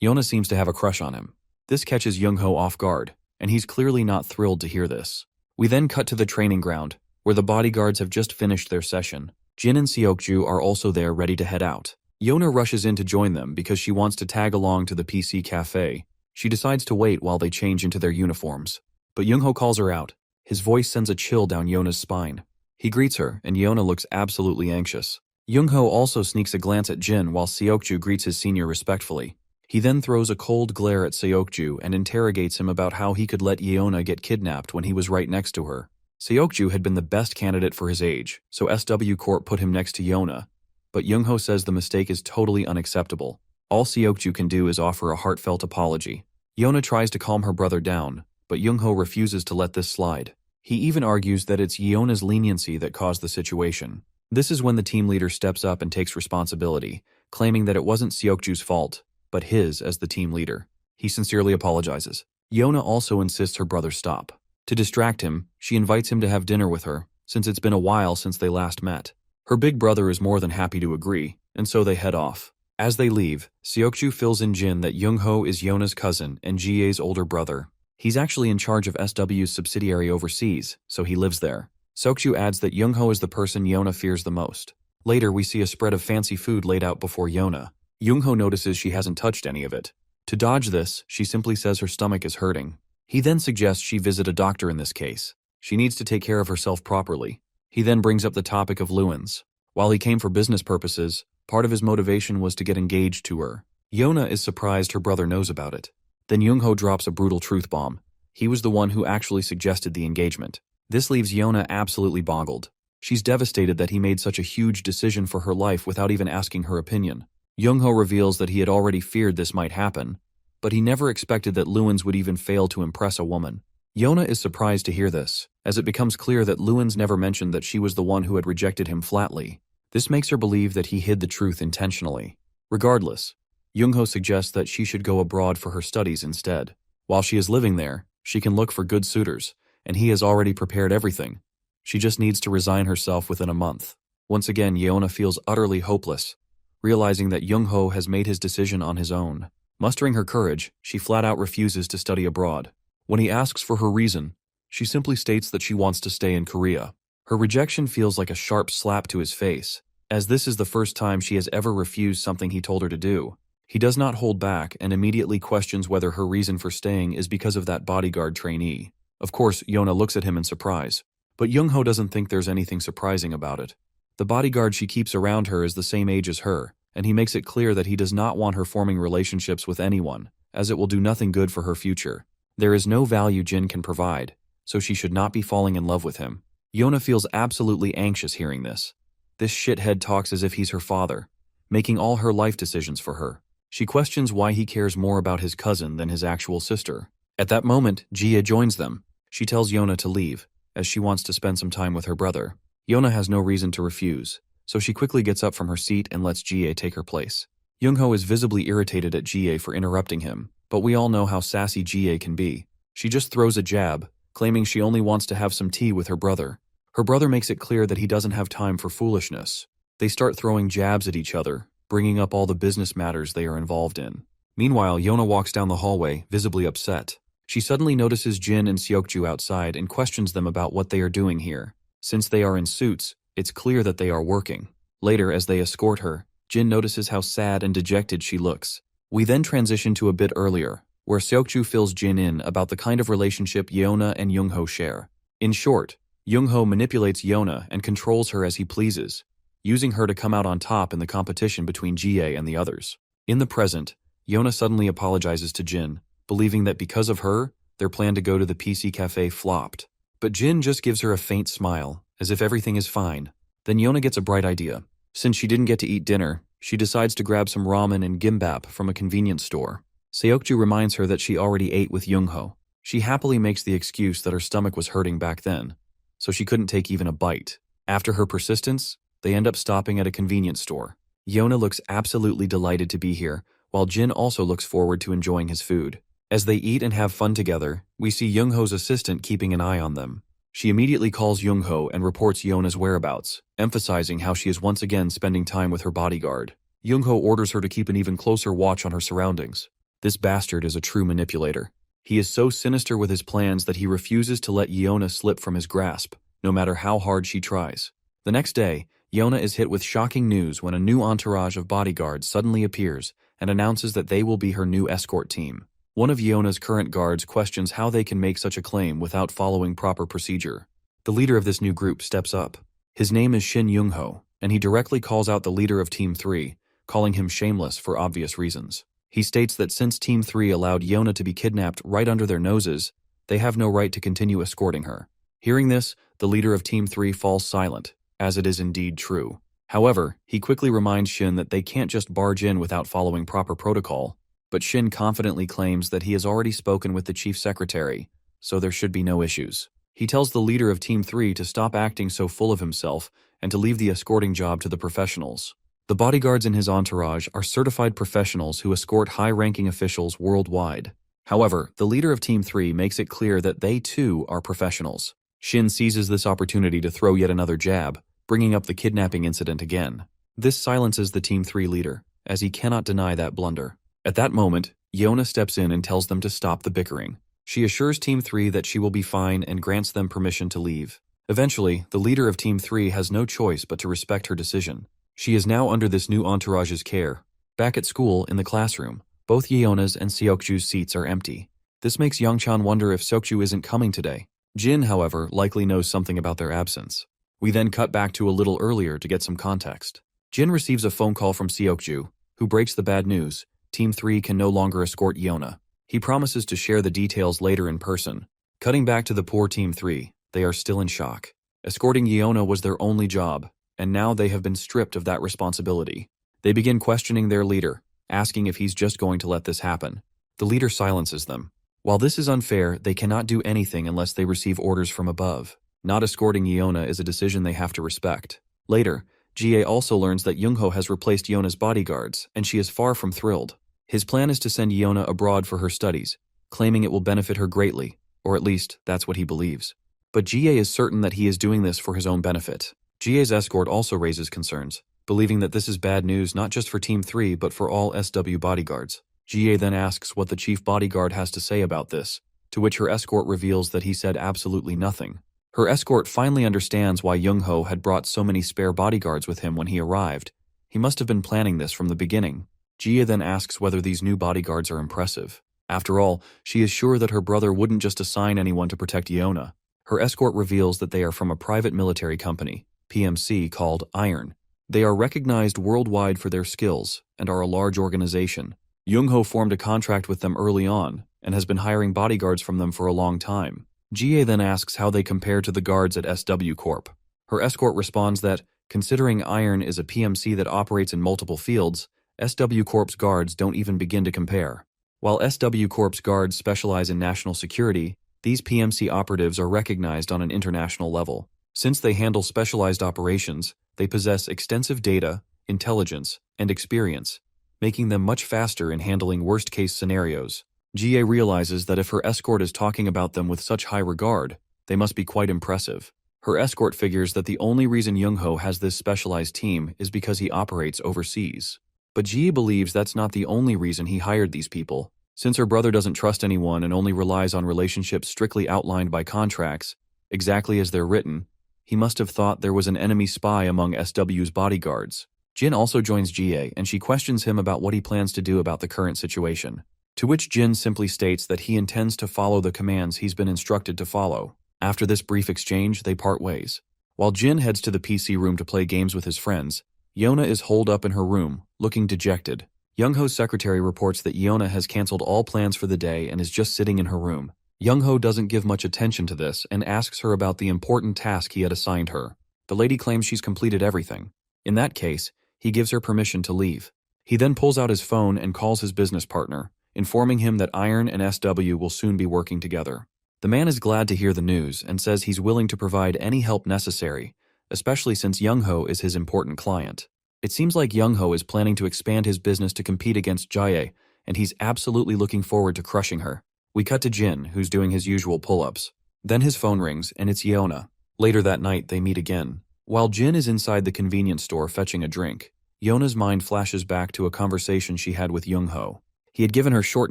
Yeona seems to have a crush on him. This catches Young-ho off guard, and he's clearly not thrilled to hear this. We then cut to the training ground, where the bodyguards have just finished their session. Jin and Seokju are also there ready to head out. Yeona rushes in to join them because she wants to tag along to the PC cafe. She decides to wait while they change into their uniforms. But Young-ho calls her out. His voice sends a chill down Yeona's spine. He greets her, and Yeona looks absolutely anxious. Young-ho also sneaks a glance at Jin while Seokju greets his senior respectfully. He then throws a cold glare at Seokju and interrogates him about how he could let Yeona get kidnapped when he was right next to her. Seokju had been the best candidate for his age, so SW Corp put him next to Yeona. But Young-ho says the mistake is totally unacceptable. All Seokju can do is offer a heartfelt apology. Yeona tries to calm her brother down, but Young-ho refuses to let this slide. He even argues that it's Yeona's leniency that caused the situation. This is when the team leader steps up and takes responsibility, claiming that it wasn't Seokju's fault, but his as the team leader. He sincerely apologizes. Yeona also insists her brother stop. To distract him, she invites him to have dinner with her, since it's been a while since they last met. Her big brother is more than happy to agree, and so they head off. As they leave, Seokju fills in Jin that Young-ho is Yeona's cousin and Jie's older brother. He's actually in charge of SW's subsidiary overseas, so he lives there. Seokju adds that Young-ho is the person Yeona fears the most. Later, we see a spread of fancy food laid out before Yeona. Young-ho notices she hasn't touched any of it. To dodge this, she simply says her stomach is hurting. He then suggests she visit a doctor in this case. She needs to take care of herself properly. He then brings up the topic of Lewins. While he came for business purposes, part of his motivation was to get engaged to her. Yeona is surprised her brother knows about it. Then Young-ho drops a brutal truth bomb. He was the one who actually suggested the engagement. This leaves Yeona absolutely boggled. She's devastated that he made such a huge decision for her life without even asking her opinion. Young-ho reveals that he had already feared this might happen, but he never expected that Lewins would even fail to impress a woman. Yeona is surprised to hear this, as it becomes clear that Lewins never mentioned that she was the one who had rejected him flatly. This makes her believe that he hid the truth intentionally. Regardless, Young-ho suggests that she should go abroad for her studies instead. While she is living there, she can look for good suitors, and he has already prepared everything. She just needs to resign herself within a month. Once again, Yeona feels utterly hopeless, realizing that Young-ho has made his decision on his own. Mustering her courage, she flat out refuses to study abroad. When he asks for her reason, she simply states that she wants to stay in Korea. Her rejection feels like a sharp slap to his face, as this is the first time she has ever refused something he told her to do. He does not hold back and immediately questions whether her reason for staying is because of that bodyguard trainee. Of course, Yeona looks at him in surprise, but Young-ho doesn't think there's anything surprising about it. The bodyguard she keeps around her is the same age as her, and he makes it clear that he does not want her forming relationships with anyone, as it will do nothing good for her future. There is no value Jin can provide, so she should not be falling in love with him. Yeona feels absolutely anxious hearing this. This shithead talks as if he's her father, making all her life decisions for her. She questions why he cares more about his cousin than his actual sister. At that moment, Jie joins them. She tells Yeona to leave, as she wants to spend some time with her brother. Yeona has no reason to refuse, so she quickly gets up from her seat and lets Jie take her place. Young-ho is visibly irritated at Jie for interrupting him, but we all know how sassy Jie can be. She just throws a jab, claiming she only wants to have some tea with her brother. Her brother makes it clear that he doesn't have time for foolishness. They start throwing jabs at each other, bringing up all the business matters they are involved in. Meanwhile, Yeona walks down the hallway, visibly upset. She suddenly notices Jin and Seokju outside and questions them about what they are doing here. Since they are in suits, it's clear that they are working. Later, as they escort her, Jin notices how sad and dejected she looks. We then transition to a bit earlier, where Seokju fills Jin in about the kind of relationship Yeona and Young-ho share. In short, Young-ho manipulates Yeona and controls her as he pleases. using her to come out on top in the competition between Jie and the others. In the present, Yona suddenly apologizes to Jin, believing that because of her, their plan to go to the PC cafe flopped. But Jin just gives her a faint smile, as if everything is fine. Then Yona gets a bright idea. Since she didn't get to eat dinner, she decides to grab some ramen and gimbap from a convenience store. Seokju reminds her that she already ate with Youngho. She happily makes the excuse that her stomach was hurting back then, so she couldn't take even a bite. After her persistence, they end up stopping at a convenience store. Yona looks absolutely delighted to be here, while Jin also looks forward to enjoying his food. As they eat and have fun together, we see Youngho's assistant keeping an eye on them. She immediately calls Youngho and reports Yona's whereabouts, emphasizing how she is once again spending time with her bodyguard. Youngho orders her to keep an even closer watch on her surroundings. This bastard is a true manipulator. He is so sinister with his plans that he refuses to let Yona slip from his grasp, no matter how hard she tries. The next day, Yona is hit with shocking news when a new entourage of bodyguards suddenly appears and announces that they will be her new escort team. One of Yona's current guards questions how they can make such a claim without following proper procedure. The leader of this new group steps up. His name is Shin Youngho, and he directly calls out the leader of Team 3, calling him shameless for obvious reasons. He states that since Team 3 allowed Yona to be kidnapped right under their noses, they have no right to continue escorting her. Hearing this, the leader of Team 3 falls silent, as it is indeed true. However, he quickly reminds Shin that they can't just barge in without following proper protocol, but Shin confidently claims that he has already spoken with the chief secretary, so there should be no issues. He tells the leader of Team 3 to stop acting so full of himself and to leave the escorting job to the professionals. The bodyguards in his entourage are certified professionals who escort high-ranking officials worldwide. However, the leader of Team 3 makes it clear that they too are professionals. Shin seizes this opportunity to throw yet another jab, bringing up the kidnapping incident again. This silences the Team 3 leader, as he cannot deny that blunder. At that moment, Yona steps in and tells them to stop the bickering. She assures Team 3 that she will be fine and grants them permission to leave. Eventually, the leader of Team 3 has no choice but to respect her decision. She is now under this new entourage's care. Back at school, in the classroom, both Yeona's and Seokju's seats are empty. This makes Youngchan wonder if Seokju isn't coming today. Jin, however, likely knows something about their absence. We then cut back to a little earlier to get some context. Jin receives a phone call from Seokju, who breaks the bad news. Team 3 can no longer escort Yona. He promises to share the details later in person. Cutting back to the poor Team 3, they are still in shock. Escorting Yona was their only job, and now they have been stripped of that responsibility. They begin questioning their leader, asking if he's just going to let this happen. The leader silences them. While this is unfair, they cannot do anything unless they receive orders from above. Not escorting Yona is a decision they have to respect. Later, Jie also learns that Youngho has replaced Yona's bodyguards, and she is far from thrilled. His plan is to send Yona abroad for her studies, claiming it will benefit her greatly, or at least that's what he believes. But Jie is certain that he is doing this for his own benefit. Jie's escort also raises concerns, believing that this is bad news not just for Team 3 but for all SW bodyguards. Jie then asks what the chief bodyguard has to say about this, to which her escort reveals that he said absolutely nothing. Her escort finally understands why Youngho had brought so many spare bodyguards with him when he arrived. He must have been planning this from the beginning. Jie then asks whether these new bodyguards are impressive. After all, she is sure that her brother wouldn't just assign anyone to protect Yona. Her escort reveals that they are from a private military company, PMC, called Iron. They are recognized worldwide for their skills and are a large organization. Youngho formed a contract with them early on and has been hiring bodyguards from them for a long time. Jie then asks how they compare to the guards at SW Corp. Her escort responds that, considering Iron is a PMC that operates in multiple fields, SW Corp's guards don't even begin to compare. While SW Corp's guards specialize in national security, these PMC operatives are recognized on an international level. Since they handle specialized operations, they possess extensive data, intelligence, and experience, making them much faster in handling worst-case scenarios. Jie realizes that if her escort is talking about them with such high regard, they must be quite impressive. Her escort figures that the only reason Youngho has this specialized team is because he operates overseas. But Jie believes that's not the only reason he hired these people. Since her brother doesn't trust anyone and only relies on relationships strictly outlined by contracts, exactly as they're written, he must have thought there was an enemy spy among SW's bodyguards. Jin also joins Jie, and she questions him about what he plans to do about the current situation. To which Jin simply states that he intends to follow the commands he's been instructed to follow. After this brief exchange, they part ways. While Jin heads to the PC room to play games with his friends, Yona is holed up in her room, looking dejected. Young-ho's secretary reports that Yona has canceled all plans for the day and is just sitting in her room. Young-ho doesn't give much attention to this and asks her about the important task he had assigned her. The lady claims she's completed everything. In that case, he gives her permission to leave. He then pulls out his phone and calls his business partner, informing him that Iron and SW will soon be working together. The man is glad to hear the news and says he's willing to provide any help necessary, especially since Young-ho is his important client. It seems like Young-ho is planning to expand his business to compete against Jae, and he's absolutely looking forward to crushing her. We cut to Jin, who's doing his usual pull-ups. Then his phone rings, and it's Yona. Later that night, they meet again. While Jin is inside the convenience store fetching a drink, Yona's mind flashes back to a conversation she had with Young-ho. He had given her short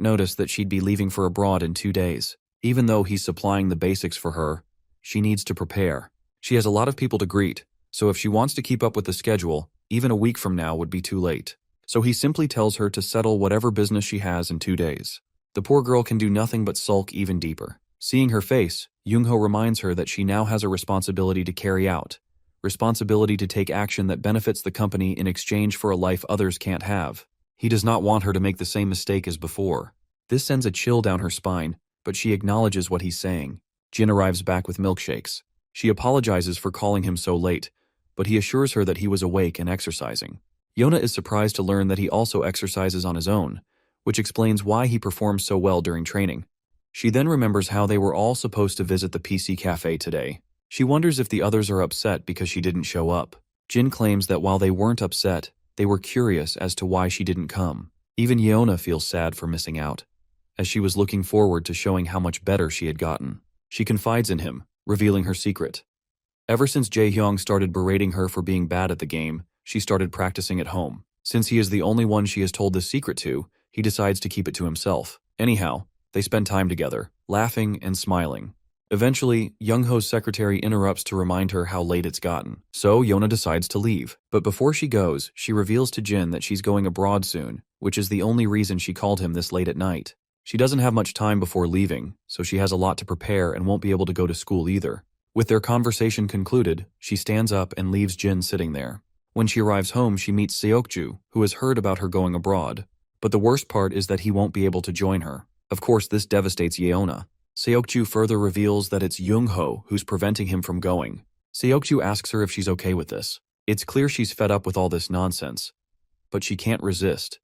notice that she'd be leaving for abroad in 2 days. Even though he's supplying the basics for her, she needs to prepare. She has a lot of people to greet, so if she wants to keep up with the schedule, even a week from now would be too late. So he simply tells her to settle whatever business she has in 2 days. The poor girl can do nothing but sulk even deeper. Seeing her face, Young-ho reminds her that she now has a responsibility to carry out. Responsibility to take action that benefits the company in exchange for a life others can't have. He does not want her to make the same mistake as before. This sends a chill down her spine, but she acknowledges what he's saying. Jin arrives back with milkshakes. She apologizes for calling him so late, but he assures her that he was awake and exercising. Yona is surprised to learn that he also exercises on his own, which explains why he performs so well during training. She then remembers how they were all supposed to visit the PC cafe today. She wonders if the others are upset because she didn't show up. Jin claims that while they weren't upset, they were curious as to why she didn't come. Even Yona feels sad for missing out, as she was looking forward to showing how much better she had gotten. She confides in him, revealing her secret. Ever since Jae-hyung started berating her for being bad at the game, she started practicing at home. Since he is the only one she has told this secret to, he decides to keep it to himself. Anyhow, they spend time together, laughing and smiling. Eventually, Young-ho's secretary interrupts to remind her how late it's gotten. So Yona decides to leave. But before she goes, she reveals to Jin that she's going abroad soon, which is the only reason she called him this late at night. She doesn't have much time before leaving, so she has a lot to prepare and won't be able to go to school either. With their conversation concluded, she stands up and leaves Jin sitting there. When she arrives home, she meets Seokju, who has heard about her going abroad. But the worst part is that he won't be able to join her. Of course, this devastates Yeona. Seokju further reveals that it's Young-ho who's preventing him from going. Seokju asks her if she's okay with this. It's clear she's fed up with all this nonsense. But she can't resist,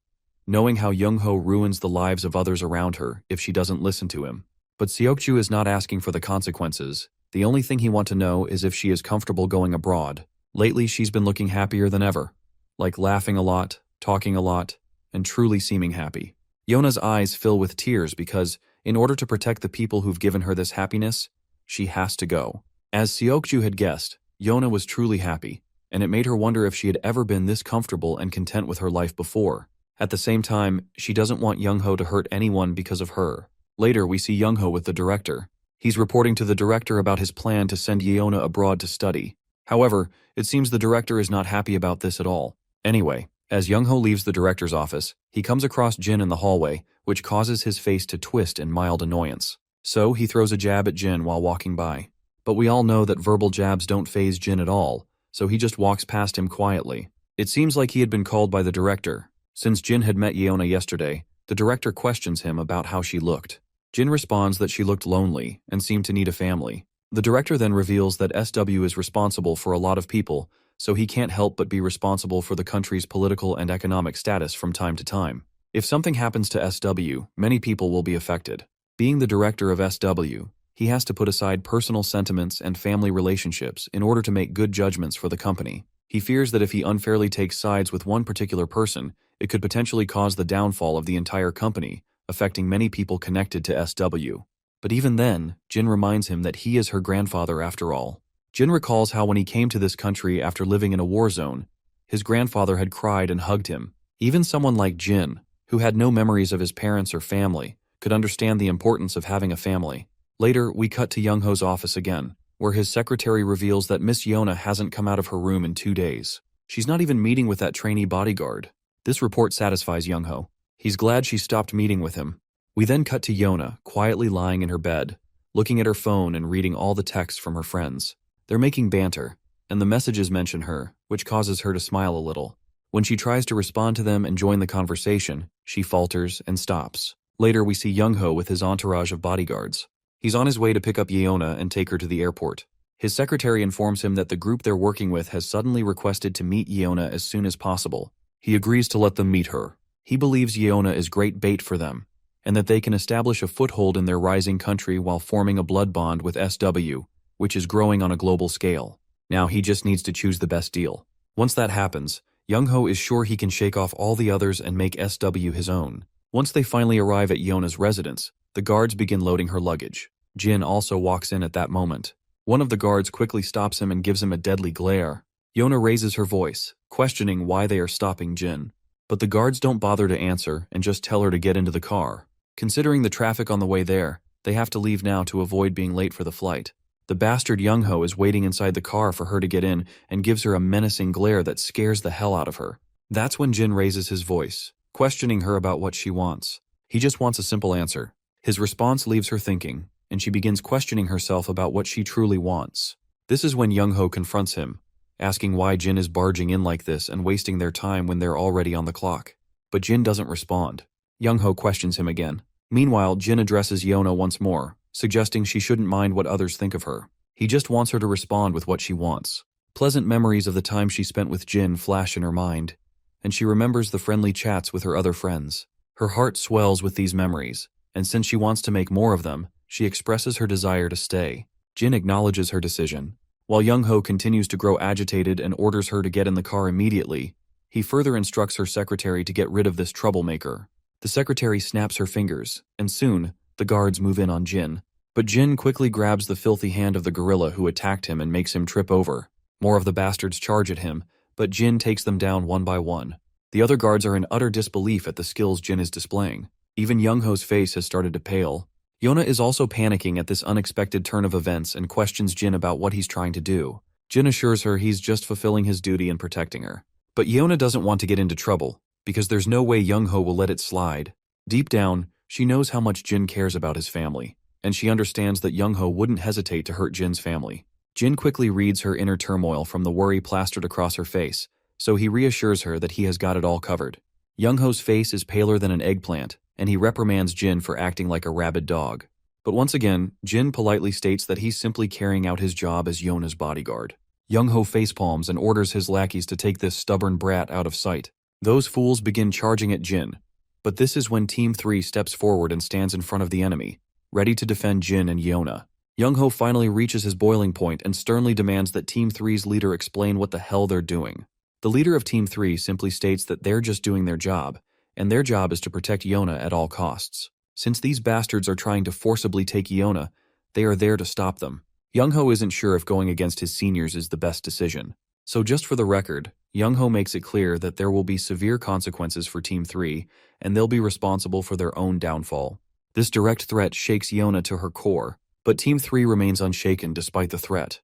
knowing how Young-ho ruins the lives of others around her if she doesn't listen to him. But Seokju is not asking for the consequences. The only thing he wants to know is if she is comfortable going abroad. Lately, she's been looking happier than ever, like laughing a lot, talking a lot, and truly seeming happy. Yona's eyes fill with tears because, in order to protect the people who've given her this happiness, she has to go. As Seokju had guessed, Yona was truly happy, and it made her wonder if she had ever been this comfortable and content with her life before. At the same time, she doesn't want Young-ho to hurt anyone because of her. Later, we see Young-ho with the director. He's reporting to the director about his plan to send Yeona abroad to study. However, it seems the director is not happy about this at all. Anyway, as Young-ho leaves the director's office, he comes across Jin in the hallway, which causes his face to twist in mild annoyance. So he throws a jab at Jin while walking by. But we all know that verbal jabs don't faze Jin at all, so he just walks past him quietly. It seems like he had been called by the director. Since Jin had met Yeona yesterday, the director questions him about how she looked. Jin responds that she looked lonely and seemed to need a family. The director then reveals that SW is responsible for a lot of people, so he can't help but be responsible for the country's political and economic status from time to time. If something happens to SW, many people will be affected. Being the director of SW, he has to put aside personal sentiments and family relationships in order to make good judgments for the company. He fears that if he unfairly takes sides with one particular person, it could potentially cause the downfall of the entire company, affecting many people connected to SW. But even then, Jin reminds him that he is her grandfather after all. Jin recalls how when he came to this country after living in a war zone, his grandfather had cried and hugged him. Even someone like Jin, who had no memories of his parents or family, could understand the importance of having a family. Later, we cut to Young-ho's office again, where his secretary reveals that Miss Yeona hasn't come out of her room in 2 days. She's not even meeting with that trainee bodyguard. This report satisfies Young-ho. He's glad she stopped meeting with him. We then cut to Yeona, quietly lying in her bed, looking at her phone and reading all the texts from her friends. They're making banter, and the messages mention her, which causes her to smile a little. When she tries to respond to them and join the conversation, she falters and stops. Later, we see Young-ho with his entourage of bodyguards. He's on his way to pick up Yeona and take her to the airport. His secretary informs him that the group they're working with has suddenly requested to meet Yeona as soon as possible. He agrees to let them meet her. He believes Yeona is great bait for them, and that they can establish a foothold in their rising country while forming a blood bond with SW, which is growing on a global scale. Now he just needs to choose the best deal. Once that happens, Young-ho is sure he can shake off all the others and make SW his own. Once they finally arrive at Yeona's residence, the guards begin loading her luggage. Jin also walks in at that moment. One of the guards quickly stops him and gives him a deadly glare. Yeona raises her voice, questioning why they are stopping Jin. But the guards don't bother to answer and just tell her to get into the car. Considering the traffic on the way there, they have to leave now to avoid being late for the flight. The bastard Young-ho is waiting inside the car for her to get in and gives her a menacing glare that scares the hell out of her. That's when Jin raises his voice, questioning her about what she wants. He just wants a simple answer. His response leaves her thinking, and she begins questioning herself about what she truly wants. This is when Young-ho confronts him, asking why Jin is barging in like this and wasting their time when they're already on the clock. But Jin doesn't respond. Young-ho questions him again. Meanwhile, Jin addresses Yeona once more, suggesting she shouldn't mind what others think of her. He just wants her to respond with what she wants. Pleasant memories of the time she spent with Jin flash in her mind, and she remembers the friendly chats with her other friends. Her heart swells with these memories, and since she wants to make more of them, she expresses her desire to stay. Jin acknowledges her decision. While Young-ho continues to grow agitated and orders her to get in the car immediately, he further instructs her secretary to get rid of this troublemaker. The secretary snaps her fingers, and soon, the guards move in on Jin. But Jin quickly grabs the filthy hand of the gorilla who attacked him and makes him trip over. More of the bastards charge at him, but Jin takes them down one by one. The other guards are in utter disbelief at the skills Jin is displaying. Even Young-ho's face has started to pale. Yeona is also panicking at this unexpected turn of events and questions Jin about what he's trying to do. Jin assures her he's just fulfilling his duty and protecting her. But Yeona doesn't want to get into trouble, because there's no way Young-ho will let it slide. Deep down, she knows how much Jin cares about his family, and she understands that Young-ho wouldn't hesitate to hurt Jin's family. Jin quickly reads her inner turmoil from the worry plastered across her face, so he reassures her that he has got it all covered. Young-ho's face is paler than an eggplant, and he reprimands Jin for acting like a rabid dog. But once again, Jin politely states that he's simply carrying out his job as Yeona's bodyguard. Young-ho facepalms and orders his lackeys to take this stubborn brat out of sight. Those fools begin charging at Jin, but this is when Team 3 steps forward and stands in front of the enemy, ready to defend Jin and Yeona. Young-ho finally reaches his boiling point and sternly demands that Team 3's leader explain what the hell they're doing. The leader of Team 3 simply states that they're just doing their job, and their job is to protect Yeona at all costs. Since these bastards are trying to forcibly take Yeona, they are there to stop them. Young-ho isn't sure if going against his seniors is the best decision. So just for the record, Young-ho makes it clear that there will be severe consequences for Team 3, and they'll be responsible for their own downfall. This direct threat shakes Yeona to her core, but Team 3 remains unshaken despite the threat,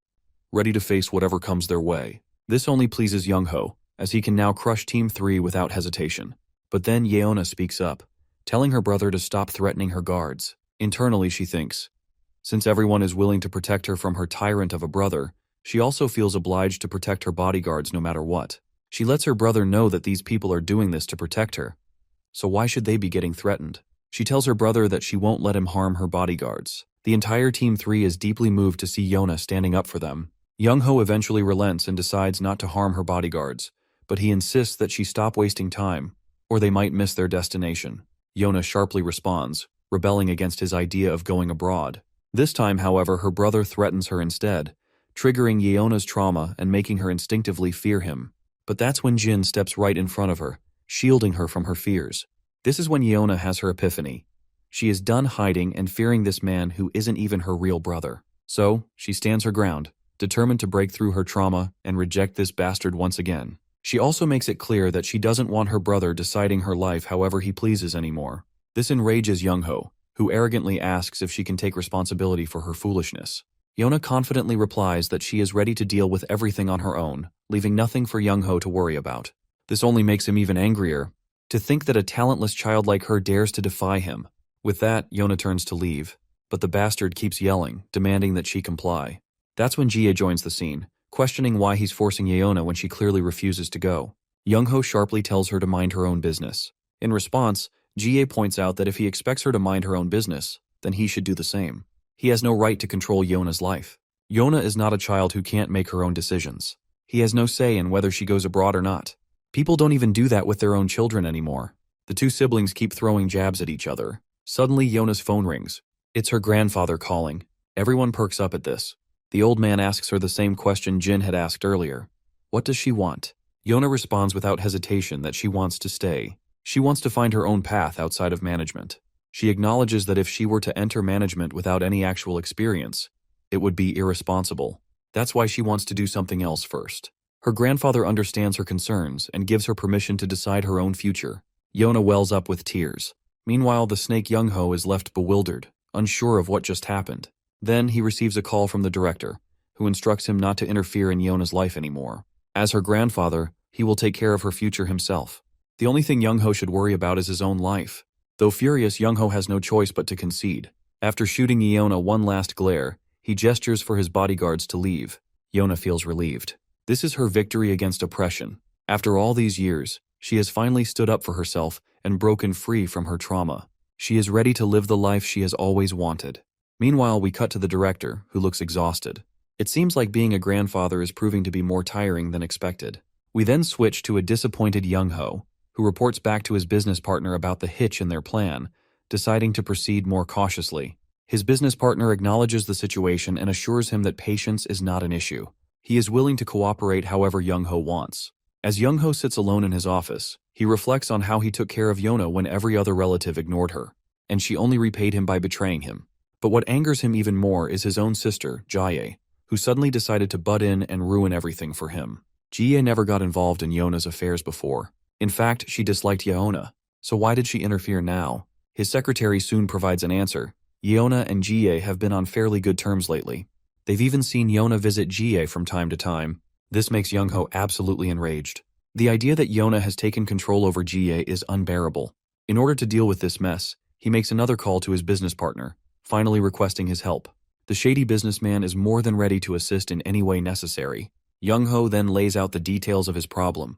ready to face whatever comes their way. This only pleases Young-ho, as he can now crush Team 3 without hesitation. But then Yeona speaks up, telling her brother to stop threatening her guards. Internally, she thinks, since everyone is willing to protect her from her tyrant of a brother, she also feels obliged to protect her bodyguards no matter what. She lets her brother know that these people are doing this to protect her, so why should they be getting threatened? She tells her brother that she won't let him harm her bodyguards. The entire Team 3 is deeply moved to see Yeona standing up for them. Young-ho eventually relents and decides not to harm her bodyguards, but he insists that she stop wasting time, or they might miss their destination. Yeona sharply responds, rebelling against his idea of going abroad. This time, however, her brother threatens her instead, triggering Yeona's trauma and making her instinctively fear him. But that's when Jin steps right in front of her, shielding her from her fears. This is when Yeona has her epiphany. She is done hiding and fearing this man who isn't even her real brother. So, she stands her ground, determined to break through her trauma and reject this bastard once again. She also makes it clear that she doesn't want her brother deciding her life however he pleases anymore. This enrages Young-ho, who arrogantly asks if she can take responsibility for her foolishness. Yeona confidently replies that she is ready to deal with everything on her own, leaving nothing for Young-ho to worry about. This only makes him even angrier, to think that a talentless child like her dares to defy him. With that, Yeona turns to leave, but the bastard keeps yelling, demanding that she comply. That's when Jia joins the scene, questioning why he's forcing Yeona when she clearly refuses to go. Young-ho sharply tells her to mind her own business. In response, Ji-ae points out that if he expects her to mind her own business, then he should do the same. He has no right to control Yeona's life. Yeona is not a child who can't make her own decisions. He has no say in whether she goes abroad or not. People don't even do that with their own children anymore. The two siblings keep throwing jabs at each other. Suddenly, Yeona's phone rings. It's her grandfather calling. Everyone perks up at this. The old man asks her the same question Jin had asked earlier. What does she want? Yeona responds without hesitation that she wants to stay. She wants to find her own path outside of management. She acknowledges that if she were to enter management without any actual experience, it would be irresponsible. That's why she wants to do something else first. Her grandfather understands her concerns and gives her permission to decide her own future. Yeona wells up with tears. Meanwhile, the snake Young-ho is left bewildered, unsure of what just happened. Then he receives a call from the director, who instructs him not to interfere in Yeona's life anymore. As her grandfather, he will take care of her future himself. The only thing Young-ho should worry about is his own life. Though furious, Young-ho has no choice but to concede. After shooting Yeona one last glare, he gestures for his bodyguards to leave. Yeona feels relieved. This is her victory against oppression. After all these years, she has finally stood up for herself and broken free from her trauma. She is ready to live the life she has always wanted. Meanwhile, we cut to the director, who looks exhausted. It seems like being a grandfather is proving to be more tiring than expected. We then switch to a disappointed Young-ho, who reports back to his business partner about the hitch in their plan, deciding to proceed more cautiously. His business partner acknowledges the situation and assures him that patience is not an issue. He is willing to cooperate however Young-ho wants. As Young-ho sits alone in his office, he reflects on how he took care of Yeona when every other relative ignored her, and she only repaid him by betraying him. But what angers him even more is his own sister, Ji-ae, who suddenly decided to butt in and ruin everything for him. Ji-ae never got involved in Yeona's affairs before. In fact, she disliked Yeona, so why did she interfere now? His secretary soon provides an answer. Yeona and Ji-ae have been on fairly good terms lately. They've even seen Yeona visit Ji-ae from time to time. This makes Young-ho absolutely enraged. The idea that Yeona has taken control over Ji-ae is unbearable. In order to deal with this mess, he makes another call to his business partner, finally requesting his help. The shady businessman is more than ready to assist in any way necessary. Young-ho then lays out the details of his problem,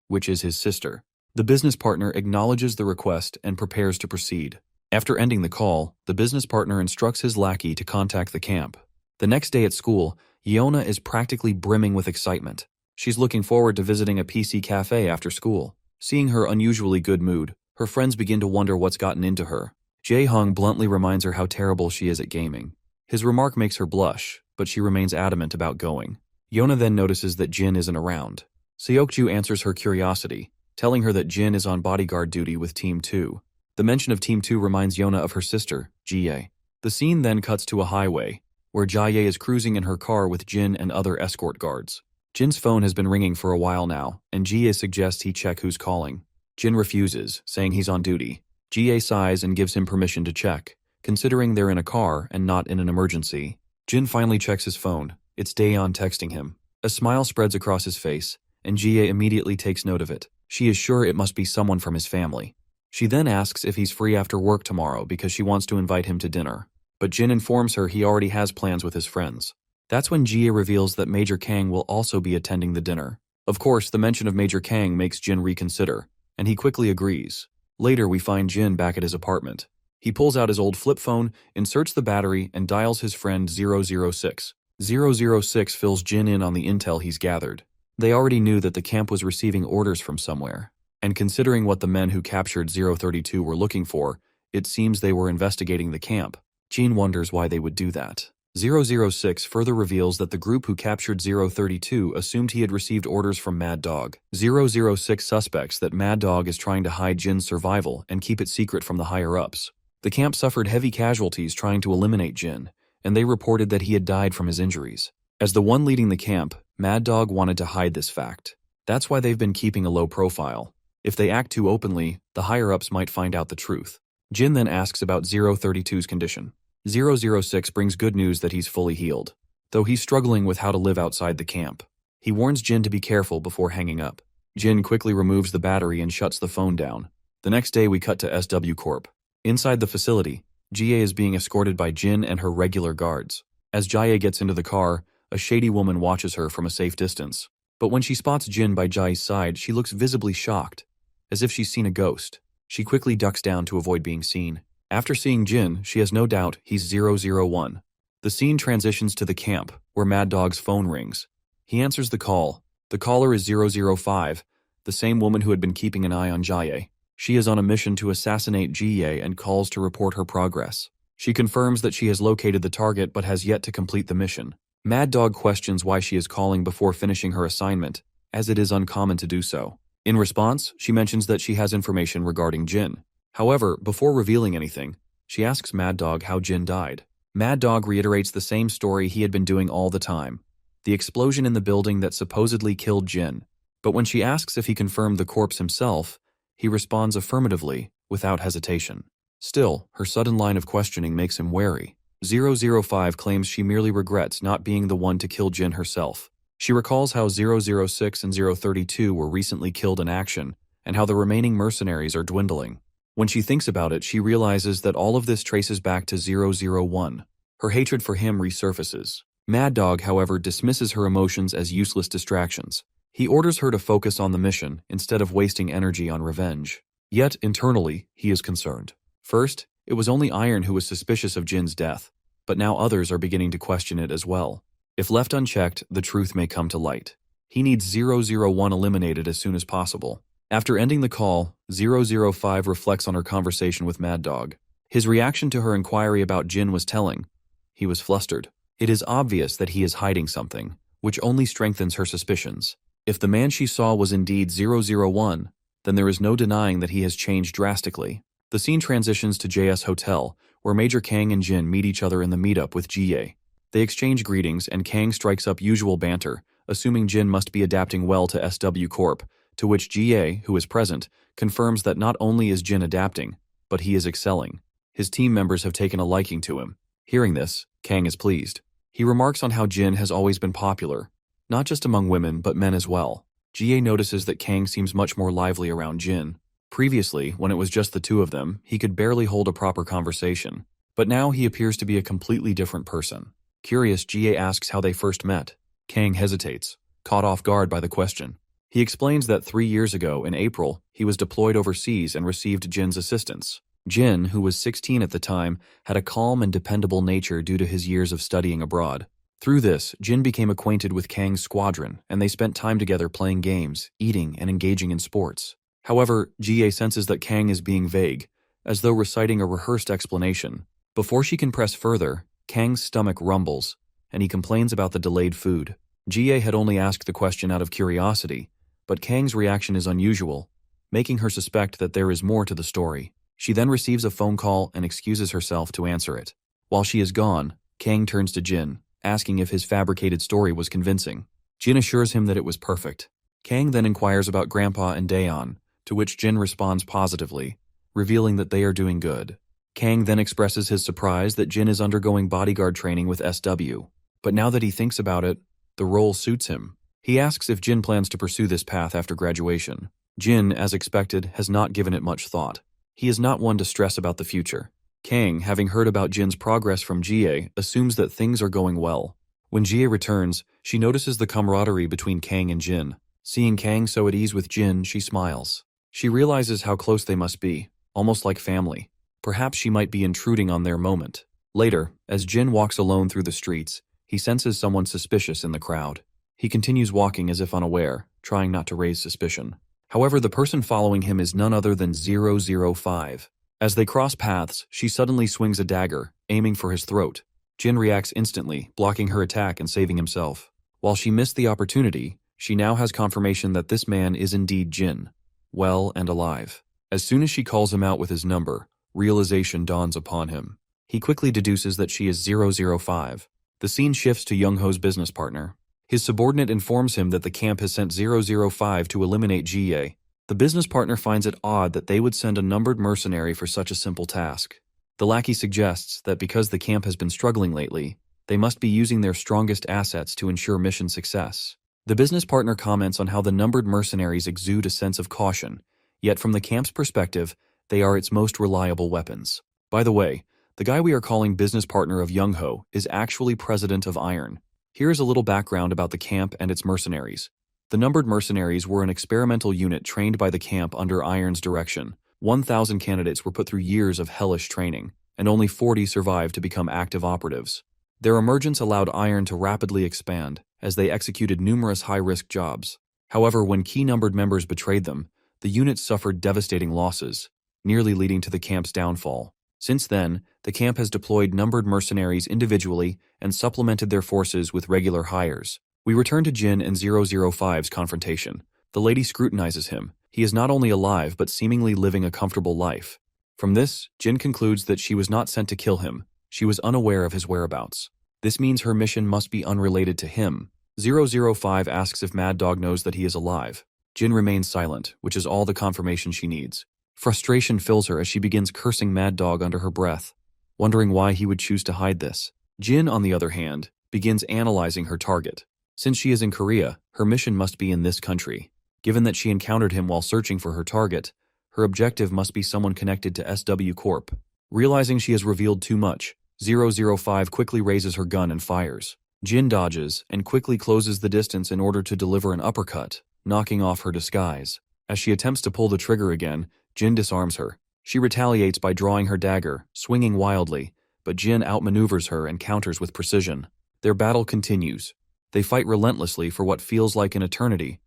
which is his sister. The business partner acknowledges the request and prepares to proceed. After ending the call, the business partner instructs his lackey to contact the camp. The next day at school, Yeona is practically brimming with excitement. She's looking forward to visiting a PC cafe after school. Seeing her unusually good mood, her friends begin to wonder what's gotten into her. Jae-hong bluntly reminds her how terrible she is at gaming. His remark makes her blush, but she remains adamant about going. Yeona then notices that Jin isn't around. Seokju answers her curiosity, telling her that Jin is on bodyguard duty with Team 2. The mention of Team 2 reminds Yeona of her sister, Ji-ae. The scene then cuts to a highway, where Ji-ae is cruising in her car with Jin and other escort guards. Jin's phone has been ringing for a while now, and Ji-ae suggests he check who's calling. Jin refuses, saying he's on duty. Ji-ae sighs and gives him permission to check, considering they're in a car and not in an emergency. Jin finally checks his phone. It's Daeyeon texting him. A smile spreads across his face, and Ji-ae immediately takes note of it. She is sure it must be someone from his family. She then asks if he's free after work tomorrow because she wants to invite him to dinner. But Jin informs her he already has plans with his friends. That's when Ji-ae reveals that Major Kang will also be attending the dinner. Of course, the mention of Major Kang makes Jin reconsider, and he quickly agrees. Later, we find Jin back at his apartment. He pulls out his old flip phone, inserts the battery, and dials his friend 006. 006 fills Jin in on the intel he's gathered. They already knew that the camp was receiving orders from somewhere, and considering what the men who captured 032 were looking for, it seems they were investigating the camp. Jin wonders why they would do that. 006 further reveals that the group who captured 032 assumed he had received orders from Mad Dog. 006 suspects that Mad Dog is trying to hide Jin's survival and keep it secret from the higher-ups. The camp suffered heavy casualties trying to eliminate Jin, and they reported that he had died from his injuries. As the one leading the camp, Mad Dog wanted to hide this fact. That's why they've been keeping a low profile. If they act too openly, the higher-ups might find out the truth. Jin then asks about 032's condition. 006 brings good news that he's fully healed, though he's struggling with how to live outside the camp. He warns Jin to be careful before hanging up. Jin quickly removes the battery and shuts the phone down. The next day we cut to SW Corp. Inside the facility, Ji-ae is being escorted by Jin and her regular guards. As Ji-ae gets into the car, A shady woman watches her from a safe distance. But when she spots Jin by Jai's side, she looks visibly shocked, as if she's seen a ghost. She quickly ducks down to avoid being seen. After seeing Jin, she has no doubt he's 001. The scene transitions to the camp, where Mad Dog's phone rings. He answers the call. The caller is 005, the same woman who had been keeping an eye on Jae. She is on a mission to assassinate Jie and calls to report her progress. She confirms that she has located the target but has yet to complete the mission. Mad Dog questions why she is calling before finishing her assignment, as it is uncommon to do so. In response, she mentions that she has information regarding Jin. However, before revealing anything, she asks Mad Dog how Jin died. Mad Dog reiterates the same story he had been doing all the time: the explosion in the building that supposedly killed Jin. But when she asks if he confirmed the corpse himself, he responds affirmatively, without hesitation. Still, her sudden line of questioning makes him wary. 005 claims she merely regrets not being the one to kill Jin herself. She recalls how 006 and 032 were recently killed in action, and how the remaining mercenaries are dwindling. When she thinks about it, she realizes that all of this traces back to 001. Her hatred for him resurfaces. Mad Dog, however, dismisses her emotions as useless distractions. He orders her to focus on the mission instead of wasting energy on revenge. Yet, internally, he is concerned. First, it was only Iron who was suspicious of Jin's death, but now others are beginning to question it as well. If left unchecked, the truth may come to light. He needs 001 eliminated as soon as possible. After ending the call, 005 reflects on her conversation with Mad Dog. His reaction to her inquiry about Jin was telling. He was flustered. It is obvious that he is hiding something, which only strengthens her suspicions. If the man she saw was indeed 001, then there is no denying that he has changed drastically. The scene transitions to JS Hotel, where Major Kang and Jin meet each other in the meetup with Jie. They exchange greetings, and Kang strikes up usual banter, assuming Jin must be adapting well to SW Corp, to which Jie, who is present, confirms that not only is Jin adapting, but he is excelling. His team members have taken a liking to him. Hearing this, Kang is pleased. He remarks on how Jin has always been popular, not just among women, but men as well. Jie notices that Kang seems much more lively around Jin. Previously, when it was just the two of them, he could barely hold a proper conversation. But now he appears to be a completely different person. Curious, Jie asks how they first met. Kang hesitates, caught off guard by the question. He explains that 3 years ago, in April, he was deployed overseas and received Jin's assistance. Jin, who was 16 at the time, had a calm and dependable nature due to his years of studying abroad. Through this, Jin became acquainted with Kang's squadron, and they spent time together playing games, eating, and engaging in sports. However, Jie senses that Kang is being vague, as though reciting a rehearsed explanation. Before she can press further, Kang's stomach rumbles, and he complains about the delayed food. Jie had only asked the question out of curiosity, but Kang's reaction is unusual, making her suspect that there is more to the story. She then receives a phone call and excuses herself to answer it. While she is gone, Kang turns to Jin, asking if his fabricated story was convincing. Jin assures him that it was perfect. Kang then inquires about Grandpa and Daeon, to which Jin responds positively, revealing that they are doing good. Kang then expresses his surprise that Jin is undergoing bodyguard training with SW, but now that he thinks about it, the role suits him. He asks if Jin plans to pursue this path after graduation. Jin, as expected, has not given it much thought. He is not one to stress about the future. Kang, having heard about Jin's progress from Jie, assumes that things are going well. When Jie returns, she notices the camaraderie between Kang and Jin. Seeing Kang so at ease with Jin, she smiles. She realizes how close they must be, almost like family. Perhaps she might be intruding on their moment. Later, as Jin walks alone through the streets, he senses someone suspicious in the crowd. He continues walking as if unaware, trying not to raise suspicion. However, the person following him is none other than 005. As they cross paths, she suddenly swings a dagger, aiming for his throat. Jin reacts instantly, blocking her attack and saving himself. While she missed the opportunity, she now has confirmation that this man is indeed Jin, well and alive. As soon as she calls him out with his number, realization dawns upon him. He quickly deduces that she is 005. The scene shifts to Young-ho's business partner. His subordinate informs him that the camp has sent 005 to eliminate Jie. The business partner finds it odd that they would send a numbered mercenary for such a simple task. The lackey suggests that because the camp has been struggling lately, they must be using their strongest assets to ensure mission success. The business partner comments on how the numbered mercenaries exude a sense of caution, yet from the camp's perspective, they are its most reliable weapons. By the way, the guy we are calling business partner of Young-ho is actually president of Iron. Here's a little background about the camp and its mercenaries. The numbered mercenaries were an experimental unit trained by the camp under Iron's direction. 1,000 candidates were put through years of hellish training, and only 40 survived to become active operatives. Their emergence allowed Iron to rapidly expand, as they executed numerous high-risk jobs. However, when key numbered members betrayed them, the unit suffered devastating losses, nearly leading to the camp's downfall. Since then, the camp has deployed numbered mercenaries individually and supplemented their forces with regular hires. We return to Jin and 005's confrontation. The lady scrutinizes him. He is not only alive but seemingly living a comfortable life. From this, Jin concludes that she was not sent to kill him. She was unaware of his whereabouts. This means her mission must be unrelated to him. 005 asks if Mad Dog knows that he is alive. Jin remains silent, which is all the confirmation she needs. Frustration fills her as she begins cursing Mad Dog under her breath, wondering why he would choose to hide this. Jin, on the other hand, begins analyzing her target. Since she is in Korea, her mission must be in this country. Given that she encountered him while searching for her target, her objective must be someone connected to SW Corp. Realizing she has revealed too much, 005 quickly raises her gun and fires. Jin dodges and quickly closes the distance in order to deliver an uppercut, knocking off her disguise. As she attempts to pull the trigger again, Jin disarms her. She retaliates by drawing her dagger, swinging wildly, but Jin outmaneuvers her and counters with precision. Their battle continues. They fight relentlessly for what feels like an eternity,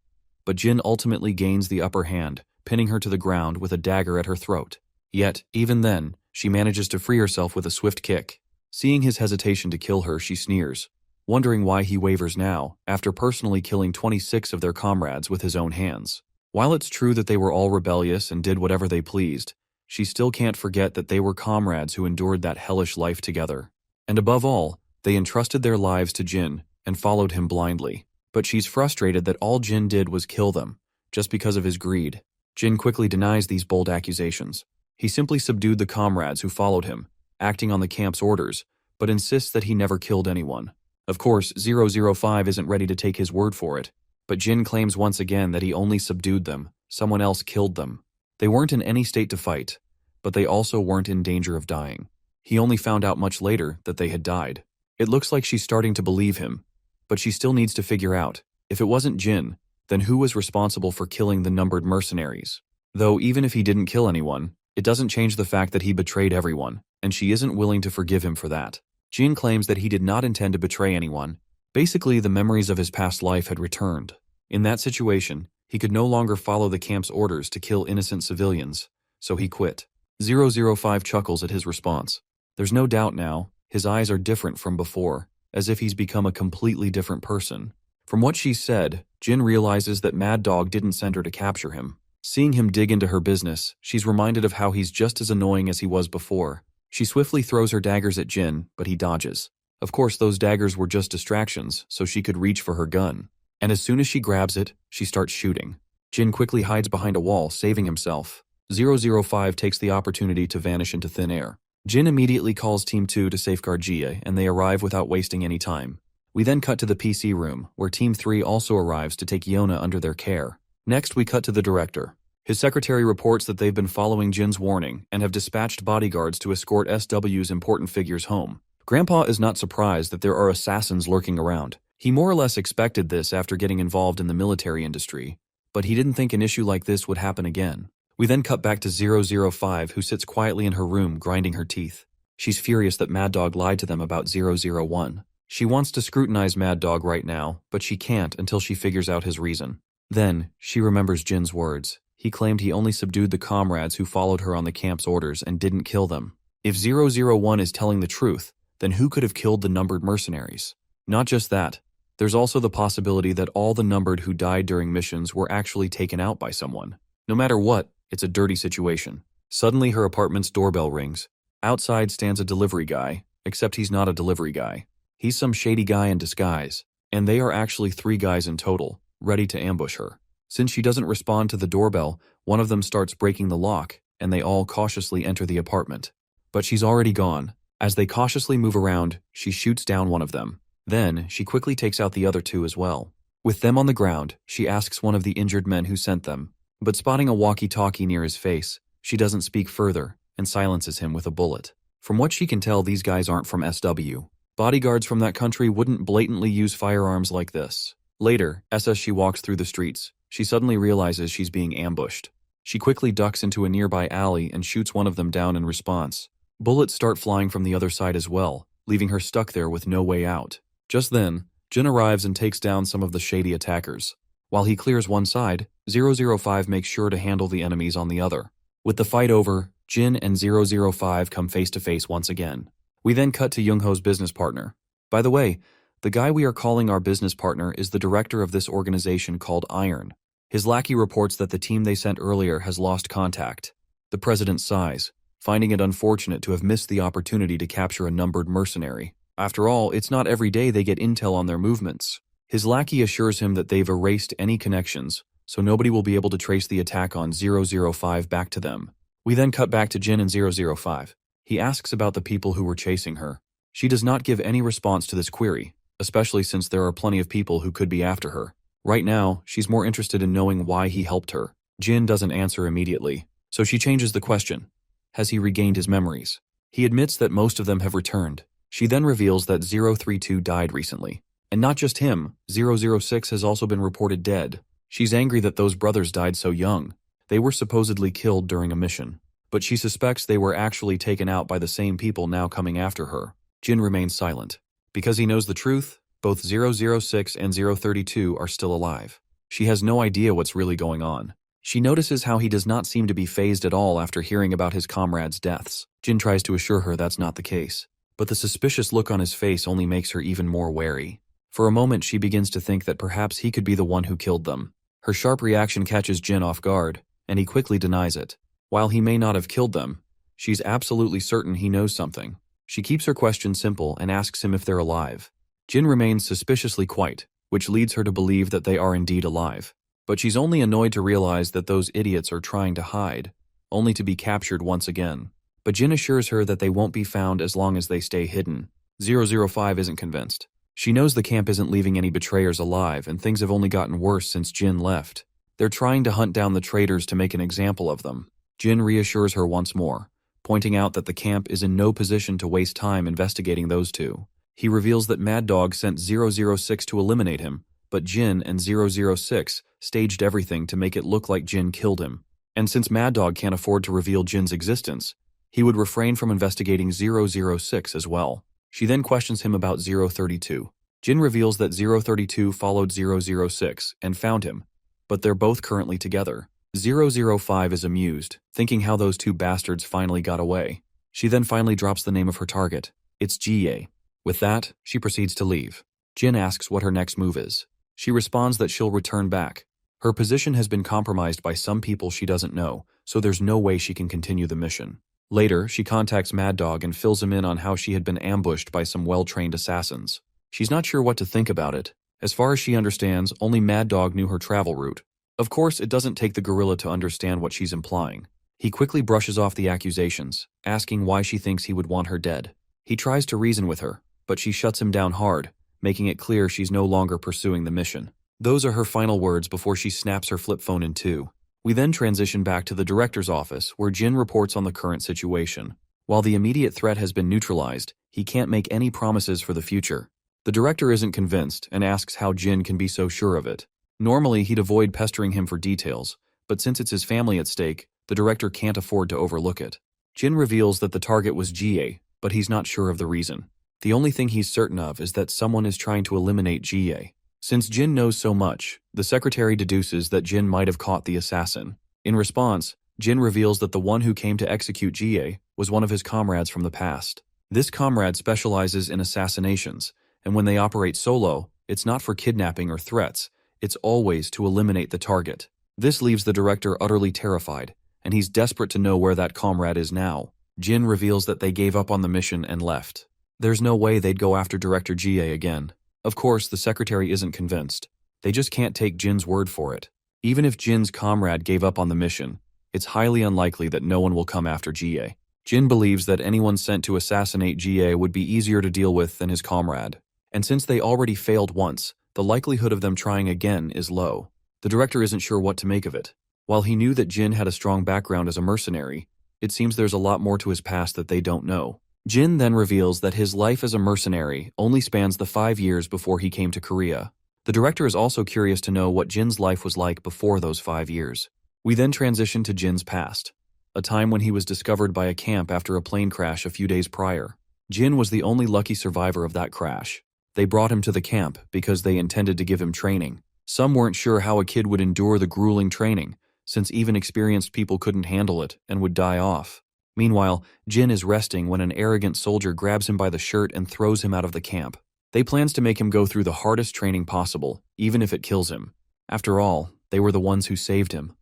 but Jin ultimately gains the upper hand, pinning her to the ground with a dagger at her throat. Yet, even then, she manages to free herself with a swift kick. Seeing his hesitation to kill her, she sneers, wondering why he wavers now, after personally killing 26 of their comrades with his own hands. While it's true that they were all rebellious and did whatever they pleased, she still can't forget that they were comrades who endured that hellish life together. And above all, they entrusted their lives to Jin and followed him blindly. But she's frustrated that all Jin did was kill them, just because of his greed. Jin quickly denies these bold accusations. He simply subdued the comrades who followed him, acting on the camp's orders, but insists that he never killed anyone. Of course, 005 isn't ready to take his word for it, but Jin claims once again that he only subdued them. Someone else killed them. They weren't in any state to fight, but they also weren't in danger of dying. He only found out much later that they had died. It looks like she's starting to believe him, but she still needs to figure out, if it wasn't Jin, then who was responsible for killing the numbered mercenaries? Though even if he didn't kill anyone, it doesn't change the fact that he betrayed everyone, and she isn't willing to forgive him for that. Jin claims that he did not intend to betray anyone. Basically, the memories of his past life had returned. In that situation, he could no longer follow the camp's orders to kill innocent civilians, so he quit. 005 chuckles at his response. There's no doubt now, his eyes are different from before, as if he's become a completely different person. From what she said, Jin realizes that Mad Dog didn't send her to capture him. Seeing him dig into her business, she's reminded of how he's just as annoying as he was before. She swiftly throws her daggers at Jin, but he dodges. Of course, those daggers were just distractions, so she could reach for her gun. And as soon as she grabs it, she starts shooting. Jin quickly hides behind a wall, saving himself. 005 takes the opportunity to vanish into thin air. Jin immediately calls Team 2 to safeguard Jie, and they arrive without wasting any time. We then cut to the PC room, where Team 3 also arrives to take Yona under their care. Next, we cut to the director. His secretary reports that they've been following Jin's warning and have dispatched bodyguards to escort SW's important figures home. Grandpa is not surprised that there are assassins lurking around. He more or less expected this after getting involved in the military industry, but he didn't think an issue like this would happen again. We then cut back to 005, who sits quietly in her room grinding her teeth. She's furious that Mad Dog lied to them about 001. She wants to scrutinize Mad Dog right now, but she can't until she figures out his reason. Then, she remembers Jin's words. He claimed he only subdued the comrades who followed her on the camp's orders and didn't kill them. If 001 is telling the truth, then who could have killed the numbered mercenaries? Not just that, there's also the possibility that all the numbered who died during missions were actually taken out by someone. No matter what, it's a dirty situation. Suddenly her apartment's doorbell rings. Outside stands a delivery guy, except he's not a delivery guy. He's some shady guy in disguise, and they are actually 3 guys in total, ready to ambush her. Since she doesn't respond to the doorbell, one of them starts breaking the lock, and they all cautiously enter the apartment. But she's already gone. As they cautiously move around, she shoots down one of them. Then, she quickly takes out the other 2 as well. With them on the ground, she asks one of the injured men who sent them, but spotting a walkie-talkie near his face, she doesn't speak further and silences him with a bullet. From what she can tell, these guys aren't from SW, Bodyguards from that country wouldn't blatantly use firearms like this. Later, as she walks through the streets, she suddenly realizes she's being ambushed. She quickly ducks into a nearby alley and shoots one of them down in response. Bullets start flying from the other side as well, leaving her stuck there with no way out. Just then, Jin arrives and takes down some of the shady attackers. While he clears one side, 005 makes sure to handle the enemies on the other. With the fight over, Jin and 005 come face to face once again. We then cut to Youngho's business partner. By the way, the guy we are calling our business partner is the director of this organization called Iron. His lackey reports that the team they sent earlier has lost contact. The president sighs, finding it unfortunate to have missed the opportunity to capture a numbered mercenary. After all, it's not every day they get intel on their movements. His lackey assures him that they've erased any connections, so nobody will be able to trace the attack on 005 back to them. We then cut back to Jin and 005. He asks about the people who were chasing her. She does not give any response to this query, especially since there are plenty of people who could be after her. Right now, she's more interested in knowing why he helped her. Jin doesn't answer immediately, so she changes the question. Has he regained his memories? He admits that most of them have returned. She then reveals that 032 died recently. And not just him, 006 has also been reported dead. She's angry that those brothers died so young. They were supposedly killed during a mission. But she suspects they were actually taken out by the same people now coming after her. Jin remains silent. Because he knows the truth, both 006 and 032 are still alive. She has no idea what's really going on. She notices how he does not seem to be fazed at all after hearing about his comrades' deaths. Jin tries to assure her that's not the case. But the suspicious look on his face only makes her even more wary. For a moment, she begins to think that perhaps he could be the one who killed them. Her sharp reaction catches Jin off guard, and he quickly denies it. While he may not have killed them, she's absolutely certain he knows something. She keeps her question simple and asks him if they're alive. Jin remains suspiciously quiet, which leads her to believe that they are indeed alive. But she's only annoyed to realize that those idiots are trying to hide, only to be captured once again. But Jin assures her that they won't be found as long as they stay hidden. 005 isn't convinced. She knows the camp isn't leaving any betrayers alive, and things have only gotten worse since Jin left. They're trying to hunt down the traitors to make an example of them. Jin reassures her once more, pointing out that the camp is in no position to waste time investigating those two. He reveals that Mad Dog sent 006 to eliminate him, but Jin and 006 staged everything to make it look like Jin killed him. And since Mad Dog can't afford to reveal Jin's existence, he would refrain from investigating 006 as well. She then questions him about 032. Jin reveals that 032 followed 006 and found him, but they're both currently together. 005 is amused, thinking how those two bastards finally got away. She then finally drops the name of her target. It's GA. With that, she proceeds to leave. Jin asks what her next move is. She responds that she'll return back. Her position has been compromised by some people she doesn't know, so there's no way she can continue the mission. Later, she contacts Mad Dog and fills him in on how she had been ambushed by some well-trained assassins. She's not sure what to think about it. As far as she understands, only Mad Dog knew her travel route. Of course, it doesn't take the gorilla to understand what she's implying. He quickly brushes off the accusations, asking why she thinks he would want her dead. He tries to reason with her, but she shuts him down hard, making it clear she's no longer pursuing the mission. Those are her final words before she snaps her flip phone in two. We then transition back to the director's office, where Jin reports on the current situation. While the immediate threat has been neutralized, he can't make any promises for the future. The director isn't convinced and asks how Jin can be so sure of it. Normally, he'd avoid pestering him for details, but since it's his family at stake, the director can't afford to overlook it. Jin reveals that the target was GA, but he's not sure of the reason. The only thing he's certain of is that someone is trying to eliminate GA. Since Jin knows so much, the secretary deduces that Jin might have caught the assassin. In response, Jin reveals that the one who came to execute GA was one of his comrades from the past. This comrade specializes in assassinations, and when they operate solo, it's not for kidnapping or threats, it's always to eliminate the target. This leaves the director utterly terrified, and he's desperate to know where that comrade is now. Jin reveals that they gave up on the mission and left. There's no way they'd go after Director GA again. Of course, the secretary isn't convinced. They just can't take Jin's word for it. Even if Jin's comrade gave up on the mission, it's highly unlikely that no one will come after GA. Jin believes that anyone sent to assassinate GA would be easier to deal with than his comrade. And since they already failed once, the likelihood of them trying again is low. The director isn't sure what to make of it. While he knew that Jin had a strong background as a mercenary, it seems there's a lot more to his past that they don't know. Jin then reveals that his life as a mercenary only spans the 5 years before he came to Korea. The director is also curious to know what Jin's life was like before those 5 years. We then transition to Jin's past, a time when he was discovered by a camp after a plane crash a few days prior. Jin was the only lucky survivor of that crash. They brought him to the camp because they intended to give him training. Some weren't sure how a kid would endure the grueling training, since even experienced people couldn't handle it and would die off. Meanwhile, Jin is resting when an arrogant soldier grabs him by the shirt and throws him out of the camp. They plans to make him go through the hardest training possible, even if it kills him. After all, they were the ones who saved him.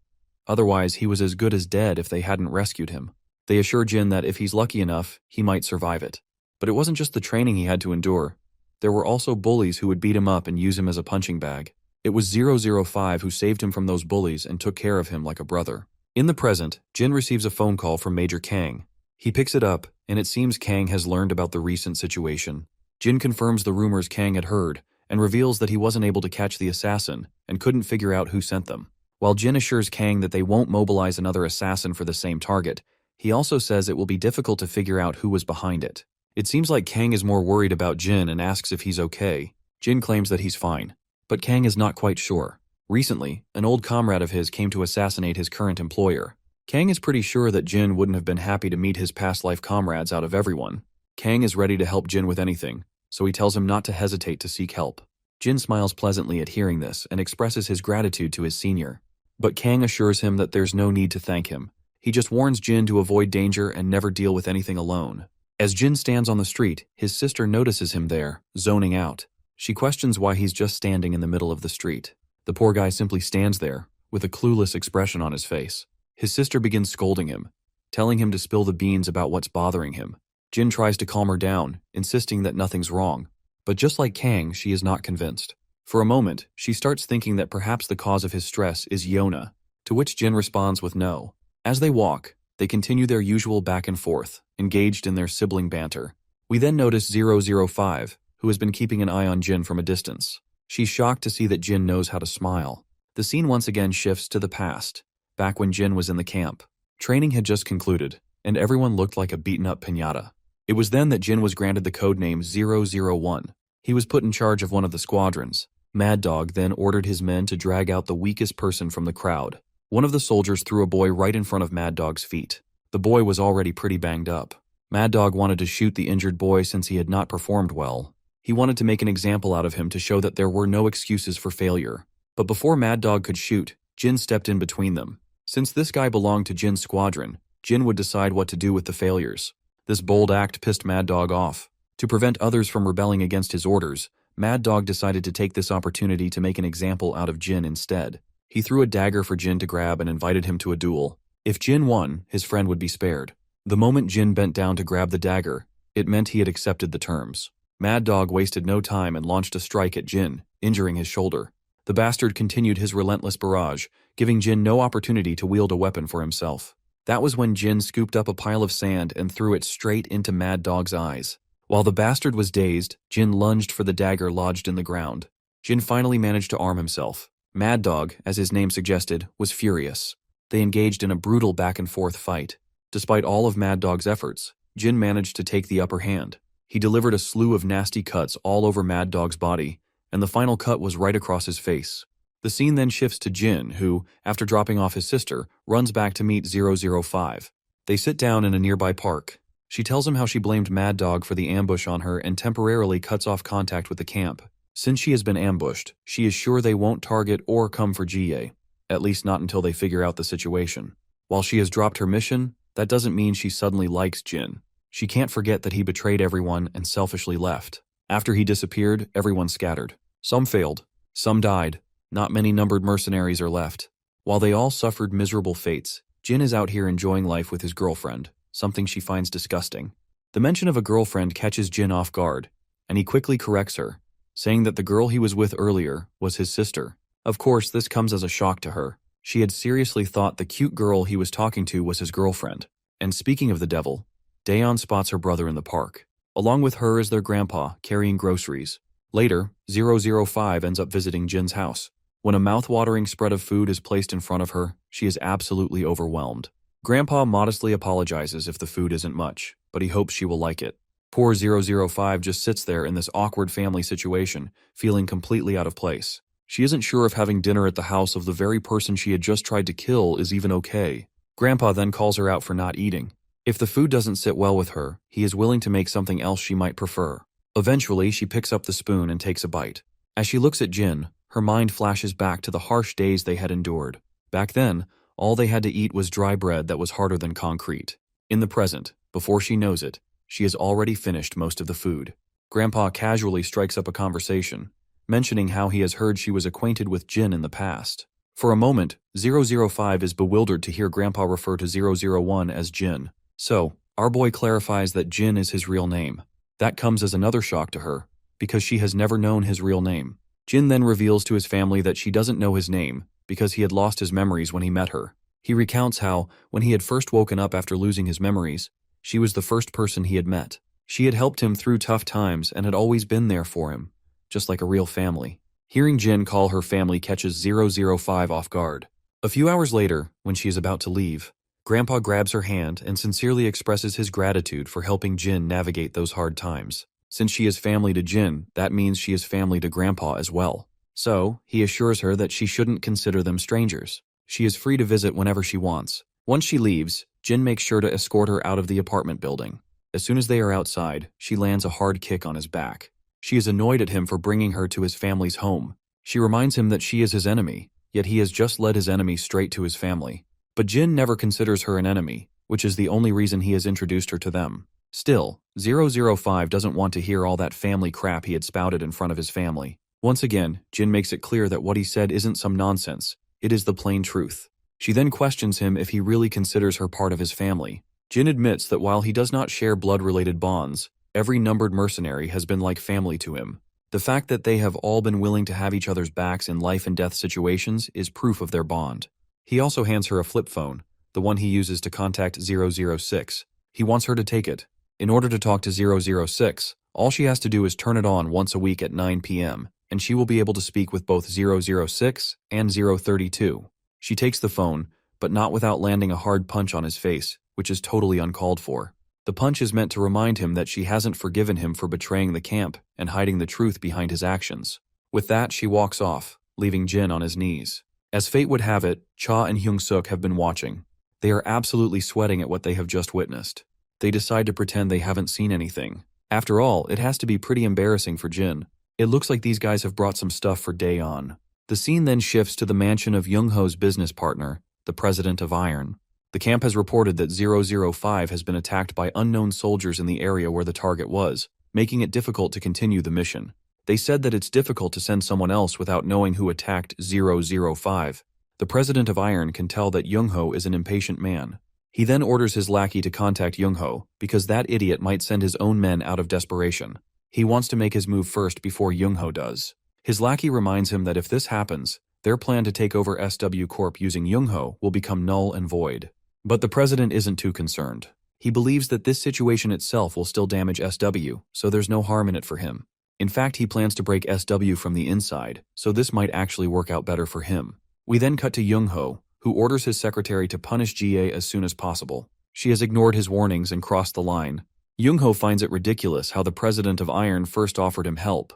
Otherwise, he was as good as dead if they hadn't rescued him. They assure Jin that if he's lucky enough, he might survive it. But it wasn't just the training he had to endure. There were also bullies who would beat him up and use him as a punching bag. It was 005 who saved him from those bullies and took care of him like a brother. In the present, Jin receives a phone call from Major Kang. He picks it up, and it seems Kang has learned about the recent situation. Jin confirms the rumors Kang had heard, and reveals that he wasn't able to catch the assassin and couldn't figure out who sent them. While Jin assures Kang that they won't mobilize another assassin for the same target, he also says it will be difficult to figure out who was behind it. It seems like Kang is more worried about Jin and asks if he's okay. Jin claims that he's fine, but Kang is not quite sure. Recently, an old comrade of his came to assassinate his current employer. Kang is pretty sure that Jin wouldn't have been happy to meet his past life comrades out of everyone. Kang is ready to help Jin with anything, so he tells him not to hesitate to seek help. Jin smiles pleasantly at hearing this and expresses his gratitude to his senior. But Kang assures him that there's no need to thank him. He just warns Jin to avoid danger and never deal with anything alone. As Jin stands on the street, his sister notices him there, zoning out. She questions why he's just standing in the middle of the street. The poor guy simply stands there, with a clueless expression on his face. His sister begins scolding him, telling him to spill the beans about what's bothering him. Jin tries to calm her down, insisting that nothing's wrong. But just like Kang, she is not convinced. For a moment, she starts thinking that perhaps the cause of his stress is Yona, to which Jin responds with no. As they walk, they continue their usual back and forth, engaged in their sibling banter. We then notice 005, who has been keeping an eye on Jin from a distance. She's shocked to see that Jin knows how to smile. The scene once again shifts to the past, back when Jin was in the camp. Training had just concluded, and everyone looked like a beaten-up piñata. It was then that Jin was granted the codename 001. He was put in charge of one of the squadrons. Mad Dog then ordered his men to drag out the weakest person from the crowd. One of the soldiers threw a boy right in front of Mad Dog's feet. The boy was already pretty banged up. Mad Dog wanted to shoot the injured boy since he had not performed well. He wanted to make an example out of him to show that there were no excuses for failure. But before Mad Dog could shoot, Jin stepped in between them. Since this guy belonged to Jin's squadron, Jin would decide what to do with the failures. This bold act pissed Mad Dog off. To prevent others from rebelling against his orders, Mad Dog decided to take this opportunity to make an example out of Jin instead. He threw a dagger for Jin to grab and invited him to a duel. If Jin won, his friend would be spared. The moment Jin bent down to grab the dagger, it meant he had accepted the terms. Mad Dog wasted no time and launched a strike at Jin, injuring his shoulder. The bastard continued his relentless barrage, giving Jin no opportunity to wield a weapon for himself. That was when Jin scooped up a pile of sand and threw it straight into Mad Dog's eyes. While the bastard was dazed, Jin lunged for the dagger lodged in the ground. Jin finally managed to arm himself. Mad Dog, as his name suggested, was furious. They engaged in a brutal back-and-forth fight. Despite all of Mad Dog's efforts, Jin managed to take the upper hand. He delivered a slew of nasty cuts all over Mad Dog's body, and the final cut was right across his face. The scene then shifts to Jin, who, after dropping off his sister, runs back to meet 005. They sit down in a nearby park. She tells him how she blamed Mad Dog for the ambush on her and temporarily cuts off contact with the camp. Since she has been ambushed, she is sure they won't target or come for Jie, at least not until they figure out the situation. While she has dropped her mission, that doesn't mean she suddenly likes Jin. She can't forget that he betrayed everyone and selfishly left. After he disappeared, everyone scattered. Some failed. Some died. Not many numbered mercenaries are left. While they all suffered miserable fates, Jin is out here enjoying life with his girlfriend, something she finds disgusting. The mention of a girlfriend catches Jin off guard, and he quickly corrects her, saying that the girl he was with earlier was his sister. Of course, this comes as a shock to her. She had seriously thought the cute girl he was talking to was his girlfriend. And speaking of the devil, Daeon spots her brother in the park. Along with her is their grandpa, carrying groceries. Later, 005 ends up visiting Jin's house. When a mouth-watering spread of food is placed in front of her, she is absolutely overwhelmed. Grandpa modestly apologizes if the food isn't much. but he hopes she will like it. Poor 005 just sits there in this awkward family situation, feeling completely out of place. She isn't sure if having dinner at the house of the very person she had just tried to kill is even okay. Grandpa then calls her out for not eating. If the food doesn't sit well with her, he is willing to make something else she might prefer. Eventually, she picks up the spoon and takes a bite. As she looks at Jin, her mind flashes back to the harsh days they had endured. Back then, all they had to eat was dry bread that was harder than concrete. In the present, before she knows it, she has already finished most of the food. Grandpa casually strikes up a conversation, mentioning how he has heard she was acquainted with Jin in the past. For a moment, 005 is bewildered to hear Grandpa refer to 001 as Jin. So, our boy clarifies that Jin is his real name. That comes as another shock to her, because she has never known his real name. Jin then reveals to his family that she doesn't know his name, because he had lost his memories when he met her. He recounts how, when he had first woken up after losing his memories, she was the first person he had met. She had helped him through tough times and had always been there for him, just like a real family. Hearing Jin call her family catches 005 off guard. A few hours later, when she is about to leave, Grandpa grabs her hand and sincerely expresses his gratitude for helping Jin navigate those hard times. Since she is family to Jin, that means she is family to Grandpa as well. So, he assures her that she shouldn't consider them strangers. She is free to visit whenever she wants. Once she leaves, Jin makes sure to escort her out of the apartment building. As soon as they are outside, she lands a hard kick on his back. She is annoyed at him for bringing her to his family's home. She reminds him that she is his enemy, yet he has just led his enemy straight to his family. But Jin never considers her an enemy, which is the only reason he has introduced her to them. Still, 005 doesn't want to hear all that family crap he had spouted in front of his family. Once again, Jin makes it clear that what he said isn't some nonsense, it is the plain truth. She then questions him if he really considers her part of his family. Jin admits that while he does not share blood-related bonds, every numbered mercenary has been like family to him. The fact that they have all been willing to have each other's backs in life and death situations is proof of their bond. He also hands her a flip phone, the one he uses to contact 006. He wants her to take it. In order to talk to 006, all she has to do is turn it on once a week at 9 p.m., and she will be able to speak with both 006 and 032. She takes the phone, but not without landing a hard punch on his face, which is totally uncalled for. The punch is meant to remind him that she hasn't forgiven him for betraying the camp and hiding the truth behind his actions. With that, she walks off, leaving Jin on his knees. As fate would have it, Cha and Hyung-suk have been watching. They are absolutely sweating at what they have just witnessed. They decide to pretend they haven't seen anything. After all, it has to be pretty embarrassing for Jin. It looks like these guys have brought some stuff for Daeon. The scene then shifts to the mansion of Young-ho's business partner, the president of Iron. The camp has reported that 005 has been attacked by unknown soldiers in the area where the target was, making it difficult to continue the mission. They said that it's difficult to send someone else without knowing who attacked 005. The president of Iron can tell that Young-ho is an impatient man. He then orders his lackey to contact Young-ho, because that idiot might send his own men out of desperation. He wants to make his move first before Young-ho does. His lackey reminds him that if this happens, their plan to take over SW Corp using Young-ho will become null and void. But the president isn't too concerned. He believes that this situation itself will still damage SW, so there's no harm in it for him. In fact, he plans to break SW from the inside, so this might actually work out better for him. We then cut to Young-ho, who orders his secretary to punish GA as soon as possible. She has ignored his warnings and crossed the line. Young-ho finds it ridiculous how the president of Iron first offered him help,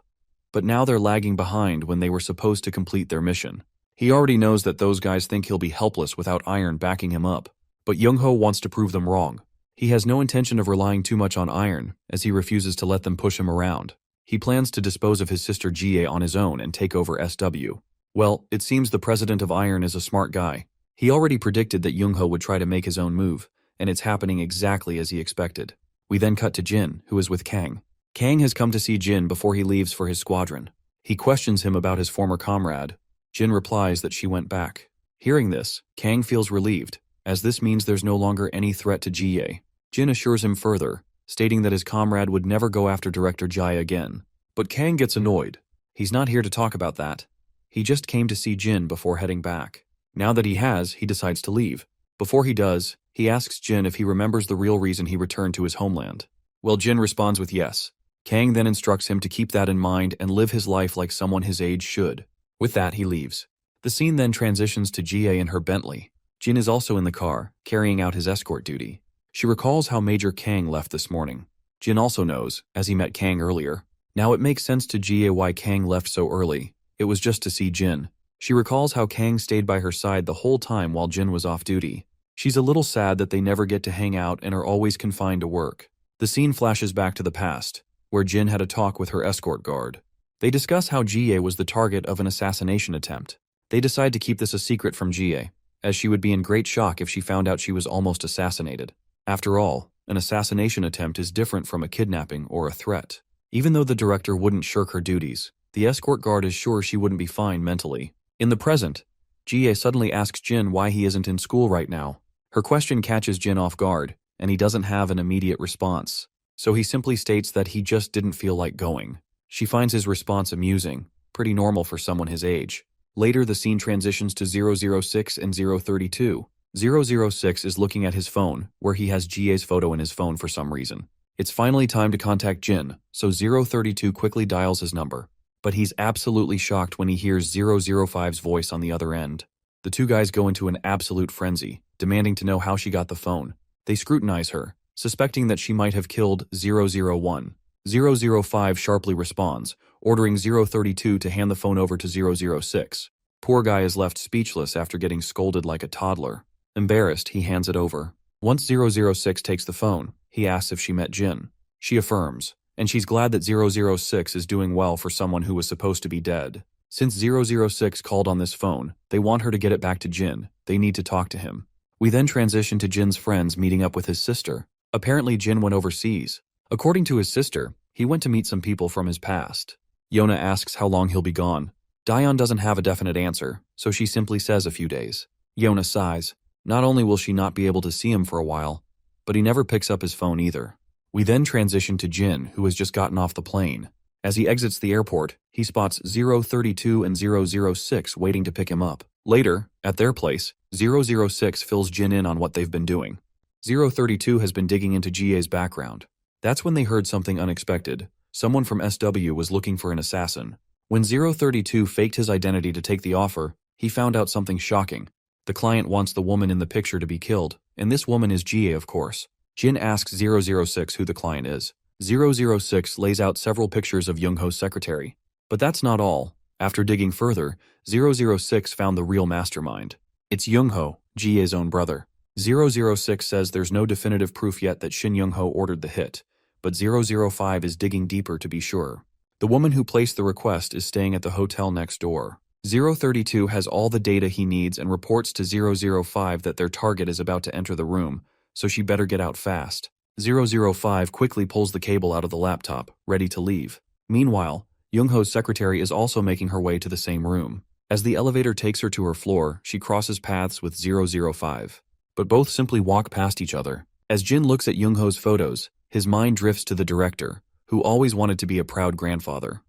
but now they're lagging behind when they were supposed to complete their mission. He already knows that those guys think he'll be helpless without Iron backing him up, but Young-ho wants to prove them wrong. He has no intention of relying too much on Iron, as he refuses to let them push him around. He plans to dispose of his sister GA on his own and take over SW. Well, it seems the president of Iron is a smart guy. He already predicted that Young-ho would try to make his own move, and it's happening exactly as he expected. We then cut to Jin, who is with Kang. Kang has come to see Jin before he leaves for his squadron. He questions him about his former comrade. Jin replies that she went back. Hearing this, Kang feels relieved, as this means there's no longer any threat to GA. Jin assures him further, stating that his comrade would never go after Director Jai again. But Kang gets annoyed. He's not here to talk about that. He just came to see Jin before heading back. Now that he has, he decides to leave. Before he does, he asks Jin if he remembers the real reason he returned to his homeland. Well, Jin responds with yes. Kang then instructs him to keep that in mind and live his life like someone his age should. With that, he leaves. The scene then transitions to GA in her Bentley. Jin is also in the car, carrying out his escort duty. She recalls how Major Kang left this morning. Jin also knows, as he met Kang earlier. Now it makes sense to Jie why Kang left so early. It was just to see Jin. She recalls how Kang stayed by her side the whole time while Jin was off duty. She's a little sad that they never get to hang out and are always confined to work. The scene flashes back to the past, where Jin had a talk with her escort guard. They discuss how Jie was the target of an assassination attempt. They decide to keep this a secret from Jie, as she would be in great shock if she found out she was almost assassinated. After all, an assassination attempt is different from a kidnapping or a threat. Even though the director wouldn't shirk her duties, the escort guard is sure she wouldn't be fine mentally. In the present, Jie suddenly asks Jin why he isn't in school right now. Her question catches Jin off guard, and he doesn't have an immediate response. So he simply states that he just didn't feel like going. She finds his response amusing, pretty normal for someone his age. Later, the scene transitions to 006 and 032. 006 is looking at his phone, where he has Jie's photo in his phone for some reason. It's finally time to contact Jin, so 032 quickly dials his number. But he's absolutely shocked when he hears 005's voice on the other end. The two guys go into an absolute frenzy, demanding to know how she got the phone. They scrutinize her, suspecting that she might have killed 001. 005 sharply responds, ordering 032 to hand the phone over to 006. Poor guy is left speechless after getting scolded like a toddler. Embarrassed, he hands it over. Once 006 takes the phone, he asks if she met Jin. She affirms, and she's glad that 006 is doing well for someone who was supposed to be dead. Since 006 called on this phone, they want her to get it back to Jin. They need to talk to him. We then transition to Jin's friends meeting up with his sister. Apparently Jin went overseas. According to his sister, he went to meet some people from his past. Yona asks how long he'll be gone. Daeon doesn't have a definite answer, so she simply says a few days. Yona sighs. Not only will she not be able to see him for a while, but he never picks up his phone either. We then transition to Jin, who has just gotten off the plane. As he exits the airport, he spots 032 and 006 waiting to pick him up. Later, at their place, 006 fills Jin in on what they've been doing. 032 has been digging into Jie's background. That's when they heard something unexpected. Someone from SW was looking for an assassin. When 032 faked his identity to take the offer, he found out something shocking. The client wants the woman in the picture to be killed, and this woman is Jie, of course. Jin asks 006 who the client is. 006 lays out several pictures of Young-ho's secretary. But that's not all. After digging further, 006 found the real mastermind. It's Young-ho, Jie's own brother. 006 says there's no definitive proof yet that Shin Young-ho ordered the hit, but 005 is digging deeper to be sure. The woman who placed the request is staying at the hotel next door. 032 has all the data he needs and reports to 005 that their target is about to enter the room, so she better get out fast. 005 quickly pulls the cable out of the laptop, ready to leave. Meanwhile, Young-ho's secretary is also making her way to the same room. As the elevator takes her to her floor, she crosses paths with 005. But both simply walk past each other. As Jin looks at Young-ho's photos, his mind drifts to the director, who always wanted to be a proud grandfather.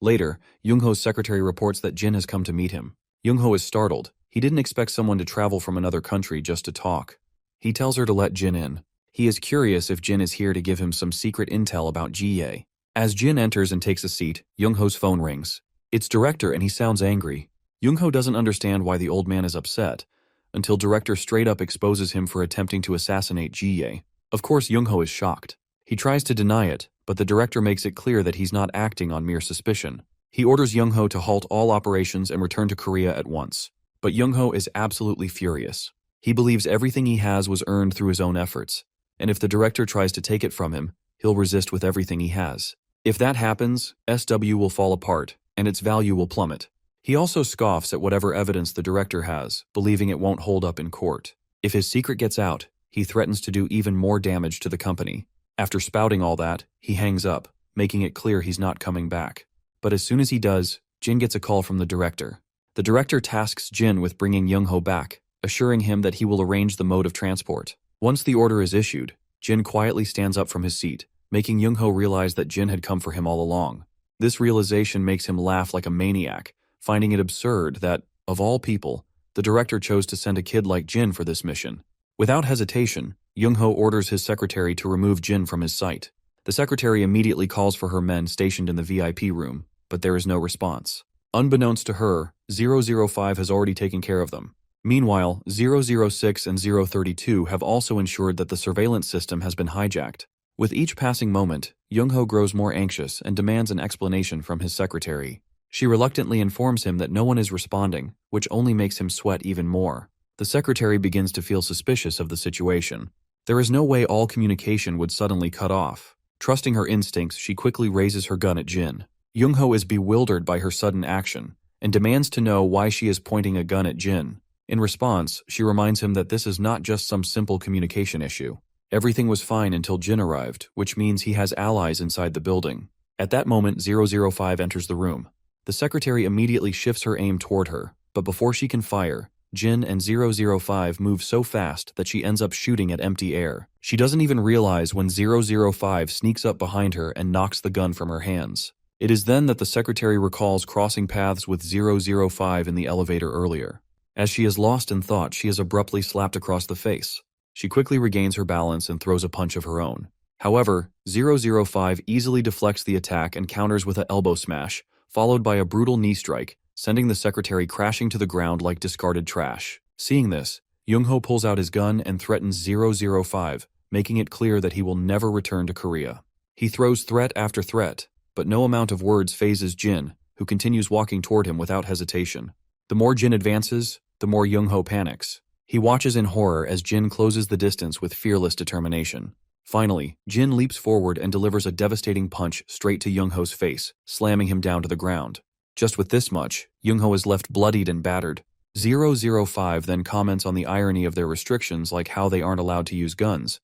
Later, Young-ho's secretary reports that Jin has come to meet him. Young-ho is startled. He didn't expect someone to travel from another country just to talk. He tells her to let Jin in. He is curious if Jin is here to give him some secret intel about Jie. As Jin enters and takes a seat, Young-ho's phone rings. It's director and he sounds angry. Young-ho doesn't understand why the old man is upset, until director straight up exposes him for attempting to assassinate Jie. Of course, Young-ho is shocked. He tries to deny it, but the director makes it clear that he's not acting on mere suspicion. He orders Young-ho to halt all operations and return to Korea at once. But Young-ho is absolutely furious. He believes everything he has was earned through his own efforts, and if the director tries to take it from him, he'll resist with everything he has. If that happens, SW will fall apart, and its value will plummet. He also scoffs at whatever evidence the director has, believing it won't hold up in court. If his secret gets out, he threatens to do even more damage to the company. After spouting all that, he hangs up, making it clear he's not coming back. But as soon as he does, Jin gets a call from the director. The director tasks Jin with bringing Young-ho back, assuring him that he will arrange the mode of transport. Once the order is issued, Jin quietly stands up from his seat, making Young-ho realize that Jin had come for him all along. This realization makes him laugh like a maniac, finding it absurd that, of all people, the director chose to send a kid like Jin for this mission. Without hesitation, Young-ho orders his secretary to remove Jin from his sight. The secretary immediately calls for her men stationed in the VIP room, but there is no response. Unbeknownst to her, 005 has already taken care of them. Meanwhile, 006 and 032 have also ensured that the surveillance system has been hijacked. With each passing moment, Young-ho grows more anxious and demands an explanation from his secretary. She reluctantly informs him that no one is responding, which only makes him sweat even more. The secretary begins to feel suspicious of the situation. There is no way all communication would suddenly cut off. Trusting her instincts, she quickly raises her gun at Jin. Young-ho is bewildered by her sudden action and demands to know why she is pointing a gun at Jin. In response, she reminds him that this is not just some simple communication issue. Everything was fine until Jin arrived, which means he has allies inside the building. At that moment, 005 enters the room. The secretary immediately shifts her aim toward her, but before she can fire, Jin and 005 move so fast that she ends up shooting at empty air. She doesn't even realize when 005 sneaks up behind her and knocks the gun from her hands. It is then that the secretary recalls crossing paths with 005 in the elevator earlier. As she is lost in thought, she is abruptly slapped across the face. She quickly regains her balance and throws a punch of her own. However, 005 easily deflects the attack and counters with an elbow smash, followed by a brutal knee strike, sending the secretary crashing to the ground like discarded trash. Seeing this, Young-ho pulls out his gun and threatens 005, making it clear that he will never return to Korea. He throws threat after threat, but no amount of words phases Jin, who continues walking toward him without hesitation. The more Jin advances, the more Young-ho panics. He watches in horror as Jin closes the distance with fearless determination. Finally, Jin leaps forward and delivers a devastating punch straight to Young-ho's face, slamming him down to the ground. Just with this much, Young-ho is left bloodied and battered. 005 then comments on the irony of their restrictions, like how they aren't allowed to use guns.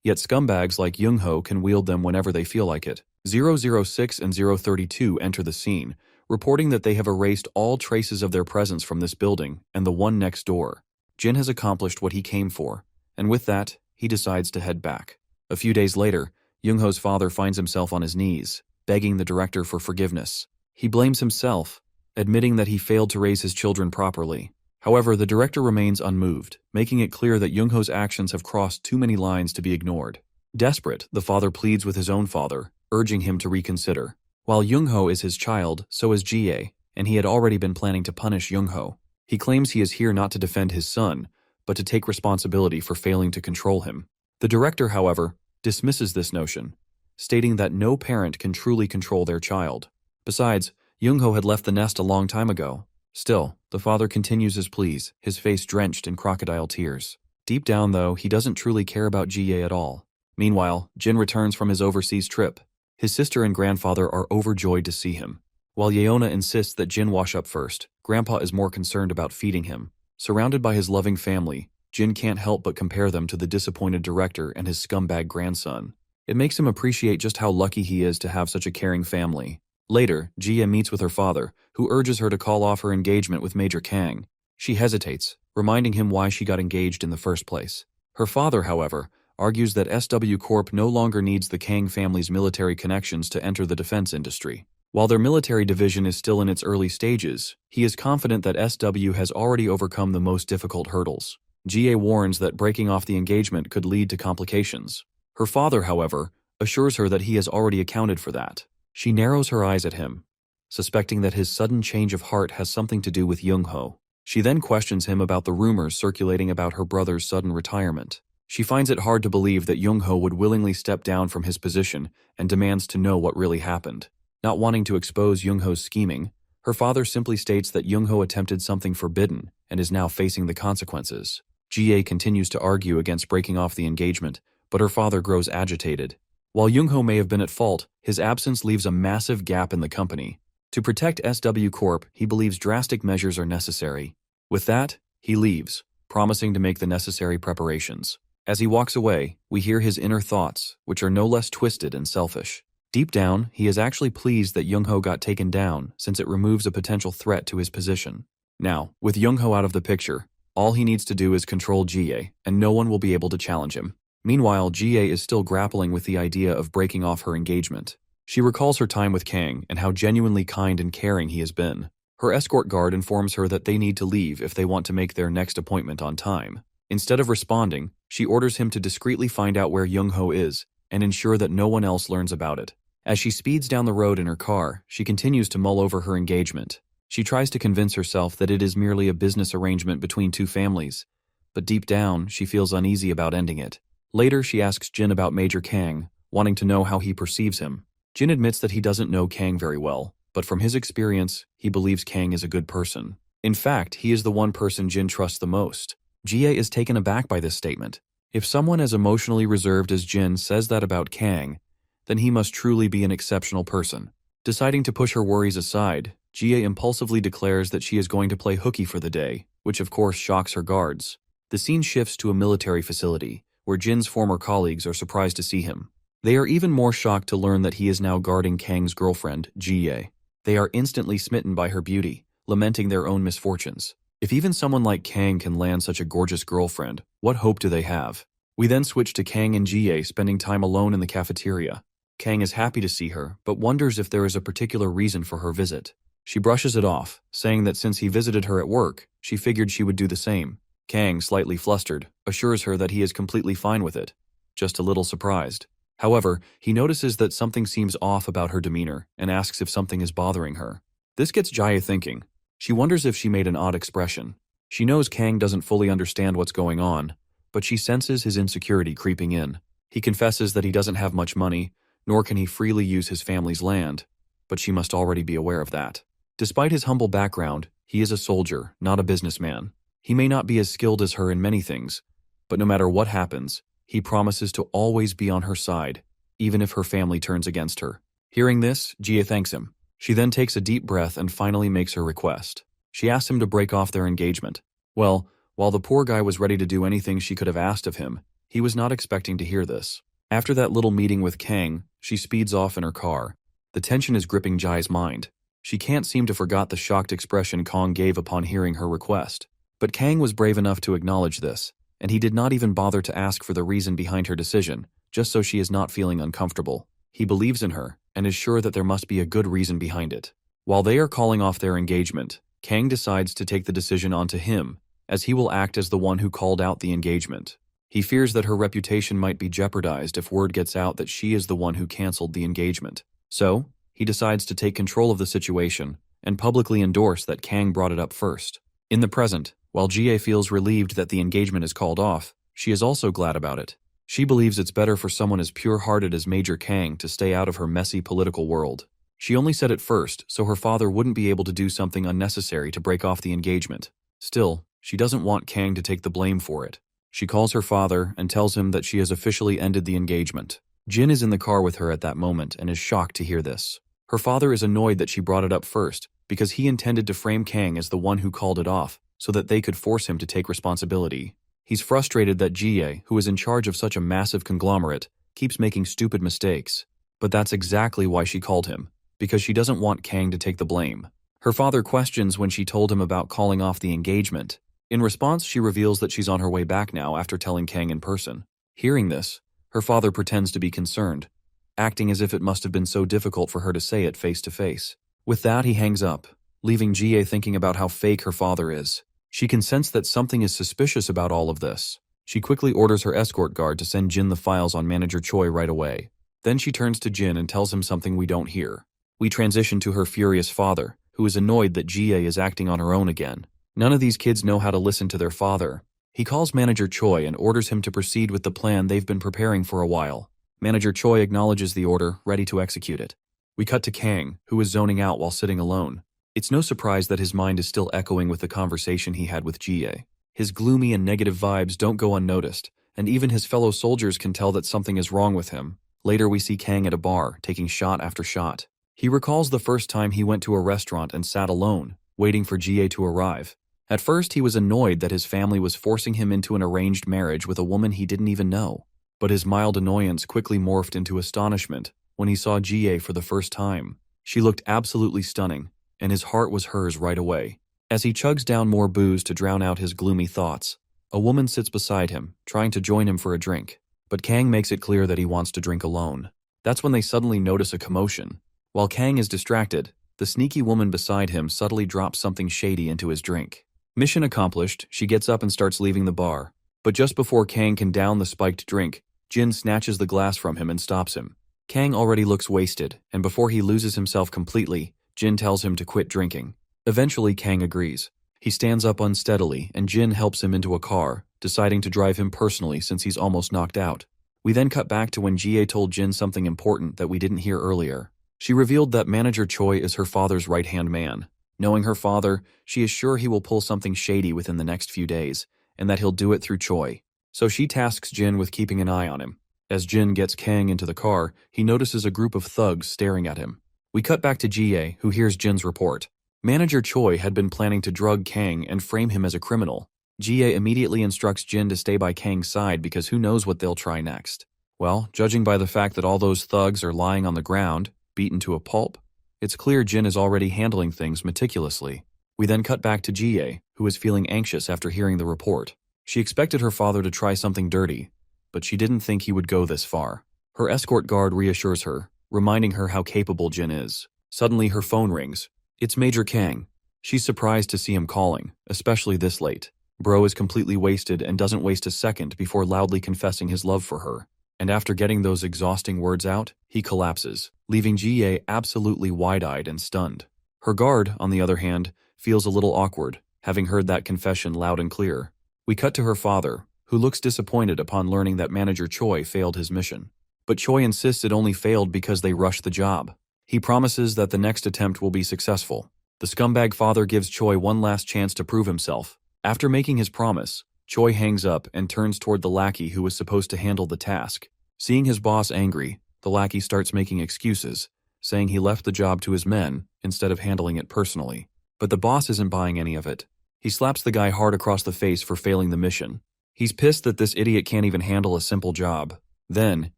Yet scumbags like Young-ho can wield them whenever they feel like it. 006 and 032 enter the scene, reporting that they have erased all traces of their presence from this building and the one next door. Jin has accomplished what he came for, and with that, he decides to head back. A few days later, Young-ho's father finds himself on his knees, begging the director for forgiveness. He blames himself, admitting that he failed to raise his children properly. However, the director remains unmoved, making it clear that Young-ho's actions have crossed too many lines to be ignored. Desperate, the father pleads with his own father, urging him to reconsider. While Young-ho is his child, so is Ji-ae, and he had already been planning to punish Young-ho. He claims he is here not to defend his son, but to take responsibility for failing to control him. The director, however, dismisses this notion, stating that no parent can truly control their child. Besides, Young-ho had left the nest a long time ago. Still, the father continues his pleas, his face drenched in crocodile tears. Deep down, though, he doesn't truly care about Ji-ae at all. Meanwhile, Jin returns from his overseas trip. His sister and grandfather are overjoyed to see him. While Yeona insists that Jin wash up first, Grandpa is more concerned about feeding him. Surrounded by his loving family, Jin can't help but compare them to the disappointed director and his scumbag grandson. It makes him appreciate just how lucky he is to have such a caring family. Later, Ji-ae meets with her father, who urges her to call off her engagement with Major Kang. She hesitates, reminding him why she got engaged in the first place. Her father, however, argues that SW Corp no longer needs the Kang family's military connections to enter the defense industry. While their military division is still in its early stages, he is confident that SW has already overcome the most difficult hurdles. Ji-ae warns that breaking off the engagement could lead to complications. Her father, however, assures her that he has already accounted for that. She narrows her eyes at him, suspecting that his sudden change of heart has something to do with Young-ho. She then questions him about the rumors circulating about her brother's sudden retirement. She finds it hard to believe that Young-ho would willingly step down from his position and demands to know what really happened. Not wanting to expose Young-ho's scheming, her father simply states that Young-ho attempted something forbidden and is now facing the consequences. Ji-ae continues to argue against breaking off the engagement, but her father grows agitated. While Young-ho may have been at fault, his absence leaves a massive gap in the company. To protect SW Corp, he believes drastic measures are necessary. With that, he leaves, promising to make the necessary preparations. As he walks away, we hear his inner thoughts, which are no less twisted and selfish. Deep down, he is actually pleased that Young-ho got taken down, since it removes a potential threat to his position. Now, with Young-ho out of the picture, all he needs to do is control Ji-ae, and no one will be able to challenge him. Meanwhile, Ji-ae is still grappling with the idea of breaking off her engagement. She recalls her time with Kang and how genuinely kind and caring he has been. Her escort guard informs her that they need to leave if they want to make their next appointment on time. Instead of responding, she orders him to discreetly find out where Young-ho is and ensure that no one else learns about it. As she speeds down the road in her car, she continues to mull over her engagement. She tries to convince herself that it is merely a business arrangement between two families, but deep down, she feels uneasy about ending it. Later, she asks Jin about Major Kang, wanting to know how he perceives him. Jin admits that he doesn't know Kang very well, but from his experience, he believes Kang is a good person. In fact, he is the one person Jin trusts the most. Jie is taken aback by this statement. If someone as emotionally reserved as Jin says that about Kang, then he must truly be an exceptional person. Deciding to push her worries aside, Jie impulsively declares that she is going to play hooky for the day, which of course shocks her guards. The scene shifts to a military facility, where Jin's former colleagues are surprised to see him. They are even more shocked to learn that he is now guarding Kang's girlfriend, Jie. They are instantly smitten by her beauty, lamenting their own misfortunes. If even someone like Kang can land such a gorgeous girlfriend, what hope do they have? We then switch to Kang and Jie spending time alone in the cafeteria. Kang is happy to see her, but wonders if there is a particular reason for her visit. She brushes it off, saying that since he visited her at work, she figured she would do the same. Kang, slightly flustered, assures her that he is completely fine with it, just a little surprised. However, he notices that something seems off about her demeanor and asks if something is bothering her. This gets Jie thinking. She wonders if she made an odd expression. She knows Kang doesn't fully understand what's going on, but she senses his insecurity creeping in. He confesses that he doesn't have much money, nor can he freely use his family's land, but she must already be aware of that. Despite his humble background, he is a soldier, not a businessman. He may not be as skilled as her in many things, but no matter what happens, he promises to always be on her side, even if her family turns against her. Hearing this, Jie thanks him. She then takes a deep breath and finally makes her request. She asks him to break off their engagement. Well, while the poor guy was ready to do anything she could have asked of him, he was not expecting to hear this. After that little meeting with Kang, she speeds off in her car. The tension is gripping Jai's mind. She can't seem to forget the shocked expression Kang gave upon hearing her request. But Kang was brave enough to acknowledge this, and he did not even bother to ask for the reason behind her decision, just so she is not feeling uncomfortable. He believes in her, and is sure that there must be a good reason behind it. While they are calling off their engagement, Kang decides to take the decision onto him, as he will act as the one who called out the engagement. He fears that her reputation might be jeopardized if word gets out that she is the one who canceled the engagement. So, he decides to take control of the situation and publicly endorse that Kang brought it up first. In the present, while Jie feels relieved that the engagement is called off, she is also glad about it. She believes it's better for someone as pure-hearted as Major Kang to stay out of her messy political world. She only said it first so her father wouldn't be able to do something unnecessary to break off the engagement. Still, she doesn't want Kang to take the blame for it. She calls her father and tells him that she has officially ended the engagement. Jin is in the car with her at that moment and is shocked to hear this. Her father is annoyed that she brought it up first because he intended to frame Kang as the one who called it off so that they could force him to take responsibility. He's frustrated that Jie, who is in charge of such a massive conglomerate, keeps making stupid mistakes. But that's exactly why she called him, because she doesn't want Kang to take the blame. Her father questions when she told him about calling off the engagement. In response, she reveals that she's on her way back now after telling Kang in person. Hearing this, her father pretends to be concerned, acting as if it must have been so difficult for her to say it face to face. With that, he hangs up, leaving Jie thinking about how fake her father is. She can sense that something is suspicious about all of this. She quickly orders her escort guard to send Jin the files on Manager Choi right away. Then she turns to Jin and tells him something we don't hear. We transition to her furious father, who is annoyed that Jie is acting on her own again. None of these kids know how to listen to their father. He calls Manager Choi and orders him to proceed with the plan they've been preparing for a while. Manager Choi acknowledges the order, ready to execute it. We cut to Kang, who is zoning out while sitting alone. It's no surprise that his mind is still echoing with the conversation he had with Jie. His gloomy and negative vibes don't go unnoticed, and even his fellow soldiers can tell that something is wrong with him. Later we see Kang at a bar, taking shot after shot. He recalls the first time he went to a restaurant and sat alone, waiting for Jie to arrive. At first he was annoyed that his family was forcing him into an arranged marriage with a woman he didn't even know. But his mild annoyance quickly morphed into astonishment when he saw Jie for the first time. She looked absolutely stunning, and his heart was hers right away. As he chugs down more booze to drown out his gloomy thoughts, a woman sits beside him, trying to join him for a drink. But Kang makes it clear that he wants to drink alone. That's when they suddenly notice a commotion. While Kang is distracted, the sneaky woman beside him subtly drops something shady into his drink. Mission accomplished, she gets up and starts leaving the bar. But just before Kang can down the spiked drink, Jin snatches the glass from him and stops him. Kang already looks wasted, and before he loses himself completely, Jin tells him to quit drinking. Eventually, Kang agrees. He stands up unsteadily, and Jin helps him into a car, deciding to drive him personally since he's almost knocked out. We then cut back to when Jie told Jin something important that we didn't hear earlier. She revealed that Manager Choi is her father's right-hand man. Knowing her father, she is sure he will pull something shady within the next few days, and that he'll do it through Choi. So she tasks Jin with keeping an eye on him. As Jin gets Kang into the car, he notices a group of thugs staring at him. We cut back to Jie, who hears Jin's report. Manager Choi had been planning to drug Kang and frame him as a criminal. Jie immediately instructs Jin to stay by Kang's side because who knows what they'll try next. Well, judging by the fact that all those thugs are lying on the ground, beaten to a pulp, it's clear Jin is already handling things meticulously. We then cut back to Jie, who is feeling anxious after hearing the report. She expected her father to try something dirty, but she didn't think he would go this far. Her escort guard reassures her, reminding her how capable Jin is. Suddenly her phone rings. It's Major Kang. She's surprised to see him calling, especially this late. Bro is completely wasted and doesn't waste a second before loudly confessing his love for her. And after getting those exhausting words out, he collapses, leaving Jie absolutely wide-eyed and stunned. Her guard, on the other hand, feels a little awkward, having heard that confession loud and clear. We cut to her father, who looks disappointed upon learning that Manager Choi failed his mission. But Choi insists it only failed because they rushed the job. He promises that the next attempt will be successful. The scumbag father gives Choi one last chance to prove himself. After making his promise, Choi hangs up and turns toward the lackey who was supposed to handle the task. Seeing his boss angry, the lackey starts making excuses, saying he left the job to his men instead of handling it personally. But the boss isn't buying any of it. He slaps the guy hard across the face for failing the mission. He's pissed that this idiot can't even handle a simple job. Then,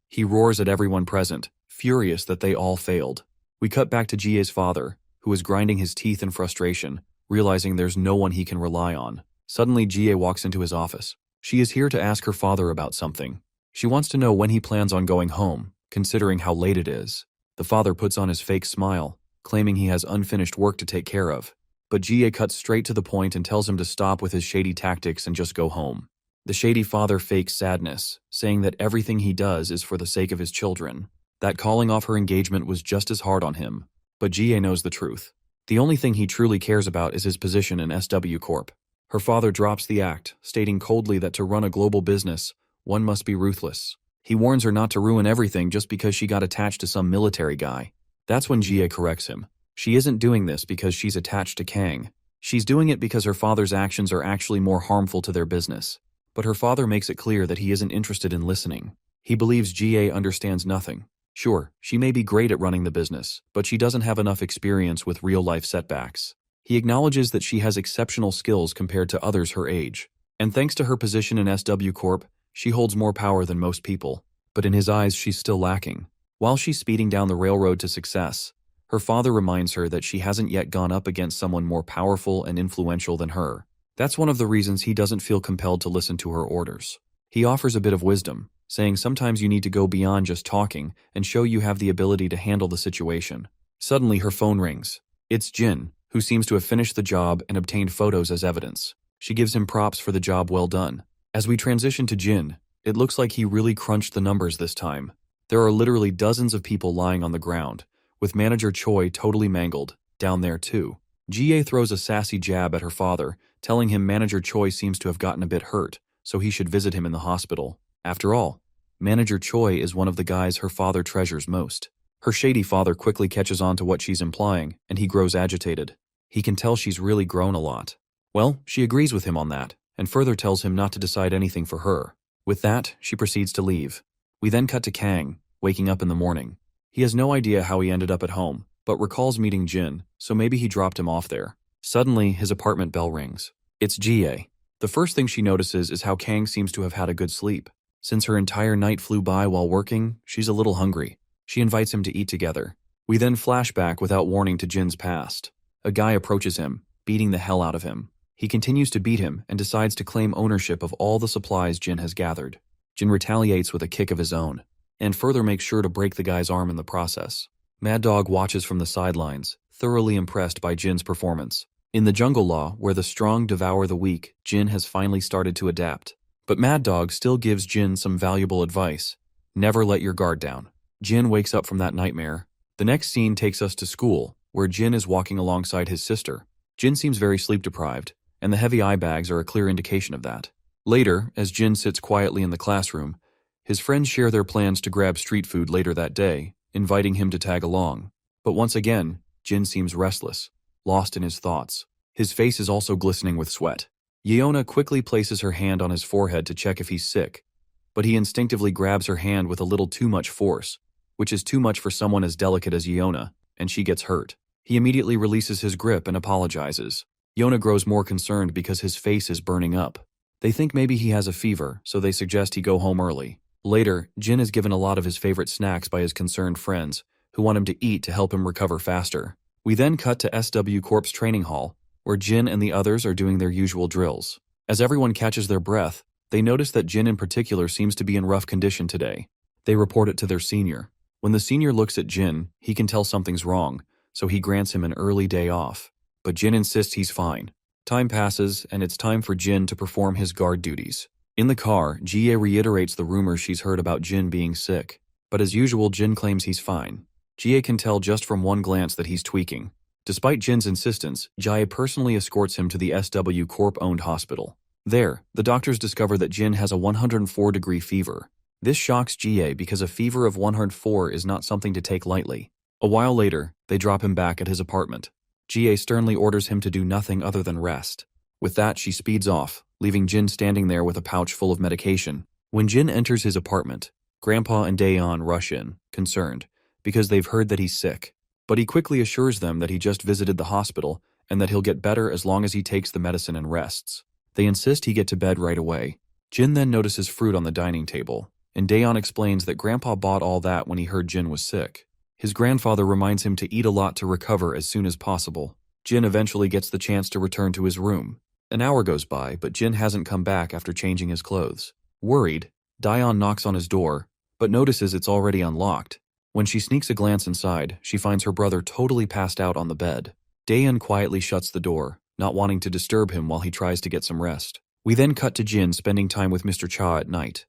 he roars at everyone present, furious that they all failed. We cut back to Jie's father, who is grinding his teeth in frustration, realizing there's no one he can rely on. Suddenly, Jie walks into his office. She is here to ask her father about something. She wants to know when he plans on going home, considering how late it is. The father puts on his fake smile, claiming he has unfinished work to take care of. But Jie cuts straight to the point and tells him to stop with his shady tactics and just go home. The shady father fakes sadness, saying that everything he does is for the sake of his children. That calling off her engagement was just as hard on him. But Jie knows the truth. The only thing he truly cares about is his position in SW Corp. Her father drops the act, stating coldly that to run a global business, one must be ruthless. He warns her not to ruin everything just because she got attached to some military guy. That's when Jie corrects him. She isn't doing this because she's attached to Kang. She's doing it because her father's actions are actually more harmful to their business. But her father makes it clear that he isn't interested in listening. He believes Jie understands nothing. Sure, she may be great at running the business, but she doesn't have enough experience with real-life setbacks. He acknowledges that she has exceptional skills compared to others her age. And thanks to her position in SW Corp, she holds more power than most people. But in his eyes, she's still lacking. While she's speeding down the railroad to success, her father reminds her that she hasn't yet gone up against someone more powerful and influential than her. That's one of the reasons he doesn't feel compelled to listen to her orders. He offers a bit of wisdom, saying sometimes you need to go beyond just talking and show you have the ability to handle the situation. Suddenly her phone rings. It's Jin, who seems to have finished the job and obtained photos as evidence. She gives him props for the job well done. As we transition to Jin, it looks like he really crunched the numbers this time. There are literally dozens of people lying on the ground, with Manager Choi totally mangled, down there too. Jie throws a sassy jab at her father, telling him Manager Choi seems to have gotten a bit hurt, so he should visit him in the hospital. After all, Manager Choi is one of the guys her father treasures most. Her shady father quickly catches on to what she's implying, and he grows agitated. He can tell she's really grown a lot. Well, she agrees with him on that, and further tells him not to decide anything for her. With that, she proceeds to leave. We then cut to Kang, waking up in the morning. He has no idea how he ended up at home, but recalls meeting Jin, so maybe he dropped him off there. Suddenly, his apartment bell rings. It's Jie. The first thing she notices is how Kang seems to have had a good sleep. Since her entire night flew by while working, she's a little hungry. She invites him to eat together. We then flash back without warning to Jin's past. A guy approaches him, beating the hell out of him. He continues to beat him and decides to claim ownership of all the supplies Jin has gathered. Jin retaliates with a kick of his own, and further makes sure to break the guy's arm in the process. Mad Dog watches from the sidelines, thoroughly impressed by Jin's performance. In the jungle law, where the strong devour the weak, Jin has finally started to adapt. But Mad Dog still gives Jin some valuable advice. Never let your guard down. Jin wakes up from that nightmare. The next scene takes us to school, where Jin is walking alongside his sister. Jin seems very sleep-deprived, and the heavy eye bags are a clear indication of that. Later, as Jin sits quietly in the classroom, his friends share their plans to grab street food later that day, inviting him to tag along. But once again, Jin seems restless, lost in his thoughts. His face is also glistening with sweat. Yeona quickly places her hand on his forehead to check if he's sick, but he instinctively grabs her hand with a little too much force, which is too much for someone as delicate as Yeona, and she gets hurt. He immediately releases his grip and apologizes. Yeona grows more concerned because his face is burning up. They think maybe he has a fever, so they suggest he go home early. Later, Jin is given a lot of his favorite snacks by his concerned friends, who want him to eat to help him recover faster. We then cut to SW Corp's training hall, where Jin and the others are doing their usual drills. As everyone catches their breath, they notice that Jin in particular seems to be in rough condition today. They report it to their senior. When the senior looks at Jin, he can tell something's wrong, so he grants him an early day off. But Jin insists he's fine. Time passes, and it's time for Jin to perform his guard duties. In the car, Jie reiterates the rumors she's heard about Jin being sick. But as usual, Jin claims he's fine. Jie can tell just from one glance that he's tweaking. Despite Jin's insistence, Jie personally escorts him to the SW Corp-owned hospital. There, the doctors discover that Jin has a 104-degree fever. This shocks Jie because a fever of 104 is not something to take lightly. A while later, they drop him back at his apartment. Jie sternly orders him to do nothing other than rest. With that, she speeds off, leaving Jin standing there with a pouch full of medication. When Jin enters his apartment, Grandpa and Daeon rush in, concerned, because they've heard that he's sick. But he quickly assures them that he just visited the hospital and that he'll get better as long as he takes the medicine and rests. They insist he get to bed right away. Jin then notices fruit on the dining table, and Daeon explains that Grandpa bought all that when he heard Jin was sick. His grandfather reminds him to eat a lot to recover as soon as possible. Jin eventually gets the chance to return to his room. An hour goes by, but Jin hasn't come back after changing his clothes. Worried, Daeon knocks on his door, but notices it's already unlocked. When she sneaks a glance inside, she finds her brother totally passed out on the bed. Daeon quietly shuts the door, not wanting to disturb him while he tries to get some rest. We then cut to Jin spending time with Mr. Cha at night.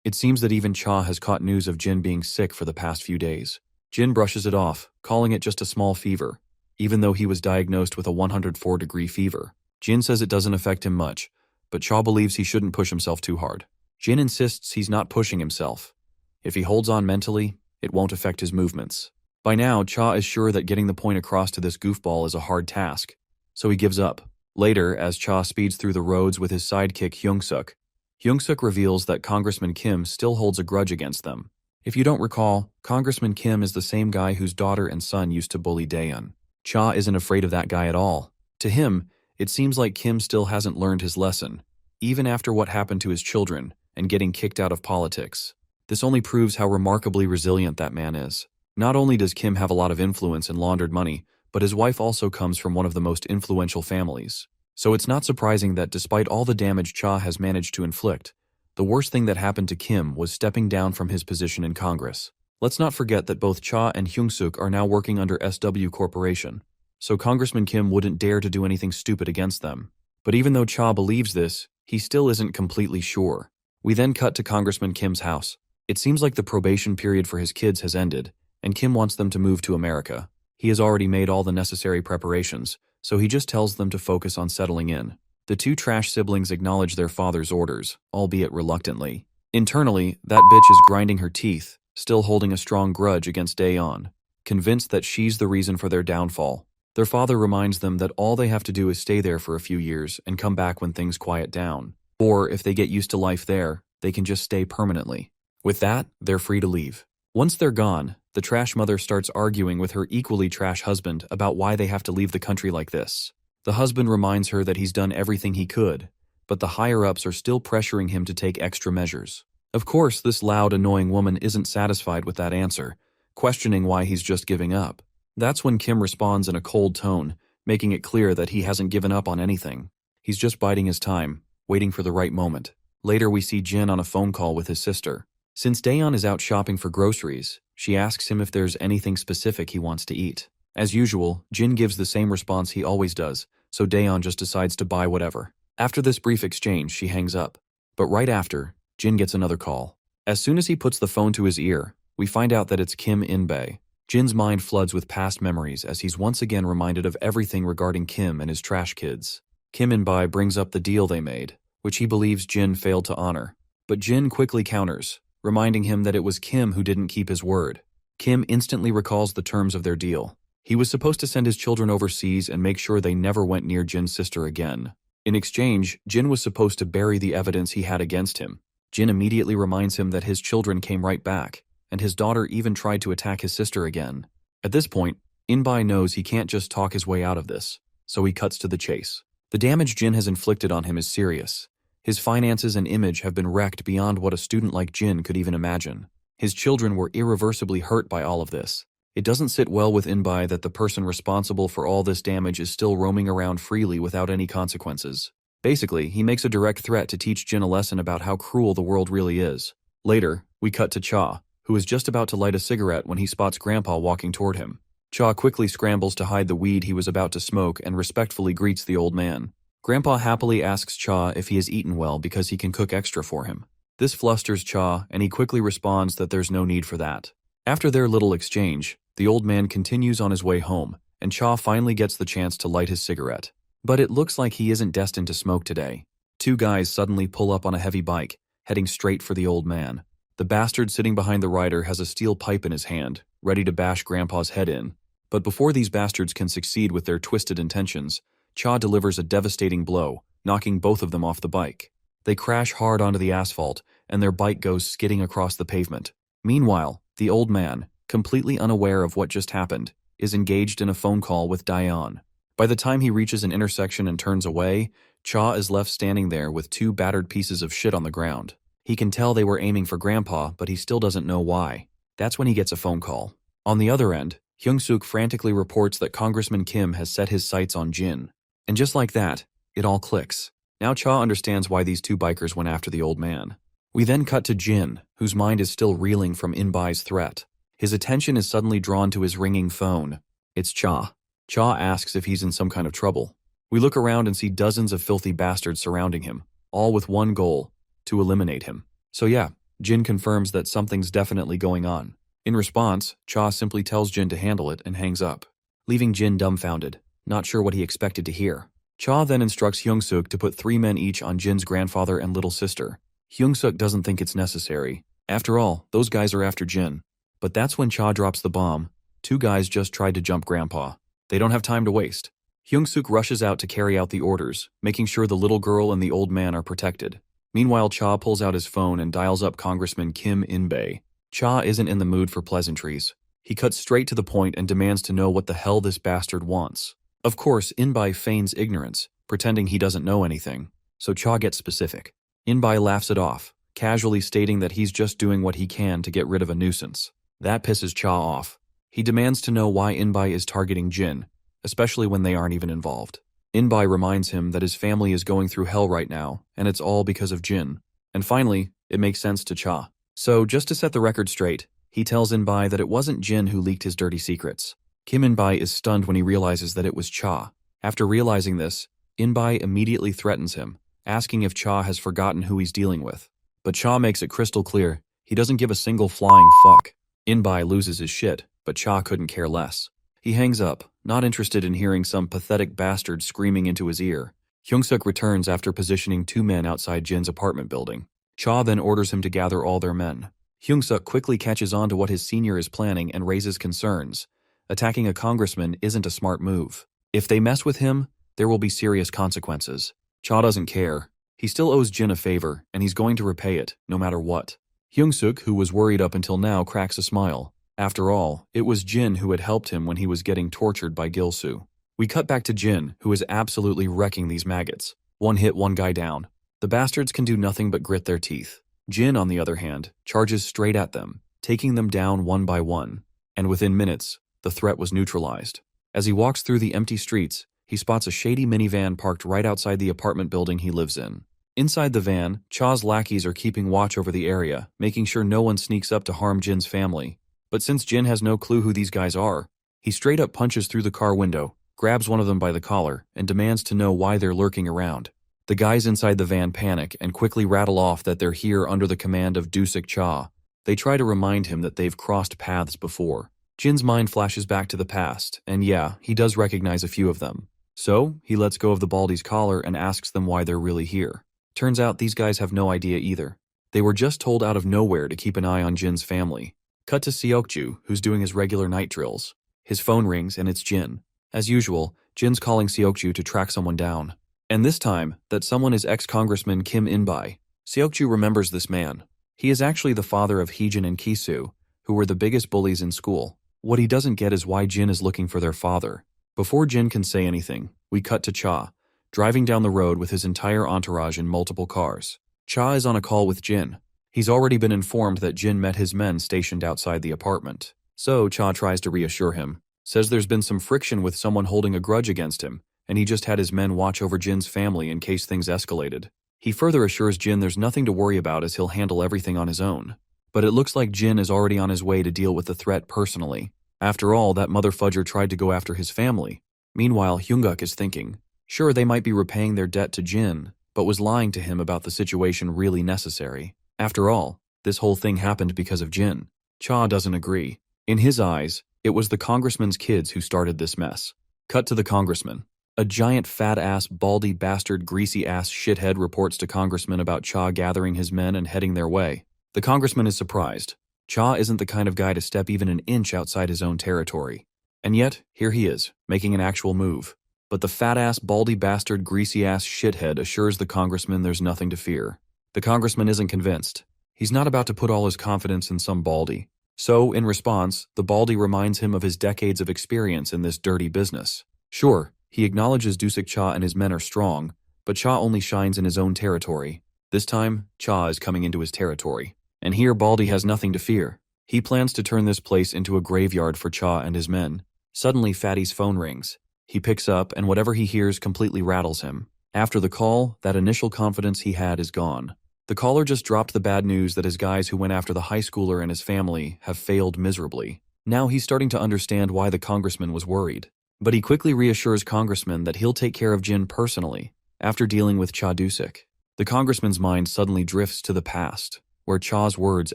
It seems that even Cha has caught news of Jin being sick for the past few days. Jin brushes it off, calling it just a small fever, even though he was diagnosed with a 104-degree fever. Jin says it doesn't affect him much, but Cha believes he shouldn't push himself too hard. Jin insists he's not pushing himself. If he holds on mentally, it won't affect his movements. By now, Cha is sure that getting the point across to this goofball is a hard task, so he gives up. Later, as Cha speeds through the roads with his sidekick Hyung-suk, Hyung-suk reveals that Congressman Kim still holds a grudge against them. If you don't recall, Congressman Kim is the same guy whose daughter and son used to bully Daeon. Cha isn't afraid of that guy at all. To him, it seems like Kim still hasn't learned his lesson, even after what happened to his children and getting kicked out of politics. This only proves how remarkably resilient that man is. Not only does Kim have a lot of influence and laundered money, but his wife also comes from one of the most influential families. So it's not surprising that despite all the damage Cha has managed to inflict, the worst thing that happened to Kim was stepping down from his position in Congress. Let's not forget that both Cha and Hyung-suk are now working under SW Corporation, so Congressman Kim wouldn't dare to do anything stupid against them. But even though Cha believes this, he still isn't completely sure. We then cut to Congressman Kim's house. It seems like the probation period for his kids has ended, and Kim wants them to move to America. He has already made all the necessary preparations, so he just tells them to focus on settling in. The two trash siblings acknowledge their father's orders, albeit reluctantly. Internally, that bitch is grinding her teeth, still holding a strong grudge against Daeon, convinced that she's the reason for their downfall. Their father reminds them that all they have to do is stay there for a few years and come back when things quiet down. Or, if they get used to life there, they can just stay permanently. With that, they're free to leave. Once they're gone, the trash mother starts arguing with her equally trash husband about why they have to leave the country like this. The husband reminds her that he's done everything he could, but the higher-ups are still pressuring him to take extra measures. Of course, this loud, annoying woman isn't satisfied with that answer, questioning why he's just giving up. That's when Kim responds in a cold tone, making it clear that he hasn't given up on anything. He's just biding his time, waiting for the right moment. Later, we see Jin on a phone call with his sister. Since Daeon is out shopping for groceries, she asks him if there's anything specific he wants to eat. As usual, Jin gives the same response he always does, so Daeon just decides to buy whatever. After this brief exchange, she hangs up. But right after, Jin gets another call. As soon as he puts the phone to his ear, we find out that it's Kim In-bae. Jin's mind floods with past memories as he's once again reminded of everything regarding Kim and his trash kids. Kim In-bai brings up the deal they made, which he believes Jin failed to honor. But Jin quickly counters, reminding him that it was Kim who didn't keep his word. Kim instantly recalls the terms of their deal. He was supposed to send his children overseas and make sure they never went near Jin's sister again. In exchange, Jin was supposed to bury the evidence he had against him. Jin immediately reminds him that his children came right back, and his daughter even tried to attack his sister again. At this point, In-bai knows he can't just talk his way out of this, so he cuts to the chase. The damage Jin has inflicted on him is serious. His finances and image have been wrecked beyond what a student like Jin could even imagine. His children were irreversibly hurt by all of this. It doesn't sit well with In-bai that the person responsible for all this damage is still roaming around freely without any consequences. Basically, he makes a direct threat to teach Jin a lesson about how cruel the world really is. Later, we cut to Cha, who is just about to light a cigarette when he spots Grandpa walking toward him. Cha quickly scrambles to hide the weed he was about to smoke and respectfully greets the old man. Grandpa happily asks Cha if he has eaten well because he can cook extra for him. This flusters Cha, and he quickly responds that there's no need for that. After their little exchange, the old man continues on his way home, and Cha finally gets the chance to light his cigarette. But it looks like he isn't destined to smoke today. Two guys suddenly pull up on a heavy bike, heading straight for the old man. The bastard sitting behind the rider has a steel pipe in his hand, ready to bash Grandpa's head in. But before these bastards can succeed with their twisted intentions, Cha delivers a devastating blow, knocking both of them off the bike. They crash hard onto the asphalt, and their bike goes skidding across the pavement. Meanwhile, the old man, completely unaware of what just happened, is engaged in a phone call with Dion. By the time he reaches an intersection and turns away, Cha is left standing there with two battered pieces of shit on the ground. He can tell they were aiming for Grandpa, but he still doesn't know why. That's when he gets a phone call. On the other end, Hyung-suk frantically reports that Congressman Kim has set his sights on Jin. And just like that, it all clicks. Now Cha understands why these two bikers went after the old man. We then cut to Jin, whose mind is still reeling from In-bai's threat. His attention is suddenly drawn to his ringing phone. It's Cha. Cha asks if he's in some kind of trouble. We look around and see dozens of filthy bastards surrounding him, all with one goal: to eliminate him. So yeah, Jin confirms that something's definitely going on. In response, Cha simply tells Jin to handle it and hangs up, leaving Jin dumbfounded, not sure what he expected to hear. Cha then instructs Hyung-suk to put 3 men each on Jin's grandfather and little sister. Hyung-suk doesn't think it's necessary. After all, those guys are after Jin. But that's when Cha drops the bomb. 2 guys just tried to jump Grandpa. They don't have time to waste. Hyung-suk rushes out to carry out the orders, making sure the little girl and the old man are protected. Meanwhile, Cha pulls out his phone and dials up Congressman Kim In-bai. Cha isn't in the mood for pleasantries. He cuts straight to the point and demands to know what the hell this bastard wants. Of course, In-bai feigns ignorance, pretending he doesn't know anything. So Cha gets specific. In-bai laughs it off, casually stating that he's just doing what he can to get rid of a nuisance. That pisses Cha off. He demands to know why In-bai is targeting Jin, especially when they aren't even involved. In-bai reminds him that his family is going through hell right now, and it's all because of Jin. And finally, it makes sense to Cha. So, just to set the record straight, he tells In-bai that it wasn't Jin who leaked his dirty secrets. Kim In-bai is stunned when he realizes that it was Cha. After realizing this, In-bai immediately threatens him, asking if Cha has forgotten who he's dealing with. But Cha makes it crystal clear, he doesn't give a single flying fuck. In-bai loses his shit, but Cha couldn't care less. He hangs up, not interested in hearing some pathetic bastard screaming into his ear. Hyung-suk returns after positioning 2 men outside Jin's apartment building. Cha then orders him to gather all their men. Hyung-suk quickly catches on to what his senior is planning and raises concerns. Attacking a congressman isn't a smart move. If they mess with him, there will be serious consequences. Cha doesn't care. He still owes Jin a favor, and he's going to repay it, no matter what. Hyung-suk, who was worried up until now, cracks a smile. After all, it was Jin who had helped him when he was getting tortured by Gil-soo. We cut back to Jin, who is absolutely wrecking these maggots. One hit, one guy down. The bastards can do nothing but grit their teeth. Jin, on the other hand, charges straight at them, taking them down one by one. And within minutes, the threat was neutralized. As he walks through the empty streets, he spots a shady minivan parked right outside the apartment building he lives in. Inside the van, Cha's lackeys are keeping watch over the area, making sure no one sneaks up to harm Jin's family. But since Jin has no clue who these guys are, he straight up punches through the car window, grabs one of them by the collar, and demands to know why they're lurking around. The guys inside the van panic and quickly rattle off that they're here under the command of Dusik Cha. They try to remind him that they've crossed paths before. Jin's mind flashes back to the past, and yeah, he does recognize a few of them. So, he lets go of the Baldy's collar and asks them why they're really here. Turns out these guys have no idea either. They were just told out of nowhere to keep an eye on Jin's family. Cut to Seokju, who's doing his regular night drills. His phone rings and it's Jin. As usual, Jin's calling Seokju to track someone down. And this time, that someone is ex-Congressman Kim In-bai. Seokju remembers this man. He is actually the father of Heejin and Kisu, who were the biggest bullies in school. What he doesn't get is why Jin is looking for their father. Before Jin can say anything, we cut to Cha, driving down the road with his entire entourage in multiple cars. Cha is on a call with Jin. He's already been informed that Jin met his men stationed outside the apartment. So Cha tries to reassure him, says there's been some friction with someone holding a grudge against him, and he just had his men watch over Jin's family in case things escalated. He further assures Jin there's nothing to worry about as he'll handle everything on his own. But it looks like Jin is already on his way to deal with the threat personally. After all, that mother fudger tried to go after his family. Meanwhile, Hyunguk is thinking, sure, they might be repaying their debt to Jin, but was lying to him about the situation really necessary. After all, this whole thing happened because of Jin. Cha doesn't agree. In his eyes, it was the congressman's kids who started this mess. Cut to the congressman. A giant fat-ass, baldy bastard, greasy-ass shithead reports to Congressman about Cha gathering his men and heading their way. The congressman is surprised. Cha isn't the kind of guy to step even an inch outside his own territory. And yet, here he is, making an actual move. But the fat-ass, baldy bastard, greasy-ass shithead assures the congressman there's nothing to fear. The congressman isn't convinced. He's not about to put all his confidence in some baldy. So, in response, the baldy reminds him of his decades of experience in this dirty business. Sure, he acknowledges Dusik Cha and his men are strong, but Cha only shines in his own territory. This time, Cha is coming into his territory. And here Baldy has nothing to fear. He plans to turn this place into a graveyard for Cha and his men. Suddenly, Fatty's phone rings. He picks up, and whatever he hears completely rattles him. After the call, that initial confidence he had is gone. The caller just dropped the bad news that his guys who went after the high schooler and his family have failed miserably. Now he's starting to understand why the congressman was worried. But he quickly reassures Congressman that he'll take care of Jin personally, after dealing with Cha Dusik. The congressman's mind suddenly drifts to the past, where Cha's words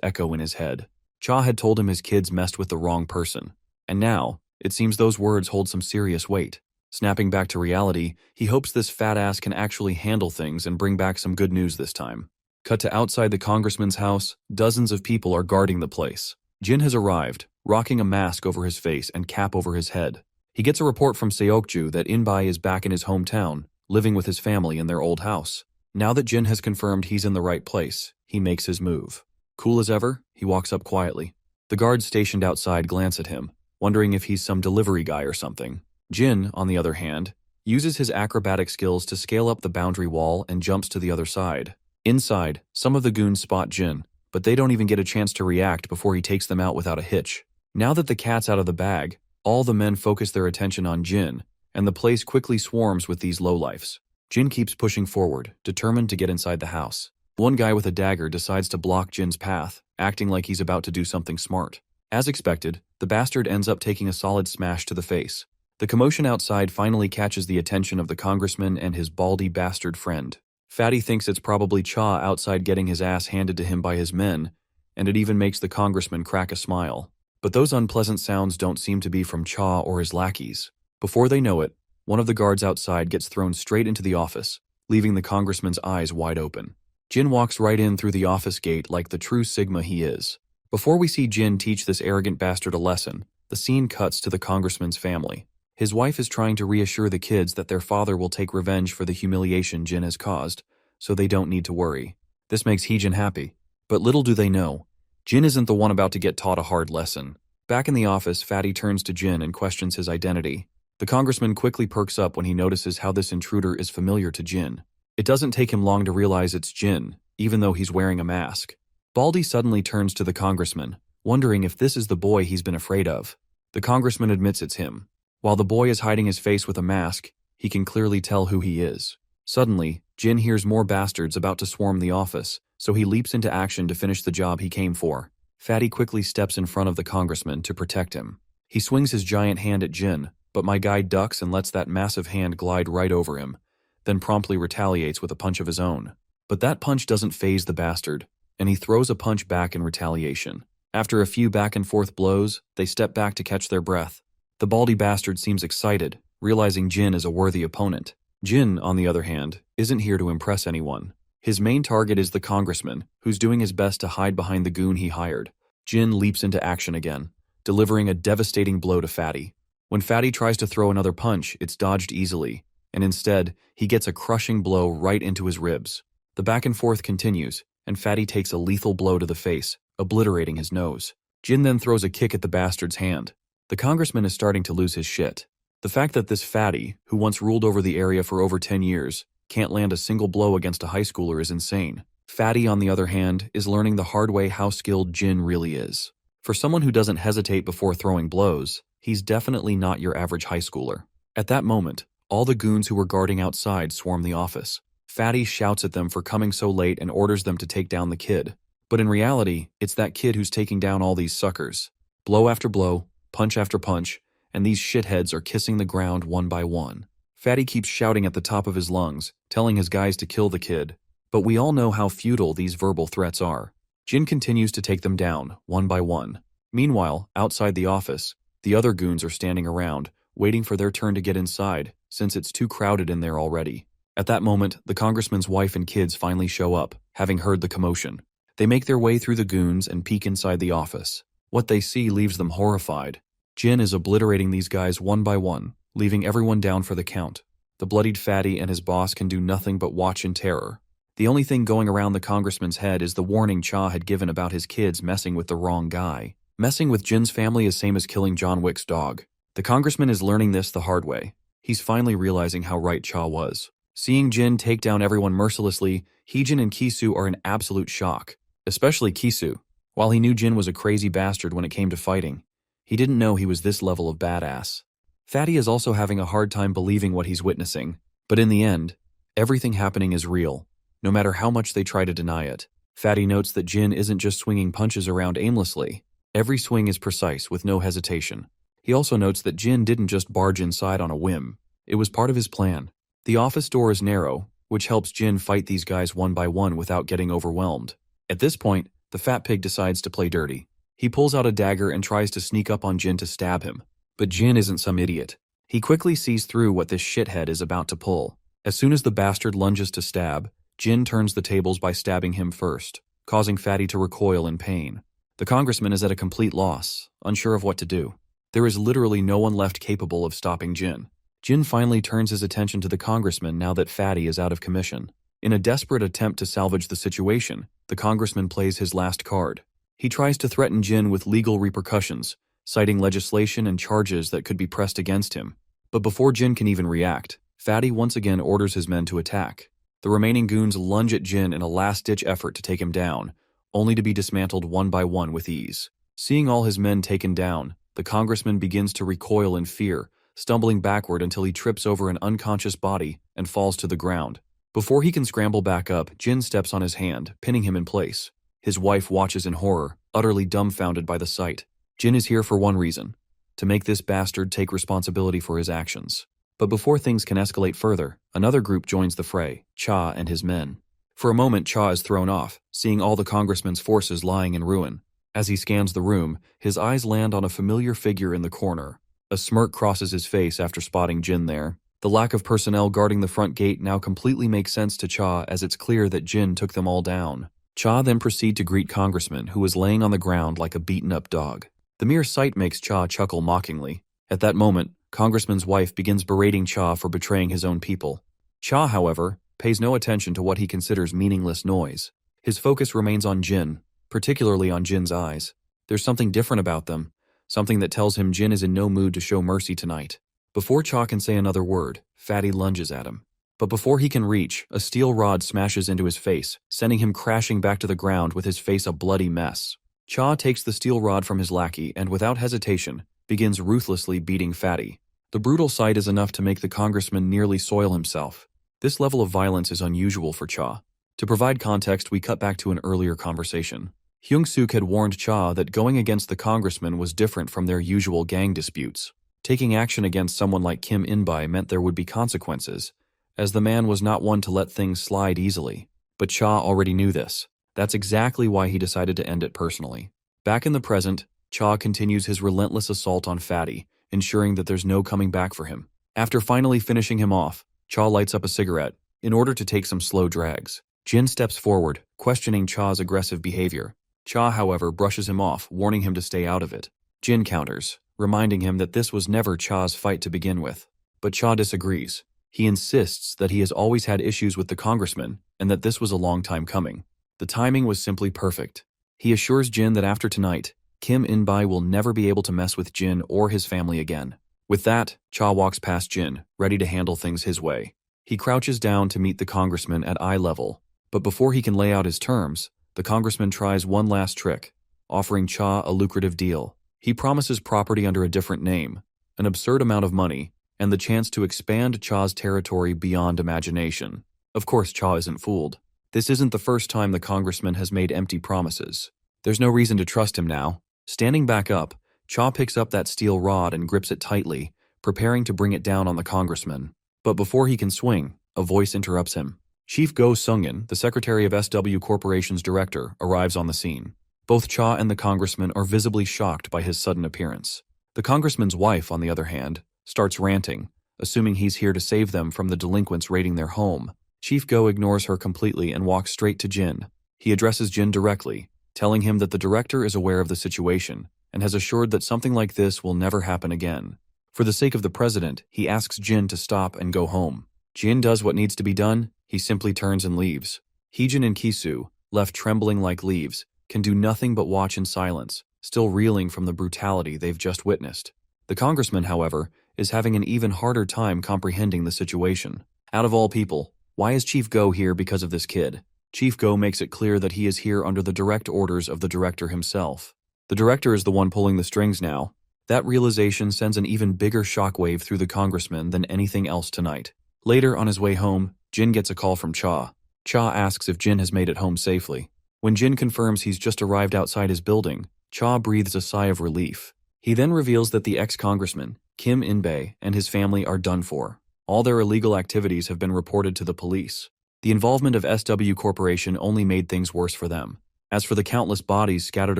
echo in his head. Cha had told him his kids messed with the wrong person. And now, it seems those words hold some serious weight. Snapping back to reality, he hopes this fat ass can actually handle things and bring back some good news this time. Cut to outside the congressman's house, dozens of people are guarding the place. Jin has arrived, rocking a mask over his face and cap over his head. He gets a report from Seokju that In-bai is back in his hometown, living with his family in their old house. Now that Jin has confirmed he's in the right place, he makes his move. Cool as ever, he walks up quietly. The guards stationed outside glance at him, wondering if he's some delivery guy or something. Jin, on the other hand, uses his acrobatic skills to scale up the boundary wall and jumps to the other side. Inside, some of the goons spot Jin, but they don't even get a chance to react before he takes them out without a hitch. Now that the cat's out of the bag, all the men focus their attention on Jin, and the place quickly swarms with these lowlifes. Jin keeps pushing forward, determined to get inside the house. One guy with a dagger decides to block Jin's path, acting like he's about to do something smart. As expected, the bastard ends up taking a solid smash to the face. The commotion outside finally catches the attention of the congressman and his baldy bastard friend. Fatty thinks it's probably Cha outside getting his ass handed to him by his men, and it even makes the congressman crack a smile. But those unpleasant sounds don't seem to be from Cha or his lackeys. Before they know it, one of the guards outside gets thrown straight into the office, leaving the congressman's eyes wide open. Jin walks right in through the office gate like the true Sigma he is. Before we see Jin teach this arrogant bastard a lesson, the scene cuts to the congressman's family. His wife is trying to reassure the kids that their father will take revenge for the humiliation Jin has caused, so they don't need to worry. This makes Heejin happy. But little do they know, Jin isn't the one about to get taught a hard lesson. Back in the office, Fatty turns to Jin and questions his identity. The congressman quickly perks up when he notices how this intruder is familiar to Jin. It doesn't take him long to realize it's Jin, even though he's wearing a mask. Baldy suddenly turns to the congressman, wondering if this is the boy he's been afraid of. The congressman admits it's him. While the boy is hiding his face with a mask, he can clearly tell who he is. Suddenly, Jin hears more bastards about to swarm the office, so he leaps into action to finish the job he came for. Fatty quickly steps in front of the congressman to protect him. He swings his giant hand at Jin, but my guy ducks and lets that massive hand glide right over him, then promptly retaliates with a punch of his own. But that punch doesn't faze the bastard, and he throws a punch back in retaliation. After a few back-and-forth blows, they step back to catch their breath. The baldy bastard seems excited, realizing Jin is a worthy opponent. Jin, on the other hand, isn't here to impress anyone. His main target is the congressman, who's doing his best to hide behind the goon he hired. Jin leaps into action again, delivering a devastating blow to Fatty. When Fatty tries to throw another punch, it's dodged easily, and instead, he gets a crushing blow right into his ribs. The back and forth continues, and Fatty takes a lethal blow to the face, obliterating his nose. Jin then throws a kick at the bastard's hand. The congressman is starting to lose his shit. The fact that this Fatty, who once ruled over the area for over 10 years, can't land a single blow against a high schooler is insane. Fatty, on the other hand, is learning the hard way how skilled Jin really is. For someone who doesn't hesitate before throwing blows, he's definitely not your average high schooler. At that moment, all the goons who were guarding outside swarm the office. Fatty shouts at them for coming so late and orders them to take down the kid. But in reality, it's that kid who's taking down all these suckers. Blow after blow, punch after punch, and these shitheads are kissing the ground one by one. Fatty keeps shouting at the top of his lungs, telling his guys to kill the kid. But we all know how futile these verbal threats are. Jin continues to take them down, one by one. Meanwhile, outside the office, the other goons are standing around, waiting for their turn to get inside, since it's too crowded in there already. At that moment, the congressman's wife and kids finally show up, having heard the commotion. They make their way through the goons and peek inside the office. What they see leaves them horrified. Jin is obliterating these guys one by one, leaving everyone down for the count. The bloodied Fatty and his boss can do nothing but watch in terror. The only thing going around the congressman's head is the warning Cha had given about his kids messing with the wrong guy. Messing with Jin's family is same as killing John Wick's dog. The congressman is learning this the hard way. He's finally realizing how right Cha was. Seeing Jin take down everyone mercilessly, Heejin and Kisu are in absolute shock. Especially Kisu. While he knew Jin was a crazy bastard when it came to fighting, he didn't know he was this level of badass. Fatty is also having a hard time believing what he's witnessing, but in the end, everything happening is real, no matter how much they try to deny it. Fatty notes that Jin isn't just swinging punches around aimlessly. Every swing is precise, with no hesitation. He also notes that Jin didn't just barge inside on a whim. It was part of his plan. The office door is narrow, which helps Jin fight these guys one by one without getting overwhelmed. At this point, the fat pig decides to play dirty. He pulls out a dagger and tries to sneak up on Jin to stab him. But Jin isn't some idiot. He quickly sees through what this shithead is about to pull. As soon as the bastard lunges to stab, Jin turns the tables by stabbing him first, causing Fatty to recoil in pain. The congressman is at a complete loss, unsure of what to do. There is literally no one left capable of stopping Jin. Jin finally turns his attention to the congressman now that Fatty is out of commission. In a desperate attempt to salvage the situation, the congressman plays his last card. He tries to threaten Jin with legal repercussions, citing legislation and charges that could be pressed against him. But before Jin can even react, Fatty once again orders his men to attack. The remaining goons lunge at Jin in a last-ditch effort to take him down, only to be dismantled one by one with ease. Seeing all his men taken down, the congressman begins to recoil in fear, stumbling backward until he trips over an unconscious body and falls to the ground. Before he can scramble back up, Jin steps on his hand, pinning him in place. His wife watches in horror, utterly dumbfounded by the sight. Jin is here for one reason: to make this bastard take responsibility for his actions. But before things can escalate further, another group joins the fray, Cha and his men. For a moment, Cha is thrown off, seeing all the congressman's forces lying in ruin. As he scans the room, his eyes land on a familiar figure in the corner. A smirk crosses his face after spotting Jin there. The lack of personnel guarding the front gate now completely makes sense to Cha, as it's clear that Jin took them all down. Cha then proceeds to greet Congressman, who is laying on the ground like a beaten-up dog. The mere sight makes Cha chuckle mockingly. At that moment, Congressman's wife begins berating Cha for betraying his own people. Cha, however, pays no attention to what he considers meaningless noise. His focus remains on Jin, particularly on Jin's eyes. There's something different about them, something that tells him Jin is in no mood to show mercy tonight. Before Cha can say another word, Fatty lunges at him. But before he can reach, a steel rod smashes into his face, sending him crashing back to the ground with his face a bloody mess. Cha takes the steel rod from his lackey and, without hesitation, begins ruthlessly beating Fatty. The brutal sight is enough to make the congressman nearly soil himself. This level of violence is unusual for Cha. To provide context, we cut back to an earlier conversation. Hyung-suk had warned Cha that going against the congressman was different from their usual gang disputes. Taking action against someone like Kim In-bai meant there would be consequences, as the man was not one to let things slide easily. But Cha already knew this. That's exactly why he decided to end it personally. Back in the present, Cha continues his relentless assault on Fatty, ensuring that there's no coming back for him. After finally finishing him off, Cha lights up a cigarette in order to take some slow drags. Jin steps forward, questioning Cha's aggressive behavior. Cha, however, brushes him off, warning him to stay out of it. Jin counters, reminding him that this was never Cha's fight to begin with. But Cha disagrees. He insists that he has always had issues with the congressman and that this was a long time coming. The timing was simply perfect. He assures Jin that after tonight, Kim In-bai will never be able to mess with Jin or his family again. With that, Cha walks past Jin, ready to handle things his way. He crouches down to meet the congressman at eye level, but before he can lay out his terms, the congressman tries one last trick, offering Cha a lucrative deal. He promises property under a different name, an absurd amount of money, and the chance to expand Cha's territory beyond imagination. Of course, Cha isn't fooled. This isn't the first time the congressman has made empty promises. There's no reason to trust him now. Standing back up, Cha picks up that steel rod and grips it tightly, preparing to bring it down on the congressman. But before he can swing, a voice interrupts him. Chief Go Sungin, the secretary of SW Corporation's director, arrives on the scene. Both Cha and the congressman are visibly shocked by his sudden appearance. The congressman's wife, on the other hand, starts ranting, assuming he's here to save them from the delinquents raiding their home. Chief Go ignores her completely and walks straight to Jin. He addresses Jin directly, telling him that the director is aware of the situation and has assured that something like this will never happen again. For the sake of the president, he asks Jin to stop and go home. Jin does what needs to be done. He simply turns and leaves. Heejin and Kisu, left trembling like leaves, can do nothing but watch in silence, still reeling from the brutality they've just witnessed. The congressman, however, is having an even harder time comprehending the situation. Out of all people, why is Chief Go here because of this kid? Chief Go makes it clear that he is here under the direct orders of the director himself. The director is the one pulling the strings now. That realization sends an even bigger shockwave through the congressman than anything else tonight. Later, on his way home, Jin gets a call from Cha. Cha asks if Jin has made it home safely. When Jin confirms he's just arrived outside his building, Cha breathes a sigh of relief. He then reveals that the ex-congressman, Kim In-bai, and his family are done for. All their illegal activities have been reported to the police. The involvement of SW Corporation only made things worse for them. As for the countless bodies scattered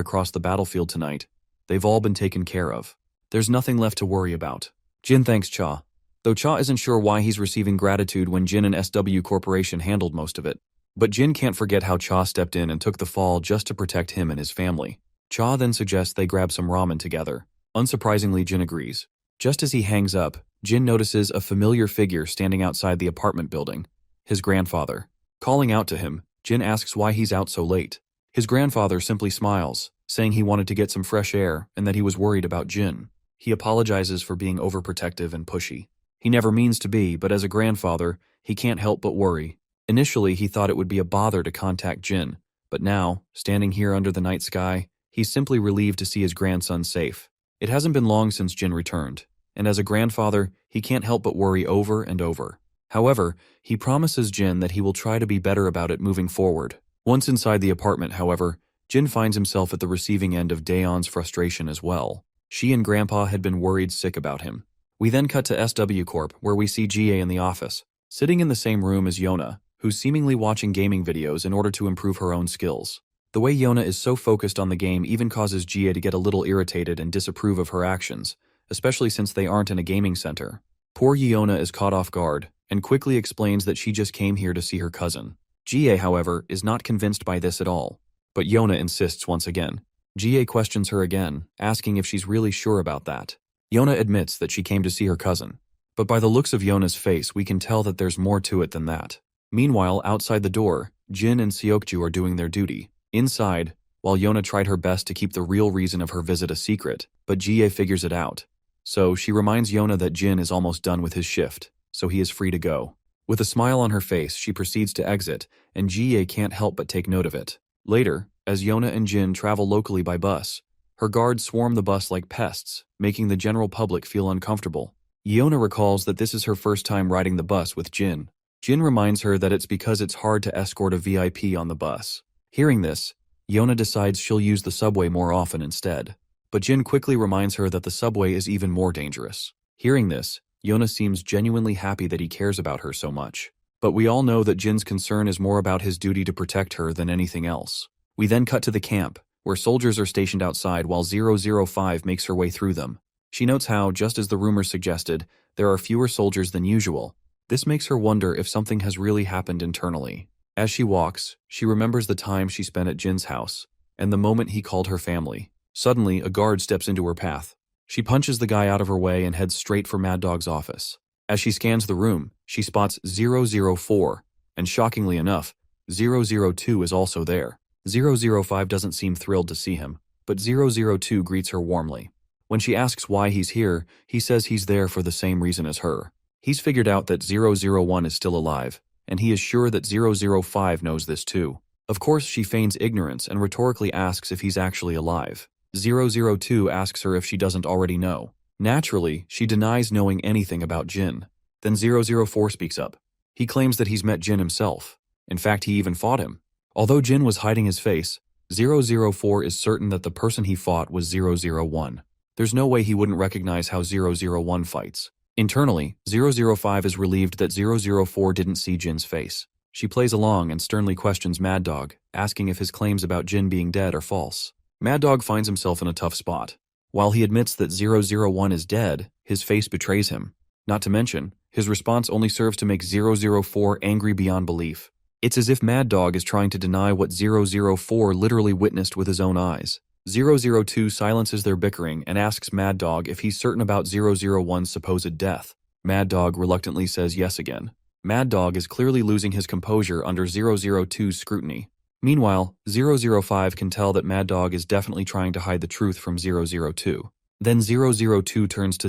across the battlefield tonight, they've all been taken care of. There's nothing left to worry about. Jin thanks Cha, though Cha isn't sure why he's receiving gratitude when Jin and SW Corporation handled most of it. But Jin can't forget how Cha stepped in and took the fall just to protect him and his family. Cha then suggests they grab some ramen together. Unsurprisingly, Jin agrees. Just as he hangs up, Jin notices a familiar figure standing outside the apartment building. His grandfather. Calling out to him, Jin asks why he's out so late. His grandfather simply smiles, saying he wanted to get some fresh air and that he was worried about Jin. He apologizes for being overprotective and pushy. He never means to be, but as a grandfather, he can't help but worry. Initially, he thought it would be a bother to contact Jin, but now, standing here under the night sky, he's simply relieved to see his grandson safe. It hasn't been long since Jin returned, and as a grandfather, he can't help but worry over and over. However, he promises Jin that he will try to be better about it moving forward. Once inside the apartment, however, Jin finds himself at the receiving end of Daeon's frustration as well. She and Grandpa had been worried sick about him. We then cut to SW Corp, where we see GA in the office, sitting in the same room as Yona, who's seemingly watching gaming videos in order to improve her own skills. The way Yona is so focused on the game even causes GA to get a little irritated and disapprove of her actions, especially since they aren't in a gaming center. Poor Yona is caught off guard, and quickly explains that she just came here to see her cousin. GA, however, is not convinced by this at all. But Yona insists once again. GA questions her again, asking if she's really sure about that. Yona admits that she came to see her cousin. But by the looks of Yona's face, we can tell that there's more to it than that. Meanwhile, outside the door, Jin and Seokju are doing their duty. Inside, while Yona tried her best to keep the real reason of her visit a secret, but GA figures it out. So she reminds Yona that Jin is almost done with his shift, so he is free to go. With a smile on her face, she proceeds to exit, and GA can't help but take note of it. Later, as Yona and Jin travel locally by bus, her guards swarm the bus like pests, making the general public feel uncomfortable. Yona recalls that this is her first time riding the bus with Jin. Jin reminds her that it's because it's hard to escort a VIP on the bus. Hearing this, Yona decides she'll use the subway more often instead. But Jin quickly reminds her that the subway is even more dangerous. Hearing this, Yona seems genuinely happy that he cares about her so much. But we all know that Jin's concern is more about his duty to protect her than anything else. We then cut to the camp, where soldiers are stationed outside while 005 makes her way through them. She notes how, just as the rumors suggested, there are fewer soldiers than usual. This makes her wonder if something has really happened internally. As she walks, she remembers the time she spent at Jin's house, and the moment he called her family. Suddenly, a guard steps into her path. She punches the guy out of her way and heads straight for Mad Dog's office. As she scans the room, she spots 004, and shockingly enough, 002 is also there. 005 doesn't seem thrilled to see him, but 002 greets her warmly. When she asks why he's here, he says he's there for the same reason as her. He's figured out that 001 is still alive, and he is sure that 005 knows this too. Of course, she feigns ignorance and rhetorically asks if he's actually alive. 002 asks her if she doesn't already know. Naturally, she denies knowing anything about Jin. Then 004 speaks up. He claims that he's met Jin himself. In fact, he even fought him. Although Jin was hiding his face, 004 is certain that the person he fought was 001. There's no way he wouldn't recognize how 001 fights. Internally, 005 is relieved that 004 didn't see Jin's face. She plays along and sternly questions Mad Dog, asking if his claims about Jin being dead are false. Mad Dog finds himself in a tough spot. While he admits that 001 is dead, his face betrays him. Not to mention, his response only serves to make 004 angry beyond belief. It's as if Mad Dog is trying to deny what 004 literally witnessed with his own eyes. 002 silences their bickering and asks Mad Dog if he's certain about 001's supposed death. Mad Dog reluctantly says yes again. Mad Dog is clearly losing his composure under 002's scrutiny. Meanwhile, 005 can tell that Mad Dog is definitely trying to hide the truth from 002. Then 002 turns to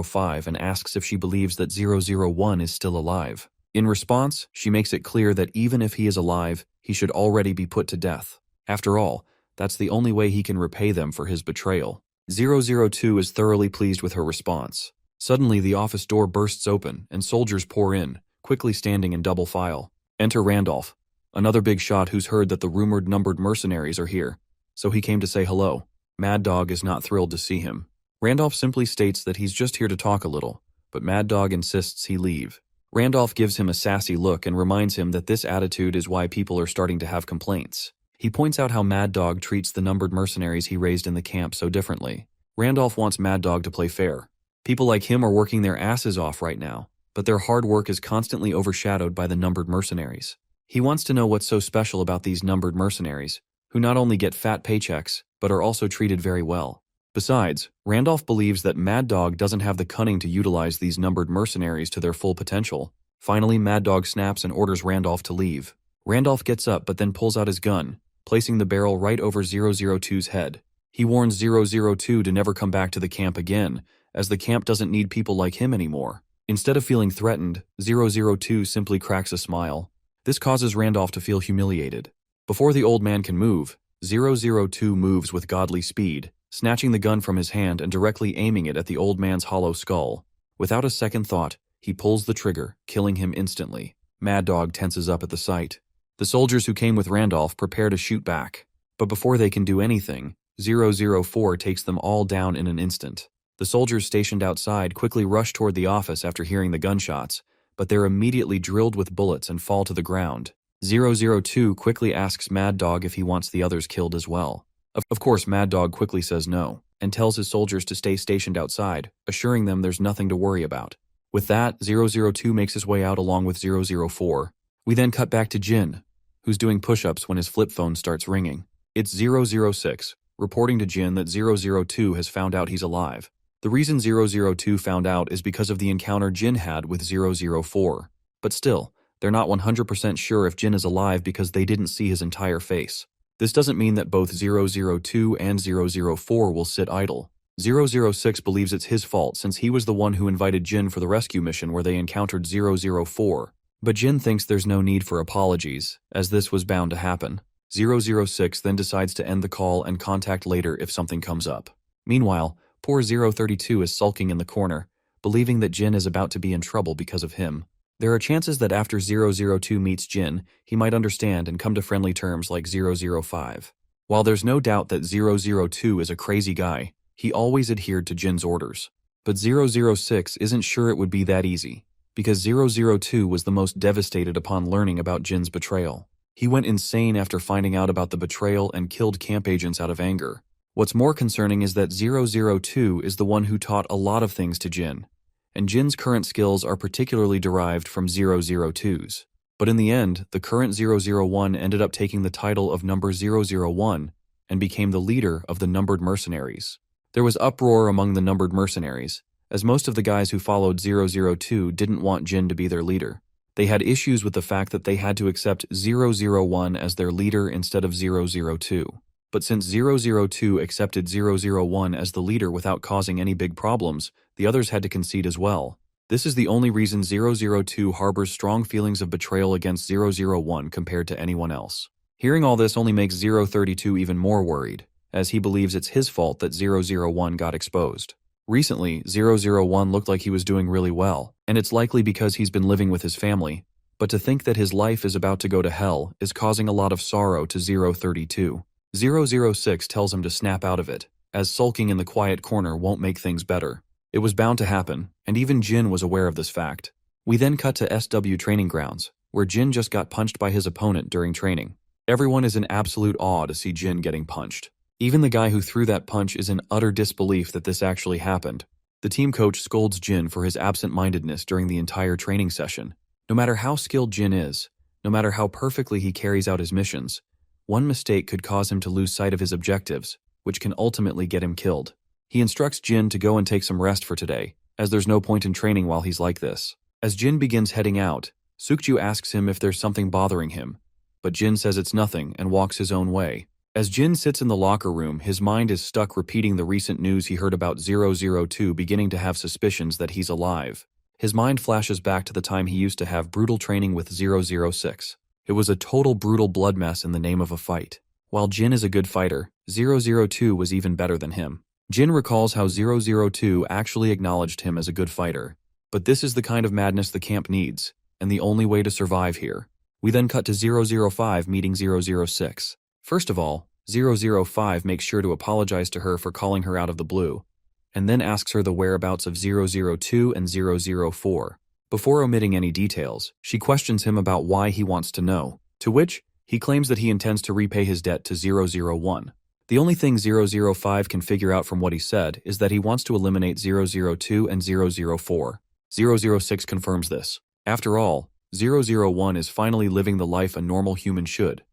005 and asks if she believes that 001 is still alive. In response, she makes it clear that even if he is alive, he should already be put to death. After all, that's the only way he can repay them for his betrayal. 002 is thoroughly pleased with her response. Suddenly, the office door bursts open and soldiers pour in, quickly standing in double file. Enter Randolph, another big shot who's heard that the rumored numbered mercenaries are here, so he came to say hello. Mad Dog is not thrilled to see him. Randolph simply states that he's just here to talk a little, but Mad Dog insists he leave. Randolph gives him a sassy look and reminds him that this attitude is why people are starting to have complaints. He points out how Mad Dog treats the numbered mercenaries he raised in the camp so differently. Randolph wants Mad Dog to play fair. People like him are working their asses off right now, but their hard work is constantly overshadowed by the numbered mercenaries. He wants to know what's so special about these numbered mercenaries, who not only get fat paychecks, but are also treated very well. Besides, Randolph believes that Mad Dog doesn't have the cunning to utilize these numbered mercenaries to their full potential. Finally, Mad Dog snaps and orders Randolph to leave. Randolph gets up but then pulls out his gun, placing the barrel right over 002's head. He warns 002 to never come back to the camp again, as the camp doesn't need people like him anymore. Instead of feeling threatened, 002 simply cracks a smile. This causes Randolph to feel humiliated. Before the old man can move, 002 moves with godly speed, snatching the gun from his hand and directly aiming it at the old man's hollow skull. Without a second thought, he pulls the trigger, killing him instantly. Mad Dog tenses up at the sight. The soldiers who came with Randolph prepare to shoot back. But before they can do anything, 004 takes them all down in an instant. The soldiers stationed outside quickly rush toward the office after hearing the gunshots, but they're immediately drilled with bullets and fall to the ground. 002 quickly asks Mad Dog if he wants the others killed as well. Of course, Mad Dog quickly says no, and tells his soldiers to stay stationed outside, assuring them there's nothing to worry about. With that, 002 makes his way out along with 004. We then cut back to Jin, who's doing push-ups when his flip phone starts ringing. It's 006, reporting to Jin that 002 has found out he's alive. The reason 002 found out is because of the encounter Jin had with 004. But still, they're not 100% sure if Jin is alive because they didn't see his entire face. This doesn't mean that both 002 and 004 will sit idle. 006 believes it's his fault since he was the one who invited Jin for the rescue mission where they encountered 004. But Jin thinks there's no need for apologies, as this was bound to happen. 006 then decides to end the call and contact later if something comes up. Meanwhile, poor 032 is sulking in the corner, believing that Jin is about to be in trouble because of him. There are chances that after 002 meets Jin, he might understand and come to friendly terms like 005. While there's no doubt that 002 is a crazy guy, he always adhered to Jin's orders. But 006 isn't sure it would be that easy, because 002 was the most devastated upon learning about Jin's betrayal. He went insane after finding out about the betrayal and killed camp agents out of anger. What's more concerning is that 002 is the one who taught a lot of things to Jin, and Jin's current skills are particularly derived from 002's. But in the end, the current 001 ended up taking the title of number 001 and became the leader of the numbered mercenaries. There was uproar among the numbered mercenaries, as most of the guys who followed 002 didn't want Jin to be their leader. They had issues with the fact that they had to accept 001 as their leader instead of 002. But since 002 accepted 001 as the leader without causing any big problems, the others had to concede as well. This is the only reason 002 harbors strong feelings of betrayal against 001 compared to anyone else. Hearing all this only makes 032 even more worried, as he believes it's his fault that 001 got exposed. Recently, 001 looked like he was doing really well, and it's likely because he's been living with his family, but to think that his life is about to go to hell is causing a lot of sorrow to 032. 006 tells him to snap out of it, as sulking in the quiet corner won't make things better. It was bound to happen, and even Jin was aware of this fact. We then cut to SW training grounds, where Jin just got punched by his opponent during training. Everyone is in absolute awe to see Jin getting punched. Even the guy who threw that punch is in utter disbelief that this actually happened. The team coach scolds Jin for his absent-mindedness during the entire training session. No matter how skilled Jin is, no matter how perfectly he carries out his missions, one mistake could cause him to lose sight of his objectives, which can ultimately get him killed. He instructs Jin to go and take some rest for today, as there's no point in training while he's like this. As Jin begins heading out, Sukju asks him if there's something bothering him, but Jin says it's nothing and walks his own way. As Jin sits in the locker room, his mind is stuck repeating the recent news he heard about 002 beginning to have suspicions that he's alive. His mind flashes back to the time he used to have brutal training with 006. It was a total brutal blood mess in the name of a fight. While Jin is a good fighter, 002 was even better than him. Jin recalls how 002 actually acknowledged him as a good fighter. But this is the kind of madness the camp needs, and the only way to survive here. We then cut to 005 meeting 006. First of all, 005 makes sure to apologize to her for calling her out of the blue, and then asks her the whereabouts of 002 and 004. Before omitting any details, she questions him about why he wants to know, to which he claims that he intends to repay his debt to 001. The only thing 005 can figure out from what he said is that he wants to eliminate 002 and 004. 006 confirms this. After all, 001 is finally living the life a normal human should,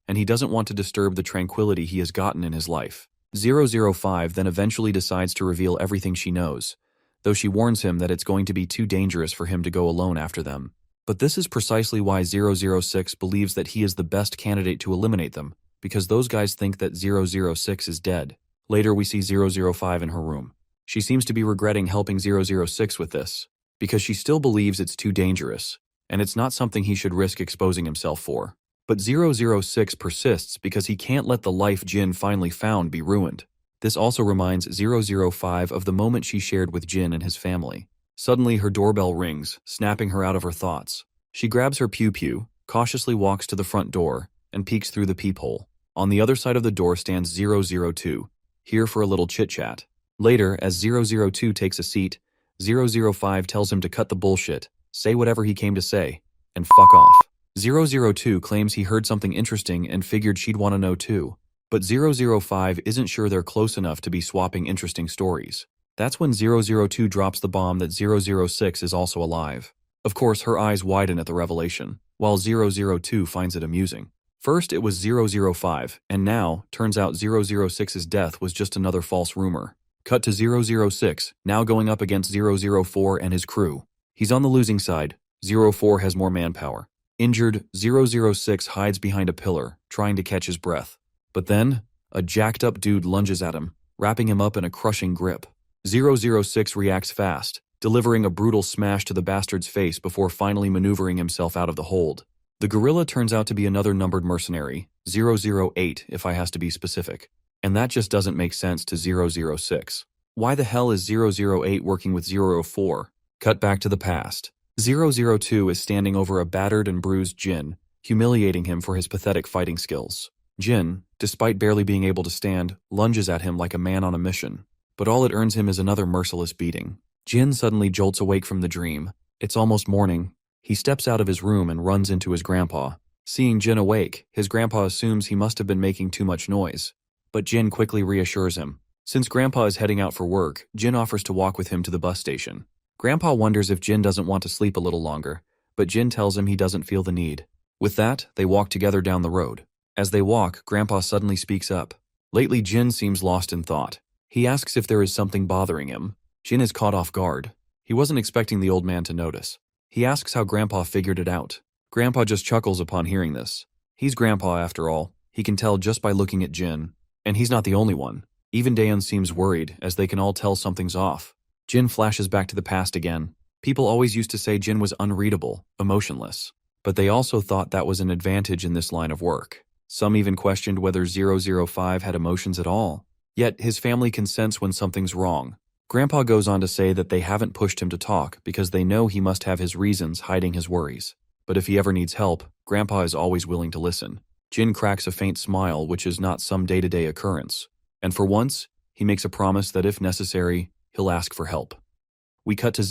and he doesn't want to disturb the tranquility he has gotten in his life. 005 then eventually decides to reveal everything she knows, though she warns him that it's going to be too dangerous for him to go alone after them. But this is precisely why 006 believes that he is the best candidate to eliminate them, because those guys think that 006 is dead. Later we see 005 in her room. She seems to be regretting helping 006 with this, because she still believes it's too dangerous, and it's not something he should risk exposing himself for. But 006 persists because he can't let the life Jin finally found be ruined. This also reminds 005 of the moment she shared with Jin and his family. Suddenly her doorbell rings, snapping her out of her thoughts. She grabs her pew-pew, cautiously walks to the front door, and peeks through the peephole. On the other side of the door stands 002, here for a little chit-chat. Later, as 002 takes a seat, 005 tells him to cut the bullshit, say whatever he came to say, and fuck off. 002 claims he heard something interesting and figured she'd want to know too. But 005 isn't sure they're close enough to be swapping interesting stories. That's when 002 drops the bomb that 006 is also alive. Of course, her eyes widen at the revelation, while 002 finds it amusing. First it was 005, and now, turns out 006's death was just another false rumor. Cut to 006, now going up against 004 and his crew. He's on the losing side. 04 has more manpower. Injured, 006 hides behind a pillar, trying to catch his breath. But then, a jacked-up dude lunges at him, wrapping him up in a crushing grip. 006 reacts fast, delivering a brutal smash to the bastard's face before finally maneuvering himself out of the hold. The gorilla turns out to be another numbered mercenary, 008 if I has to be specific. And that just doesn't make sense to 006. Why the hell is 008 working with 004? Cut back to the past. 002 is standing over a battered and bruised Jin, humiliating him for his pathetic fighting skills. Jin, despite barely being able to stand, lunges at him like a man on a mission. But all it earns him is another merciless beating. Jin suddenly jolts awake from the dream. It's almost morning. He steps out of his room and runs into his grandpa. Seeing Jin awake, his grandpa assumes he must have been making too much noise. But Jin quickly reassures him. Since Grandpa is heading out for work, Jin offers to walk with him to the bus station. Grandpa wonders if Jin doesn't want to sleep a little longer, but Jin tells him he doesn't feel the need. With that, they walk together down the road. As they walk, Grandpa suddenly speaks up. Lately, Jin seems lost in thought. He asks if there is something bothering him. Jin is caught off guard. He wasn't expecting the old man to notice. He asks how Grandpa figured it out. Grandpa just chuckles upon hearing this. He's Grandpa after all. He can tell just by looking at Jin. And he's not the only one. Even Daeun seems worried, as they can all tell something's off. Jin flashes back to the past again. People always used to say Jin was unreadable, emotionless. But they also thought that was an advantage in this line of work. Some even questioned whether 005 had emotions at all. Yet his family can sense when something's wrong. Grandpa goes on to say that they haven't pushed him to talk because they know he must have his reasons hiding his worries. But if he ever needs help, Grandpa is always willing to listen. Jin cracks a faint smile, which is not some day-to-day occurrence. And for once, he makes a promise that if necessary, he'll ask for help. We cut to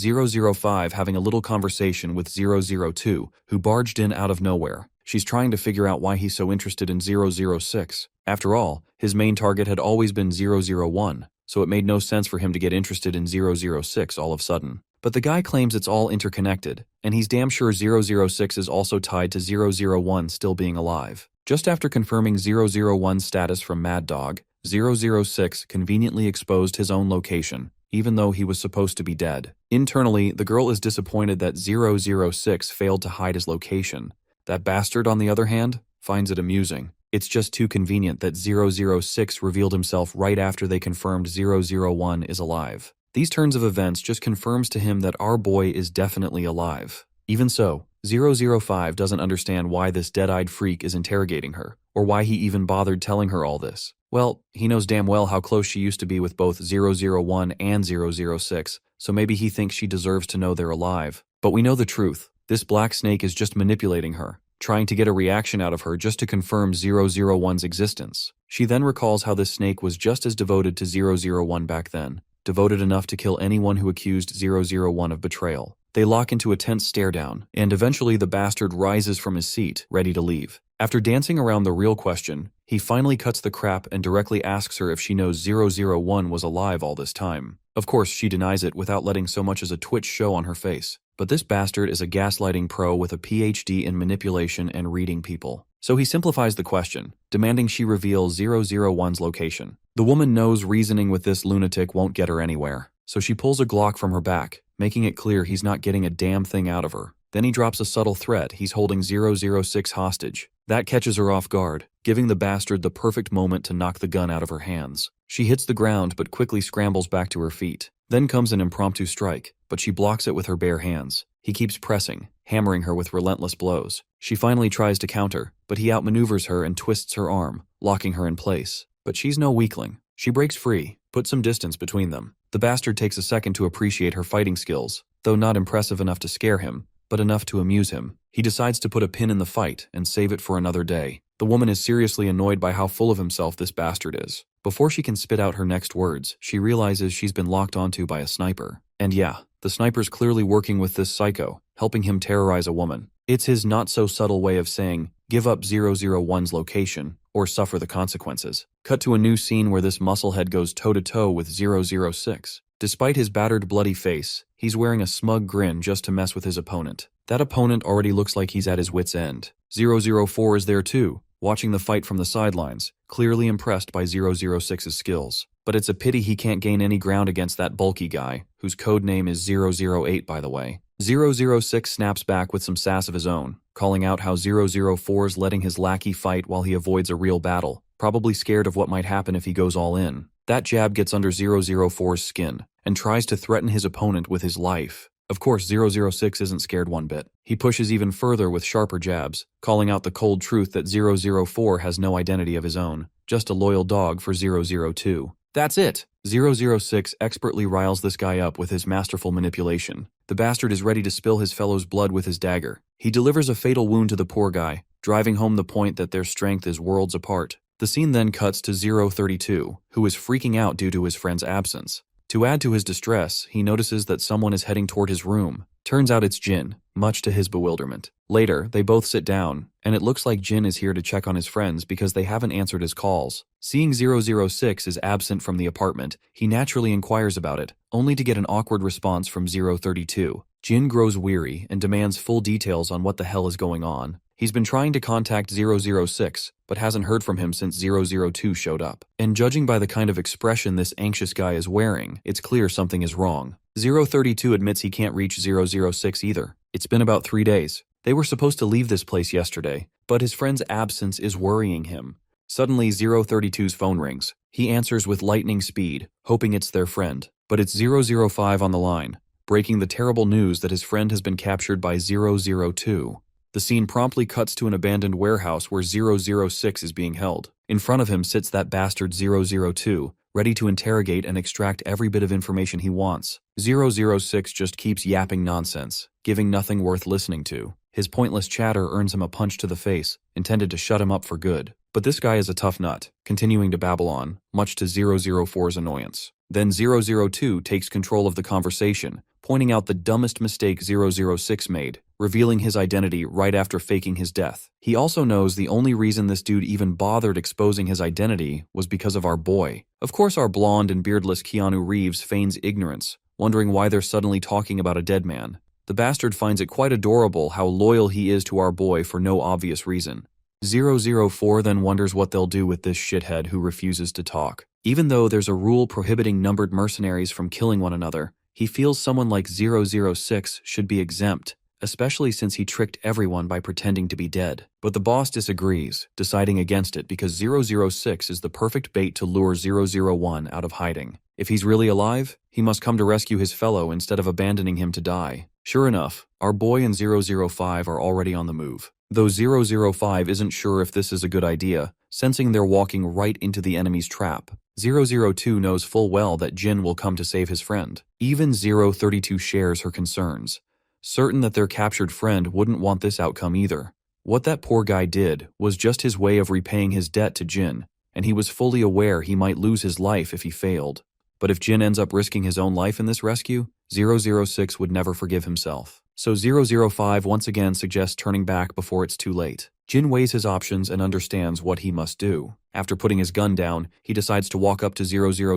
005 having a little conversation with 002, who barged in out of nowhere. She's trying to figure out why he's so interested in 006. After all, his main target had always been 001, so it made no sense for him to get interested in 006 all of a sudden. But the guy claims it's all interconnected, and he's damn sure 006 is also tied to 001 still being alive. Just after confirming 001's status from Mad Dog, 006 conveniently exposed his own location, even though he was supposed to be dead. Internally, the girl is disappointed that 006 failed to hide his location. That bastard, on the other hand, finds it amusing. It's just too convenient that 006 revealed himself right after they confirmed 001 is alive. These turns of events just confirms to him that our boy is definitely alive. Even so, 005 doesn't understand why this dead-eyed freak is interrogating her, or why he even bothered telling her all this. Well, he knows damn well how close she used to be with both 001 and 006, so maybe he thinks she deserves to know they're alive. But we know the truth. This black snake is just manipulating her, trying to get a reaction out of her just to confirm 001's existence. She then recalls how this snake was just as devoted to 001 back then, devoted enough to kill anyone who accused 001 of betrayal. They lock into a tense stare-down, and eventually the bastard rises from his seat, ready to leave. After dancing around the real question, he finally cuts the crap and directly asks her if she knows 001 was alive all this time. Of course, she denies it without letting so much as a twitch show on her face. But this bastard is a gaslighting pro with a PhD in manipulation and reading people. So he simplifies the question, demanding she reveal 001's location. The woman knows reasoning with this lunatic won't get her anywhere, so she pulls a Glock from her back, making it clear he's not getting a damn thing out of her. Then he drops a subtle threat he's holding 006 hostage. That catches her off guard, giving the bastard the perfect moment to knock the gun out of her hands. She hits the ground but quickly scrambles back to her feet. Then comes an impromptu strike, but she blocks it with her bare hands. He keeps pressing, hammering her with relentless blows. She finally tries to counter, but he outmaneuvers her and twists her arm, locking her in place. But she's no weakling. She breaks free, puts some distance between them. The bastard takes a second to appreciate her fighting skills, though not impressive enough to scare him, but enough to amuse him. He decides to put a pin in the fight and save it for another day. The woman is seriously annoyed by how full of himself this bastard is. Before she can spit out her next words, she realizes she's been locked onto by a sniper. And yeah, the sniper's clearly working with this psycho, helping him terrorize a woman. It's his not-so-subtle way of saying, give up 001's location, or suffer the consequences. Cut to a new scene where this musclehead goes toe-to-toe with 006. Despite his battered, bloody face, he's wearing a smug grin just to mess with his opponent. That opponent already looks like he's at his wit's end. 004 is there too, watching the fight from the sidelines, clearly impressed by 006's skills. But it's a pity he can't gain any ground against that bulky guy, whose code name is 008 by the way. 006 snaps back with some sass of his own, calling out how 004's letting his lackey fight while he avoids a real battle, probably scared of what might happen if he goes all in. That jab gets under 004's skin, and tries to threaten his opponent with his life. Of course, 006 isn't scared one bit. He pushes even further with sharper jabs, calling out the cold truth that 004 has no identity of his own, just a loyal dog for 002. That's it! 006 expertly riles this guy up with his masterful manipulation. The bastard is ready to spill his fellow's blood with his dagger. He delivers a fatal wound to the poor guy, driving home the point that their strength is worlds apart. The scene then cuts to 032, who is freaking out due to his friend's absence. To add to his distress, he notices that someone is heading toward his room. Turns out it's Jin, much to his bewilderment. Later, they both sit down, and it looks like Jin is here to check on his friends because they haven't answered his calls. Seeing 006 is absent from the apartment, he naturally inquires about it, only to get an awkward response from 032. Jin grows weary and demands full details on what the hell is going on. He's been trying to contact 006, but hasn't heard from him since 002 showed up. And judging by the kind of expression this anxious guy is wearing, it's clear something is wrong. 032 admits he can't reach 006 either. It's been about 3 days. They were supposed to leave this place yesterday, but his friend's absence is worrying him. Suddenly, 032's phone rings. He answers with lightning speed, hoping it's their friend. But it's 005 on the line, breaking the terrible news that his friend has been captured by 002. The scene promptly cuts to an abandoned warehouse where 006 is being held. In front of him sits that bastard 002, ready to interrogate and extract every bit of information he wants. 006 just keeps yapping nonsense, giving nothing worth listening to. His pointless chatter earns him a punch to the face, intended to shut him up for good. But this guy is a tough nut, continuing to babble on, much to 004's annoyance. Then 002 takes control of the conversation, pointing out the dumbest mistake 006 made, revealing his identity right after faking his death. He also knows the only reason this dude even bothered exposing his identity was because of our boy. Of course, our blonde and beardless Keanu Reeves feigns ignorance, wondering why they're suddenly talking about a dead man. The bastard finds it quite adorable how loyal he is to our boy for no obvious reason. 004 then wonders what they'll do with this shithead who refuses to talk. Even though there's a rule prohibiting numbered mercenaries from killing one another, he feels someone like 006 should be exempt, especially since he tricked everyone by pretending to be dead. But the boss disagrees, deciding against it because 006 is the perfect bait to lure 001 out of hiding. If he's really alive, he must come to rescue his fellow instead of abandoning him to die. Sure enough, our boy and 005 are already on the move. Though 005 isn't sure if this is a good idea, sensing they're walking right into the enemy's trap. 002 knows full well that Jin will come to save his friend. Even 032 shares her concerns, certain that their captured friend wouldn't want this outcome either. What that poor guy did was just his way of repaying his debt to Jin, and he was fully aware he might lose his life if he failed. But if Jin ends up risking his own life in this rescue, 006 would never forgive himself. So 005 once again suggests turning back before it's too late. Jin weighs his options and understands what he must do. After putting his gun down, he decides to walk up to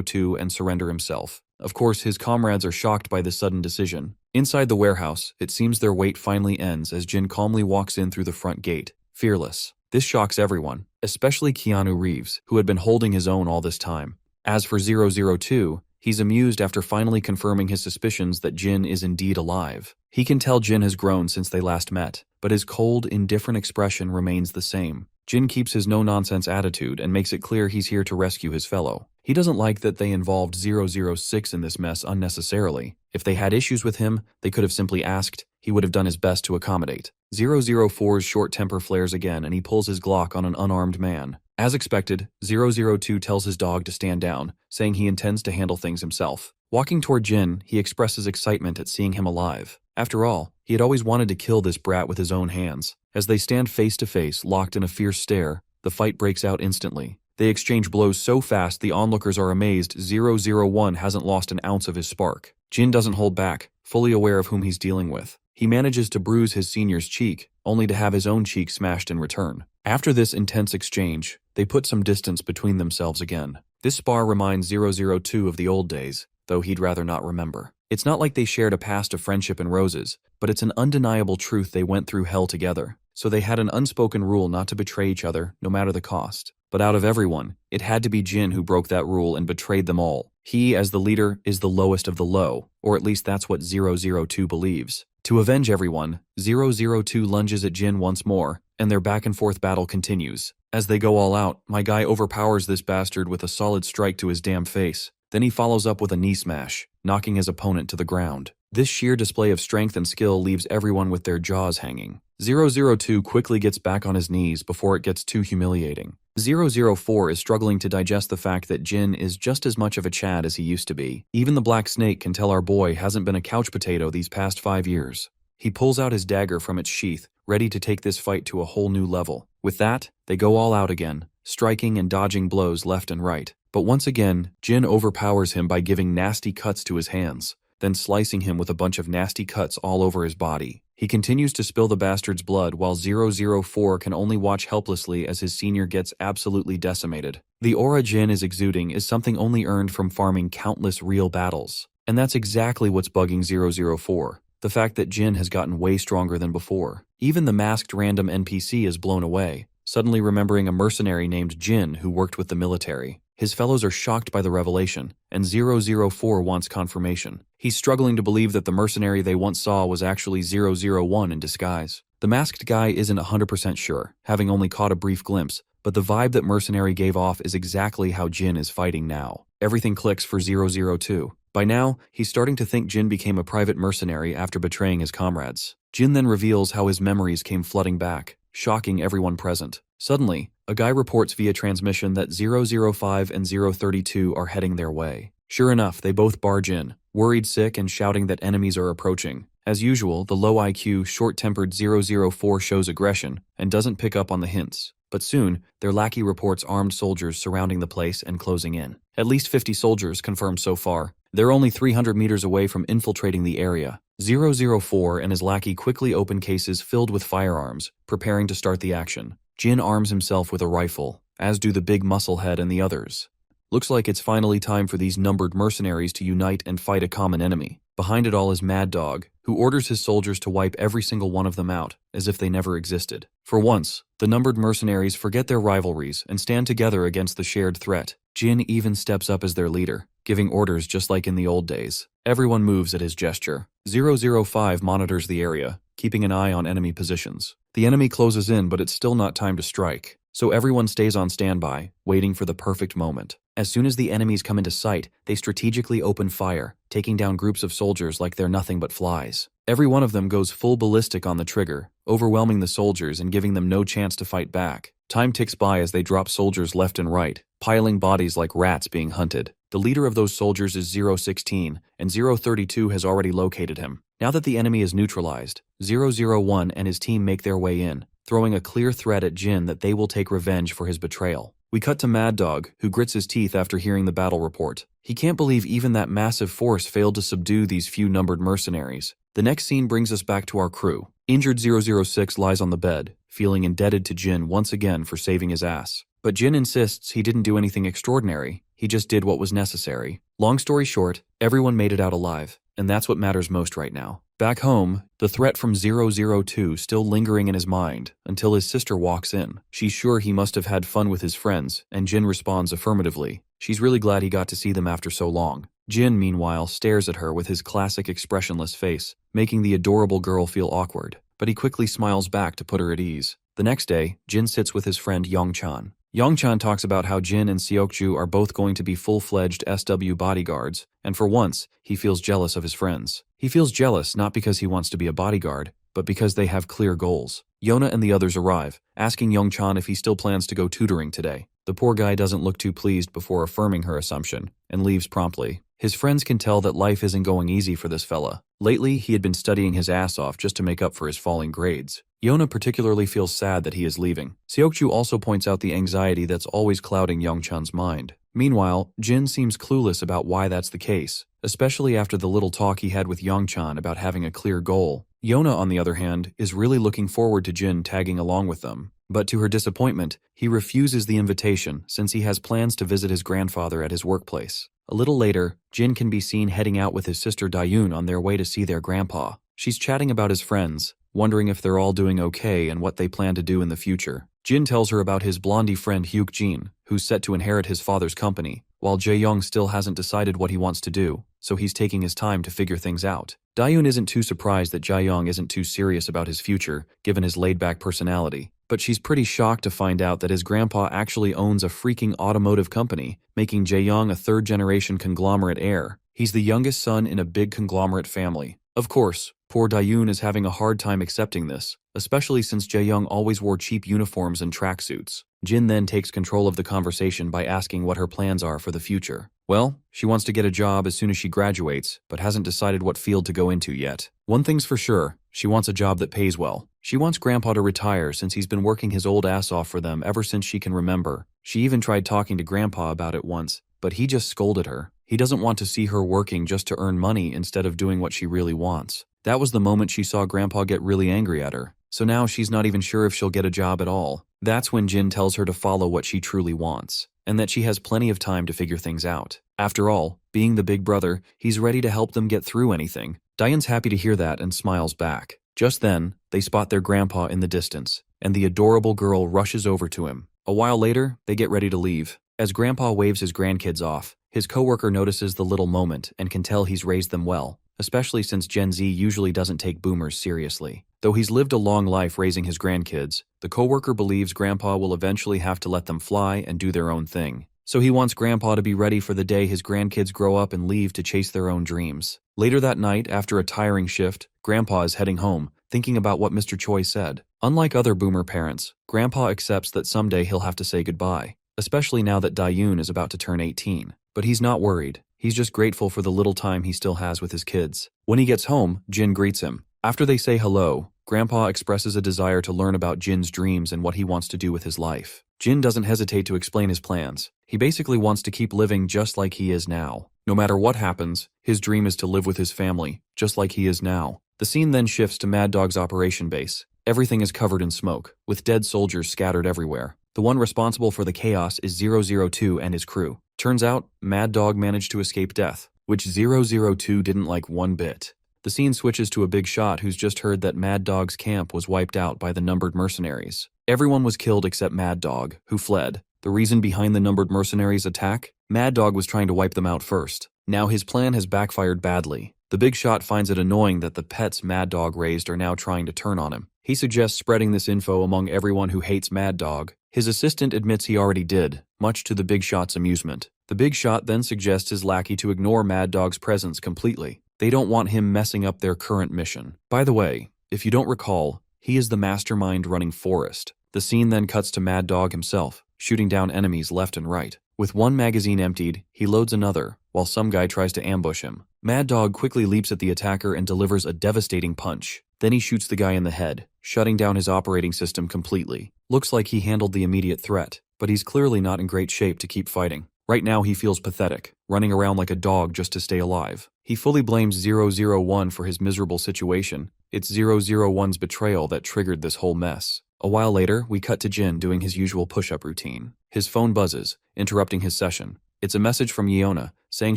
002 and surrender himself. Of course, his comrades are shocked by this sudden decision. Inside the warehouse, it seems their wait finally ends as Jin calmly walks in through the front gate, fearless. This shocks everyone, especially Keanu Reeves, who had been holding his own all this time. As for 002, he's amused after finally confirming his suspicions that Jin is indeed alive. He can tell Jin has grown since they last met, but his cold, indifferent expression remains the same. Jin keeps his no-nonsense attitude and makes it clear he's here to rescue his fellow. He doesn't like that they involved 006 in this mess unnecessarily. If they had issues with him, they could have simply asked. He would have done his best to accommodate. 004's short temper flares again and he pulls his Glock on an unarmed man. As expected, 002 tells his dog to stand down, saying he intends to handle things himself. Walking toward Jin, he expresses excitement at seeing him alive. After all, he had always wanted to kill this brat with his own hands. As they stand face to face, locked in a fierce stare, the fight breaks out instantly. They exchange blows so fast the onlookers are amazed 001 hasn't lost an ounce of his spark. Jin doesn't hold back, fully aware of whom he's dealing with. He manages to bruise his senior's cheek, only to have his own cheek smashed in return. After this intense exchange, they put some distance between themselves again. This spar reminds 002 of the old days, though he'd rather not remember. It's not like they shared a past of friendship and roses, but it's an undeniable truth they went through hell together. So they had an unspoken rule not to betray each other, no matter the cost. But out of everyone, it had to be Jin who broke that rule and betrayed them all. He, as the leader, is the lowest of the low, or at least that's what 002 believes. To avenge everyone, 002 lunges at Jin once more, and their back-and-forth battle continues. As they go all out, my guy overpowers this bastard with a solid strike to his damn face. Then he follows up with a knee smash, knocking his opponent to the ground. This sheer display of strength and skill leaves everyone with their jaws hanging. 002 quickly gets back on his knees before it gets too humiliating. 004 is struggling to digest the fact that Jin is just as much of a Chad as he used to be. Even the Black Snake can tell our boy hasn't been a couch potato these past 5 years. He pulls out his dagger from its sheath, ready to take this fight to a whole new level. With that, they go all out again, striking and dodging blows left and right. But once again, Jin overpowers him by giving nasty cuts to his hands, then slicing him with a bunch of nasty cuts all over his body. He continues to spill the bastard's blood while 004 can only watch helplessly as his senior gets absolutely decimated. The aura Jin is exuding is something only earned from farming countless real battles. And that's exactly what's bugging 004. The fact that Jin has gotten way stronger than before. Even the masked random NPC is blown away, suddenly remembering a mercenary named Jin who worked with the military. His fellows are shocked by the revelation, and 004 wants confirmation. He's struggling to believe that the mercenary they once saw was actually 001 in disguise. The masked guy isn't 100% sure, having only caught a brief glimpse, but the vibe that mercenary gave off is exactly how Jin is fighting now. Everything clicks for 002. By now, he's starting to think Jin became a private mercenary after betraying his comrades. Jin then reveals how his memories came flooding back, shocking everyone present. Suddenly, a guy reports via transmission that 005 and 032 are heading their way. Sure enough, they both barge in, worried sick and shouting that enemies are approaching. As usual, the low IQ, short-tempered 004 shows aggression and doesn't pick up on the hints. But soon, their lackey reports armed soldiers surrounding the place and closing in. At least 50 soldiers confirmed so far. They're only 300 meters away from infiltrating the area. 004 and his lackey quickly open cases filled with firearms, preparing to start the action. Jin arms himself with a rifle, as do the big musclehead and the others. Looks like it's finally time for these numbered mercenaries to unite and fight a common enemy. Behind it all is Mad Dog, who orders his soldiers to wipe every single one of them out, as if they never existed. For once, the numbered mercenaries forget their rivalries and stand together against the shared threat. Jin even steps up as their leader, giving orders just like in the old days. Everyone moves at his gesture. 005 monitors the area, keeping an eye on enemy positions. The enemy closes in, but it's still not time to strike. So everyone stays on standby, waiting for the perfect moment. As soon as the enemies come into sight, they strategically open fire, taking down groups of soldiers like they're nothing but flies. Every one of them goes full ballistic on the trigger, overwhelming the soldiers and giving them no chance to fight back. Time ticks by as they drop soldiers left and right, piling bodies like rats being hunted. The leader of those soldiers is 016, and 032 has already located him. Now that the enemy is neutralized, 001 and his team make their way in, throwing a clear threat at Jin that they will take revenge for his betrayal. We cut to Mad Dog, who grits his teeth after hearing the battle report. He can't believe even that massive force failed to subdue these few numbered mercenaries. The next scene brings us back to our crew. Injured 006 lies on the bed, feeling indebted to Jin once again for saving his ass. But Jin insists he didn't do anything extraordinary, he just did what was necessary. Long story short, everyone made it out alive, and that's what matters most right now. Back home, the threat from 002 still lingering in his mind until his sister walks in. She's sure he must have had fun with his friends, and Jin responds affirmatively. She's really glad he got to see them after so long. Jin, meanwhile, stares at her with his classic expressionless face, making the adorable girl feel awkward, but he quickly smiles back to put her at ease. The next day, Jin sits with his friend Yongchan. Yongchan talks about how Jin and Seokju are both going to be full-fledged SW bodyguards, and for once, he feels jealous of his friends. He feels jealous not because he wants to be a bodyguard, but because they have clear goals. Yona and the others arrive, asking Yongchan if he still plans to go tutoring today. The poor guy doesn't look too pleased before affirming her assumption, and leaves promptly. His friends can tell that life isn't going easy for this fella. Lately, he had been studying his ass off just to make up for his falling grades. Yona particularly feels sad that he is leaving. Seokju also points out the anxiety that's always clouding Yongchan's mind. Meanwhile, Jin seems clueless about why that's the case, especially after the little talk he had with Yongchan about having a clear goal. Yona, on the other hand, is really looking forward to Jin tagging along with them. But to her disappointment, he refuses the invitation since he has plans to visit his grandfather at his workplace. A little later, Jin can be seen heading out with his sister Dayun on their way to see their grandpa. She's chatting about his friends, wondering if they're all doing okay and what they plan to do in the future. Jin tells her about his blondie friend Hyuk-jin, who's set to inherit his father's company, while Jae-young still hasn't decided what he wants to do, so he's taking his time to figure things out. Dayun isn't too surprised that Jae-young isn't too serious about his future, given his laid-back personality, but she's pretty shocked to find out that his grandpa actually owns a freaking automotive company, making Jae-young a third-generation conglomerate heir. He's the youngest son in a big conglomerate family. Of course, poor Dayun is having a hard time accepting this, especially since Jae-young always wore cheap uniforms and tracksuits. Jin then takes control of the conversation by asking what her plans are for the future. Well, she wants to get a job as soon as she graduates, but hasn't decided what field to go into yet. One thing's for sure, she wants a job that pays well. She wants Grandpa to retire since he's been working his old ass off for them ever since she can remember. She even tried talking to Grandpa about it once, but he just scolded her. He doesn't want to see her working just to earn money instead of doing what she really wants. That was the moment she saw Grandpa get really angry at her. So now she's not even sure if she'll get a job at all. That's when Jin tells her to follow what she truly wants, and that she has plenty of time to figure things out. After all, being the big brother, he's ready to help them get through anything. Diane's happy to hear that and smiles back. Just then, they spot their grandpa in the distance, and the adorable girl rushes over to him. A while later, they get ready to leave. As Grandpa waves his grandkids off, his coworker notices the little moment and can tell he's raised them well, especially since Gen Z usually doesn't take boomers seriously. Though he's lived a long life raising his grandkids, the coworker believes Grandpa will eventually have to let them fly and do their own thing. So he wants Grandpa to be ready for the day his grandkids grow up and leave to chase their own dreams. Later that night, after a tiring shift, Grandpa is heading home, thinking about what Mr. Choi said. Unlike other boomer parents, Grandpa accepts that someday he'll have to say goodbye, especially now that Dayun is about to turn 18. But he's not worried. He's just grateful for the little time he still has with his kids. When he gets home, Jin greets him. After they say hello, Grandpa expresses a desire to learn about Jin's dreams and what he wants to do with his life. Jin doesn't hesitate to explain his plans. He basically wants to keep living just like he is now. No matter what happens, his dream is to live with his family, just like he is now. The scene then shifts to Mad Dog's operation base. Everything is covered in smoke, with dead soldiers scattered everywhere. The one responsible for the chaos is 002 and his crew. Turns out, Mad Dog managed to escape death, which 002 didn't like one bit. The scene switches to a big shot who's just heard that Mad Dog's camp was wiped out by the numbered mercenaries. Everyone was killed except Mad Dog, who fled. The reason behind the numbered mercenaries' attack? Mad Dog was trying to wipe them out first. Now his plan has backfired badly. The big shot finds it annoying that the pets Mad Dog raised are now trying to turn on him. He suggests spreading this info among everyone who hates Mad Dog. His assistant admits he already did, much to the big shot's amusement. The big shot then suggests his lackey to ignore Mad Dog's presence completely. They don't want him messing up their current mission. By the way, if you don't recall, he is the mastermind running Forest. The scene then cuts to Mad Dog himself, shooting down enemies left and right. With one magazine emptied, he loads another, while some guy tries to ambush him. Mad Dog quickly leaps at the attacker and delivers a devastating punch. Then he shoots the guy in the head, shutting down his operating system completely. Looks like he handled the immediate threat, but he's clearly not in great shape to keep fighting. Right now he feels pathetic, running around like a dog just to stay alive. He fully blames 001 for his miserable situation. It's 001's betrayal that triggered this whole mess. A while later, we cut to Jin doing his usual push-up routine. His phone buzzes, interrupting his session. It's a message from Yeona, saying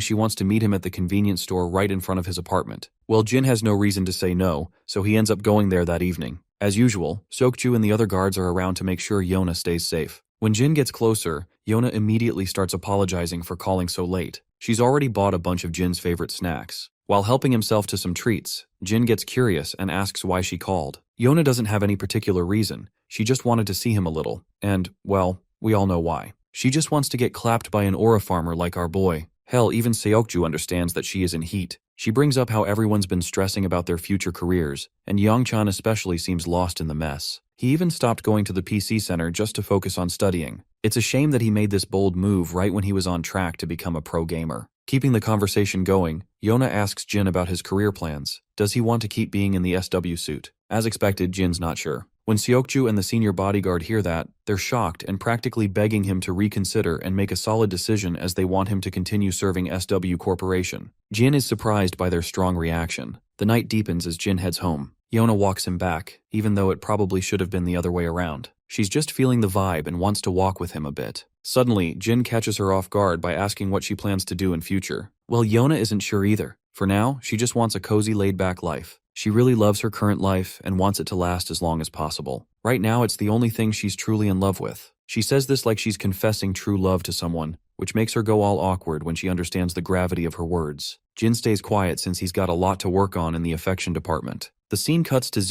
she wants to meet him at the convenience store right in front of his apartment. Well, Jin has no reason to say no, so he ends up going there that evening. As usual, Seokju and the other guards are around to make sure Yeona stays safe. When Jin gets closer, Yeona immediately starts apologizing for calling so late. She's already bought a bunch of Jin's favorite snacks. While helping himself to some treats, Jin gets curious and asks why she called. Yeona doesn't have any particular reason. She just wanted to see him a little. And, well, we all know why. She just wants to get clapped by an aura farmer like our boy. Hell, even Seokju understands that she is in heat. She brings up how everyone's been stressing about their future careers, and Yongchan especially seems lost in the mess. He even stopped going to the PC center just to focus on studying. It's a shame that he made this bold move right when he was on track to become a pro gamer. Keeping the conversation going, Yeona asks Jin about his career plans. Does he want to keep being in the SW suit? As expected, Jin's not sure. When Seokju and the senior bodyguard hear that, they're shocked and practically begging him to reconsider and make a solid decision as they want him to continue serving SW Corporation. Jin is surprised by their strong reaction. The night deepens as Jin heads home. Yeona walks him back, even though it probably should have been the other way around. She's just feeling the vibe and wants to walk with him a bit. Suddenly, Jin catches her off guard by asking what she plans to do in future. Well, Yeona isn't sure either. For now, she just wants a cozy, laid-back life. She really loves her current life and wants it to last as long as possible. Right now, it's the only thing she's truly in love with. She says this like she's confessing true love to someone, which makes her go all awkward when she understands the gravity of her words. Jin stays quiet since he's got a lot to work on in the affection department. The scene cuts to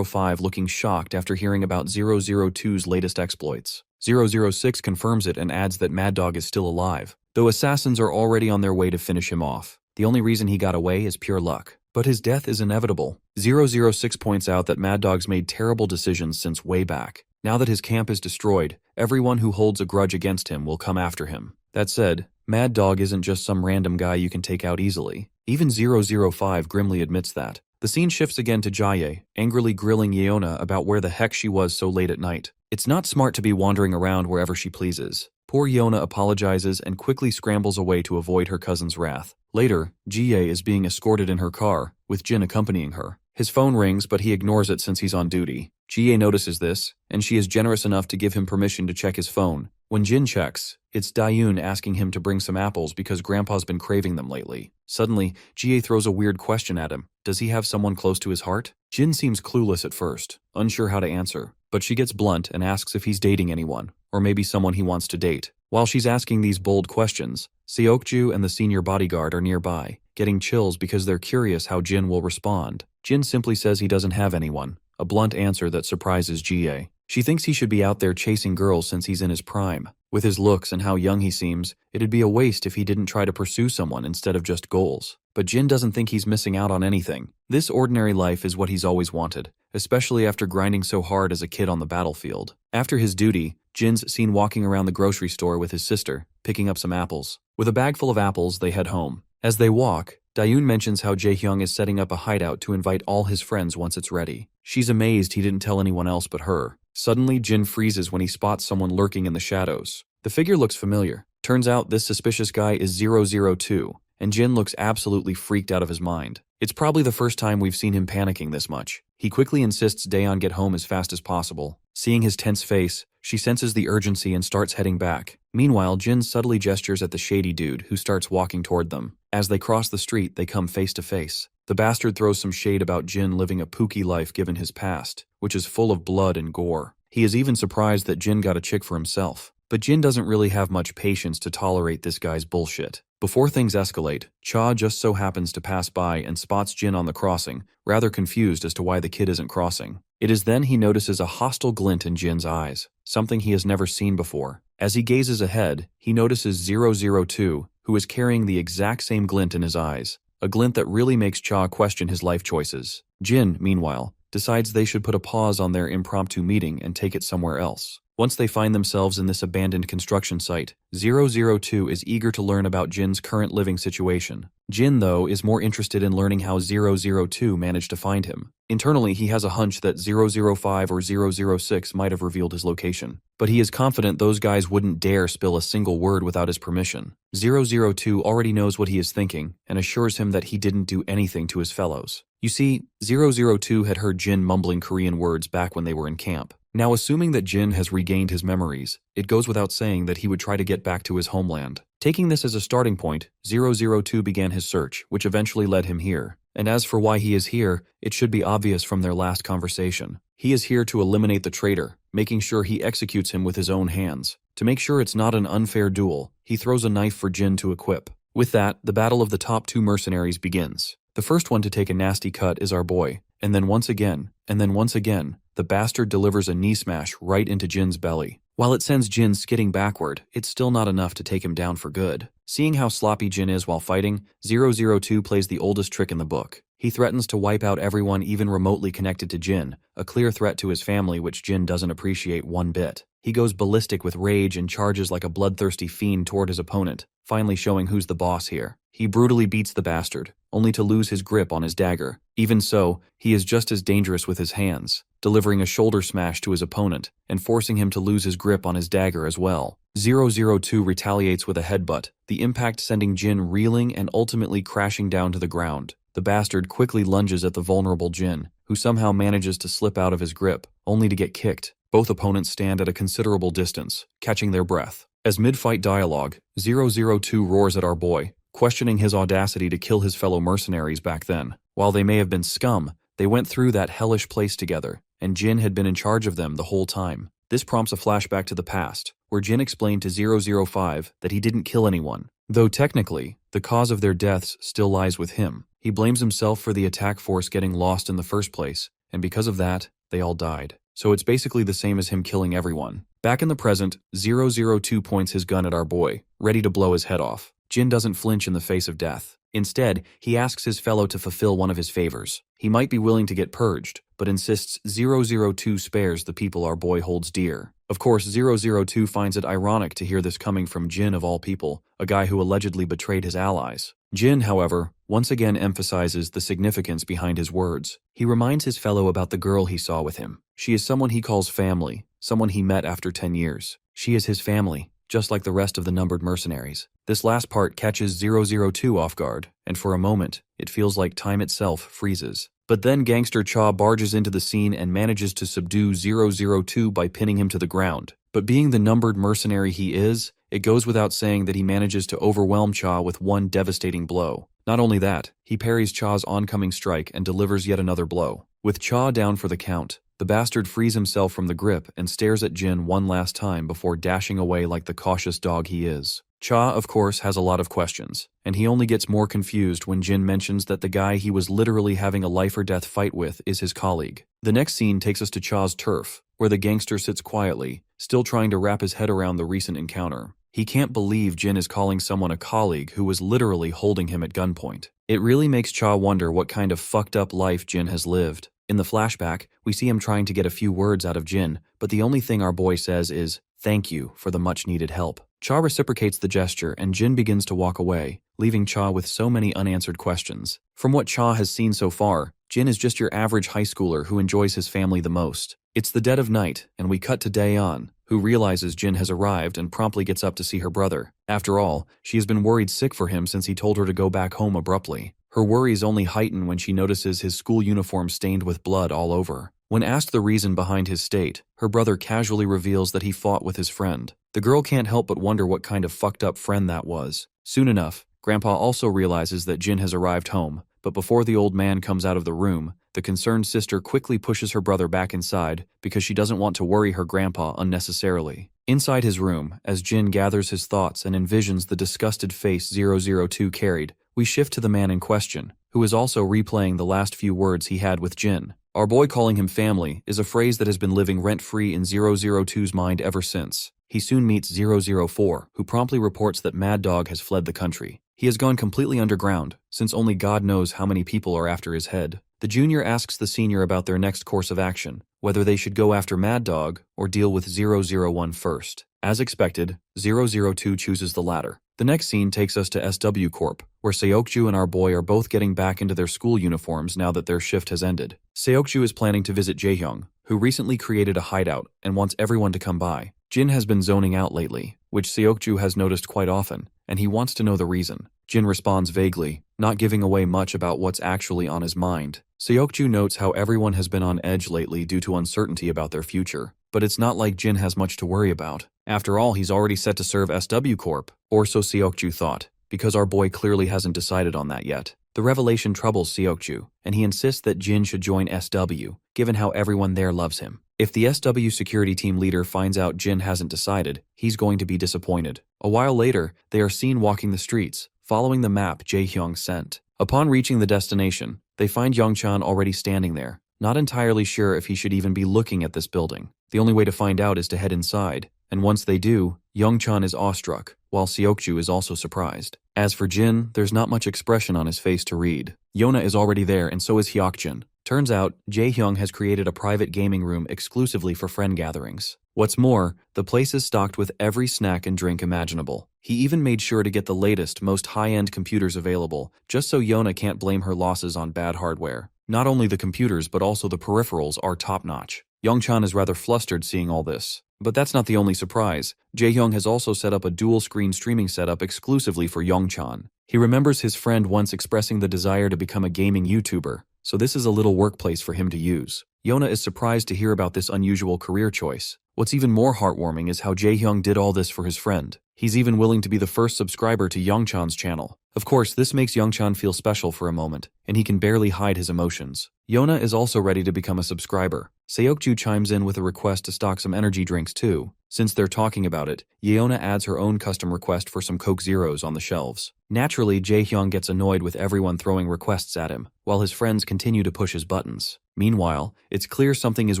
005 looking shocked after hearing about 002's latest exploits. 006 confirms it and adds that Mad Dog is still alive, though assassins are already on their way to finish him off. The only reason he got away is pure luck. But his death is inevitable. 006 points out that Mad Dog's made terrible decisions since way back. Now that his camp is destroyed, everyone who holds a grudge against him will come after him. That said, Mad Dog isn't just some random guy you can take out easily. Even 005 grimly admits that. The scene shifts again to Jaye, angrily grilling Yeona about where the heck she was so late at night. It's not smart to be wandering around wherever she pleases. Poor Yona apologizes and quickly scrambles away to avoid her cousin's wrath. Later, Jie is being escorted in her car, with Jin accompanying her. His phone rings, but he ignores it since he's on duty. Jie notices this, and she is generous enough to give him permission to check his phone. When Jin checks, it's Dayun asking him to bring some apples because Grandpa's been craving them lately. Suddenly, Jie throws a weird question at him. Does he have someone close to his heart? Jin seems clueless at first, unsure how to answer, but she gets blunt and asks if he's dating anyone, or maybe someone he wants to date. While she's asking these bold questions, Seokju and the senior bodyguard are nearby, getting chills because they're curious how Jin will respond. Jin simply says he doesn't have anyone, a blunt answer that surprises Jie. She thinks he should be out there chasing girls since he's in his prime. With his looks and how young he seems, it'd be a waste if he didn't try to pursue someone instead of just goals. But Jin doesn't think he's missing out on anything. This ordinary life is what he's always wanted, especially after grinding so hard as a kid on the battlefield. After his duty, Jin's seen walking around the grocery store with his sister, picking up some apples. With a bag full of apples, they head home. As they walk, Dayun mentions how Jaehyung is setting up a hideout to invite all his friends once it's ready. She's amazed he didn't tell anyone else but her. Suddenly, Jin freezes when he spots someone lurking in the shadows. The figure looks familiar. Turns out this suspicious guy is 002, and Jin looks absolutely freaked out of his mind. It's probably the first time we've seen him panicking this much. He quickly insists Daeon get home as fast as possible. Seeing his tense face, she senses the urgency and starts heading back. Meanwhile, Jin subtly gestures at the shady dude who starts walking toward them. As they cross the street, they come face to face. The bastard throws some shade about Jin living a pooky life given his past, which is full of blood and gore. He is even surprised that Jin got a chick for himself. But Jin doesn't really have much patience to tolerate this guy's bullshit. Before things escalate, Cha just so happens to pass by and spots Jin on the crossing, rather confused as to why the kid isn't crossing. It is then he notices a hostile glint in Jin's eyes, something he has never seen before. As he gazes ahead, he notices 002, who is carrying the exact same glint in his eyes, a glint that really makes Cha question his life choices. Jin, meanwhile, decides they should put a pause on their impromptu meeting and take it somewhere else. Once they find themselves in this abandoned construction site, 002 is eager to learn about Jin's current living situation. Jin, though, is more interested in learning how 002 managed to find him. Internally, he has a hunch that 005 or 006 might have revealed his location. But he is confident those guys wouldn't dare spill a single word without his permission. 002 already knows what he is thinking and assures him that he didn't do anything to his fellows. You see, 002 had heard Jin mumbling Korean words back when they were in camp. Now, assuming that Jin has regained his memories, it goes without saying that he would try to get back to his homeland. Taking this as a starting point, 002 began his search, which eventually led him here. And as for why he is here, it should be obvious from their last conversation. He is here to eliminate the traitor, making sure he executes him with his own hands. To make sure it's not an unfair duel, he throws a knife for Jin to equip. With that, the battle of the top two mercenaries begins. The first one to take a nasty cut is our boy, and then once again, the bastard delivers a knee smash right into Jin's belly. While it sends Jin skidding backward, it's still not enough to take him down for good. Seeing how sloppy Jin is while fighting, 002 plays the oldest trick in the book. He threatens to wipe out everyone even remotely connected to Jin, a clear threat to his family which Jin doesn't appreciate one bit. He goes ballistic with rage and charges like a bloodthirsty fiend toward his opponent, finally showing who's the boss here. He brutally beats the bastard, only to lose his grip on his dagger. Even so, he is just as dangerous with his hands, delivering a shoulder smash to his opponent and forcing him to lose his grip on his dagger as well. 002 retaliates with a headbutt, the impact sending Jin reeling and ultimately crashing down to the ground. The bastard quickly lunges at the vulnerable Jin, who somehow manages to slip out of his grip, only to get kicked. Both opponents stand at a considerable distance, catching their breath. As mid-fight dialogue, 002 roars at our boy, questioning his audacity to kill his fellow mercenaries back then. While they may have been scum, they went through that hellish place together, and Jin had been in charge of them the whole time. This prompts a flashback to the past, where Jin explained to 005 that he didn't kill anyone, though technically, the cause of their deaths still lies with him. He blames himself for the attack force getting lost in the first place, and because of that, they all died. So it's basically the same as him killing everyone. Back in the present, 002 points his gun at our boy, ready to blow his head off. Jin doesn't flinch in the face of death. Instead, he asks his fellow to fulfill one of his favors. He might be willing to get purged, but insists 002 spares the people our boy holds dear. Of course, 002 finds it ironic to hear this coming from Jin of all people, a guy who allegedly betrayed his allies. Jin, however, once again emphasizes the significance behind his words. He reminds his fellow about the girl he saw with him. She is someone he calls family, someone he met after 10 years. She is his family, just like the rest of the numbered mercenaries. This last part catches 002 off guard, and for a moment, it feels like time itself freezes. But then Gangster Cha barges into the scene and manages to subdue 002 by pinning him to the ground. But being the numbered mercenary he is, it goes without saying that he manages to overwhelm Cha with one devastating blow. Not only that, he parries Cha's oncoming strike and delivers yet another blow. With Cha down for the count, the bastard frees himself from the grip and stares at Jin one last time before dashing away like the cautious dog he is. Cha, of course, has a lot of questions, and he only gets more confused when Jin mentions that the guy he was literally having a life-or-death fight with is his colleague. The next scene takes us to Cha's turf, where the gangster sits quietly, still trying to wrap his head around the recent encounter. He can't believe Jin is calling someone a colleague who was literally holding him at gunpoint. It really makes Cha wonder what kind of fucked up life Jin has lived. In the flashback, we see him trying to get a few words out of Jin, but the only thing our boy says is, "Thank you for the much-needed help." Cha reciprocates the gesture and Jin begins to walk away, leaving Cha with so many unanswered questions. From what Cha has seen so far, Jin is just your average high schooler who enjoys his family the most. It's the dead of night, and we cut to Daeon, who realizes Jin has arrived and promptly gets up to see her brother. After all, she has been worried sick for him since he told her to go back home abruptly. Her worries only heighten when she notices his school uniform stained with blood all over. When asked the reason behind his state, her brother casually reveals that he fought with his friend. The girl can't help but wonder what kind of fucked up friend that was. Soon enough, Grandpa also realizes that Jin has arrived home, but before the old man comes out of the room, the concerned sister quickly pushes her brother back inside because she doesn't want to worry her grandpa unnecessarily. Inside his room, as Jin gathers his thoughts and envisions the disgusted face 002 carried, we shift to the man in question, who is also replaying the last few words he had with Jin. Our boy calling him family is a phrase that has been living rent-free in 002's mind ever since. He soon meets 004, who promptly reports that Mad Dog has fled the country. He has gone completely underground, since only God knows how many people are after his head. The junior asks the senior about their next course of action, whether they should go after Mad Dog or deal with 001 first. As expected, 002 chooses the latter. The next scene takes us to SW Corp, where Seokju and our boy are both getting back into their school uniforms now that their shift has ended. Seokju is planning to visit Jaehyung, who recently created a hideout and wants everyone to come by. Jin has been zoning out lately, which Seokju has noticed quite often, and he wants to know the reason. Jin responds vaguely, not giving away much about what's actually on his mind. Seokju notes how everyone has been on edge lately due to uncertainty about their future, but it's not like Jin has much to worry about. After all, he's already set to serve SW Corp, or so Seokju thought, because our boy clearly hasn't decided on that yet. The revelation troubles Seokju, and he insists that Jin should join SW, given how everyone there loves him. If the SW security team leader finds out Jin hasn't decided, he's going to be disappointed. A while later, they are seen walking the streets, following the map Jaehyung sent. Upon reaching the destination, they find Youngchan already standing there, not entirely sure if he should even be looking at this building. The only way to find out is to head inside, and once they do, Youngchan is awestruck, while Seokju is also surprised. As for Jin, there's not much expression on his face to read. Yona is already there, and so is Hyokjin. Turns out, Jaehyung has created a private gaming room exclusively for friend gatherings. What's more, the place is stocked with every snack and drink imaginable. He even made sure to get the latest, most high-end computers available, just so Yona can't blame her losses on bad hardware. Not only the computers, but also the peripherals are top-notch. Youngchan is rather flustered seeing all this. But that's not the only surprise. Jaehyung has also set up a dual-screen streaming setup exclusively for Youngchan. He remembers his friend once expressing the desire to become a gaming YouTuber, so this is a little workplace for him to use. Yona is surprised to hear about this unusual career choice. What's even more heartwarming is how Jaehyung did all this for his friend. He's even willing to be the first subscriber to Youngchan's channel. Of course, this makes Youngchan feel special for a moment, and he can barely hide his emotions. Yona is also ready to become a subscriber. Seokju chimes in with a request to stock some energy drinks too. Since they're talking about it, Yeona adds her own custom request for some Coke Zeros on the shelves. Naturally, Jaehyung gets annoyed with everyone throwing requests at him, while his friends continue to push his buttons. Meanwhile, it's clear something is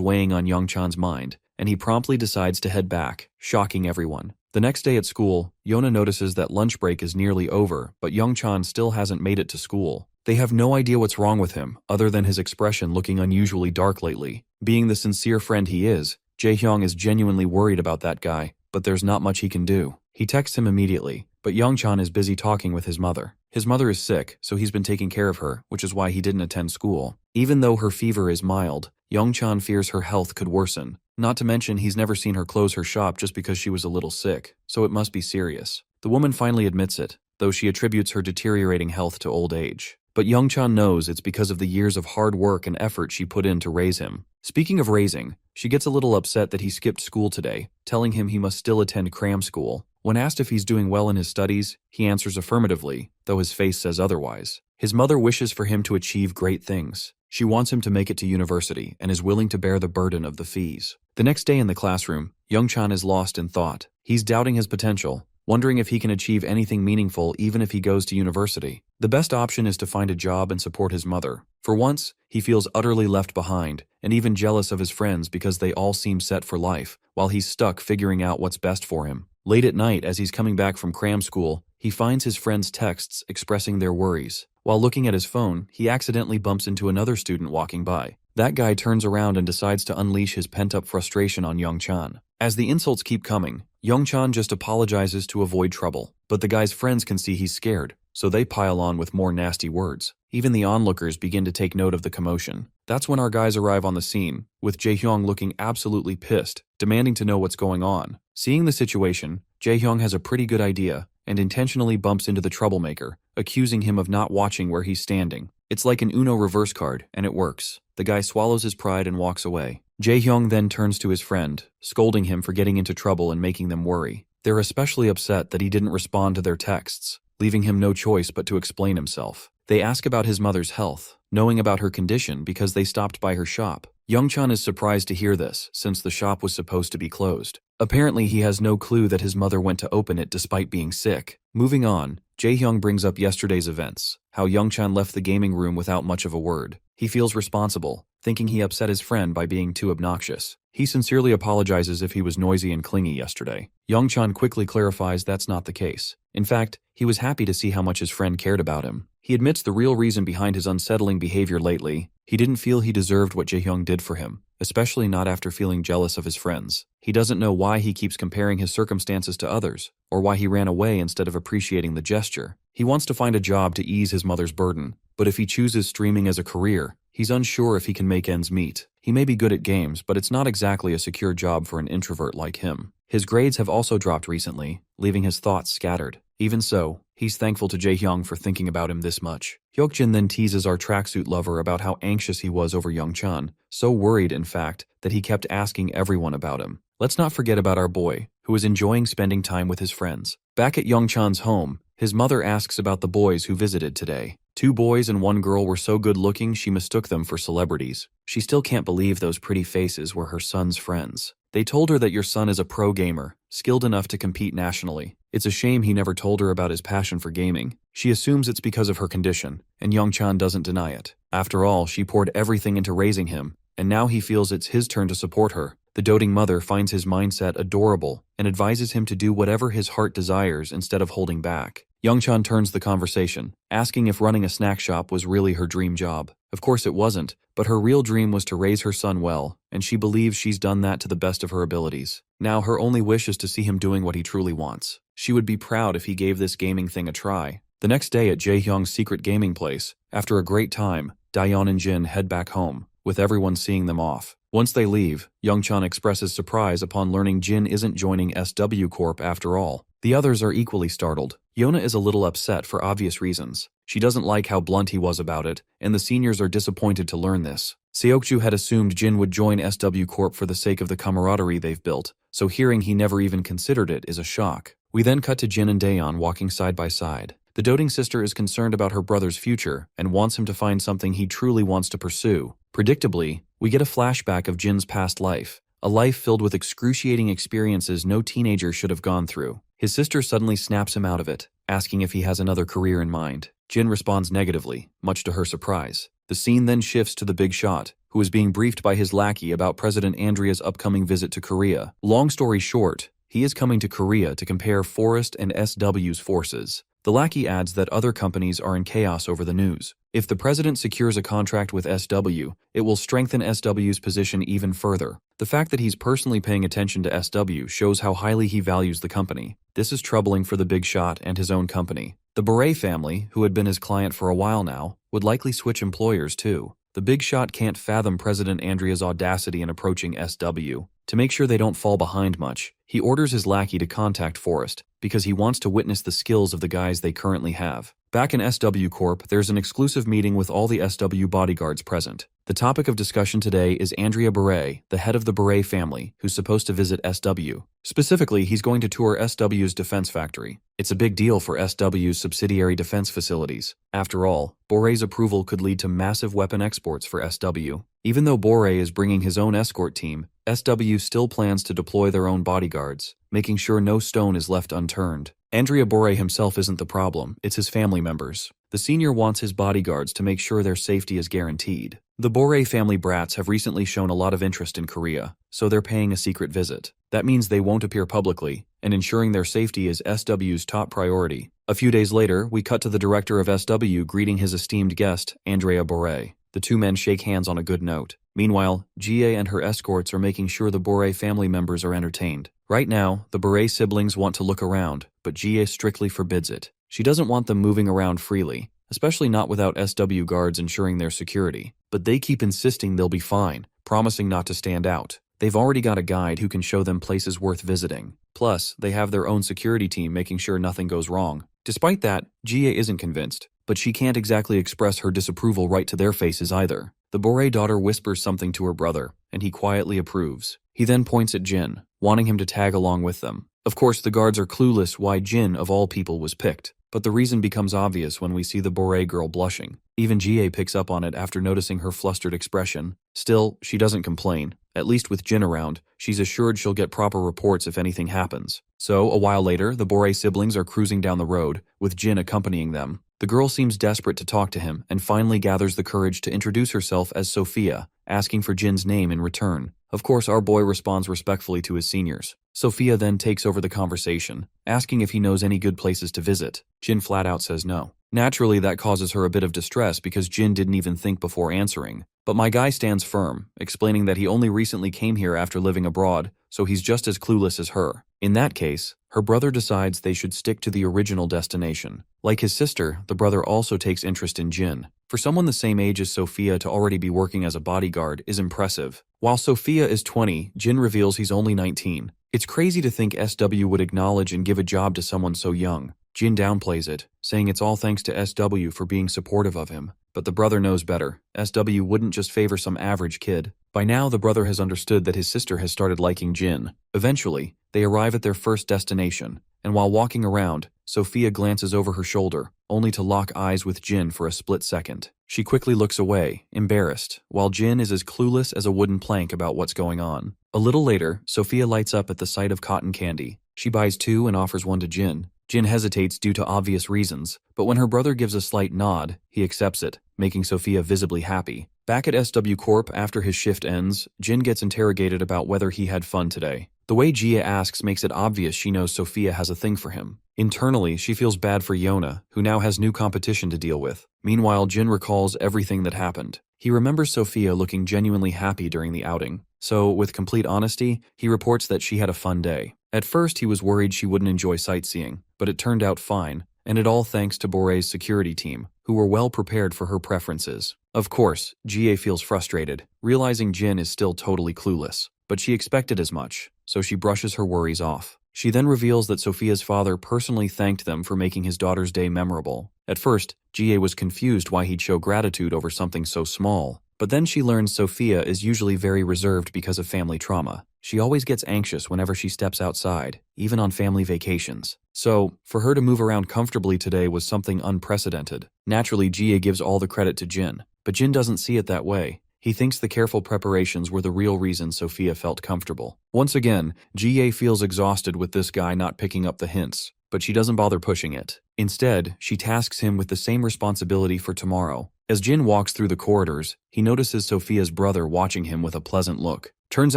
weighing on Youngchan's mind, and he promptly decides to head back, shocking everyone. The next day at school, Yona notices that lunch break is nearly over, but Youngchan still hasn't made it to school. They have no idea what's wrong with him, other than his expression looking unusually dark lately. Being the sincere friend he is, Jaehyung is genuinely worried about that guy, but there's not much he can do. He texts him immediately, but Youngchan is busy talking with his mother. His mother is sick, so he's been taking care of her, which is why he didn't attend school. Even though her fever is mild, Youngchan fears her health could worsen, Not to mention he's never seen her close her shop just because she was a little sick, so it must be serious. The woman finally admits it, though she attributes her deteriorating health to old age. But Young-chan knows it's because of the years of hard work and effort she put in to raise him. Speaking of raising, she gets a little upset that he skipped school today, telling him he must still attend cram school. When asked if he's doing well in his studies, he answers affirmatively, though his face says otherwise. His mother wishes for him to achieve great things. She wants him to make it to university and is willing to bear the burden of the fees. The next day in the classroom, Young-chan is lost in thought. He's doubting his potential, wondering if he can achieve anything meaningful even if he goes to university. The best option is to find a job and support his mother. For once, he feels utterly left behind and even jealous of his friends because they all seem set for life, while he's stuck figuring out what's best for him. Late at night, as he's coming back from cram school, he finds his friends' texts expressing their worries. While looking at his phone, he accidentally bumps into another student walking by. That guy turns around and decides to unleash his pent-up frustration on Young-chan. As the insults keep coming, Young-chan just apologizes to avoid trouble, but the guy's friends can see he's scared, so they pile on with more nasty words. Even the onlookers begin to take note of the commotion. That's when our guys arrive on the scene, with Jae-hyung looking absolutely pissed, demanding to know what's going on. Seeing the situation, Jae-hyung has a pretty good idea and intentionally bumps into the troublemaker, accusing him of not watching where he's standing. It's like an Uno reverse card, and it works. The guy swallows his pride and walks away. Jae-hyung then turns to his friend, scolding him for getting into trouble and making them worry. They're especially upset that he didn't respond to their texts, leaving him no choice but to explain himself. They ask about his mother's health, knowing about her condition because they stopped by her shop. Young-chan is surprised to hear this, since the shop was supposed to be closed. Apparently, he has no clue that his mother went to open it despite being sick. Moving on, Jae-hyung brings up yesterday's events, how Young-chan left the gaming room without much of a word. He feels responsible, thinking he upset his friend by being too obnoxious. He sincerely apologizes if he was noisy and clingy yesterday. Young-chan quickly clarifies that's not the case. In fact, he was happy to see how much his friend cared about him. He admits the real reason behind his unsettling behavior lately. He didn't feel he deserved what Jae-hyung did for him, especially not after feeling jealous of his friends. He doesn't know why he keeps comparing his circumstances to others, or why he ran away instead of appreciating the gesture. He wants to find a job to ease his mother's burden, but if he chooses streaming as a career, he's unsure if he can make ends meet. He may be good at games, but it's not exactly a secure job for an introvert like him. His grades have also dropped recently, leaving his thoughts scattered. Even so, he's thankful to Jae-hyung for thinking about him this much. Hyuk-jin then teases our tracksuit lover about how anxious he was over Young-chan, so worried, in fact, that he kept asking everyone about him. Let's not forget about our boy, who is enjoying spending time with his friends. Back at Young-chan's home, his mother asks about the boys who visited today. 2 boys and 1 girl were so good-looking she mistook them for celebrities. She still can't believe those pretty faces were her son's friends. They told her that your son is a pro gamer, skilled enough to compete nationally. It's a shame he never told her about his passion for gaming. She assumes it's because of her condition, and Young-chan doesn't deny it. After all, she poured everything into raising him, and now he feels it's his turn to support her. The doting mother finds his mindset adorable and advises him to do whatever his heart desires instead of holding back. Young-chan turns the conversation, asking if running a snack shop was really her dream job. Of course it wasn't, but her real dream was to raise her son well, and she believes she's done that to the best of her abilities. Now her only wish is to see him doing what he truly wants. She would be proud if he gave this gaming thing a try. The next day at Jae-hyung's secret gaming place, after a great time, Daeyeon and Jin head back home, with everyone seeing them off. Once they leave, Young-chan expresses surprise upon learning Jin isn't joining SW Corp after all. The others are equally startled. Yona is a little upset for obvious reasons. She doesn't like how blunt he was about it, and the seniors are disappointed to learn this. Seokju had assumed Jin would join SW Corp for the sake of the camaraderie they've built, so hearing he never even considered it is a shock. We then cut to Jin and Daeyeon walking side by side. The doting sister is concerned about her brother's future and wants him to find something he truly wants to pursue. Predictably, we get a flashback of Jin's past life, a life filled with excruciating experiences no teenager should have gone through. His sister suddenly snaps him out of it, asking if he has another career in mind. Jin responds negatively, much to her surprise. The scene then shifts to the big shot, who is being briefed by his lackey about President Andrea's upcoming visit to Korea. Long story short, he is coming to Korea to compare Forest and SW's forces. The lackey adds that other companies are in chaos over the news. If the president secures a contract with SW, it will strengthen SW's position even further. The fact that he's personally paying attention to SW shows how highly he values the company. This is troubling for the big shot and his own company. The Beret family, who had been his client for a while now, would likely switch employers too. The big shot can't fathom President Andrea's audacity in approaching SW. To make sure they don't fall behind much, he orders his lackey to contact Forrest because he wants to witness the skills of the guys they currently have. Back in SW Corp, there's an exclusive meeting with all the SW bodyguards present. The topic of discussion today is Andrea Beret, the head of the Beret family, who's supposed to visit SW. Specifically, he's going to tour SW's defense factory. It's a big deal for SW's subsidiary defense facilities. After all, Boret's approval could lead to massive weapon exports for SW. Even though Boret is bringing his own escort team, SW still plans to deploy their own bodyguards, making sure no stone is left unturned. Andrea Boret himself isn't the problem, it's his family members. The senior wants his bodyguards to make sure their safety is guaranteed. The Boret family brats have recently shown a lot of interest in Korea, so they're paying a secret visit. That means they won't appear publicly, and ensuring their safety is SW's top priority. A few days later, we cut to the director of SW greeting his esteemed guest, Andrea Boret. The two men shake hands on a good note. Meanwhile, Jie and her escorts are making sure the Boret family members are entertained. Right now, the Boret siblings want to look around, but Jie strictly forbids it. She doesn't want them moving around freely, especially not without SW guards ensuring their security. But they keep insisting they'll be fine, promising not to stand out. They've already got a guide who can show them places worth visiting. Plus, they have their own security team making sure nothing goes wrong. Despite that, Jie isn't convinced, but she can't exactly express her disapproval right to their faces either. The Boret daughter whispers something to her brother, and he quietly approves. He then points at Jin, wanting him to tag along with them. Of course, the guards are clueless why Jin, of all people, was picked, but the reason becomes obvious when we see the Boret girl blushing. Even Jie picks up on it after noticing her flustered expression. Still, she doesn't complain. At least with Jin around, she's assured she'll get proper reports if anything happens. So, a while later, the Boret siblings are cruising down the road, with Jin accompanying them. The girl seems desperate to talk to him and finally gathers the courage to introduce herself as Sophia, asking for Jin's name in return. Of course, our boy responds respectfully to his seniors. Sophia then takes over the conversation, asking if he knows any good places to visit. Jin flat out says no. Naturally, that causes her a bit of distress because Jin didn't even think before answering. But my guy stands firm, explaining that he only recently came here after living abroad, so he's just as clueless as her. In that case, her brother decides they should stick to the original destination. Like his sister, the brother also takes interest in Jin. For someone the same age as Sophia to already be working as a bodyguard is impressive. While Sophia is 20, Jin reveals he's only 19. It's crazy to think SW would acknowledge and give a job to someone so young. Jin downplays it, saying it's all thanks to SW for being supportive of him. But the brother knows better. SW wouldn't just favor some average kid. By now, the brother has understood that his sister has started liking Jin. Eventually, they arrive at their first destination, and while walking around, Sophia glances over her shoulder, only to lock eyes with Jin for a split second. She quickly looks away, embarrassed, while Jin is as clueless as a wooden plank about what's going on. A little later, Sophia lights up at the sight of cotton candy. She buys two and offers one to Jin. Jin hesitates due to obvious reasons, but when her brother gives a slight nod, he accepts it, making Sophia visibly happy. Back at SW Corp after his shift ends, Jin gets interrogated about whether he had fun today. The way Jia asks makes it obvious she knows Sophia has a thing for him. Internally, she feels bad for Yona, who now has new competition to deal with. Meanwhile, Jin recalls everything that happened. He remembers Sophia looking genuinely happy during the outing. So, with complete honesty, he reports that she had a fun day. At first, he was worried she wouldn't enjoy sightseeing, but it turned out fine, and it all thanks to Boret's security team, who were well prepared for her preferences. Of course, Jie feels frustrated, realizing Jin is still totally clueless, but she expected as much, so she brushes her worries off. She then reveals that Sophia's father personally thanked them for making his daughter's day memorable. At first, Jie was confused why he'd show gratitude over something so small, but then she learns Sophia is usually very reserved because of family trauma. She always gets anxious whenever she steps outside, even on family vacations. So, for her to move around comfortably today was something unprecedented. Naturally, Jie gives all the credit to Jin, but Jin doesn't see it that way. He thinks the careful preparations were the real reason Sophia felt comfortable. Once again, Jie feels exhausted with this guy not picking up the hints, but she doesn't bother pushing it. Instead, she tasks him with the same responsibility for tomorrow. As Jin walks through the corridors, he notices Sophia's brother watching him with a pleasant look. Turns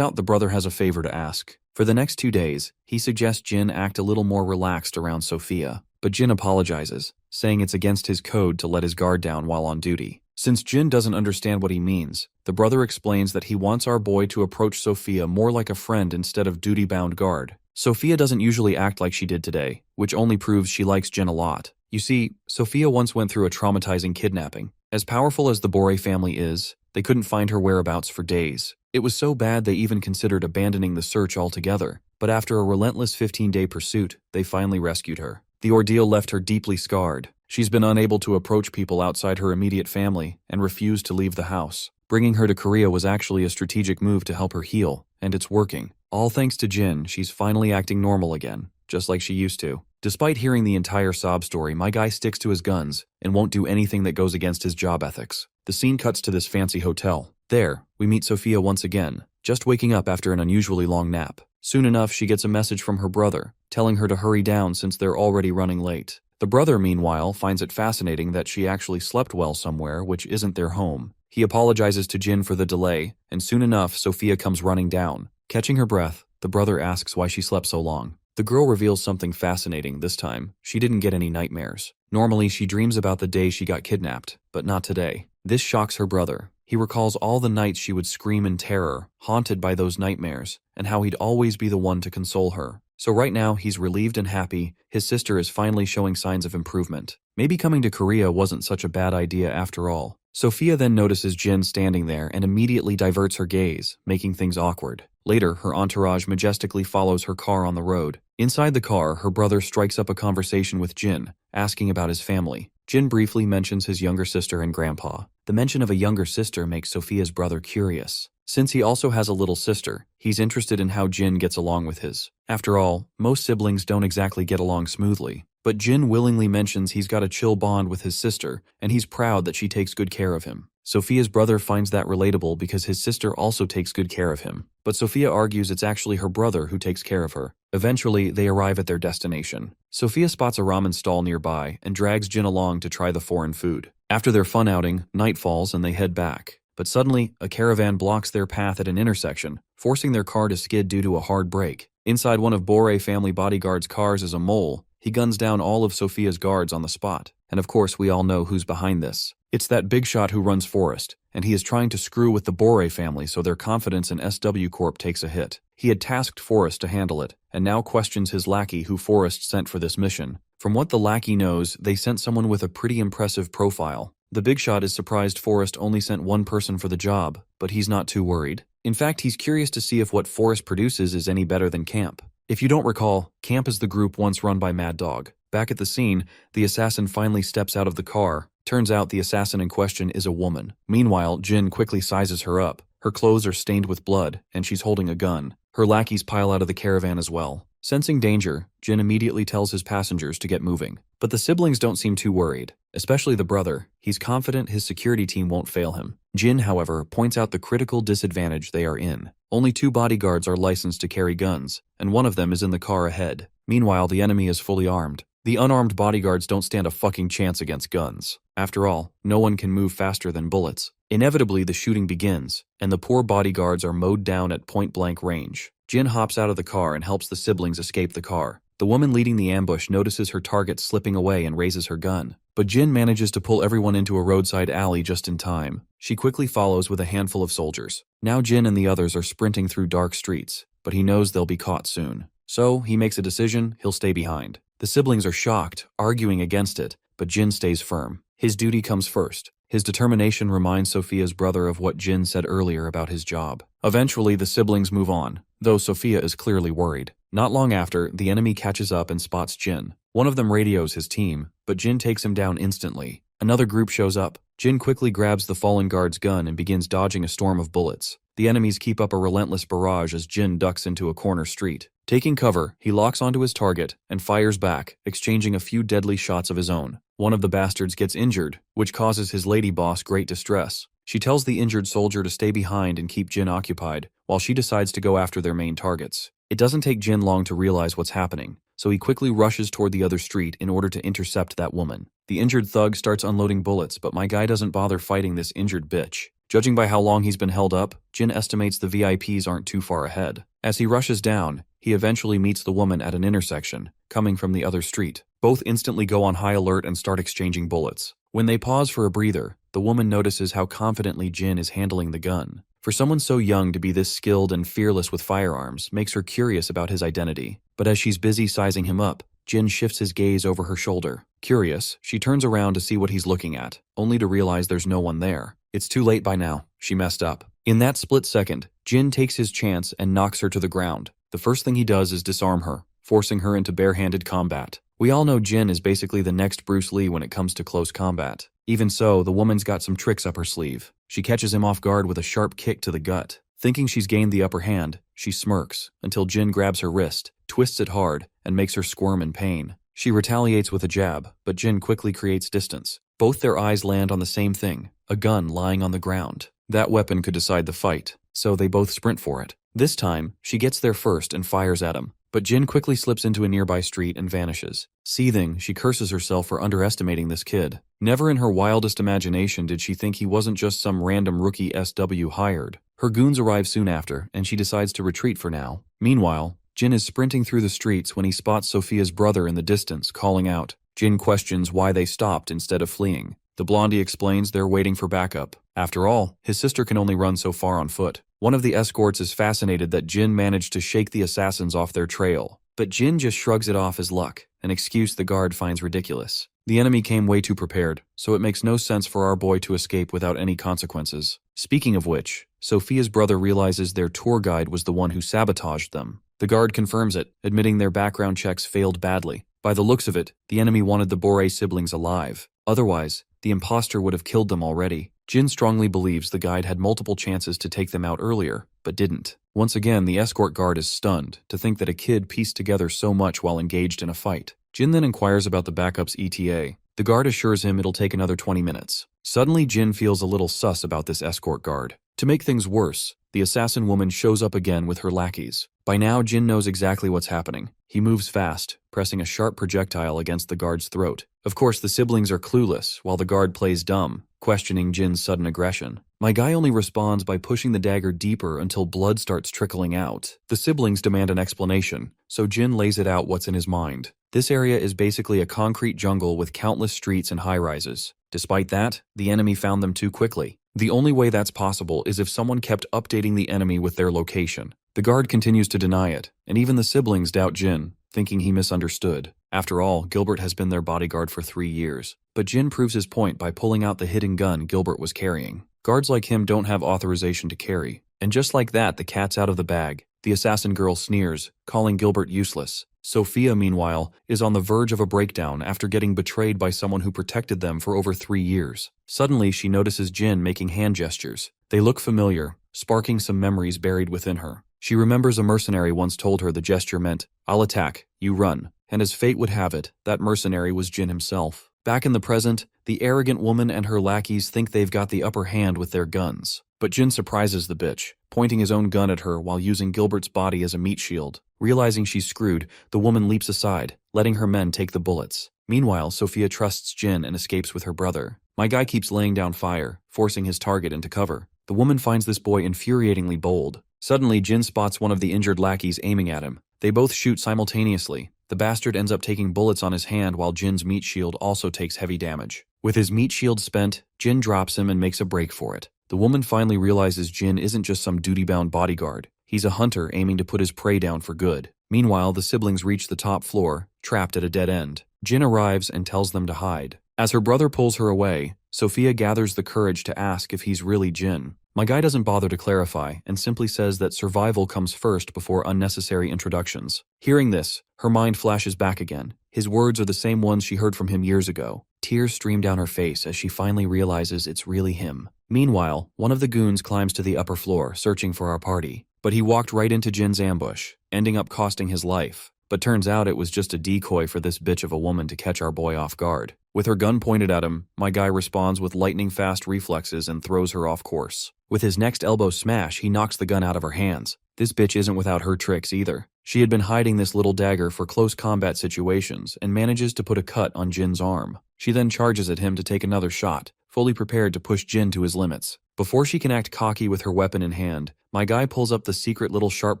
out the brother has a favor to ask. For the next 2 days, he suggests Jin act a little more relaxed around Sophia, but Jin apologizes, saying it's against his code to let his guard down while on duty. Since Jin doesn't understand what he means, the brother explains that he wants our boy to approach Sophia more like a friend instead of duty-bound guard. Sophia doesn't usually act like she did today, which only proves she likes Jin a lot. You see, Sophia once went through a traumatizing kidnapping. As powerful as the Boret family is, They couldn't find her whereabouts for days. It was so bad they even considered abandoning the search altogether. But after a relentless 15-day pursuit, they finally rescued her. The ordeal left her deeply scarred. She's been unable to approach people outside her immediate family and refused to leave the house. Bringing her to Korea was actually a strategic move to help her heal, and it's working. All thanks to Jin, she's finally acting normal again, just like she used to. Despite hearing the entire sob story, my guy sticks to his guns and won't do anything that goes against his job ethics. The scene cuts to this fancy hotel. There, we meet Sophia once again, just waking up after an unusually long nap. Soon enough, she gets a message from her brother, telling her to hurry down since they're already running late. The brother, meanwhile, finds it fascinating that she actually slept well somewhere which isn't their home. He apologizes to Jin for the delay, and soon enough, Sophia comes running down. Catching her breath, the brother asks why she slept so long. The girl reveals something fascinating this time. She didn't get any nightmares. Normally, she dreams about the day she got kidnapped, but not today. This shocks her brother. He recalls all the nights she would scream in terror, haunted by those nightmares, and how he'd always be the one to console her. So right now, he's relieved and happy. His sister is finally showing signs of improvement. Maybe coming to Korea wasn't such a bad idea after all. Sophia then notices Jin standing there and immediately diverts her gaze, making things awkward. Later, her entourage majestically follows her car on the road. Inside the car, her brother strikes up a conversation with Jin, asking about his family. Jin briefly mentions his younger sister and grandpa. The mention of a younger sister makes Sophia's brother curious. Since he also has a little sister, he's interested in how Jin gets along with his. After all, most siblings don't exactly get along smoothly. But Jin willingly mentions he's got a chill bond with his sister, and he's proud that she takes good care of him. Sophia's brother finds that relatable because his sister also takes good care of him. But Sophia argues it's actually her brother who takes care of her. Eventually, they arrive at their destination. Sophia spots a ramen stall nearby and drags Jin along to try the foreign food. After their fun outing, night falls and they head back. But suddenly, a caravan blocks their path at an intersection, forcing their car to skid due to a hard brake. Inside one of Bore family bodyguard's cars is a mole. He guns down all of Sophia's guards on the spot. And of course, we all know who's behind this. It's that big shot who runs Forrest, and he is trying to screw with the Bore family so their confidence in SW Corp takes a hit. He had tasked Forrest to handle it, and now questions his lackey who Forrest sent for this mission. From what the lackey knows, they sent someone with a pretty impressive profile. The big shot is surprised Forrest only sent one person for the job, but he's not too worried. In fact, he's curious to see if what Forrest produces is any better than Camp. If you don't recall, Camp is the group once run by Mad Dog. Back at the scene, the assassin finally steps out of the car. Turns out the assassin in question is a woman. Meanwhile, Jin quickly sizes her up. Her clothes are stained with blood, and she's holding a gun. Her lackeys pile out of the caravan as well. Sensing danger, Jin immediately tells his passengers to get moving. But the siblings don't seem too worried, especially the brother. He's confident his security team won't fail him. Jin, however, points out the critical disadvantage they are in. Only 2 bodyguards are licensed to carry guns, and one of them is in the car ahead. Meanwhile, the enemy is fully armed. The unarmed bodyguards don't stand a fucking chance against guns. After all, no one can move faster than bullets. Inevitably, the shooting begins, and the poor bodyguards are mowed down at point-blank range. Jin hops out of the car and helps the siblings escape the car. The woman leading the ambush notices her target slipping away and raises her gun. But Jin manages to pull everyone into a roadside alley just in time. She quickly follows with a handful of soldiers. Now Jin and the others are sprinting through dark streets, but he knows they'll be caught soon. So, he makes a decision, he'll stay behind. The siblings are shocked, arguing against it, but Jin stays firm. His duty comes first. His determination reminds Sophia's brother of what Jin said earlier about his job. Eventually, the siblings move on, though Sophia is clearly worried. Not long after, the enemy catches up and spots Jin. One of them radios his team, but Jin takes him down instantly. Another group shows up. Jin quickly grabs the fallen guard's gun and begins dodging a storm of bullets. The enemies keep up a relentless barrage as Jin ducks into a corner street. Taking cover, he locks onto his target and fires back, exchanging a few deadly shots of his own. One of the bastards gets injured, which causes his lady boss great distress. She tells the injured soldier to stay behind and keep Jin occupied, while she decides to go after their main targets. It doesn't take Jin long to realize what's happening, so he quickly rushes toward the other street in order to intercept that woman. The injured thug starts unloading bullets, but my guy doesn't bother fighting this injured bitch. Judging by how long he's been held up, Jin estimates the VIPs aren't too far ahead. As he rushes down, he eventually meets the woman at an intersection, coming from the other street. Both instantly go on high alert and start exchanging bullets. When they pause for a breather, the woman notices how confidently Jin is handling the gun. For someone so young to be this skilled and fearless with firearms makes her curious about his identity. But as she's busy sizing him up, Jin shifts his gaze over her shoulder. Curious, she turns around to see what he's looking at, only to realize there's no one there. It's too late by now. She messed up. In that split second, Jin takes his chance and knocks her to the ground. The first thing he does is disarm her, forcing her into barehanded combat. We all know Jin is basically the next Bruce Lee when it comes to close combat. Even so, the woman's got some tricks up her sleeve. She catches him off guard with a sharp kick to the gut. Thinking she's gained the upper hand, she smirks until Jin grabs her wrist, twists it hard, and makes her squirm in pain. She retaliates with a jab, but Jin quickly creates distance. Both their eyes land on the same thing, a gun lying on the ground. That weapon could decide the fight, so they both sprint for it. This time, she gets there first and fires at him, but Jin quickly slips into a nearby street and vanishes. Seething, she curses herself for underestimating this kid. Never in her wildest imagination did she think he wasn't just some random rookie SW hired. Her goons arrive soon after, and she decides to retreat for now. Meanwhile, Jin is sprinting through the streets when he spots Sophia's brother in the distance, calling out. Jin questions why they stopped instead of fleeing. The blondie explains they're waiting for backup. After all, his sister can only run so far on foot. One of the escorts is fascinated that Jin managed to shake the assassins off their trail. But Jin just shrugs it off as luck, an excuse the guard finds ridiculous. The enemy came way too prepared, so it makes no sense for our boy to escape without any consequences. Speaking of which, Sophia's brother realizes their tour guide was the one who sabotaged them. The guard confirms it, admitting their background checks failed badly. By the looks of it, the enemy wanted the Bore siblings alive. Otherwise, the imposter would have killed them already. Jin strongly believes the guide had multiple chances to take them out earlier, but didn't. Once again, the escort guard is stunned to think that a kid pieced together so much while engaged in a fight. Jin then inquires about the backup's ETA. The guard assures him it'll take another 20 minutes. Suddenly, Jin feels a little sus about this escort guard. To make things worse, the assassin woman shows up again with her lackeys. By now, Jin knows exactly what's happening. He moves fast, pressing a sharp projectile against the guard's throat. Of course, the siblings are clueless, while the guard plays dumb, questioning Jin's sudden aggression. My guy only responds by pushing the dagger deeper until blood starts trickling out. The siblings demand an explanation, so Jin lays it out what's in his mind. This area is basically a concrete jungle with countless streets and high-rises. Despite that, the enemy found them too quickly. The only way that's possible is if someone kept updating the enemy with their location. The guard continues to deny it, and even the siblings doubt Jin, thinking he misunderstood. After all, Gilbert has been their bodyguard for 3 years. But Jin proves his point by pulling out the hidden gun Gilbert was carrying. Guards like him don't have authorization to carry. And just like that, the cat's out of the bag. The assassin girl sneers, calling Gilbert useless. Sophia, meanwhile, is on the verge of a breakdown after getting betrayed by someone who protected them for over 3 years. Suddenly, she notices Jin making hand gestures. They look familiar, sparking some memories buried within her. She remembers a mercenary once told her the gesture meant, "I'll attack, you run." And as fate would have it, that mercenary was Jin himself. Back in the present, the arrogant woman and her lackeys think they've got the upper hand with their guns. But Jin surprises the bitch, pointing his own gun at her while using Gilbert's body as a meat shield. Realizing she's screwed, the woman leaps aside, letting her men take the bullets. Meanwhile, Sophia trusts Jin and escapes with her brother. My guy keeps laying down fire, forcing his target into cover. The woman finds this boy infuriatingly bold. Suddenly, Jin spots one of the injured lackeys aiming at him. They both shoot simultaneously. The bastard ends up taking bullets on his hand while Jin's meat shield also takes heavy damage. With his meat shield spent, Jin drops him and makes a break for it. The woman finally realizes Jin isn't just some duty-bound bodyguard. He's a hunter aiming to put his prey down for good. Meanwhile, the siblings reach the top floor, trapped at a dead end. Jin arrives and tells them to hide. As her brother pulls her away, Sophia gathers the courage to ask if he's really Jin. My guy doesn't bother to clarify and simply says that survival comes first before unnecessary introductions. Hearing this, her mind flashes back again. His words are the same ones she heard from him years ago. Tears stream down her face as she finally realizes it's really him. Meanwhile, one of the goons climbs to the upper floor, searching for our party. But he walked right into Jin's ambush, ending up costing his life. But turns out it was just a decoy for this bitch of a woman to catch our boy off guard. With her gun pointed at him, my guy responds with lightning-fast reflexes and throws her off course. With his next elbow smash, he knocks the gun out of her hands. This bitch isn't without her tricks either. She had been hiding this little dagger for close combat situations and manages to put a cut on Jin's arm. She then charges at him to take another shot, fully prepared to push Jin to his limits. Before she can act cocky with her weapon in hand, my guy pulls up the secret little sharp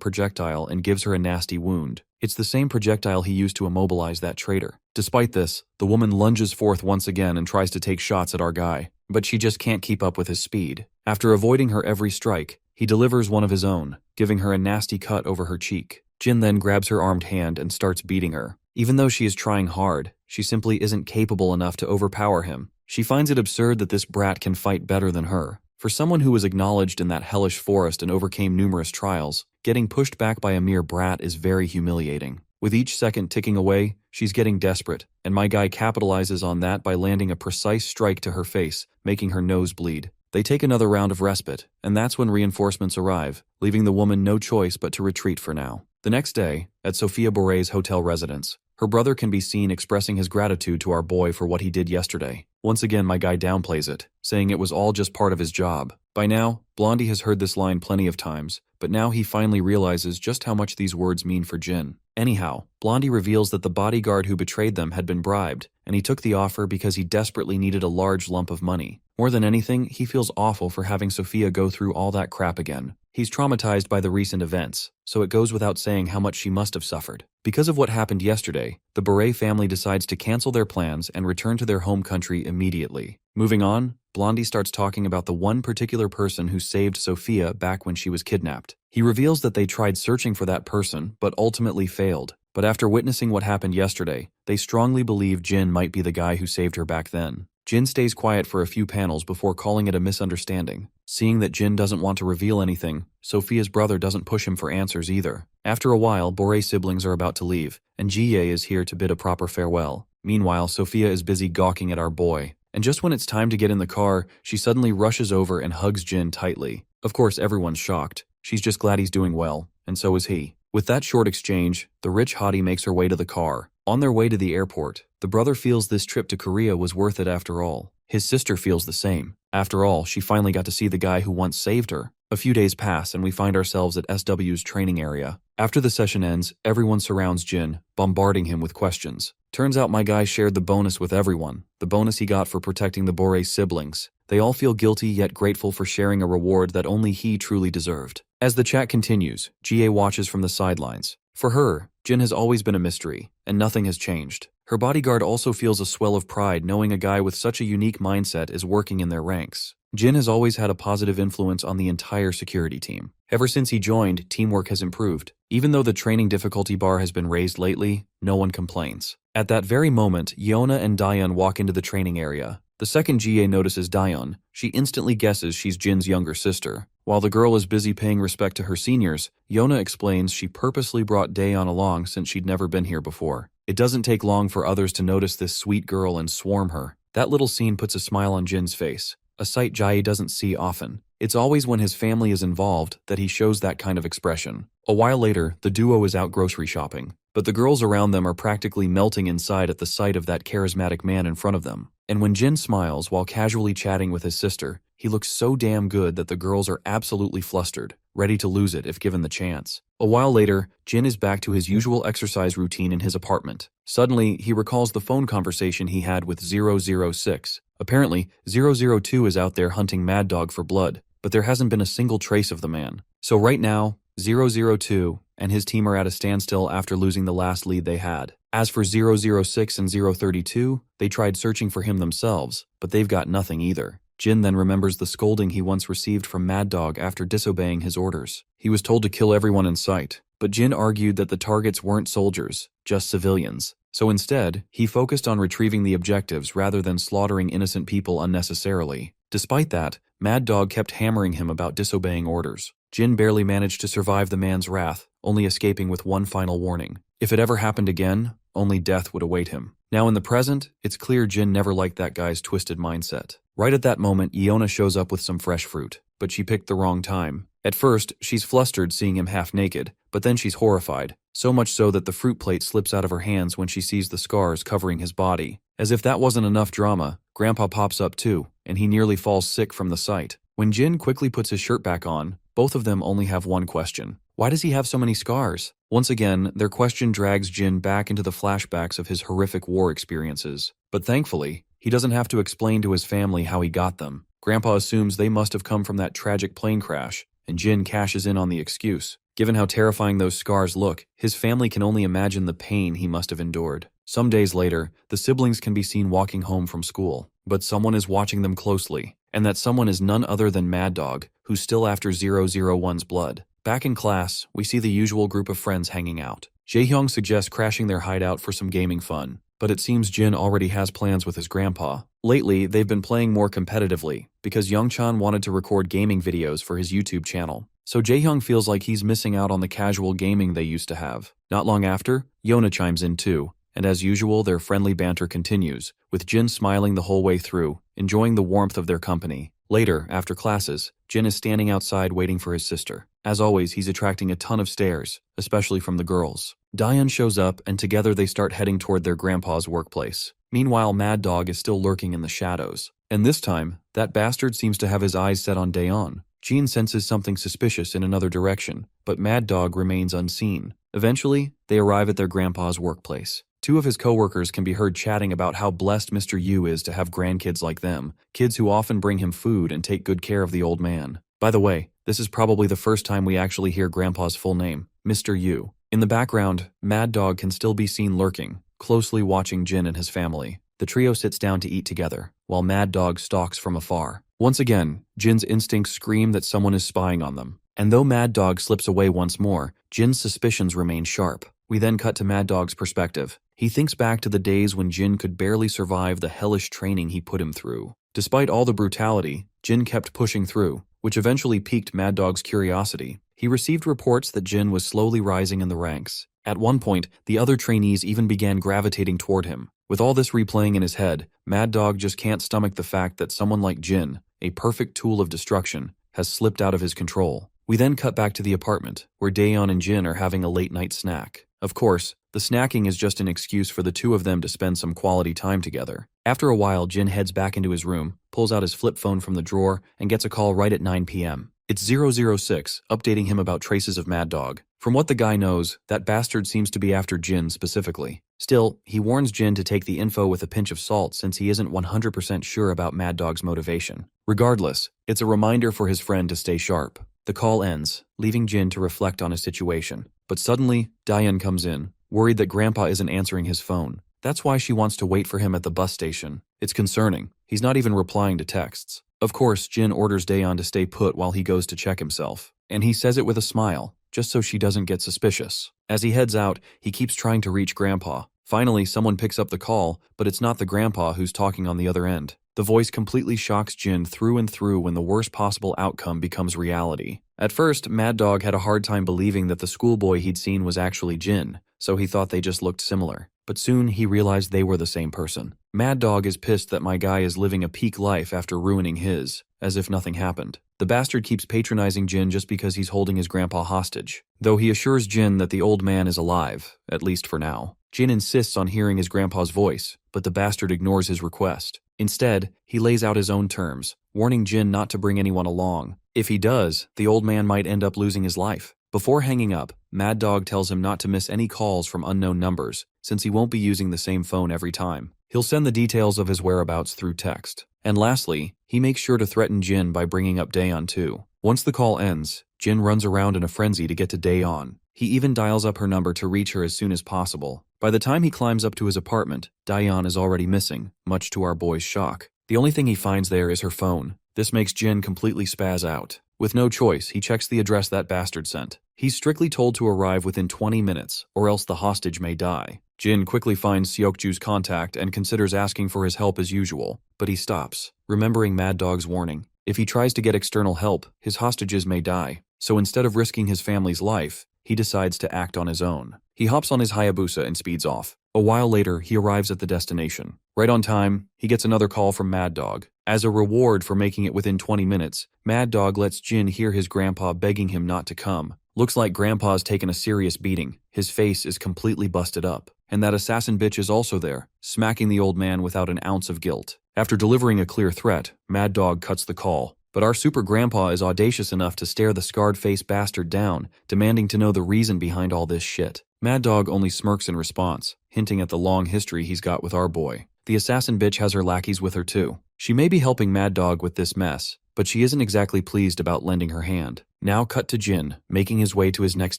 projectile and gives her a nasty wound. It's the same projectile he used to immobilize that traitor. Despite this, the woman lunges forth once again and tries to take shots at our guy, but she just can't keep up with his speed. After avoiding her every strike, he delivers one of his own, giving her a nasty cut over her cheek. Jin then grabs her armed hand and starts beating her. Even though she is trying hard, she simply isn't capable enough to overpower him. She finds it absurd that this brat can fight better than her. For someone who was acknowledged in that hellish forest and overcame numerous trials, getting pushed back by a mere brat is very humiliating. With each second ticking away, she's getting desperate, and my guy capitalizes on that by landing a precise strike to her face, making her nose bleed. They take another round of respite, and that's when reinforcements arrive, leaving the woman no choice but to retreat for now. The next day, at Sophia Bore's hotel residence, her brother can be seen expressing his gratitude to our boy for what he did yesterday. Once again, my guy downplays it, saying it was all just part of his job. By now, Blondie has heard this line plenty of times, but now he finally realizes just how much these words mean for Jin. Anyhow, Blondie reveals that the bodyguard who betrayed them had been bribed, and he took the offer because he desperately needed a large lump of money. More than anything, he feels awful for having Sophia go through all that crap again. He's traumatized by the recent events, so it goes without saying how much she must have suffered. Because of what happened yesterday, the Bore family decides to cancel their plans and return to their home country immediately. Moving on, Blondie starts talking about the one particular person who saved Sophia back when she was kidnapped. He reveals that they tried searching for that person, but ultimately failed. But after witnessing what happened yesterday, they strongly believe Jin might be the guy who saved her back then. Jin stays quiet for a few panels before calling it a misunderstanding. Seeing that Jin doesn't want to reveal anything, Sophia's brother doesn't push him for answers either. After a while, Bore siblings are about to leave, and Jie is here to bid a proper farewell. Meanwhile, Sophia is busy gawking at our boy. And just when it's time to get in the car, she suddenly rushes over and hugs Jin tightly. Of course, everyone's shocked. She's just glad he's doing well, and so is he. With that short exchange, the rich hottie makes her way to the car. On their way to the airport, the brother feels this trip to Korea was worth it after all. His sister feels the same. After all, she finally got to see the guy who once saved her. A few days pass and we find ourselves at SW's training area. After the session ends, everyone surrounds Jin, bombarding him with questions. Turns out my guy shared the bonus with everyone, the bonus he got for protecting the Bore siblings. They all feel guilty yet grateful for sharing a reward that only he truly deserved. As the chat continues, Jie watches from the sidelines. For her, Jin has always been a mystery, and nothing has changed. Her bodyguard also feels a swell of pride knowing a guy with such a unique mindset is working in their ranks. Jin has always had a positive influence on the entire security team. Ever since he joined, teamwork has improved. Even though the training difficulty bar has been raised lately, no one complains. At that very moment, Yeona and Daeun walk into the training area. The second GA notices Daeun, she instantly guesses she's Jin's younger sister. While the girl is busy paying respect to her seniors, Yeona explains she purposely brought Daeun along since she'd never been here before. It doesn't take long for others to notice this sweet girl and swarm her. That little scene puts a smile on Jin's face, a sight Jai doesn't see often. It's always when his family is involved that he shows that kind of expression. A while later, the duo is out grocery shopping, but the girls around them are practically melting inside at the sight of that charismatic man in front of them. And when Jin smiles while casually chatting with his sister, he looks so damn good that the girls are absolutely flustered, ready to lose it if given the chance. A while later, Jin is back to his usual exercise routine in his apartment. Suddenly, he recalls the phone conversation he had with 006. Apparently, 002 is out there hunting Mad Dog for blood, but there hasn't been a single trace of the man. So right now, 002 and his team are at a standstill after losing the last lead they had. As for 006 and 032, they tried searching for him themselves, but they've got nothing either. Jin then remembers the scolding he once received from Mad Dog after disobeying his orders. He was told to kill everyone in sight, but Jin argued that the targets weren't soldiers, just civilians. So instead, he focused on retrieving the objectives rather than slaughtering innocent people unnecessarily. Despite that, Mad Dog kept hammering him about disobeying orders. Jin barely managed to survive the man's wrath, only escaping with one final warning. If it ever happened again, only death would await him. Now in the present, it's clear Jin never liked that guy's twisted mindset. Right at that moment, Yeona shows up with some fresh fruit, but she picked the wrong time. At first, she's flustered seeing him half naked, but then she's horrified, so much so that the fruit plate slips out of her hands when she sees the scars covering his body. As if that wasn't enough drama, Grandpa pops up too, and he nearly falls sick from the sight. When Jin quickly puts his shirt back on, both of them only have one question. Why does he have so many scars? Once again, their question drags Jin back into the flashbacks of his horrific war experiences. But thankfully, he doesn't have to explain to his family how he got them. Grandpa assumes they must have come from that tragic plane crash, and Jin cashes in on the excuse. Given how terrifying those scars look, his family can only imagine the pain he must have endured. Some days later, the siblings can be seen walking home from school, but someone is watching them closely, and that someone is none other than Mad Dog, who's still after 001's blood. Back in class, we see the usual group of friends hanging out. Jaehyung suggests crashing their hideout for some gaming fun. but it seems Jin already has plans with his grandpa. Lately, they've been playing more competitively because Youngchan wanted to record gaming videos for his YouTube channel. So Jaehyung feels like he's missing out on the casual gaming they used to have. Not long after, Yona chimes in too, and as usual, their friendly banter continues, with Jin smiling the whole way through, enjoying the warmth of their company. Later, after classes, Jin is standing outside waiting for his sister. As always, he's attracting a ton of stares, especially from the girls. Daeyeon shows up, and together they start heading toward their grandpa's workplace. Meanwhile, Mad Dog is still lurking in the shadows. And this time, that bastard seems to have his eyes set on Daeyeon. Jean senses something suspicious in another direction, but Mad Dog remains unseen. Eventually, they arrive at their grandpa's workplace. Two of his coworkers can be heard chatting about how blessed Mr. Yu is to have grandkids like them, kids who often bring him food and take good care of the old man. By the way, this is probably the first time we actually hear Grandpa's full name, Mr. Yu. In the background, Mad Dog can still be seen lurking, closely watching Jin and his family. The trio sits down to eat together, while Mad Dog stalks from afar. Once again, Jin's instincts scream that someone is spying on them. And though Mad Dog slips away once more, Jin's suspicions remain sharp. We then cut to Mad Dog's perspective. He thinks back to the days when Jin could barely survive the hellish training he put him through. Despite all the brutality, Jin kept pushing through, which eventually piqued Mad Dog's curiosity. He received reports that Jin was slowly rising in the ranks. At one point, the other trainees even began gravitating toward him. With all this replaying in his head, Mad Dog just can't stomach the fact that someone like Jin, a perfect tool of destruction, has slipped out of his control. We then cut back to the apartment, where Daeyeon and Jin are having a late-night snack. Of course, the snacking is just an excuse for the two of them to spend some quality time together. After a while, Jin heads back into his room, pulls out his flip phone from the drawer, and gets a call right at 9 p.m. It's 006, updating him about traces of Mad Dog. From what the guy knows, that bastard seems to be after Jin specifically. Still, he warns Jin to take the info with a pinch of salt since he isn't 100% sure about Mad Dog's motivation. Regardless, it's a reminder for his friend to stay sharp. The call ends, leaving Jin to reflect on his situation. But suddenly, Daeyeon comes in, worried that Grandpa isn't answering his phone. That's why she wants to wait for him at the bus station. It's concerning. He's not even replying to texts. Of course, Jin orders Daeyeon to stay put while he goes to check himself. And he says it with a smile, just so she doesn't get suspicious. As he heads out, he keeps trying to reach Grandpa. Finally, someone picks up the call, but it's not the Grandpa who's talking on the other end. The voice completely shocks Jin through and through when the worst possible outcome becomes reality. At first, Mad Dog had a hard time believing that the schoolboy he'd seen was actually Jin, so he thought they just looked similar. But soon he realized they were the same person. Mad Dog is pissed that my guy is living a peak life after ruining his, as if nothing happened. The bastard keeps patronizing Jin just because he's holding his grandpa hostage, though he assures Jin that the old man is alive, at least for now. Jin insists on hearing his grandpa's voice, but the bastard ignores his request. Instead, he lays out his own terms, warning Jin not to bring anyone along. If he does, the old man might end up losing his life. Before hanging up, Mad Dog tells him not to miss any calls from unknown numbers, since he won't be using the same phone every time. He'll send the details of his whereabouts through text. And lastly, he makes sure to threaten Jin by bringing up Daeyeon too. Once the call ends, Jin runs around in a frenzy to get to Daeyeon. He even dials up her number to reach her as soon as possible. By the time he climbs up to his apartment, Daeyeon is already missing, much to our boy's shock. The only thing he finds there is her phone. This makes Jin completely spaz out. With no choice, he checks the address that bastard sent. He's strictly told to arrive within 20 minutes, or else the hostage may die. Jin quickly finds Seokju's contact and considers asking for his help as usual, but he stops, remembering Mad Dog's warning. If he tries to get external help, his hostages may die. So instead of risking his family's life, he decides to act on his own. He hops on his Hayabusa and speeds off. A while later, he arrives at the destination. Right on time, he gets another call from Mad Dog. As a reward for making it within 20 minutes, Mad Dog lets Jin hear his grandpa begging him not to come. Looks like Grandpa's taken a serious beating. His face is completely busted up. And that assassin bitch is also there, smacking the old man without an ounce of guilt. After delivering a clear threat, Mad Dog cuts the call. But our super grandpa is audacious enough to stare the scarred-faced bastard down, demanding to know the reason behind all this shit. Mad Dog only smirks in response, hinting at the long history he's got with our boy. The assassin bitch has her lackeys with her too. She may be helping Mad Dog with this mess, but she isn't exactly pleased about lending her hand. Now cut to Jin, making his way to his next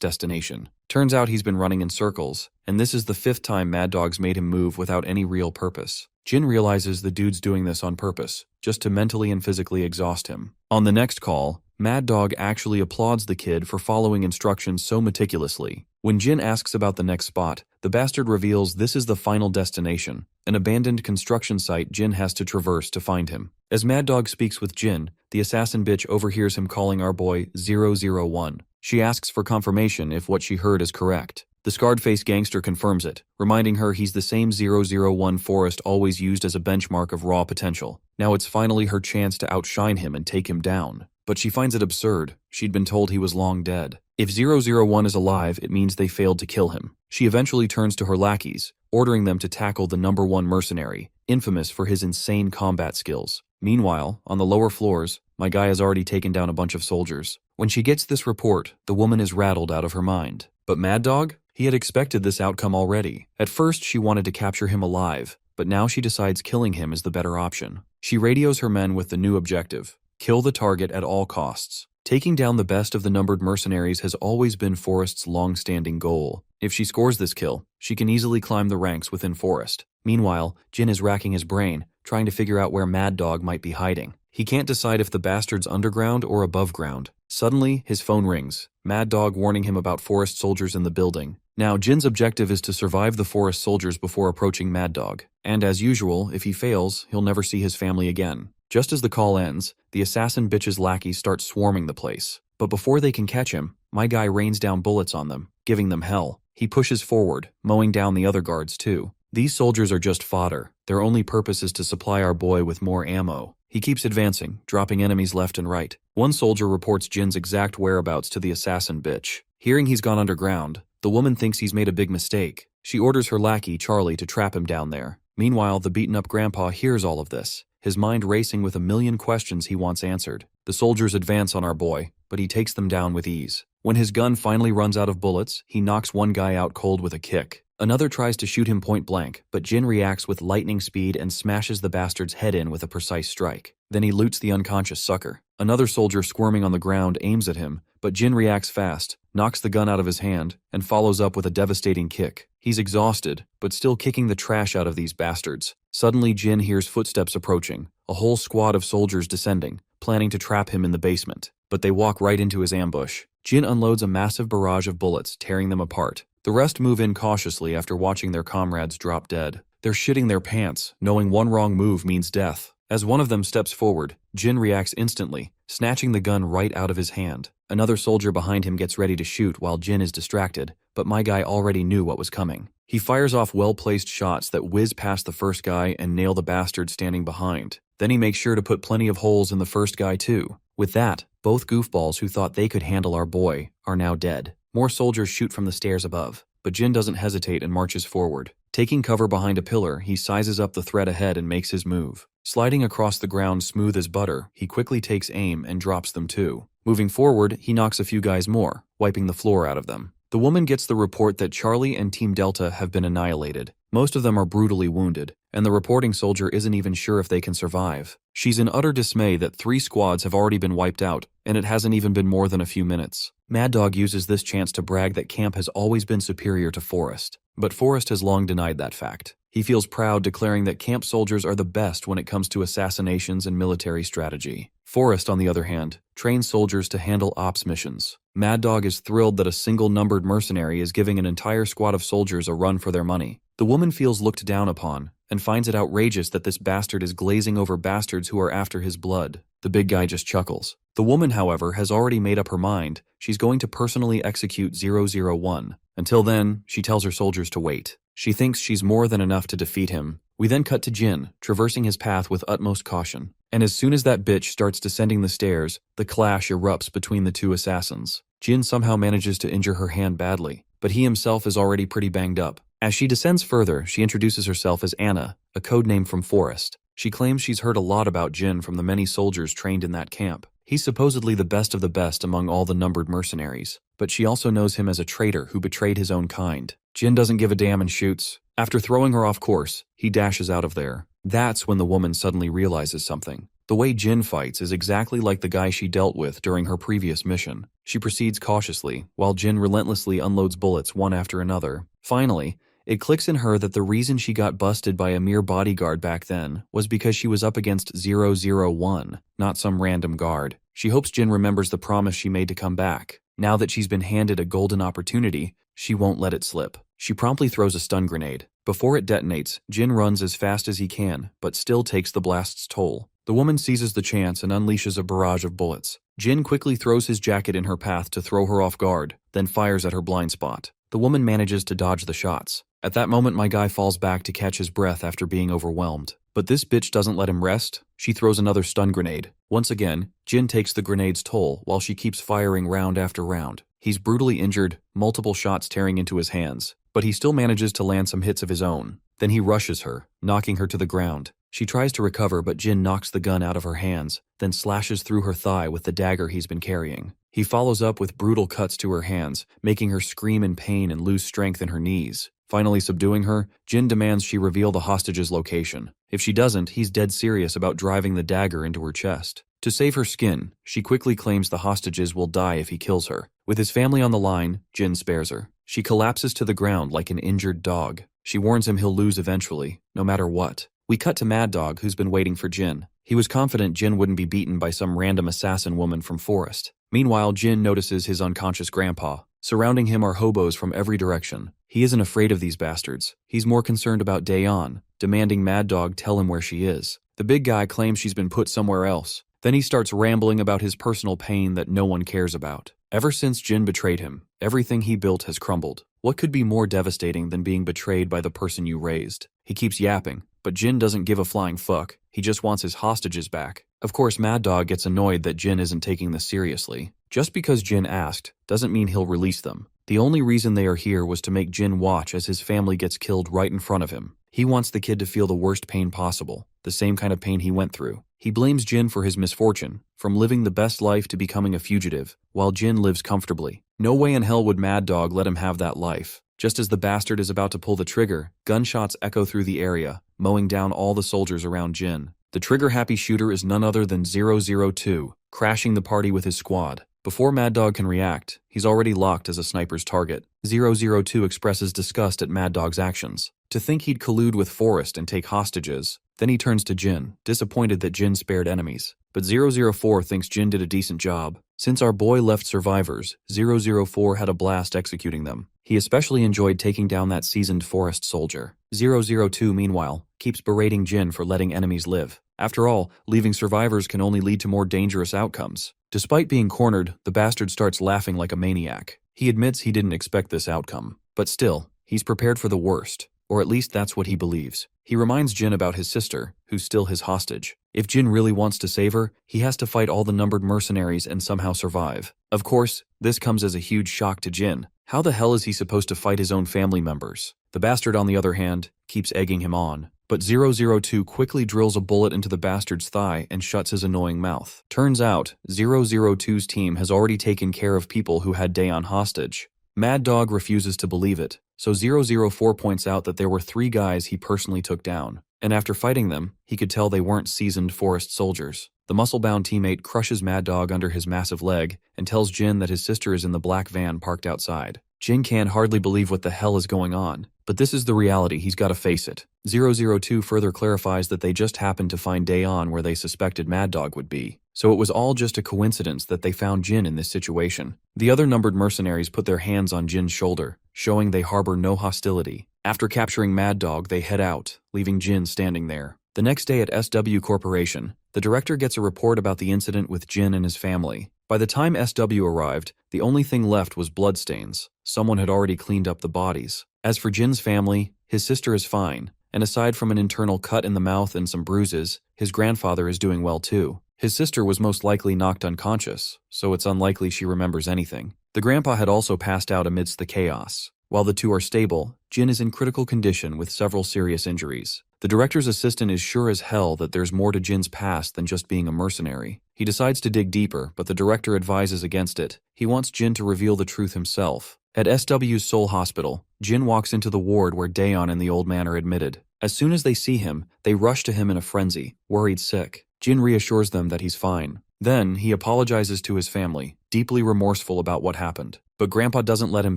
destination. Turns out he's been running in circles, and this is the 5th time Mad Dog's made him move without any real purpose. Jin realizes the dude's doing this on purpose, just to mentally and physically exhaust him. On the next call, Mad Dog actually applauds the kid for following instructions so meticulously. When Jin asks about the next spot, the bastard reveals this is the final destination, an abandoned construction site Jin has to traverse to find him. As Mad Dog speaks with Jin, the assassin bitch overhears him calling our boy 001. She asks for confirmation if what she heard is correct. The scarred-faced gangster confirms it, reminding her he's the same 001 Forrest always used as a benchmark of raw potential. Now it's finally her chance to outshine him and take him down. But she finds it absurd. She'd been told he was long dead. If 001 is alive, it means they failed to kill him. She eventually turns to her lackeys, ordering them to tackle the #1 mercenary, infamous for his insane combat skills. Meanwhile, on the lower floors, my guy has already taken down a bunch of soldiers. When she gets this report, the woman is rattled out of her mind. But Mad Dog? He had expected this outcome already. At first, she wanted to capture him alive, but now she decides killing him is the better option. She radios her men with the new objective: kill the target at all costs. Taking down the best of the numbered mercenaries has always been Forrest's long-standing goal. If she scores this kill, she can easily climb the ranks within Forrest. Meanwhile, Jin is racking his brain, trying to figure out where Mad Dog might be hiding. He can't decide if the bastard's underground or above ground. Suddenly, his phone rings, Mad Dog warning him about Forrest soldiers in the building. Now, Jin's objective is to survive the Forrest soldiers before approaching Mad Dog. And as usual, if he fails, he'll never see his family again. Just as the call ends, the assassin bitch's lackeys start swarming the place. But before they can catch him, my guy rains down bullets on them, giving them hell. He pushes forward, mowing down the other guards too. These soldiers are just fodder. Their only purpose is to supply our boy with more ammo. He keeps advancing, dropping enemies left and right. One soldier reports Jin's exact whereabouts to the assassin bitch. Hearing he's gone underground, the woman thinks he's made a big mistake. She orders her lackey, Charlie, to trap him down there. Meanwhile, the beaten-up grandpa hears all of this, his mind racing with a million questions he wants answered. The soldiers advance on our boy, but he takes them down with ease. When his gun finally runs out of bullets, he knocks one guy out cold with a kick. Another tries to shoot him point blank, but Jin reacts with lightning speed and smashes the bastard's head in with a precise strike. Then he loots the unconscious sucker. Another soldier squirming on the ground aims at him, but Jin reacts fast, knocks the gun out of his hand, and follows up with a devastating kick. He's exhausted, but still kicking the trash out of these bastards. Suddenly, Jin hears footsteps approaching, a whole squad of soldiers descending, planning to trap him in the basement. But they walk right into his ambush. Jin unloads a massive barrage of bullets, tearing them apart. The rest move in cautiously after watching their comrades drop dead. They're shitting their pants, knowing one wrong move means death. As one of them steps forward, Jin reacts instantly, snatching the gun right out of his hand. Another soldier behind him gets ready to shoot while Jin is distracted, but my guy already knew what was coming. He fires off well-placed shots that whiz past the first guy and nail the bastard standing behind. Then he makes sure to put plenty of holes in the first guy too. With that, both goofballs who thought they could handle our boy are now dead. More soldiers shoot from the stairs above, but Jin doesn't hesitate and marches forward. Taking cover behind a pillar, he sizes up the threat ahead and makes his move. Sliding across the ground smooth as butter, he quickly takes aim and drops them too. Moving forward, he knocks a few guys more, wiping the floor out of them. The woman gets the report that Charlie and Team Delta have been annihilated. Most of them are brutally wounded, and the reporting soldier isn't even sure if they can survive. She's in utter dismay that 3 squads have already been wiped out, and it hasn't even been more than a few minutes. Mad Dog uses this chance to brag that Camp has always been superior to Forrest, but Forrest has long denied that fact. He feels proud, declaring that Camp soldiers are the best when it comes to assassinations and military strategy. Forrest, on the other hand, trains soldiers to handle ops missions. Mad Dog is thrilled that a single numbered mercenary is giving an entire squad of soldiers a run for their money. The woman feels looked down upon, and finds it outrageous that this bastard is glazing over bastards who are after his blood. The big guy just chuckles. The woman, however, has already made up her mind. She's going to personally execute 001. Until then, she tells her soldiers to wait. She thinks she's more than enough to defeat him. We then cut to Jin, traversing his path with utmost caution. And as soon as that bitch starts descending the stairs, the clash erupts between the two assassins. Jin somehow manages to injure her hand badly, but he himself is already pretty banged up. As she descends further, she introduces herself as Anna, a code name from Forrest. She claims she's heard a lot about Jin from the many soldiers trained in that camp. He's supposedly the best of the best among all the numbered mercenaries, but she also knows him as a traitor who betrayed his own kind. Jin doesn't give a damn and shoots. After throwing her off course, he dashes out of there. That's when the woman suddenly realizes something. The way Jin fights is exactly like the guy she dealt with during her previous mission. She proceeds cautiously, while Jin relentlessly unloads bullets one after another. Finally, it clicks in her that the reason she got busted by a mere bodyguard back then was because she was up against 001, not some random guard. She hopes Jin remembers the promise she made to come back. Now that she's been handed a golden opportunity, she won't let it slip. She promptly throws a stun grenade. Before it detonates, Jin runs as fast as he can, but still takes the blast's toll. The woman seizes the chance and unleashes a barrage of bullets. Jin quickly throws his jacket in her path to throw her off guard, then fires at her blind spot. The woman manages to dodge the shots. At that moment, my guy falls back to catch his breath after being overwhelmed. But this bitch doesn't let him rest. She throws another stun grenade. Once again, Jin takes the grenade's toll while she keeps firing round after round. He's brutally injured, multiple shots tearing into his hands, but he still manages to land some hits of his own. Then he rushes her, knocking her to the ground. She tries to recover, but Jin knocks the gun out of her hands, then slashes through her thigh with the dagger he's been carrying. He follows up with brutal cuts to her hands, making her scream in pain and lose strength in her knees. Finally subduing her, Jin demands she reveal the hostage's location. If she doesn't, he's dead serious about driving the dagger into her chest. To save her skin, she quickly claims the hostages will die if he kills her. With his family on the line, Jin spares her. She collapses to the ground like an injured dog. She warns him he'll lose eventually, no matter what. We cut to Mad Dog, who's been waiting for Jin. He was confident Jin wouldn't be beaten by some random assassin woman from Forest. Meanwhile, Jin notices his unconscious grandpa. Surrounding him are hobos from every direction. He isn't afraid of these bastards. He's more concerned about Daeon, demanding Mad Dog tell him where she is. The big guy claims she's been put somewhere else. Then he starts rambling about his personal pain that no one cares about. Ever since Jin betrayed him, everything he built has crumbled. What could be more devastating than being betrayed by the person you raised? He keeps yapping, but Jin doesn't give a flying fuck. He just wants his hostages back. Of course, Mad Dog gets annoyed that Jin isn't taking this seriously. Just because Jin asked doesn't mean he'll release them. The only reason they are here was to make Jin watch as his family gets killed right in front of him. He wants the kid to feel the worst pain possible, the same kind of pain he went through. He blames Jin for his misfortune, from living the best life to becoming a fugitive, while Jin lives comfortably. No way in hell would Mad Dog let him have that life. Just as the bastard is about to pull the trigger, gunshots echo through the area, mowing down all the soldiers around Jin. The trigger-happy shooter is none other than 002, crashing the party with his squad. Before Mad Dog can react, he's already locked as a sniper's target. 002 expresses disgust at Mad Dog's actions. To think he'd collude with Forrest and take hostages. Then he turns to Jin, disappointed that Jin spared enemies. But 004 thinks Jin did a decent job. Since our boy left survivors, 004 had a blast executing them. He especially enjoyed taking down that seasoned Forest soldier. 002, meanwhile, keeps berating Jin for letting enemies live. After all, leaving survivors can only lead to more dangerous outcomes. Despite being cornered, the bastard starts laughing like a maniac. He admits he didn't expect this outcome. But still, he's prepared for the worst. Or at least that's what he believes. He reminds Jin about his sister, who's still his hostage. If Jin really wants to save her, he has to fight all the numbered mercenaries and somehow survive. Of course, this comes as a huge shock to Jin. How the hell is he supposed to fight his own family members? The bastard, on the other hand, keeps egging him on. But 002 quickly drills a bullet into the bastard's thigh and shuts his annoying mouth. Turns out, 002's team has already taken care of people who had Daeon hostage. Mad Dog refuses to believe it, so 004 points out that there were 3 guys he personally took down. And after fighting them, he could tell they weren't seasoned Forest soldiers. The muscle-bound teammate crushes Mad Dog under his massive leg and tells Jin that his sister is in the black van parked outside. Jin can hardly believe what the hell is going on, but this is the reality, he's got to face it. 002 further clarifies that they just happened to find Daeon where they suspected Mad Dog would be. So it was all just a coincidence that they found Jin in this situation. The other numbered mercenaries put their hands on Jin's shoulder, showing they harbor no hostility. After capturing Mad Dog, they head out, leaving Jin standing there. The next day at SW Corporation, the director gets a report about the incident with Jin and his family. By the time SW arrived, the only thing left was bloodstains. Someone had already cleaned up the bodies. As for Jin's family, his sister is fine, and aside from an internal cut in the mouth and some bruises, his grandfather is doing well too. His sister was most likely knocked unconscious, so it's unlikely she remembers anything. The grandpa had also passed out amidst the chaos. While the two are stable, Jin is in critical condition with several serious injuries. The director's assistant is sure as hell that there's more to Jin's past than just being a mercenary. He decides to dig deeper, but the director advises against it. He wants Jin to reveal the truth himself. At SW's Seoul hospital, Jin walks into the ward where Daeon and the old man are admitted. As soon as they see him, they rush to him in a frenzy, worried sick. Jin reassures them that he's fine. Then, he apologizes to his family, deeply remorseful about what happened. But Grandpa doesn't let him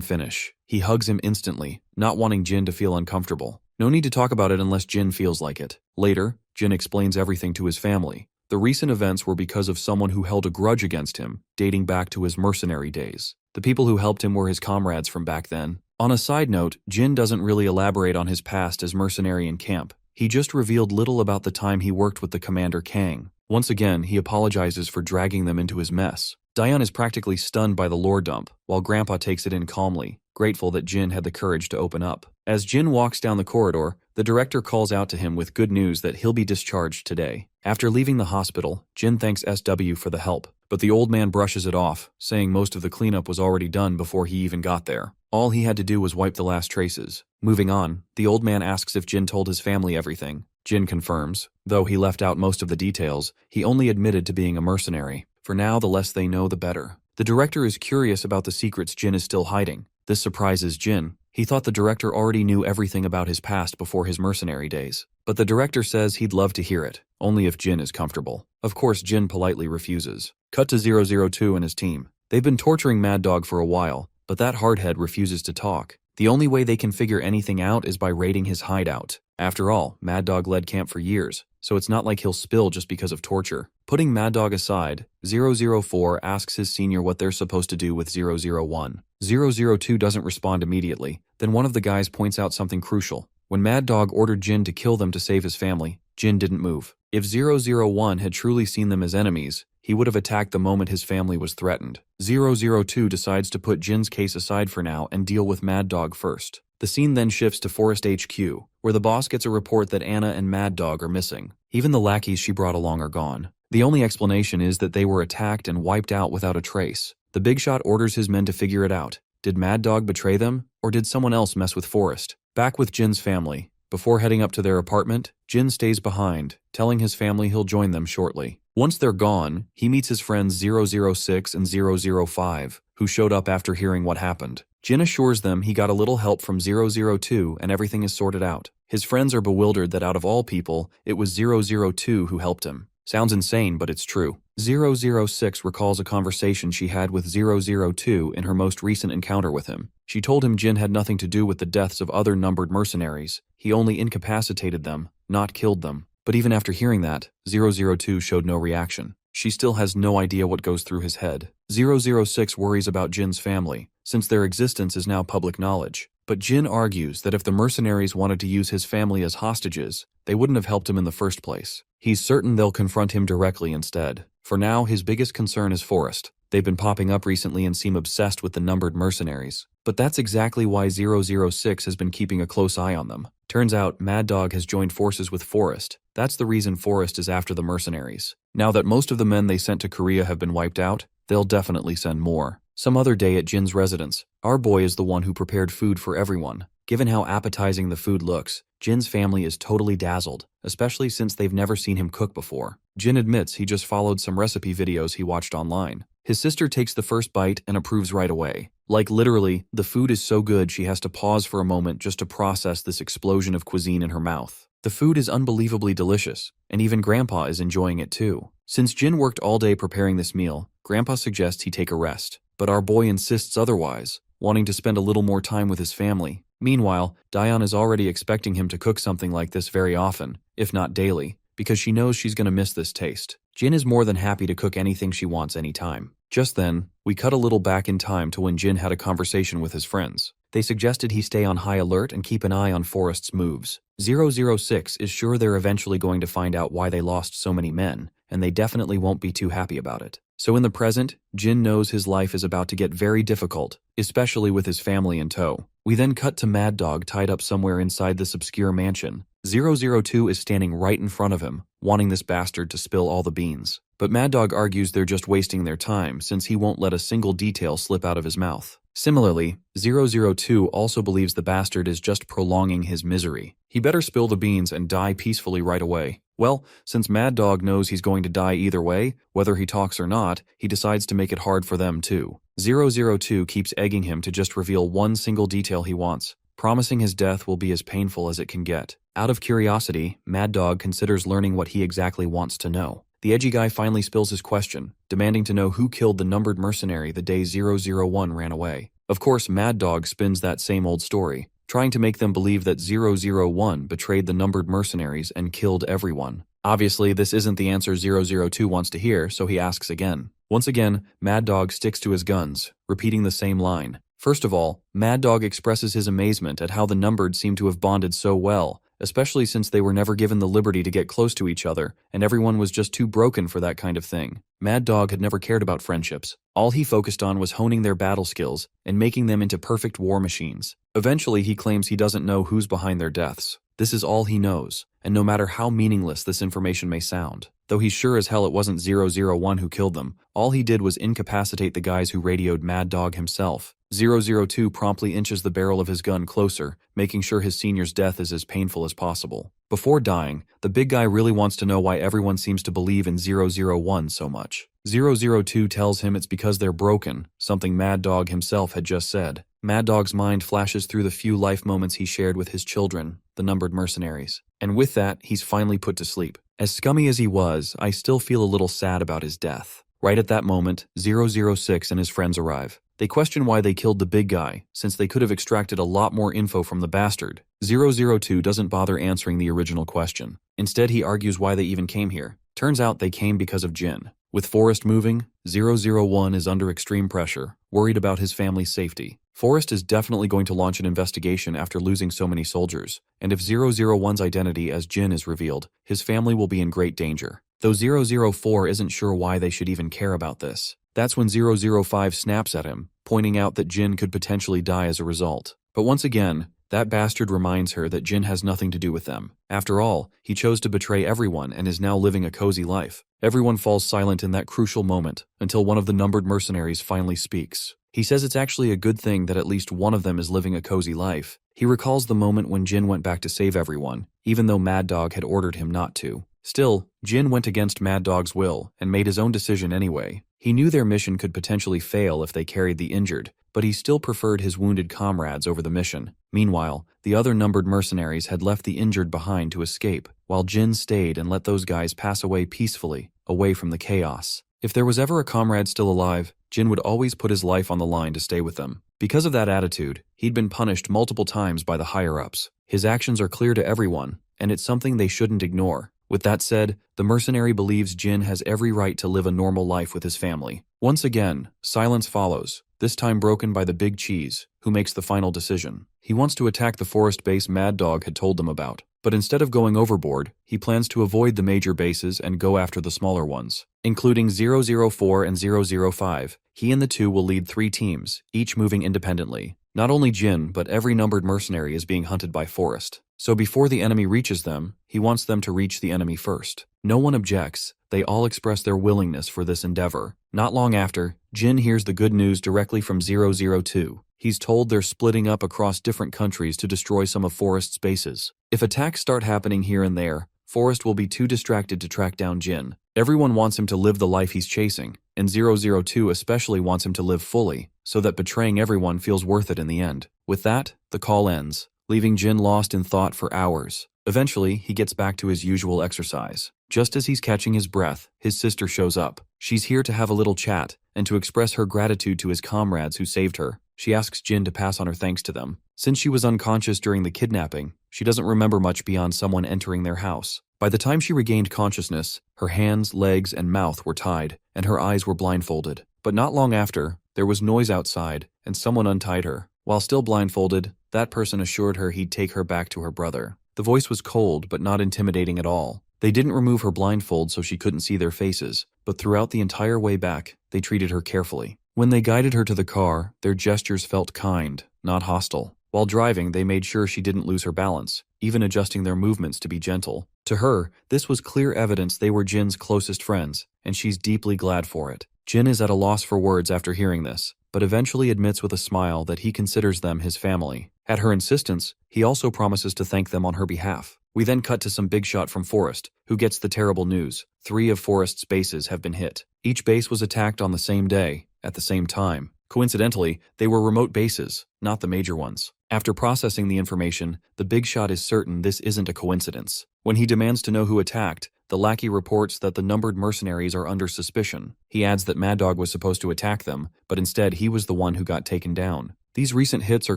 finish. He hugs him instantly, not wanting Jin to feel uncomfortable. No need to talk about it unless Jin feels like it. Later, Jin explains everything to his family. The recent events were because of someone who held a grudge against him, dating back to his mercenary days. The people who helped him were his comrades from back then. On a side note, Jin doesn't really elaborate on his past as mercenary in camp. He just revealed little about the time he worked with the commander Kang. Once again, he apologizes for dragging them into his mess. Daeon is practically stunned by the lore dump, while Grandpa takes it in calmly, grateful that Jin had the courage to open up. As Jin walks down the corridor, the director calls out to him with good news that he'll be discharged today. After leaving the hospital, Jin thanks SW for the help, but the old man brushes it off, saying most of the cleanup was already done before he even got there. All he had to do was wipe the last traces. Moving on, the old man asks if Jin told his family everything. Jin confirms. Though he left out most of the details, he only admitted to being a mercenary. For now, the less they know, the better. The director is curious about the secrets Jin is still hiding. This surprises Jin. He thought the director already knew everything about his past before his mercenary days. But the director says he'd love to hear it, only if Jin is comfortable. Of course, Jin politely refuses. Cut to 002 and his team. They've been torturing Mad Dog for a while, but that hardhead refuses to talk. The only way they can figure anything out is by raiding his hideout. After all, Mad Dog led camp for years, so it's not like he'll spill just because of torture. Putting Mad Dog aside, 004 asks his senior what they're supposed to do with 001. 002 doesn't respond immediately. Then one of the guys points out something crucial. When Mad Dog ordered Jin to kill them to save his family, Jin didn't move. If 001 had truly seen them as enemies, he would have attacked the moment his family was threatened. 002 decides to put Jin's case aside for now and deal with Mad Dog first. The scene then shifts to Forest HQ, where the boss gets a report that Anna and Mad Dog are missing. Even the lackeys she brought along are gone. The only explanation is that they were attacked and wiped out without a trace. The big shot orders his men to figure it out. Did Mad Dog betray them, or did someone else mess with Forest? Back with Jin's family. Before heading up to their apartment, Jin stays behind, telling his family he'll join them shortly. Once they're gone, he meets his friends 006 and 005, who showed up after hearing what happened. Jin assures them he got a little help from 002 and everything is sorted out. His friends are bewildered that out of all people, it was 002 who helped him. Sounds insane, but it's true. 006 recalls a conversation she had with 002 in her most recent encounter with him. She told him Jin had nothing to do with the deaths of other numbered mercenaries. He only incapacitated them, not killed them. But even after hearing that, 002 showed no reaction. She still has no idea what goes through his head. 006 worries about Jin's family, since their existence is now public knowledge. But Jin argues that if the mercenaries wanted to use his family as hostages, they wouldn't have helped him in the first place. He's certain they'll confront him directly instead. For now, his biggest concern is Forest. They've been popping up recently and seem obsessed with the numbered mercenaries. But that's exactly why 006 has been keeping a close eye on them. Turns out, Mad Dog has joined forces with Forest. That's the reason Forest is after the mercenaries. Now that most of the men they sent to Korea have been wiped out, they'll definitely send more. Some other day at Jin's residence, our boy is the one who prepared food for everyone. Given how appetizing the food looks, Jin's family is totally dazzled, especially since they've never seen him cook before. Jin admits he just followed some recipe videos he watched online. His sister takes the first bite and approves right away. Like literally, the food is so good she has to pause for a moment just to process this explosion of cuisine in her mouth. The food is unbelievably delicious, and even Grandpa is enjoying it too. Since Jin worked all day preparing this meal, Grandpa suggests he take a rest. But our boy insists otherwise, wanting to spend a little more time with his family. Meanwhile, Daeon is already expecting him to cook something like this very often, if not daily, because she knows she's going to miss this taste. Jin is more than happy to cook anything she wants anytime. Just then, we cut a little back in time to when Jin had a conversation with his friends. They suggested he stay on high alert and keep an eye on Forest's moves. 006 is sure they're eventually going to find out why they lost so many men, and they definitely won't be too happy about it. So in the present, Jin knows his life is about to get very difficult, especially with his family in tow. We then cut to Mad Dog tied up somewhere inside this obscure mansion. 002 is standing right in front of him, wanting this bastard to spill all the beans. But Mad Dog argues they're just wasting their time since he won't let a single detail slip out of his mouth. Similarly, 002 also believes the bastard is just prolonging his misery. He better spill the beans and die peacefully right away. Well, since Mad Dog knows he's going to die either way, whether he talks or not, he decides to make it hard for them too. 002 keeps egging him to just reveal one single detail he wants, promising his death will be as painful as it can get. Out of curiosity, Mad Dog considers learning what he exactly wants to know. The edgy guy finally spills his question, demanding to know who killed the numbered mercenary the day 001 ran away. Of course, Mad Dog spins that same old story, trying to make them believe that 001 betrayed the numbered mercenaries and killed everyone. Obviously, this isn't the answer 002 wants to hear, so he asks again. Once again, Mad Dog sticks to his guns, repeating the same line. First of all, Mad Dog expresses his amazement at how the numbered seem to have bonded so well, especially since they were never given the liberty to get close to each other, and everyone was just too broken for that kind of thing. Mad Dog had never cared about friendships. All he focused on was honing their battle skills and making them into perfect war machines. Eventually, he claims he doesn't know who's behind their deaths. This is all he knows, and no matter how meaningless this information may sound, though he's sure as hell it wasn't 001 who killed them, all he did was incapacitate the guys who radioed Mad Dog himself. 002 promptly inches the barrel of his gun closer, making sure his senior's death is as painful as possible. Before dying, the big guy really wants to know why everyone seems to believe in 001 so much. 002 tells him it's because they're broken, something Mad Dog himself had just said. Mad Dog's mind flashes through the few life moments he shared with his children, the numbered mercenaries. And with that, he's finally put to sleep. As scummy as he was, I still feel a little sad about his death. Right at that moment, 006 and his friends arrive. They question why they killed the big guy, since they could have extracted a lot more info from the bastard. 002 doesn't bother answering the original question. Instead, he argues why they even came here. Turns out they came because of Jin. With Forrest moving, 001 is under extreme pressure, worried about his family's safety. Forrest is definitely going to launch an investigation after losing so many soldiers, and if 001's identity as Jin is revealed, his family will be in great danger. Though 004 isn't sure why they should even care about this. That's when 005 snaps at him, pointing out that Jin could potentially die as a result. But once again, that bastard reminds her that Jin has nothing to do with them. After all, he chose to betray everyone and is now living a cozy life. Everyone falls silent in that crucial moment, until one of the numbered mercenaries finally speaks. He says it's actually a good thing that at least one of them is living a cozy life. He recalls the moment when Jin went back to save everyone, even though Mad Dog had ordered him not to. Still, Jin went against Mad Dog's will and made his own decision anyway. He knew their mission could potentially fail if they carried the injured, but he still preferred his wounded comrades over the mission. Meanwhile, the other numbered mercenaries had left the injured behind to escape, while Jin stayed and let those guys pass away peacefully, away from the chaos. If there was ever a comrade still alive, Jin would always put his life on the line to stay with them. Because of that attitude, he'd been punished multiple times by the higher-ups. His actions are clear to everyone, and it's something they shouldn't ignore. With that said, the mercenary believes Jin has every right to live a normal life with his family. Once again, silence follows, this time broken by the Big Cheese, who makes the final decision. He wants to attack the forest base Mad Dog had told them about, but instead of going overboard, he plans to avoid the major bases and go after the smaller ones. Including 004 and 005, he and the two will lead 3 teams, each moving independently. Not only Jin, but every numbered mercenary is being hunted by Forrest. So before the enemy reaches them, he wants them to reach the enemy first. No one objects. They all express their willingness for this endeavor. Not long after, Jin hears the good news directly from 002. He's told they're splitting up across different countries to destroy some of Forrest's bases. If attacks start happening here and there, Forrest will be too distracted to track down Jin. Everyone wants him to live the life he's chasing, and 002 especially wants him to live fully, so that betraying everyone feels worth it in the end. With that, the call ends, leaving Jin lost in thought for hours. Eventually, he gets back to his usual exercise. Just as he's catching his breath, his sister shows up. She's here to have a little chat, and to express her gratitude to his comrades who saved her. She asks Jin to pass on her thanks to them. Since she was unconscious during the kidnapping, she doesn't remember much beyond someone entering their house. By the time she regained consciousness, her hands, legs, and mouth were tied, and her eyes were blindfolded. But not long after, there was noise outside, and someone untied her. While still blindfolded, that person assured her he'd take her back to her brother. The voice was cold, but not intimidating at all. They didn't remove her blindfold so she couldn't see their faces, but throughout the entire way back, they treated her carefully. When they guided her to the car, their gestures felt kind, not hostile. While driving, they made sure she didn't lose her balance, even adjusting their movements to be gentle. To her, this was clear evidence they were Jin's closest friends, and she's deeply glad for it. Jin is at a loss for words after hearing this, but eventually admits with a smile that he considers them his family. At her insistence, he also promises to thank them on her behalf. We then cut to some big shot from Forrest, who gets the terrible news. 3 of Forrest's bases have been hit. Each base was attacked on the same day, at the same time. Coincidentally, they were remote bases, not the major ones. After processing the information, the big shot is certain this isn't a coincidence. When he demands to know who attacked, the lackey reports that the numbered mercenaries are under suspicion. He adds that Mad Dog was supposed to attack them, but instead he was the one who got taken down. These recent hits are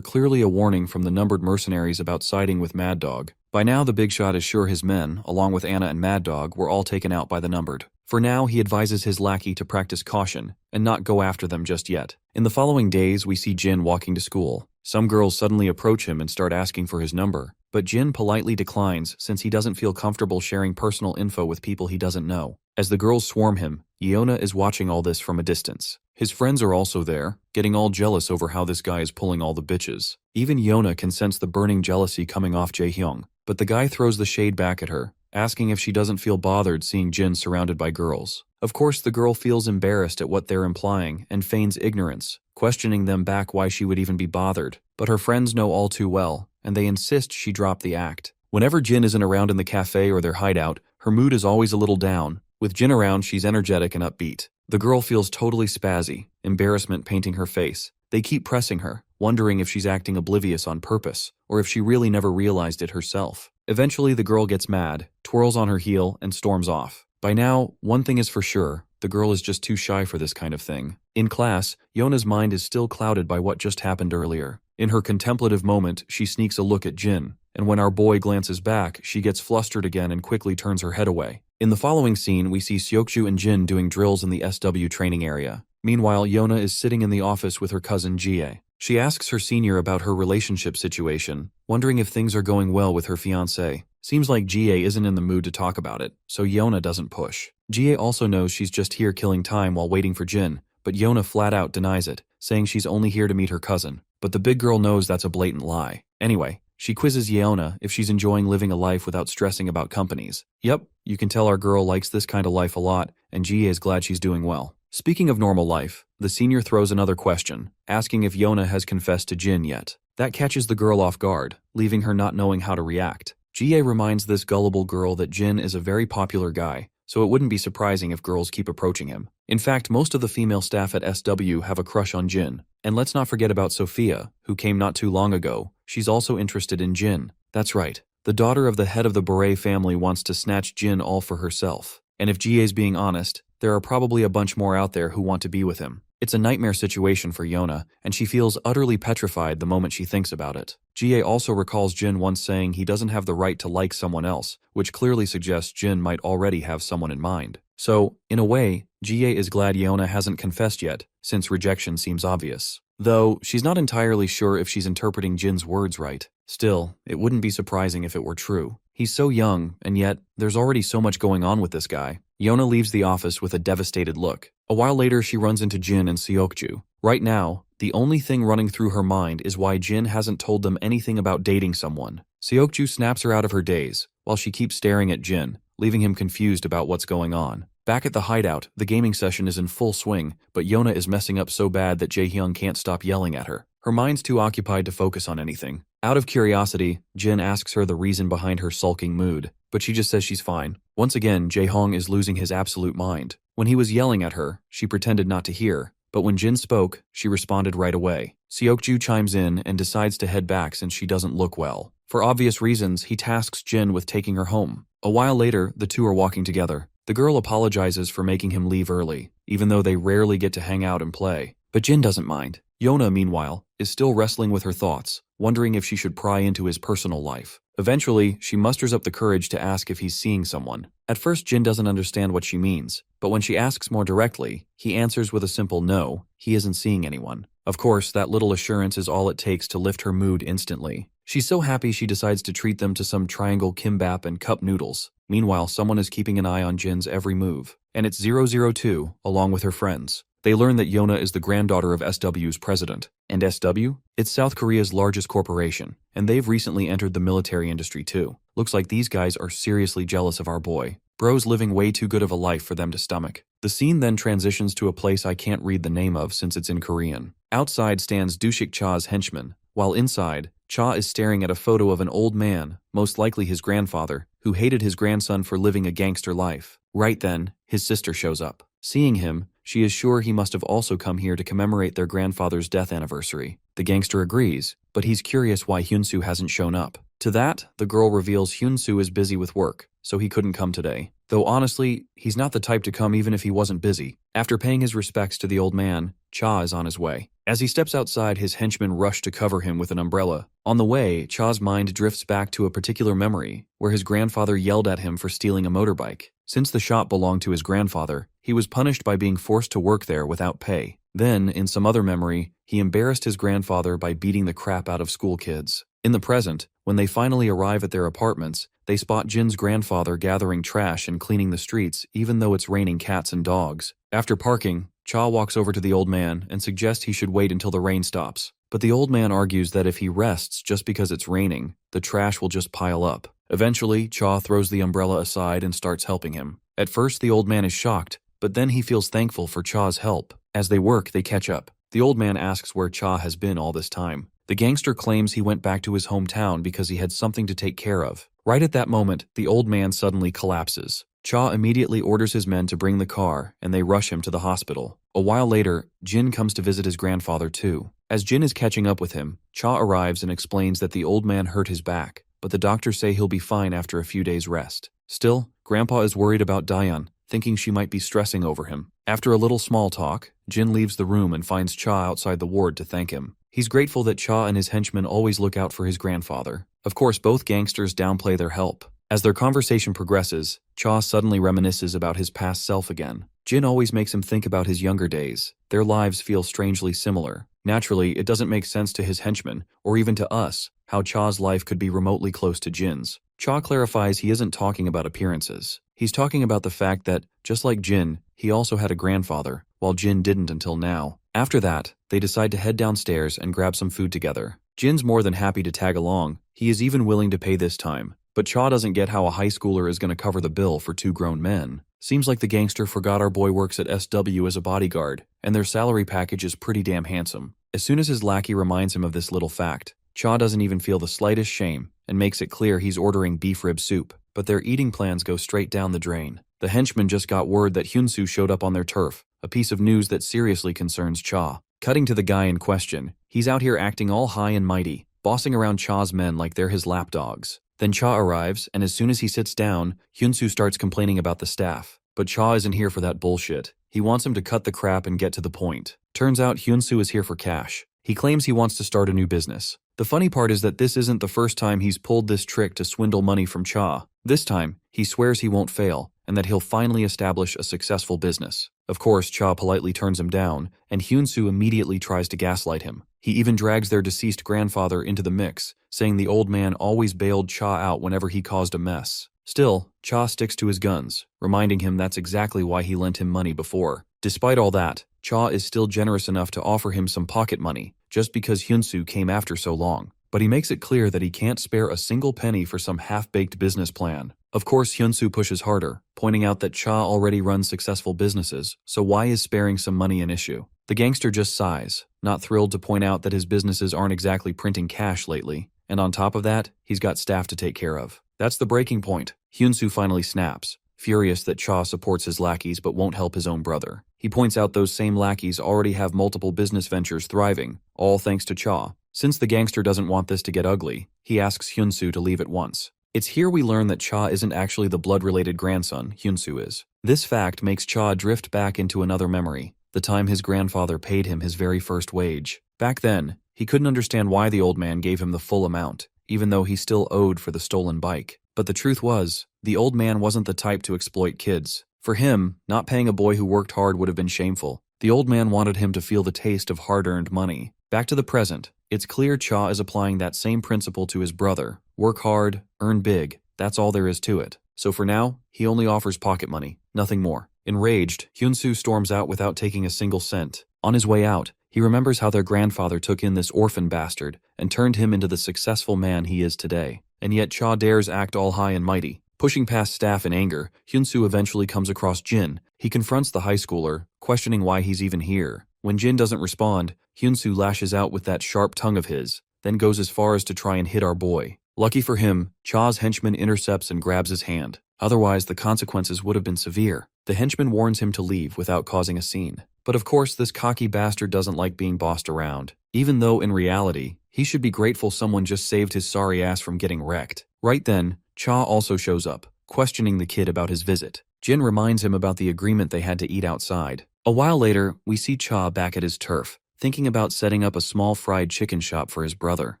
clearly a warning from the numbered mercenaries about siding with Mad Dog. By now, the big shot is sure his men, along with Anna and Mad Dog, were all taken out by the numbered. For now, he advises his lackey to practice caution and not go after them just yet. In the following days, we see Jin walking to school. Some girls suddenly approach him and start asking for his number, but Jin politely declines since he doesn't feel comfortable sharing personal info with people he doesn't know. As the girls swarm him, Yeona is watching all this from a distance. His friends are also there, getting all jealous over how this guy is pulling all the bitches. Even Yeona can sense the burning jealousy coming off Jae-hyung, but the guy throws the shade back at her, asking if she doesn't feel bothered seeing Jin surrounded by girls. Of course, the girl feels embarrassed at what they're implying and feigns ignorance, questioning them back why she would even be bothered. But her friends know all too well, and they insist she drop the act. Whenever Jin isn't around in the cafe or their hideout, her mood is always a little down. With Jin around, she's energetic and upbeat. The girl feels totally spazzy, embarrassment painting her face. They keep pressing her, wondering if she's acting oblivious on purpose, or if she really never realized it herself. Eventually, the girl gets mad, twirls on her heel, and storms off. By now, one thing is for sure, the girl is just too shy for this kind of thing. In class, Yona's mind is still clouded by what just happened earlier. In her contemplative moment, she sneaks a look at Jin, and when our boy glances back, she gets flustered again and quickly turns her head away. In the following scene, we see Seokju and Jin doing drills in the SW training area. Meanwhile, Yeona is sitting in the office with her cousin Jie. She asks her senior about her relationship situation, wondering if things are going well with her fiancé. Seems like Jie isn't in the mood to talk about it, so Yeona doesn't push. Jie also knows she's just here killing time while waiting for Jin, but Yeona flat out denies it, saying she's only here to meet her cousin. But the big girl knows that's a blatant lie. Anyway, she quizzes Yeona if she's enjoying living a life without stressing about companies. Yep, you can tell our girl likes this kind of life a lot, and Jie is glad she's doing well. Speaking of normal life, the senior throws another question, asking if Yeona has confessed to Jin yet. That catches the girl off guard, leaving her not knowing how to react. Jie reminds this gullible girl that Jin is a very popular guy, so it wouldn't be surprising if girls keep approaching him. In fact, most of the female staff at SW have a crush on Jin. And let's not forget about Sophia, who came not too long ago. She's also interested in Jin. That's right, the daughter of the head of the Beret family wants to snatch Jin all for herself. And if Jie's being honest, there are probably a bunch more out there who want to be with him. It's a nightmare situation for Yeona, and she feels utterly petrified the moment she thinks about it. Jie also recalls Jin once saying he doesn't have the right to like someone else, which clearly suggests Jin might already have someone in mind. So, in a way, Jie is glad Yeona hasn't confessed yet, since rejection seems obvious. Though, she's not entirely sure if she's interpreting Jin's words right. Still, it wouldn't be surprising if it were true. He's so young, and yet, there's already so much going on with this guy. Yeona leaves the office with a devastated look. A while later, she runs into Jin and Seokju. Right now, the only thing running through her mind is why Jin hasn't told them anything about dating someone. Seokju snaps her out of her daze, while she keeps staring at Jin, leaving him confused about what's going on. Back at the hideout, the gaming session is in full swing, but Yeona is messing up so bad that Jae-hyung can't stop yelling at her. Her mind's too occupied to focus on anything. Out of curiosity, Jin asks her the reason behind her sulking mood, but she just says she's fine. Once again, Jae-hyung is losing his absolute mind. When he was yelling at her, she pretended not to hear, but when Jin spoke, she responded right away. Seokju chimes in and decides to head back since she doesn't look well. For obvious reasons, he tasks Jin with taking her home. A while later, the two are walking together. The girl apologizes for making him leave early, even though they rarely get to hang out and play. But Jin doesn't mind. Yeona, meanwhile, is still wrestling with her thoughts, wondering if she should pry into his personal life. Eventually, she musters up the courage to ask if he's seeing someone. At first, Jin doesn't understand what she means, but when she asks more directly, he answers with a simple no, he isn't seeing anyone. Of course, that little assurance is all it takes to lift her mood instantly. She's so happy she decides to treat them to some triangle kimbap and cup noodles. Meanwhile, someone is keeping an eye on Jin's every move, and it's 002, along with her friends. They learn that Yeona is the granddaughter of SW's president. And SW? It's South Korea's largest corporation, and they've recently entered the military industry too. Looks like these guys are seriously jealous of our boy. Bro's living way too good of a life for them to stomach. The scene then transitions to a place I can't read the name of since it's in Korean. Outside stands Dushik Cha's henchman, while inside, Cha is staring at a photo of an old man, most likely his grandfather, who hated his grandson for living a gangster life. Right then, his sister shows up. Seeing him, she is sure he must have also come here to commemorate their grandfather's death anniversary. The gangster agrees, but he's curious why Hyunsu hasn't shown up. To that, the girl reveals Hyunsu is busy with work, so he couldn't come today. Though honestly, he's not the type to come even if he wasn't busy. After paying his respects to the old man, Cha is on his way. As he steps outside, his henchmen rush to cover him with an umbrella. On the way, Cha's mind drifts back to a particular memory, where his grandfather yelled at him for stealing a motorbike. Since the shop belonged to his grandfather, he was punished by being forced to work there without pay. Then, in some other memory, he embarrassed his grandfather by beating the crap out of school kids. In the present, when they finally arrive at their apartments, they spot Jin's grandfather gathering trash and cleaning the streets even though it's raining cats and dogs. After parking, Cha walks over to the old man and suggests he should wait until the rain stops. But the old man argues that if he rests just because it's raining, the trash will just pile up. Eventually, Cha throws the umbrella aside and starts helping him. At first, the old man is shocked, but then he feels thankful for Cha's help. As they work, they catch up. The old man asks where Cha has been all this time. The gangster claims he went back to his hometown because he had something to take care of. Right at that moment, the old man suddenly collapses. Cha immediately orders his men to bring the car, and they rush him to the hospital. A while later, Jin comes to visit his grandfather too. As Jin is catching up with him, Cha arrives and explains that the old man hurt his back, but the doctors say he'll be fine after a few days' rest. Still, Grandpa is worried about Dayan, thinking she might be stressing over him. After a little small talk, Jin leaves the room and finds Cha outside the ward to thank him. He's grateful that Cha and his henchmen always look out for his grandfather. Of course, both gangsters downplay their help. As their conversation progresses, Cha suddenly reminisces about his past self again. Jin always makes him think about his younger days. Their lives feel strangely similar. Naturally, it doesn't make sense to his henchmen, or even to us, how Cha's life could be remotely close to Jin's. Cha clarifies he isn't talking about appearances. He's talking about the fact that, just like Jin, he also had a grandfather, while Jin didn't until now. After that, they decide to head downstairs and grab some food together. Jin's more than happy to tag along. He is even willing to pay this time. But Cha doesn't get how a high schooler is going to cover the bill for two grown men. Seems like the gangster forgot our boy works at SW as a bodyguard, and their salary package is pretty damn handsome. As soon as his lackey reminds him of this little fact, Cha doesn't even feel the slightest shame and makes it clear he's ordering beef rib soup. But their eating plans go straight down the drain. The henchmen just got word that Hyunsu showed up on their turf, a piece of news that seriously concerns Cha. Cutting to the guy in question, he's out here acting all high and mighty, bossing around Cha's men like they're his lapdogs. Then Cha arrives, and as soon as he sits down, Hyunsu starts complaining about the staff. But Cha isn't here for that bullshit. He wants him to cut the crap and get to the point. Turns out Hyunsu is here for cash. He claims he wants to start a new business. The funny part is that this isn't the first time he's pulled this trick to swindle money from Cha. This time, he swears he won't fail, and that he'll finally establish a successful business. Of course, Cha politely turns him down, and Hyunsu immediately tries to gaslight him. He even drags their deceased grandfather into the mix, saying the old man always bailed Cha out whenever he caused a mess. Still, Cha sticks to his guns, reminding him that's exactly why he lent him money before. Despite all that, Cha is still generous enough to offer him some pocket money, just because Hyunsu came after so long. But he makes it clear that he can't spare a single penny for some half-baked business plan. Of course, Hyunsu pushes harder, pointing out that Cha already runs successful businesses, so why is sparing some money an issue? The gangster just sighs, not thrilled to point out that his businesses aren't exactly printing cash lately, and on top of that, he's got staff to take care of. That's the breaking point. Hyunsu finally snaps, furious that Cha supports his lackeys but won't help his own brother. He points out those same lackeys already have multiple business ventures thriving, all thanks to Cha. Since the gangster doesn't want this to get ugly, he asks Hyunsu to leave at once. It's here we learn that Cha isn't actually the blood-related grandson Hyunsu is. This fact makes Cha drift back into another memory, the time his grandfather paid him his very first wage. Back then, he couldn't understand why the old man gave him the full amount, even though he still owed for the stolen bike. But the truth was, the old man wasn't the type to exploit kids. For him, not paying a boy who worked hard would have been shameful. The old man wanted him to feel the taste of hard-earned money. Back to the present, it's clear Cha is applying that same principle to his brother. Work hard, earn big, that's all there is to it. So for now, he only offers pocket money, nothing more. Enraged, Hyunsu storms out without taking a single cent. On his way out, he remembers how their grandfather took in this orphan bastard and turned him into the successful man he is today. And yet Cha dares act all high and mighty. Pushing past staff in anger, Hyunsu eventually comes across Jin. He confronts the high schooler, questioning why he's even here. When Jin doesn't respond, Hyunsu lashes out with that sharp tongue of his, then goes as far as to try and hit our boy. Lucky for him, Cha's henchman intercepts and grabs his hand. Otherwise, the consequences would have been severe. The henchman warns him to leave without causing a scene. But of course, this cocky bastard doesn't like being bossed around, even though in reality, he should be grateful someone just saved his sorry ass from getting wrecked. Right then, Cha also shows up, questioning the kid about his visit. Jin reminds him about the agreement they had to eat outside. A while later, we see Cha back at his turf, thinking about setting up a small fried chicken shop for his brother.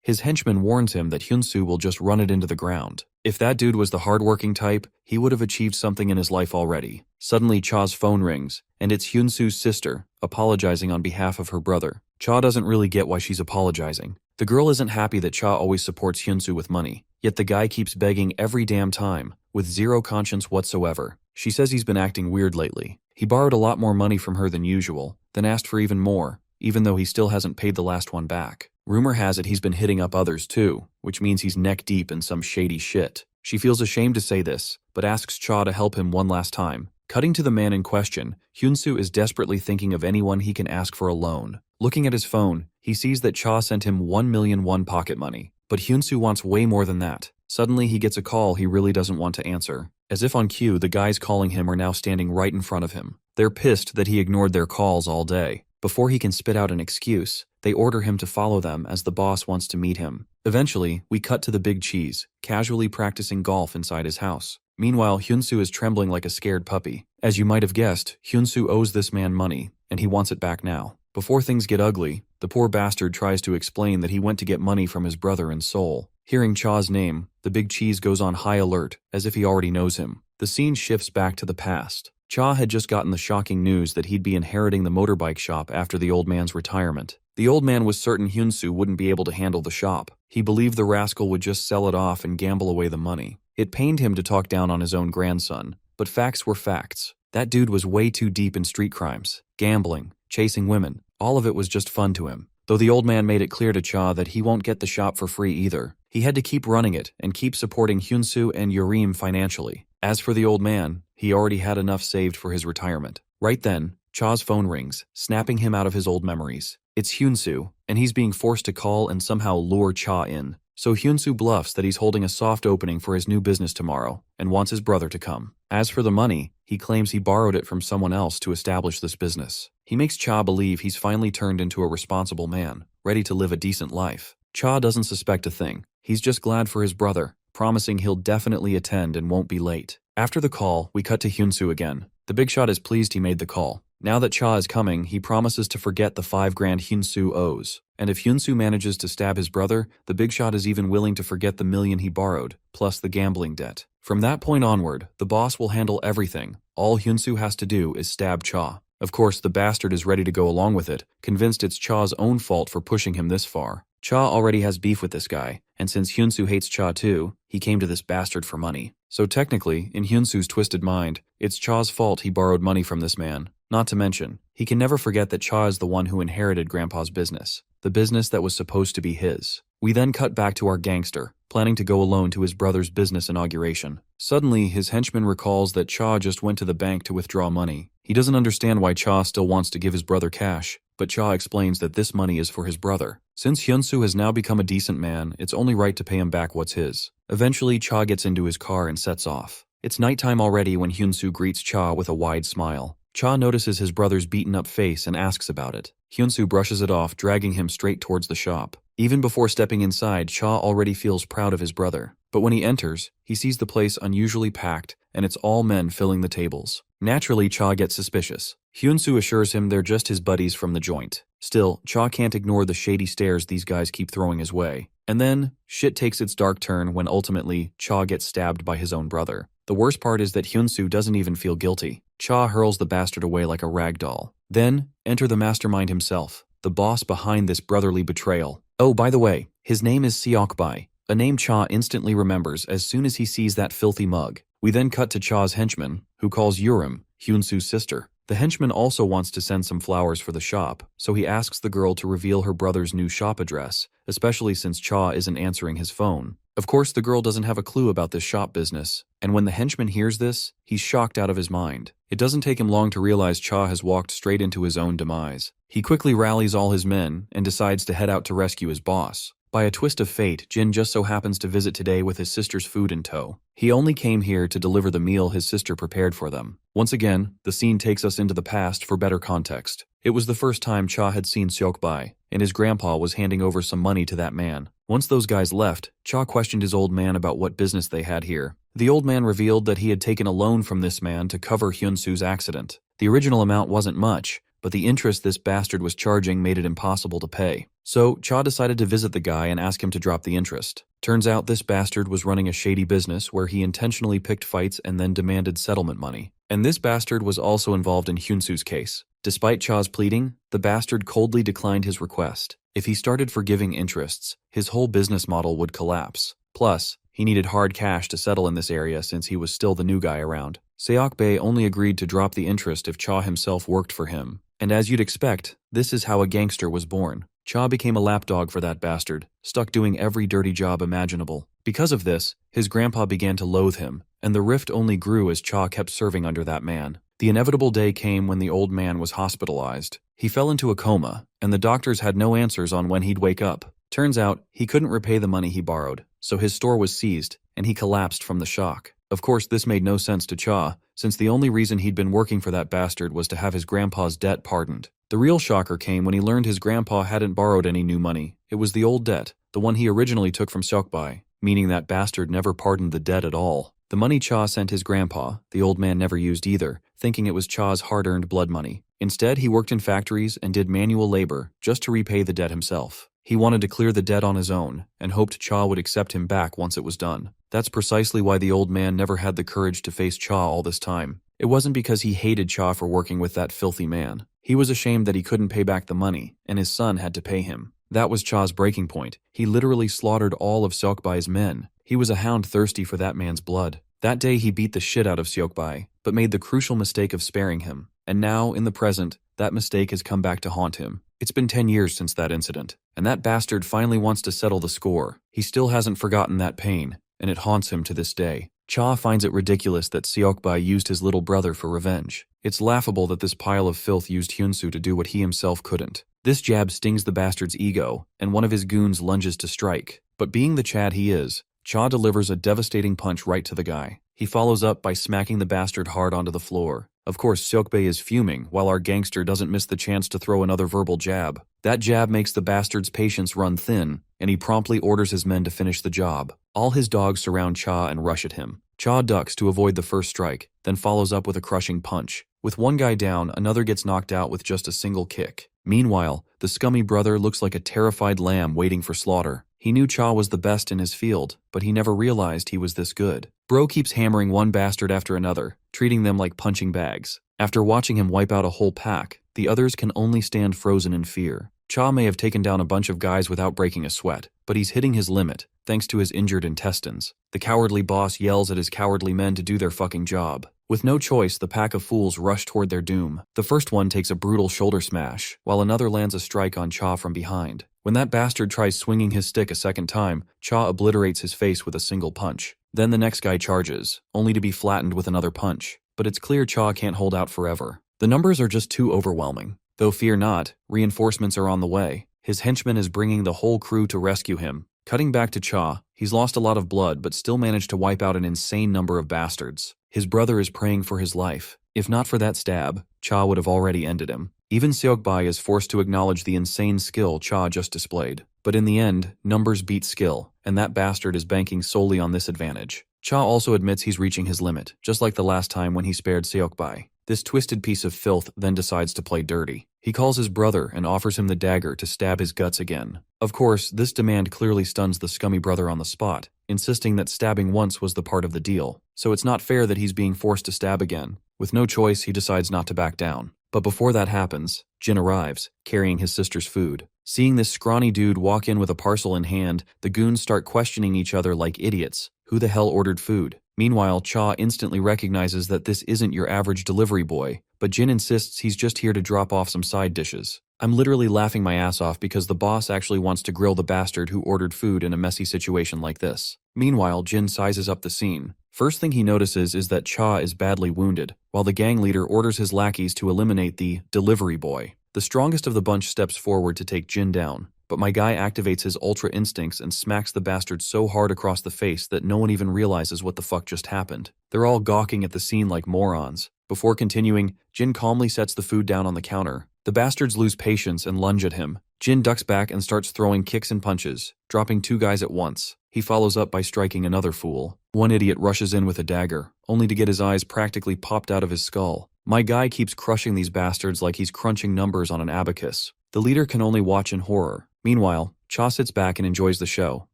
His henchman warns him that Hyunsu will just run it into the ground. If that dude was the hardworking type, he would have achieved something in his life already. Suddenly, Cha's phone rings, and it's Hyunsu's sister, apologizing on behalf of her brother. Cha doesn't really get why she's apologizing. The girl isn't happy that Cha always supports Hyunsu with money, yet the guy keeps begging every damn time, with zero conscience whatsoever. She says he's been acting weird lately. He borrowed a lot more money from her than usual, then asked for even more, even though he still hasn't paid the last one back. Rumor has it he's been hitting up others too, which means he's neck deep in some shady shit. She feels ashamed to say this, but asks Cha to help him one last time. Cutting to the man in question, Hyunsu is desperately thinking of anyone he can ask for a loan. Looking at his phone, he sees that Cha sent him 1,000,000 won pocket money. But Hyunsu wants way more than that. Suddenly he gets a call he really doesn't want to answer. As if on cue, the guys calling him are now standing right in front of him. They're pissed that he ignored their calls all day. Before he can spit out an excuse, they order him to follow them as the boss wants to meet him. Eventually, we cut to the big cheese, casually practicing golf inside his house. Meanwhile, Hyunsu is trembling like a scared puppy. As you might have guessed, Hyunsu owes this man money, and he wants it back now. Before things get ugly, the poor bastard tries to explain that he went to get money from his brother in Seoul. Hearing Cha's name, the big cheese goes on high alert, as if he already knows him. The scene shifts back to the past. Cha had just gotten the shocking news that he'd be inheriting the motorbike shop after the old man's retirement. The old man was certain Hyunsu wouldn't be able to handle the shop. He believed the rascal would just sell it off and gamble away the money. It pained him to talk down on his own grandson, but facts were facts. That dude was way too deep in street crimes, gambling, chasing women. All of it was just fun to him. Though the old man made it clear to Cha that he won't get the shop for free either. He had to keep running it and keep supporting Hyunsu and Yurim financially. As for the old man, he already had enough saved for his retirement. Right then, Cha's phone rings, snapping him out of his old memories. It's Hyunsu, and he's being forced to call and somehow lure Cha in. So Hyunsu bluffs that he's holding a soft opening for his new business tomorrow and wants his brother to come. As for the money, he claims he borrowed it from someone else to establish this business. He makes Cha believe he's finally turned into a responsible man, ready to live a decent life. Cha doesn't suspect a thing. He's just glad for his brother, promising he'll definitely attend and won't be late. After the call, we cut to Hyunsu again. The big shot is pleased he made the call. Now that Cha is coming, he promises to forget the 5 grand Hyunsu owes. And if Hyunsu manages to stab his brother, the big shot is even willing to forget the $1,000,000 he borrowed, plus the gambling debt. From that point onward, the boss will handle everything. All Hyunsu has to do is stab Cha. Of course, the bastard is ready to go along with it, convinced it's Cha's own fault for pushing him this far. Cha already has beef with this guy, and since Hyunsu hates Cha too, he came to this bastard for money. So technically, in Hyunsu's twisted mind, it's Cha's fault he borrowed money from this man. Not to mention, he can never forget that Cha is the one who inherited Grandpa's business, the business that was supposed to be his. We then cut back to our gangster, planning to go alone to his brother's business inauguration. Suddenly, his henchman recalls that Cha just went to the bank to withdraw money. He doesn't understand why Cha still wants to give his brother cash, but Cha explains that this money is for his brother. Since Hyunsu has now become a decent man, it's only right to pay him back what's his. Eventually, Cha gets into his car and sets off. It's nighttime already when Hyunsu greets Cha with a wide smile. Cha notices his brother's beaten-up face and asks about it. Hyunsu brushes it off, dragging him straight towards the shop. Even before stepping inside, Cha already feels proud of his brother. But when he enters, he sees the place unusually packed, and it's all men filling the tables. Naturally, Cha gets suspicious. Hyunsu assures him they're just his buddies from the joint. Still, Cha can't ignore the shady stares these guys keep throwing his way. And then, shit takes its dark turn when ultimately, Cha gets stabbed by his own brother. The worst part is that Hyunsu doesn't even feel guilty. Cha hurls the bastard away like a rag doll. Then, enter the mastermind himself, the boss behind this brotherly betrayal. Oh, by the way, his name is Seokbai, a name Cha instantly remembers as soon as he sees that filthy mug. We then cut to Cha's henchman, who calls Yurim, Hyunsu's sister. The henchman also wants to send some flowers for the shop, so he asks the girl to reveal her brother's new shop address, especially since Cha isn't answering his phone. Of course, the girl doesn't have a clue about this shop business, and when the henchman hears this, he's shocked out of his mind. It doesn't take him long to realize Cha has walked straight into his own demise. He quickly rallies all his men and decides to head out to rescue his boss. By a twist of fate, Jin just so happens to visit today with his sister's food in tow. He only came here to deliver the meal his sister prepared for them. Once again, the scene takes us into the past for better context. It was the first time Cha had seen Seokbai, and his grandpa was handing over some money to that man. Once those guys left, Cha questioned his old man about what business they had here. The old man revealed that he had taken a loan from this man to cover Hyunsu's accident. The original amount wasn't much, but the interest this bastard was charging made it impossible to pay. So, Cha decided to visit the guy and ask him to drop the interest. Turns out this bastard was running a shady business where he intentionally picked fights and then demanded settlement money. And this bastard was also involved in Hyunsu's case. Despite Cha's pleading, the bastard coldly declined his request. If he started forgiving interests, his whole business model would collapse. Plus, he needed hard cash to settle in this area since he was still the new guy around. Seok-bae only agreed to drop the interest if Cha himself worked for him. And as you'd expect, this is how a gangster was born. Cha became a lapdog for that bastard, stuck doing every dirty job imaginable. Because of this, his grandpa began to loathe him, and the rift only grew as Cha kept serving under that man. The inevitable day came when the old man was hospitalized. He fell into a coma, and the doctors had no answers on when he'd wake up. Turns out, he couldn't repay the money he borrowed, so his store was seized, and he collapsed from the shock. Of course, this made no sense to Cha, since the only reason he'd been working for that bastard was to have his grandpa's debt pardoned. The real shocker came when he learned his grandpa hadn't borrowed any new money. It was the old debt, the one he originally took from Seok-bae, meaning that bastard never pardoned the debt at all. The money Cha sent his grandpa, the old man never used either, thinking it was Cha's hard-earned blood money. Instead, he worked in factories and did manual labor just to repay the debt himself. He wanted to clear the debt on his own, and hoped Cha would accept him back once it was done. That's precisely why the old man never had the courage to face Cha all this time. It wasn't because he hated Cha for working with that filthy man. He was ashamed that he couldn't pay back the money, and his son had to pay him. That was Cha's breaking point. He literally slaughtered all of Seok-bae's men. He was a hound thirsty for that man's blood. That day he beat the shit out of Seok-bae, but made the crucial mistake of sparing him. And now, in the present, that mistake has come back to haunt him. It's been 10 years since that incident, and that bastard finally wants to settle the score. He still hasn't forgotten that pain, and it haunts him to this day. Cha finds it ridiculous that Seok-bae used his little brother for revenge. It's laughable that this pile of filth used Hyunsu to do what he himself couldn't. This jab stings the bastard's ego, and one of his goons lunges to strike. But being the Chad he is, Cha delivers a devastating punch right to the guy. He follows up by smacking the bastard hard onto the floor. Of course, Seok-bae is fuming, while our gangster doesn't miss the chance to throw another verbal jab. That jab makes the bastard's patience run thin, and he promptly orders his men to finish the job. All his dogs surround Cha and rush at him. Cha ducks to avoid the first strike, then follows up with a crushing punch. With one guy down, another gets knocked out with just a single kick. Meanwhile, the scummy brother looks like a terrified lamb waiting for slaughter. He knew Cha was the best in his field, but he never realized he was this good. Bro keeps hammering one bastard after another, treating them like punching bags. After watching him wipe out a whole pack, the others can only stand frozen in fear. Cha may have taken down a bunch of guys without breaking a sweat, but he's hitting his limit, thanks to his injured intestines. The cowardly boss yells at his cowardly men to do their fucking job. With no choice, the pack of fools rush toward their doom. The first one takes a brutal shoulder smash, while another lands a strike on Cha from behind. When that bastard tries swinging his stick a second time, Cha obliterates his face with a single punch. Then the next guy charges, only to be flattened with another punch. But it's clear Cha can't hold out forever. The numbers are just too overwhelming. Though fear not, reinforcements are on the way. His henchman is bringing the whole crew to rescue him. Cutting back to Cha, he's lost a lot of blood but still managed to wipe out an insane number of bastards. His brother is praying for his life. If not for that stab, Cha would have already ended him. Even Seok-bae is forced to acknowledge the insane skill Cha just displayed. But in the end, numbers beat skill, and that bastard is banking solely on this advantage. Cha also admits he's reaching his limit, just like the last time when he spared Seok-bae. This twisted piece of filth then decides to play dirty. He calls his brother and offers him the dagger to stab his guts again. Of course, this demand clearly stuns the scummy brother on the spot, insisting that stabbing once was the part of the deal. So it's not fair that he's being forced to stab again. With no choice, he decides not to back down. But before that happens, Jin arrives, carrying his sister's food. Seeing this scrawny dude walk in with a parcel in hand, the goons start questioning each other like idiots. Who the hell ordered food? Meanwhile, Cha instantly recognizes that this isn't your average delivery boy, but Jin insists he's just here to drop off some side dishes. I'm literally laughing my ass off because the boss actually wants to grill the bastard who ordered food in a messy situation like this. Meanwhile, Jin sizes up the scene. First thing he notices is that Cha is badly wounded, while the gang leader orders his lackeys to eliminate the delivery boy. The strongest of the bunch steps forward to take Jin down, but my guy activates his ultra instincts and smacks the bastard so hard across the face that no one even realizes what the fuck just happened. They're all gawking at the scene like morons. Before continuing, Jin calmly sets the food down on the counter. The bastards lose patience and lunge at him. Jin ducks back and starts throwing kicks and punches, dropping two guys at once. He follows up by striking another fool. One idiot rushes in with a dagger, only to get his eyes practically popped out of his skull. My guy keeps crushing these bastards like he's crunching numbers on an abacus. The leader can only watch in horror. Meanwhile, Cha sits back and enjoys the show,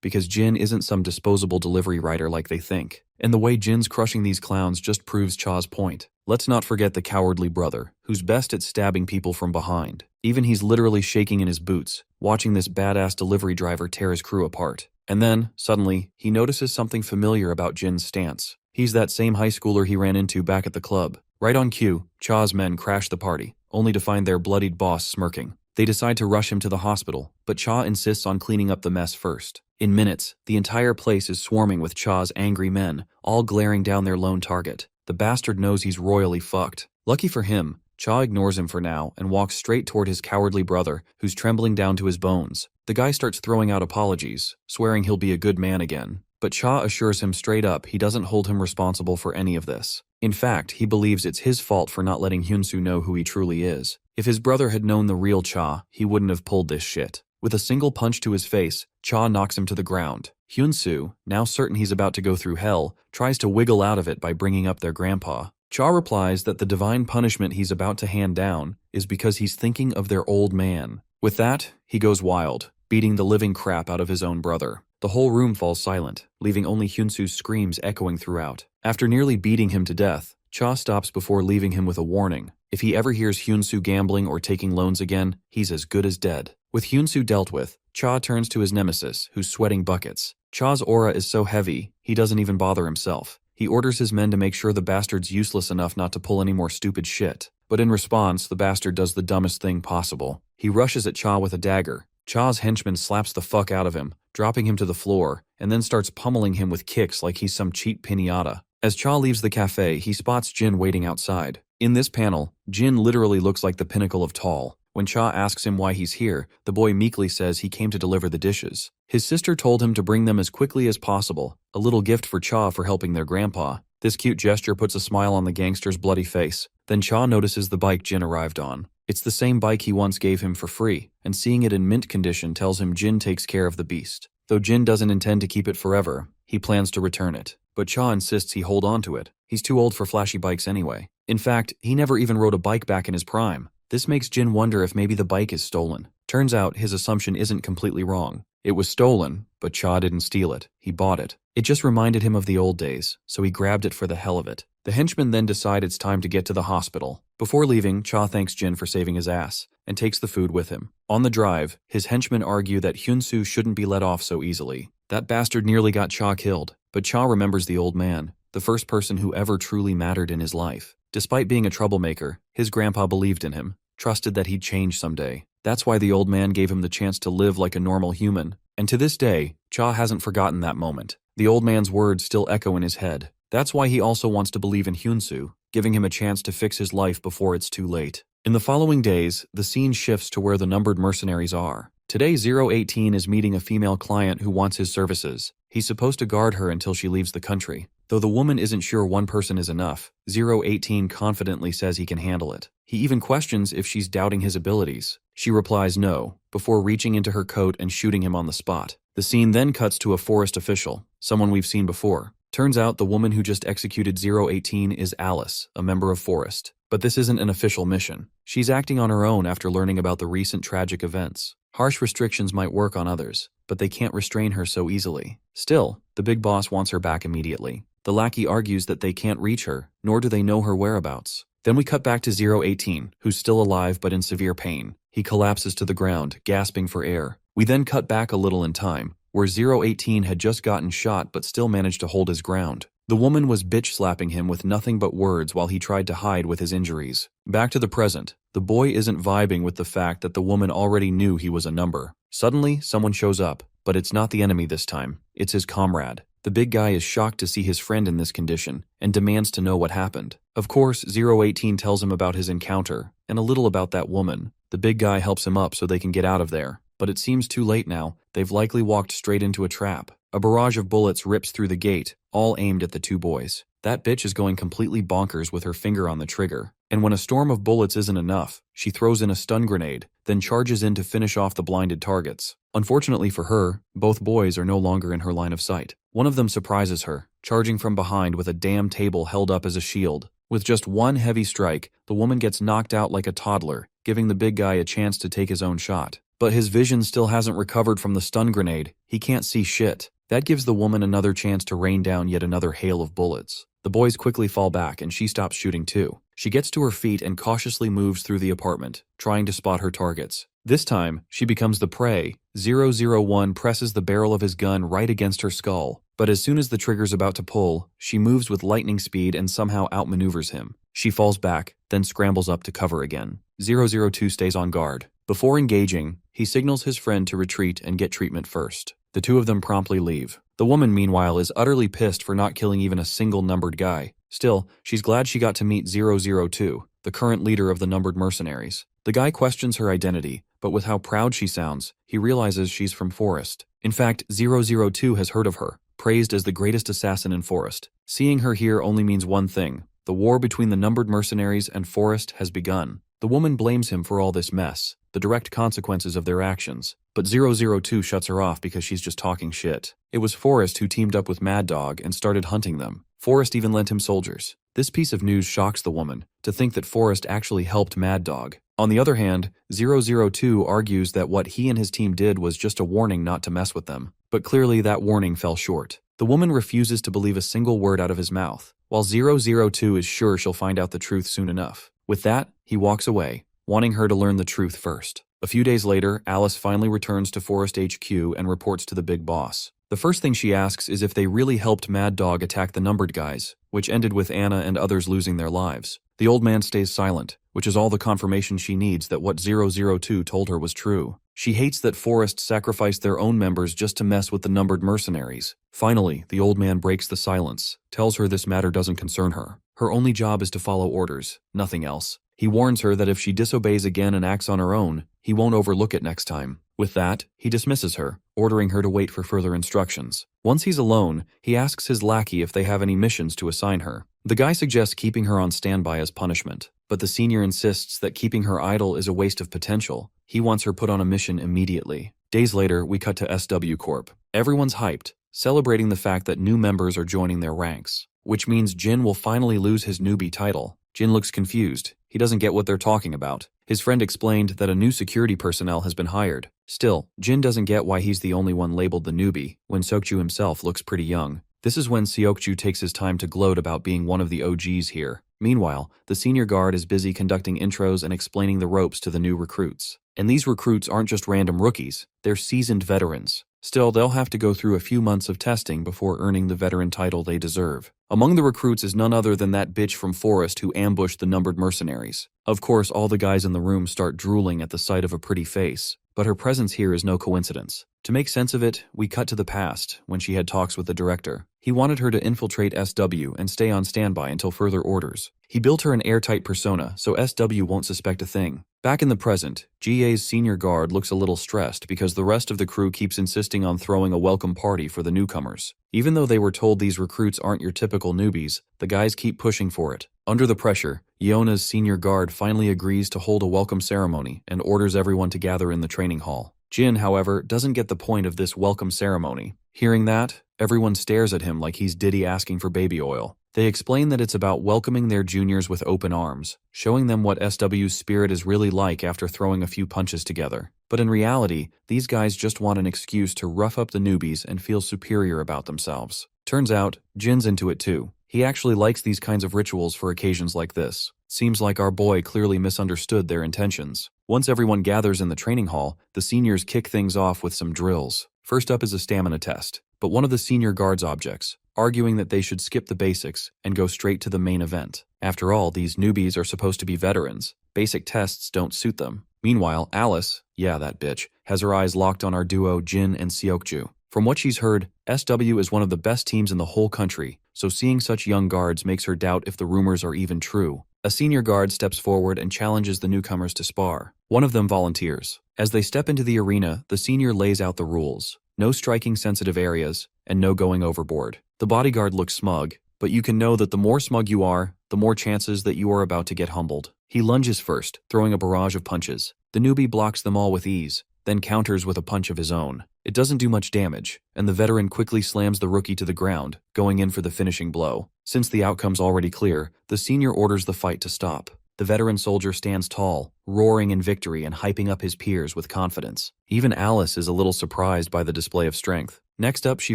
because Jin isn't some disposable delivery rider like they think. And the way Jin's crushing these clowns just proves Cha's point. Let's not forget the cowardly brother, who's best at stabbing people from behind. Even he's literally shaking in his boots, watching this badass delivery driver tear his crew apart. And then, suddenly, he notices something familiar about Jin's stance. He's that same high schooler he ran into back at the club. Right on cue, Cha's men crash the party, only to find their bloodied boss smirking. They decide to rush him to the hospital, but Cha insists on cleaning up the mess first. In minutes, the entire place is swarming with Cha's angry men, all glaring down their lone target. The bastard knows he's royally fucked. Lucky for him, Cha ignores him for now and walks straight toward his cowardly brother, who's trembling down to his bones. The guy starts throwing out apologies, swearing he'll be a good man again. But Cha assures him straight up he doesn't hold him responsible for any of this. In fact, he believes it's his fault for not letting Hyunsu know who he truly is. If his brother had known the real Cha, he wouldn't have pulled this shit. With a single punch to his face, Cha knocks him to the ground. Hyunsu, now certain he's about to go through hell, tries to wiggle out of it by bringing up their grandpa. Cha replies that the divine punishment he's about to hand down is because he's thinking of their old man. With that, he goes wild, beating the living crap out of his own brother. The whole room falls silent, leaving only Hyunsu's screams echoing throughout. After nearly beating him to death, Cha stops before leaving him with a warning. If he ever hears Hyunsu gambling or taking loans again, he's as good as dead. With Hyunsu dealt with, Cha turns to his nemesis, who's sweating buckets. Cha's aura is so heavy, he doesn't even bother himself. He orders his men to make sure the bastard's useless enough not to pull any more stupid shit. But in response, the bastard does the dumbest thing possible. He rushes at Cha with a dagger. Cha's henchman slaps the fuck out of him, dropping him to the floor, and then starts pummeling him with kicks like he's some cheap piñata. As Cha leaves the cafe, he spots Jin waiting outside. In this panel, Jin literally looks like the pinnacle of tall. When Cha asks him why he's here, the boy meekly says he came to deliver the dishes. His sister told him to bring them as quickly as possible, a little gift for Cha for helping their grandpa. This cute gesture puts a smile on the gangster's bloody face. Then Cha notices the bike Jin arrived on. It's the same bike he once gave him for free, and seeing it in mint condition tells him Jin takes care of the beast. Though Jin doesn't intend to keep it forever, he plans to return it. But Cha insists he hold on to it. He's too old for flashy bikes anyway. In fact, he never even rode a bike back in his prime. This makes Jin wonder if maybe the bike is stolen. Turns out his assumption isn't completely wrong. It was stolen, but Cha didn't steal it. He bought it. It just reminded him of the old days, so he grabbed it for the hell of it. The henchmen then decide it's time to get to the hospital. Before leaving, Cha thanks Jin for saving his ass, and takes the food with him. On the drive, his henchmen argue that Hyunsu shouldn't be let off so easily. That bastard nearly got Cha killed, but Cha remembers the old man, the first person who ever truly mattered in his life. Despite being a troublemaker, his grandpa believed in him, trusted that he'd change someday. That's why the old man gave him the chance to live like a normal human. And to this day, Cha hasn't forgotten that moment. The old man's words still echo in his head. That's why he also wants to believe in Hyunsu, giving him a chance to fix his life before it's too late. In the following days, the scene shifts to where the numbered mercenaries are. Today, 018 is meeting a female client who wants his services. He's supposed to guard her until she leaves the country. Though the woman isn't sure one person is enough, 018 confidently says he can handle it. He even questions if she's doubting his abilities. She replies no, before reaching into her coat and shooting him on the spot. The scene then cuts to a forest official, someone we've seen before. Turns out the woman who just executed 018 is Alice, a member of Forest. But this isn't an official mission. She's acting on her own after learning about the recent tragic events. Harsh restrictions might work on others, but they can't restrain her so easily. Still, the big boss wants her back immediately. The lackey argues that they can't reach her, nor do they know her whereabouts. Then we cut back to 018, who's still alive but in severe pain. He collapses to the ground, gasping for air. We then cut back a little in time, where 018 had just gotten shot but still managed to hold his ground. The woman was bitch-slapping him with nothing but words while he tried to hide with his injuries. Back to the present, the boy isn't vibing with the fact that the woman already knew he was a number. Suddenly, someone shows up, but it's not the enemy this time. It's his comrade. The big guy is shocked to see his friend in this condition, and demands to know what happened. Of course, 018 tells him about his encounter, and a little about that woman. The big guy helps him up so they can get out of there. But it seems too late now. They've likely walked straight into a trap. A barrage of bullets rips through the gate, all aimed at the two boys. That bitch is going completely bonkers with her finger on the trigger. And when a storm of bullets isn't enough, she throws in a stun grenade, then charges in to finish off the blinded targets. Unfortunately for her, both boys are no longer in her line of sight. One of them surprises her, charging from behind with a damn table held up as a shield. With just one heavy strike, the woman gets knocked out like a toddler, giving the big guy a chance to take his own shot. but his vision still hasn't recovered from the stun grenade. He can't see shit. That gives the woman another chance to rain down yet another hail of bullets. The boys quickly fall back and she stops shooting too. She gets to her feet and cautiously moves through the apartment, trying to spot her targets. This time, she becomes the prey. 001 presses the barrel of his gun right against her skull, but as soon as the trigger's about to pull, she moves with lightning speed and somehow outmaneuvers him. She falls back, then scrambles up to cover again. 002 stays on guard. Before engaging, he signals his friend to retreat and get treatment first. The two of them promptly leave. The woman, meanwhile, is utterly pissed for not killing even a single numbered guy. Still, she's glad she got to meet 002, the current leader of the numbered mercenaries. The guy questions her identity, but with how proud she sounds, he realizes she's from Forest. In fact, 002 has heard of her, praised as the greatest assassin in Forest. Seeing her here only means one thing: the war between the numbered mercenaries and Forest has begun. The woman blames him for all this mess, the direct consequences of their actions, but 002 shuts her off because she's just talking shit. It was Forest who teamed up with Mad Dog and started hunting them. Forest even lent him soldiers. This piece of news shocks the woman, to think that Forest actually helped Mad Dog. On the other hand, 002 argues that what he and his team did was just a warning not to mess with them. But clearly that warning fell short. The woman refuses to believe a single word out of his mouth, while 002 is sure she'll find out the truth soon enough. With that, he walks away, wanting her to learn the truth first. A few days later, Alice finally returns to Forest HQ and reports to the big boss. The first thing she asks is if they really helped Mad Dog attack the numbered guys, which ended with Anna and others losing their lives. The old man stays silent, which is all the confirmation she needs that what 002 told her was true. She hates that Forest sacrificed their own members just to mess with the numbered mercenaries. Finally, the old man breaks the silence, tells her this matter doesn't concern her. Her only job is to follow orders, nothing else. He warns her that if she disobeys again and acts on her own, he won't overlook it next time. With that, he dismisses her, ordering her to wait for further instructions. Once he's alone, he asks his lackey if they have any missions to assign her. The guy suggests keeping her on standby as punishment, but the senior insists that keeping her idle is a waste of potential. He wants her put on a mission immediately. Days later, we cut to SW Corp. Everyone's hyped, celebrating the fact that new members are joining their ranks, which means Jin will finally lose his newbie title. Jin looks confused. He doesn't get what they're talking about. His friend explained that a new security personnel has been hired. Still, Jin doesn't get why he's the only one labeled the newbie, when Seokju himself looks pretty young. This is when Seokju takes his time to gloat about being one of the OGs here. Meanwhile, the senior guard is busy conducting intros and explaining the ropes to the new recruits. And these recruits aren't just random rookies, they're seasoned veterans. Still, they'll have to go through a few months of testing before earning the veteran title they deserve. Among the recruits is none other than that bitch from Forest who ambushed the numbered mercenaries. Of course, all the guys in the room start drooling at the sight of a pretty face, but her presence here is no coincidence. To make sense of it, we cut to the past, when she had talks with the director. He wanted her to infiltrate SW and stay on standby until further orders. He built her an airtight persona, so SW won't suspect a thing. Back in the present, GA's senior guard looks a little stressed because the rest of the crew keeps insisting on throwing a welcome party for the newcomers. Even though they were told these recruits aren't your typical newbies, the guys keep pushing for it. Under the pressure, Iona's senior guard finally agrees to hold a welcome ceremony and orders everyone to gather in the training hall. Jin, however, doesn't get the point of this welcome ceremony. Hearing that, everyone stares at him like he's Diddy asking for baby oil. They explain that it's about welcoming their juniors with open arms, showing them what SW's spirit is really like after throwing a few punches together. But in reality, these guys just want an excuse to rough up the newbies and feel superior about themselves. Turns out, Jin's into it too. He actually likes these kinds of rituals for occasions like this. Seems like our boy clearly misunderstood their intentions. Once everyone gathers in the training hall, the seniors kick things off with some drills. First up is a stamina test, but one of the senior guards objects, arguing that they should skip the basics and go straight to the main event. After all, these newbies are supposed to be veterans. Basic tests don't suit them. Meanwhile, Alice, yeah, that bitch, has her eyes locked on our duo Jin and Seokju. From what she's heard, SW is one of the best teams in the whole country, so seeing such young guards makes her doubt if the rumors are even true. A senior guard steps forward and challenges the newcomers to spar. One of them volunteers. As they step into the arena, the senior lays out the rules. No striking sensitive areas, and no going overboard. The bodyguard looks smug, but you can know that the more smug you are, the more chances that you are about to get humbled. He lunges first, throwing a barrage of punches. The newbie blocks them all with ease, then counters with a punch of his own. It doesn't do much damage, and the veteran quickly slams the rookie to the ground, going in for the finishing blow. Since the outcome's already clear, the senior orders the fight to stop. The veteran soldier stands tall, roaring in victory and hyping up his peers with confidence. Even Alice is a little surprised by the display of strength. Next up, she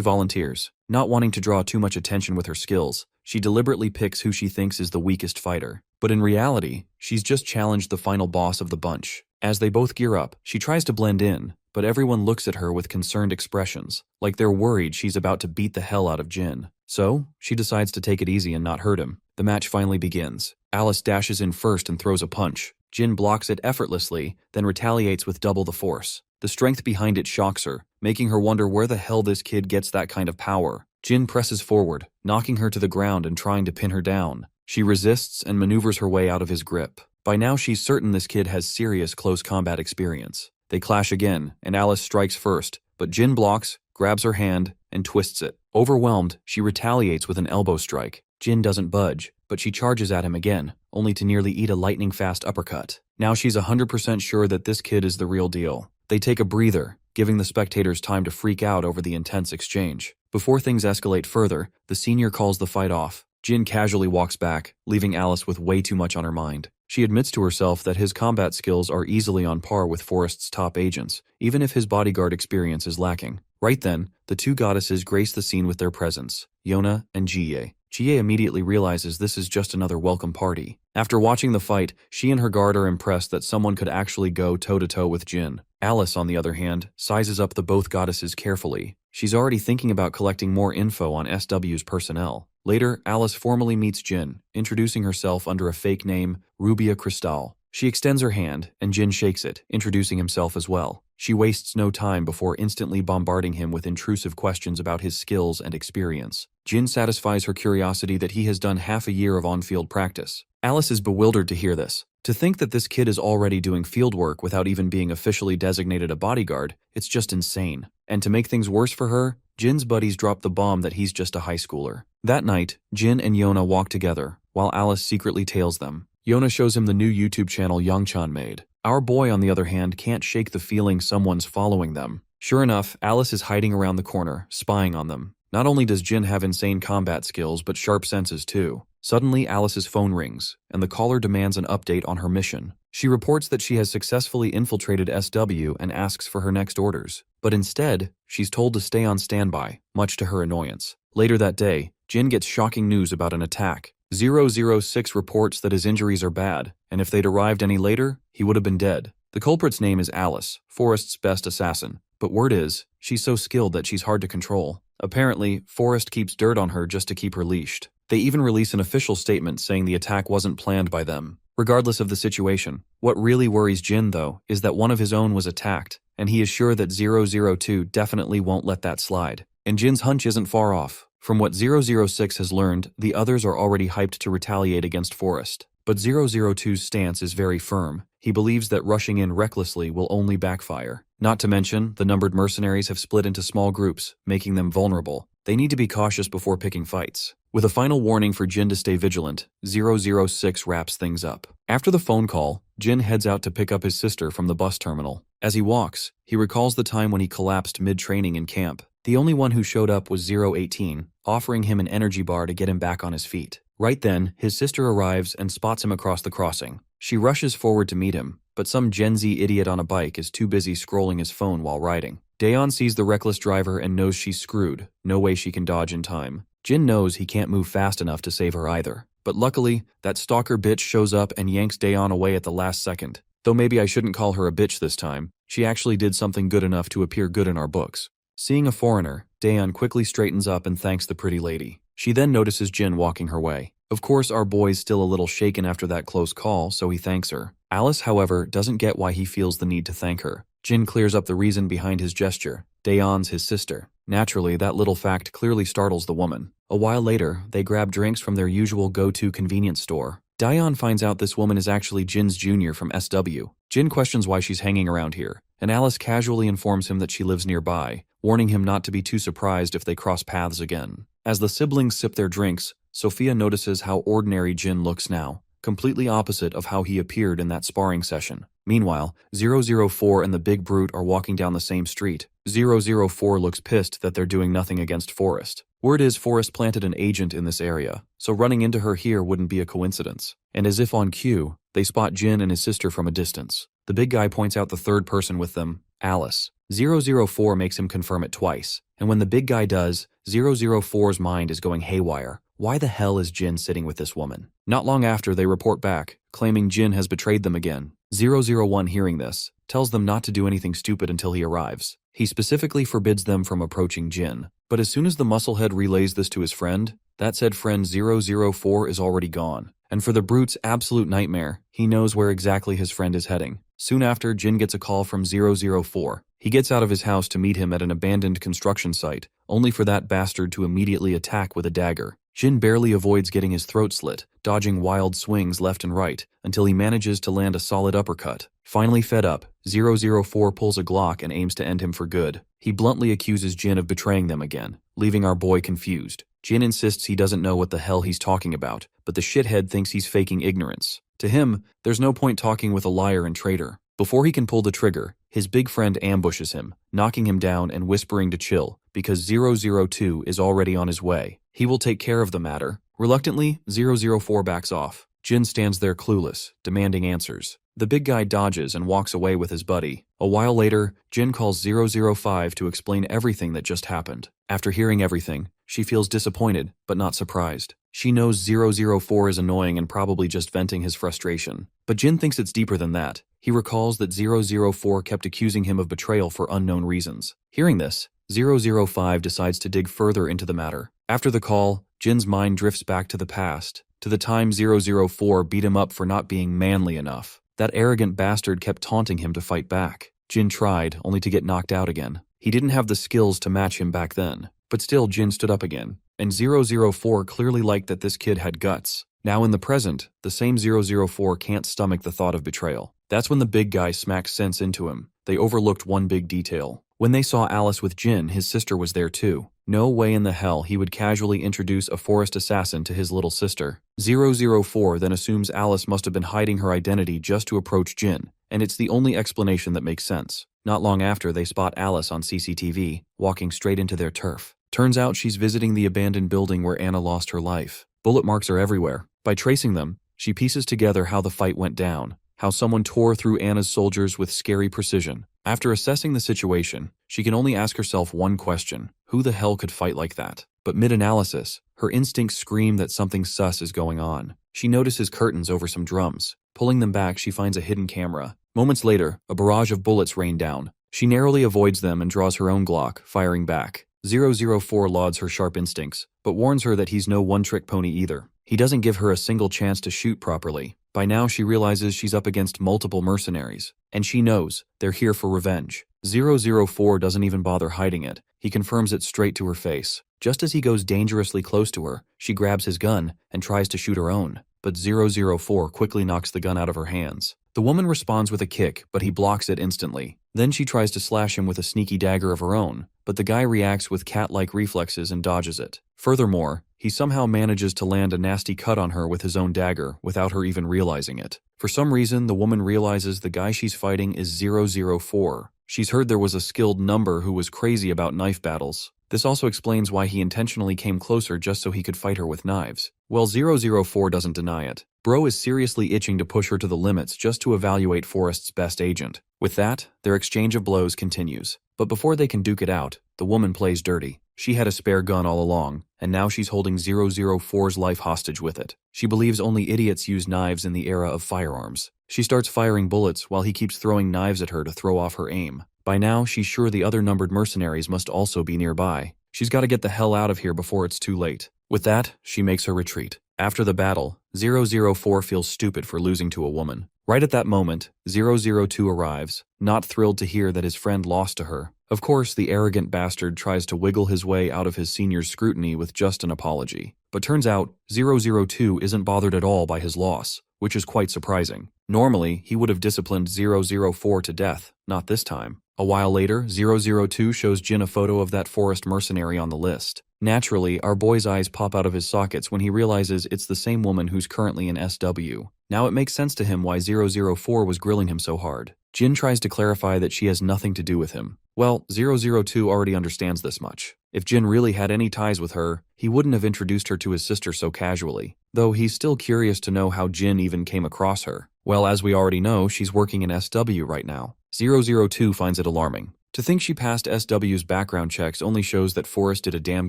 volunteers. Not wanting to draw too much attention with her skills, she deliberately picks who she thinks is the weakest fighter. But in reality, she's just challenged the final boss of the bunch. As they both gear up, she tries to blend in, but everyone looks at her with concerned expressions, like they're worried she's about to beat the hell out of Jin. So, she decides to take it easy and not hurt him. The match finally begins. Alice dashes in first and throws a punch. Jin blocks it effortlessly, then retaliates with double the force. The strength behind it shocks her, making her wonder where the hell this kid gets that kind of power. Jin presses forward, knocking her to the ground and trying to pin her down. She resists and maneuvers her way out of his grip. By now she's certain this kid has serious close combat experience. They clash again, and Alice strikes first, but Jin blocks, grabs her hand, and twists it. Overwhelmed, she retaliates with an elbow strike. Jin doesn't budge, but she charges at him again, only to nearly eat a lightning-fast uppercut. Now she's 100% sure that this kid is the real deal. They take a breather, giving the spectators time to freak out over the intense exchange. Before things escalate further, the senior calls the fight off. Jin casually walks back, leaving Alice with way too much on her mind. She admits to herself that his combat skills are easily on par with Forrest's top agents, even if his bodyguard experience is lacking. Right then, the two goddesses grace the scene with their presence, Yona and Jie. Jie immediately realizes this is just another welcome party. After watching the fight, she and her guard are impressed that someone could actually go toe-to-toe with Jin. Alice, on the other hand, sizes up the both goddesses carefully. She's already thinking about collecting more info on SW's personnel. Later, Alice formally meets Jin, introducing herself under a fake name, Rubia Cristal. She extends her hand, and Jin shakes it, introducing himself as well. She wastes no time before instantly bombarding him with intrusive questions about his skills and experience. Jin satisfies her curiosity that he has done half a year of on-field practice. Alice is bewildered to hear this. To think that this kid is already doing field work without even being officially designated a bodyguard, it's just insane. And to make things worse for her, Jin's buddies drop the bomb that he's just a high schooler. That night, Jin and Yona walk together, while Alice secretly tails them. Yona shows him the new YouTube channel Youngchan made. Our boy, on the other hand, can't shake the feeling someone's following them. Sure enough, Alice is hiding around the corner, spying on them. Not only does Jin have insane combat skills, but sharp senses too. Suddenly, Alice's phone rings, and the caller demands an update on her mission. She reports that she has successfully infiltrated SW and asks for her next orders. But instead, she's told to stay on standby, much to her annoyance. Later that day, Jin gets shocking news about an attack. 006 reports that his injuries are bad, and if they'd arrived any later, he would have been dead. The culprit's name is Alice, Forrest's best assassin, but word is, she's so skilled that she's hard to control. Apparently, Forrest keeps dirt on her just to keep her leashed. They even release an official statement saying the attack wasn't planned by them. Regardless of the situation, what really worries Jin, though, is that one of his own was attacked, and he is sure that 002 definitely won't let that slide. And Jin's hunch isn't far off. From what 006 has learned, the others are already hyped to retaliate against Forrest. But 002's stance is very firm. He believes that rushing in recklessly will only backfire. Not to mention, the numbered mercenaries have split into small groups, making them vulnerable. They need to be cautious before picking fights. With a final warning for Jin to stay vigilant, 006 wraps things up. After the phone call, Jin heads out to pick up his sister from the bus terminal. As he walks, he recalls the time when he collapsed mid-training in camp. The only one who showed up was 018, offering him an energy bar to get him back on his feet. Right then, his sister arrives and spots him across the crossing. She rushes forward to meet him, but some Gen Z idiot on a bike is too busy scrolling his phone while riding. Daeon sees the reckless driver and knows she's screwed. No way she can dodge in time. Jin knows he can't move fast enough to save her either. But luckily, that stalker bitch shows up and yanks Daeon away at the last second. Though maybe I shouldn't call her a bitch this time. She actually did something good enough to appear good in our books. Seeing a foreigner, Daeon quickly straightens up and thanks the pretty lady. She then notices Jin walking her way. Of course, our boy's still a little shaken after that close call, so he thanks her. Alice, however, doesn't get why he feels the need to thank her. Jin clears up the reason behind his gesture. Daeon's his sister. Naturally, that little fact clearly startles the woman. A while later, they grab drinks from their usual go-to convenience store. Daeon finds out this woman is actually Jin's junior from SW. Jin questions why she's hanging around here, and Alice casually informs him that she lives nearby, warning him not to be too surprised if they cross paths again. As the siblings sip their drinks, Sophia notices how ordinary Jin looks now, completely opposite of how he appeared in that sparring session. Meanwhile, 004 and the big brute are walking down the same street. 004 looks pissed that they're doing nothing against Forrest. Word is Forrest planted an agent in this area, so running into her here wouldn't be a coincidence. And as if on cue, They spot Jin and his sister from a distance. The big guy points out the third person with them, Alice. 004 makes him confirm it twice, and when the big guy does, 004's mind is going haywire. Why the hell is Jin sitting with this woman? Not long after, they report back, claiming Jin has betrayed them again. 001, hearing this, tells them not to do anything stupid until he arrives. He specifically forbids them from approaching Jin. But as soon as the musclehead relays this to his friend, that said friend 004 is already gone. And for the brute's absolute nightmare, he knows where exactly his friend is heading. Soon after, Jin gets a call from 004. He gets out of his house to meet him at an abandoned construction site, only for that bastard to immediately attack with a dagger. Jin barely avoids getting his throat slit, dodging wild swings left and right, until he manages to land a solid uppercut. Finally fed up, 004 pulls a Glock and aims to end him for good. He bluntly accuses Jin of betraying them again, leaving our boy confused. Jin insists he doesn't know what the hell he's talking about, but the shithead thinks he's faking ignorance. To him, there's no point talking with a liar and traitor. Before he can pull the trigger, his big friend ambushes him, knocking him down and whispering to chill, because 002 is already on his way. He will take care of the matter. Reluctantly, 004 backs off. Jin stands there clueless, demanding answers. The big guy dodges and walks away with his buddy. A while later, Jin calls 005 to explain everything that just happened. After hearing everything, she feels disappointed, but not surprised. She knows 004 is annoying and probably just venting his frustration. But Jin thinks it's deeper than that. He recalls that 004 kept accusing him of betrayal for unknown reasons. Hearing this, 005 decides to dig further into the matter. After the call, Jin's mind drifts back to the past, to the time 004 beat him up for not being manly enough. That arrogant bastard kept taunting him to fight back. Jin tried, only to get knocked out again. He didn't have the skills to match him back then. But still, Jin stood up again, and 004 clearly liked that this kid had guts. Now in the present, the same 004 can't stomach the thought of betrayal. That's when the big guy smacks sense into him. They overlooked one big detail. When they saw Alice with Jin, his sister was there too. No way in the hell he would casually introduce a forest assassin to his little sister. 004 then assumes Alice must have been hiding her identity just to approach Jin, and it's the only explanation that makes sense. Not long after, they spot Alice on CCTV, walking straight into their turf. Turns out she's visiting the abandoned building where Anna lost her life. Bullet marks are everywhere. By tracing them, she pieces together how the fight went down, how someone tore through Anna's soldiers with scary precision. After assessing the situation, she can only ask herself one question: who the hell could fight like that? But mid-analysis, her instincts scream that something sus is going on. She notices curtains over some drums. Pulling them back, she finds a hidden camera. Moments later, a barrage of bullets rain down. She narrowly avoids them and draws her own Glock, firing back. 004 lauds her sharp instincts, but warns her that he's no one-trick pony either. He doesn't give her a single chance to shoot properly. By now, she realizes she's up against multiple mercenaries, and she knows they're here for revenge. 004 doesn't even bother hiding it. He confirms it straight to her face. Just as he goes dangerously close to her, she grabs his gun and tries to shoot her own, but 004 quickly knocks the gun out of her hands. The woman responds with a kick, but he blocks it instantly. Then she tries to slash him with a sneaky dagger of her own, but the guy reacts with cat-like reflexes and dodges it. Furthermore, he somehow manages to land a nasty cut on her with his own dagger without her even realizing it. For some reason, the woman realizes the guy she's fighting is 004. She's heard there was a skilled number who was crazy about knife battles. This also explains why he intentionally came closer just so he could fight her with knives. Well, 004 doesn't deny it. Bro is seriously itching to push her to the limits just to evaluate Forrest's best agent. With that, their exchange of blows continues. But before they can duke it out, the woman plays dirty. She had a spare gun all along, and now she's holding 004's life hostage with it. She believes only idiots use knives in the era of firearms. She starts firing bullets while he keeps throwing knives at her to throw off her aim. By now, she's sure the other numbered mercenaries must also be nearby. She's got to get the hell out of here before it's too late. With that, she makes her retreat. After the battle, 004 feels stupid for losing to a woman. Right at that moment, 002 arrives, not thrilled to hear that his friend lost to her. Of course, the arrogant bastard tries to wiggle his way out of his senior's scrutiny with just an apology. But turns out, 002 isn't bothered at all by his loss, which is quite surprising. Normally, he would have disciplined 004 to death, not this time. A while later, 002 shows Jin a photo of that forest mercenary on the list. Naturally, our boy's eyes pop out of his sockets when he realizes it's the same woman who's currently in SW. Now it makes sense to him why 004 was grilling him so hard. Jin tries to clarify that she has nothing to do with him. Well, 002 already understands this much. If Jin really had any ties with her, he wouldn't have introduced her to his sister so casually. though he's still curious to know how Jin even came across her. Well, as we already know, she's working in SW right now. 002 finds it alarming. To think she passed SW's background checks only shows that Forrest did a damn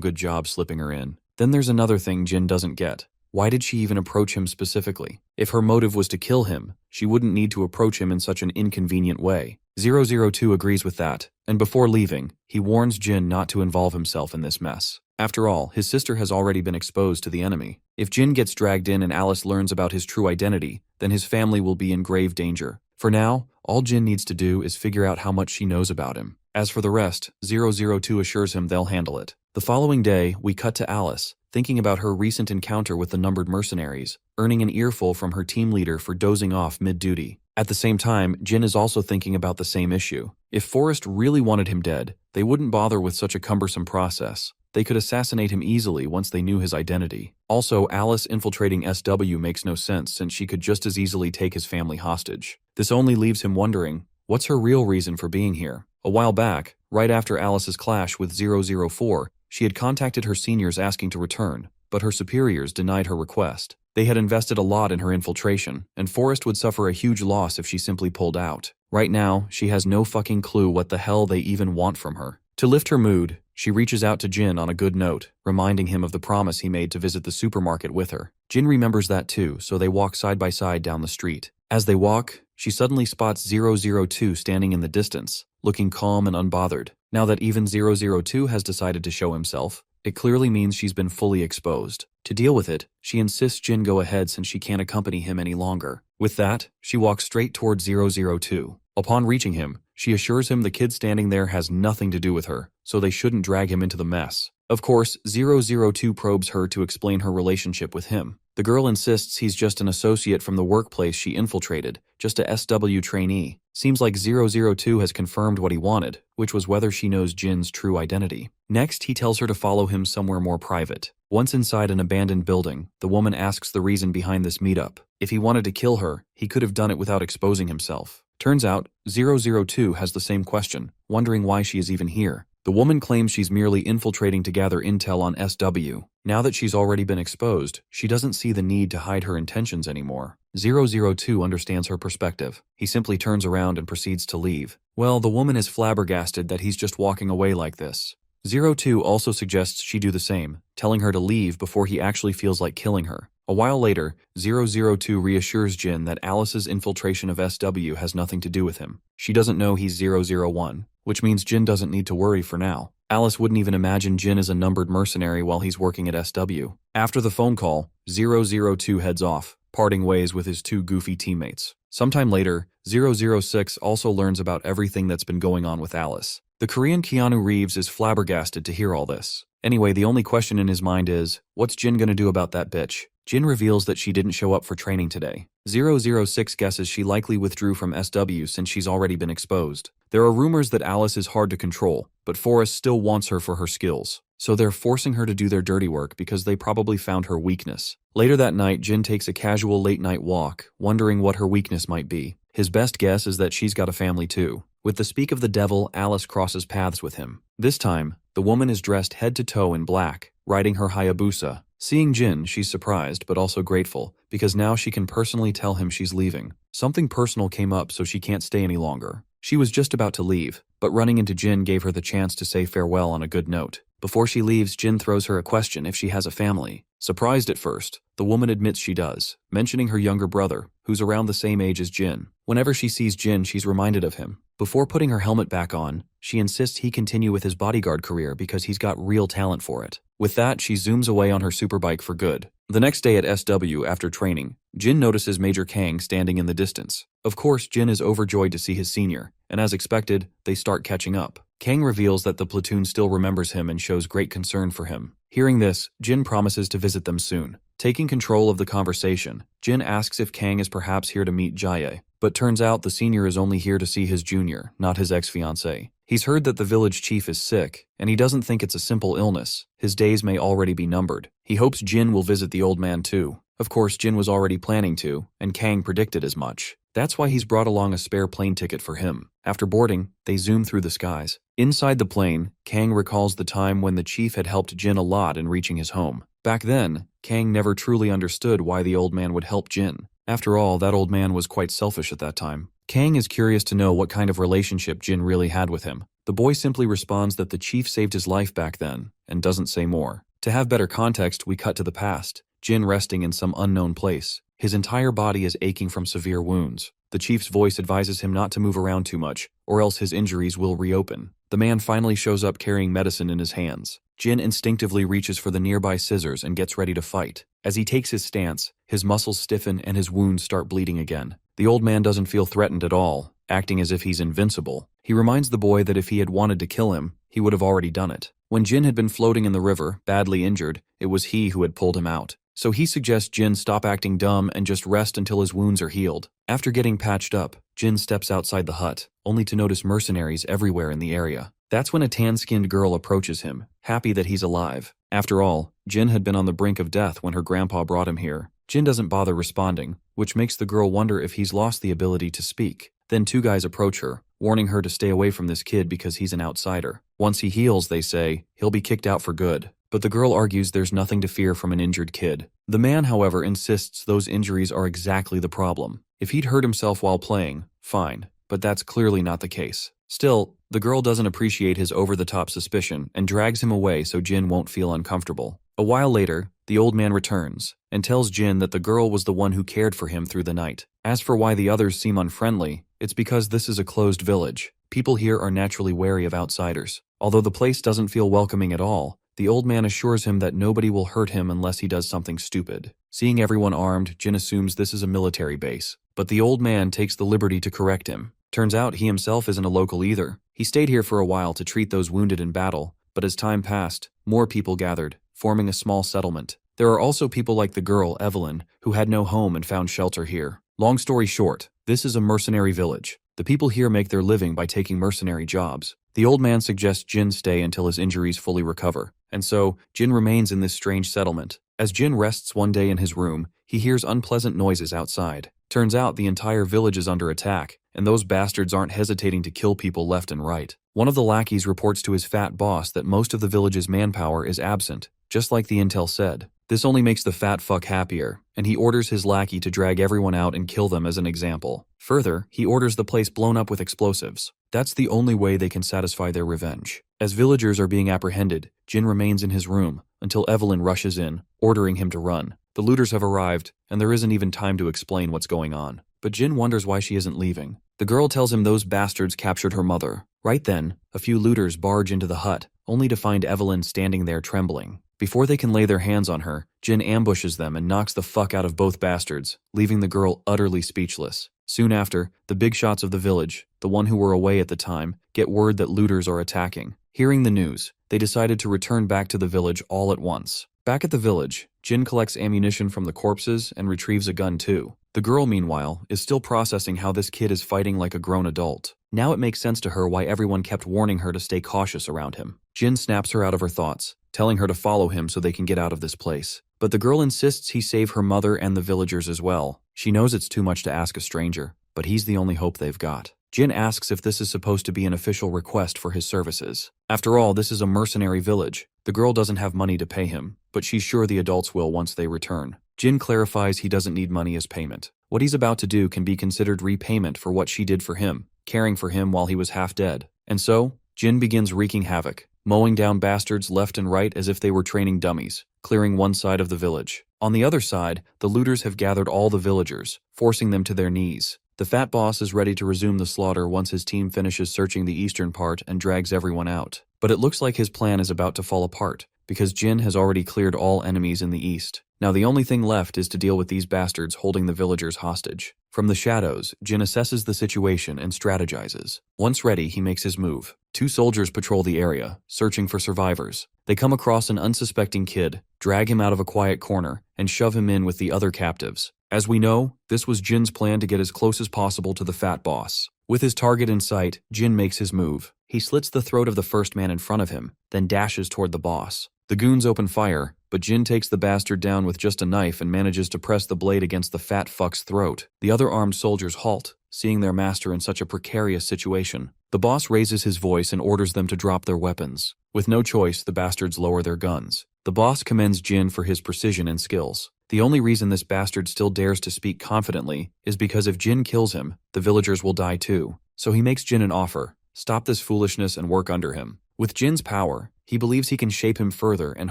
good job slipping her in. Then there's another thing Jin doesn't get. Why did she even approach him specifically? If her motive was to kill him, she wouldn't need to approach him in such an inconvenient way. 002 agrees with that, and before leaving, he warns Jin not to involve himself in this mess. After all, his sister has already been exposed to the enemy. If Jin gets dragged in and Alice learns about his true identity, then his family will be in grave danger. For now, all Jin needs to do is figure out how much she knows about him. As for the rest, 002 assures him they'll handle it. The following day, we cut to Alice, thinking about her recent encounter with the numbered mercenaries, earning an earful from her team leader for dozing off mid-duty. At the same time, Jin is also thinking about the same issue. If Forrest really wanted him dead, they wouldn't bother with such a cumbersome process. They could assassinate him easily once they knew his identity. Also, Alice infiltrating SW makes no sense since she could just as easily take his family hostage. This only leaves him wondering, what's her real reason for being here? A while back, right after Alice's clash with 004, she had contacted her seniors asking to return, but her superiors denied her request. They had invested a lot in her infiltration, and Forrest would suffer a huge loss if she simply pulled out. Right now, she has no fucking clue what the hell they even want from her. To lift her mood, she reaches out to Jin on a good note, reminding him of the promise he made to visit the supermarket with her. Jin remembers that too, so they walk side by side down the street. As they walk, she suddenly spots 002 standing in the distance, looking calm and unbothered. Now that even 002 has decided to show himself, it clearly means she's been fully exposed. To deal with it, she insists Jin go ahead since she can't accompany him any longer. With that, she walks straight towards 002. Upon reaching him, she assures him the kid standing there has nothing to do with her, so they shouldn't drag him into the mess. Of course, 002 probes her to explain her relationship with him. The girl insists he's just an associate from the workplace she infiltrated, just a SW trainee. Seems like 002 has confirmed what he wanted, which was whether she knows Jin's true identity. Next, he tells her to follow him somewhere more private. Once inside an abandoned building, the woman asks the reason behind this meetup. If he wanted to kill her, he could have done it without exposing himself. Turns out, 002 has the same question, wondering why she is even here. The woman claims she's merely infiltrating to gather intel on SW. Now that she's already been exposed, she doesn't see the need to hide her intentions anymore. 002 understands her perspective. He simply turns around and proceeds to leave. Well, the woman is flabbergasted that he's just walking away like this. 02 also suggests she do the same, telling her to leave before he actually feels like killing her. A while later, 002 reassures Jin that Alice's infiltration of SW has nothing to do with him. She doesn't know he's 001, which means Jin doesn't need to worry for now. Alice wouldn't even imagine Jin is a numbered mercenary while he's working at SW. After the phone call, 002 heads off, parting ways with his two goofy teammates. Sometime later, 006 also learns about everything that's been going on with Alice. The Korean Keanu Reeves is flabbergasted to hear all this. Anyway, the only question in his mind is, what's Jin gonna do about that bitch? Jin reveals that she didn't show up for training today. 006 guesses she likely withdrew from SW since she's already been exposed. There are rumors that Alice is hard to control, but Forrest still wants her for her skills. So they're forcing her to do their dirty work because they probably found her weakness. Later that night, Jin takes a casual late-night walk, wondering what her weakness might be. His best guess is that she's got a family too. With the speak of the devil, Alice crosses paths with him. This time, the woman is dressed head to toe in black, riding her Hayabusa. Seeing Jin, she's surprised but also grateful, because now she can personally tell him she's leaving. Something personal came up so she can't stay any longer. She was just about to leave, but running into Jin gave her the chance to say farewell on a good note. Before she leaves, Jin throws her a question if she has a family. Surprised at first, the woman admits she does, mentioning her younger brother, who's around the same age as Jin. Whenever she sees Jin, she's reminded of him. Before putting her helmet back on, she insists he continue with his bodyguard career because he's got real talent for it. With that, she zooms away on her superbike for good. The next day at SW, after training, Jin notices Major Kang standing in the distance. Of course, Jin is overjoyed to see his senior, and as expected, they start catching up. Kang reveals that the platoon still remembers him and shows great concern for him. Hearing this, Jin promises to visit them soon. Taking control of the conversation, Jin asks if Kang is perhaps here to meet Jaye, but turns out the senior is only here to see his junior, not his ex-fiancée. He's heard that the village chief is sick, and he doesn't think it's a simple illness. His days may already be numbered. He hopes Jin will visit the old man too. Of course, Jin was already planning to, and Kang predicted as much. That's why he's brought along a spare plane ticket for him. After boarding, they zoom through the skies. Inside the plane, Kang recalls the time when the chief had helped Jin a lot in reaching his home. Back then, Kang never truly understood why the old man would help Jin. After all, that old man was quite selfish at that time. Kang is curious to know what kind of relationship Jin really had with him. The boy simply responds that the chief saved his life back then, and doesn't say more. To have better context, we cut to the past. Jin resting in some unknown place. His entire body is aching from severe wounds. The chief's voice advises him not to move around too much, or else his injuries will reopen. The man finally shows up carrying medicine in his hands. Jin instinctively reaches for the nearby scissors and gets ready to fight. As he takes his stance, his muscles stiffen and his wounds start bleeding again. The old man doesn't feel threatened at all, acting as if he's invincible. He reminds the boy that if he had wanted to kill him, he would have already done it. When Jin had been floating in the river, badly injured, it was he who had pulled him out. So he suggests Jin stop acting dumb and just rest until his wounds are healed. After getting patched up, Jin steps outside the hut, only to notice mercenaries everywhere in the area. That's when a tan-skinned girl approaches him, happy that he's alive. After all, Jin had been on the brink of death when her grandpa brought him here. Jin doesn't bother responding, which makes the girl wonder if he's lost the ability to speak. Then two guys approach her, warning her to stay away from this kid because he's an outsider. Once he heals, they say, he'll be kicked out for good. But the girl argues there's nothing to fear from an injured kid. The man, however, insists those injuries are exactly the problem. If he'd hurt himself while playing, fine, but that's clearly not the case. Still, the girl doesn't appreciate his over-the-top suspicion and drags him away so Jin won't feel uncomfortable. A while later, the old man returns and tells Jin that the girl was the one who cared for him through the night. As for why the others seem unfriendly, it's because this is a closed village. People here are naturally wary of outsiders. Although the place doesn't feel welcoming at all, the old man assures him that nobody will hurt him unless he does something stupid. Seeing everyone armed, Jin assumes this is a military base. But the old man takes the liberty to correct him. Turns out he himself isn't a local either. He stayed here for a while to treat those wounded in battle, but as time passed, more people gathered, forming a small settlement. There are also people like the girl, Evelyn, who had no home and found shelter here. Long story short, this is a mercenary village. The people here make their living by taking mercenary jobs. The old man suggests Jin stay until his injuries fully recover, and so Jin remains in this strange settlement. As Jin rests one day in his room, he hears unpleasant noises outside. Turns out the entire village is under attack, and those bastards aren't hesitating to kill people left and right. One of the lackeys reports to his fat boss that most of the village's manpower is absent, just like the intel said. This only makes the fat fuck happier, and he orders his lackey to drag everyone out and kill them as an example. Further, he orders the place blown up with explosives. That's the only way they can satisfy their revenge. As villagers are being apprehended, Jin remains in his room until Evelyn rushes in, ordering him to run. The looters have arrived, and there isn't even time to explain what's going on. But Jin wonders why she isn't leaving. The girl tells him those bastards captured her mother. Right then, a few looters barge into the hut, only to find Evelyn standing there trembling. Before they can lay their hands on her, Jin ambushes them and knocks the fuck out of both bastards, leaving the girl utterly speechless. Soon after, the big shots of the village, the one who were away at the time, get word that looters are attacking. Hearing the news, they decided to return back to the village all at once. Back at the village, Jin collects ammunition from the corpses and retrieves a gun too. The girl, meanwhile, is still processing how this kid is fighting like a grown adult. Now it makes sense to her why everyone kept warning her to stay cautious around him. Jin snaps her out of her thoughts, telling her to follow him so they can get out of this place. But the girl insists he save her mother and the villagers as well. She knows it's too much to ask a stranger, but he's the only hope they've got. Jin asks if this is supposed to be an official request for his services. After all, this is a mercenary village. The girl doesn't have money to pay him, but she's sure the adults will once they return. Jin clarifies he doesn't need money as payment. What he's about to do can be considered repayment for what she did for him, caring for him while he was half dead. And so, Jin begins wreaking havoc, mowing down bastards left and right as if they were training dummies, clearing one side of the village. On the other side, the looters have gathered all the villagers, forcing them to their knees. The fat boss is ready to resume the slaughter once his team finishes searching the eastern part and drags everyone out. But it looks like his plan is about to fall apart, because Jin has already cleared all enemies in the east. Now the only thing left is to deal with these bastards holding the villagers hostage. From the shadows, Jin assesses the situation and strategizes. Once ready, he makes his move. Two soldiers patrol the area, searching for survivors. They come across an unsuspecting kid, drag him out of a quiet corner, and shove him in with the other captives. As we know, this was Jin's plan to get as close as possible to the fat boss. With his target in sight, Jin makes his move. He slits the throat of the first man in front of him, then dashes toward the boss. The goons open fire, but Jin takes the bastard down with just a knife and manages to press the blade against the fat fuck's throat. The other armed soldiers halt, seeing their master in such a precarious situation. The boss raises his voice and orders them to drop their weapons. With no choice, the bastards lower their guns. The boss commends Jin for his precision and skills. The only reason this bastard still dares to speak confidently is because if Jin kills him, the villagers will die too. So he makes Jin an offer. Stop this foolishness and work under him. With Jin's power, he believes he can shape him further and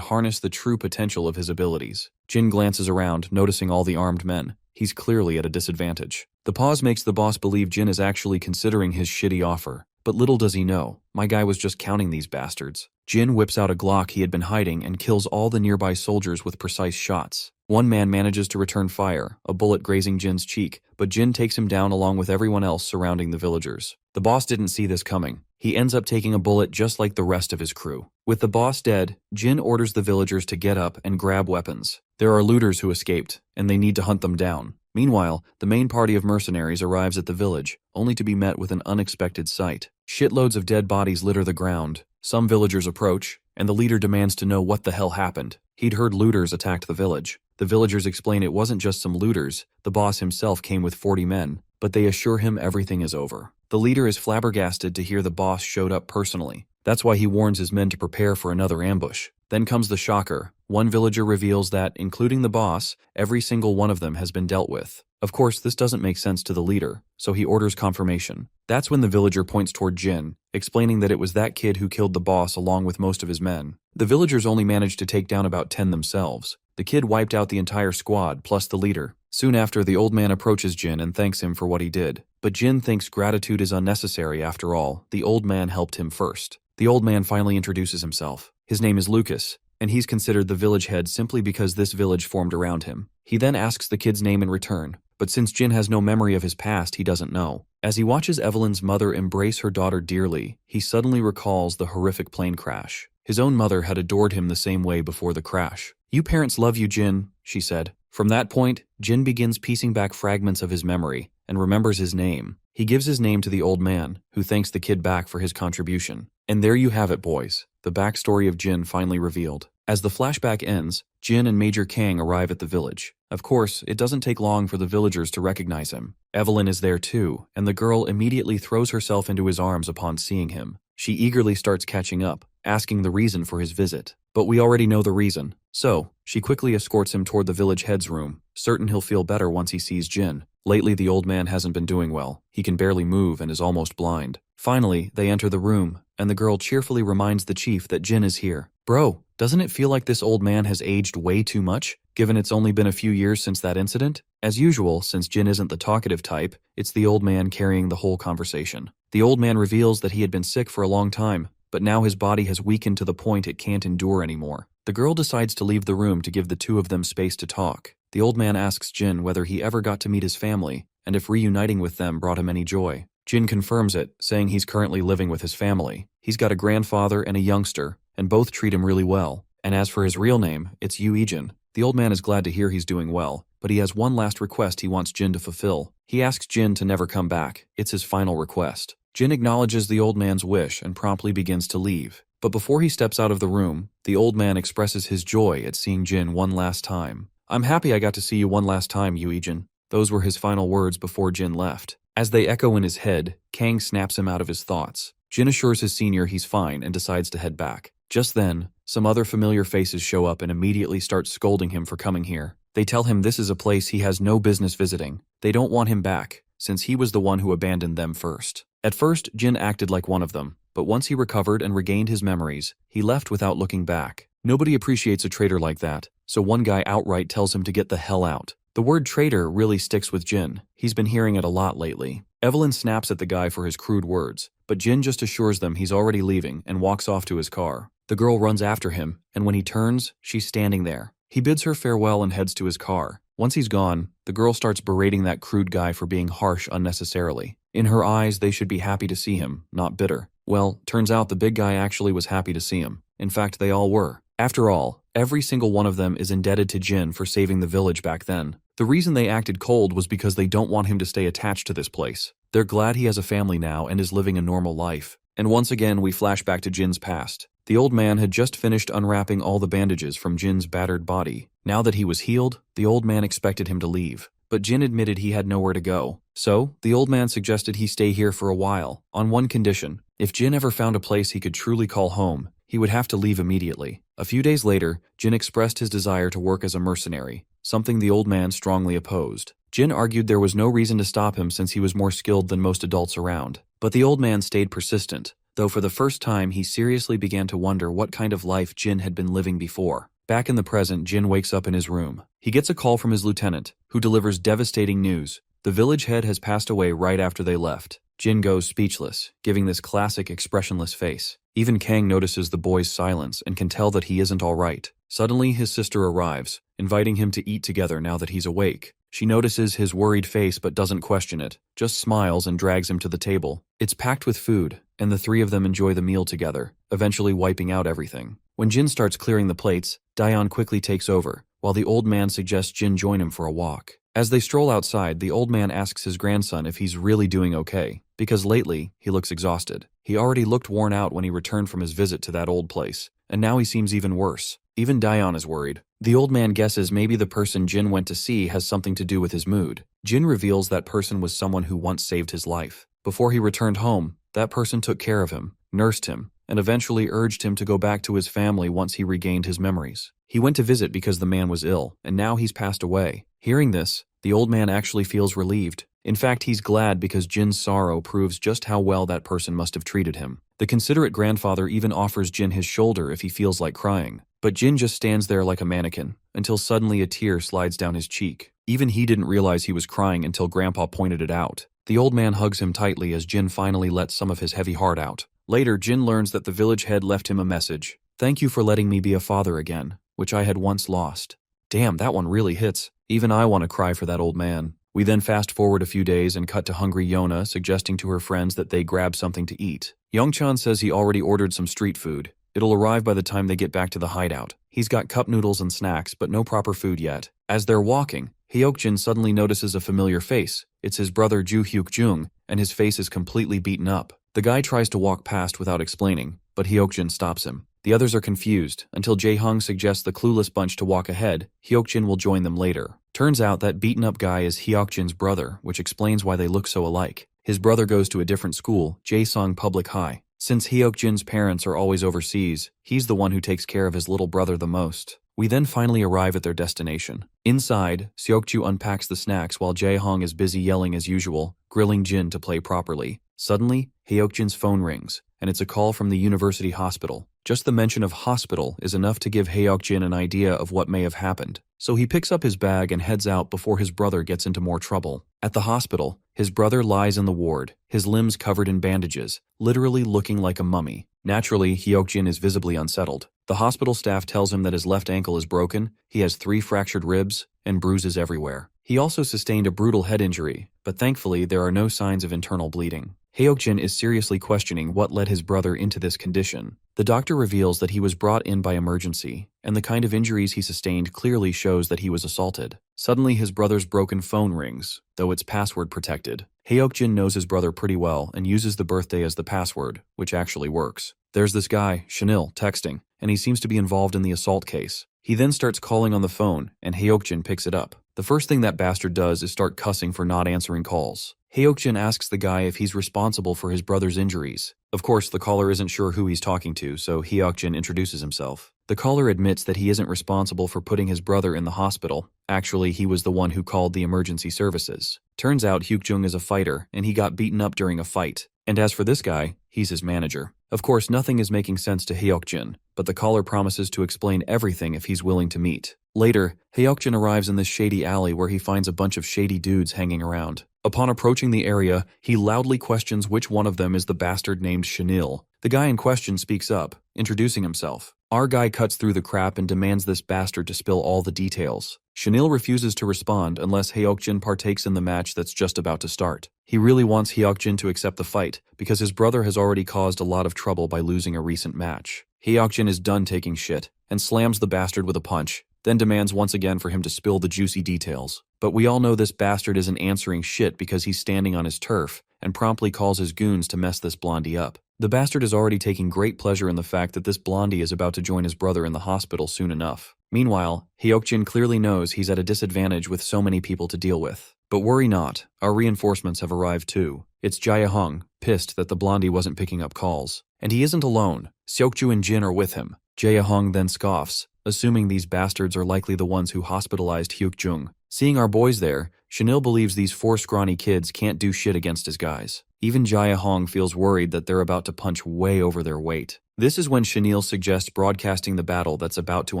harness the true potential of his abilities. Jin glances around, noticing all the armed men. He's clearly at a disadvantage. The pause makes the boss believe Jin is actually considering his shitty offer. But little does he know, my guy was just counting these bastards. Jin whips out a Glock he had been hiding and kills all the nearby soldiers with precise shots. One man manages to return fire, a bullet grazing Jin's cheek, but Jin takes him down along with everyone else surrounding the villagers. The boss didn't see this coming. He ends up taking a bullet just like the rest of his crew. With the boss dead, Jin orders the villagers to get up and grab weapons. There are looters who escaped, and they need to hunt them down. Meanwhile, the main party of mercenaries arrives at the village, only to be met with an unexpected sight. Shitloads of dead bodies litter the ground. Some villagers approach, and the leader demands to know what the hell happened. He'd heard looters attacked the village. The villagers explain it wasn't just some looters, the boss himself came with 40 men, but they assure him everything is over. The leader is flabbergasted to hear the boss showed up personally. That's why he warns his men to prepare for another ambush. Then comes the shocker. One villager reveals that, including the boss, every single one of them has been dealt with. Of course, this doesn't make sense to the leader, so he orders confirmation. That's when the villager points toward Jin, explaining that it was that kid who killed the boss along with most of his men. The villagers only managed to take down about 10 themselves. The kid wiped out the entire squad, plus the leader. Soon after, the old man approaches Jin and thanks him for what he did. But Jin thinks gratitude is unnecessary after all. The old man helped him first. The old man finally introduces himself. His name is Lucas, and he's considered the village head simply because this village formed around him. He then asks the kid's name in return, but since Jin has no memory of his past, he doesn't know. As he watches Evelyn's mother embrace her daughter dearly, he suddenly recalls the horrific plane crash. His own mother had adored him the same way before the crash. "You parents love you, Jin," she said. From that point, Jin begins piecing back fragments of his memory and remembers his name. He gives his name to the old man, who thanks the kid back for his contribution. And there you have it, boys. The backstory of Jin finally revealed. As the flashback ends, Jin and Major Kang arrive at the village. Of course, it doesn't take long for the villagers to recognize him. Evelyn is there too, and the girl immediately throws herself into his arms upon seeing him. She eagerly starts catching up, asking the reason for his visit. But we already know the reason. So, she quickly escorts him toward the village head's room, certain he'll feel better once he sees Jin. Lately, the old man hasn't been doing well. He can barely move and is almost blind. Finally, they enter the room, and the girl cheerfully reminds the chief that Jin is here. "Bro, doesn't it feel like this old man has aged way too much, given it's only been a few years since that incident?" As usual, since Jin isn't the talkative type, it's the old man carrying the whole conversation. The old man reveals that he had been sick for a long time, but now his body has weakened to the point it can't endure anymore. The girl decides to leave the room to give the two of them space to talk. The old man asks Jin whether he ever got to meet his family, and if reuniting with them brought him any joy. Jin confirms it, saying he's currently living with his family. He's got a grandfather and a youngster, and both treat him really well. And as for his real name, it's Yu-Ijin. The old man is glad to hear he's doing well, but he has one last request he wants Jin to fulfill. He asks Jin to never come back. It's his final request. Jin acknowledges the old man's wish and promptly begins to leave. But before he steps out of the room, the old man expresses his joy at seeing Jin one last time. "I'm happy I got to see you one last time, Yu-Ijin." Those were his final words before Jin left. As they echo in his head, Kang snaps him out of his thoughts. Jin assures his senior he's fine and decides to head back. Just then, some other familiar faces show up and immediately start scolding him for coming here. They tell him this is a place he has no business visiting. They don't want him back, since he was the one who abandoned them first. At first, Jin acted like one of them, but once he recovered and regained his memories, he left without looking back. Nobody appreciates a traitor like that, so one guy outright tells him to get the hell out. The word traitor really sticks with Jin. He's been hearing it a lot lately. Evelyn snaps at the guy for his crude words, but Jin just assures them he's already leaving and walks off to his car. The girl runs after him, and when he turns, she's standing there. He bids her farewell and heads to his car. Once he's gone, the girl starts berating that crude guy for being harsh unnecessarily. In her eyes, they should be happy to see him, not bitter. Well, turns out the big guy actually was happy to see him. In fact, they all were. After all, every single one of them is indebted to Jin for saving the village back then. The reason they acted cold was because they don't want him to stay attached to this place. They're glad he has a family now and is living a normal life. And once again, we flash back to Jin's past. The old man had just finished unwrapping all the bandages from Jin's battered body. Now that he was healed, the old man expected him to leave. But Jin admitted he had nowhere to go. So, the old man suggested he stay here for a while, on one condition. If Jin ever found a place he could truly call home, he would have to leave immediately. A few days later, Jin expressed his desire to work as a mercenary, something the old man strongly opposed. Jin argued there was no reason to stop him since he was more skilled than most adults around. But the old man stayed persistent, though for the first time he seriously began to wonder what kind of life Jin had been living before. Back in the present, Jin wakes up in his room. He gets a call from his lieutenant, who delivers devastating news. The village head has passed away right after they left. Jin goes speechless, giving this classic expressionless face. Even Kang notices the boy's silence and can tell that he isn't all right. Suddenly, his sister arrives, inviting him to eat together now that he's awake. She notices his worried face but doesn't question it, just smiles and drags him to the table. It's packed with food, and the three of them enjoy the meal together, eventually wiping out everything. When Jin starts clearing the plates, Daeon quickly takes over, while the old man suggests Jin join him for a walk. As they stroll outside, the old man asks his grandson if he's really doing okay, because lately, he looks exhausted. He already looked worn out when he returned from his visit to that old place, and now he seems even worse. Even Daeon is worried. The old man guesses maybe the person Jin went to see has something to do with his mood. Jin reveals that person was someone who once saved his life. Before he returned home, that person took care of him, nursed him, and eventually urged him to go back to his family once he regained his memories. He went to visit because the man was ill, and now he's passed away. Hearing this, the old man actually feels relieved. In fact, he's glad because Jin's sorrow proves just how well that person must have treated him. The considerate grandfather even offers Jin his shoulder if he feels like crying. But Jin just stands there like a mannequin, until suddenly a tear slides down his cheek. Even he didn't realize he was crying until Grandpa pointed it out. The old man hugs him tightly as Jin finally lets some of his heavy heart out. Later, Jin learns that the village head left him a message. "Thank you for letting me be a father again, which I had once lost." Damn, that one really hits. Even I want to cry for that old man. We then fast forward a few days and cut to hungry Yona suggesting to her friends that they grab something to eat. Youngchan says he already ordered some street food. It'll arrive by the time they get back to the hideout. He's got cup noodles and snacks, but no proper food yet. As they're walking, Hyokjin suddenly notices a familiar face. It's his brother Ju Hyuk-jung, and his face is completely beaten up. The guy tries to walk past without explaining, but Hyokjin stops him. The others are confused, until Jae-hung suggests the clueless bunch to walk ahead. Hyokjin will join them later. Turns out that beaten-up guy is Hyokjin's brother, which explains why they look so alike. His brother goes to a different school, Jaesong Public High. Since Hyokjin's parents are always overseas, he's the one who takes care of his little brother the most. We then finally arrive at their destination. Inside, Seokju unpacks the snacks while Jae-hong is busy yelling as usual, grilling Jin to play properly. Suddenly, Hyokjin's phone rings, and it's a call from the university hospital. Just the mention of hospital is enough to give Hyokjin an idea of what may have happened. So he picks up his bag and heads out before his brother gets into more trouble. At the hospital, his brother lies in the ward, his limbs covered in bandages, literally looking like a mummy. Naturally, Hyokjin is visibly unsettled. The hospital staff tells him that his left ankle is broken, he has 3 fractured ribs, and bruises everywhere. He also sustained a brutal head injury, but thankfully there are no signs of internal bleeding. Hyokjin is seriously questioning what led his brother into this condition. The doctor reveals that he was brought in by emergency, and the kind of injuries he sustained clearly shows that he was assaulted. Suddenly his brother's broken phone rings, though it's password protected. Hyokjin knows his brother pretty well and uses the birthday as the password, which actually works. There's this guy, Chanil, texting, and he seems to be involved in the assault case. He then starts calling on the phone, and Hyokjin picks it up. The first thing that bastard does is start cussing for not answering calls. Hyokjin asks the guy if he's responsible for his brother's injuries. Of course, the caller isn't sure who he's talking to, so Hyokjin introduces himself. The caller admits that he isn't responsible for putting his brother in the hospital. Actually, he was the one who called the emergency services. Turns out Hyukjung is a fighter, and he got beaten up during a fight. And as for this guy, he's his manager. Of course, nothing is making sense to Hyokjin, but the caller promises to explain everything if he's willing to meet. Later, Hyokjin arrives in this shady alley where he finds a bunch of shady dudes hanging around. Upon approaching the area, he loudly questions which one of them is the bastard named Chanil. The guy in question speaks up, introducing himself. Our guy cuts through the crap and demands this bastard to spill all the details. Chanil refuses to respond unless Hyokjin partakes in the match that's just about to start. He really wants Hyokjin to accept the fight, because his brother has already caused a lot of trouble by losing a recent match. Hyokjin is done taking shit, and slams the bastard with a punch, then demands once again for him to spill the juicy details. But we all know this bastard isn't answering shit because he's standing on his turf, and promptly calls his goons to mess this blondie up. The bastard is already taking great pleasure in the fact that this blondie is about to join his brother in the hospital soon enough. Meanwhile, Hyokjin clearly knows he's at a disadvantage with so many people to deal with. But worry not, our reinforcements have arrived too. It's Jae-hong, pissed that the blondie wasn't picking up calls. And he isn't alone. Seokju and Jin are with him. Jae-hong then scoffs, assuming these bastards are likely the ones who hospitalized Hyukjung. Seeing our boys there, Chanil believes these 4 scrawny kids can't do shit against his guys. Even Jae-hong feels worried that they're about to punch way over their weight. This is when Chanil suggests broadcasting the battle that's about to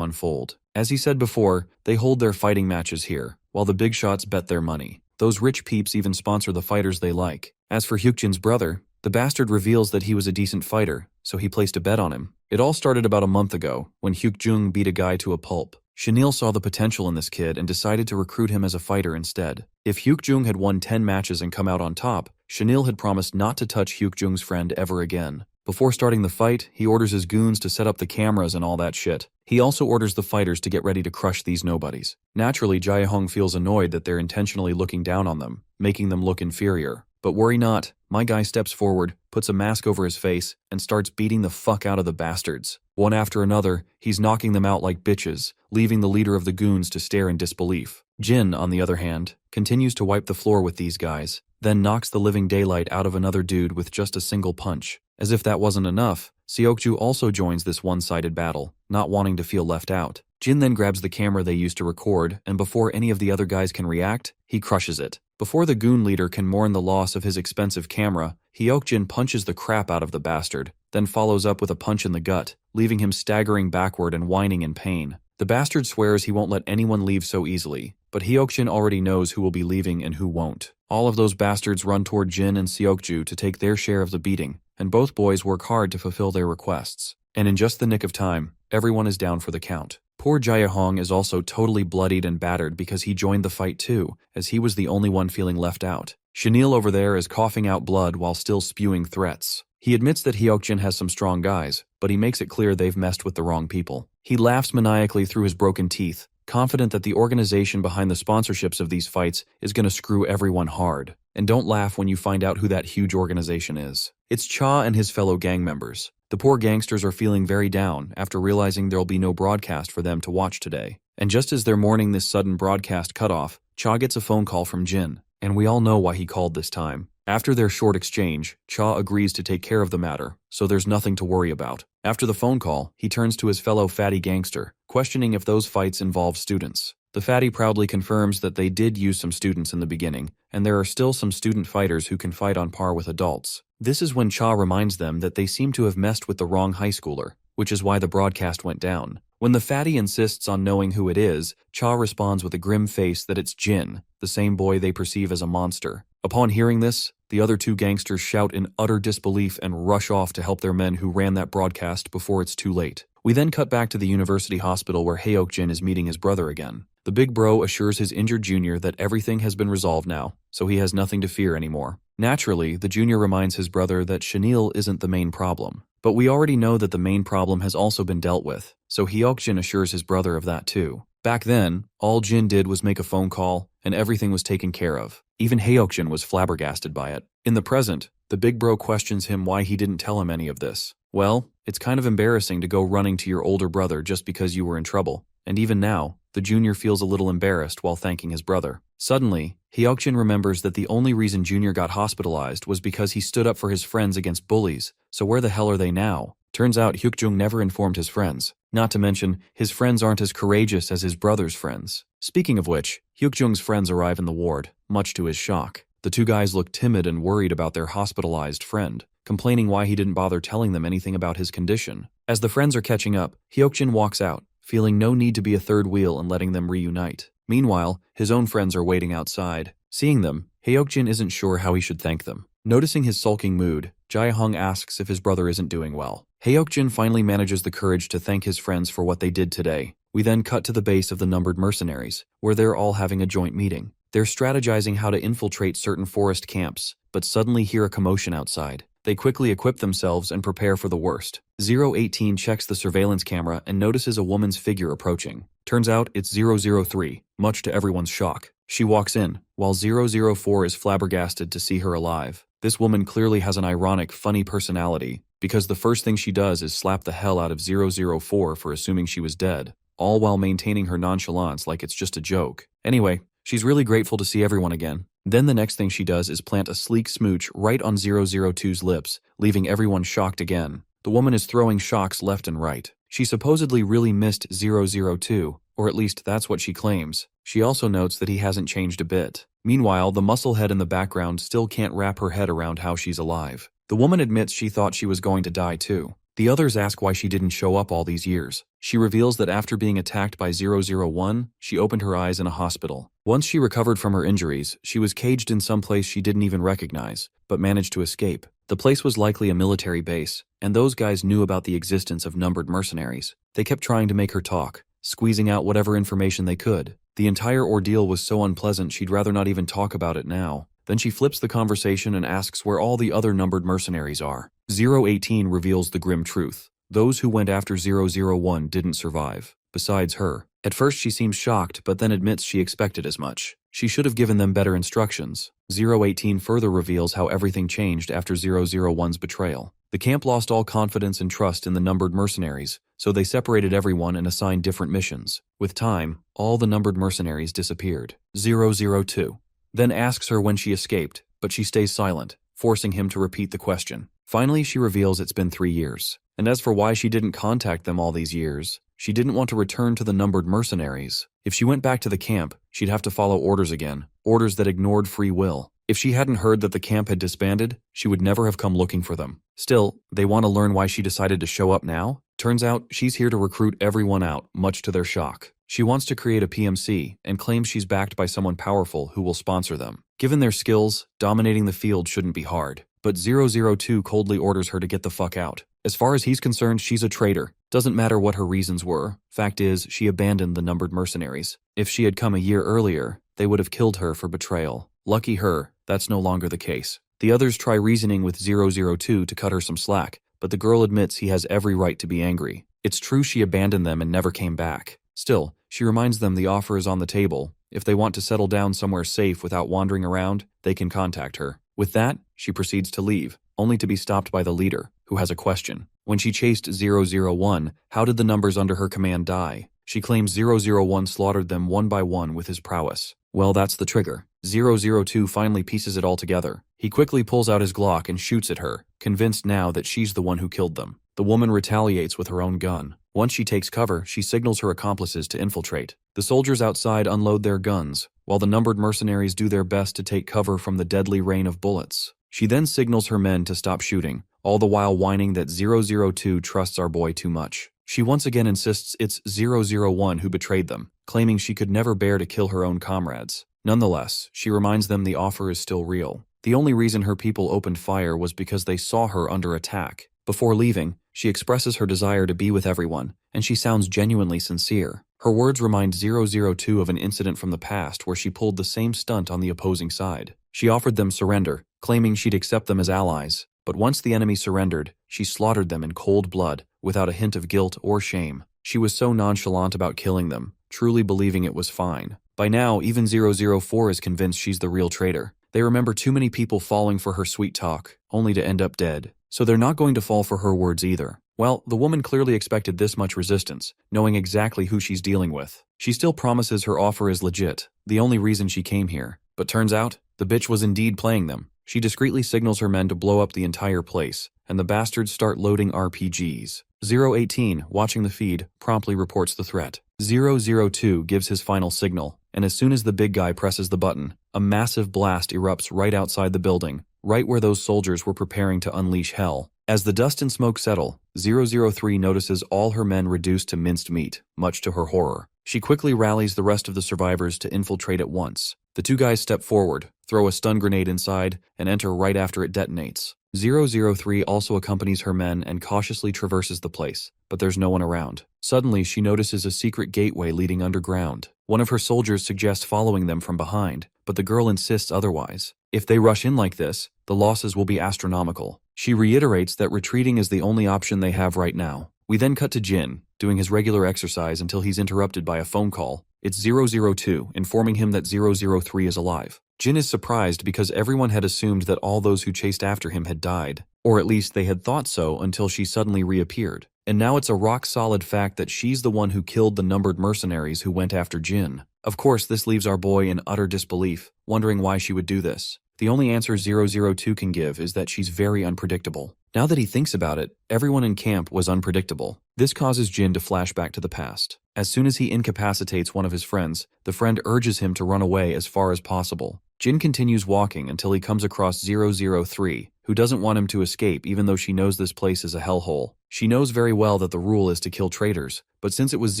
unfold. As he said before, they hold their fighting matches here, while the big shots bet their money. Those rich peeps even sponsor the fighters they like. As for Hyukjin's brother, the bastard reveals that he was a decent fighter, so he placed a bet on him. It all started about a month ago, when Hyukjung beat a guy to a pulp. Chanil saw the potential in this kid and decided to recruit him as a fighter instead. If Hyukjung had won 10 matches and come out on top, Chanil had promised not to touch Hyukjung's friend ever again. Before starting the fight, he orders his goons to set up the cameras and all that shit. He also orders the fighters to get ready to crush these nobodies. Naturally, Jae-hong feels annoyed that they're intentionally looking down on them, making them look inferior. But worry not, my guy steps forward, puts a mask over his face, and starts beating the fuck out of the bastards. One after another, he's knocking them out like bitches, leaving the leader of the goons to stare in disbelief. Jin, on the other hand, continues to wipe the floor with these guys, then knocks the living daylight out of another dude with just a single punch. As if that wasn't enough, Seokju also joins this one-sided battle, not wanting to feel left out. Jin then grabs the camera they used to record, and before any of the other guys can react, he crushes it. Before the goon leader can mourn the loss of his expensive camera, Hyokjin punches the crap out of the bastard, then follows up with a punch in the gut, leaving him staggering backward and whining in pain. The bastard swears he won't let anyone leave so easily, but Hyokjin already knows who will be leaving and who won't. All of those bastards run toward Jin and Seokju to take their share of the beating, and both boys work hard to fulfill their requests. And in just the nick of time, everyone is down for the count. Poor Jae-hong is also totally bloodied and battered because he joined the fight too, as he was the only one feeling left out. Chanil over there is coughing out blood while still spewing threats. He admits that Hyokjin has some strong guys, but he makes it clear they've messed with the wrong people. He laughs maniacally through his broken teeth, confident that the organization behind the sponsorships of these fights is going to screw everyone hard. And don't laugh when you find out who that huge organization is. It's Cha and his fellow gang members. The poor gangsters are feeling very down after realizing there'll be no broadcast for them to watch today. And just as they're mourning this sudden broadcast cutoff, Cha gets a phone call from Jin. And we all know why he called this time. After their short exchange, Cha agrees to take care of the matter, so there's nothing to worry about. After the phone call, he turns to his fellow fatty gangster, questioning if those fights involve students. The fatty proudly confirms that they did use some students in the beginning, and there are still some student fighters who can fight on par with adults. This is when Cha reminds them that they seem to have messed with the wrong high schooler, which is why the broadcast went down. When the fatty insists on knowing who it is, Cha responds with a grim face that it's Jin, the same boy they perceive as a monster. Upon hearing this, the other 2 gangsters shout in utter disbelief and rush off to help their men who ran that broadcast before it's too late. We then cut back to the university hospital where Hyokjin is meeting his brother again. The big bro assures his injured junior that everything has been resolved now, so he has nothing to fear anymore. Naturally, the junior reminds his brother that Chanil isn't the main problem. But we already know that the main problem has also been dealt with, so Hyokjin assures his brother of that too. Back then, all Jin did was make a phone call, and everything was taken care of. Even Hyokjin was flabbergasted by it. In the present, the big bro questions him why he didn't tell him any of this. Well, it's kind of embarrassing to go running to your older brother just because you were in trouble. And even now, the junior feels a little embarrassed while thanking his brother. Suddenly, Hyokjin remembers that the only reason Junior got hospitalized was because he stood up for his friends against bullies, so where the hell are they now? Turns out Hyukjung never informed his friends. Not to mention, his friends aren't as courageous as his brother's friends. Speaking of which, Hyukjung's friends arrive in the ward, much to his shock. The 2 guys look timid and worried about their hospitalized friend, complaining why he didn't bother telling them anything about his condition. As the friends are catching up, Hyokjin walks out, feeling no need to be a third wheel and letting them reunite. Meanwhile, his own friends are waiting outside. Seeing them, Hyokjin isn't sure how he should thank them. Noticing his sulking mood, Jae-hong asks if his brother isn't doing well. Hyokjin finally manages the courage to thank his friends for what they did today. We then cut to the base of the numbered mercenaries, where they're all having a joint meeting. They're strategizing how to infiltrate certain forest camps, but suddenly hear a commotion outside. They quickly equip themselves and prepare for the worst. 018 checks the surveillance camera and notices a woman's figure approaching. Turns out it's 003, much to everyone's shock. She walks in, while 004 is flabbergasted to see her alive. This woman clearly has an ironic, funny personality, because the first thing she does is slap the hell out of 004 for assuming she was dead, all while maintaining her nonchalance like it's just a joke. Anyway, she's really grateful to see everyone again. Then the next thing she does is plant a sleek smooch right on 002's lips, leaving everyone shocked again. The woman is throwing shocks left and right. She supposedly really missed 002, or at least that's what she claims. She also notes that he hasn't changed a bit. Meanwhile, the musclehead in the background still can't wrap her head around how she's alive. The woman admits she thought she was going to die too. The others ask why she didn't show up all these years. She reveals that after being attacked by 001, she opened her eyes in a hospital. Once she recovered from her injuries, she was caged in some place she didn't even recognize, but managed to escape. The place was likely a military base, and those guys knew about the existence of numbered mercenaries. They kept trying to make her talk, squeezing out whatever information they could. The entire ordeal was so unpleasant she'd rather not even talk about it now. Then she flips the conversation and asks where all the other numbered mercenaries are. 018 reveals the grim truth. Those who went after 001 didn't survive, besides her. At first she seems shocked, but then admits she expected as much. She should have given them better instructions. 018 further reveals how everything changed after 001's betrayal. The camp lost all confidence and trust in the numbered mercenaries, so they separated everyone and assigned different missions. With time, all the numbered mercenaries disappeared. 002 then asks her when she escaped, but she stays silent, forcing him to repeat the question. Finally, she reveals it's been 3 years. And as for why she didn't contact them all these years, she didn't want to return to the numbered mercenaries. If she went back to the camp, she'd have to follow orders again, orders that ignored free will. If she hadn't heard that the camp had disbanded, she would never have come looking for them. Still, they want to learn why she decided to show up now? Turns out, she's here to recruit everyone out, much to their shock. She wants to create a PMC and claims she's backed by someone powerful who will sponsor them. Given their skills, dominating the field shouldn't be hard. But 002 coldly orders her to get the fuck out. As far as he's concerned, she's a traitor. Doesn't matter what her reasons were. Fact is, she abandoned the numbered mercenaries. If she had come a year earlier, they would have killed her for betrayal. Lucky her, that's no longer the case. The others try reasoning with 002 to cut her some slack, but the girl admits he has every right to be angry. It's true she abandoned them and never came back. Still, she reminds them the offer is on the table. If they want to settle down somewhere safe without wandering around, they can contact her. With that, she proceeds to leave, only to be stopped by the leader, who has a question. When she chased 001, how did the numbers under her command die? She claims 001 slaughtered them one by one with his prowess. Well, that's the trigger. 002 finally pieces it all together. He quickly pulls out his Glock and shoots at her, convinced now that she's the one who killed them. The woman retaliates with her own gun. Once she takes cover, she signals her accomplices to infiltrate. The soldiers outside unload their guns, while the numbered mercenaries do their best to take cover from the deadly rain of bullets. She then signals her men to stop shooting, all the while whining that 002 trusts our boy too much. She once again insists it's 001 who betrayed them, claiming she could never bear to kill her own comrades. Nonetheless, she reminds them the offer is still real. The only reason her people opened fire was because they saw her under attack. Before leaving, she expresses her desire to be with everyone, and she sounds genuinely sincere. Her words remind 002 of an incident from the past where she pulled the same stunt on the opposing side. She offered them surrender, claiming she'd accept them as allies. But once the enemy surrendered, she slaughtered them in cold blood, without a hint of guilt or shame. She was so nonchalant about killing them, truly believing it was fine. By now, even 004 is convinced she's the real traitor. They remember too many people falling for her sweet talk, only to end up dead. So they're not going to fall for her words either. Well, the woman clearly expected this much resistance, knowing exactly who she's dealing with. She still promises her offer is legit, the only reason she came here. But turns out, the bitch was indeed playing them. She discreetly signals her men to blow up the entire place, and the bastards start loading RPGs. 018, watching the feed, promptly reports the threat. 002 gives his final signal, and as soon as the big guy presses the button, a massive blast erupts right outside the building, right where those soldiers were preparing to unleash hell. As the dust and smoke settle, 003 notices all her men reduced to minced meat, much to her horror. She quickly rallies the rest of the survivors to infiltrate at once. The two guys step forward, throw a stun grenade inside, and enter right after it detonates. 003 also accompanies her men and cautiously traverses the place, but there's no one around. Suddenly, she notices a secret gateway leading underground. One of her soldiers suggests following them from behind, but the girl insists otherwise. If they rush in like this, the losses will be astronomical. She reiterates that retreating is the only option they have right now. We then cut to Jin, doing his regular exercise until he's interrupted by a phone call. It's 002, informing him that 003 is alive. Jin is surprised because everyone had assumed that all those who chased after him had died, or at least they had thought so until she suddenly reappeared. And now it's a rock-solid fact that she's the one who killed the numbered mercenaries who went after Jin. Of course, this leaves our boy in utter disbelief, wondering why she would do this. The only answer 002 can give is that she's very unpredictable. Now that he thinks about it, everyone in camp was unpredictable. This causes Jin to flash back to the past. As soon as he incapacitates one of his friends, the friend urges him to run away as far as possible. Jin continues walking until he comes across 003, who doesn't want him to escape even though she knows this place is a hellhole. She knows very well that the rule is to kill traitors, but since it was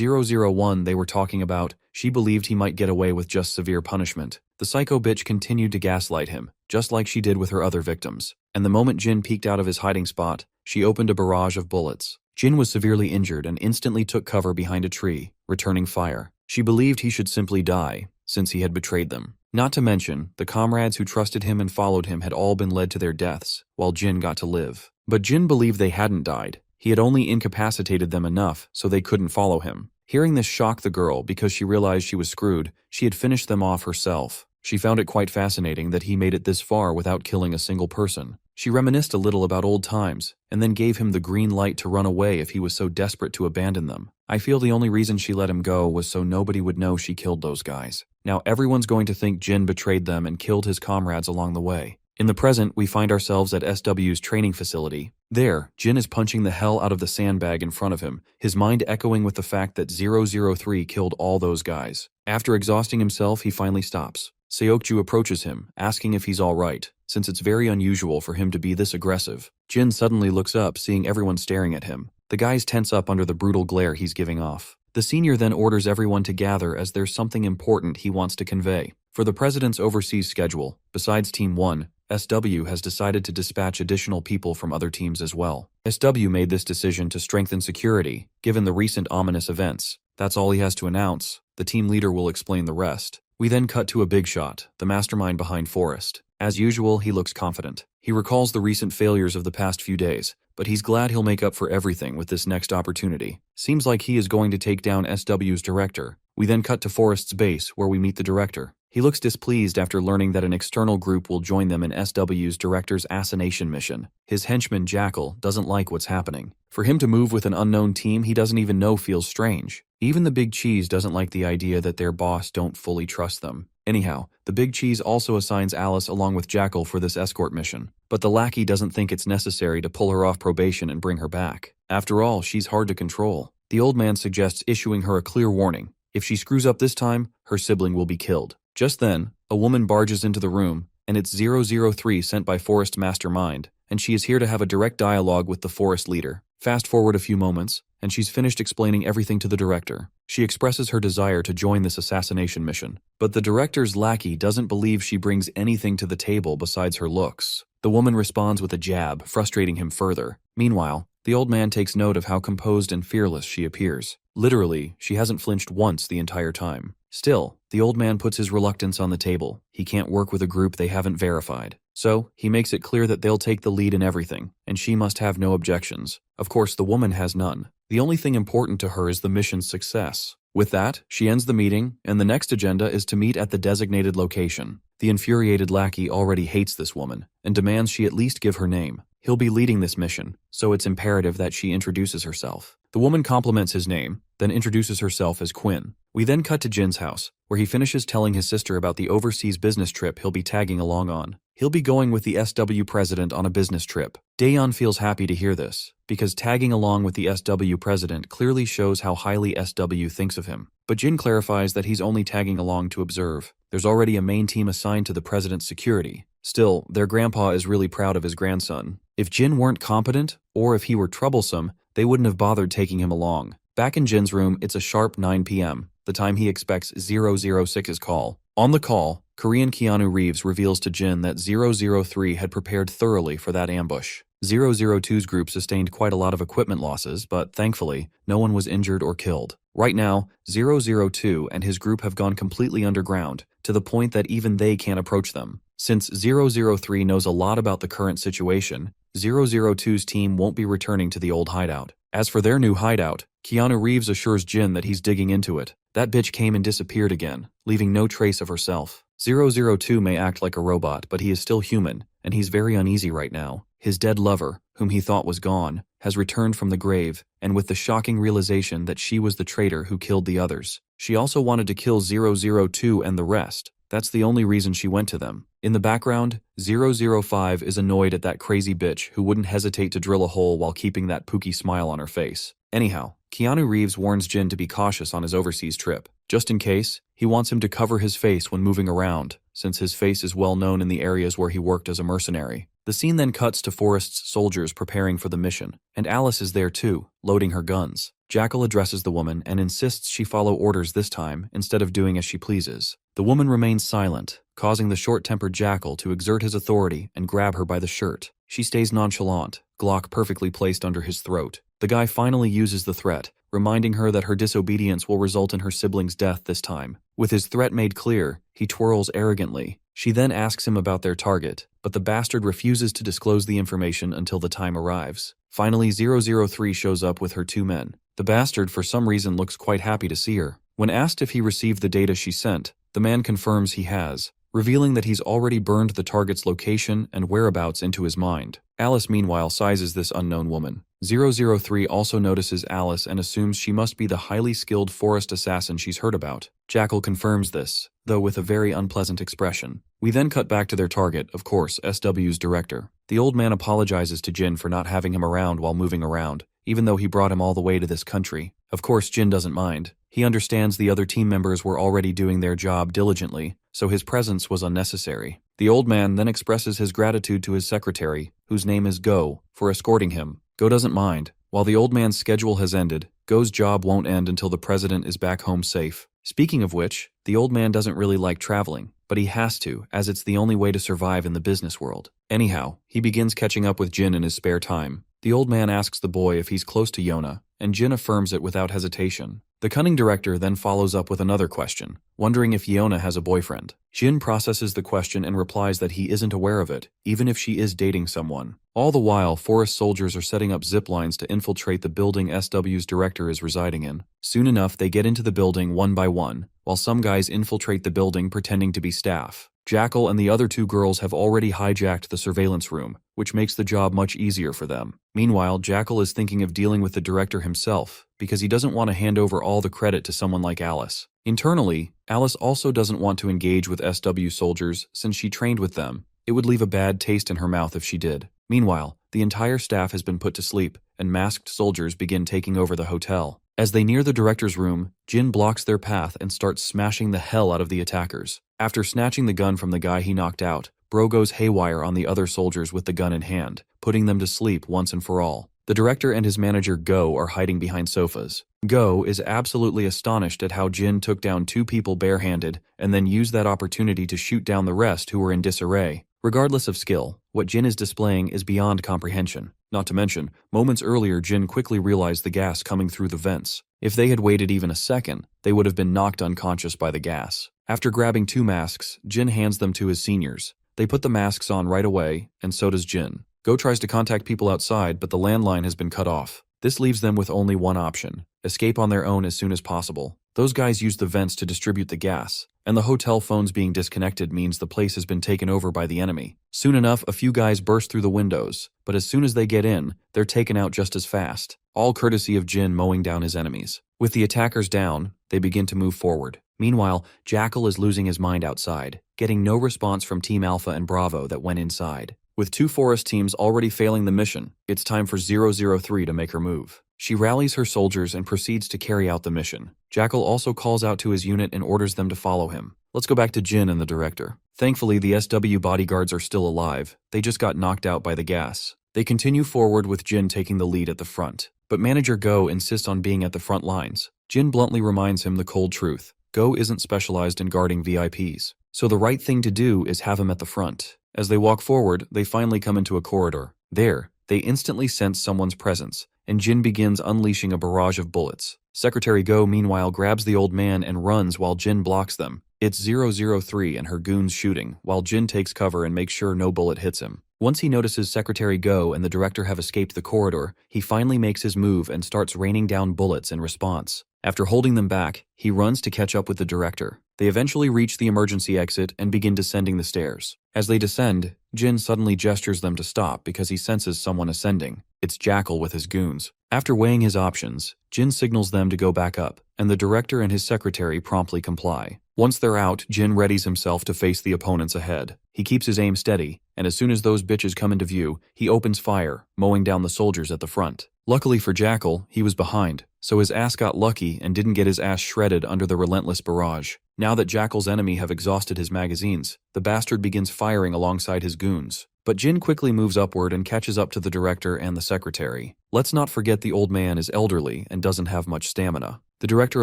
001 they were talking about, she believed he might get away with just severe punishment. The psycho bitch continued to gaslight him, just like she did with her other victims. And the moment Jin peeked out of his hiding spot, she opened a barrage of bullets. Jin was severely injured and instantly took cover behind a tree, returning fire. She believed he should simply die, since he had betrayed them. Not to mention, the comrades who trusted him and followed him had all been led to their deaths, while Jin got to live. But Jin believed they hadn't died. He had only incapacitated them enough so they couldn't follow him. Hearing this shocked the girl because she realized she was screwed. She had finished them off herself. She found it quite fascinating that he made it this far without killing a single person. She reminisced a little about old times, and then gave him the green light to run away if he was so desperate to abandon them. I feel the only reason she let him go was so nobody would know she killed those guys. Now everyone's going to think Jin betrayed them and killed his comrades along the way. In the present, we find ourselves at SW's training facility. There, Jin is punching the hell out of the sandbag in front of him, his mind echoing with the fact that 003 killed all those guys. After exhausting himself, he finally stops. Seokju approaches him, asking if he's alright, since it's very unusual for him to be this aggressive. Jin suddenly looks up, seeing everyone staring at him. The guys tense up under the brutal glare he's giving off. The senior then orders everyone to gather as there's something important he wants to convey. For the president's overseas schedule, besides Team 1, SW has decided to dispatch additional people from other teams as well. SW made this decision to strengthen security, given the recent ominous events. That's all he has to announce. The team leader will explain the rest. We then cut to a big shot, the mastermind behind Forrest. As usual, he looks confident. He recalls the recent failures of the past few days, but he's glad he'll make up for everything with this next opportunity. Seems like he is going to take down SW's director. We then cut to Forrest's base, where we meet the director. He looks displeased after learning that an external group will join them in SW's director's assassination mission. His henchman Jackal doesn't like what's happening. For him to move with an unknown team he doesn't even know feels strange. Even the Big Cheese doesn't like the idea that their boss don't fully trust them. Anyhow, the Big Cheese also assigns Alice along with Jackal for this escort mission. But the lackey doesn't think it's necessary to pull her off probation and bring her back. After all, she's hard to control. The old man suggests issuing her a clear warning. If she screws up this time, her sibling will be killed. Just then, a woman barges into the room, and it's 003 sent by Forest Mastermind, and she is here to have a direct dialogue with the Forest leader. Fast forward a few moments, and she's finished explaining everything to the director. She expresses her desire to join this assassination mission, but the director's lackey doesn't believe she brings anything to the table besides her looks. The woman responds with a jab, frustrating him further. Meanwhile, the old man takes note of how composed and fearless she appears. Literally, she hasn't flinched once the entire time. Still, the old man puts his reluctance on the table. He can't work with a group they haven't verified. So, he makes it clear that they'll take the lead in everything, and she must have no objections. Of course, the woman has none. The only thing important to her is the mission's success. With that, she ends the meeting, and the next agenda is to meet at the designated location. The infuriated lackey already hates this woman, and demands she at least give her name. He'll be leading this mission, so it's imperative that she introduces herself. The woman compliments his name, then introduces herself as Quinn. We then cut to Jin's house, where he finishes telling his sister about the overseas business trip he'll be tagging along on. He'll be going with the SW president on a business trip. Daeyeon feels happy to hear this, because tagging along with the SW president clearly shows how highly SW thinks of him. But Jin clarifies that he's only tagging along to observe. There's already a main team assigned to the president's security. Still, their grandpa is really proud of his grandson. If Jin weren't competent, or if he were troublesome, they wouldn't have bothered taking him along. Back in Jin's room, it's a sharp 9 p.m., the time he expects 006's call. On the call, Korean Keanu Reeves reveals to Jin that 003 had prepared thoroughly for that ambush. 002's group sustained quite a lot of equipment losses, but thankfully, no one was injured or killed. Right now, 002 and his group have gone completely underground, to the point that even they can't approach them. Since 003 knows a lot about the current situation, 002's team won't be returning to the old hideout. As for their new hideout, Keanu Reeves assures Jin that he's digging into it. That bitch came and disappeared again, leaving no trace of herself. 002 may act like a robot, but he is still human, and he's very uneasy right now. His dead lover, whom he thought was gone, has returned from the grave, and with the shocking realization that she was the traitor who killed the others. She also wanted to kill 002 and the rest. That's the only reason she went to them. In the background, 005 is annoyed at that crazy bitch who wouldn't hesitate to drill a hole while keeping that pooky smile on her face. Anyhow, Keanu Reeves warns Jin to be cautious on his overseas trip. Just in case, he wants him to cover his face when moving around, since his face is well known in the areas where he worked as a mercenary. The scene then cuts to Forrest's soldiers preparing for the mission, and Alice is there too, loading her guns. Jackal addresses the woman and insists she follow orders this time instead of doing as she pleases. The woman remains silent, causing the short-tempered Jackal to exert his authority and grab her by the shirt. She stays nonchalant, Glock perfectly placed under his throat. The guy finally uses the threat, reminding her that her disobedience will result in her sibling's death this time. With his threat made clear, he twirls arrogantly. She then asks him about their target, but the bastard refuses to disclose the information until the time arrives. Finally, 003 shows up with her 2 men. The bastard for some reason looks quite happy to see her. When asked if he received the data she sent, the man confirms he has, revealing that he's already burned the target's location and whereabouts into his mind. Alice meanwhile sizes this unknown woman. 003 also notices Alice and assumes she must be the highly skilled Forrest assassin she's heard about. Jackal confirms this, though with a very unpleasant expression. We then cut back to their target, of course, SW's director. The old man apologizes to Jin for not having him around while moving around, even though he brought him all the way to this country. Of course, Jin doesn't mind. He understands the other team members were already doing their job diligently, so his presence was unnecessary. The old man then expresses his gratitude to his secretary, whose name is Go, for escorting him. Go doesn't mind. While the old man's schedule has ended, Go's job won't end until the president is back home safe. Speaking of which, the old man doesn't really like traveling, but he has to, as it's the only way to survive in the business world. Anyhow, he begins catching up with Jin in his spare time. The old man asks the boy if he's close to Yona, and Jin affirms it without hesitation. The cunning director then follows up with another question, wondering if Yona has a boyfriend. Jin processes the question and replies that he isn't aware of it, even if she is dating someone. All the while, Forest soldiers are setting up zip lines to infiltrate the building SW's director is residing in. Soon enough, they get into the building one by one, while some guys infiltrate the building pretending to be staff. Jackal and the other 2 girls have already hijacked the surveillance room, which makes the job much easier for them. Meanwhile, Jackal is thinking of dealing with the director himself, because he doesn't want to hand over all the credit to someone like Alice. Internally, Alice also doesn't want to engage with SW soldiers since she trained with them. It would leave a bad taste in her mouth if she did. Meanwhile, the entire staff has been put to sleep, and masked soldiers begin taking over the hotel. As they near the director's room, Jin blocks their path and starts smashing the hell out of the attackers. After snatching the gun from the guy he knocked out, Bro goes haywire on the other soldiers with the gun in hand, putting them to sleep once and for all. The director and his manager Go are hiding behind sofas. Go is absolutely astonished at how Jin took down 2 people barehanded and then used that opportunity to shoot down the rest who were in disarray. Regardless of skill, what Jin is displaying is beyond comprehension. Not to mention, moments earlier Jin quickly realized the gas coming through the vents. If they had waited even a second, they would have been knocked unconscious by the gas. After grabbing 2 masks, Jin hands them to his seniors. They put the masks on right away, and so does Jin. Go tries to contact people outside, but the landline has been cut off. This leaves them with only one option: escape on their own as soon as possible. Those guys use the vents to distribute the gas, and the hotel phones being disconnected means the place has been taken over by the enemy. Soon enough, a few guys burst through the windows, but as soon as they get in, they're taken out just as fast, all courtesy of Jin mowing down his enemies. With the attackers down, they begin to move forward. Meanwhile, Jackal is losing his mind outside, getting no response from Team Alpha and Bravo that went inside. With 2 Forest teams already failing the mission, it's time for 003 to make her move. She rallies her soldiers and proceeds to carry out the mission. Jackal also calls out to his unit and orders them to follow him. Let's go back to Jin and the director. Thankfully, the SW bodyguards are still alive. They just got knocked out by the gas. They continue forward with Jin taking the lead at the front. But manager Go insists on being at the front lines. Jin bluntly reminds him the cold truth. Go isn't specialized in guarding VIPs, so the right thing to do is have him at the front. As they walk forward, they finally come into a corridor. There, they instantly sense someone's presence, and Jin begins unleashing a barrage of bullets. Secretary Go meanwhile grabs the old man and runs while Jin blocks them. It's 003 and her goons shooting, while Jin takes cover and makes sure no bullet hits him. Once he notices Secretary Go and the director have escaped the corridor, he finally makes his move and starts raining down bullets in response. After holding them back, he runs to catch up with the director. They eventually reach the emergency exit and begin descending the stairs. As they descend, Jin suddenly gestures them to stop because he senses someone ascending. It's Jackal with his goons. After weighing his options, Jin signals them to go back up, and the director and his secretary promptly comply. Once they're out, Jin readies himself to face the opponents ahead. He keeps his aim steady, and as soon as those bitches come into view, he opens fire, mowing down the soldiers at the front. Luckily for Jackal, he was behind, so his ass got lucky and didn't get his ass shredded under the relentless barrage. Now that Jackal's enemy have exhausted his magazines, the bastard begins firing alongside his goons. But Jin quickly moves upward and catches up to the director and the secretary. Let's not forget the old man is elderly and doesn't have much stamina. The director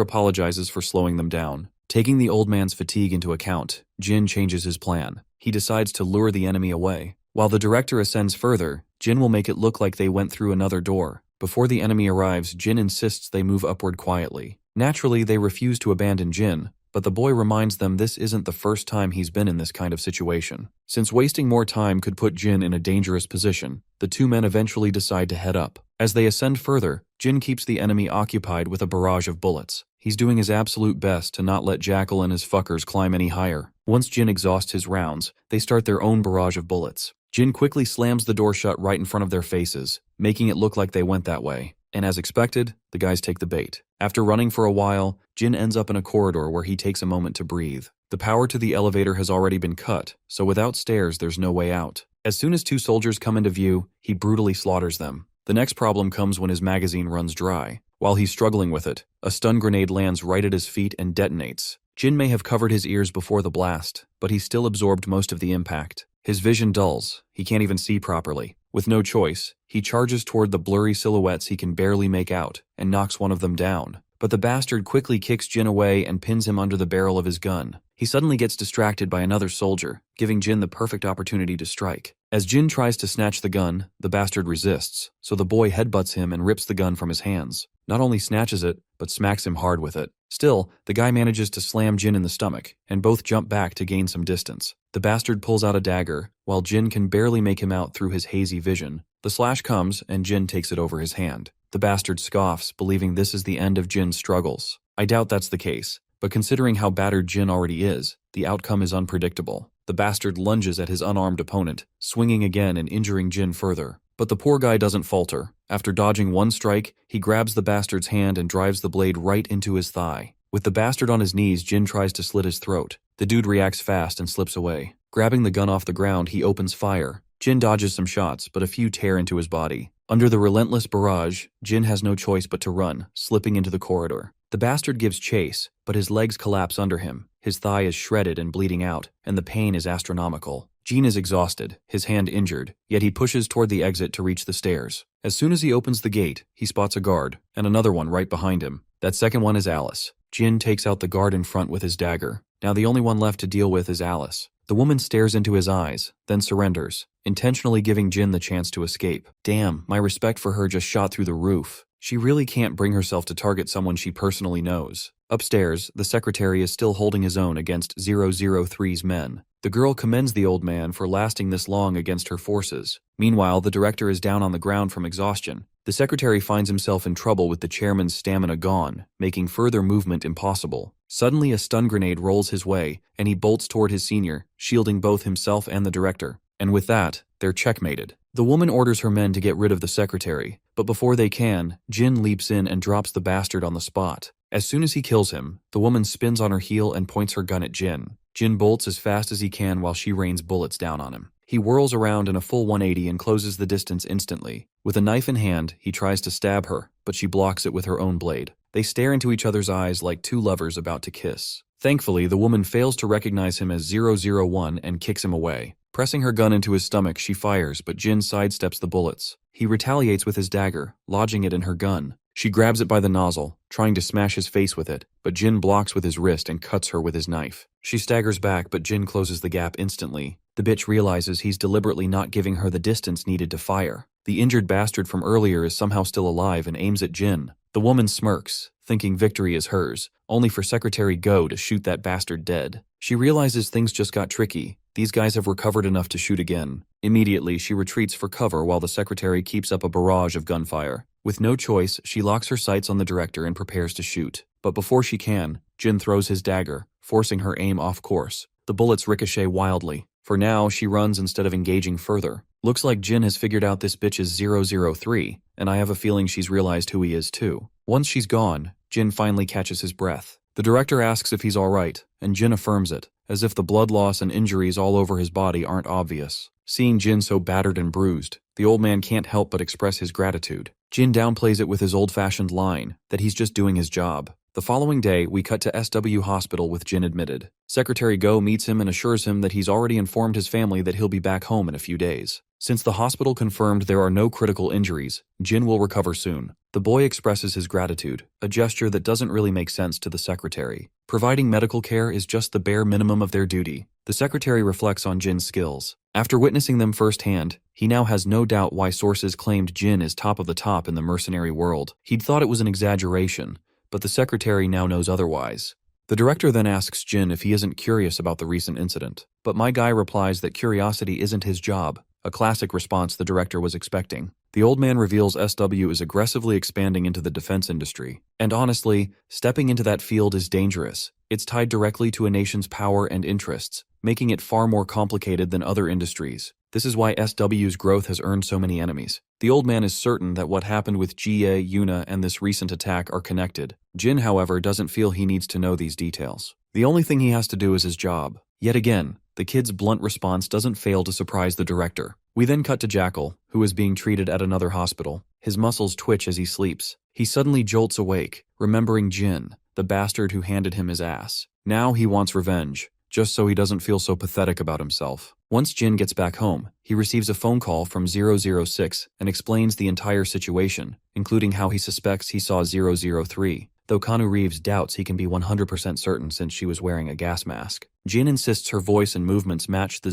apologizes for slowing them down. Taking the old man's fatigue into account, Jin changes his plan. He decides to lure the enemy away. While the director ascends further, Jin will make it look like they went through another door. Before the enemy arrives, Jin insists they move upward quietly. Naturally, they refuse to abandon Jin, but the boy reminds them this isn't the first time he's been in this kind of situation. Since wasting more time could put Jin in a dangerous position, the two men eventually decide to head up. As they ascend further, Jin keeps the enemy occupied with a barrage of bullets. He's doing his absolute best to not let Jackal and his fuckers climb any higher. Once Jin exhausts his rounds, they start their own barrage of bullets. Jin quickly slams the door shut right in front of their faces, making it look like they went that way. And as expected, the guys take the bait. After running for a while, Jin ends up in a corridor where he takes a moment to breathe. The power to the elevator has already been cut, so without stairs there's no way out. As soon as two soldiers come into view, he brutally slaughters them. The next problem comes when his magazine runs dry. While he's struggling with it, a stun grenade lands right at his feet and detonates. Jin may have covered his ears before the blast, but he still absorbed most of the impact. His vision dulls, he can't even see properly. With no choice, he charges toward the blurry silhouettes he can barely make out, and knocks one of them down. But the bastard quickly kicks Jin away and pins him under the barrel of his gun. He suddenly gets distracted by another soldier, giving Jin the perfect opportunity to strike. As Jin tries to snatch the gun, the bastard resists, so the boy headbutts him and rips the gun from his hands. Not only snatches it, but smacks him hard with it. Still, the guy manages to slam Jin in the stomach, and both jump back to gain some distance. The bastard pulls out a dagger, while Jin can barely make him out through his hazy vision. The slash comes, and Jin takes it over his hand. The bastard scoffs, believing this is the end of Jin's struggles. I doubt that's the case, but considering how battered Jin already is, the outcome is unpredictable. The bastard lunges at his unarmed opponent, swinging again and injuring Jin further. But the poor guy doesn't falter. After dodging one strike, he grabs the bastard's hand and drives the blade right into his thigh. With the bastard on his knees, Jin tries to slit his throat. The dude reacts fast and slips away. Grabbing the gun off the ground, he opens fire. Jin dodges some shots, but a few tear into his body. Under the relentless barrage, Jin has no choice but to run, slipping into the corridor. The bastard gives chase, but his legs collapse under him. His thigh is shredded and bleeding out, and the pain is astronomical. Jin is exhausted, his hand injured, yet he pushes toward the exit to reach the stairs. As soon as he opens the gate, he spots a guard, and another one right behind him. That second one is Alice. Jin takes out the guard in front with his dagger. Now the only one left to deal with is Alice. The woman stares into his eyes, then surrenders, intentionally giving Jin the chance to escape. Damn, my respect for her just shot through the roof. She really can't bring herself to target someone she personally knows. Upstairs, the secretary is still holding his own against 003's men. The girl commends the old man for lasting this long against her forces. Meanwhile, the director is down on the ground from exhaustion. The secretary finds himself in trouble with the chairman's stamina gone, making further movement impossible. Suddenly, a stun grenade rolls his way, and he bolts toward his senior, shielding both himself and the director. And with that, they're checkmated. The woman orders her men to get rid of the secretary, but before they can, Jin leaps in and drops the bastard on the spot. As soon as he kills him, the woman spins on her heel and points her gun at Jin. Jin bolts as fast as he can while she rains bullets down on him. He whirls around in a full 180 and closes the distance instantly. With a knife in hand, he tries to stab her, but she blocks it with her own blade. They stare into each other's eyes like two lovers about to kiss. Thankfully, the woman fails to recognize him as 001 and kicks him away. Pressing her gun into his stomach, she fires, but Jin sidesteps the bullets. He retaliates with his dagger, lodging it in her gun. She grabs it by the nozzle, trying to smash his face with it, but Jin blocks with his wrist and cuts her with his knife. She staggers back, but Jin closes the gap instantly. The bitch realizes he's deliberately not giving her the distance needed to fire. The injured bastard from earlier is somehow still alive and aims at Jin. The woman smirks, thinking victory is hers, only for Secretary Go to shoot that bastard dead. She realizes things just got tricky. These guys have recovered enough to shoot again. Immediately, she retreats for cover while the secretary keeps up a barrage of gunfire. With no choice, she locks her sights on the director and prepares to shoot. But before she can, Jin throws his dagger, forcing her aim off course. The bullets ricochet wildly. For now, she runs instead of engaging further. Looks like Jin has figured out this bitch is 003, and I have a feeling she's realized who he is too. Once she's gone, Jin finally catches his breath. The director asks if he's alright, and Jin affirms it, as if the blood loss and injuries all over his body aren't obvious. Seeing Jin so battered and bruised, the old man can't help but express his gratitude. Jin downplays it with his old-fashioned line that he's just doing his job. The following day, we cut to SW Hospital with Jin admitted. Secretary Go meets him and assures him that he's already informed his family that he'll be back home in a few days. Since the hospital confirmed there are no critical injuries, Jin will recover soon. The boy expresses his gratitude, a gesture that doesn't really make sense to the secretary. Providing medical care is just the bare minimum of their duty. The secretary reflects on Jin's skills. After witnessing them firsthand, he now has no doubt why sources claimed Jin is top of the top in the mercenary world. He'd thought it was an exaggeration, but the secretary now knows otherwise. The director then asks Jin if he isn't curious about the recent incident, but my guy replies that curiosity isn't his job, a classic response the director was expecting. The old man reveals SW is aggressively expanding into the defense industry, and honestly, stepping into that field is dangerous. It's tied directly to a nation's power and interests, making it far more complicated than other industries. This is why SW's growth has earned so many enemies. The old man is certain that what happened with Jie, Yuna, and this recent attack are connected. Jin, however, doesn't feel he needs to know these details. The only thing he has to do is his job. Yet again, the kid's blunt response doesn't fail to surprise the director. We then cut to Jackal, who is being treated at another hospital. His muscles twitch as he sleeps. He suddenly jolts awake, remembering Jin, the bastard who handed him his ass. Now he wants revenge, just so he doesn't feel so pathetic about himself. Once Jin gets back home, he receives a phone call from 006 and explains the entire situation, including how he suspects he saw 003, though Keanu Reeves doubts he can be 100% certain since she was wearing a gas mask. Jin insists her voice and movements match the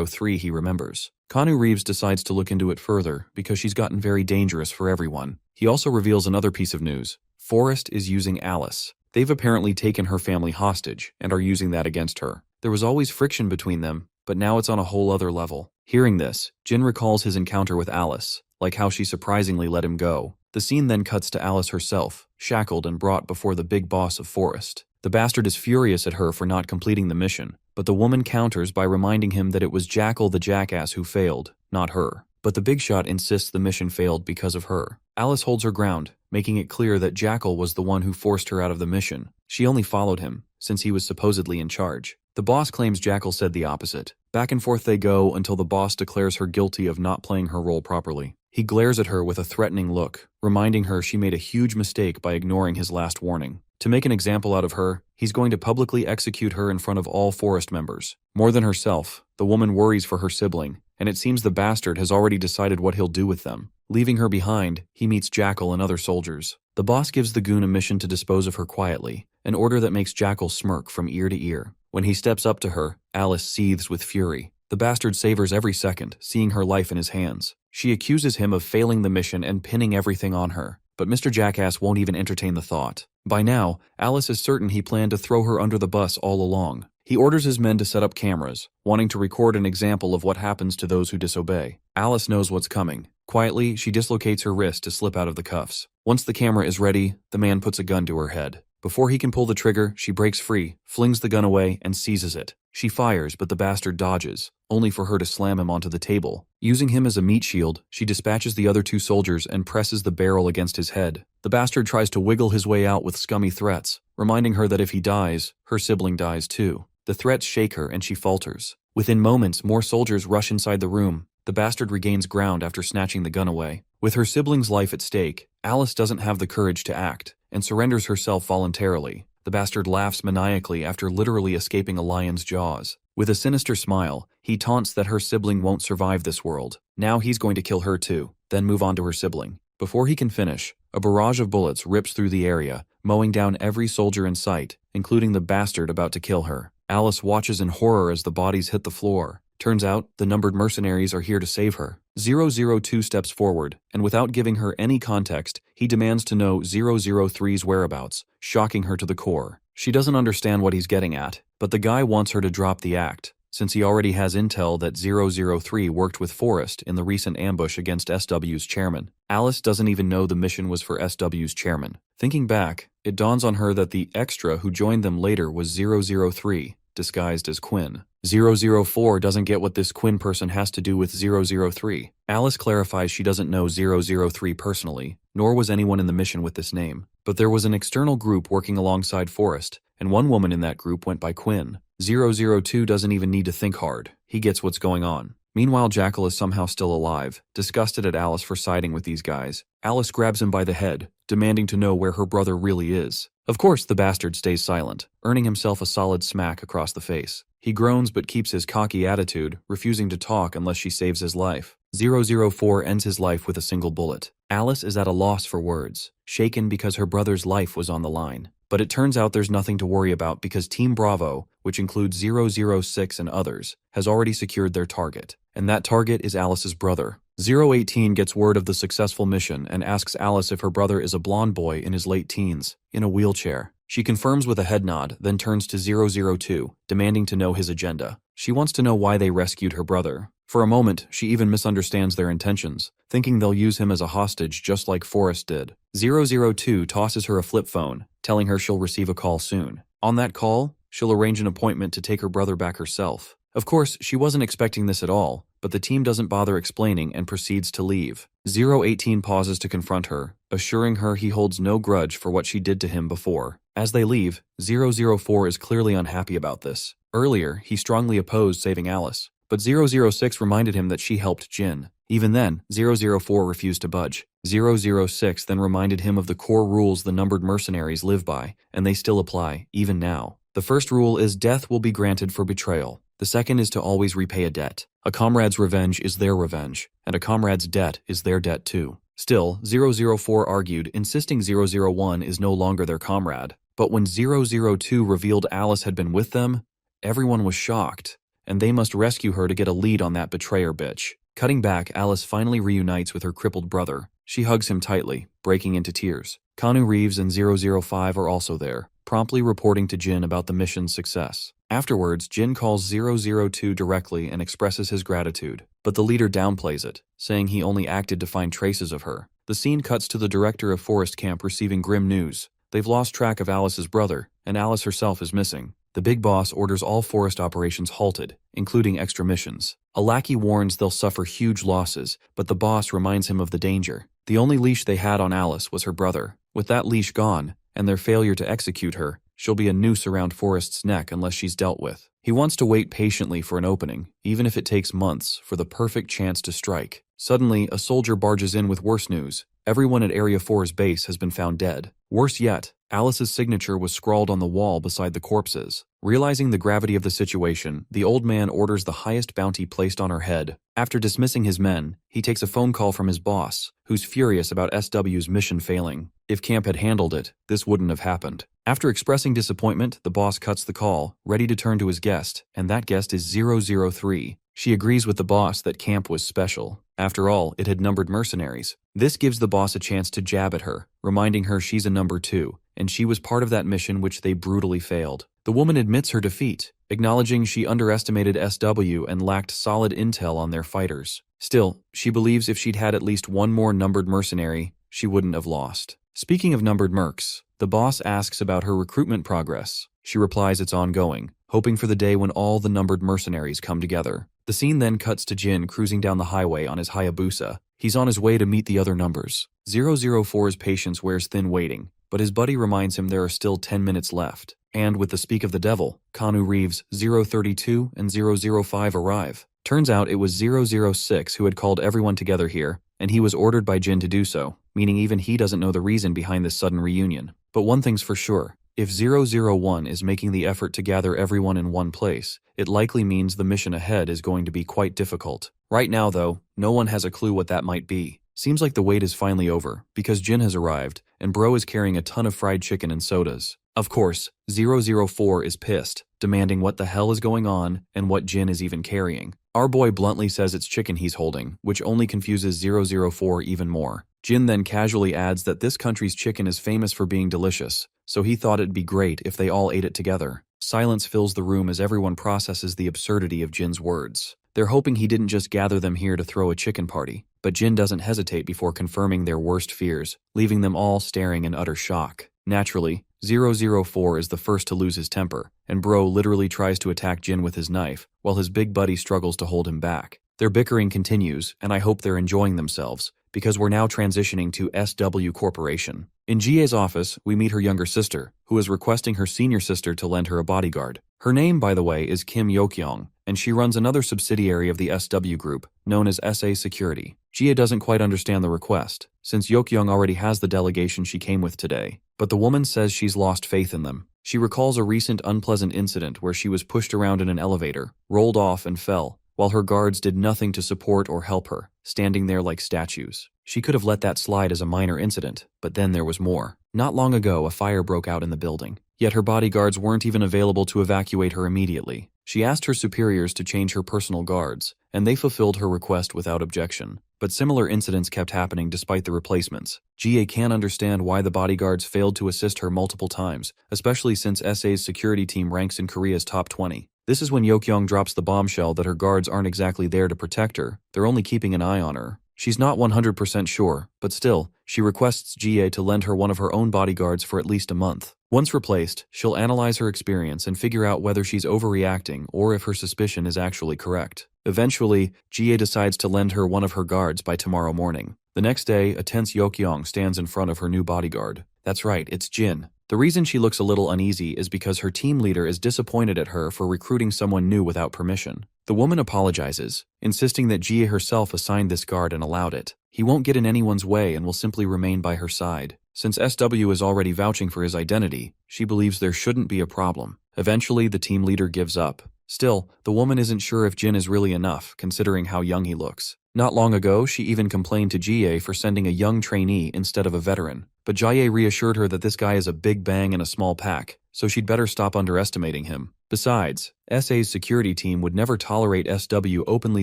003 he remembers. Keanu Reeves decides to look into it further because she's gotten very dangerous for everyone. He also reveals another piece of news. Forrest is using Alice. They've apparently taken her family hostage and are using that against her. There was always friction between them, but now it's on a whole other level. Hearing this, Jin recalls his encounter with Alice, like how she surprisingly let him go. The scene then cuts to Alice herself, shackled and brought before the big boss of Forrest. The bastard is furious at her for not completing the mission, but the woman counters by reminding him that it was Jackal the jackass who failed, not her. But the big shot insists the mission failed because of her. Alice holds her ground, making it clear that Jackal was the one who forced her out of the mission. She only followed him, since he was supposedly in charge. The boss claims Jackal said the opposite. Back and forth they go until the boss declares her guilty of not playing her role properly. He glares at her with a threatening look, reminding her she made a huge mistake by ignoring his last warning. To make an example out of her, he's going to publicly execute her in front of all Forest members. More than herself, the woman worries for her sibling, and it seems the bastard has already decided what he'll do with them. Leaving her behind, he meets Jackal and other soldiers. The boss gives the goon a mission to dispose of her quietly, an order that makes Jackal smirk from ear to ear. When he steps up to her, Alice seethes with fury. The bastard savors every second, seeing her life in his hands. She accuses him of failing the mission and pinning everything on her, but Mr. Jackass won't even entertain the thought. By now, Alice is certain he planned to throw her under the bus all along. He orders his men to set up cameras, wanting to record an example of what happens to those who disobey. Alice knows what's coming. Quietly, she dislocates her wrist to slip out of the cuffs. Once the camera is ready, the man puts a gun to her head. Before he can pull the trigger, she breaks free, flings the gun away, and seizes it. She fires, but the bastard dodges, only for her to slam him onto the table. Using him as a meat shield, she dispatches the other two soldiers and presses the barrel against his head. The bastard tries to wiggle his way out with scummy threats, reminding her that if he dies, her sibling dies too. The threats shake her and she falters. Within moments, more soldiers rush inside the room. The bastard regains ground after snatching the gun away. With her sibling's life at stake, Alice doesn't have the courage to act, and surrenders herself voluntarily. The bastard laughs maniacally after literally escaping a lion's jaws. With a sinister smile, he taunts that her sibling won't survive this world. Now he's going to kill her too, then move on to her sibling. Before he can finish, a barrage of bullets rips through the area, mowing down every soldier in sight, including the bastard about to kill her. Alice watches in horror as the bodies hit the floor. Turns out, the numbered mercenaries are here to save her. 002 steps forward, and without giving her any context, he demands to know 003's whereabouts, shocking her to the core. She doesn't understand what he's getting at, but the guy wants her to drop the act, since he already has intel that 003 worked with Forrest in the recent ambush against SW's chairman. Alice doesn't even know the mission was for SW's chairman. Thinking back, it dawns on her that the extra who joined them later was 003, disguised as Quinn. 004 doesn't get what this Quinn person has to do with 003. Alice clarifies she doesn't know 003 personally, nor was anyone in the mission with this name. But there was an external group working alongside Forrest, and one woman in that group went by Quinn. 002 doesn't even need to think hard. He gets what's going on. Meanwhile, Jackal is somehow still alive, disgusted at Alice for siding with these guys. Alice grabs him by the head, demanding to know where her brother really is. Of course, the bastard stays silent, earning himself a solid smack across the face. He groans but keeps his cocky attitude, refusing to talk unless she saves his life. 004 ends his life with a single bullet. Alice is at a loss for words, shaken because her brother's life was on the line. But it turns out there's nothing to worry about because Team Bravo, which includes 006 and others, has already secured their target. And that target is Alice's brother. 018 gets word of the successful mission and asks Alice if her brother is a blonde boy in his late teens, in a wheelchair. She confirms with a head nod, then turns to 002, demanding to know his agenda. She wants to know why they rescued her brother. For a moment, she even misunderstands their intentions, thinking they'll use him as a hostage just like Forrest did. 002 tosses her a flip phone, telling her she'll receive a call soon. On that call, she'll arrange an appointment to take her brother back herself. Of course, she wasn't expecting this at all, but the team doesn't bother explaining and proceeds to leave. 018 pauses to confront her, assuring her he holds no grudge for what she did to him before. As they leave, 004 is clearly unhappy about this. Earlier, he strongly opposed saving Alice, but 006 reminded him that she helped Jin. Even then, 004 refused to budge. 006 then reminded him of the core rules the numbered mercenaries live by, and they still apply, even now. The first rule is death will be granted for betrayal. The second is to always repay a debt. A comrade's revenge is their revenge, and a comrade's debt is their debt too. Still, 004 argued, insisting 001 is no longer their comrade. But when 002 revealed Alice had been with them, everyone was shocked, and they must rescue her to get a lead on that betrayer bitch. Cutting back, Alice finally reunites with her crippled brother. She hugs him tightly, breaking into tears. Keanu Reeves and 005 are also there, promptly reporting to Jin about the mission's success. Afterwards, Jin calls 002 directly and expresses his gratitude, but the leader downplays it, saying he only acted to find traces of her. The scene cuts to the director of Forest Camp receiving grim news. They've lost track of Alice's brother, and Alice herself is missing. The big boss orders all forest operations halted, including extra missions. A lackey warns they'll suffer huge losses, but the boss reminds him of the danger. The only leash they had on Alice was her brother. With that leash gone, and their failure to execute her, she'll be a noose around Forrest's neck unless she's dealt with. He wants to wait patiently for an opening, even if it takes months, for the perfect chance to strike. Suddenly, a soldier barges in with worse news. Everyone at Area 4's base has been found dead. Worse yet, Alice's signature was scrawled on the wall beside the corpses. Realizing the gravity of the situation, the old man orders the highest bounty placed on her head. After dismissing his men, he takes a phone call from his boss, who's furious about SW's mission failing. If Camp had handled it, this wouldn't have happened. After expressing disappointment, the boss cuts the call, ready to turn to his guest, and that guest is 003. She agrees with the boss that Camp was special. After all, it had numbered mercenaries. This gives the boss a chance to jab at her, reminding her she's a number 2, and she was part of that mission which they brutally failed. The woman admits her defeat, acknowledging she underestimated SW and lacked solid intel on their fighters. Still, she believes if she'd had at least one more numbered mercenary, she wouldn't have lost. Speaking of numbered mercs, the boss asks about her recruitment progress. She replies it's ongoing, hoping for the day when all the numbered mercenaries come together. The scene then cuts to Jin cruising down the highway on his Hayabusa. He's on his way to meet the other numbers. 004's patience wears thin waiting, but his buddy reminds him there are still 10 minutes left. And with the speak of the devil, Keanu Reeves, 032 and 005 arrive. Turns out it was 006 who had called everyone together here, and he was ordered by Jin to do so, meaning even he doesn't know the reason behind this sudden reunion. But one thing's for sure. If 001 is making the effort to gather everyone in one place, it likely means the mission ahead is going to be quite difficult. Right now, though, no one has a clue what that might be. Seems like the wait is finally over, because Jin has arrived, and Bro is carrying a ton of fried chicken and sodas. Of course, 004 is pissed, demanding what the hell is going on and what Jin is even carrying. Our boy bluntly says it's chicken he's holding, which only confuses 004 even more. Jin then casually adds that this country's chicken is famous for being delicious, so he thought it'd be great if they all ate it together. Silence fills the room as everyone processes the absurdity of Jin's words. They're hoping he didn't just gather them here to throw a chicken party, but Jin doesn't hesitate before confirming their worst fears, leaving them all staring in utter shock. Naturally, 004 is the first to lose his temper, and bro literally tries to attack Jin with his knife, while his big buddy struggles to hold him back. Their bickering continues, and I hope they're enjoying themselves, because we're now transitioning to SW Corporation. In Jie's office, we meet her younger sister, who is requesting her senior sister to lend her a bodyguard. Her name, by the way, is Kim Yokyong, and she runs another subsidiary of the SW Group, known as SA Security. Jie doesn't quite understand the request, since Yokyong already has the delegation she came with today, but the woman says she's lost faith in them. She recalls a recent unpleasant incident where she was pushed around in an elevator, rolled off and fell, while her guards did nothing to support or help her, standing there like statues. She could have let that slide as a minor incident, but then there was more. Not long ago, a fire broke out in the building, yet her bodyguards weren't even available to evacuate her immediately. She asked her superiors to change her personal guards, and they fulfilled her request without objection. But similar incidents kept happening despite the replacements. Jie can't understand why the bodyguards failed to assist her multiple times, especially since SA's security team ranks in Korea's top 20. This is when Yokyong drops the bombshell that her guards aren't exactly there to protect her, they're only keeping an eye on her. She's not 100% sure, but still, she requests Jie to lend her one of her own bodyguards for at least a month. Once replaced, she'll analyze her experience and figure out whether she's overreacting or if her suspicion is actually correct. Eventually, Jie decides to lend her one of her guards by tomorrow morning. The next day, a tense Yokyong stands in front of her new bodyguard. That's right, it's Jin. The reason she looks a little uneasy is because her team leader is disappointed at her for recruiting someone new without permission. The woman apologizes, insisting that Jie herself assigned this guard and allowed it. He won't get in anyone's way and will simply remain by her side. Since SW is already vouching for his identity, she believes there shouldn't be a problem. Eventually, the team leader gives up. Still, the woman isn't sure if Jin is really enough, considering how young he looks. Not long ago, she even complained to Jie for sending a young trainee instead of a veteran. But Jie reassured her that this guy is a big bang in a small pack, so she'd better stop underestimating him. Besides, SA's security team would never tolerate SW openly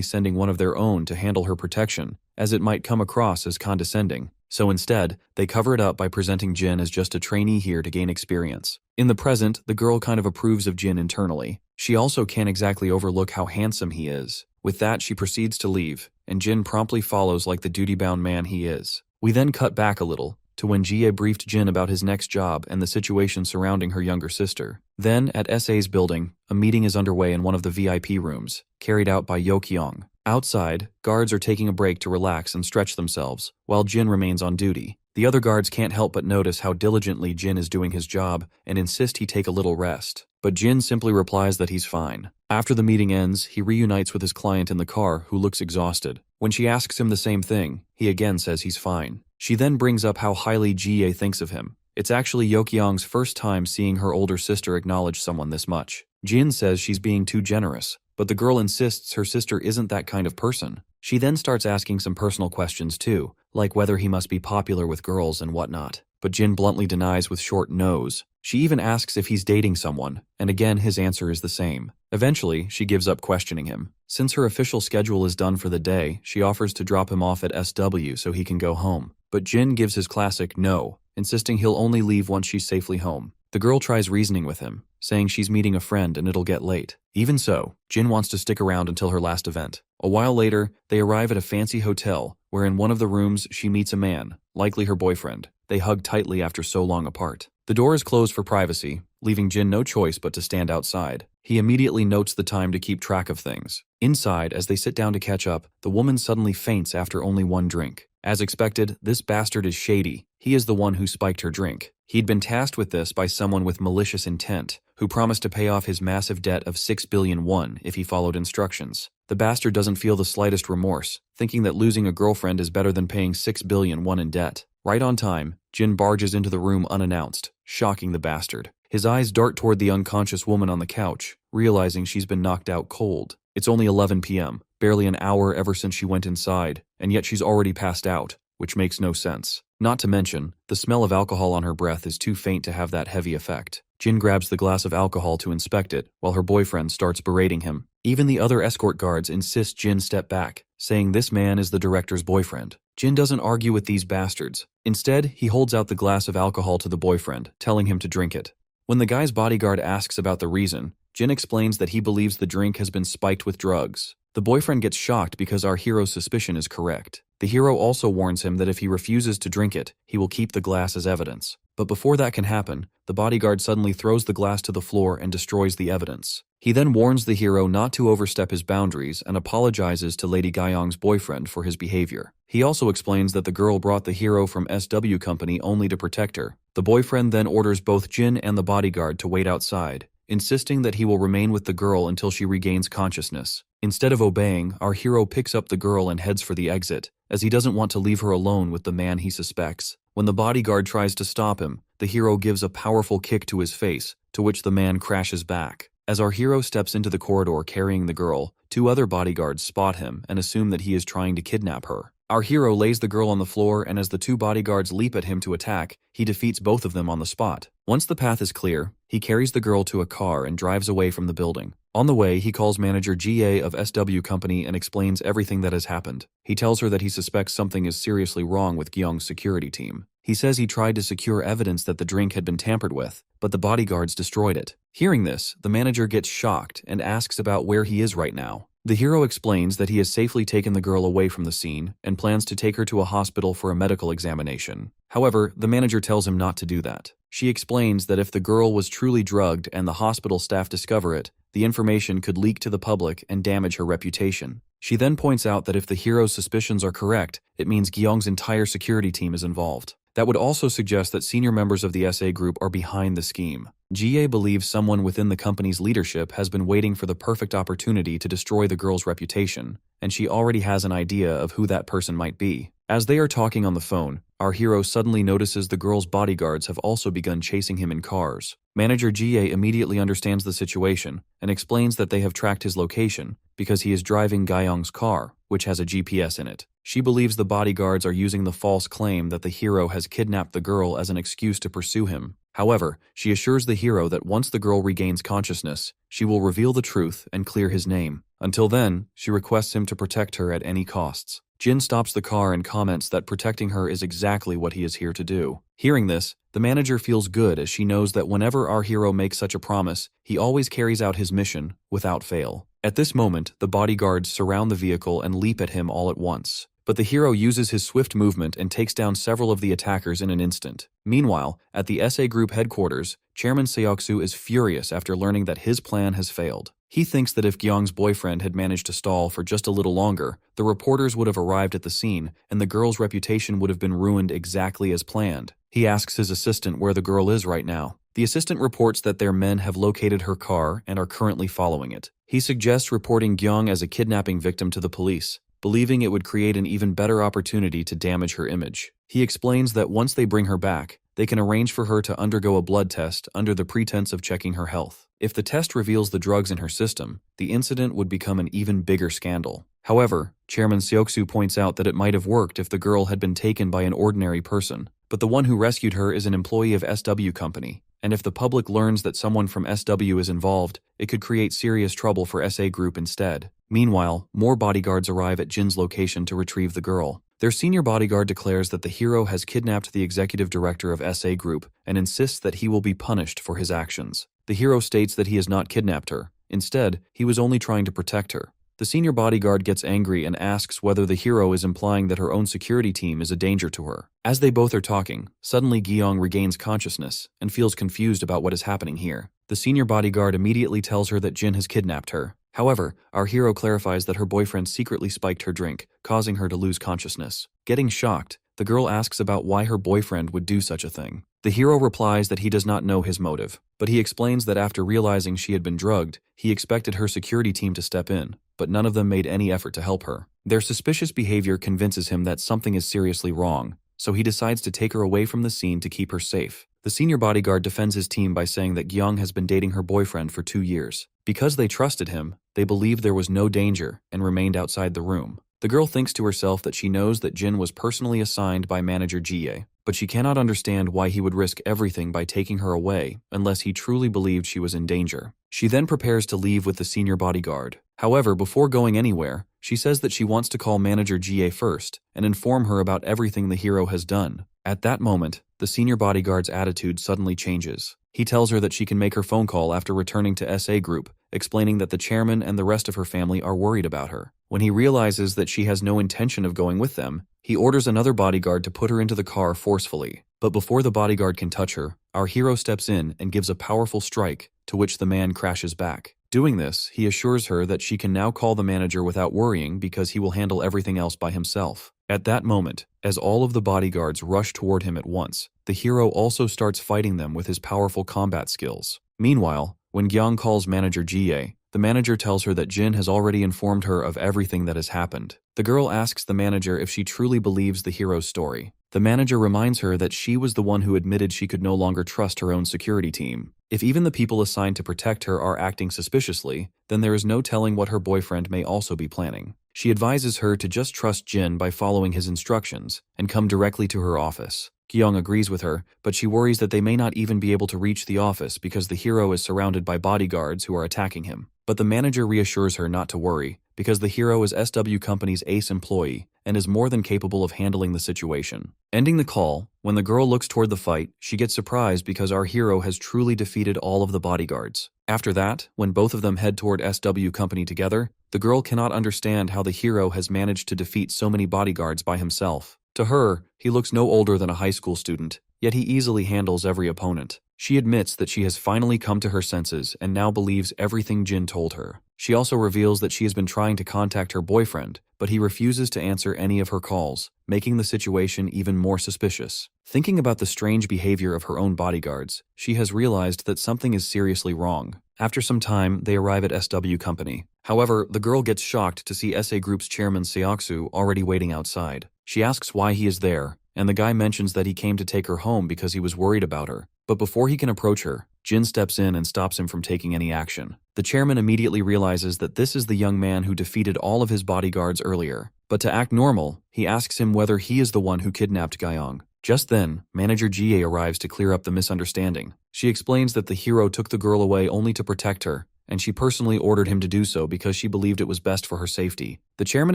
sending one of their own to handle her protection, as it might come across as condescending. So instead, they cover it up by presenting Jin as just a trainee here to gain experience. In the present, the girl kind of approves of Jin internally. She also can't exactly overlook how handsome he is. With that, she proceeds to leave, and Jin promptly follows like the duty-bound man he is. We then cut back a little, to when Jie briefed Jin about his next job and the situation surrounding her younger sister. Then, at SA's building, a meeting is underway in one of the VIP rooms, carried out by Yokyong. Outside, guards are taking a break to relax and stretch themselves, while Jin remains on duty. The other guards can't help but notice how diligently Jin is doing his job and insist he take a little rest. But Jin simply replies that he's fine. After the meeting ends, he reunites with his client in the car, who looks exhausted. When she asks him the same thing, he again says he's fine. She then brings up how highly Jie thinks of him. It's actually Yokyong's first time seeing her older sister acknowledge someone this much. Jin says she's being too generous, but the girl insists her sister isn't that kind of person. She then starts asking some personal questions too, like whether he must be popular with girls and whatnot. But Jin bluntly denies with short no's. She even asks if he's dating someone, and again his answer is the same. Eventually, she gives up questioning him. Since her official schedule is done for the day, she offers to drop him off at SW so he can go home. But Jin gives his classic no, insisting he'll only leave once she's safely home. The girl tries reasoning with him, saying she's meeting a friend and it'll get late. Even so, Jin wants to stick around until her last event. A while later, they arrive at a fancy hotel, where in one of the rooms she meets a man, likely her boyfriend. They hug tightly after so long apart. The door is closed for privacy, leaving Jin no choice but to stand outside. He immediately notes the time to keep track of things. Inside, as they sit down to catch up, the woman suddenly faints after only one drink. As expected, this bastard is shady. He is the one who spiked her drink. He'd been tasked with this by someone with malicious intent, who promised to pay off his massive debt of 6 billion won if he followed instructions. The bastard doesn't feel the slightest remorse, thinking that losing a girlfriend is better than paying 6 billion won in debt. Right on time, Jin barges into the room unannounced, shocking the bastard. His eyes dart toward the unconscious woman on the couch, realizing she's been knocked out cold. It's only 11 p.m., barely an hour ever since she went inside, and yet she's already passed out, which makes no sense. Not to mention, the smell of alcohol on her breath is too faint to have that heavy effect. Jin grabs the glass of alcohol to inspect it, while her boyfriend starts berating him. Even the other escort guards insist Jin step back, saying this man is the director's boyfriend. Jin doesn't argue with these bastards. Instead, he holds out the glass of alcohol to the boyfriend, telling him to drink it. When the guy's bodyguard asks about the reason, Jin explains that he believes the drink has been spiked with drugs. The boyfriend gets shocked because our hero's suspicion is correct. The hero also warns him that if he refuses to drink it, he will keep the glass as evidence. But before that can happen, the bodyguard suddenly throws the glass to the floor and destroys the evidence. He then warns the hero not to overstep his boundaries and apologizes to Lady Gyeong's boyfriend for his behavior. He also explains that the girl brought the hero from SW Company only to protect her. The boyfriend then orders both Jin and the bodyguard to wait outside, insisting that he will remain with the girl until she regains consciousness. Instead of obeying, our hero picks up the girl and heads for the exit, as he doesn't want to leave her alone with the man he suspects. When the bodyguard tries to stop him, the hero gives a powerful kick to his face, to which the man crashes back. As our hero steps into the corridor carrying the girl, 2 other bodyguards spot him and assume that he is trying to kidnap her. Our hero lays the girl on the floor, and as the 2 bodyguards leap at him to attack, he defeats both of them on the spot. Once the path is clear, he carries the girl to a car and drives away from the building. On the way, he calls manager GA of SW Company and explains everything that has happened. He tells her that he suspects something is seriously wrong with Gyeong's security team. He says he tried to secure evidence that the drink had been tampered with, but the bodyguards destroyed it. Hearing this, the manager gets shocked and asks about where he is right now. The hero explains that he has safely taken the girl away from the scene and plans to take her to a hospital for a medical examination. However, the manager tells him not to do that. She explains that if the girl was truly drugged and the hospital staff discover it, the information could leak to the public and damage her reputation. She then points out that if the hero's suspicions are correct, it means Gyeong's entire security team is involved. That would also suggest that senior members of the SA group are behind the scheme. GA believes someone within the company's leadership has been waiting for the perfect opportunity to destroy the girl's reputation, and she already has an idea of who that person might be. As they are talking on the phone, our hero suddenly notices the girl's bodyguards have also begun chasing him in cars. Manager GA immediately understands the situation and explains that they have tracked his location because he is driving Gyeong's car, which has a GPS in it. She believes the bodyguards are using the false claim that the hero has kidnapped the girl as an excuse to pursue him. However, she assures the hero that once the girl regains consciousness, she will reveal the truth and clear his name. Until then, she requests him to protect her at any costs. Jin stops the car and comments that protecting her is exactly what he is here to do. Hearing this, the manager feels good as she knows that whenever our hero makes such a promise, he always carries out his mission without fail. At this moment, the bodyguards surround the vehicle and leap at him all at once. But the hero uses his swift movement and takes down several of the attackers in an instant. Meanwhile, at the SA Group headquarters, Chairman Seoksu is furious after learning that his plan has failed. He thinks that if Gyeong's boyfriend had managed to stall for just a little longer, the reporters would have arrived at the scene and the girl's reputation would have been ruined exactly as planned. He asks his assistant where the girl is right now. The assistant reports that their men have located her car and are currently following it. He suggests reporting Gyeong as a kidnapping victim to the police, believing it would create an even better opportunity to damage her image. He explains that once they bring her back, they can arrange for her to undergo a blood test under the pretense of checking her health. If the test reveals the drugs in her system, the incident would become an even bigger scandal. However, Chairman Seoksu points out that it might have worked if the girl had been taken by an ordinary person, but the one who rescued her is an employee of SW Company, and if the public learns that someone from SW is involved, it could create serious trouble for SA Group instead. Meanwhile, more bodyguards arrive at Jin's location to retrieve the girl. Their senior bodyguard declares that the hero has kidnapped the executive director of SA Group and insists that he will be punished for his actions. The hero states that he has not kidnapped her. Instead, he was only trying to protect her. The senior bodyguard gets angry and asks whether the hero is implying that her own security team is a danger to her. As they both are talking, suddenly Gyeong regains consciousness and feels confused about what is happening here. The senior bodyguard immediately tells her that Jin has kidnapped her. However, our hero clarifies that her boyfriend secretly spiked her drink, causing her to lose consciousness. Getting shocked, the girl asks about why her boyfriend would do such a thing. The hero replies that he does not know his motive, but he explains that after realizing she had been drugged, he expected her security team to step in, but none of them made any effort to help her. Their suspicious behavior convinces him that something is seriously wrong, so he decides to take her away from the scene to keep her safe. The senior bodyguard defends his team by saying that Gyeong has been dating her boyfriend for 2 years. Because they trusted him, they believed there was no danger and remained outside the room. The girl thinks to herself that she knows that Jin was personally assigned by manager GA, but she cannot understand why he would risk everything by taking her away unless he truly believed she was in danger. She then prepares to leave with the senior bodyguard. However, before going anywhere, she says that she wants to call manager GA first and inform her about everything the hero has done. At that moment, the senior bodyguard's attitude suddenly changes. He tells her that she can make her phone call after returning to SA Group, explaining that the chairman and the rest of her family are worried about her. When he realizes that she has no intention of going with them, he orders another bodyguard to put her into the car forcefully. But before the bodyguard can touch her, our hero steps in and gives a powerful strike, to which the man crashes back. Doing this, he assures her that she can now call the manager without worrying because he will handle everything else by himself. At that moment, as all of the bodyguards rush toward him at once, the hero also starts fighting them with his powerful combat skills. Meanwhile, when Gyang calls manager Jie, the manager tells her that Jin has already informed her of everything that has happened. The girl asks the manager if she truly believes the hero's story. The manager reminds her that she was the one who admitted she could no longer trust her own security team. If even the people assigned to protect her are acting suspiciously, then there is no telling what her boyfriend may also be planning. She advises her to just trust Jin by following his instructions and come directly to her office. Kyung agrees with her, but she worries that they may not even be able to reach the office because the hero is surrounded by bodyguards who are attacking him. But the manager reassures her not to worry, because the hero is SW Company's ace employee and is more than capable of handling the situation. Ending the call, when the girl looks toward the fight, she gets surprised because our hero has truly defeated all of the bodyguards. After that, when both of them head toward SW Company together, the girl cannot understand how the hero has managed to defeat so many bodyguards by himself. To her, he looks no older than a high school student, yet he easily handles every opponent. She admits that she has finally come to her senses and now believes everything Jin told her. She also reveals that she has been trying to contact her boyfriend, but he refuses to answer any of her calls, making the situation even more suspicious. Thinking about the strange behavior of her own bodyguards, she has realized that something is seriously wrong. After some time, they arrive at SW Company. However, the girl gets shocked to see SA Group's chairman Seoksu already waiting outside. She asks why he is there, and the guy mentions that he came to take her home because he was worried about her. But before he can approach her, Jin steps in and stops him from taking any action. The chairman immediately realizes that this is the young man who defeated all of his bodyguards earlier. But to act normal, he asks him whether he is the one who kidnapped Gyeong. Just then, manager Jie arrives to clear up the misunderstanding. She explains that the hero took the girl away only to protect her, and she personally ordered him to do so because she believed it was best for her safety. The chairman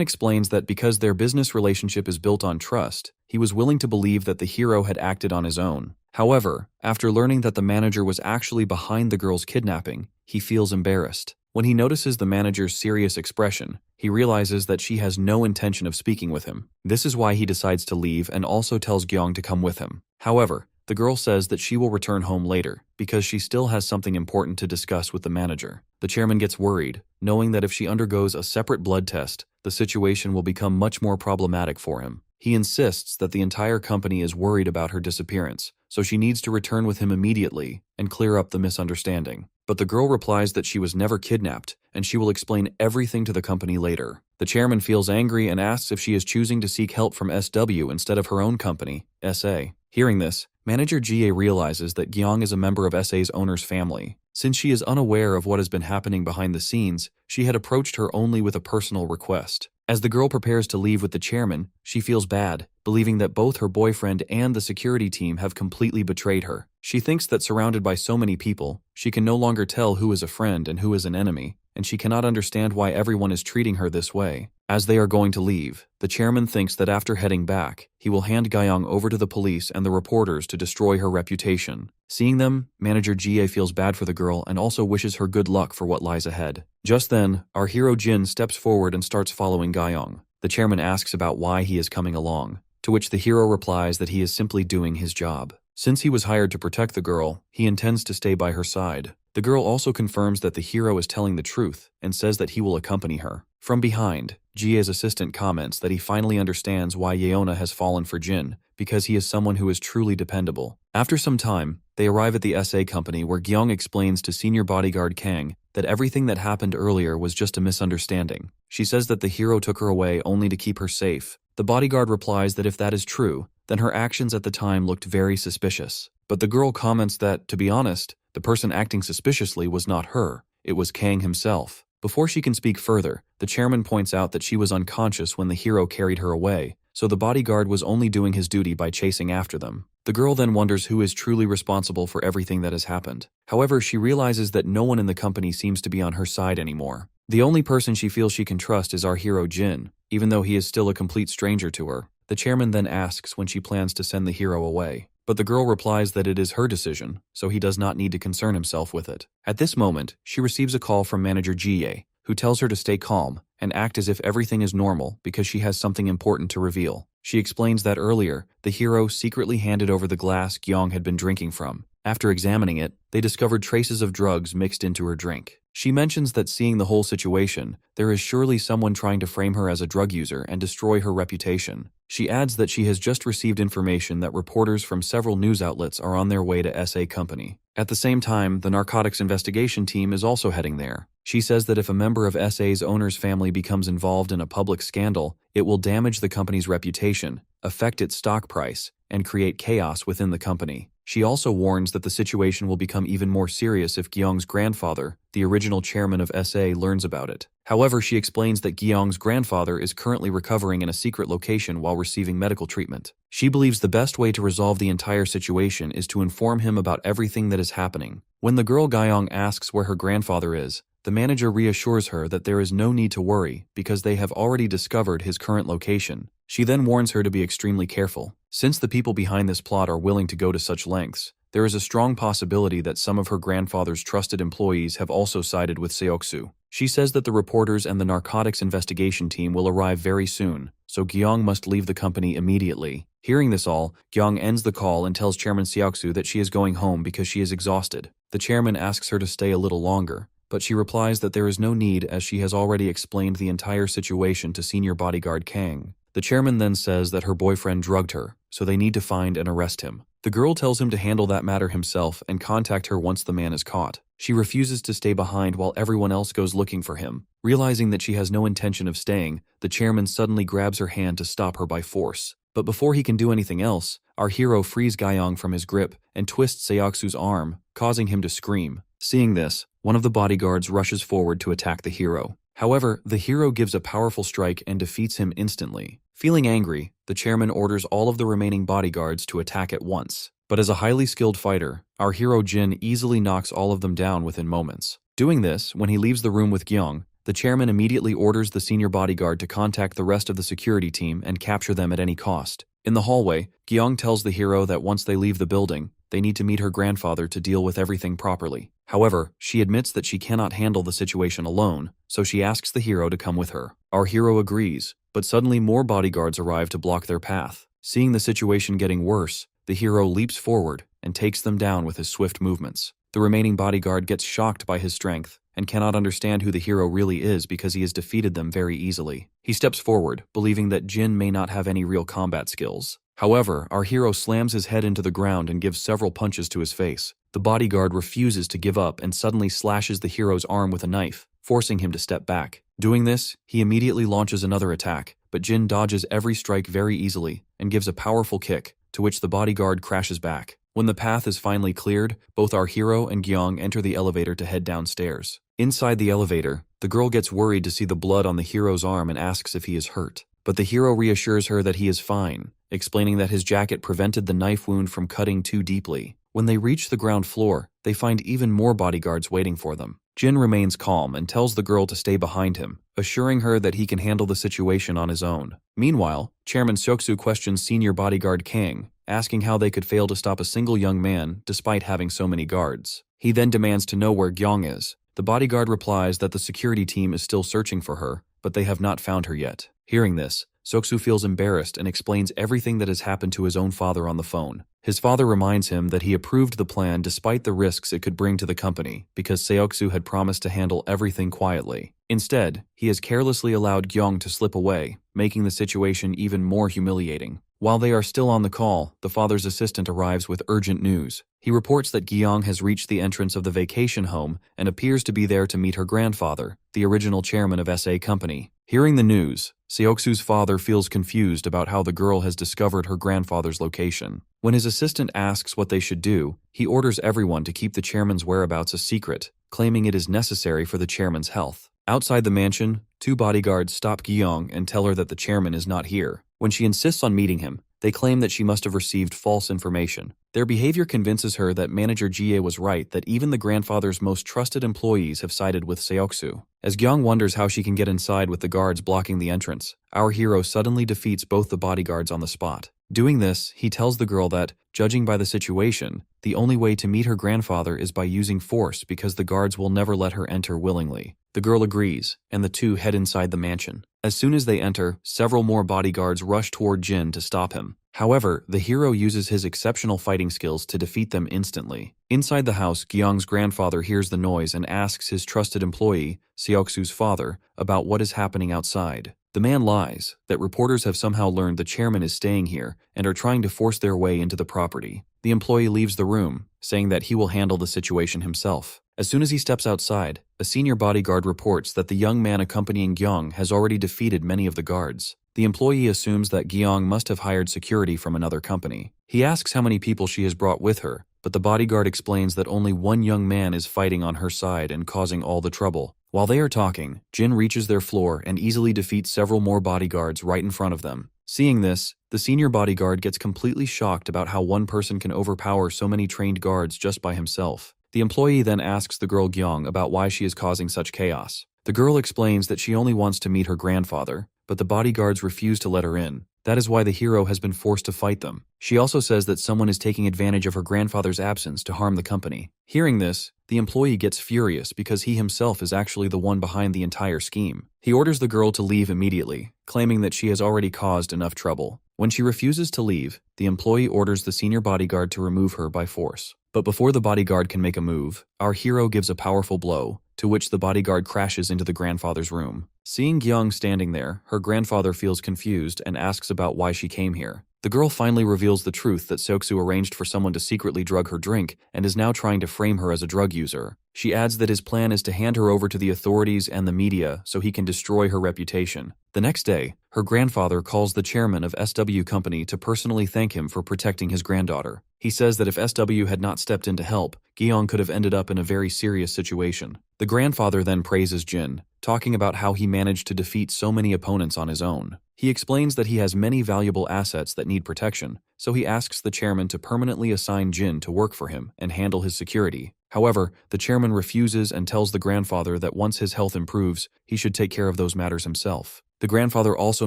explains that because their business relationship is built on trust, he was willing to believe that the hero had acted on his own. However, after learning that the manager was actually behind the girl's kidnapping, he feels embarrassed. When he notices the manager's serious expression, he realizes that she has no intention of speaking with him. This is why he decides to leave and also tells Gyeong to come with him. However, the girl says that she will return home later because she still has something important to discuss with the manager. The chairman gets worried, knowing that if she undergoes a separate blood test, the situation will become much more problematic for him. He insists that the entire company is worried about her disappearance, so she needs to return with him immediately and clear up the misunderstanding. But the girl replies that she was never kidnapped, and she will explain everything to the company later. The chairman feels angry and asks if she is choosing to seek help from SW instead of her own company, SA. Hearing this, manager Jie realizes that Gyeong is a member of SA's owner's family. Since she is unaware of what has been happening behind the scenes, she had approached her only with a personal request. As the girl prepares to leave with the chairman, she feels bad, believing that both her boyfriend and the security team have completely betrayed her. She thinks that surrounded by so many people, she can no longer tell who is a friend and who is an enemy, and she cannot understand why everyone is treating her this way. As they are going to leave, the chairman thinks that after heading back, he will hand Gyeong over to the police and the reporters to destroy her reputation. Seeing them, manager Jie feels bad for the girl and also wishes her good luck for what lies ahead. Just then, our hero Jin steps forward and starts following Gyeong. The chairman asks about why he is coming along, to which the hero replies that he is simply doing his job. Since he was hired to protect the girl, he intends to stay by her side. The girl also confirms that the hero is telling the truth and says that he will accompany her. From behind, Jie's assistant comments that he finally understands why Yeona has fallen for Jin, because he is someone who is truly dependable. After some time, they arrive at the SA company where Gyeong explains to senior bodyguard Kang that everything that happened earlier was just a misunderstanding. She says that the hero took her away only to keep her safe. The bodyguard replies that if that is true, then her actions at the time looked very suspicious. But the girl comments that, to be honest, the person acting suspiciously was not her, it was Kang himself. Before she can speak further, the chairman points out that she was unconscious when the hero carried her away, so the bodyguard was only doing his duty by chasing after them. The girl then wonders who is truly responsible for everything that has happened. However, she realizes that no one in the company seems to be on her side anymore. The only person she feels she can trust is our hero Jin, even though he is still a complete stranger to her. The chairman then asks when she plans to send the hero away. But the girl replies that it is her decision, so he does not need to concern himself with it. At this moment, she receives a call from manager Jie, who tells her to stay calm and act as if everything is normal because she has something important to reveal. She explains that earlier, the hero secretly handed over the glass Gyeong had been drinking from. After examining it, they discovered traces of drugs mixed into her drink. She mentions that seeing the whole situation, there is surely someone trying to frame her as a drug user and destroy her reputation. She adds that she has just received information that reporters from several news outlets are on their way to SA Company. At the same time, the narcotics investigation team is also heading there. She says that if a member of SA's owner's family becomes involved in a public scandal, it will damage the company's reputation, affect its stock price, and create chaos within the company. She also warns that the situation will become even more serious if Gyeong's grandfather, the original chairman of SA, learns about it. However, she explains that Gyeong's grandfather is currently recovering in a secret location while receiving medical treatment. She believes the best way to resolve the entire situation is to inform him about everything that is happening. When the girl Gyeong asks where her grandfather is, the manager reassures her that there is no need to worry because they have already discovered his current location. She then warns her to be extremely careful. Since the people behind this plot are willing to go to such lengths, there is a strong possibility that some of her grandfather's trusted employees have also sided with Seoksu. She says that the reporters and the narcotics investigation team will arrive very soon, so Gyeong must leave the company immediately. Hearing this all, Gyeong ends the call and tells Chairman Seoksu that she is going home because she is exhausted. The chairman asks her to stay a little longer, but she replies that there is no need as she has already explained the entire situation to senior bodyguard Kang. The chairman then says that her boyfriend drugged her, so they need to find and arrest him. The girl tells him to handle that matter himself and contact her once the man is caught. She refuses to stay behind while everyone else goes looking for him. Realizing that she has no intention of staying, the chairman suddenly grabs her hand to stop her by force. But before he can do anything else, our hero frees Gyeong from his grip and twists Seoksu's arm, causing him to scream. Seeing this, one of the bodyguards rushes forward to attack the hero. However, the hero gives a powerful strike and defeats him instantly. Feeling angry, the chairman orders all of the remaining bodyguards to attack at once. But as a highly skilled fighter, our hero Jin easily knocks all of them down within moments. Doing this, when he leaves the room with Gyeong, the chairman immediately orders the senior bodyguard to contact the rest of the security team and capture them at any cost. In the hallway, Gyeong tells the hero that once they leave the building, they need to meet her grandfather to deal with everything properly. However, she admits that she cannot handle the situation alone, so she asks the hero to come with her. Our hero agrees, but suddenly more bodyguards arrive to block their path. Seeing the situation getting worse, the hero leaps forward and takes them down with his swift movements. The remaining bodyguard gets shocked by his strength and cannot understand who the hero really is because he has defeated them very easily. He steps forward, believing that Jin may not have any real combat skills. However, our hero slams his head into the ground and gives several punches to his face. The bodyguard refuses to give up and suddenly slashes the hero's arm with a knife, forcing him to step back. Doing this, he immediately launches another attack, but Jin dodges every strike very easily and gives a powerful kick, to which the bodyguard crashes back. When the path is finally cleared, both our hero and Gyeong enter the elevator to head downstairs. Inside the elevator, the girl gets worried to see the blood on the hero's arm and asks if he is hurt. But the hero reassures her that he is fine, explaining that his jacket prevented the knife wound from cutting too deeply. When they reach the ground floor, they find even more bodyguards waiting for them. Jin remains calm and tells the girl to stay behind him, assuring her that he can handle the situation on his own. Meanwhile, Chairman Seoksu questions senior bodyguard Kang, asking how they could fail to stop a single young man despite having so many guards. He then demands to know where Gyeong is. The bodyguard replies that the security team is still searching for her, but they have not found her yet. Hearing this, Seoksu feels embarrassed and explains everything that has happened to his own father on the phone. His father reminds him that he approved the plan despite the risks it could bring to the company, because Seoksu had promised to handle everything quietly. Instead, he has carelessly allowed Gyeong to slip away, making the situation even more humiliating. While they are still on the call, the father's assistant arrives with urgent news. He reports that Gyeong has reached the entrance of the vacation home and appears to be there to meet her grandfather, the original chairman of SA Company. Hearing the news, Seoksu's father feels confused about how the girl has discovered her grandfather's location. When his assistant asks what they should do, he orders everyone to keep the chairman's whereabouts a secret, claiming it is necessary for the chairman's health. Outside the mansion, two bodyguards stop Gyeong and tell her that the chairman is not here. When she insists on meeting him, they claim that she must have received false information. Their behavior convinces her that manager Jie was right, that even the grandfather's most trusted employees have sided with Seoksu. As Gyeong wonders how she can get inside with the guards blocking the entrance, our hero suddenly defeats both the bodyguards on the spot. Doing this, he tells the girl that, judging by the situation, the only way to meet her grandfather is by using force because the guards will never let her enter willingly. The girl agrees, and the two head inside the mansion. As soon as they enter, several more bodyguards rush toward Jin to stop him. However, the hero uses his exceptional fighting skills to defeat them instantly. Inside the house, Gyeong's grandfather hears the noise and asks his trusted employee, Seoksu's father, about what is happening outside. The man lies, that reporters have somehow learned the chairman is staying here and are trying to force their way into the property. The employee leaves the room, saying that he will handle the situation himself. As soon as he steps outside, a senior bodyguard reports that the young man accompanying Gyeong has already defeated many of the guards. The employee assumes that Gyeong must have hired security from another company. He asks how many people she has brought with her, but the bodyguard explains that only one young man is fighting on her side and causing all the trouble. While they are talking, Jin reaches their floor and easily defeats several more bodyguards right in front of them. Seeing this, the senior bodyguard gets completely shocked about how one person can overpower so many trained guards just by himself. The employee then asks the girl Gyeong about why she is causing such chaos. The girl explains that she only wants to meet her grandfather, but the bodyguards refuse to let her in. That is why the hero has been forced to fight them. She also says that someone is taking advantage of her grandfather's absence to harm the company. Hearing this, the employee gets furious because he himself is actually the one behind the entire scheme. He orders the girl to leave immediately, claiming that she has already caused enough trouble. When she refuses to leave, the employee orders the senior bodyguard to remove her by force. But before the bodyguard can make a move, our hero gives a powerful blow, to which the bodyguard crashes into the grandfather's room. Seeing Gyeong standing there, her grandfather feels confused and asks about why she came here. The girl finally reveals the truth that Seoksu arranged for someone to secretly drug her drink and is now trying to frame her as a drug user. She adds that his plan is to hand her over to the authorities and the media so he can destroy her reputation. The next day, her grandfather calls the chairman of SW Company to personally thank him for protecting his granddaughter. He says that if SW had not stepped in to help, Gyeong could have ended up in a very serious situation. The grandfather then praises Jin, talking about how he managed to defeat so many opponents on his own. He explains that he has many valuable assets that need protection, so he asks the chairman to permanently assign Jin to work for him and handle his security. However, the chairman refuses and tells the grandfather that once his health improves, he should take care of those matters himself. The grandfather also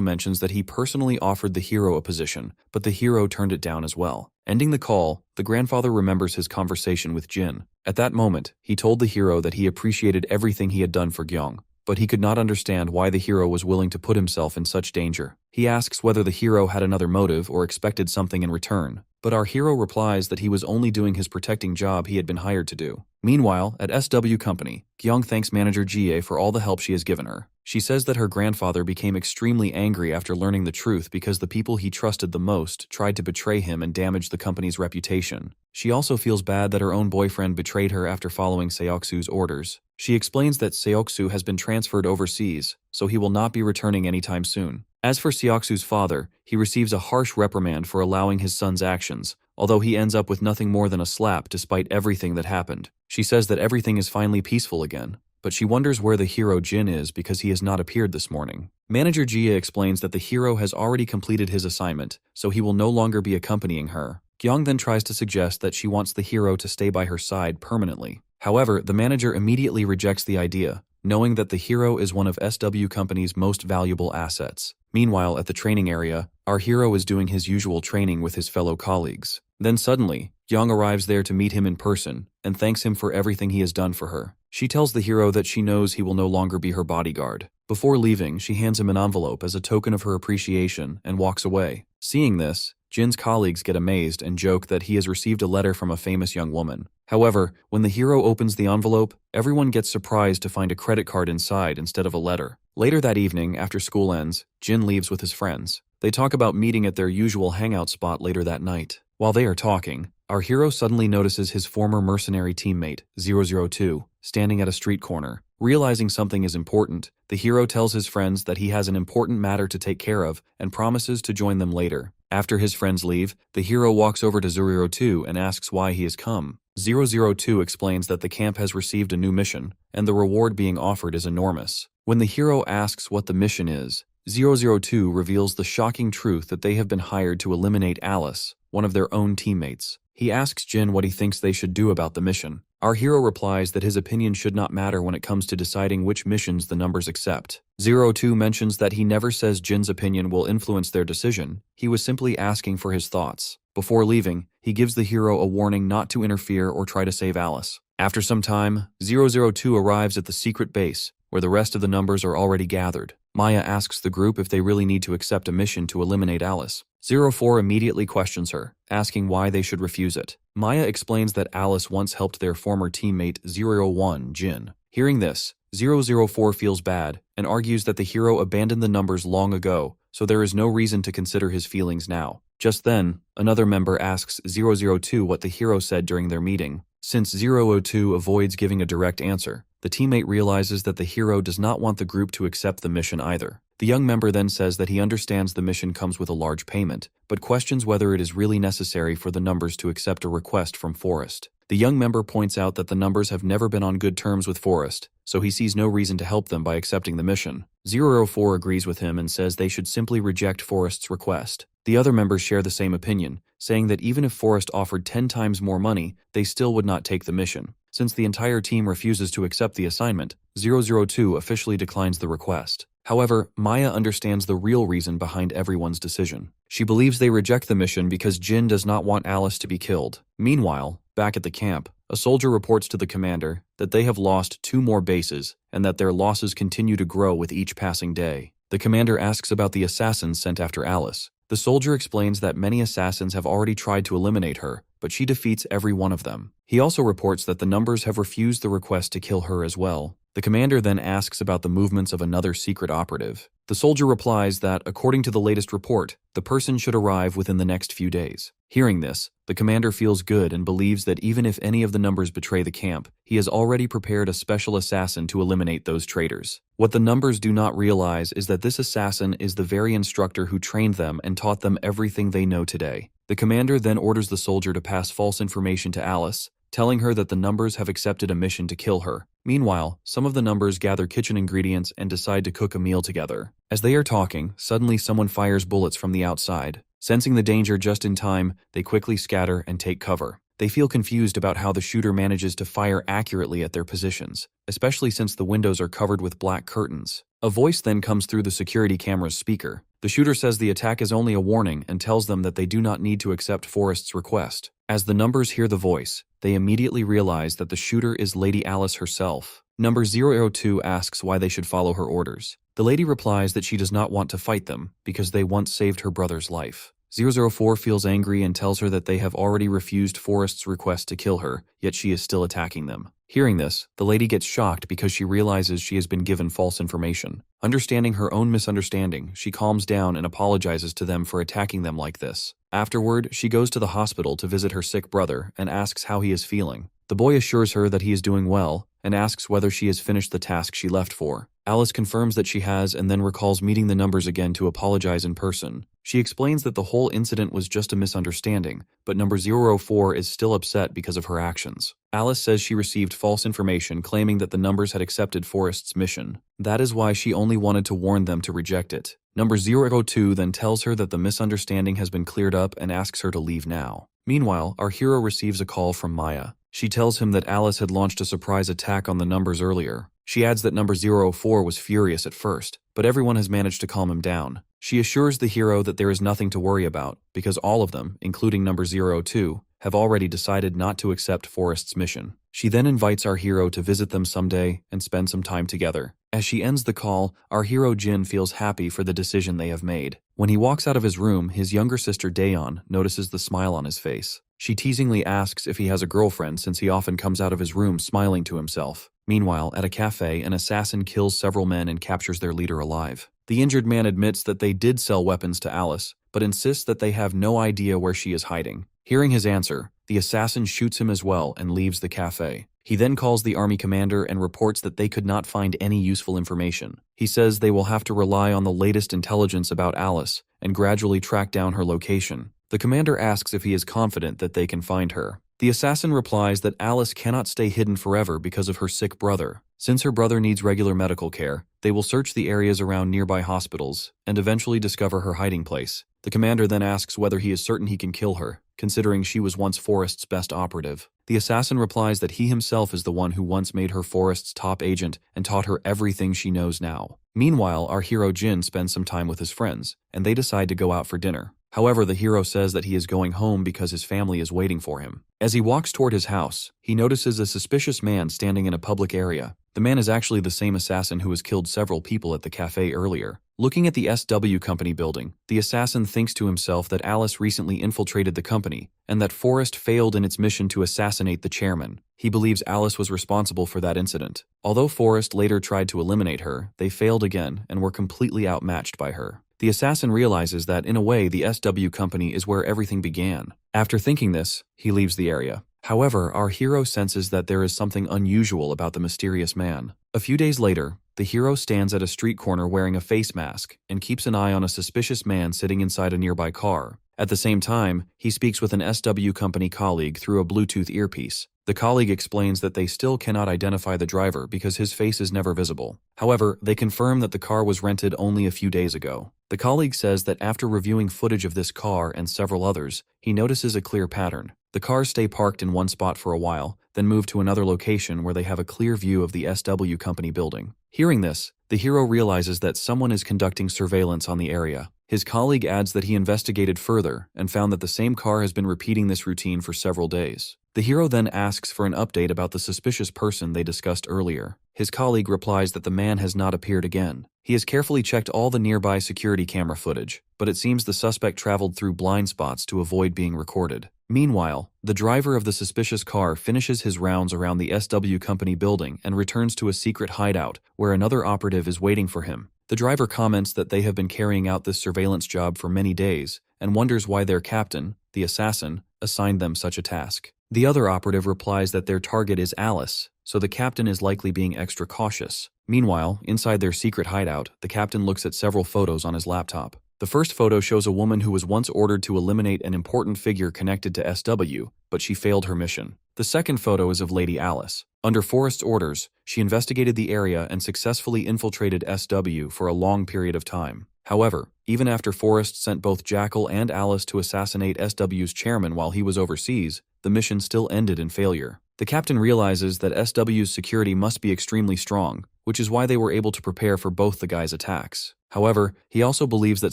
mentions that he personally offered the hero a position, but the hero turned it down as well. Ending the call, the grandfather remembers his conversation with Jin. At that moment, he told the hero that he appreciated everything he had done for Gyeong, but he could not understand why the hero was willing to put himself in such danger. He asks whether the hero had another motive or expected something in return, but our hero replies that he was only doing his protecting job he had been hired to do. Meanwhile, at SW Company, Gyeong thanks manager Jie for all the help she has given her. She says that her grandfather became extremely angry after learning the truth because the people he trusted the most tried to betray him and damage the company's reputation. She also feels bad that her own boyfriend betrayed her after following Seoksu's orders. She explains that Seoksu has been transferred overseas, so he will not be returning anytime soon. As for Seoksu's father, he receives a harsh reprimand for allowing his son's actions, although he ends up with nothing more than a slap despite everything that happened. She says that everything is finally peaceful again, but she wonders where the hero Jin is because he has not appeared this morning. Manager Jia explains that the hero has already completed his assignment, so he will no longer be accompanying her. Gyeong then tries to suggest that she wants the hero to stay by her side permanently. However, the manager immediately rejects the idea, knowing that the hero is one of SW Company's most valuable assets. Meanwhile, at the training area, our hero is doing his usual training with his fellow colleagues. Then suddenly, Gyeong arrives there to meet him in person and thanks him for everything he has done for her. She tells the hero that she knows he will no longer be her bodyguard. Before leaving, she hands him an envelope as a token of her appreciation and walks away. Seeing this, Jin's colleagues get amazed and joke that he has received a letter from a famous young woman. However, when the hero opens the envelope, everyone gets surprised to find a credit card inside instead of a letter. Later that evening, after school ends, Jin leaves with his friends. They talk about meeting at their usual hangout spot later that night. While they are talking, our hero suddenly notices his former mercenary teammate, 002, standing at a street corner. Realizing something is important, the hero tells his friends that he has an important matter to take care of and promises to join them later. After his friends leave, the hero walks over to 002 and asks why he has come. 002 explains that the camp has received a new mission, and the reward being offered is enormous. When the hero asks what the mission is, 002 reveals the shocking truth that they have been hired to eliminate Alice, one of their own teammates. He asks Jin what he thinks they should do about the mission. Our hero replies that his opinion should not matter when it comes to deciding which missions the numbers accept. 02 mentions that he never says Jin's opinion will influence their decision, he was simply asking for his thoughts. Before leaving, he gives the hero a warning not to interfere or try to save Alice. After some time, 002 arrives at the secret base, where the rest of the numbers are already gathered. Maya asks the group if they really need to accept a mission to eliminate Alice. 04 immediately questions her, asking why they should refuse it. Maya explains that Alice once helped their former teammate 01, Jin. Hearing this, 004 feels bad and argues that the hero abandoned the numbers long ago, so there is no reason to consider his feelings now. Just then, another member asks 002 what the hero said during their meeting. Since 002 avoids giving a direct answer, the teammate realizes that the hero does not want the group to accept the mission either. The young member then says that he understands the mission comes with a large payment, but questions whether it is really necessary for the numbers to accept a request from Forrest. The young member points out that the numbers have never been on good terms with Forrest, so he sees no reason to help them by accepting the mission. 004 agrees with him and says they should simply reject Forrest's request. The other members share the same opinion, saying that even if Forrest offered 10 times more money, they still would not take the mission. Since the entire team refuses to accept the assignment, 002 officially declines the request. However, Maya understands the real reason behind everyone's decision. She believes they reject the mission because Jin does not want Alice to be killed. Meanwhile, back at the camp, a soldier reports to the commander that they have lost 2 more bases and that their losses continue to grow with each passing day. The commander asks about the assassins sent after Alice. The soldier explains that many assassins have already tried to eliminate her, but she defeats every one of them. He also reports that the numbers have refused the request to kill her as well. The commander then asks about the movements of another secret operative. The soldier replies that, according to the latest report, the person should arrive within the next few days. Hearing this, the commander feels good and believes that even if any of the numbers betray the camp, he has already prepared a special assassin to eliminate those traitors. What the numbers do not realize is that this assassin is the very instructor who trained them and taught them everything they know today. The commander then orders the soldier to pass false information to Alice, telling her that the numbers have accepted a mission to kill her. Meanwhile, some of the numbers gather kitchen ingredients and decide to cook a meal together. As they are talking, suddenly someone fires bullets from the outside. Sensing the danger just in time, they quickly scatter and take cover. They feel confused about how the shooter manages to fire accurately at their positions, especially since the windows are covered with black curtains. A voice then comes through the security camera's speaker. The shooter says the attack is only a warning and tells them that they do not need to accept Forrest's request. As the numbers hear the voice, they immediately realize that the shooter is Lady Alice herself. Number 002 asks why they should follow her orders. The lady replies that she does not want to fight them because they once saved her brother's life. 004 feels angry and tells her that they have already refused Forrest's request to kill her, yet she is still attacking them. Hearing this, the lady gets shocked because she realizes she has been given false information. Understanding her own misunderstanding, she calms down and apologizes to them for attacking them like this. Afterward, she goes to the hospital to visit her sick brother and asks how he is feeling. The boy assures her that he is doing well and asks whether she has finished the task she left for. Alice confirms that she has and then recalls meeting the numbers again to apologize in person. She explains that the whole incident was just a misunderstanding, but number 004 is still upset because of her actions. Alice says she received false information claiming that the numbers had accepted Forrest's mission. That is why she only wanted to warn them to reject it. Number 002 then tells her that the misunderstanding has been cleared up and asks her to leave now. Meanwhile, our hero receives a call from Maya. She tells him that Alice had launched a surprise attack on the numbers earlier. She adds that number 004 was furious at first, but everyone has managed to calm him down. She assures the hero that there is nothing to worry about, because all of them, including number 02, have already decided not to accept Forrest's mission. She then invites our hero to visit them someday and spend some time together. As she ends the call, our hero Jin feels happy for the decision they have made. When he walks out of his room, his younger sister Daeon notices the smile on his face. She teasingly asks if he has a girlfriend since he often comes out of his room smiling to himself. Meanwhile, at a cafe, an assassin kills several men and captures their leader alive. The injured man admits that they did sell weapons to Alice, but insists that they have no idea where she is hiding. Hearing his answer, the assassin shoots him as well and leaves the cafe. He then calls the army commander and reports that they could not find any useful information. He says they will have to rely on the latest intelligence about Alice and gradually track down her location. The commander asks if he is confident that they can find her. The assassin replies that Alice cannot stay hidden forever because of her sick brother. Since her brother needs regular medical care, they will search the areas around nearby hospitals and eventually discover her hiding place. The commander then asks whether he is certain he can kill her. considering she was once Forrest's best operative. The assassin replies that he himself is the one who once made her Forrest's top agent and taught her everything she knows now. Meanwhile, our hero Jin spends some time with his friends, and they decide to go out for dinner. However, the hero says that he is going home because his family is waiting for him. As he walks toward his house, he notices a suspicious man standing in a public area. The man is actually the same assassin who has killed several people at the cafe earlier. Looking at the SW Company building, the assassin thinks to himself that Alice recently infiltrated the company, and that Forrest failed in its mission to assassinate the chairman. He believes Alice was responsible for that incident. Although Forrest later tried to eliminate her, they failed again and were completely outmatched by her. The assassin realizes that, in a way, the SW Company is where everything began. After thinking this, he leaves the area. However, our hero senses that there is something unusual about the mysterious man. A few days later, the hero stands at a street corner wearing a face mask and keeps an eye on a suspicious man sitting inside a nearby car. At the same time, he speaks with an SW Company colleague through a Bluetooth earpiece. The colleague explains that they still cannot identify the driver because his face is never visible. However, they confirm that the car was rented only a few days ago. The colleague says that after reviewing footage of this car and several others, he notices a clear pattern. The cars stay parked in one spot for a while, then move to another location where they have a clear view of the SW Company building. Hearing this, the hero realizes that someone is conducting surveillance on the area. His colleague adds that he investigated further and found that the same car has been repeating this routine for several days. The hero then asks for an update about the suspicious person they discussed earlier. His colleague replies that the man has not appeared again. He has carefully checked all the nearby security camera footage, but it seems the suspect traveled through blind spots to avoid being recorded. Meanwhile, the driver of the suspicious car finishes his rounds around the SW Company building and returns to a secret hideout where another operative is waiting for him. The driver comments that they have been carrying out this surveillance job for many days and wonders why their captain, the assassin, assigned them such a task. The other operative replies that their target is Alice, so the captain is likely being extra cautious. Meanwhile, inside their secret hideout, the captain looks at several photos on his laptop. The first photo shows a woman who was once ordered to eliminate an important figure connected to SW, but she failed her mission. The second photo is of Lady Alice. Under Forrest's orders, she investigated the area and successfully infiltrated SW for a long period of time. However, even after Forrest sent both Jackal and Alice to assassinate SW's chairman while he was overseas, the mission still ended in failure. The captain realizes that SW's security must be extremely strong, which is why they were able to prepare for both the guys' attacks. However, he also believes that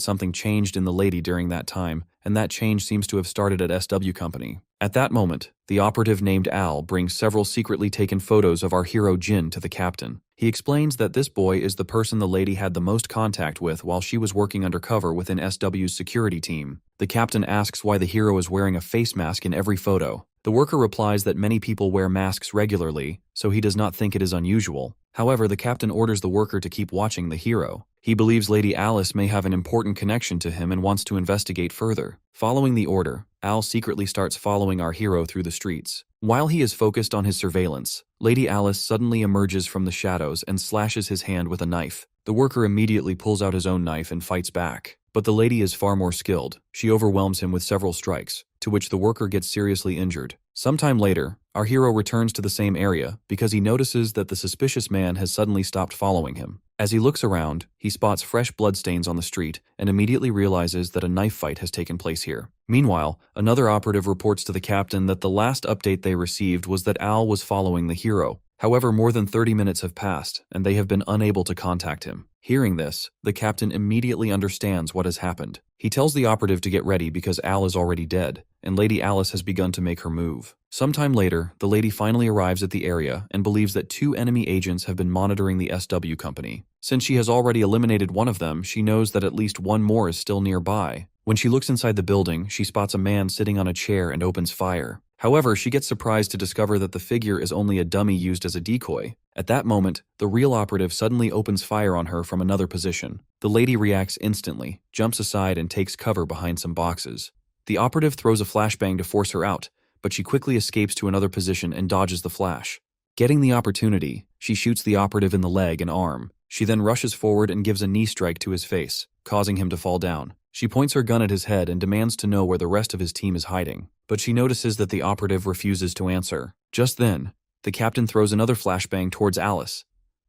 something changed in the lady during that time, and that change seems to have started at SW Company. At that moment, the operative named Al brings several secretly taken photos of our hero Jin to the captain. He explains that this boy is the person the lady had the most contact with while she was working undercover within SW's security team. The captain asks why the hero is wearing a face mask in every photo. The worker replies that many people wear masks regularly, so he does not think it is unusual. However, the captain orders the worker to keep watching the hero. He believes Lady Alice may have an important connection to him and wants to investigate further. Following the order, Al secretly starts following our hero through the streets. While he is focused on his surveillance, Lady Alice suddenly emerges from the shadows and slashes his hand with a knife. The worker immediately pulls out his own knife and fights back. But the lady is far more skilled. She overwhelms him with several strikes, to which the worker gets seriously injured. Sometime later, our hero returns to the same area because he notices that the suspicious man has suddenly stopped following him. As he looks around, he spots fresh bloodstains on the street and immediately realizes that a knife fight has taken place here. Meanwhile, another operative reports to the captain that the last update they received was that Al was following the hero. However, more than 30 minutes have passed, and they have been unable to contact him. Hearing this, the captain immediately understands what has happened. He tells the operative to get ready because Al is already dead, and Lady Alice has begun to make her move. Sometime later, the lady finally arrives at the area and believes that 2 enemy agents have been monitoring the SW Company. Since she has already eliminated one of them, she knows that at least one more is still nearby. When she looks inside the building, she spots a man sitting on a chair and opens fire. However, she gets surprised to discover that the figure is only a dummy used as a decoy. At that moment, the real operative suddenly opens fire on her from another position. The lady reacts instantly, jumps aside and takes cover behind some boxes. The operative throws a flashbang to force her out, but she quickly escapes to another position and dodges the flash. Getting the opportunity, she shoots the operative in the leg and arm. She then rushes forward and gives a knee strike to his face, causing him to fall down. She points her gun at his head and demands to know where the rest of his team is hiding, but she notices that the operative refuses to answer. Just then, the captain throws another flashbang towards Alice,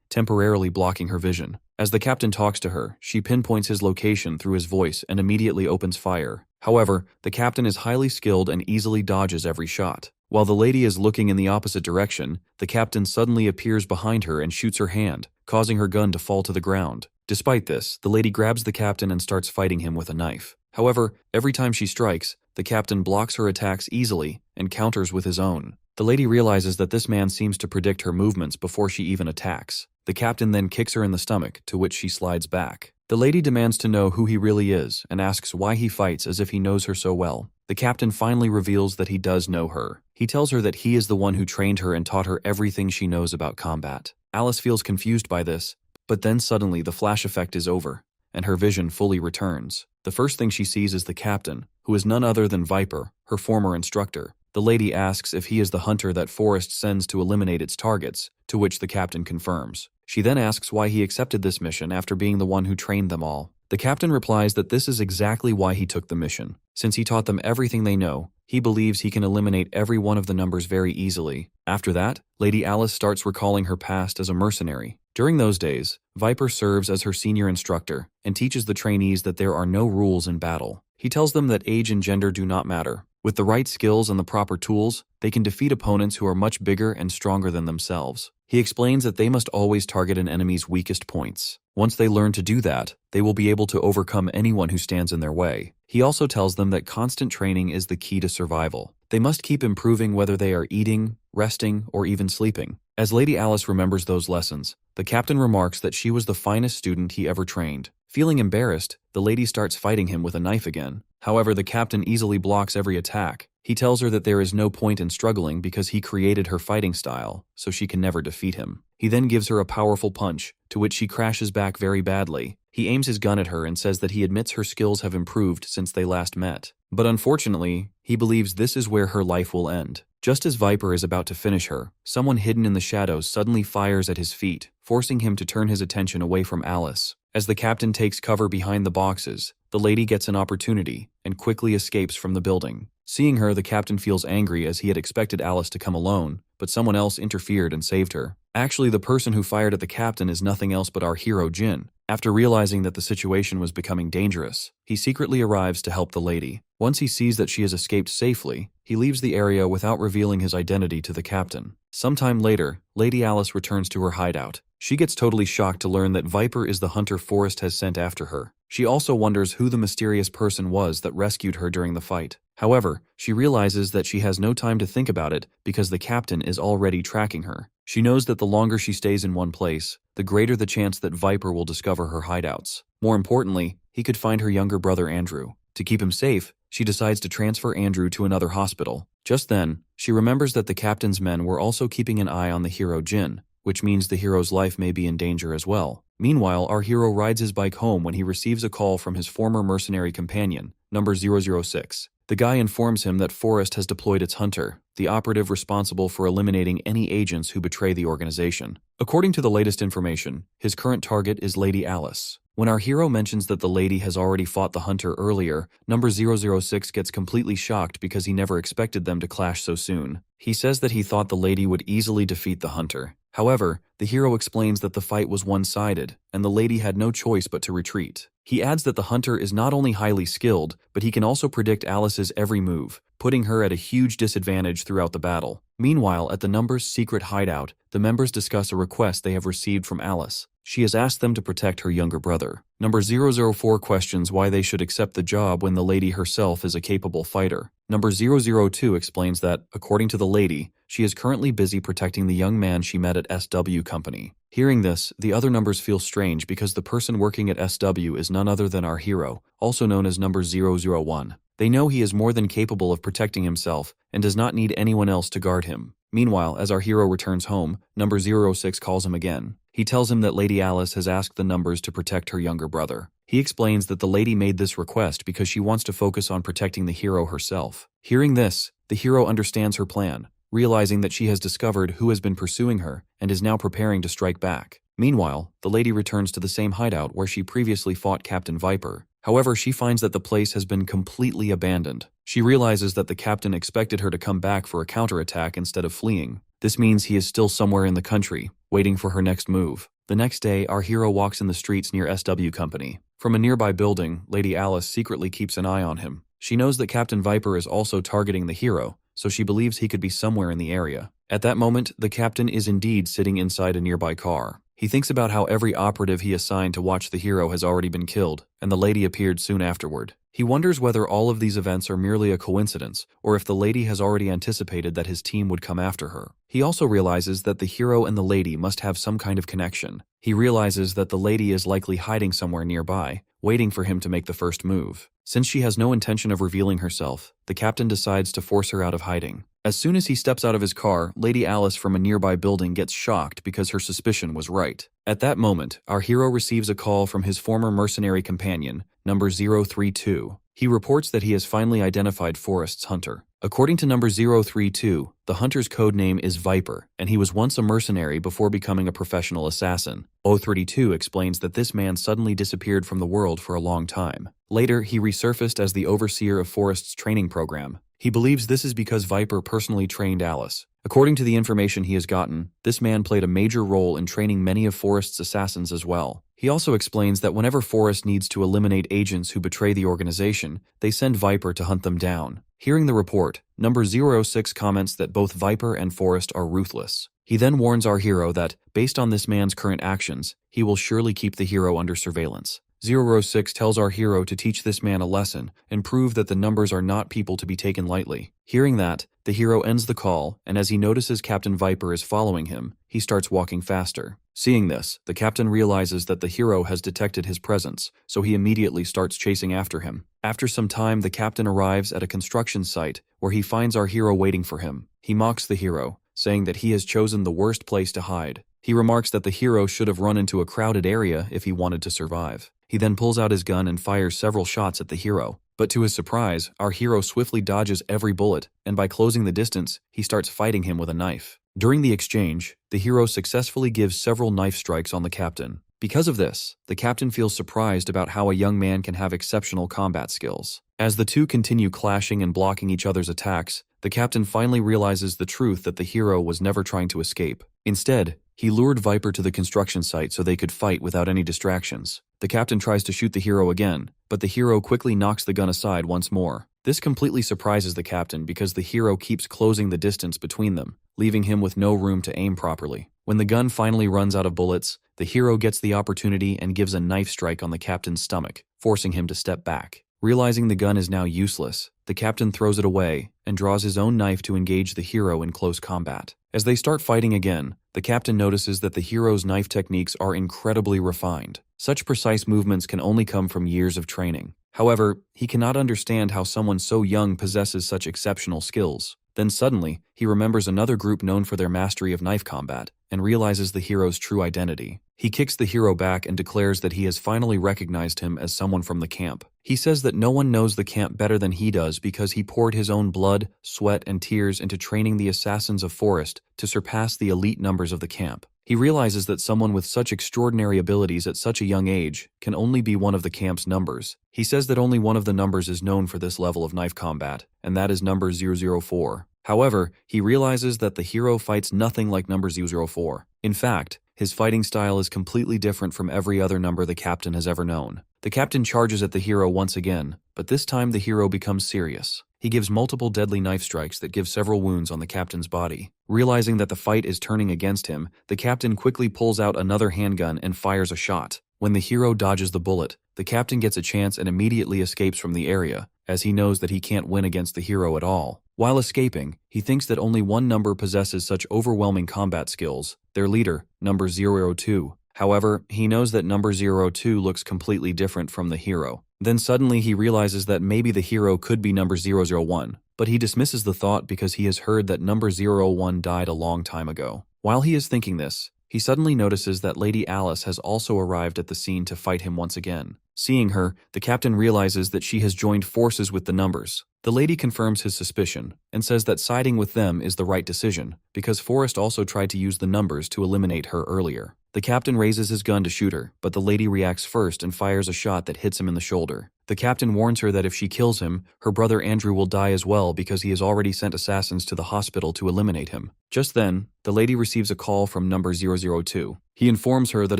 temporarily blocking her vision. As the captain talks to her, she pinpoints his location through his voice and immediately opens fire. However, the captain is highly skilled and easily dodges every shot. While the lady is looking in the opposite direction, the captain suddenly appears behind her and shoots her hand, causing her gun to fall to the ground. Despite this, the lady grabs the captain and starts fighting him with a knife. However, every time she strikes, the captain blocks her attacks easily and counters with his own. The lady realizes that this man seems to predict her movements before she even attacks. The captain then kicks her in the stomach, to which she slides back. The lady demands to know who he really is and asks why he fights as if he knows her so well. The captain finally reveals that he does know her. He tells her that he is the one who trained her and taught her everything she knows about combat. Alice feels confused by this, but then suddenly the flash effect is over, and her vision fully returns. The first thing she sees is the captain, who is none other than Viper, her former instructor. The lady asks if he is the hunter that Forest sends to eliminate its targets, to which the captain confirms. She then asks why he accepted this mission after being the one who trained them all. The captain replies that this is exactly why he took the mission. Since he taught them everything they know, he believes he can eliminate every one of the numbers very easily. After that, Lady Alice starts recalling her past as a mercenary. During those days, Viper serves as her senior instructor and teaches the trainees that there are no rules in battle. He tells them that age and gender do not matter. With the right skills and the proper tools, they can defeat opponents who are much bigger and stronger than themselves. He explains that they must always target an enemy's weakest points. Once they learn to do that, they will be able to overcome anyone who stands in their way. He also tells them that constant training is the key to survival. They must keep improving whether they are eating, resting, or even sleeping. As Lady Alice remembers those lessons, the captain remarks that she was the finest student he ever trained. Feeling embarrassed, the lady starts fighting him with a knife again. However, the captain easily blocks every attack. He tells her that there is no point in struggling because he created her fighting style, so she can never defeat him. He then gives her a powerful punch, to which she crashes back very badly. He aims his gun at her and says that he admits her skills have improved since they last met. But unfortunately, he believes this is where her life will end. Just as Viper is about to finish her, someone hidden in the shadows suddenly fires at his feet, forcing him to turn his attention away from Alice. As the captain takes cover behind the boxes, the lady gets an opportunity and quickly escapes from the building. Seeing her, the captain feels angry as he had expected Alice to come alone, but someone else interfered and saved her. Actually, the person who fired at the captain is nothing else but our hero Jin. After realizing that the situation was becoming dangerous, he secretly arrives to help the lady. Once he sees that she has escaped safely, he leaves the area without revealing his identity to the captain. Sometime later, Lady Alice returns to her hideout. She gets totally shocked to learn that Viper is the hunter Forest has sent after her. She also wonders who the mysterious person was that rescued her during the fight. However, she realizes that she has no time to think about it because the captain is already tracking her. She knows that the longer she stays in one place, the greater the chance that Viper will discover her hideouts. More importantly, he could find her younger brother Andrew. To keep him safe, she decides to transfer Andrew to another hospital. Just then, she remembers that the captain's men were also keeping an eye on the hero Jin, which means the hero's life may be in danger as well. Meanwhile, our hero rides his bike home when he receives a call from his former mercenary companion, number 006. The guy informs him that Forest has deployed its hunter, the operative responsible for eliminating any agents who betray the organization. According to the latest information, his current target is Lady Alice. When our hero mentions that the lady has already fought the hunter earlier, number 006 gets completely shocked because he never expected them to clash so soon. He says that he thought the lady would easily defeat the hunter. However, the hero explains that the fight was one-sided, and the lady had no choice but to retreat. He adds that the hunter is not only highly skilled, but he can also predict Alice's every move, putting her at a huge disadvantage throughout the battle. Meanwhile, at the number's secret hideout, the members discuss a request they have received from Alice. She has asked them to protect her younger brother. Number 004 questions why they should accept the job when the lady herself is a capable fighter. Number 002 explains that, according to the lady, she is currently busy protecting the young man she met at SW Company. Hearing this, the other numbers feel strange because the person working at SW is none other than our hero, also known as number 001. They know he is more than capable of protecting himself and does not need anyone else to guard him. Meanwhile, as our hero returns home, number 06 calls him again. He tells him that Lady Alice has asked the numbers to protect her younger brother. He explains that the lady made this request because she wants to focus on protecting the hero herself. Hearing this, the hero understands her plan, realizing that she has discovered who has been pursuing her and is now preparing to strike back. Meanwhile, the lady returns to the same hideout where she previously fought Captain Viper. However, she finds that the place has been completely abandoned. She realizes that the captain expected her to come back for a counterattack instead of fleeing. This means he is still somewhere in the country, waiting for her next move. The next day, our hero walks in the streets near SW Company. From a nearby building, Lady Alice secretly keeps an eye on him. She knows that Captain Viper is also targeting the hero, so she believes he could be somewhere in the area. At that moment, the captain is indeed sitting inside a nearby car. He thinks about how every operative he assigned to watch the hero has already been killed, and the lady appeared soon afterward. He wonders whether all of these events are merely a coincidence, or if the lady has already anticipated that his team would come after her. He also realizes that the hero and the lady must have some kind of connection. He realizes that the lady is likely hiding somewhere nearby, waiting for him to make the first move. Since she has no intention of revealing herself, the captain decides to force her out of hiding. As soon as he steps out of his car, Lady Alice from a nearby building gets shocked because her suspicion was right. At that moment, our hero receives a call from his former mercenary companion, number 032. He reports that he has finally identified Forrest's hunter. According to number 032, the hunter's code name is Viper, and he was once a mercenary before becoming a professional assassin. 032 explains that this man suddenly disappeared from the world for a long time. Later, he resurfaced as the overseer of Forrest's training program. He believes this is because Viper personally trained Alice. According to the information he has gotten, this man played a major role in training many of Forrest's assassins as well. He also explains that whenever Forrest needs to eliminate agents who betray the organization, they send Viper to hunt them down. Hearing the report, number 06 comments that both Viper and Forrest are ruthless. He then warns our hero that, based on this man's current actions, he will surely keep the hero under surveillance. 006 tells our hero to teach this man a lesson and prove that the numbers are not people to be taken lightly. Hearing that, the hero ends the call, and as he notices Captain Viper is following him, he starts walking faster. Seeing this, the captain realizes that the hero has detected his presence, so he immediately starts chasing after him. After some time, the captain arrives at a construction site where he finds our hero waiting for him. He mocks the hero, saying that he has chosen the worst place to hide. He remarks that the hero should have run into a crowded area if he wanted to survive. He then pulls out his gun and fires several shots at the hero. But to his surprise, our hero swiftly dodges every bullet, and by closing the distance, he starts fighting him with a knife. During the exchange, the hero successfully gives several knife strikes on the captain. Because of this, the captain feels surprised about how a young man can have exceptional combat skills. As the two continue clashing and blocking each other's attacks, the captain finally realizes the truth that the hero was never trying to escape. Instead, he lured Viper to the construction site so they could fight without any distractions. The captain tries to shoot the hero again, but the hero quickly knocks the gun aside once more. This completely surprises the captain because the hero keeps closing the distance between them, leaving him with no room to aim properly. When the gun finally runs out of bullets, the hero gets the opportunity and gives a knife strike on the captain's stomach, forcing him to step back. Realizing the gun is now useless, the captain throws it away and draws his own knife to engage the hero in close combat. As they start fighting again, the captain notices that the hero's knife techniques are incredibly refined. Such precise movements can only come from years of training. However, he cannot understand how someone so young possesses such exceptional skills. Then suddenly, he remembers another group known for their mastery of knife combat and realizes the hero's true identity. He kicks the hero back and declares that he has finally recognized him as someone from the camp. He says that no one knows the camp better than he does because he poured his own blood, sweat, and tears into training the assassins of Forrest to surpass the elite numbers of the camp. He realizes that someone with such extraordinary abilities at such a young age can only be one of the camp's numbers. He says that only one of the numbers is known for this level of knife combat, and that is number 004. However, he realizes that the hero fights nothing like number 004. In fact, his fighting style is completely different from every other number the captain has ever known. The captain charges at the hero once again, but this time the hero becomes serious. He gives multiple deadly knife strikes that give several wounds on the captain's body. Realizing that the fight is turning against him, the captain quickly pulls out another handgun and fires a shot. When the hero dodges the bullet, the captain gets a chance and immediately escapes from the area, as he knows that he can't win against the hero at all. While escaping, he thinks that only one number possesses such overwhelming combat skills, their leader, number 002. However, he knows that number 02 looks completely different from the hero. Then suddenly he realizes that maybe the hero could be number 001, but he dismisses the thought because he has heard that number 01 died a long time ago. While he is thinking this, he suddenly notices that Lady Alice has also arrived at the scene to fight him once again. Seeing her, the captain realizes that she has joined forces with the numbers. The lady confirms his suspicion and says that siding with them is the right decision because Forrest also tried to use the numbers to eliminate her earlier. The captain raises his gun to shoot her, but the lady reacts first and fires a shot that hits him in the shoulder. The captain warns her that if she kills him, her brother Andrew will die as well because he has already sent assassins to the hospital to eliminate him. Just then, the lady receives a call from number 002. He informs her that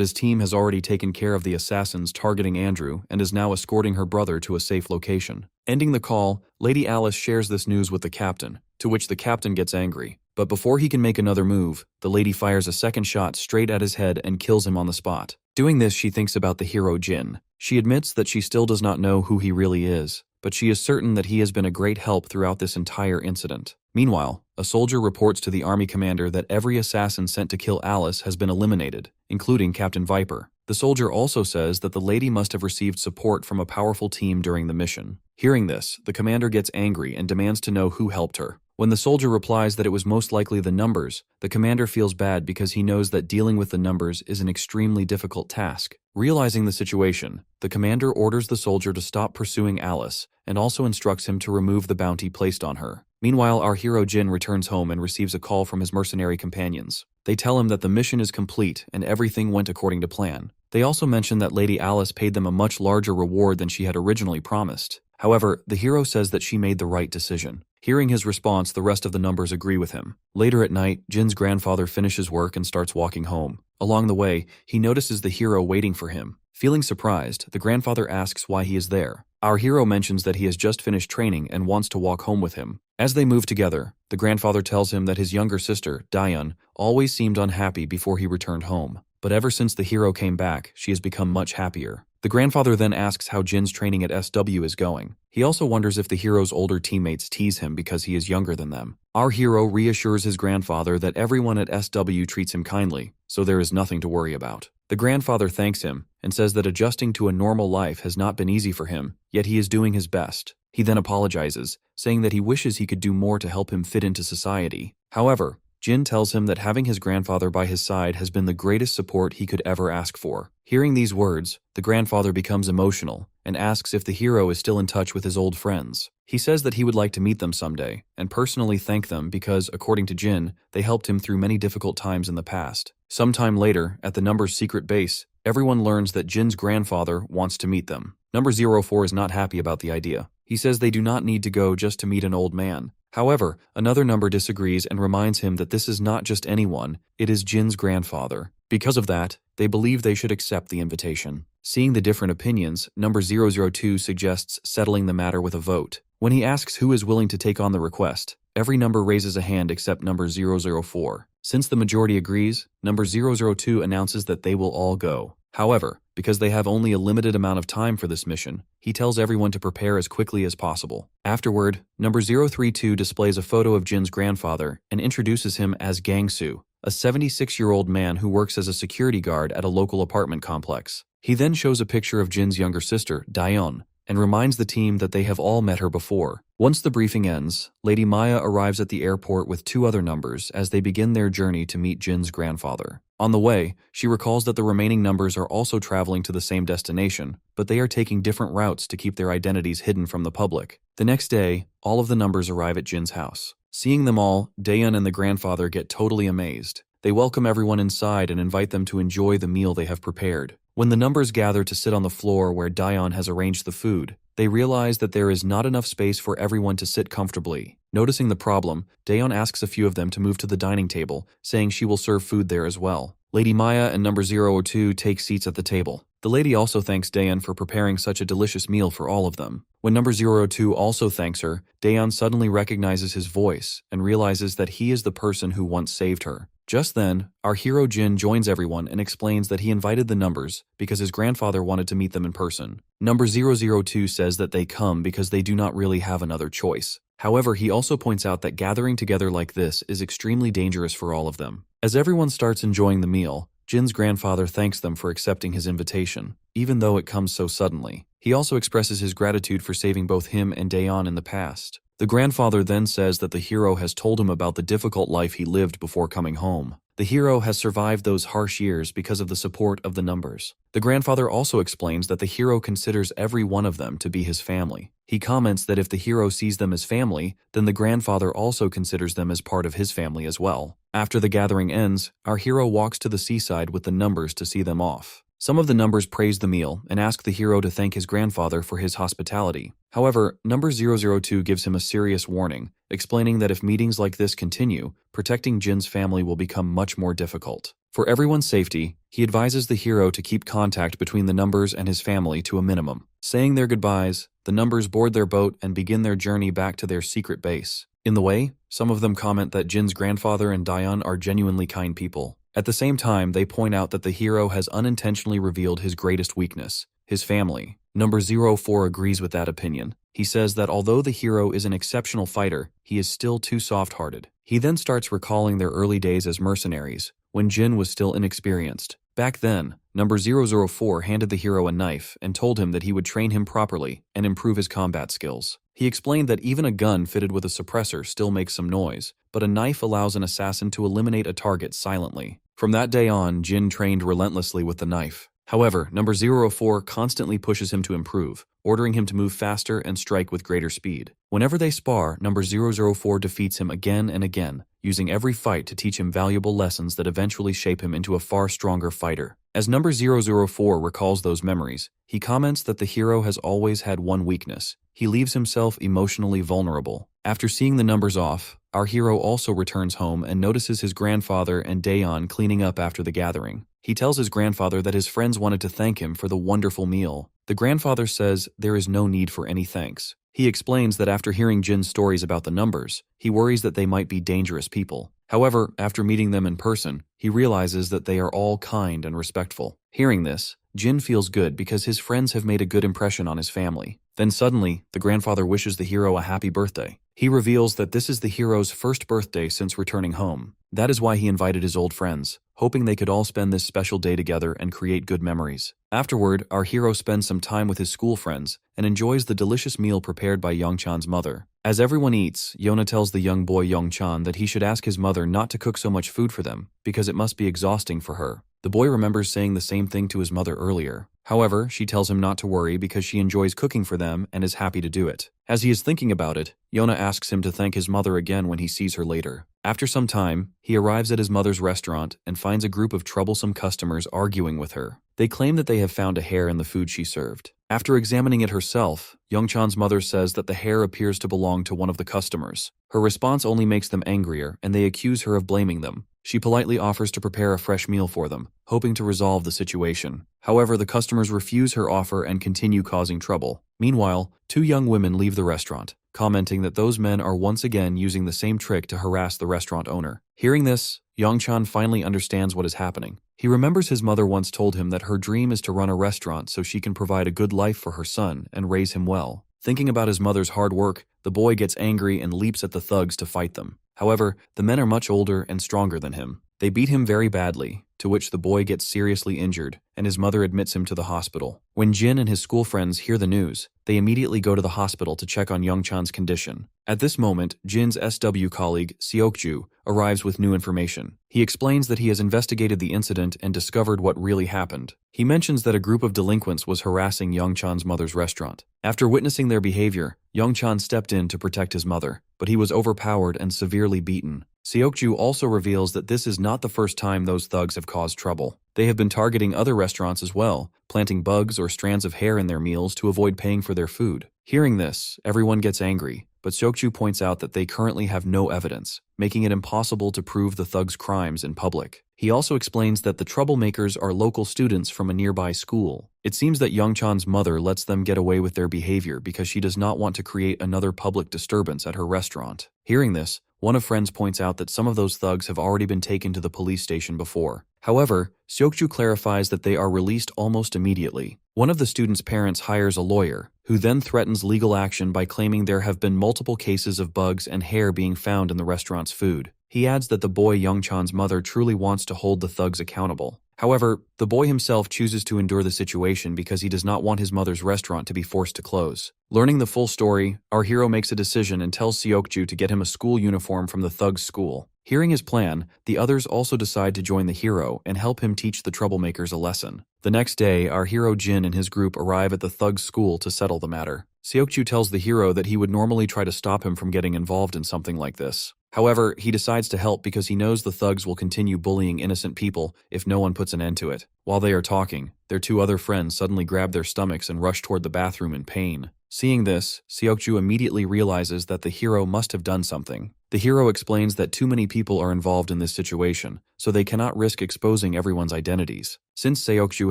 his team has already taken care of the assassins targeting Andrew and is now escorting her brother to a safe location. Ending the call, Lady Alice shares this news with the captain, to which the captain gets angry. But before he can make another move, the lady fires a second shot straight at his head and kills him on the spot. Doing this, she thinks about the hero Jin. She admits that she still does not know who he really is, but she is certain that he has been a great help throughout this entire incident. Meanwhile, a soldier reports to the army commander that every assassin sent to kill Alice has been eliminated, including Captain Viper. The soldier also says that the lady must have received support from a powerful team during the mission. Hearing this, the commander gets angry and demands to know who helped her. When the soldier replies that it was most likely the numbers, the commander feels bad because he knows that dealing with the numbers is an extremely difficult task. Realizing the situation, the commander orders the soldier to stop pursuing Alice and also instructs him to remove the bounty placed on her. Meanwhile, our hero Jin returns home and receives a call from his mercenary companions. They tell him that the mission is complete and everything went according to plan. They also mention that Lady Alice paid them a much larger reward than she had originally promised. However, the hero says that she made the right decision. Hearing his response, the rest of the numbers agree with him. Later at night, Jin's grandfather finishes work and starts walking home. Along the way, he notices the hero waiting for him. Feeling surprised, the grandfather asks why he is there. Our hero mentions that he has just finished training and wants to walk home with him. As they move together, the grandfather tells him that his younger sister, Daeun, always seemed unhappy before he returned home. But ever since the hero came back, she has become much happier. The grandfather then asks how Jin's training at SW is going. He also wonders if the hero's older teammates tease him because he is younger than them. Our hero reassures his grandfather that everyone at SW treats him kindly, so there is nothing to worry about. The grandfather thanks him and says that adjusting to a normal life has not been easy for him, yet he is doing his best. He then apologizes, saying that he wishes he could do more to help him fit into society. However, Jin tells him that having his grandfather by his side has been the greatest support he could ever ask for. Hearing these words, the grandfather becomes emotional and asks if the hero is still in touch with his old friends. He says that he would like to meet them someday and personally thank them because, according to Jin, they helped him through many difficult times in the past. Sometime later, at the Number's secret base, everyone learns that Jin's grandfather wants to meet them. Number 04 is not happy about the idea. He says they do not need to go just to meet an old man. However, another number disagrees and reminds him that this is not just anyone, it is Jin's grandfather. Because of that, they believe they should accept the invitation. Seeing the different opinions, number 002 suggests settling the matter with a vote. When he asks who is willing to take on the request, every number raises a hand except number 004. Since the majority agrees, number 002 announces that they will all go. However, because they have only a limited amount of time for this mission, he tells everyone to prepare as quickly as possible. Afterward, number 032 displays a photo of Jin's grandfather and introduces him as Gangsu, a 76-year-old man who works as a security guard at a local apartment complex. He then shows a picture of Jin's younger sister, Daeun, and reminds the team that they have all met her before. Once the briefing ends, Lady Maya arrives at the airport with two other numbers as they begin their journey to meet Jin's grandfather. On the way, she recalls that the remaining numbers are also traveling to the same destination, but they are taking different routes to keep their identities hidden from the public. The next day, all of the numbers arrive at Jin's house. Seeing them all, Daeun and the grandfather get totally amazed. They welcome everyone inside and invite them to enjoy the meal they have prepared. When the numbers gather to sit on the floor where Daeun has arranged the food, they realize that there is not enough space for everyone to sit comfortably. Noticing the problem, Daeun asks a few of them to move to the dining table, saying she will serve food there as well. Lady Maya and number 002 take seats at the table. The lady also thanks Daeun for preparing such a delicious meal for all of them. When number 02 also thanks her, Daeun suddenly recognizes his voice and realizes that he is the person who once saved her. Just then, our hero Jin joins everyone and explains that he invited the numbers because his grandfather wanted to meet them in person. Number 002 says that they come because they do not really have another choice. However, he also points out that gathering together like this is extremely dangerous for all of them. As everyone starts enjoying the meal, Jin's grandfather thanks them for accepting his invitation, even though it comes so suddenly. He also expresses his gratitude for saving both him and Daeun in the past. The grandfather then says that the hero has told him about the difficult life he lived before coming home. The hero has survived those harsh years because of the support of the numbers. The grandfather also explains that the hero considers every one of them to be his family. He comments that if the hero sees them as family, then the grandfather also considers them as part of his family as well. After the gathering ends, our hero walks to the seaside with the numbers to see them off. Some of the numbers praise the meal and ask the hero to thank his grandfather for his hospitality. However, number 002 gives him a serious warning, explaining that if meetings like this continue, protecting Jin's family will become much more difficult. For everyone's safety, he advises the hero to keep contact between the numbers and his family to a minimum. Saying their goodbyes, the numbers board their boat and begin their journey back to their secret base. In the way, some of them comment that Jin's grandfather and Daeon are genuinely kind people. At the same time, they point out that the hero has unintentionally revealed his greatest weakness, his family. Number 04 agrees with that opinion. He says that although the hero is an exceptional fighter, he is still too soft-hearted. He then starts recalling their early days as mercenaries, when Jin was still inexperienced. Back then, number 004 handed the hero a knife and told him that he would train him properly and improve his combat skills. He explained that even a gun fitted with a suppressor still makes some noise, but a knife allows an assassin to eliminate a target silently. From that day on, Jin trained relentlessly with the knife. However, number 004 constantly pushes him to improve, ordering him to move faster and strike with greater speed. Whenever they spar, number 004 defeats him again and again, using every fight to teach him valuable lessons that eventually shape him into a far stronger fighter. As number 004 recalls those memories, he comments that the hero has always had one weakness. He leaves himself emotionally vulnerable. After seeing the numbers off, our hero also returns home and notices his grandfather and Daeon cleaning up after the gathering. He tells his grandfather that his friends wanted to thank him for the wonderful meal. The grandfather says there is no need for any thanks. He explains that after hearing Jin's stories about the numbers, he worries that they might be dangerous people. However, after meeting them in person, he realizes that they are all kind and respectful. Hearing this, Jin feels good because his friends have made a good impression on his family. Then suddenly, the grandfather wishes the hero a happy birthday. He reveals that this is the hero's first birthday since returning home. That is why he invited his old friends, hoping they could all spend this special day together and create good memories. Afterward, our hero spends some time with his school friends and enjoys the delicious meal prepared by Youngchan's mother. As everyone eats, Yona tells the young boy Youngchan that he should ask his mother not to cook so much food for them, because it must be exhausting for her. The boy remembers saying the same thing to his mother earlier. However, she tells him not to worry because she enjoys cooking for them and is happy to do it. As he is thinking about it, Yona asks him to thank his mother again when he sees her later. After some time, he arrives at his mother's restaurant and finds a group of troublesome customers arguing with her. They claim that they have found a hair in the food she served. After examining it herself, Youngchan's mother says that the hair appears to belong to one of the customers. Her response only makes them angrier, and they accuse her of blaming them. She politely offers to prepare a fresh meal for them, hoping to resolve the situation. However, the customers refuse her offer and continue causing trouble. Meanwhile, two young women leave the restaurant, commenting that those men are once again using the same trick to harass the restaurant owner. Hearing this, Youngchan finally understands what is happening. He remembers his mother once told him that her dream is to run a restaurant so she can provide a good life for her son and raise him well. Thinking about his mother's hard work, the boy gets angry and leaps at the thugs to fight them. However, the men are much older and stronger than him. They beat him very badly, to which the boy gets seriously injured, and his mother admits him to the hospital. When Jin and his school friends hear the news, they immediately go to the hospital to check on Youngchan's condition. At this moment, Jin's SW colleague, Seokju, arrives with new information. He explains that he has investigated the incident and discovered what really happened. He mentions that a group of delinquents was harassing Youngchan's mother's restaurant. After witnessing their behavior, Youngchan stepped in to protect his mother, but he was overpowered and severely beaten. Seokju also reveals that this is not the first time those thugs have caused trouble. They have been targeting other restaurants as well, planting bugs or strands of hair in their meals to avoid paying for their food. Hearing this, everyone gets angry, but Seokju points out that they currently have no evidence, making it impossible to prove the thugs' crimes in public. He also explains that the troublemakers are local students from a nearby school. It seems that Youngchan's mother lets them get away with their behavior because she does not want to create another public disturbance at her restaurant. Hearing this, one of friends points out that some of those thugs have already been taken to the police station before. However, Seokju clarifies that they are released almost immediately. One of the students' parents hires a lawyer, who then threatens legal action by claiming there have been multiple cases of bugs and hair being found in the restaurant's food. He adds that the boy Youngchan's mother truly wants to hold the thugs accountable. However, the boy himself chooses to endure the situation because he does not want his mother's restaurant to be forced to close. Learning the full story, our hero makes a decision and tells Seokju to get him a school uniform from the thug's school. Hearing his plan, the others also decide to join the hero and help him teach the troublemakers a lesson. The next day, our hero Jin and his group arrive at the thug's school to settle the matter. Seokju tells the hero that he would normally try to stop him from getting involved in something like this. However, he decides to help because he knows the thugs will continue bullying innocent people if no one puts an end to it. While they are talking, their two other friends suddenly grab their stomachs and rush toward the bathroom in pain. Seeing this, Seokju immediately realizes that the hero must have done something. The hero explains that too many people are involved in this situation, so they cannot risk exposing everyone's identities. Since Seokju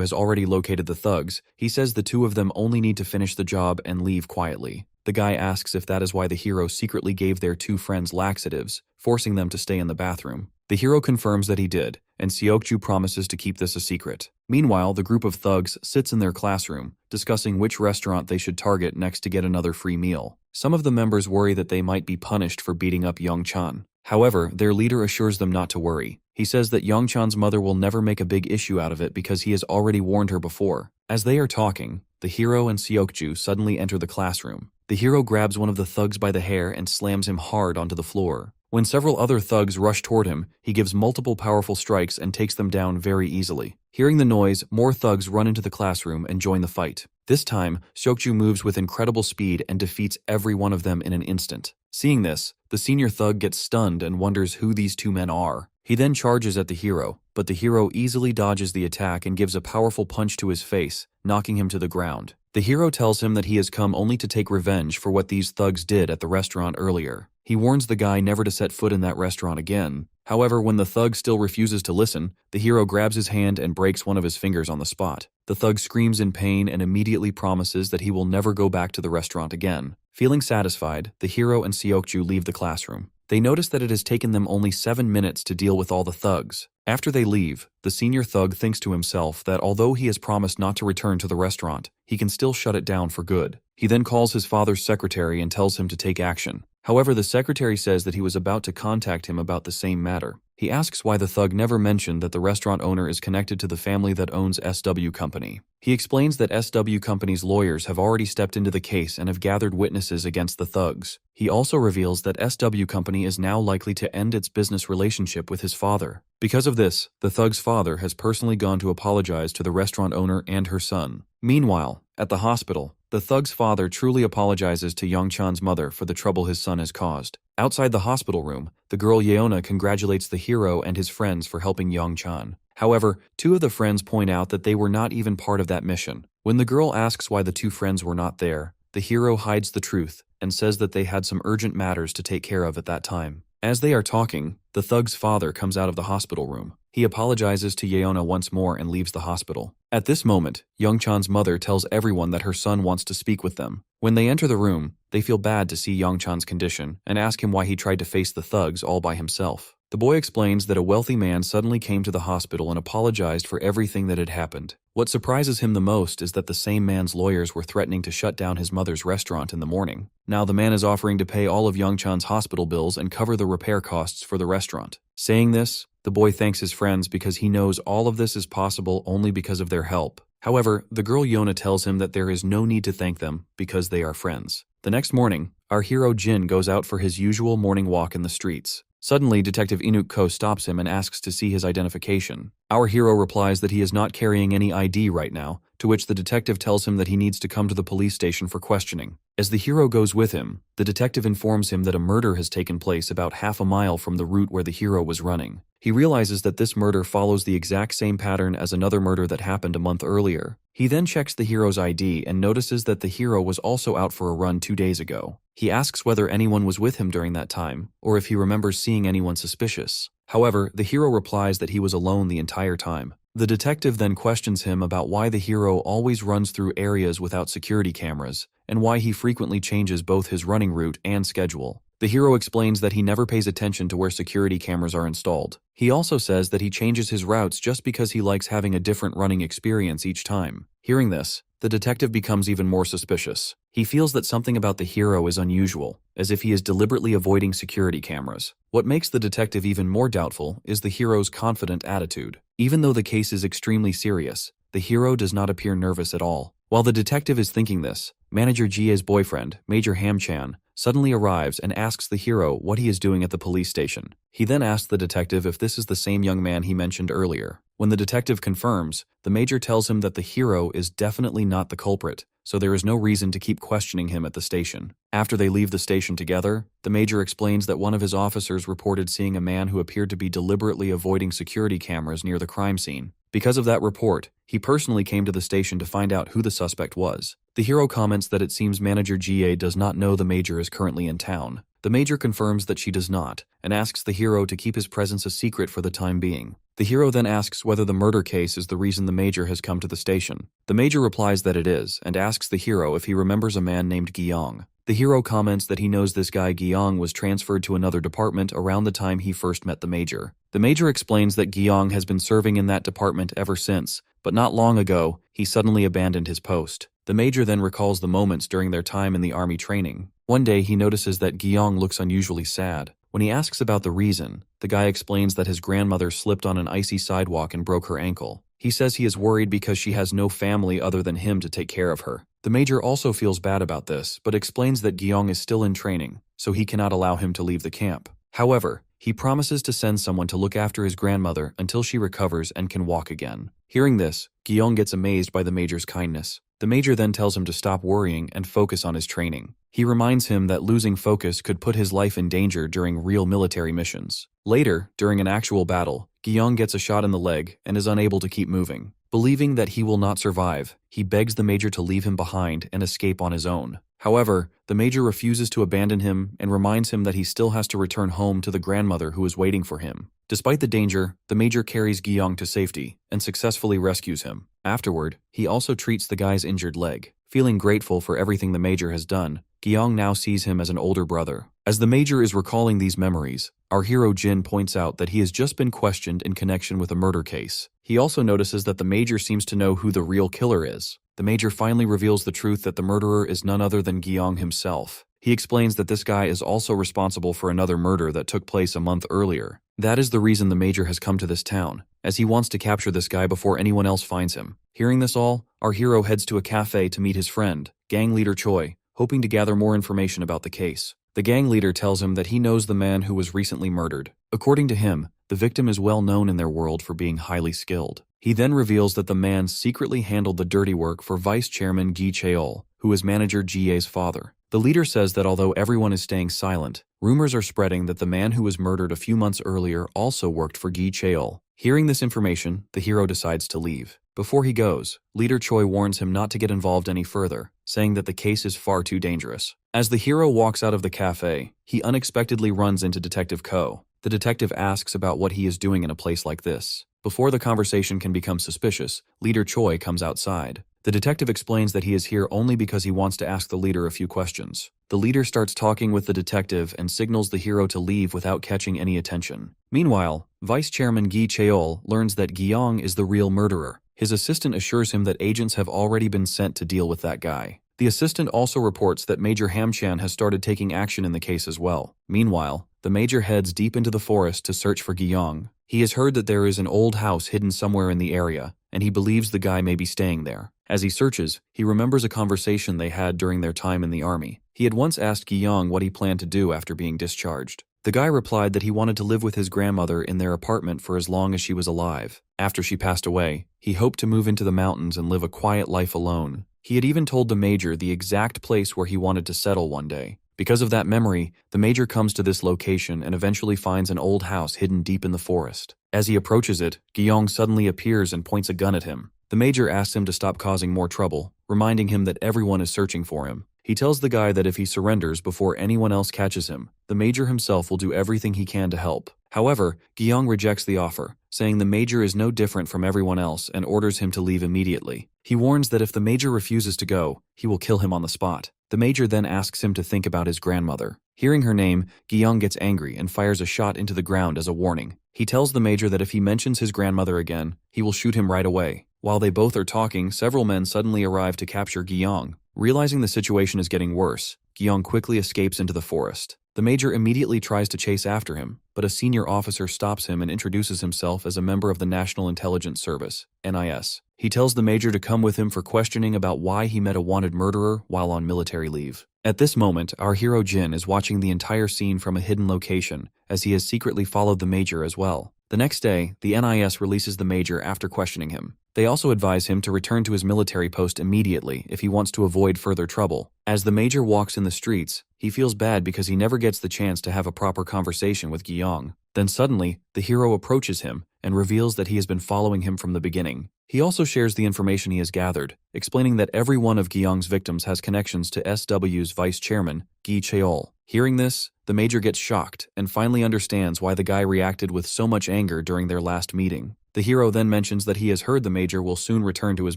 has already located the thugs, he says the two of them only need to finish the job and leave quietly. The guy asks if that is why the hero secretly gave their two friends laxatives, forcing them to stay in the bathroom. The hero confirms that he did, and Seokju promises to keep this a secret. Meanwhile, the group of thugs sits in their classroom, discussing which restaurant they should target next to get another free meal. Some of the members worry that they might be punished for beating up Young-chan. However, their leader assures them not to worry. He says that Young-chan's mother will never make a big issue out of it because he has already warned her before. As they are talking, the hero and Seokju suddenly enter the classroom. The hero grabs one of the thugs by the hair and slams him hard onto the floor. When several other thugs rush toward him, he gives multiple powerful strikes and takes them down very easily. Hearing the noise, more thugs run into the classroom and join the fight. This time, Seokju moves with incredible speed and defeats every one of them in an instant. Seeing this, the senior thug gets stunned and wonders who these two men are. He then charges at the hero, but the hero easily dodges the attack and gives a powerful punch to his face, knocking him to the ground. The hero tells him that he has come only to take revenge for what these thugs did at the restaurant earlier. He warns the guy never to set foot in that restaurant again. However, when the thug still refuses to listen, the hero grabs his hand and breaks one of his fingers on the spot. The thug screams in pain and immediately promises that he will never go back to the restaurant again. Feeling satisfied, the hero and Seokju leave the classroom. They notice that it has taken them only 7 minutes to deal with all the thugs. After they leave, the senior thug thinks to himself that although he has promised not to return to the restaurant, he can still shut it down for good. He then calls his father's secretary and tells him to take action. However, the secretary says that he was about to contact him about the same matter. He asks why the thug never mentioned that the restaurant owner is connected to the family that owns SW Company. He explains that SW Company's lawyers have already stepped into the case and have gathered witnesses against the thugs. He also reveals that SW Company is now likely to end its business relationship with his father. Because of this, the thug's father has personally gone to apologize to the restaurant owner and her son. Meanwhile, at the hospital, the thug's father truly apologizes to Young-chan's mother for the trouble his son has caused. Outside the hospital room, the girl Yeona congratulates the hero and his friends for helping Young-chan. However, two of the friends point out that they were not even part of that mission. When the girl asks why the two friends were not there, the hero hides the truth and says that they had some urgent matters to take care of at that time. As they are talking, the thug's father comes out of the hospital room. He apologizes to Yeona once more and leaves the hospital. At this moment, Young-chan's mother tells everyone that her son wants to speak with them. When they enter the room, they feel bad to see Young-chan's condition and ask him why he tried to face the thugs all by himself. The boy explains that a wealthy man suddenly came to the hospital and apologized for everything that had happened. What surprises him the most is that the same man's lawyers were threatening to shut down his mother's restaurant in the morning. Now the man is offering to pay all of Young-chan's hospital bills and cover the repair costs for the restaurant. Saying this, the boy thanks his friends because he knows all of this is possible only because of their help. However, the girl Yeona tells him that there is no need to thank them because they are friends. The next morning, our hero Jin goes out for his usual morning walk in the streets. Suddenly, Detective Inuk-ko stops him and asks to see his identification. Our hero replies that he is not carrying any ID right now, to which the detective tells him that he needs to come to the police station for questioning. As the hero goes with him, the detective informs him that a murder has taken place about half a mile from the route where the hero was running. He realizes that this murder follows the exact same pattern as another murder that happened a month earlier. He then checks the hero's ID and notices that the hero was also out for a run 2 days ago. He asks whether anyone was with him during that time, or if he remembers seeing anyone suspicious. However, the hero replies that he was alone the entire time. The detective then questions him about why the hero always runs through areas without security cameras, and why he frequently changes both his running route and schedule. The hero explains that he never pays attention to where security cameras are installed. He also says that he changes his routes just because he likes having a different running experience each time. Hearing this, the detective becomes even more suspicious. He feels that something about the hero is unusual, as if he is deliberately avoiding security cameras. What makes the detective even more doubtful is the hero's confident attitude. Even though the case is extremely serious, the hero does not appear nervous at all. While the detective is thinking this, Manager Jie's boyfriend, Major Ham-chan, suddenly arrives and asks the hero what he is doing at the police station. He then asks the detective if this is the same young man he mentioned earlier. When the detective confirms, the major tells him that the hero is definitely not the culprit, so there is no reason to keep questioning him at the station. After they leave the station together, the major explains that one of his officers reported seeing a man who appeared to be deliberately avoiding security cameras near the crime scene. Because of that report, he personally came to the station to find out who the suspect was. The hero comments that it seems Manager Jie does not know the major is currently in town. The major confirms that she does not, and asks the hero to keep his presence a secret for the time being. The hero then asks whether the murder case is the reason the major has come to the station. The major replies that it is, and asks the hero if he remembers a man named Gyong. The hero comments that he knows this guy Gyong was transferred to another department around the time he first met the major. The major explains that Gyong has been serving in that department ever since, but not long ago, he suddenly abandoned his post. The major then recalls the moments during their time in the army training. One day he notices that Gyong looks unusually sad. When he asks about the reason, the guy explains that his grandmother slipped on an icy sidewalk and broke her ankle. He says he is worried because she has no family other than him to take care of her. The major also feels bad about this, but explains that Gyong is still in training, so he cannot allow him to leave the camp. However, he promises to send someone to look after his grandmother until she recovers and can walk again. Hearing this, Gyong gets amazed by the major's kindness. The major then tells him to stop worrying and focus on his training. He reminds him that losing focus could put his life in danger during real military missions. Later, during an actual battle, Gyong gets a shot in the leg and is unable to keep moving. Believing that he will not survive, he begs the major to leave him behind and escape on his own. However, the major refuses to abandon him and reminds him that he still has to return home to the grandmother who is waiting for him. Despite the danger, the major carries Gyong to safety and successfully rescues him. Afterward, he also treats the guy's injured leg. Feeling grateful for everything the major has done, Gyong now sees him as an older brother. As the major is recalling these memories, our hero Jin points out that he has just been questioned in connection with a murder case. He also notices that the major seems to know who the real killer is. The major finally reveals the truth that the murderer is none other than Gyong himself. He explains that this guy is also responsible for another murder that took place a month earlier. That is the reason the major has come to this town, as he wants to capture this guy before anyone else finds him. Hearing this all, our hero heads to a cafe to meet his friend, gang leader Choi, hoping to gather more information about the case. The gang leader tells him that he knows the man who was recently murdered. According to him, the victim is well known in their world for being highly skilled. He then reveals that the man secretly handled the dirty work for Vice Chairman Gi Cheol, who is manager Jie's father. The leader says that although everyone is staying silent, rumors are spreading that the man who was murdered a few months earlier also worked for Gi Cheol. Hearing this information, the hero decides to leave. Before he goes, Leader Choi warns him not to get involved any further, saying that the case is far too dangerous. As the hero walks out of the cafe, he unexpectedly runs into Detective Ko. The detective asks about what he is doing in a place like this. Before the conversation can become suspicious, Leader Choi comes outside. The detective explains that he is here only because he wants to ask the leader a few questions. The leader starts talking with the detective and signals the hero to leave without catching any attention. Meanwhile, Vice Chairman Gi Cheol learns that Gyong is the real murderer. His assistant assures him that agents have already been sent to deal with that guy. The assistant also reports that Major Hamchan has started taking action in the case as well. Meanwhile, the major heads deep into the forest to search for Gyong. He has heard that there is an old house hidden somewhere in the area, and he believes the guy may be staying there. As he searches, he remembers a conversation they had during their time in the army. He had once asked Gyong what he planned to do after being discharged. The guy replied that he wanted to live with his grandmother in their apartment for as long as she was alive. After she passed away, he hoped to move into the mountains and live a quiet life alone. He had even told the major the exact place where he wanted to settle one day. Because of that memory, the major comes to this location and eventually finds an old house hidden deep in the forest. As he approaches it, Gyong suddenly appears and points a gun at him. The major asks him to stop causing more trouble, reminding him that everyone is searching for him. He tells the guy that if he surrenders before anyone else catches him, the major himself will do everything he can to help. However, Gyong rejects the offer, saying the major is no different from everyone else and orders him to leave immediately. He warns that if the major refuses to go, he will kill him on the spot. The major then asks him to think about his grandmother. Hearing her name, Gyong gets angry and fires a shot into the ground as a warning. He tells the major that if he mentions his grandmother again, he will shoot him right away. While they both are talking, several men suddenly arrive to capture Gyong. Realizing the situation is getting worse, Gyong quickly escapes into the forest. The major immediately tries to chase after him, but a senior officer stops him and introduces himself as a member of the National Intelligence Service, NIS. He tells the major to come with him for questioning about why he met a wanted murderer while on military leave. At this moment, our hero Jin is watching the entire scene from a hidden location, as he has secretly followed the major as well. The next day, the NIS releases the major after questioning him. They also advise him to return to his military post immediately if he wants to avoid further trouble. As the major walks in the streets, he feels bad because he never gets the chance to have a proper conversation with Gyong. Then suddenly, the hero approaches him and reveals that he has been following him from the beginning. He also shares the information he has gathered, explaining that every one of Gyong's victims has connections to SW's vice chairman, Gi Cheol. Hearing this, the Major gets shocked and finally understands why the guy reacted with so much anger during their last meeting. The hero then mentions that he has heard the Major will soon return to his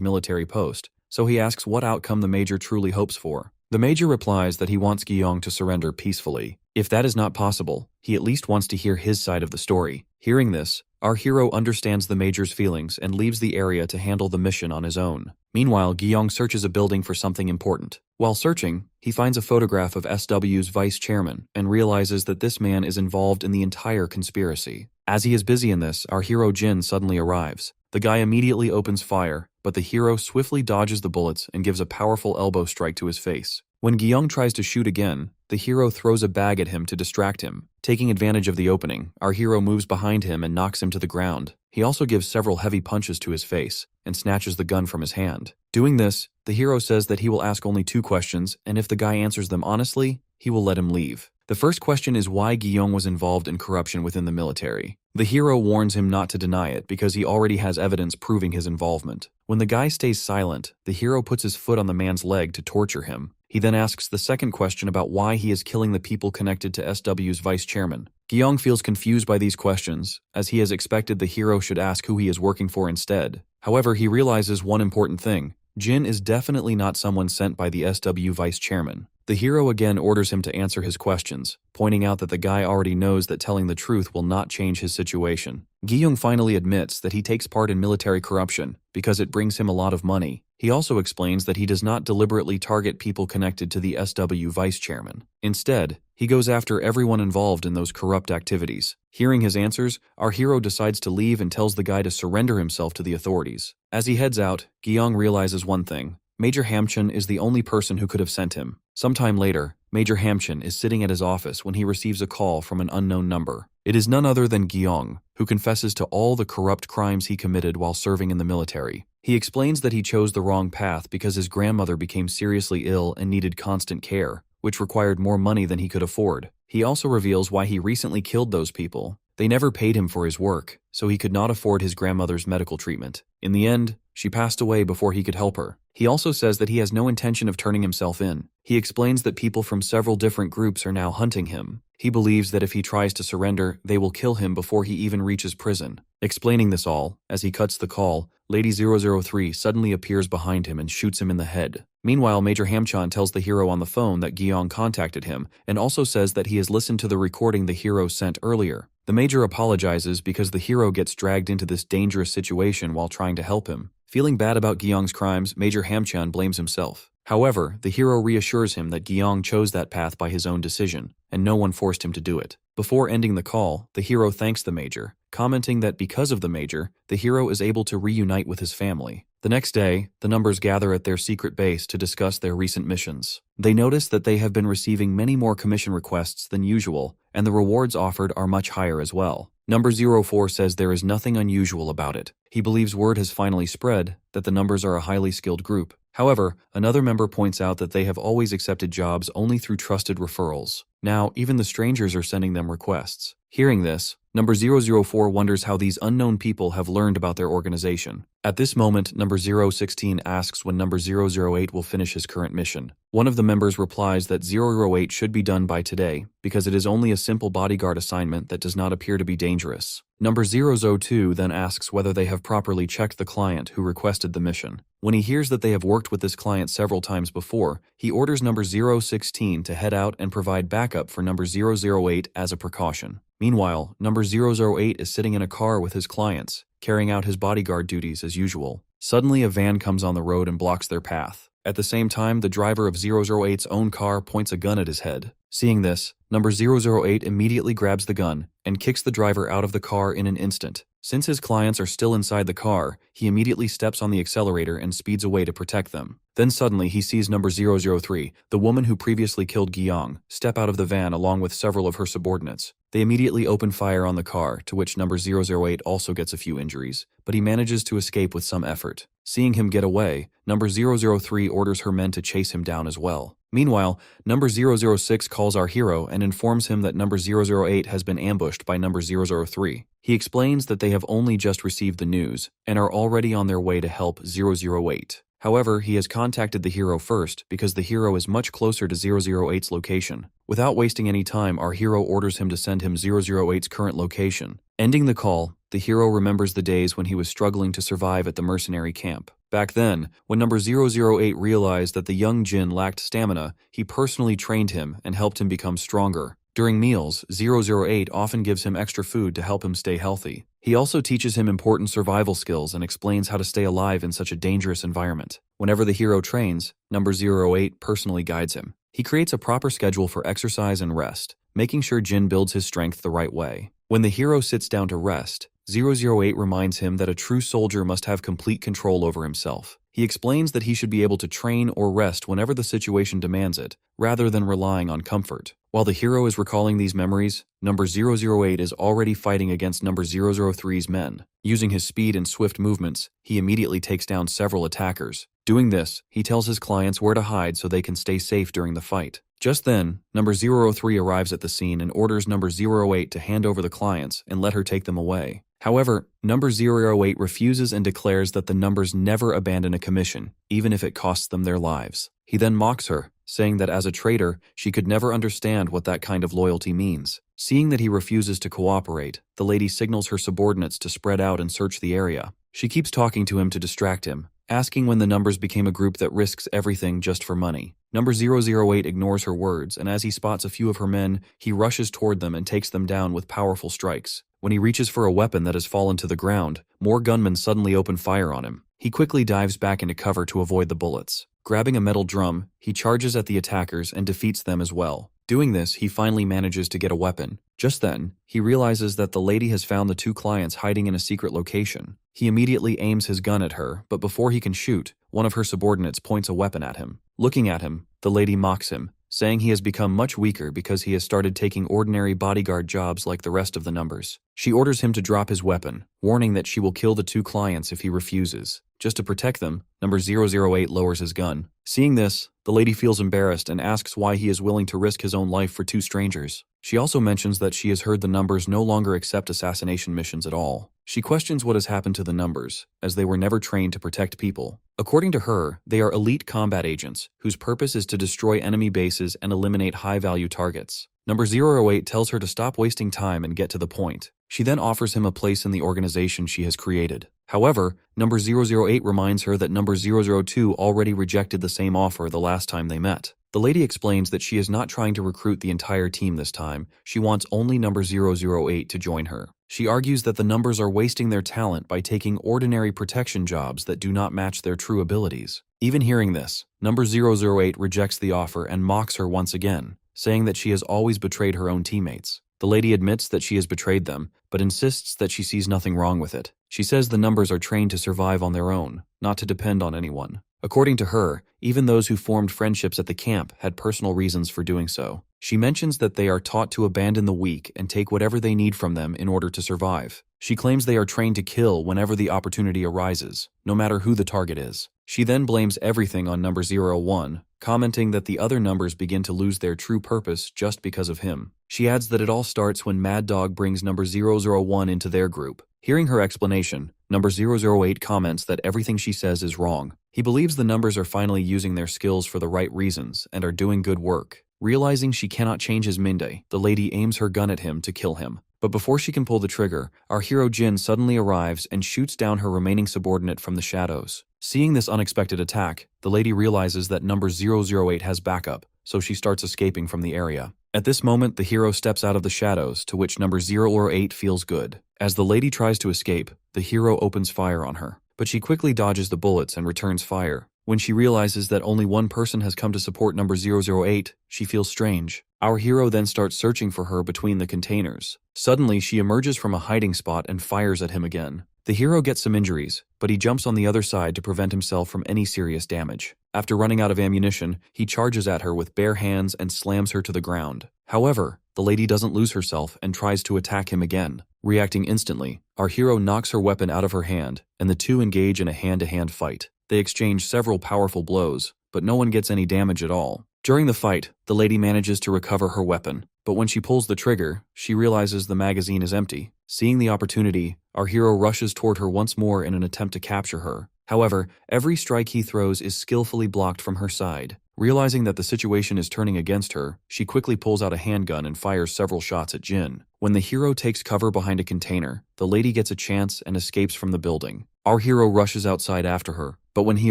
military post, so he asks what outcome the Major truly hopes for. The Major replies that he wants Gyeong to surrender peacefully. If that is not possible, he at least wants to hear his side of the story. Hearing this, our hero understands the Major's feelings and leaves the area to handle the mission on his own. Meanwhile, Gyeong searches a building for something important. While searching, he finds a photograph of SW's vice chairman and realizes that this man is involved in the entire conspiracy. As he is busy in this, our hero Jin suddenly arrives. The guy immediately opens fire, but the hero swiftly dodges the bullets and gives a powerful elbow strike to his face. When Gyeong tries to shoot again, the hero throws a bag at him to distract him. Taking advantage of the opening, our hero moves behind him and knocks him to the ground. He also gives several heavy punches to his face and snatches the gun from his hand. Doing this, the hero says that he will ask only 2 questions, and if the guy answers them honestly, he will let him leave. The first question is why Gyeong was involved in corruption within the military. The hero warns him not to deny it because he already has evidence proving his involvement. When the guy stays silent, the hero puts his foot on the man's leg to torture him. He then asks the second question about why he is killing the people connected to SW's vice chairman. Gyeong feels confused by these questions, as he has expected the hero should ask who he is working for instead. However, he realizes one important thing. Jin is definitely not someone sent by the SW vice chairman. The hero again orders him to answer his questions, pointing out that the guy already knows that telling the truth will not change his situation. Gyeong finally admits that he takes part in military corruption because it brings him a lot of money. He also explains that he does not deliberately target people connected to the SW vice chairman. Instead, he goes after everyone involved in those corrupt activities. Hearing his answers, our hero decides to leave and tells the guy to surrender himself to the authorities. As he heads out, Gyeong realizes one thing. Major Hamchun is the only person who could have sent him. Sometime later, Major Hamchun is sitting at his office when he receives a call from an unknown number. It is none other than Gyeong, who confesses to all the corrupt crimes he committed while serving in the military. He explains that he chose the wrong path because his grandmother became seriously ill and needed constant care, which required more money than he could afford. He also reveals why he recently killed those people. They never paid him for his work, so he could not afford his grandmother's medical treatment. In the end, she passed away before he could help her. He also says that he has no intention of turning himself in. He explains that people from several different groups are now hunting him. He believes that if he tries to surrender, they will kill him before he even reaches prison. Explaining this all, as he cuts the call, Lady 003 suddenly appears behind him and shoots him in the head. Meanwhile, Major Hamchun tells the hero on the phone that Gyeong contacted him and also says that he has listened to the recording the hero sent earlier. The Major apologizes because the hero gets dragged into this dangerous situation while trying to help him. Feeling bad about Gyeong's crimes, Major Hamchun blames himself. However, the hero reassures him that Gyeong chose that path by his own decision, and no one forced him to do it. Before ending the call, the hero thanks the Major, commenting that because of the Major, the hero is able to reunite with his family. The next day, the numbers gather at their secret base to discuss their recent missions. They notice that they have been receiving many more commission requests than usual, and the rewards offered are much higher as well. Number 04 says there is nothing unusual about it. He believes word has finally spread that the numbers are a highly skilled group. However, another member points out that they have always accepted jobs only through trusted referrals. Now, even the strangers are sending them requests. Hearing this, Number 004 wonders how these unknown people have learned about their organization. At this moment, Number 016 asks when Number 008 will finish his current mission. One of the members replies that 008 should be done by today, because it is only a simple bodyguard assignment that does not appear to be dangerous. Number 002 then asks whether they have properly checked the client who requested the mission. When he hears that they have worked with this client several times before, he orders Number 016 to head out and provide backup for Number 008 as a precaution. Meanwhile, Number 008 is sitting in a car with his clients, carrying out his bodyguard duties as usual. Suddenly, a van comes on the road and blocks their path. At the same time, the driver of 008's own car points a gun at his head. Seeing this, Number 008 immediately grabs the gun and kicks the driver out of the car in an instant. Since his clients are still inside the car, he immediately steps on the accelerator and speeds away to protect them. Then suddenly he sees Number 003, the woman who previously killed Gyeong, step out of the van along with several of her subordinates. They immediately open fire on the car, to which Number 008 also gets a few injuries, but he manages to escape with some effort. Seeing him get away, Number 003 orders her men to chase him down as well. Meanwhile, Number 006 calls our hero and informs him that Number 008 has been ambushed by Number 003. He explains that they have only just received the news and are already on their way to help 008. However, he has contacted the hero first because the hero is much closer to 008's location. Without wasting any time, our hero orders him to send him 008's current location. Ending the call, the hero remembers the days when he was struggling to survive at the mercenary camp. Back then, when number 008 realized that the young Jin lacked stamina, he personally trained him and helped him become stronger. During meals, 008 often gives him extra food to help him stay healthy. He also teaches him important survival skills and explains how to stay alive in such a dangerous environment. Whenever the hero trains, number 08 personally guides him. He creates a proper schedule for exercise and rest, making sure Jin builds his strength the right way. When the hero sits down to rest, 008 reminds him that a true soldier must have complete control over himself. He explains that he should be able to train or rest whenever the situation demands it, rather than relying on comfort. While the hero is recalling these memories, number 008 is already fighting against number 003's men. Using his speed and swift movements, he immediately takes down several attackers. Doing this, he tells his clients where to hide so they can stay safe during the fight. Just then, number 003 arrives at the scene and orders number 08 to hand over the clients and let her take them away. However, number 008 refuses and declares that the numbers never abandon a commission, even if it costs them their lives. He then mocks her, saying that as a traitor, she could never understand what that kind of loyalty means. Seeing that he refuses to cooperate, the lady signals her subordinates to spread out and search the area. She keeps talking to him to distract him, asking when the numbers became a group that risks everything just for money. Number 008 ignores her words, and as he spots a few of her men, he rushes toward them and takes them down with powerful strikes. When he reaches for a weapon that has fallen to the ground, more gunmen suddenly open fire on him. He quickly dives back into cover to avoid the bullets. Grabbing a metal drum, he charges at the attackers and defeats them as well. Doing this, he finally manages to get a weapon. Just then, he realizes that the lady has found the two clients hiding in a secret location. He immediately aims his gun at her, but before he can shoot, one of her subordinates points a weapon at him. Looking at him, the lady mocks him, saying he has become much weaker because he has started taking ordinary bodyguard jobs like the rest of the numbers. She orders him to drop his weapon, warning that she will kill the two clients if he refuses. Just to protect them, number 008 lowers his gun. Seeing this, the lady feels embarrassed and asks why he is willing to risk his own life for two strangers. She also mentions that she has heard the numbers no longer accept assassination missions at all. She questions what has happened to the numbers, as they were never trained to protect people. According to her, they are elite combat agents, whose purpose is to destroy enemy bases and eliminate high-value targets. Number 008 tells her to stop wasting time and get to the point. She then offers him a place in the organization she has created. However, number 008 reminds her that number 002 already rejected the same offer the last time they met. The lady explains that she is not trying to recruit the entire team this time. She wants only number 008 to join her. She argues that the numbers are wasting their talent by taking ordinary protection jobs that do not match their true abilities. Even hearing this, number 008 rejects the offer and mocks her once again, saying that she has always betrayed her own teammates. The lady admits that she has betrayed them, but insists that she sees nothing wrong with it. She says the numbers are trained to survive on their own, not to depend on anyone. According to her, even those who formed friendships at the camp had personal reasons for doing so. She mentions that they are taught to abandon the weak and take whatever they need from them in order to survive. She claims they are trained to kill whenever the opportunity arises, no matter who the target is. She then blames everything on number 01, commenting that the other numbers begin to lose their true purpose just because of him. She adds that it all starts when Mad Dog brings number 001 into their group. Hearing her explanation, number 008 comments that everything she says is wrong. He believes the numbers are finally using their skills for the right reasons and are doing good work. Realizing she cannot change his Minde, the lady aims her gun at him to kill him. But before she can pull the trigger, our hero Jin suddenly arrives and shoots down her remaining subordinate from the shadows. Seeing this unexpected attack, the lady realizes that number 008 has backup, so she starts escaping from the area. At this moment, the hero steps out of the shadows, to which number 008 feels good. As the lady tries to escape, the hero opens fire on her, but she quickly dodges the bullets and returns fire. When she realizes that only one person has come to support number 008, she feels strange. Our hero then starts searching for her between the containers. Suddenly, she emerges from a hiding spot and fires at him again. The hero gets some injuries, but he jumps on the other side to prevent himself from any serious damage. After running out of ammunition, he charges at her with bare hands and slams her to the ground. However, the lady doesn't lose herself and tries to attack him again. Reacting instantly, our hero knocks her weapon out of her hand, and the two engage in a hand-to-hand fight. They exchange several powerful blows, but no one gets any damage at all. During the fight, the lady manages to recover her weapon, but when she pulls the trigger, she realizes the magazine is empty. Seeing the opportunity, our hero rushes toward her once more in an attempt to capture her. However, every strike he throws is skillfully blocked from her side. Realizing that the situation is turning against her, she quickly pulls out a handgun and fires several shots at Jin. When the hero takes cover behind a container, the lady gets a chance and escapes from the building. Our hero rushes outside after her, but when he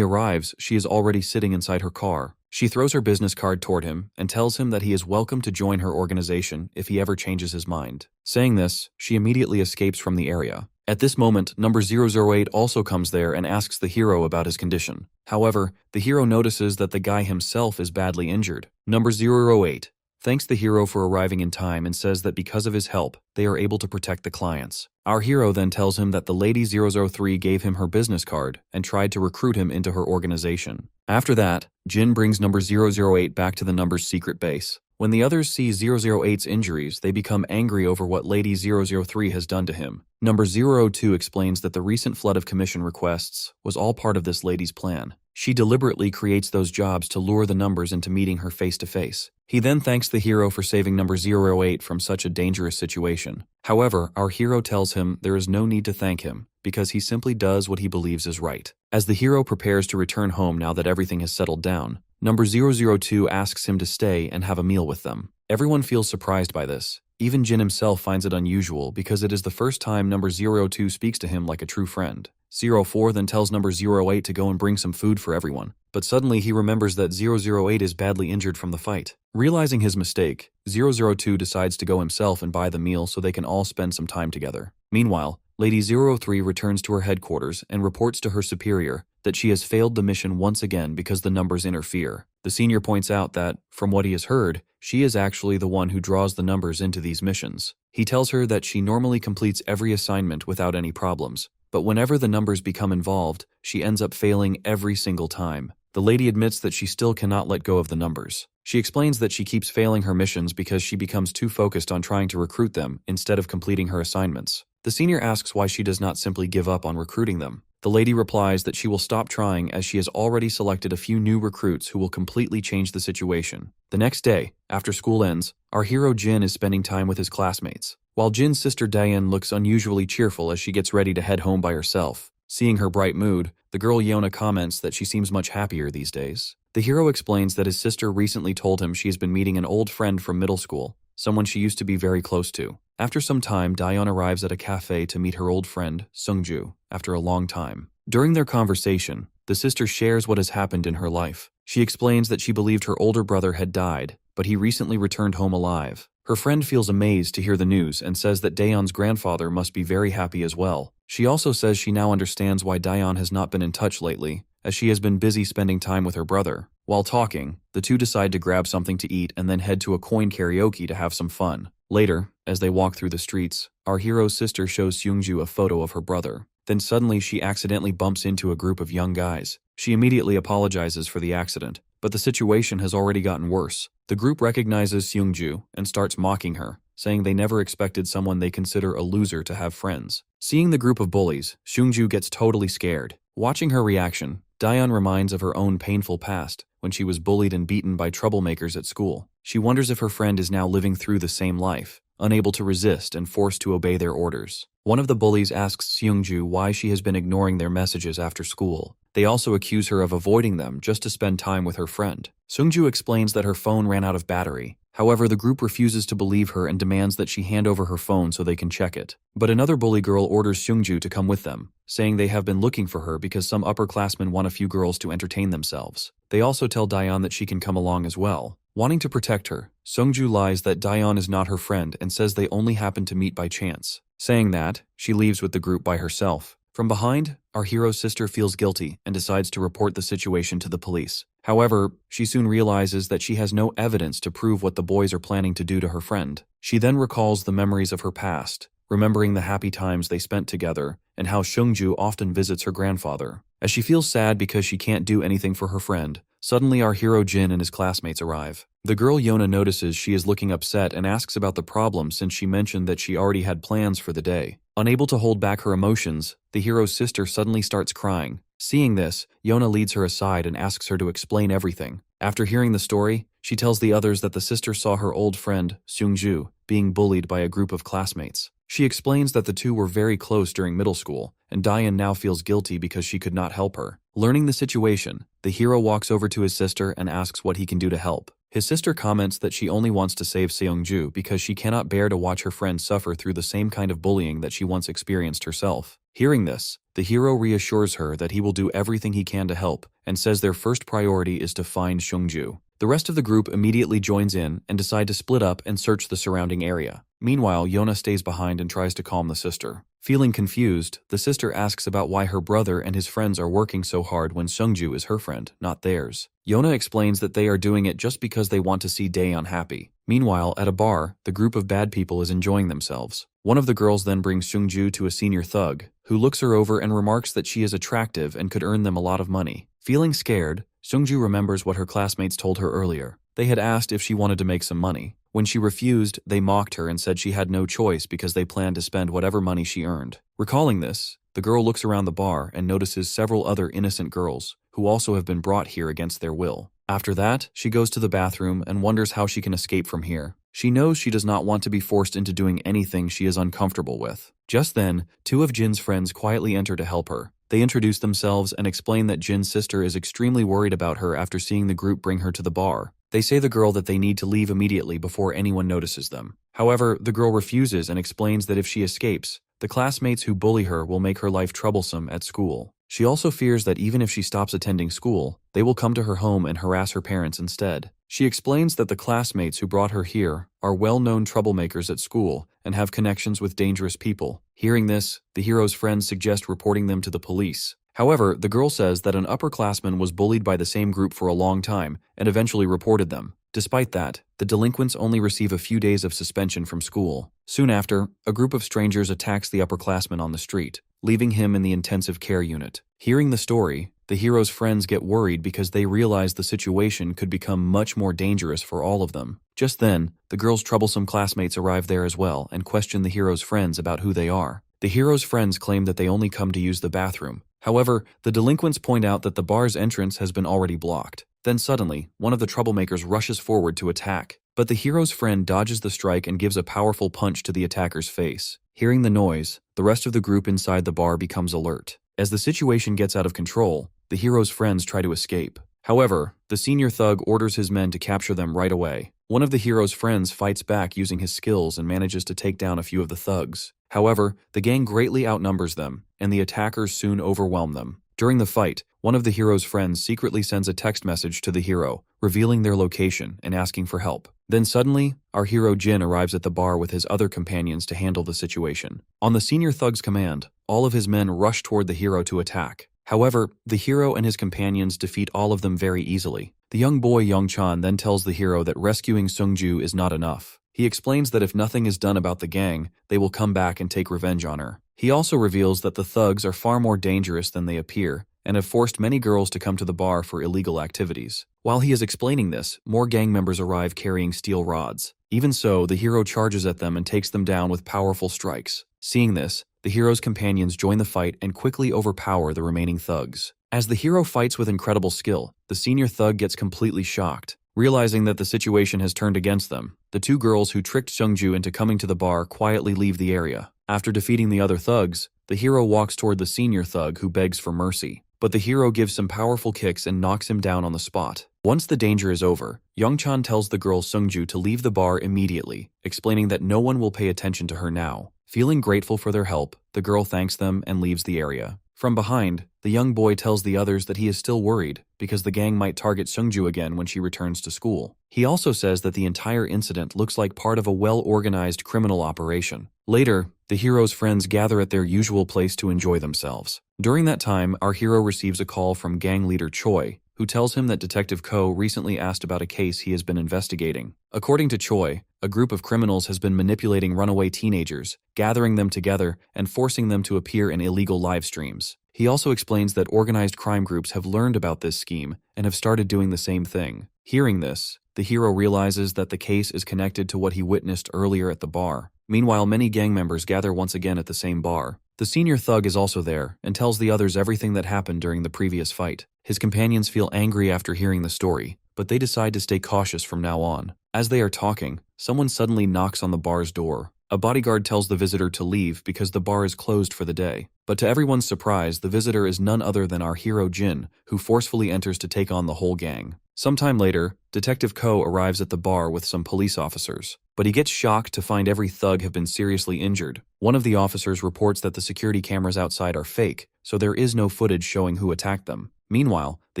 arrives, she is already sitting inside her car. She throws her business card toward him and tells him that he is welcome to join her organization if he ever changes his mind. Saying this, she immediately escapes from the area. At this moment, number 008 also comes there and asks the hero about his condition. However, the hero notices that the guy himself is badly injured. Number 008 thanks the hero for arriving in time and says that because of his help, they are able to protect the clients. Our hero then tells him that the lady 003 gave him her business card and tried to recruit him into her organization. After that, Jin brings number 008 back to the number's secret base. When the others see 008's injuries, they become angry over what Lady 003 has done to him. Number 002 explains that the recent flood of commission requests was all part of this lady's plan. She deliberately creates those jobs to lure the numbers into meeting her face to face. He then thanks the hero for saving number 008 from such a dangerous situation. However, our hero tells him there is no need to thank him, because he simply does what he believes is right. As the hero prepares to return home now that everything has settled down, number 002 asks him to stay and have a meal with them. Everyone feels surprised by this. Even Jin himself finds it unusual because it is the first time number 02 speaks to him like a true friend. 04 then tells number 08 to go and bring some food for everyone, but suddenly he remembers that 008 is badly injured from the fight. Realizing his mistake, 002 decides to go himself and buy the meal so they can all spend some time together. Meanwhile, Lady 03 returns to her headquarters and reports to her superior that she has failed the mission once again because the numbers interfere. The senior points out that, from what he has heard, she is actually the one who draws the numbers into these missions. He tells her that she normally completes every assignment without any problems, but whenever the numbers become involved, she ends up failing every single time. The lady admits that she still cannot let go of the numbers. She explains that she keeps failing her missions because she becomes too focused on trying to recruit them instead of completing her assignments. The senior asks why she does not simply give up on recruiting them. The lady replies that she will stop trying as she has already selected a few new recruits who will completely change the situation. The next day, after school ends, our hero Jin is spending time with his classmates, while Jin's sister Daeun looks unusually cheerful as she gets ready to head home by herself. Seeing her bright mood, the girl Yona comments that she seems much happier these days. The hero explains that his sister recently told him she has been meeting an old friend from middle school, someone she used to be very close to. After some time, Daeun arrives at a cafe to meet her old friend, Sungju, after a long time. During their conversation, the sister shares what has happened in her life. She explains that she believed her older brother had died, but he recently returned home alive. Her friend feels amazed to hear the news and says that Daeun's grandfather must be very happy as well. She also says she now understands why Daeun has not been in touch lately, as she has been busy spending time with her brother. While talking, the two decide to grab something to eat and then head to a coin karaoke to have some fun. Later, as they walk through the streets, our hero's sister shows Seungju a photo of her brother. Then suddenly she accidentally bumps into a group of young guys. She immediately apologizes for the accident, but the situation has already gotten worse. The group recognizes Seungju and starts mocking her, saying they never expected someone they consider a loser to have friends. Seeing the group of bullies, Seungju gets totally scared. Watching her reaction, Daeun reminds of her own painful past, when she was bullied and beaten by troublemakers at school. She wonders if her friend is now living through the same life, unable to resist and forced to obey their orders. One of the bullies asks Seungju why she has been ignoring their messages after school. They also accuse her of avoiding them just to spend time with her friend. Seungju explains that her phone ran out of battery. However, the group refuses to believe her and demands that she hand over her phone so they can check it. But another bully girl orders Seungju to come with them, saying they have been looking for her because some upperclassmen want a few girls to entertain themselves. They also tell Daeun that she can come along as well. Wanting to protect her, Seungju lies that Daeun is not her friend and says they only happened to meet by chance. Saying that, she leaves with the group by herself. From behind, our hero's sister feels guilty and decides to report the situation to the police. However, she soon realizes that she has no evidence to prove what the boys are planning to do to her friend. She then recalls the memories of her past, remembering the happy times they spent together and how Seungju often visits her grandfather. As she feels sad because she can't do anything for her friend, suddenly our hero Jin and his classmates arrive. The girl Yona notices she is looking upset and asks about the problem since she mentioned that she already had plans for the day. Unable to hold back her emotions, the hero's sister suddenly starts crying. Seeing this, Yona leads her aside and asks her to explain everything. After hearing the story, she tells the others that the sister saw her old friend, Seungju, being bullied by a group of classmates. She explains that the two were very close during middle school, and Diane now feels guilty because she could not help her. Learning the situation, the hero walks over to his sister and asks what he can do to help. His sister comments that she only wants to save Seongju because she cannot bear to watch her friend suffer through the same kind of bullying that she once experienced herself. Hearing this, the hero reassures her that he will do everything he can to help and says their first priority is to find Seongju. The rest of the group immediately joins in and decide to split up and search the surrounding area. Meanwhile, Yona stays behind and tries to calm the sister. Feeling confused, the sister asks about why her brother and his friends are working so hard when Seongju is her friend, not theirs. Yona explains that they are doing it just because they want to see Daeyeon happy. Meanwhile, at a bar, the group of bad people is enjoying themselves. One of the girls then brings Seongju to a senior thug, who looks her over and remarks that she is attractive and could earn them a lot of money. Feeling scared, Seongju remembers what her classmates told her earlier. They had asked if she wanted to make some money. When she refused, they mocked her and said she had no choice because they planned to spend whatever money she earned. Recalling this, the girl looks around the bar and notices several other innocent girls who also have been brought here against their will. After that, she goes to the bathroom and wonders how she can escape from here. She knows she does not want to be forced into doing anything she is uncomfortable with. Just then, two of Jin's friends quietly enter to help her. They introduce themselves and explain that Jin's sister is extremely worried about her after seeing the group bring her to the bar. They say the girl that they need to leave immediately before anyone notices them. However, the girl refuses and explains that if she escapes, the classmates who bully her will make her life troublesome at school. She also fears that even if she stops attending school, they will come to her home and harass her parents instead. She explains that the classmates who brought her here are well-known troublemakers at school and have connections with dangerous people. Hearing this, the hero's friends suggest reporting them to the police. However, the girl says that an upperclassman was bullied by the same group for a long time and eventually reported them. Despite that, the delinquents only receive a few days of suspension from school. Soon after, a group of strangers attacks the upperclassman on the street, leaving him in the intensive care unit. Hearing the story, the hero's friends get worried because they realize the situation could become much more dangerous for all of them. Just then, the girl's troublesome classmates arrive there as well and question the hero's friends about who they are. The hero's friends claim that they only come to use the bathroom. However, the delinquents point out that the bar's entrance has been already blocked. Then suddenly, one of the troublemakers rushes forward to attack. But the hero's friend dodges the strike and gives a powerful punch to the attacker's face. Hearing the noise, the rest of the group inside the bar becomes alert. As the situation gets out of control, the hero's friends try to escape. However, the senior thug orders his men to capture them right away. One of the hero's friends fights back using his skills and manages to take down a few of the thugs. However, the gang greatly outnumbers them, and the attackers soon overwhelm them. During the fight, one of the hero's friends secretly sends a text message to the hero, revealing their location and asking for help. Then suddenly, our hero Jin arrives at the bar with his other companions to handle the situation. On the senior thug's command, all of his men rush toward the hero to attack. However, the hero and his companions defeat all of them very easily. The young boy Young-chan then tells the hero that rescuing Seongju is not enough. He explains that if nothing is done about the gang, they will come back and take revenge on her. He also reveals that the thugs are far more dangerous than they appear, and have forced many girls to come to the bar for illegal activities. While he is explaining this, more gang members arrive carrying steel rods. Even so, the hero charges at them and takes them down with powerful strikes. Seeing this, the hero's companions join the fight and quickly overpower the remaining thugs. As the hero fights with incredible skill, the senior thug gets completely shocked. Realizing that the situation has turned against them, the two girls who tricked Seongju into coming to the bar quietly leave the area. After defeating the other thugs, the hero walks toward the senior thug who begs for mercy. But the hero gives some powerful kicks and knocks him down on the spot. Once the danger is over, Young-chan tells the girl Seongju to leave the bar immediately, explaining that no one will pay attention to her now. Feeling grateful for their help, the girl thanks them and leaves the area. From behind, the young boy tells the others that he is still worried because the gang might target Seongju again when she returns to school. He also says that the entire incident looks like part of a well-organized criminal operation. Later, the hero's friends gather at their usual place to enjoy themselves. During that time, our hero receives a call from gang leader Choi, who tells him that Detective Ko recently asked about a case he has been investigating. According to Choi, a group of criminals has been manipulating runaway teenagers, gathering them together and forcing them to appear in illegal live streams. He also explains that organized crime groups have learned about this scheme and have started doing the same thing. Hearing this, the hero realizes that the case is connected to what he witnessed earlier at the bar. Meanwhile, many gang members gather once again at the same bar. The senior thug is also there and tells the others everything that happened during the previous fight. His companions feel angry after hearing the story, but they decide to stay cautious from now on. As they are talking, someone suddenly knocks on the bar's door. A bodyguard tells the visitor to leave because the bar is closed for the day. But to everyone's surprise, the visitor is none other than our hero Jin, who forcefully enters to take on the whole gang. Sometime later, Detective Ko arrives at the bar with some police officers, but he gets shocked to find every thug have been seriously injured. One of the officers reports that the security cameras outside are fake, so there is no footage showing who attacked them. Meanwhile, the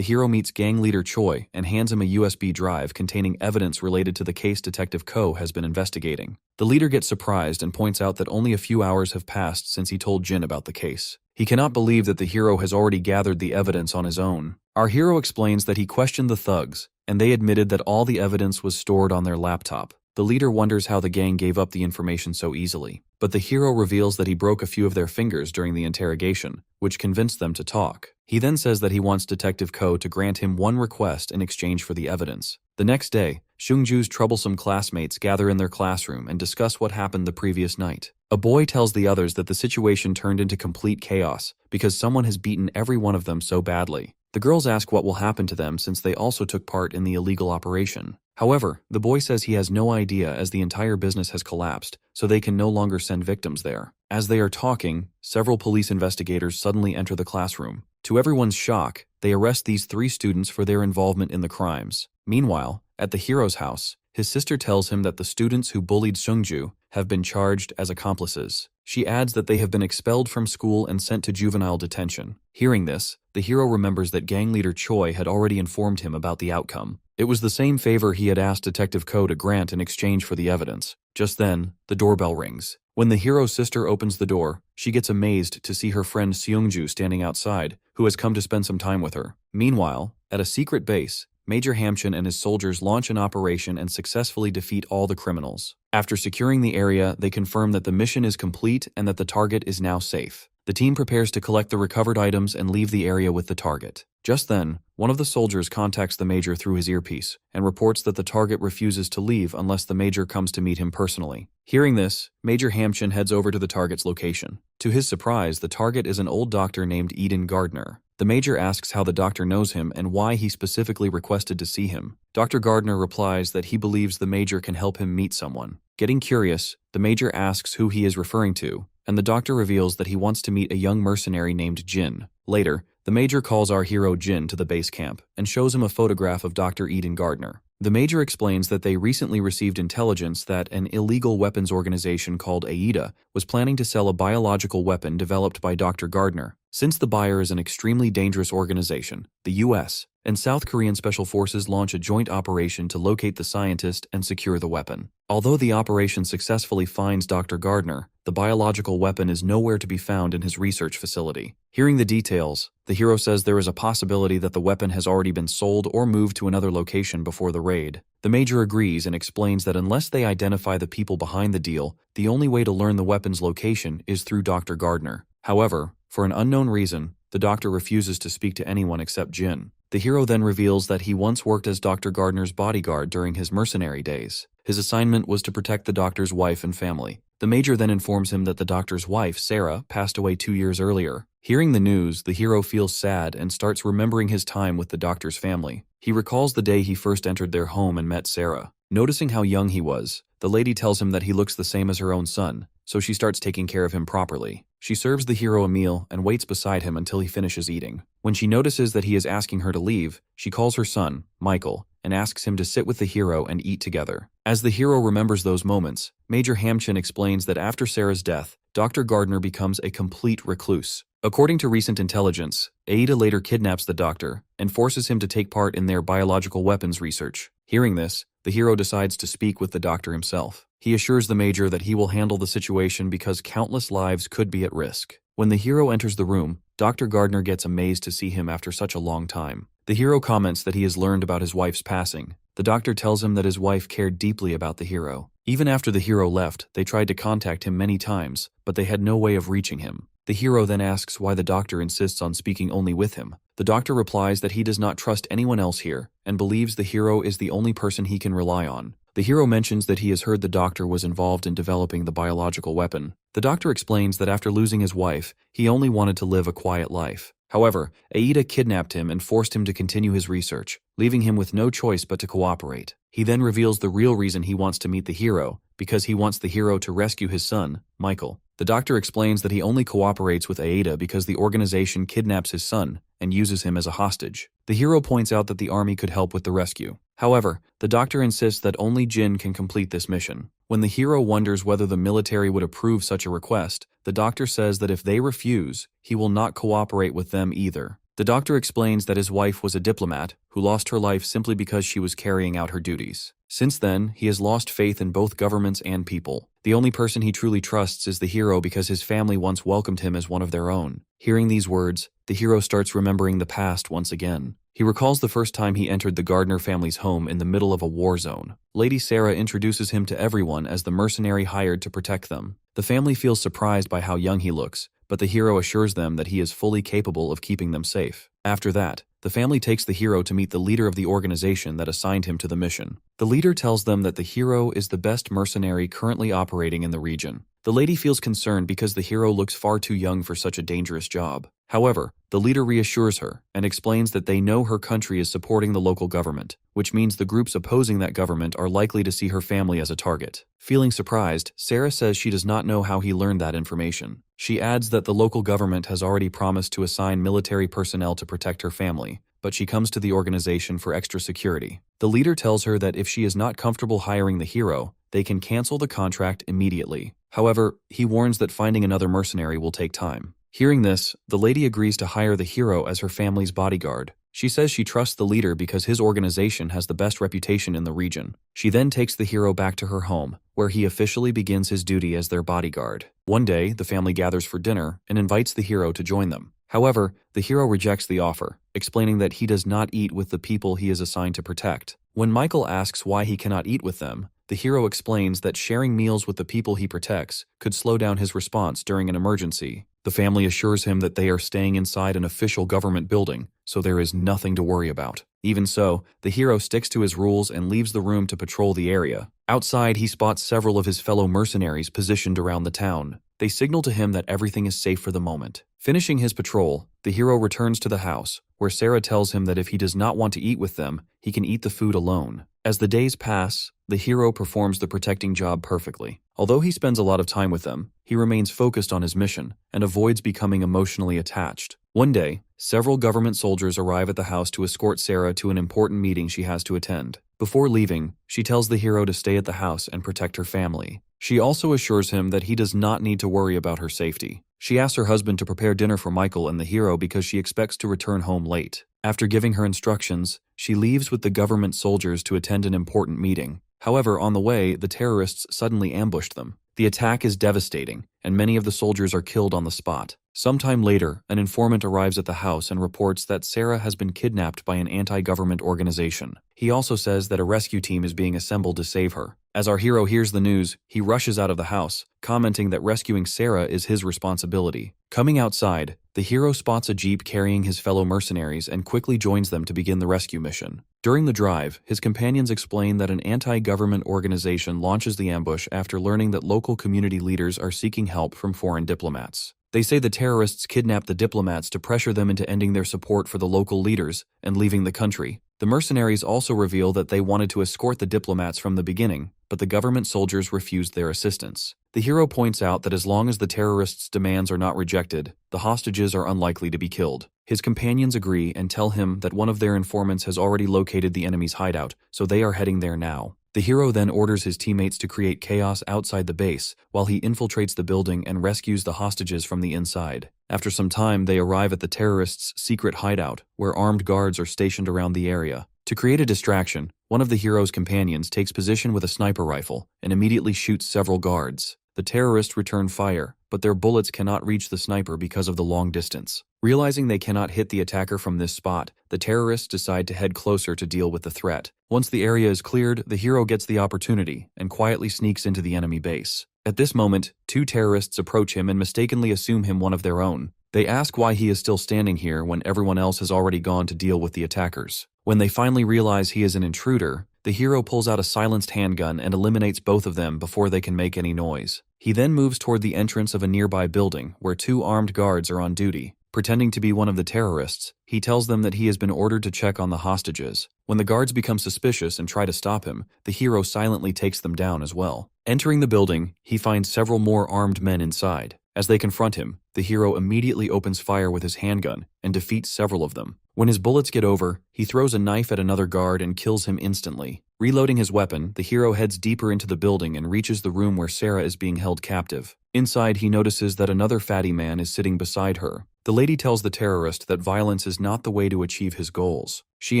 hero meets gang leader Choi and hands him a USB drive containing evidence related to the case Detective Ko has been investigating. The leader gets surprised and points out that only a few hours have passed since he told Jin about the case. He cannot believe that the hero has already gathered the evidence on his own. Our hero explains that he questioned the thugs, and they admitted that all the evidence was stored on their laptop. The leader wonders how the gang gave up the information so easily, but the hero reveals that he broke a few of their fingers during the interrogation, which convinced them to talk. He then says that he wants Detective Ko to grant him one request in exchange for the evidence. The next day, Seungju's troublesome classmates gather in their classroom and discuss what happened the previous night. A boy tells the others that the situation turned into complete chaos because someone has beaten every one of them so badly. The girls ask what will happen to them since they also took part in the illegal operation. However, the boy says he has no idea as the entire business has collapsed, so they can no longer send victims there. As they are talking, several police investigators suddenly enter the classroom. To everyone's shock, they arrest these 3 students for their involvement in the crimes. Meanwhile, at the hero's house, his sister tells him that the students who bullied Seungju have been charged as accomplices. She adds that they have been expelled from school and sent to juvenile detention. Hearing this, the hero remembers that gang leader Choi had already informed him about the outcome. It was the same favor he had asked Detective Ko to grant in exchange for the evidence. Just then, the doorbell rings. When the hero's sister opens the door, she gets amazed to see her friend Seungju standing outside, who has come to spend some time with her. Meanwhile, at a secret base, Major Hamchin and his soldiers launch an operation and successfully defeat all the criminals. After securing the area, they confirm that the mission is complete and that the target is now safe. The team prepares to collect the recovered items and leave the area with the target. Just then, one of the soldiers contacts the Major through his earpiece and reports that the target refuses to leave unless the Major comes to meet him personally. Hearing this, Major Hamchin heads over to the target's location. To his surprise, the target is an old doctor named Eden Gardner. The Major asks how the doctor knows him and why he specifically requested to see him. Dr. Gardner replies that he believes the Major can help him meet someone. Getting curious, the Major asks who he is referring to, and the doctor reveals that he wants to meet a young mercenary named Jin. Later, the Major calls our hero Jin to the base camp and shows him a photograph of Dr. Eden Gardner. The Major explains that they recently received intelligence that an illegal weapons organization called AIDA was planning to sell a biological weapon developed by Dr. Gardner. Since the buyer is an extremely dangerous organization, the US and South Korean Special Forces launch a joint operation to locate the scientist and secure the weapon. Although the operation successfully finds Dr. Gardner, the biological weapon is nowhere to be found in his research facility. Hearing the details, the hero says there is a possibility that the weapon has already been sold or moved to another location before the raid. The Major agrees and explains that unless they identify the people behind the deal, the only way to learn the weapon's location is through Dr. Gardner. However, for an unknown reason, the doctor refuses to speak to anyone except Jin. The hero then reveals that he once worked as Dr. Gardner's bodyguard during his mercenary days. His assignment was to protect the doctor's wife and family. The Major then informs him that the doctor's wife, Sarah, passed away 2 years earlier. Hearing the news, the hero feels sad and starts remembering his time with the doctor's family. He recalls the day he first entered their home and met Sarah. Noticing how young he was, the lady tells him that he looks the same as her own son, so she starts taking care of him properly. She serves the hero a meal and waits beside him until he finishes eating. When she notices that he is asking her to leave, she calls her son, Michael, and asks him to sit with the hero and eat together. As the hero remembers those moments, Major Hamchin explains that after Sarah's death, Dr. Gardner becomes a complete recluse. According to recent intelligence, Aida later kidnaps the doctor and forces him to take part in their biological weapons research. Hearing this, the hero decides to speak with the doctor himself. He assures the Major that he will handle the situation because countless lives could be at risk. When the hero enters the room, Dr. Gardner gets amazed to see him after such a long time. The hero comments that he has learned about his wife's passing. The doctor tells him that his wife cared deeply about the hero. Even after the hero left, they tried to contact him many times, but they had no way of reaching him. The hero then asks why the doctor insists on speaking only with him. The doctor replies that he does not trust anyone else here and believes the hero is the only person he can rely on. The hero mentions that he has heard the doctor was involved in developing the biological weapon. The doctor explains that after losing his wife, he only wanted to live a quiet life. However, Aida kidnapped him and forced him to continue his research, leaving him with no choice but to cooperate. He then reveals the real reason he wants to meet the hero, because he wants the hero to rescue his son, Michael. The doctor explains that he only cooperates with Aida because the organization kidnaps his son and uses him as a hostage. The hero points out that the army could help with the rescue. However, the doctor insists that only Jin can complete this mission. When the hero wonders whether the military would approve such a request, the doctor says that if they refuse, he will not cooperate with them either. The doctor explains that his wife was a diplomat who lost her life simply because she was carrying out her duties. Since then, he has lost faith in both governments and people. The only person he truly trusts is the hero because his family once welcomed him as one of their own. Hearing these words, the hero starts remembering the past once again. He recalls the first time he entered the Gardner family's home in the middle of a war zone. Lady Sarah introduces him to everyone as the mercenary hired to protect them. The family feels surprised by how young he looks, but the hero assures them that he is fully capable of keeping them safe. After that, the family takes the hero to meet the leader of the organization that assigned him to the mission. The leader tells them that the hero is the best mercenary currently operating in the region. The lady feels concerned because the hero looks far too young for such a dangerous job. However, the leader reassures her and explains that they know her country is supporting the local government, which means the groups opposing that government are likely to see her family as a target. Feeling surprised, Sarah says she does not know how he learned that information. She adds that the local government has already promised to assign military personnel to protect her family, but she comes to the organization for extra security. The leader tells her that if she is not comfortable hiring the hero, they can cancel the contract immediately. However, he warns that finding another mercenary will take time. Hearing this, the lady agrees to hire the hero as her family's bodyguard. She says she trusts the leader because his organization has the best reputation in the region. She then takes the hero back to her home, where he officially begins his duty as their bodyguard. One day, the family gathers for dinner and invites the hero to join them. However, the hero rejects the offer, explaining that he does not eat with the people he is assigned to protect. When Michael asks why he cannot eat with them, the hero explains that sharing meals with the people he protects could slow down his response during an emergency. The family assures him that they are staying inside an official government building, so there is nothing to worry about. Even so, the hero sticks to his rules and leaves the room to patrol the area. Outside, he spots several of his fellow mercenaries positioned around the town. They signal to him that everything is safe for the moment. Finishing his patrol, the hero returns to the house, where Sarah tells him that if he does not want to eat with them, he can eat the food alone. As the days pass, the hero performs the protecting job perfectly. Although he spends a lot of time with them, he remains focused on his mission and avoids becoming emotionally attached. One day, several government soldiers arrive at the house to escort Sarah to an important meeting she has to attend. Before leaving, she tells the hero to stay at the house and protect her family. She also assures him that he does not need to worry about her safety. She asks her husband to prepare dinner for Michael and the hero because she expects to return home late. After giving her instructions, she leaves with the government soldiers to attend an important meeting. However, on the way, the terrorists suddenly ambushed them. The attack is devastating, and many of the soldiers are killed on the spot. Sometime later, an informant arrives at the house and reports that Sarah has been kidnapped by an anti-government organization. He also says that a rescue team is being assembled to save her. As our hero hears the news, he rushes out of the house, commenting that rescuing Sarah is his responsibility. Coming outside, the hero spots a jeep carrying his fellow mercenaries and quickly joins them to begin the rescue mission. During the drive, his companions explain that an anti-government organization launches the ambush after learning that local community leaders are seeking help from foreign diplomats. They say the terrorists kidnapped the diplomats to pressure them into ending their support for the local leaders and leaving the country. The mercenaries also reveal that they wanted to escort the diplomats from the beginning, but the government soldiers refused their assistance. The hero points out that as long as the terrorists' demands are not rejected, the hostages are unlikely to be killed. His companions agree and tell him that one of their informants has already located the enemy's hideout, so they are heading there now. The hero then orders his teammates to create chaos outside the base, while he infiltrates the building and rescues the hostages from the inside. After some time, they arrive at the terrorists' secret hideout, where armed guards are stationed around the area. To create a distraction, one of the hero's companions takes position with a sniper rifle and immediately shoots several guards. The terrorists return fire, but their bullets cannot reach the sniper because of the long distance. Realizing they cannot hit the attacker from this spot, the terrorists decide to head closer to deal with the threat. Once the area is cleared, the hero gets the opportunity and quietly sneaks into the enemy base. At this moment, two terrorists approach him and mistakenly assume him one of their own. They ask why he is still standing here when everyone else has already gone to deal with the attackers. When they finally realize he is an intruder, the hero pulls out a silenced handgun and eliminates both of them before they can make any noise. He then moves toward the entrance of a nearby building where two armed guards are on duty. Pretending to be one of the terrorists, He tells them that he has been ordered to check on the hostages. When the guards become suspicious and try to stop him, the hero silently takes them down as well. Entering the building, he finds several more armed men inside. As they confront him, the hero immediately opens fire with his handgun and defeats several of them. When his bullets get over, he throws a knife at another guard and kills him instantly. Reloading his weapon, the hero heads deeper into the building and reaches the room where Sarah is being held captive. Inside, he notices that another fatty man is sitting beside her. The lady tells the terrorist that violence is not the way to achieve his goals. She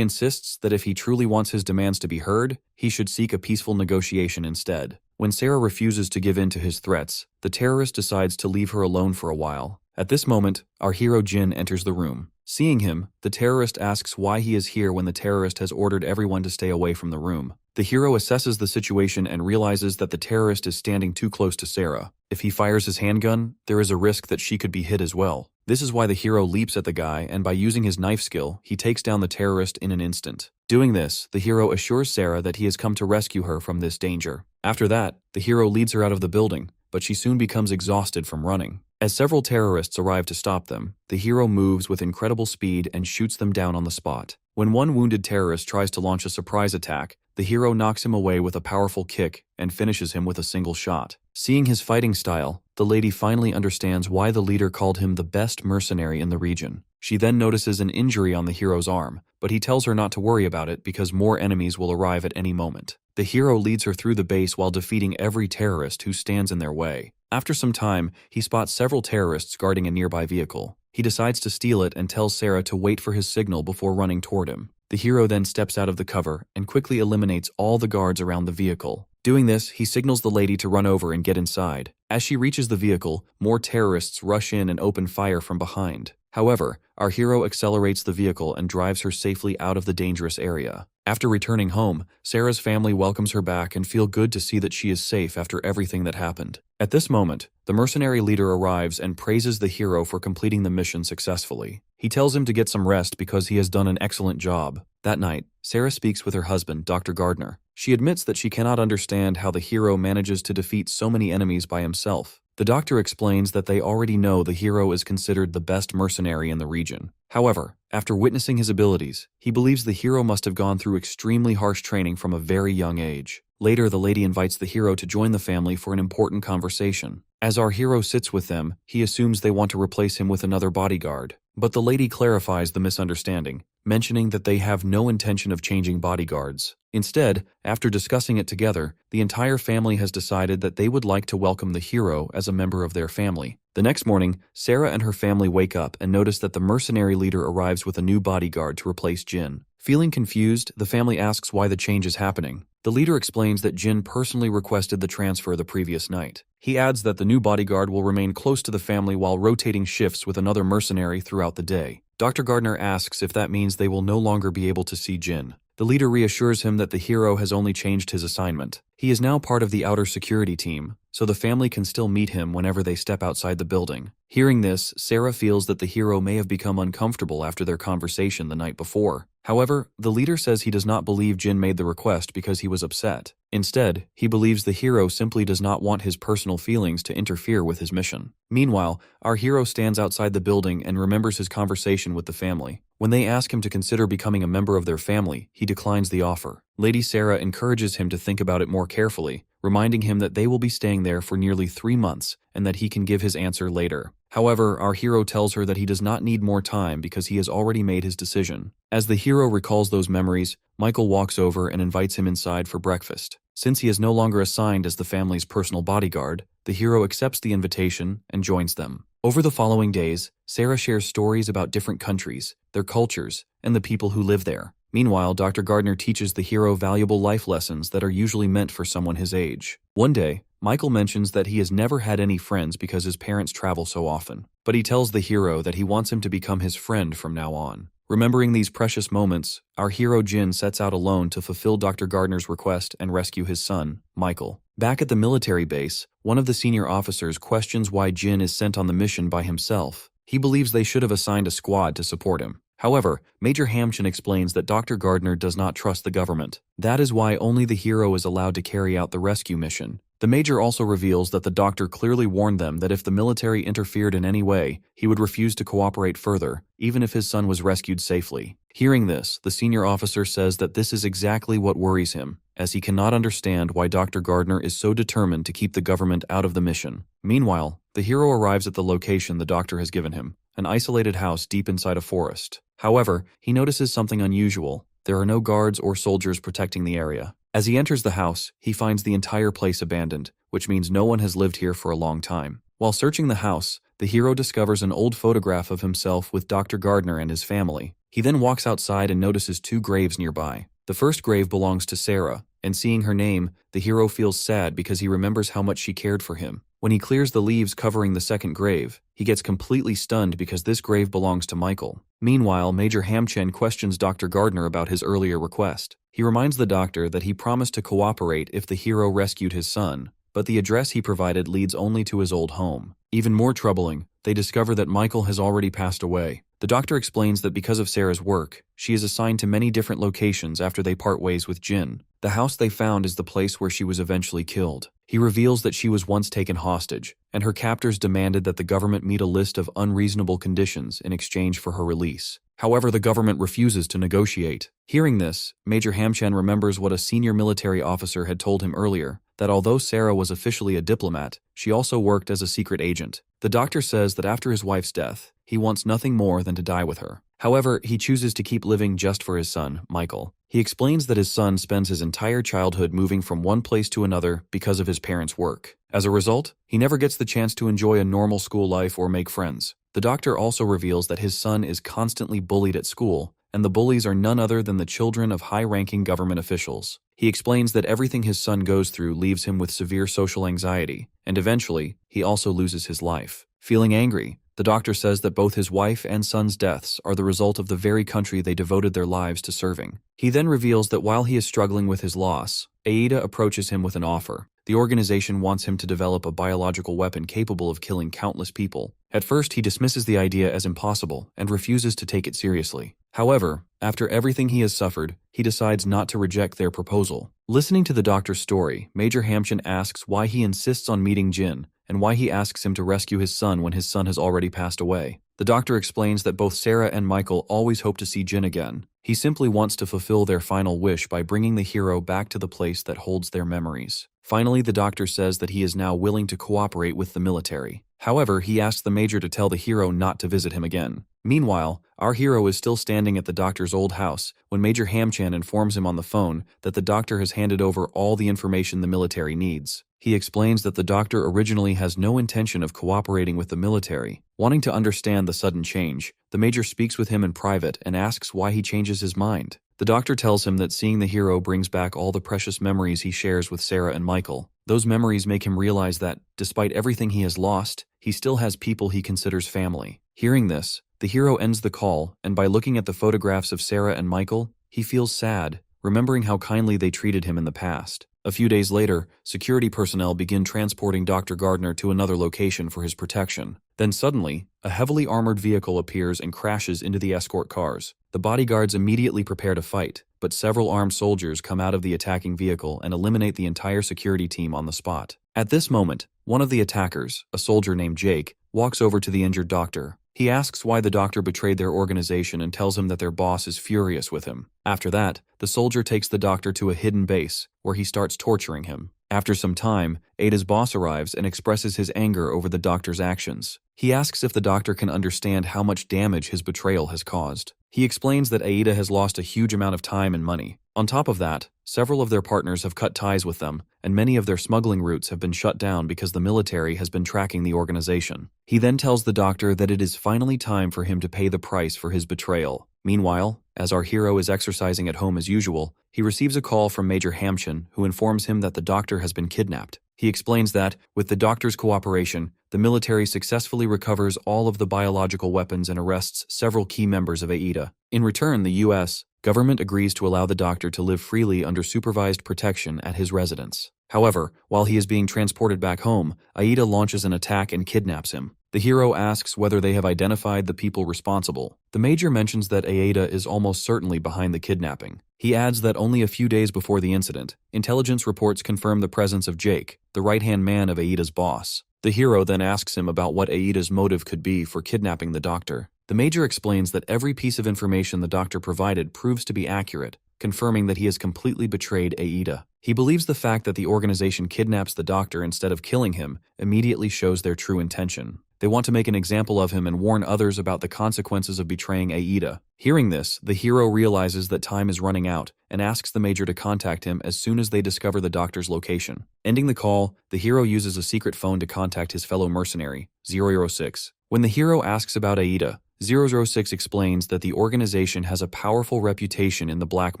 insists that if he truly wants his demands to be heard, he should seek a peaceful negotiation instead. When Sarah refuses to give in to his threats, the terrorist decides to leave her alone for a while. At this moment, our hero Jin enters the room. Seeing him, the terrorist asks why he is here when the terrorist has ordered everyone to stay away from the room. The hero assesses the situation and realizes that the terrorist is standing too close to Sarah. If he fires his handgun, there is a risk that she could be hit as well. This is why the hero leaps at the guy, and by using his knife skill, he takes down the terrorist in an instant. Doing this, the hero assures Sarah that he has come to rescue her from this danger. After that, the hero leads her out of the building, but she soon becomes exhausted from running. As several terrorists arrive to stop them, the hero moves with incredible speed and shoots them down on the spot. When one wounded terrorist tries to launch a surprise attack, the hero knocks him away with a powerful kick and finishes him with a single shot. Seeing his fighting style, the lady finally understands why the leader called him the best mercenary in the region. She then notices an injury on the hero's arm, but he tells her not to worry about it because more enemies will arrive at any moment. The hero leads her through the base while defeating every terrorist who stands in their way. After some time, he spots several terrorists guarding a nearby vehicle. He decides to steal it and tells Sarah to wait for his signal before running toward him. The hero then steps out of the cover and quickly eliminates all the guards around the vehicle. Doing this, he signals the lady to run over and get inside. As she reaches the vehicle, more terrorists rush in and open fire from behind. However, our hero accelerates the vehicle and drives her safely out of the dangerous area. After returning home, Sarah's family welcomes her back and feel good to see that she is safe after everything that happened. At this moment, the mercenary leader arrives and praises the hero for completing the mission successfully. He tells him to get some rest because he has done an excellent job. That night, Sarah speaks with her husband, Dr. Gardner. She admits that she cannot understand how the hero manages to defeat so many enemies by himself. The doctor explains that they already know the hero is considered the best mercenary in the region. However, after witnessing his abilities, he believes the hero must have gone through extremely harsh training from a very young age. Later, the lady invites the hero to join the family for an important conversation. As our hero sits with them, he assumes they want to replace him with another bodyguard. But the lady clarifies the misunderstanding, mentioning that they have no intention of changing bodyguards. Instead, after discussing it together, the entire family has decided that they would like to welcome the hero as a member of their family. The next morning, Sarah and her family wake up and notice that the mercenary leader arrives with a new bodyguard to replace Jin. Feeling confused, the family asks why the change is happening. The leader explains that Jin personally requested the transfer the previous night. He adds that the new bodyguard will remain close to the family while rotating shifts with another mercenary throughout the day. Dr. Gardner asks if that means they will no longer be able to see Jin. The leader reassures him that the hero has only changed his assignment. He is now part of the outer security team, so the family can still meet him whenever they step outside the building. Hearing this, Sarah feels that the hero may have become uncomfortable after their conversation the night before. However, the leader says he does not believe Jin made the request because he was upset. Instead, he believes the hero simply does not want his personal feelings to interfere with his mission. Meanwhile, our hero stands outside the building and remembers his conversation with the family. When they ask him to consider becoming a member of their family, he declines the offer. Lady Sarah encourages him to think about it more carefully, reminding him that they will be staying there for nearly 3 months and that he can give his answer later. However, our hero tells her that he does not need more time because he has already made his decision. As the hero recalls those memories, Michael walks over and invites him inside for breakfast. Since he is no longer assigned as the family's personal bodyguard, the hero accepts the invitation and joins them. Over the following days, Sarah shares stories about different countries, their cultures, and the people who live there. Meanwhile, Dr. Gardner teaches the hero valuable life lessons that are usually meant for someone his age. One day, Michael mentions that he has never had any friends because his parents travel so often, but he tells the hero that he wants him to become his friend from now on. Remembering these precious moments, our hero Jin sets out alone to fulfill Dr. Gardner's request and rescue his son, Michael. Back at the military base, one of the senior officers questions why Jin is sent on the mission by himself. He believes they should have assigned a squad to support him. However, Major Hamchin explains that Dr. Gardner does not trust the government. That is why only the hero is allowed to carry out the rescue mission. The major also reveals that the doctor clearly warned them that if the military interfered in any way, he would refuse to cooperate further, even if his son was rescued safely. Hearing this, the senior officer says that this is exactly what worries him, as he cannot understand why Dr. Gardner is so determined to keep the government out of the mission. Meanwhile, the hero arrives at the location the doctor has given him, an isolated house deep inside a forest. However, he notices something unusual. There are no guards or soldiers protecting the area. As he enters the house, he finds the entire place abandoned, which means no one has lived here for a long time. While searching the house, the hero discovers an old photograph of himself with Dr. Gardner and his family. He then walks outside and notices 2 graves nearby. The first grave belongs to Sarah, and seeing her name, the hero feels sad because he remembers how much she cared for him. When he clears the leaves covering the second grave, he gets completely stunned because this grave belongs to Michael. Meanwhile, Major Hamchen questions Dr. Gardner about his earlier request. He reminds the doctor that he promised to cooperate if the hero rescued his son, but the address he provided leads only to his old home. Even more troubling, they discover that Michael has already passed away. The doctor explains that because of Sarah's work, she is assigned to many different locations after they part ways with Jin. The house they found is the place where she was eventually killed. He reveals that she was once taken hostage, and her captors demanded that the government meet a list of unreasonable conditions in exchange for her release. However, the government refuses to negotiate. Hearing this, Major Hamchen remembers what a senior military officer had told him earlier, that although Sarah was officially a diplomat, she also worked as a secret agent. The doctor says that after his wife's death, he wants nothing more than to die with her. However, he chooses to keep living just for his son, Michael. He explains that his son spends his entire childhood moving from one place to another because of his parents' work. As a result, he never gets the chance to enjoy a normal school life or make friends. The doctor also reveals that his son is constantly bullied at school, and the bullies are none other than the children of high-ranking government officials. He explains that everything his son goes through leaves him with severe social anxiety, and eventually, he also loses his life. Feeling angry, the doctor says that both his wife and son's deaths are the result of the very country they devoted their lives to serving. He then reveals that while he is struggling with his loss, Aida approaches him with an offer. The organization wants him to develop a biological weapon capable of killing countless people. At first, he dismisses the idea as impossible and refuses to take it seriously. However, after everything he has suffered, he decides not to reject their proposal. Listening to the doctor's story, Major Hamchen asks why he insists on meeting Jin, and why he asks him to rescue his son when his son has already passed away. The doctor explains that both Sarah and Michael always hope to see Jin again. He simply wants to fulfill their final wish by bringing the hero back to the place that holds their memories. Finally, the doctor says that he is now willing to cooperate with the military. However, he asks the major to tell the hero not to visit him again. Meanwhile, our hero is still standing at the doctor's old house when Major Hamchan informs him on the phone that the doctor has handed over all the information the military needs. He explains that the doctor originally has no intention of cooperating with the military. Wanting to understand the sudden change, the major speaks with him in private and asks why he changes his mind. The doctor tells him that seeing the hero brings back all the precious memories he shares with Sarah and Michael. Those memories make him realize that, despite everything he has lost, he still has people he considers family. Hearing this, the hero ends the call, and by looking at the photographs of Sarah and Michael, he feels sad, remembering how kindly they treated him in the past. A few days later, security personnel begin transporting Dr. Gardner to another location for his protection. Then suddenly, a heavily armored vehicle appears and crashes into the escort cars. The bodyguards immediately prepare to fight, but several armed soldiers come out of the attacking vehicle and eliminate the entire security team on the spot. At this moment, one of the attackers, a soldier named Jake, walks over to the injured doctor. He asks why the doctor betrayed their organization and tells him that their boss is furious with him. After that, the soldier takes the doctor to a hidden base, where he starts torturing him. After some time, Ada's boss arrives and expresses his anger over the doctor's actions. He asks if the doctor can understand how much damage his betrayal has caused. He explains that Aida has lost a huge amount of time and money. On top of that, several of their partners have cut ties with them, and many of their smuggling routes have been shut down because the military has been tracking the organization. He then tells the doctor that it is finally time for him to pay the price for his betrayal. Meanwhile, as our hero is exercising at home as usual, he receives a call from Major Hamchan, who informs him that the doctor has been kidnapped. He explains that, with the doctor's cooperation, the military successfully recovers all of the biological weapons and arrests several key members of Aida. In return, the U.S. government agrees to allow the doctor to live freely under supervised protection at his residence. However, while he is being transported back home, Aida launches an attack and kidnaps him. The hero asks whether they have identified the people responsible. The major mentions that Aida is almost certainly behind the kidnapping. He adds that only a few days before the incident, intelligence reports confirm the presence of Jake, the right-hand man of Aida's boss. The hero then asks him about what Aida's motive could be for kidnapping the doctor. The major explains that every piece of information the doctor provided proves to be accurate, confirming that he has completely betrayed Aida. He believes the fact that the organization kidnaps the doctor instead of killing him immediately shows their true intention. They want to make an example of him and warn others about the consequences of betraying Aida. Hearing this, the hero realizes that time is running out and asks the major to contact him as soon as they discover the doctor's location. Ending the call, the hero uses a secret phone to contact his fellow mercenary, 006. When the hero asks about Aida, 006 explains that the organization has a powerful reputation in the black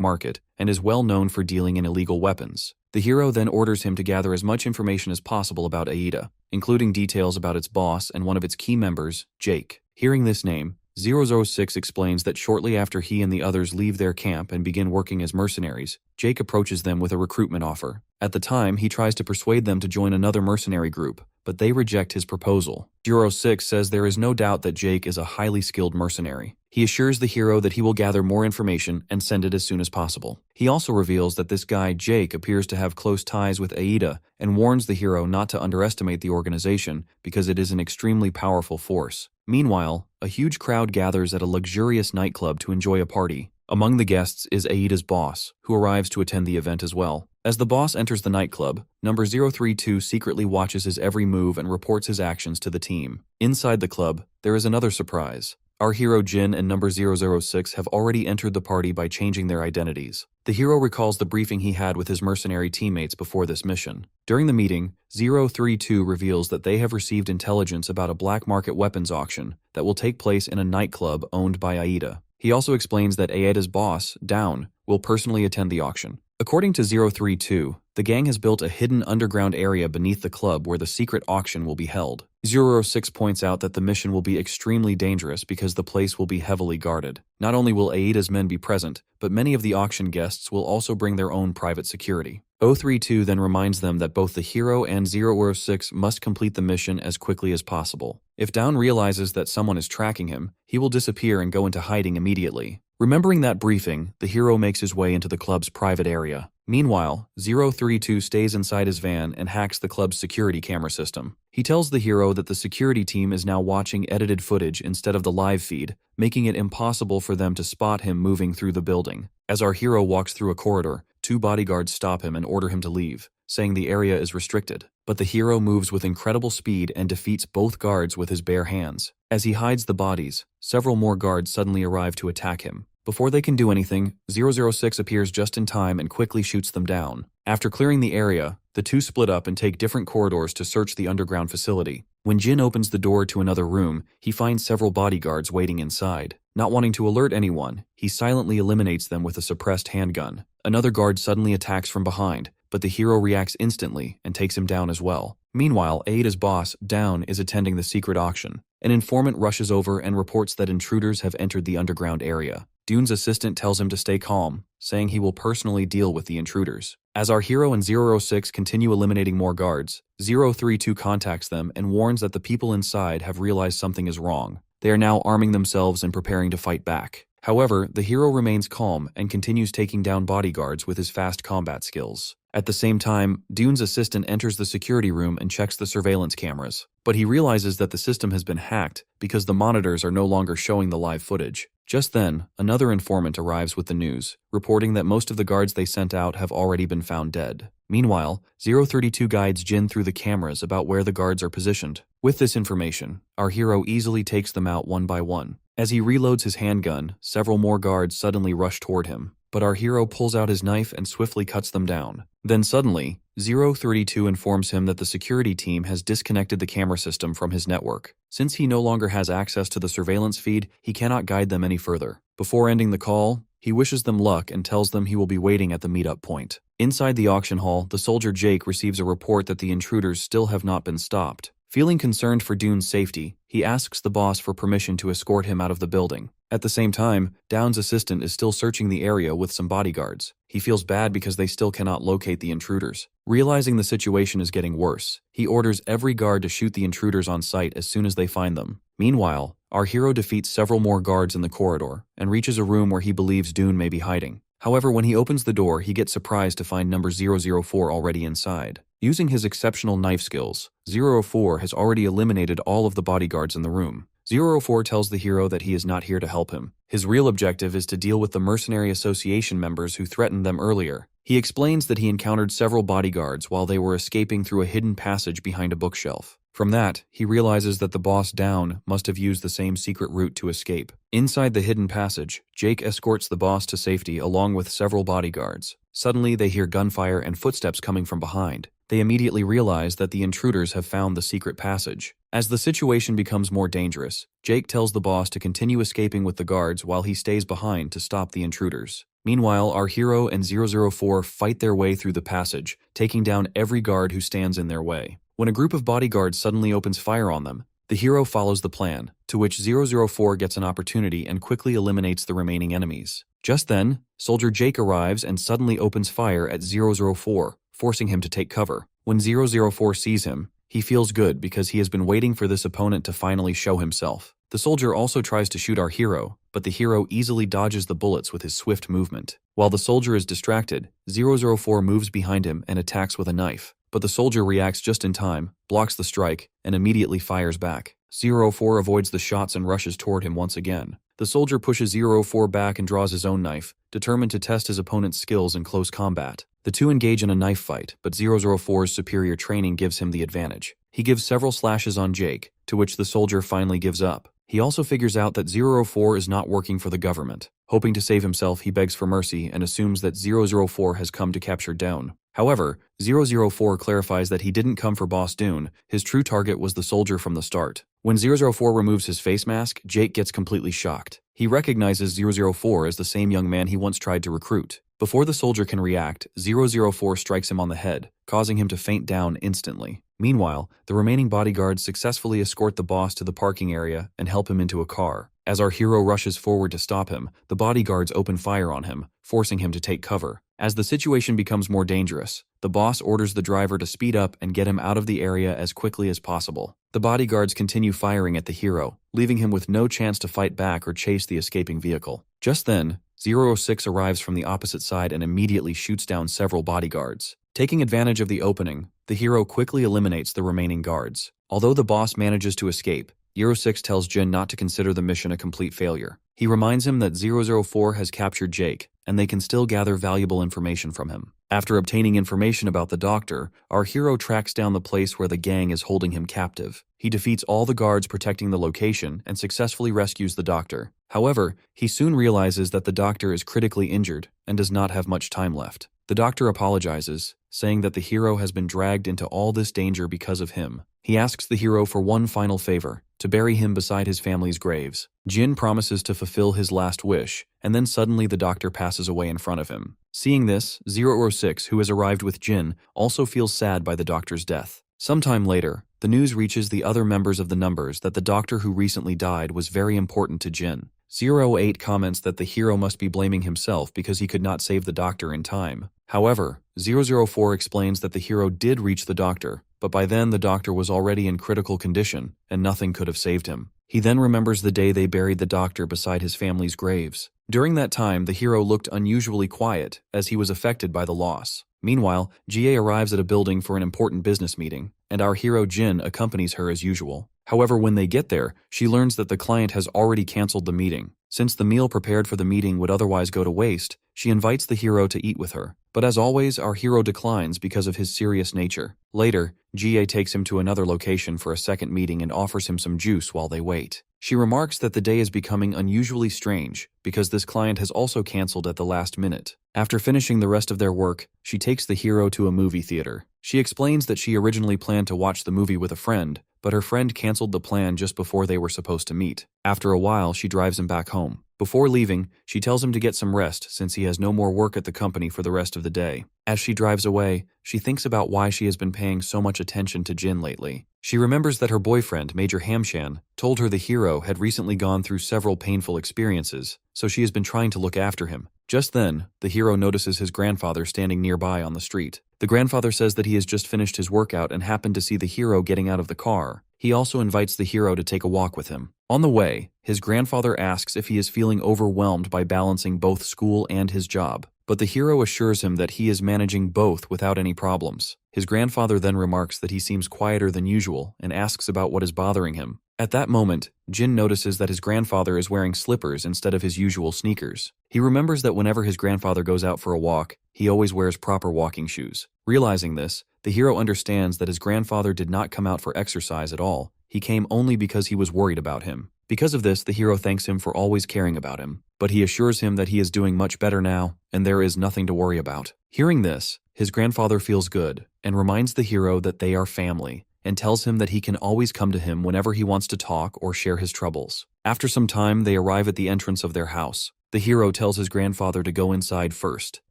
market and is well known for dealing in illegal weapons. The hero then orders him to gather as much information as possible about Aida, including details about its boss and one of its key members, Jake. Hearing this name, 006 explains that shortly after he and the others leave their camp and begin working as mercenaries, Jake approaches them with a recruitment offer. At the time, he tries to persuade them to join another mercenary group, but they reject his proposal. 06 says there is no doubt that Jake is a highly skilled mercenary. He assures the hero that he will gather more information and send it as soon as possible. He also reveals that this guy, Jake, appears to have close ties with Aida and warns the hero not to underestimate the organization because it is an extremely powerful force. Meanwhile, a huge crowd gathers at a luxurious nightclub to enjoy a party. Among the guests is Aida's boss, who arrives to attend the event as well. As the boss enters the nightclub, number 032 secretly watches his every move and reports his actions to the team. Inside the club, there is another surprise. Our hero Jin and number 006 have already entered the party by changing their identities. The hero recalls the briefing he had with his mercenary teammates before this mission. During the meeting, 032 reveals that they have received intelligence about a black market weapons auction that will take place in a nightclub owned by Aida. He also explains that Aida's boss, Down, will personally attend the auction. According to 032, the gang has built a hidden underground area beneath the club where the secret auction will be held. 006 points out that the mission will be extremely dangerous because the place will be heavily guarded. Not only will Aida's men be present, but many of the auction guests will also bring their own private security. 032 then reminds them that both the hero and 006 must complete the mission as quickly as possible. If Down realizes that someone is tracking him, he will disappear and go into hiding immediately. Remembering that briefing, the hero makes his way into the club's private area. Meanwhile, 032 stays inside his van and hacks the club's security camera system. He tells the hero that the security team is now watching edited footage instead of the live feed, making it impossible for them to spot him moving through the building. As our hero walks through a corridor, 2 bodyguards stop him and order him to leave, saying the area is restricted. But the hero moves with incredible speed and defeats both guards with his bare hands. As he hides the bodies, several more guards suddenly arrive to attack him. Before they can do anything, 006 appears just in time and quickly shoots them down. After clearing the area, the two split up and take different corridors to search the underground facility. When Jin opens the door to another room, he finds several bodyguards waiting inside. Not wanting to alert anyone, he silently eliminates them with a suppressed handgun. Another guard suddenly attacks from behind, but the hero reacts instantly and takes him down as well. Meanwhile, Aida's boss, Down, is attending the secret auction. An informant rushes over and reports that intruders have entered the underground area. Dune's assistant tells him to stay calm, saying he will personally deal with the intruders. As our hero and 006 continue eliminating more guards, 032 contacts them and warns that the people inside have realized something is wrong. They are now arming themselves and preparing to fight back. However, the hero remains calm and continues taking down bodyguards with his fast combat skills. At the same time, Dune's assistant enters the security room and checks the surveillance cameras. But he realizes that the system has been hacked because the monitors are no longer showing the live footage. Just then, another informant arrives with the news, reporting that most of the guards they sent out have already been found dead. Meanwhile, 032 guides Jin through the cameras about where the guards are positioned. With this information, our hero easily takes them out one by one. As he reloads his handgun, several more guards suddenly rush toward him, but our hero pulls out his knife and swiftly cuts them down. Then suddenly, 032 informs him that the security team has disconnected the camera system from his network. Since he no longer has access to the surveillance feed, he cannot guide them any further. Before ending the call, he wishes them luck and tells them he will be waiting at the meetup point. Inside the auction hall, the soldier Jake receives a report that the intruders still have not been stopped. Feeling concerned for Dune's safety, he asks the boss for permission to escort him out of the building. At the same time, Down's assistant is still searching the area with some bodyguards. He feels bad because they still cannot locate the intruders. Realizing the situation is getting worse, he orders every guard to shoot the intruders on sight as soon as they find them. Meanwhile, our hero defeats several more guards in the corridor and reaches a room where he believes Dune may be hiding. However, when he opens the door, he gets surprised to find number 004 already inside. Using his exceptional knife skills, 004 has already eliminated all of the bodyguards in the room. 004 tells the hero that he is not here to help him. His real objective is to deal with the Mercenary Association members who threatened them earlier. He explains that he encountered several bodyguards while they were escaping through a hidden passage behind a bookshelf. From that, he realizes that the boss Down must have used the same secret route to escape. Inside the hidden passage, Jake escorts the boss to safety along with several bodyguards. Suddenly, they hear gunfire and footsteps coming from behind. They immediately realize that the intruders have found the secret passage. As the situation becomes more dangerous, Jake tells the boss to continue escaping with the guards while he stays behind to stop the intruders. Meanwhile, our hero and 004 fight their way through the passage, taking down every guard who stands in their way. When a group of bodyguards suddenly opens fire on them, the hero follows the plan, to which 004 gets an opportunity and quickly eliminates the remaining enemies. Just then, Soldier Jake arrives and suddenly opens fire at 004, forcing him to take cover. When 004 sees him, he feels good because he has been waiting for this opponent to finally show himself. The soldier also tries to shoot our hero, but the hero easily dodges the bullets with his swift movement. While the soldier is distracted, 004 moves behind him and attacks with a knife. But the soldier reacts just in time, blocks the strike, and immediately fires back. 004 avoids the shots and rushes toward him once again. The soldier pushes 004 back and draws his own knife, determined to test his opponent's skills in close combat. The two engage in a knife fight, but 004's superior training gives him the advantage. He gives several slashes on Jake, to which the soldier finally gives up. He also figures out that 004 is not working for the government. Hoping to save himself, he begs for mercy and assumes that 004 has come to capture Down. However, 004 clarifies that he didn't come for Boss Dune. His true target was the soldier from the start. When 004 removes his face mask, Jake gets completely shocked. He recognizes 004 as the same young man he once tried to recruit. Before the soldier can react, 004 strikes him on the head, causing him to faint down instantly. Meanwhile, the remaining bodyguards successfully escort the boss to the parking area and help him into a car. As our hero rushes forward to stop him, the bodyguards open fire on him, forcing him to take cover. As the situation becomes more dangerous, the boss orders the driver to speed up and get him out of the area as quickly as possible. The bodyguards continue firing at the hero, leaving him with no chance to fight back or chase the escaping vehicle. Just then, 006 arrives from the opposite side and immediately shoots down several bodyguards. Taking advantage of the opening, the hero quickly eliminates the remaining guards. Although the boss manages to escape, 06 tells Jin not to consider the mission a complete failure. He reminds him that 004 has captured Jake, and they can still gather valuable information from him. After obtaining information about the doctor, our hero tracks down the place where the gang is holding him captive. He defeats all the guards protecting the location and successfully rescues the doctor. However, he soon realizes that the doctor is critically injured and does not have much time left. The doctor apologizes, saying that the hero has been dragged into all this danger because of him. He asks the hero for one final favor, to bury him beside his family's graves. Jin promises to fulfill his last wish, and then suddenly the doctor passes away in front of him. Seeing this, 006, who has arrived with Jin, also feels sad by the doctor's death. Sometime later, the news reaches the other members of the numbers that the doctor who recently died was very important to Jin. 08 comments that the hero must be blaming himself because he could not save the doctor in time. However, 004 explains that the hero did reach the doctor, but by then the doctor was already in critical condition and nothing could have saved him. He then remembers the day they buried the doctor beside his family's graves. During that time, the hero looked unusually quiet as he was affected by the loss. Meanwhile, GA arrives at a building for an important business meeting, and our hero Jin accompanies her as usual. However, when they get there, she learns that the client has already canceled the meeting. Since the meal prepared for the meeting would otherwise go to waste, she invites the hero to eat with her. But as always, our hero declines because of his serious nature. Later, GA takes him to another location for a second meeting and offers him some juice while they wait. She remarks that the day is becoming unusually strange because this client has also canceled at the last minute. After finishing the rest of their work, she takes the hero to a movie theater. She explains that she originally planned to watch the movie with a friend, but her friend canceled the plan just before they were supposed to meet. After a while, she drives him back home. Before leaving, she tells him to get some rest since he has no more work at the company for the rest of the day. As she drives away, she thinks about why she has been paying so much attention to Jin lately. She remembers that her boyfriend, Major Hamshan, told her the hero had recently gone through several painful experiences, so she has been trying to look after him. Just then, the hero notices his grandfather standing nearby on the street. The grandfather says that he has just finished his workout and happened to see the hero getting out of the car. He also invites the hero to take a walk with him. On the way, his grandfather asks if he is feeling overwhelmed by balancing both school and his job, but the hero assures him that he is managing both without any problems. His grandfather then remarks that he seems quieter than usual and asks about what is bothering him. At that moment, Jin notices that his grandfather is wearing slippers instead of his usual sneakers. He remembers that whenever his grandfather goes out for a walk, he always wears proper walking shoes. Realizing this, the hero understands that his grandfather did not come out for exercise at all. He came only because he was worried about him. Because of this, the hero thanks him for always caring about him, but he assures him that he is doing much better now, and there is nothing to worry about. Hearing this, his grandfather feels good, and reminds the hero that they are family, and tells him that he can always come to him whenever he wants to talk or share his troubles. After some time, they arrive at the entrance of their house. The hero tells his grandfather to go inside first,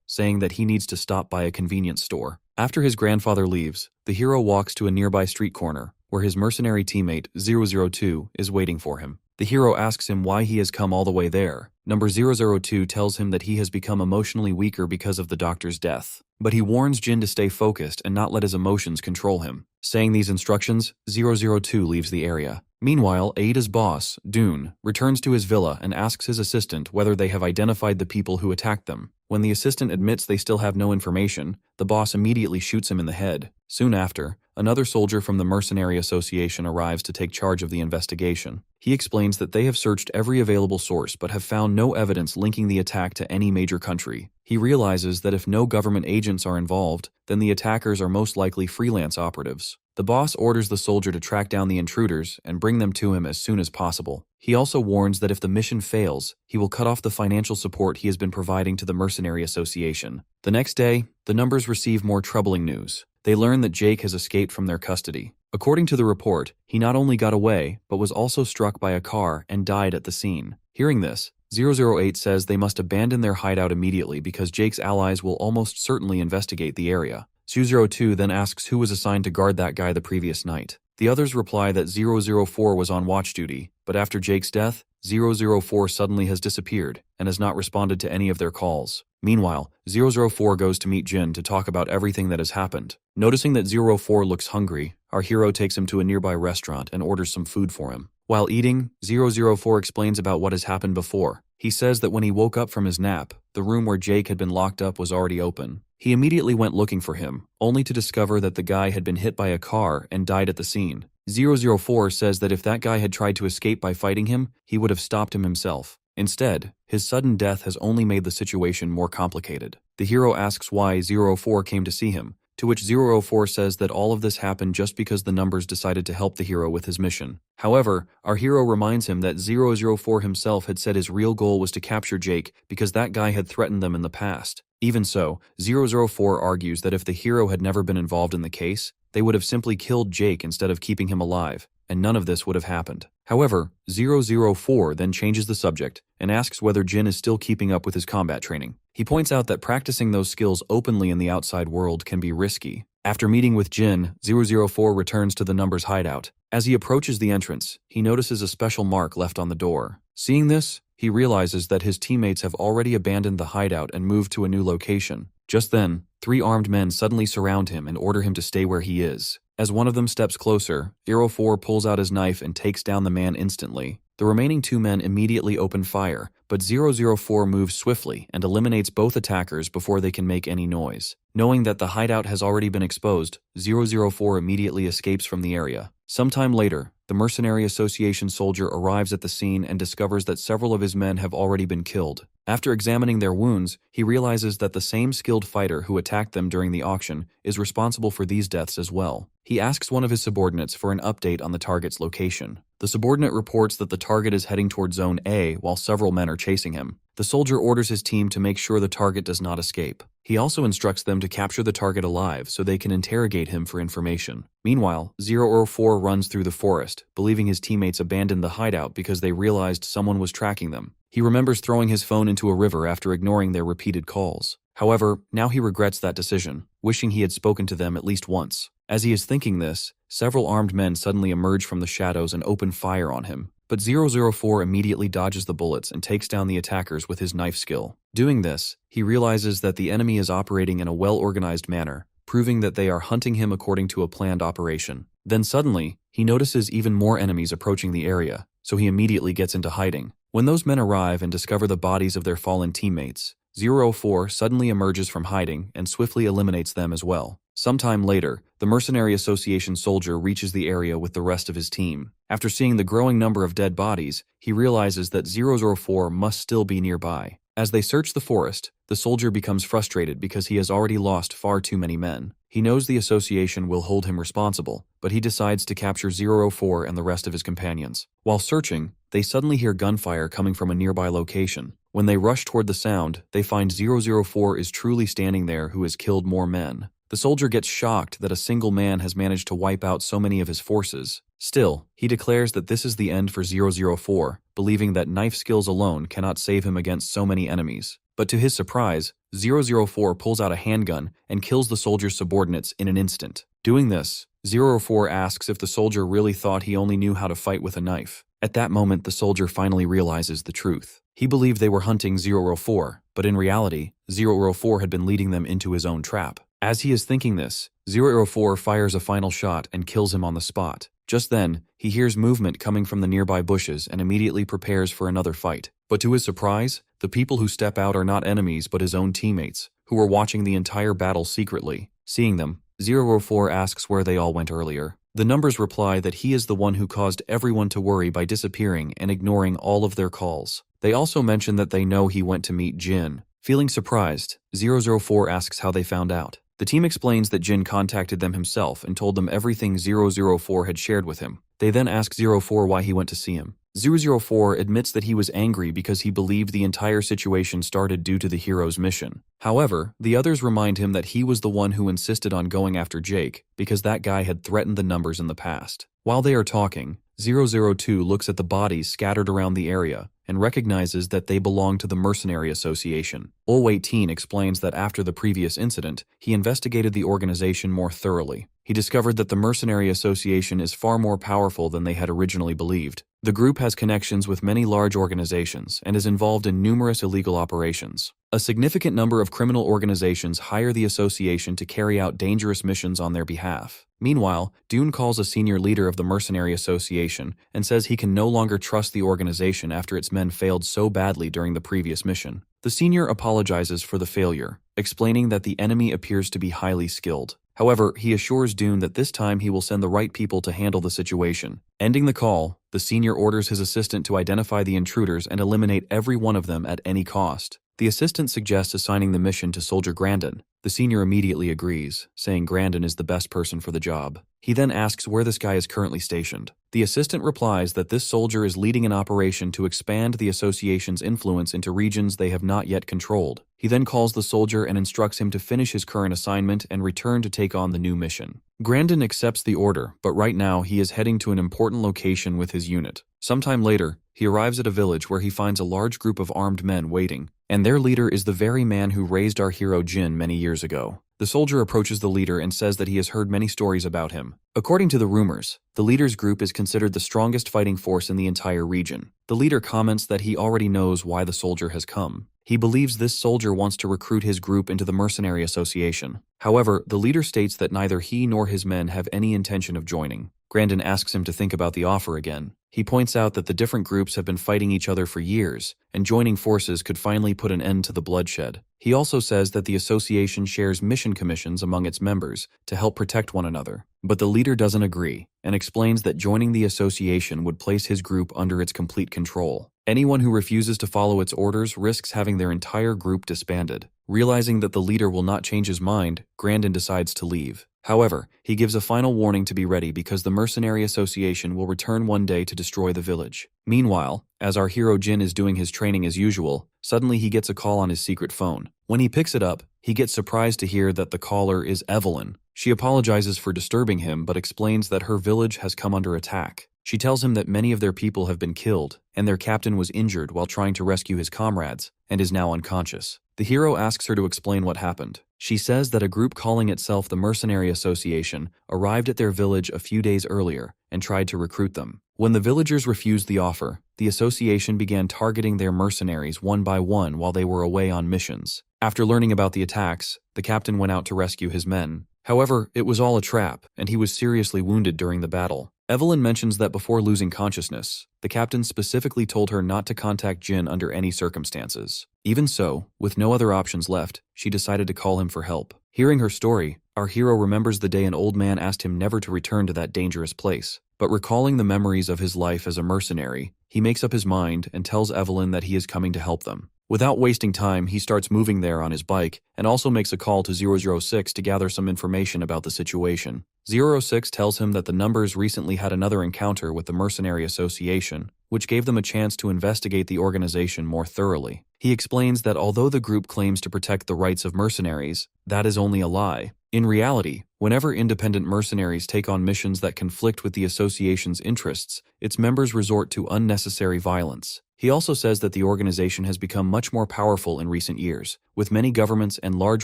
saying that he needs to stop by a convenience store. After his grandfather leaves, the hero walks to a nearby street corner, where his mercenary teammate, 002, is waiting for him. The hero asks him why he has come all the way there. Number 002 tells him that he has become emotionally weaker because of the doctor's death, but he warns Jin to stay focused and not let his emotions control him. Saying these instructions, 002 leaves the area. Meanwhile, Aida's boss, Dune, returns to his villa and asks his assistant whether they have identified the people who attacked them. When the assistant admits they still have no information, the boss immediately shoots him in the head. Soon after, another soldier from the Mercenary Association arrives to take charge of the investigation. He explains that they have searched every available source but have found no evidence linking the attack to any major country. He realizes that if no government agents are involved, then the attackers are most likely freelance operatives. The boss orders the soldier to track down the intruders and bring them to him as soon as possible. He also warns that if the mission fails, he will cut off the financial support he has been providing to the Mercenary Association. The next day, the numbers receive more troubling news. They learn that Jake has escaped from their custody. According to the report, he not only got away, but was also struck by a car and died at the scene. Hearing this, 008 says they must abandon their hideout immediately because Jake's allies will almost certainly investigate the area. 202 then asks who was assigned to guard that guy the previous night. The others reply that 004 was on watch duty, but after Jake's death, 004 suddenly has disappeared and has not responded to any of their calls. Meanwhile, 004 goes to meet Jin to talk about everything that has happened. Noticing that 04 looks hungry, our hero takes him to a nearby restaurant and orders some food for him. While eating, 004 explains about what has happened before. He says that when he woke up from his nap, the room where Jake had been locked up was already open. He immediately went looking for him, only to discover that the guy had been hit by a car and died at the scene. 004 says that if that guy had tried to escape by fighting him, he would have stopped him himself. Instead, his sudden death has only made the situation more complicated. The hero asks why 04 came to see him, to which 04 says that all of this happened just because the numbers decided to help the hero with his mission. However, our hero reminds him that 004 himself had said his real goal was to capture Jake because that guy had threatened them in the past. Even so, 004 argues that if the hero had never been involved in the case, they would have simply killed Jake instead of keeping him alive, and none of this would have happened. However, 004 then changes the subject and asks whether Jin is still keeping up with his combat training. He points out that practicing those skills openly in the outside world can be risky. After meeting with Jin, 004 returns to the numbers hideout. As he approaches the entrance, he notices a special mark left on the door. Seeing this, he realizes that his teammates have already abandoned the hideout and moved to a new location. Just then, 3 armed men suddenly surround him and order him to stay where he is. As one of them steps closer, 04 pulls out his knife and takes down the man instantly. The remaining 2 men immediately open fire, but 004 moves swiftly and eliminates both attackers before they can make any noise. Knowing that the hideout has already been exposed, 004 immediately escapes from the area. Sometime later, the Mercenary Association soldier arrives at the scene and discovers that several of his men have already been killed. After examining their wounds, he realizes that the same skilled fighter who attacked them during the auction is responsible for these deaths as well. He asks one of his subordinates for an update on the target's location. The subordinate reports that the target is heading toward Zone A while several men are chasing him. The soldier orders his team to make sure the target does not escape. He also instructs them to capture the target alive so they can interrogate him for information. Meanwhile, 004 runs through the forest, believing his teammates abandoned the hideout because they realized someone was tracking them. He remembers throwing his phone into a river after ignoring their repeated calls. However, now he regrets that decision, wishing he had spoken to them at least once. As he is thinking this, several armed men suddenly emerge from the shadows and open fire on him. But 004 immediately dodges the bullets and takes down the attackers with his knife skill. Doing this, he realizes that the enemy is operating in a well-organized manner, proving that they are hunting him according to a planned operation. Then suddenly, he notices even more enemies approaching the area, so he immediately gets into hiding. When those men arrive and discover the bodies of their fallen teammates, 004 suddenly emerges from hiding and swiftly eliminates them as well. Sometime later, the Mercenary Association soldier reaches the area with the rest of his team. After seeing the growing number of dead bodies, he realizes that 004 must still be nearby. As they search the forest, the soldier becomes frustrated because he has already lost far too many men. He knows the association will hold him responsible, but he decides to capture 004 and the rest of his companions. While searching, they suddenly hear gunfire coming from a nearby location. When they rush toward the sound, they find 004 is truly standing there who has killed more men. The soldier gets shocked that a single man has managed to wipe out so many of his forces. Still, he declares that this is the end for 004, believing that knife skills alone cannot save him against so many enemies. But to his surprise, 004 pulls out a handgun and kills the soldier's subordinates in an instant. Doing this, 004 asks if the soldier really thought he only knew how to fight with a knife. At that moment, the soldier finally realizes the truth. He believed they were hunting 004, but in reality, 004 had been leading them into his own trap. As he is thinking this, 004 fires a final shot and kills him on the spot. Just then, he hears movement coming from the nearby bushes and immediately prepares for another fight. But to his surprise, the people who step out are not enemies but his own teammates, who were watching the entire battle secretly. Seeing them, 004 asks where they all went earlier. The numbers reply that he is the one who caused everyone to worry by disappearing and ignoring all of their calls. They also mention that they know he went to meet Jin. Feeling surprised, 004 asks how they found out. The team explains that Jin contacted them himself and told them everything 004 had shared with him. They then ask 04 why he went to see him. 004 admits that he was angry because he believed the entire situation started due to the hero's mission. However, the others remind him that he was the one who insisted on going after Jake because that guy had threatened the numbers in the past. While they are talking, 002 looks at the bodies scattered around the area and recognizes that they belong to the Mercenary Association. 018 explains that after the previous incident, he investigated the organization more thoroughly. He discovered that the Mercenary Association is far more powerful than they had originally believed. The group has connections with many large organizations and is involved in numerous illegal operations. A significant number of criminal organizations hire the association to carry out dangerous missions on their behalf. Meanwhile, Dune calls a senior leader of the Mercenary Association and says he can no longer trust the organization after its men failed so badly during the previous mission. The senior apologizes for the failure, explaining that the enemy appears to be highly skilled. However, he assures Dune that this time he will send the right people to handle the situation. Ending the call, the senior orders his assistant to identify the intruders and eliminate every one of them at any cost. The assistant suggests assigning the mission to Soldier Grandin. The senior immediately agrees, saying Grandin is the best person for the job. He then asks where this guy is currently stationed. The assistant replies that this soldier is leading an operation to expand the association's influence into regions they have not yet controlled. He then calls the soldier and instructs him to finish his current assignment and return to take on the new mission. Grandin accepts the order, but right now he is heading to an important location with his unit. Sometime later, he arrives at a village where he finds a large group of armed men waiting, and their leader is the very man who raised our hero Jin many years ago. The soldier approaches the leader and says that he has heard many stories about him. According to the rumors, the leader's group is considered the strongest fighting force in the entire region. The leader comments that he already knows why the soldier has come. He believes this soldier wants to recruit his group into the Mercenary Association. However, the leader states that neither he nor his men have any intention of joining. Grandin asks him to think about the offer again. He points out that the different groups have been fighting each other for years, and joining forces could finally put an end to the bloodshed. He also says that the association shares mission commissions among its members to help protect one another. But the leader doesn't agree, and explains that joining the association would place his group under its complete control. Anyone who refuses to follow its orders risks having their entire group disbanded. Realizing that the leader will not change his mind, Grandin decides to leave. However, he gives a final warning to be ready because the Mercenary Association will return one day to destroy the village. Meanwhile, as our hero Jin is doing his training as usual, suddenly he gets a call on his secret phone. When he picks it up, he gets surprised to hear that the caller is Evelyn. She apologizes for disturbing him but explains that her village has come under attack. She tells him that many of their people have been killed, and their captain was injured while trying to rescue his comrades, and is now unconscious. The hero asks her to explain what happened. She says that a group calling itself the Mercenary Association arrived at their village a few days earlier and tried to recruit them. When the villagers refused the offer, the association began targeting their mercenaries one by one while they were away on missions. After learning about the attacks, the captain went out to rescue his men. However, it was all a trap, and he was seriously wounded during the battle. Evelyn mentions that before losing consciousness, the captain specifically told her not to contact Jin under any circumstances. Even so, with no other options left, she decided to call him for help. Hearing her story, our hero remembers the day an old man asked him never to return to that dangerous place. But recalling the memories of his life as a mercenary, he makes up his mind and tells Evelyn that he is coming to help them. Without wasting time, he starts moving there on his bike and also makes a call to 006 to gather some information about the situation. 006 tells him that the numbers recently had another encounter with the Mercenary Association, which gave them a chance to investigate the organization more thoroughly. He explains that although the group claims to protect the rights of mercenaries, that is only a lie. In reality, whenever independent mercenaries take on missions that conflict with the association's interests, its members resort to unnecessary violence. He also says that the organization has become much more powerful in recent years, with many governments and large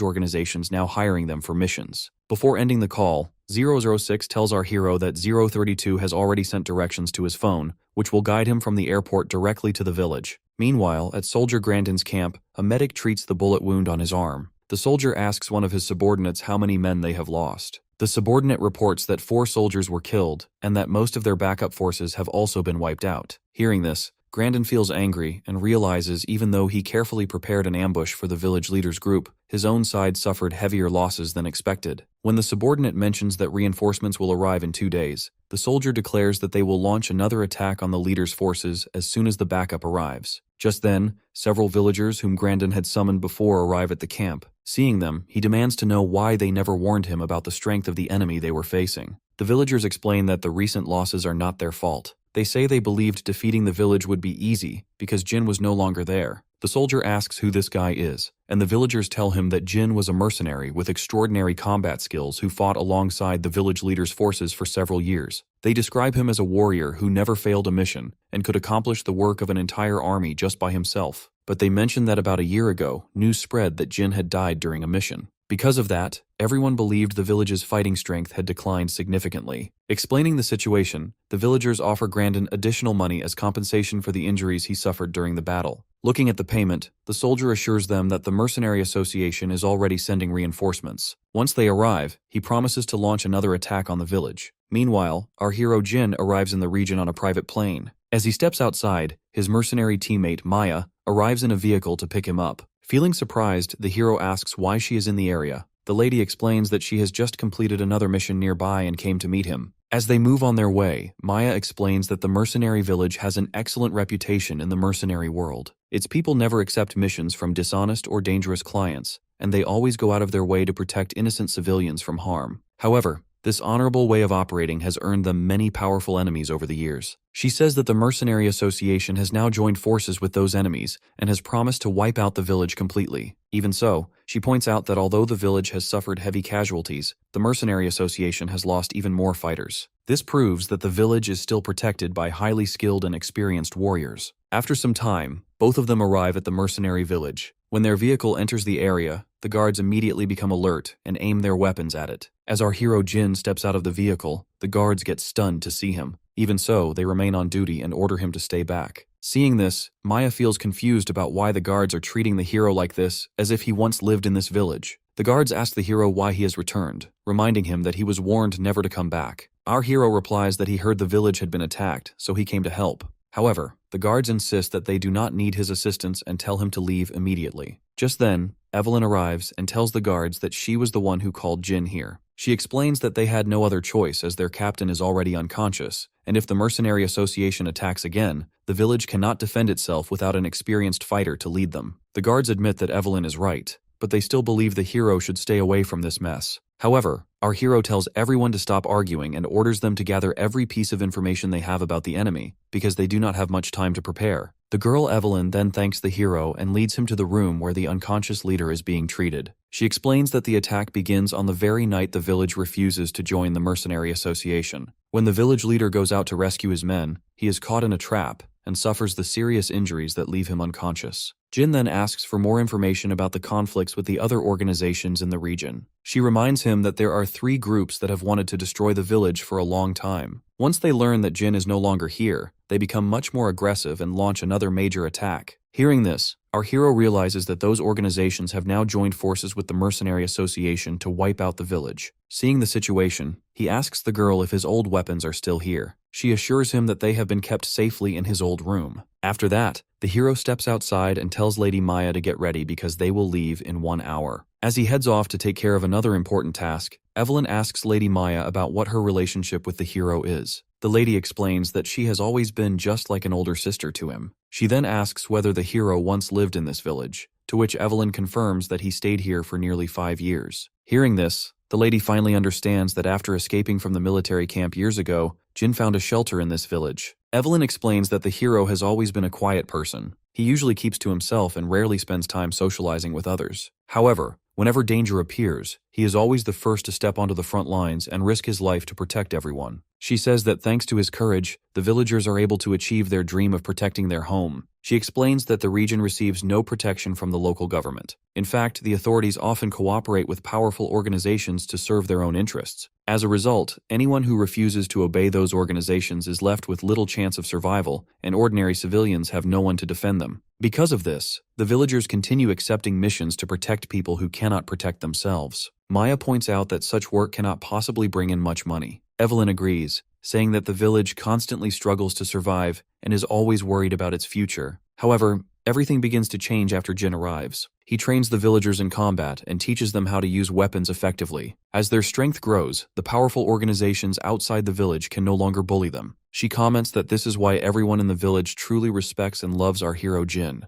organizations now hiring them for missions. Before ending the call, 006 tells our hero that 032 has already sent directions to his phone, which will guide him from the airport directly to the village. Meanwhile, at Soldier Grandin's camp, a medic treats the bullet wound on his arm. The soldier asks one of his subordinates how many men they have lost. The subordinate reports that 4 soldiers were killed, and that most of their backup forces have also been wiped out. Hearing this, Grandin feels angry and realizes even though he carefully prepared an ambush for the village leader's group, his own side suffered heavier losses than expected. When the subordinate mentions that reinforcements will arrive in 2 days, the soldier declares that they will launch another attack on the leader's forces as soon as the backup arrives. Just then, several villagers whom Grandin had summoned before arrive at the camp. Seeing them, he demands to know why they never warned him about the strength of the enemy they were facing. The villagers explain that the recent losses are not their fault. They say they believed defeating the village would be easy because Jin was no longer there. The soldier asks who this guy is, and the villagers tell him that Jin was a mercenary with extraordinary combat skills who fought alongside the village leader's forces for several years. They describe him as a warrior who never failed a mission and could accomplish the work of an entire army just by himself. But they mention that about a year ago, news spread that Jin had died during a mission. Because of that, everyone believed the village's fighting strength had declined significantly. Explaining the situation, the villagers offer Grandin additional money as compensation for the injuries he suffered during the battle. Looking at the payment, the soldier assures them that the Mercenary Association is already sending reinforcements. Once they arrive, he promises to launch another attack on the village. Meanwhile, our hero Jin arrives in the region on a private plane. As he steps outside, his mercenary teammate Maya arrives in a vehicle to pick him up. Feeling surprised, the hero asks why she is in the area. The lady explains that she has just completed another mission nearby and came to meet him. As they move on their way, Maya explains that the mercenary village has an excellent reputation in the mercenary world. Its people never accept missions from dishonest or dangerous clients, and they always go out of their way to protect innocent civilians from harm. However, this honorable way of operating has earned them many powerful enemies over the years. She says that the Mercenary Association has now joined forces with those enemies and has promised to wipe out the village completely. Even so, she points out that although the village has suffered heavy casualties, the Mercenary Association has lost even more fighters. This proves that the village is still protected by highly skilled and experienced warriors. After some time, both of them arrive at the mercenary village. When their vehicle enters the area, the guards immediately become alert and aim their weapons at it. As our hero Jin steps out of the vehicle, the guards get stunned to see him. Even so, they remain on duty and order him to stay back. Seeing this, Maya feels confused about why the guards are treating the hero like this, as if he once lived in this village. The guards ask the hero why he has returned, reminding him that he was warned never to come back. Our hero replies that he heard the village had been attacked, so he came to help. However, the guards insist that they do not need his assistance and tell him to leave immediately. Just then, Evelyn arrives and tells the guards that she was the one who called Jin here. She explains that they had no other choice as their captain is already unconscious, and if the Mercenary Association attacks again, the village cannot defend itself without an experienced fighter to lead them. The guards admit that Evelyn is right, but they still believe the hero should stay away from this mess. However, Our hero tells everyone to stop arguing and orders them to gather every piece of information they have about the enemy, because they do not have much time to prepare. The girl Evelyn then thanks the hero and leads him to the room where the unconscious leader is being treated. She explains that the attack begins on the very night the village refuses to join the Mercenary Association. When the village leader goes out to rescue his men, he is caught in a trap and suffers the serious injuries that leave him unconscious. Jin then asks for more information about the conflicts with the other organizations in the region. She reminds him that there are 3 groups that have wanted to destroy the village for a long time. Once they learn that Jin is no longer here, they become much more aggressive and launch another major attack. Hearing this, our hero realizes that those organizations have now joined forces with the Mercenary Association to wipe out the village. Seeing the situation, he asks the girl if his old weapons are still here. She assures him that they have been kept safely in his old room. After that, the hero steps outside and tells Lady Maya to get ready because they will leave in 1 hour. As he heads off to take care of another important task, Evelyn asks Lady Maya about what her relationship with the hero is. The lady explains that she has always been just like an older sister to him. She then asks whether the hero once lived in this village, to which Evelyn confirms that he stayed here for nearly 5 years. Hearing this, the lady finally understands that after escaping from the military camp years ago, Jin found a shelter in this village. Evelyn explains that the hero has always been a quiet person. He usually keeps to himself and rarely spends time socializing with others. However, whenever danger appears, he is always the first to step onto the front lines and risk his life to protect everyone. She says that thanks to his courage, the villagers are able to achieve their dream of protecting their home. She explains that the region receives no protection from the local government. In fact, the authorities often cooperate with powerful organizations to serve their own interests. As a result, anyone who refuses to obey those organizations is left with little chance of survival, and ordinary civilians have no one to defend them. Because of this, the villagers continue accepting missions to protect people who cannot protect themselves. Maya points out that such work cannot possibly bring in much money. Evelyn agrees, saying that the village constantly struggles to survive and is always worried about its future. However, everything begins to change after Jin arrives. He trains the villagers in combat and teaches them how to use weapons effectively. As their strength grows, the powerful organizations outside the village can no longer bully them. She comments that this is why everyone in the village truly respects and loves our hero Jin.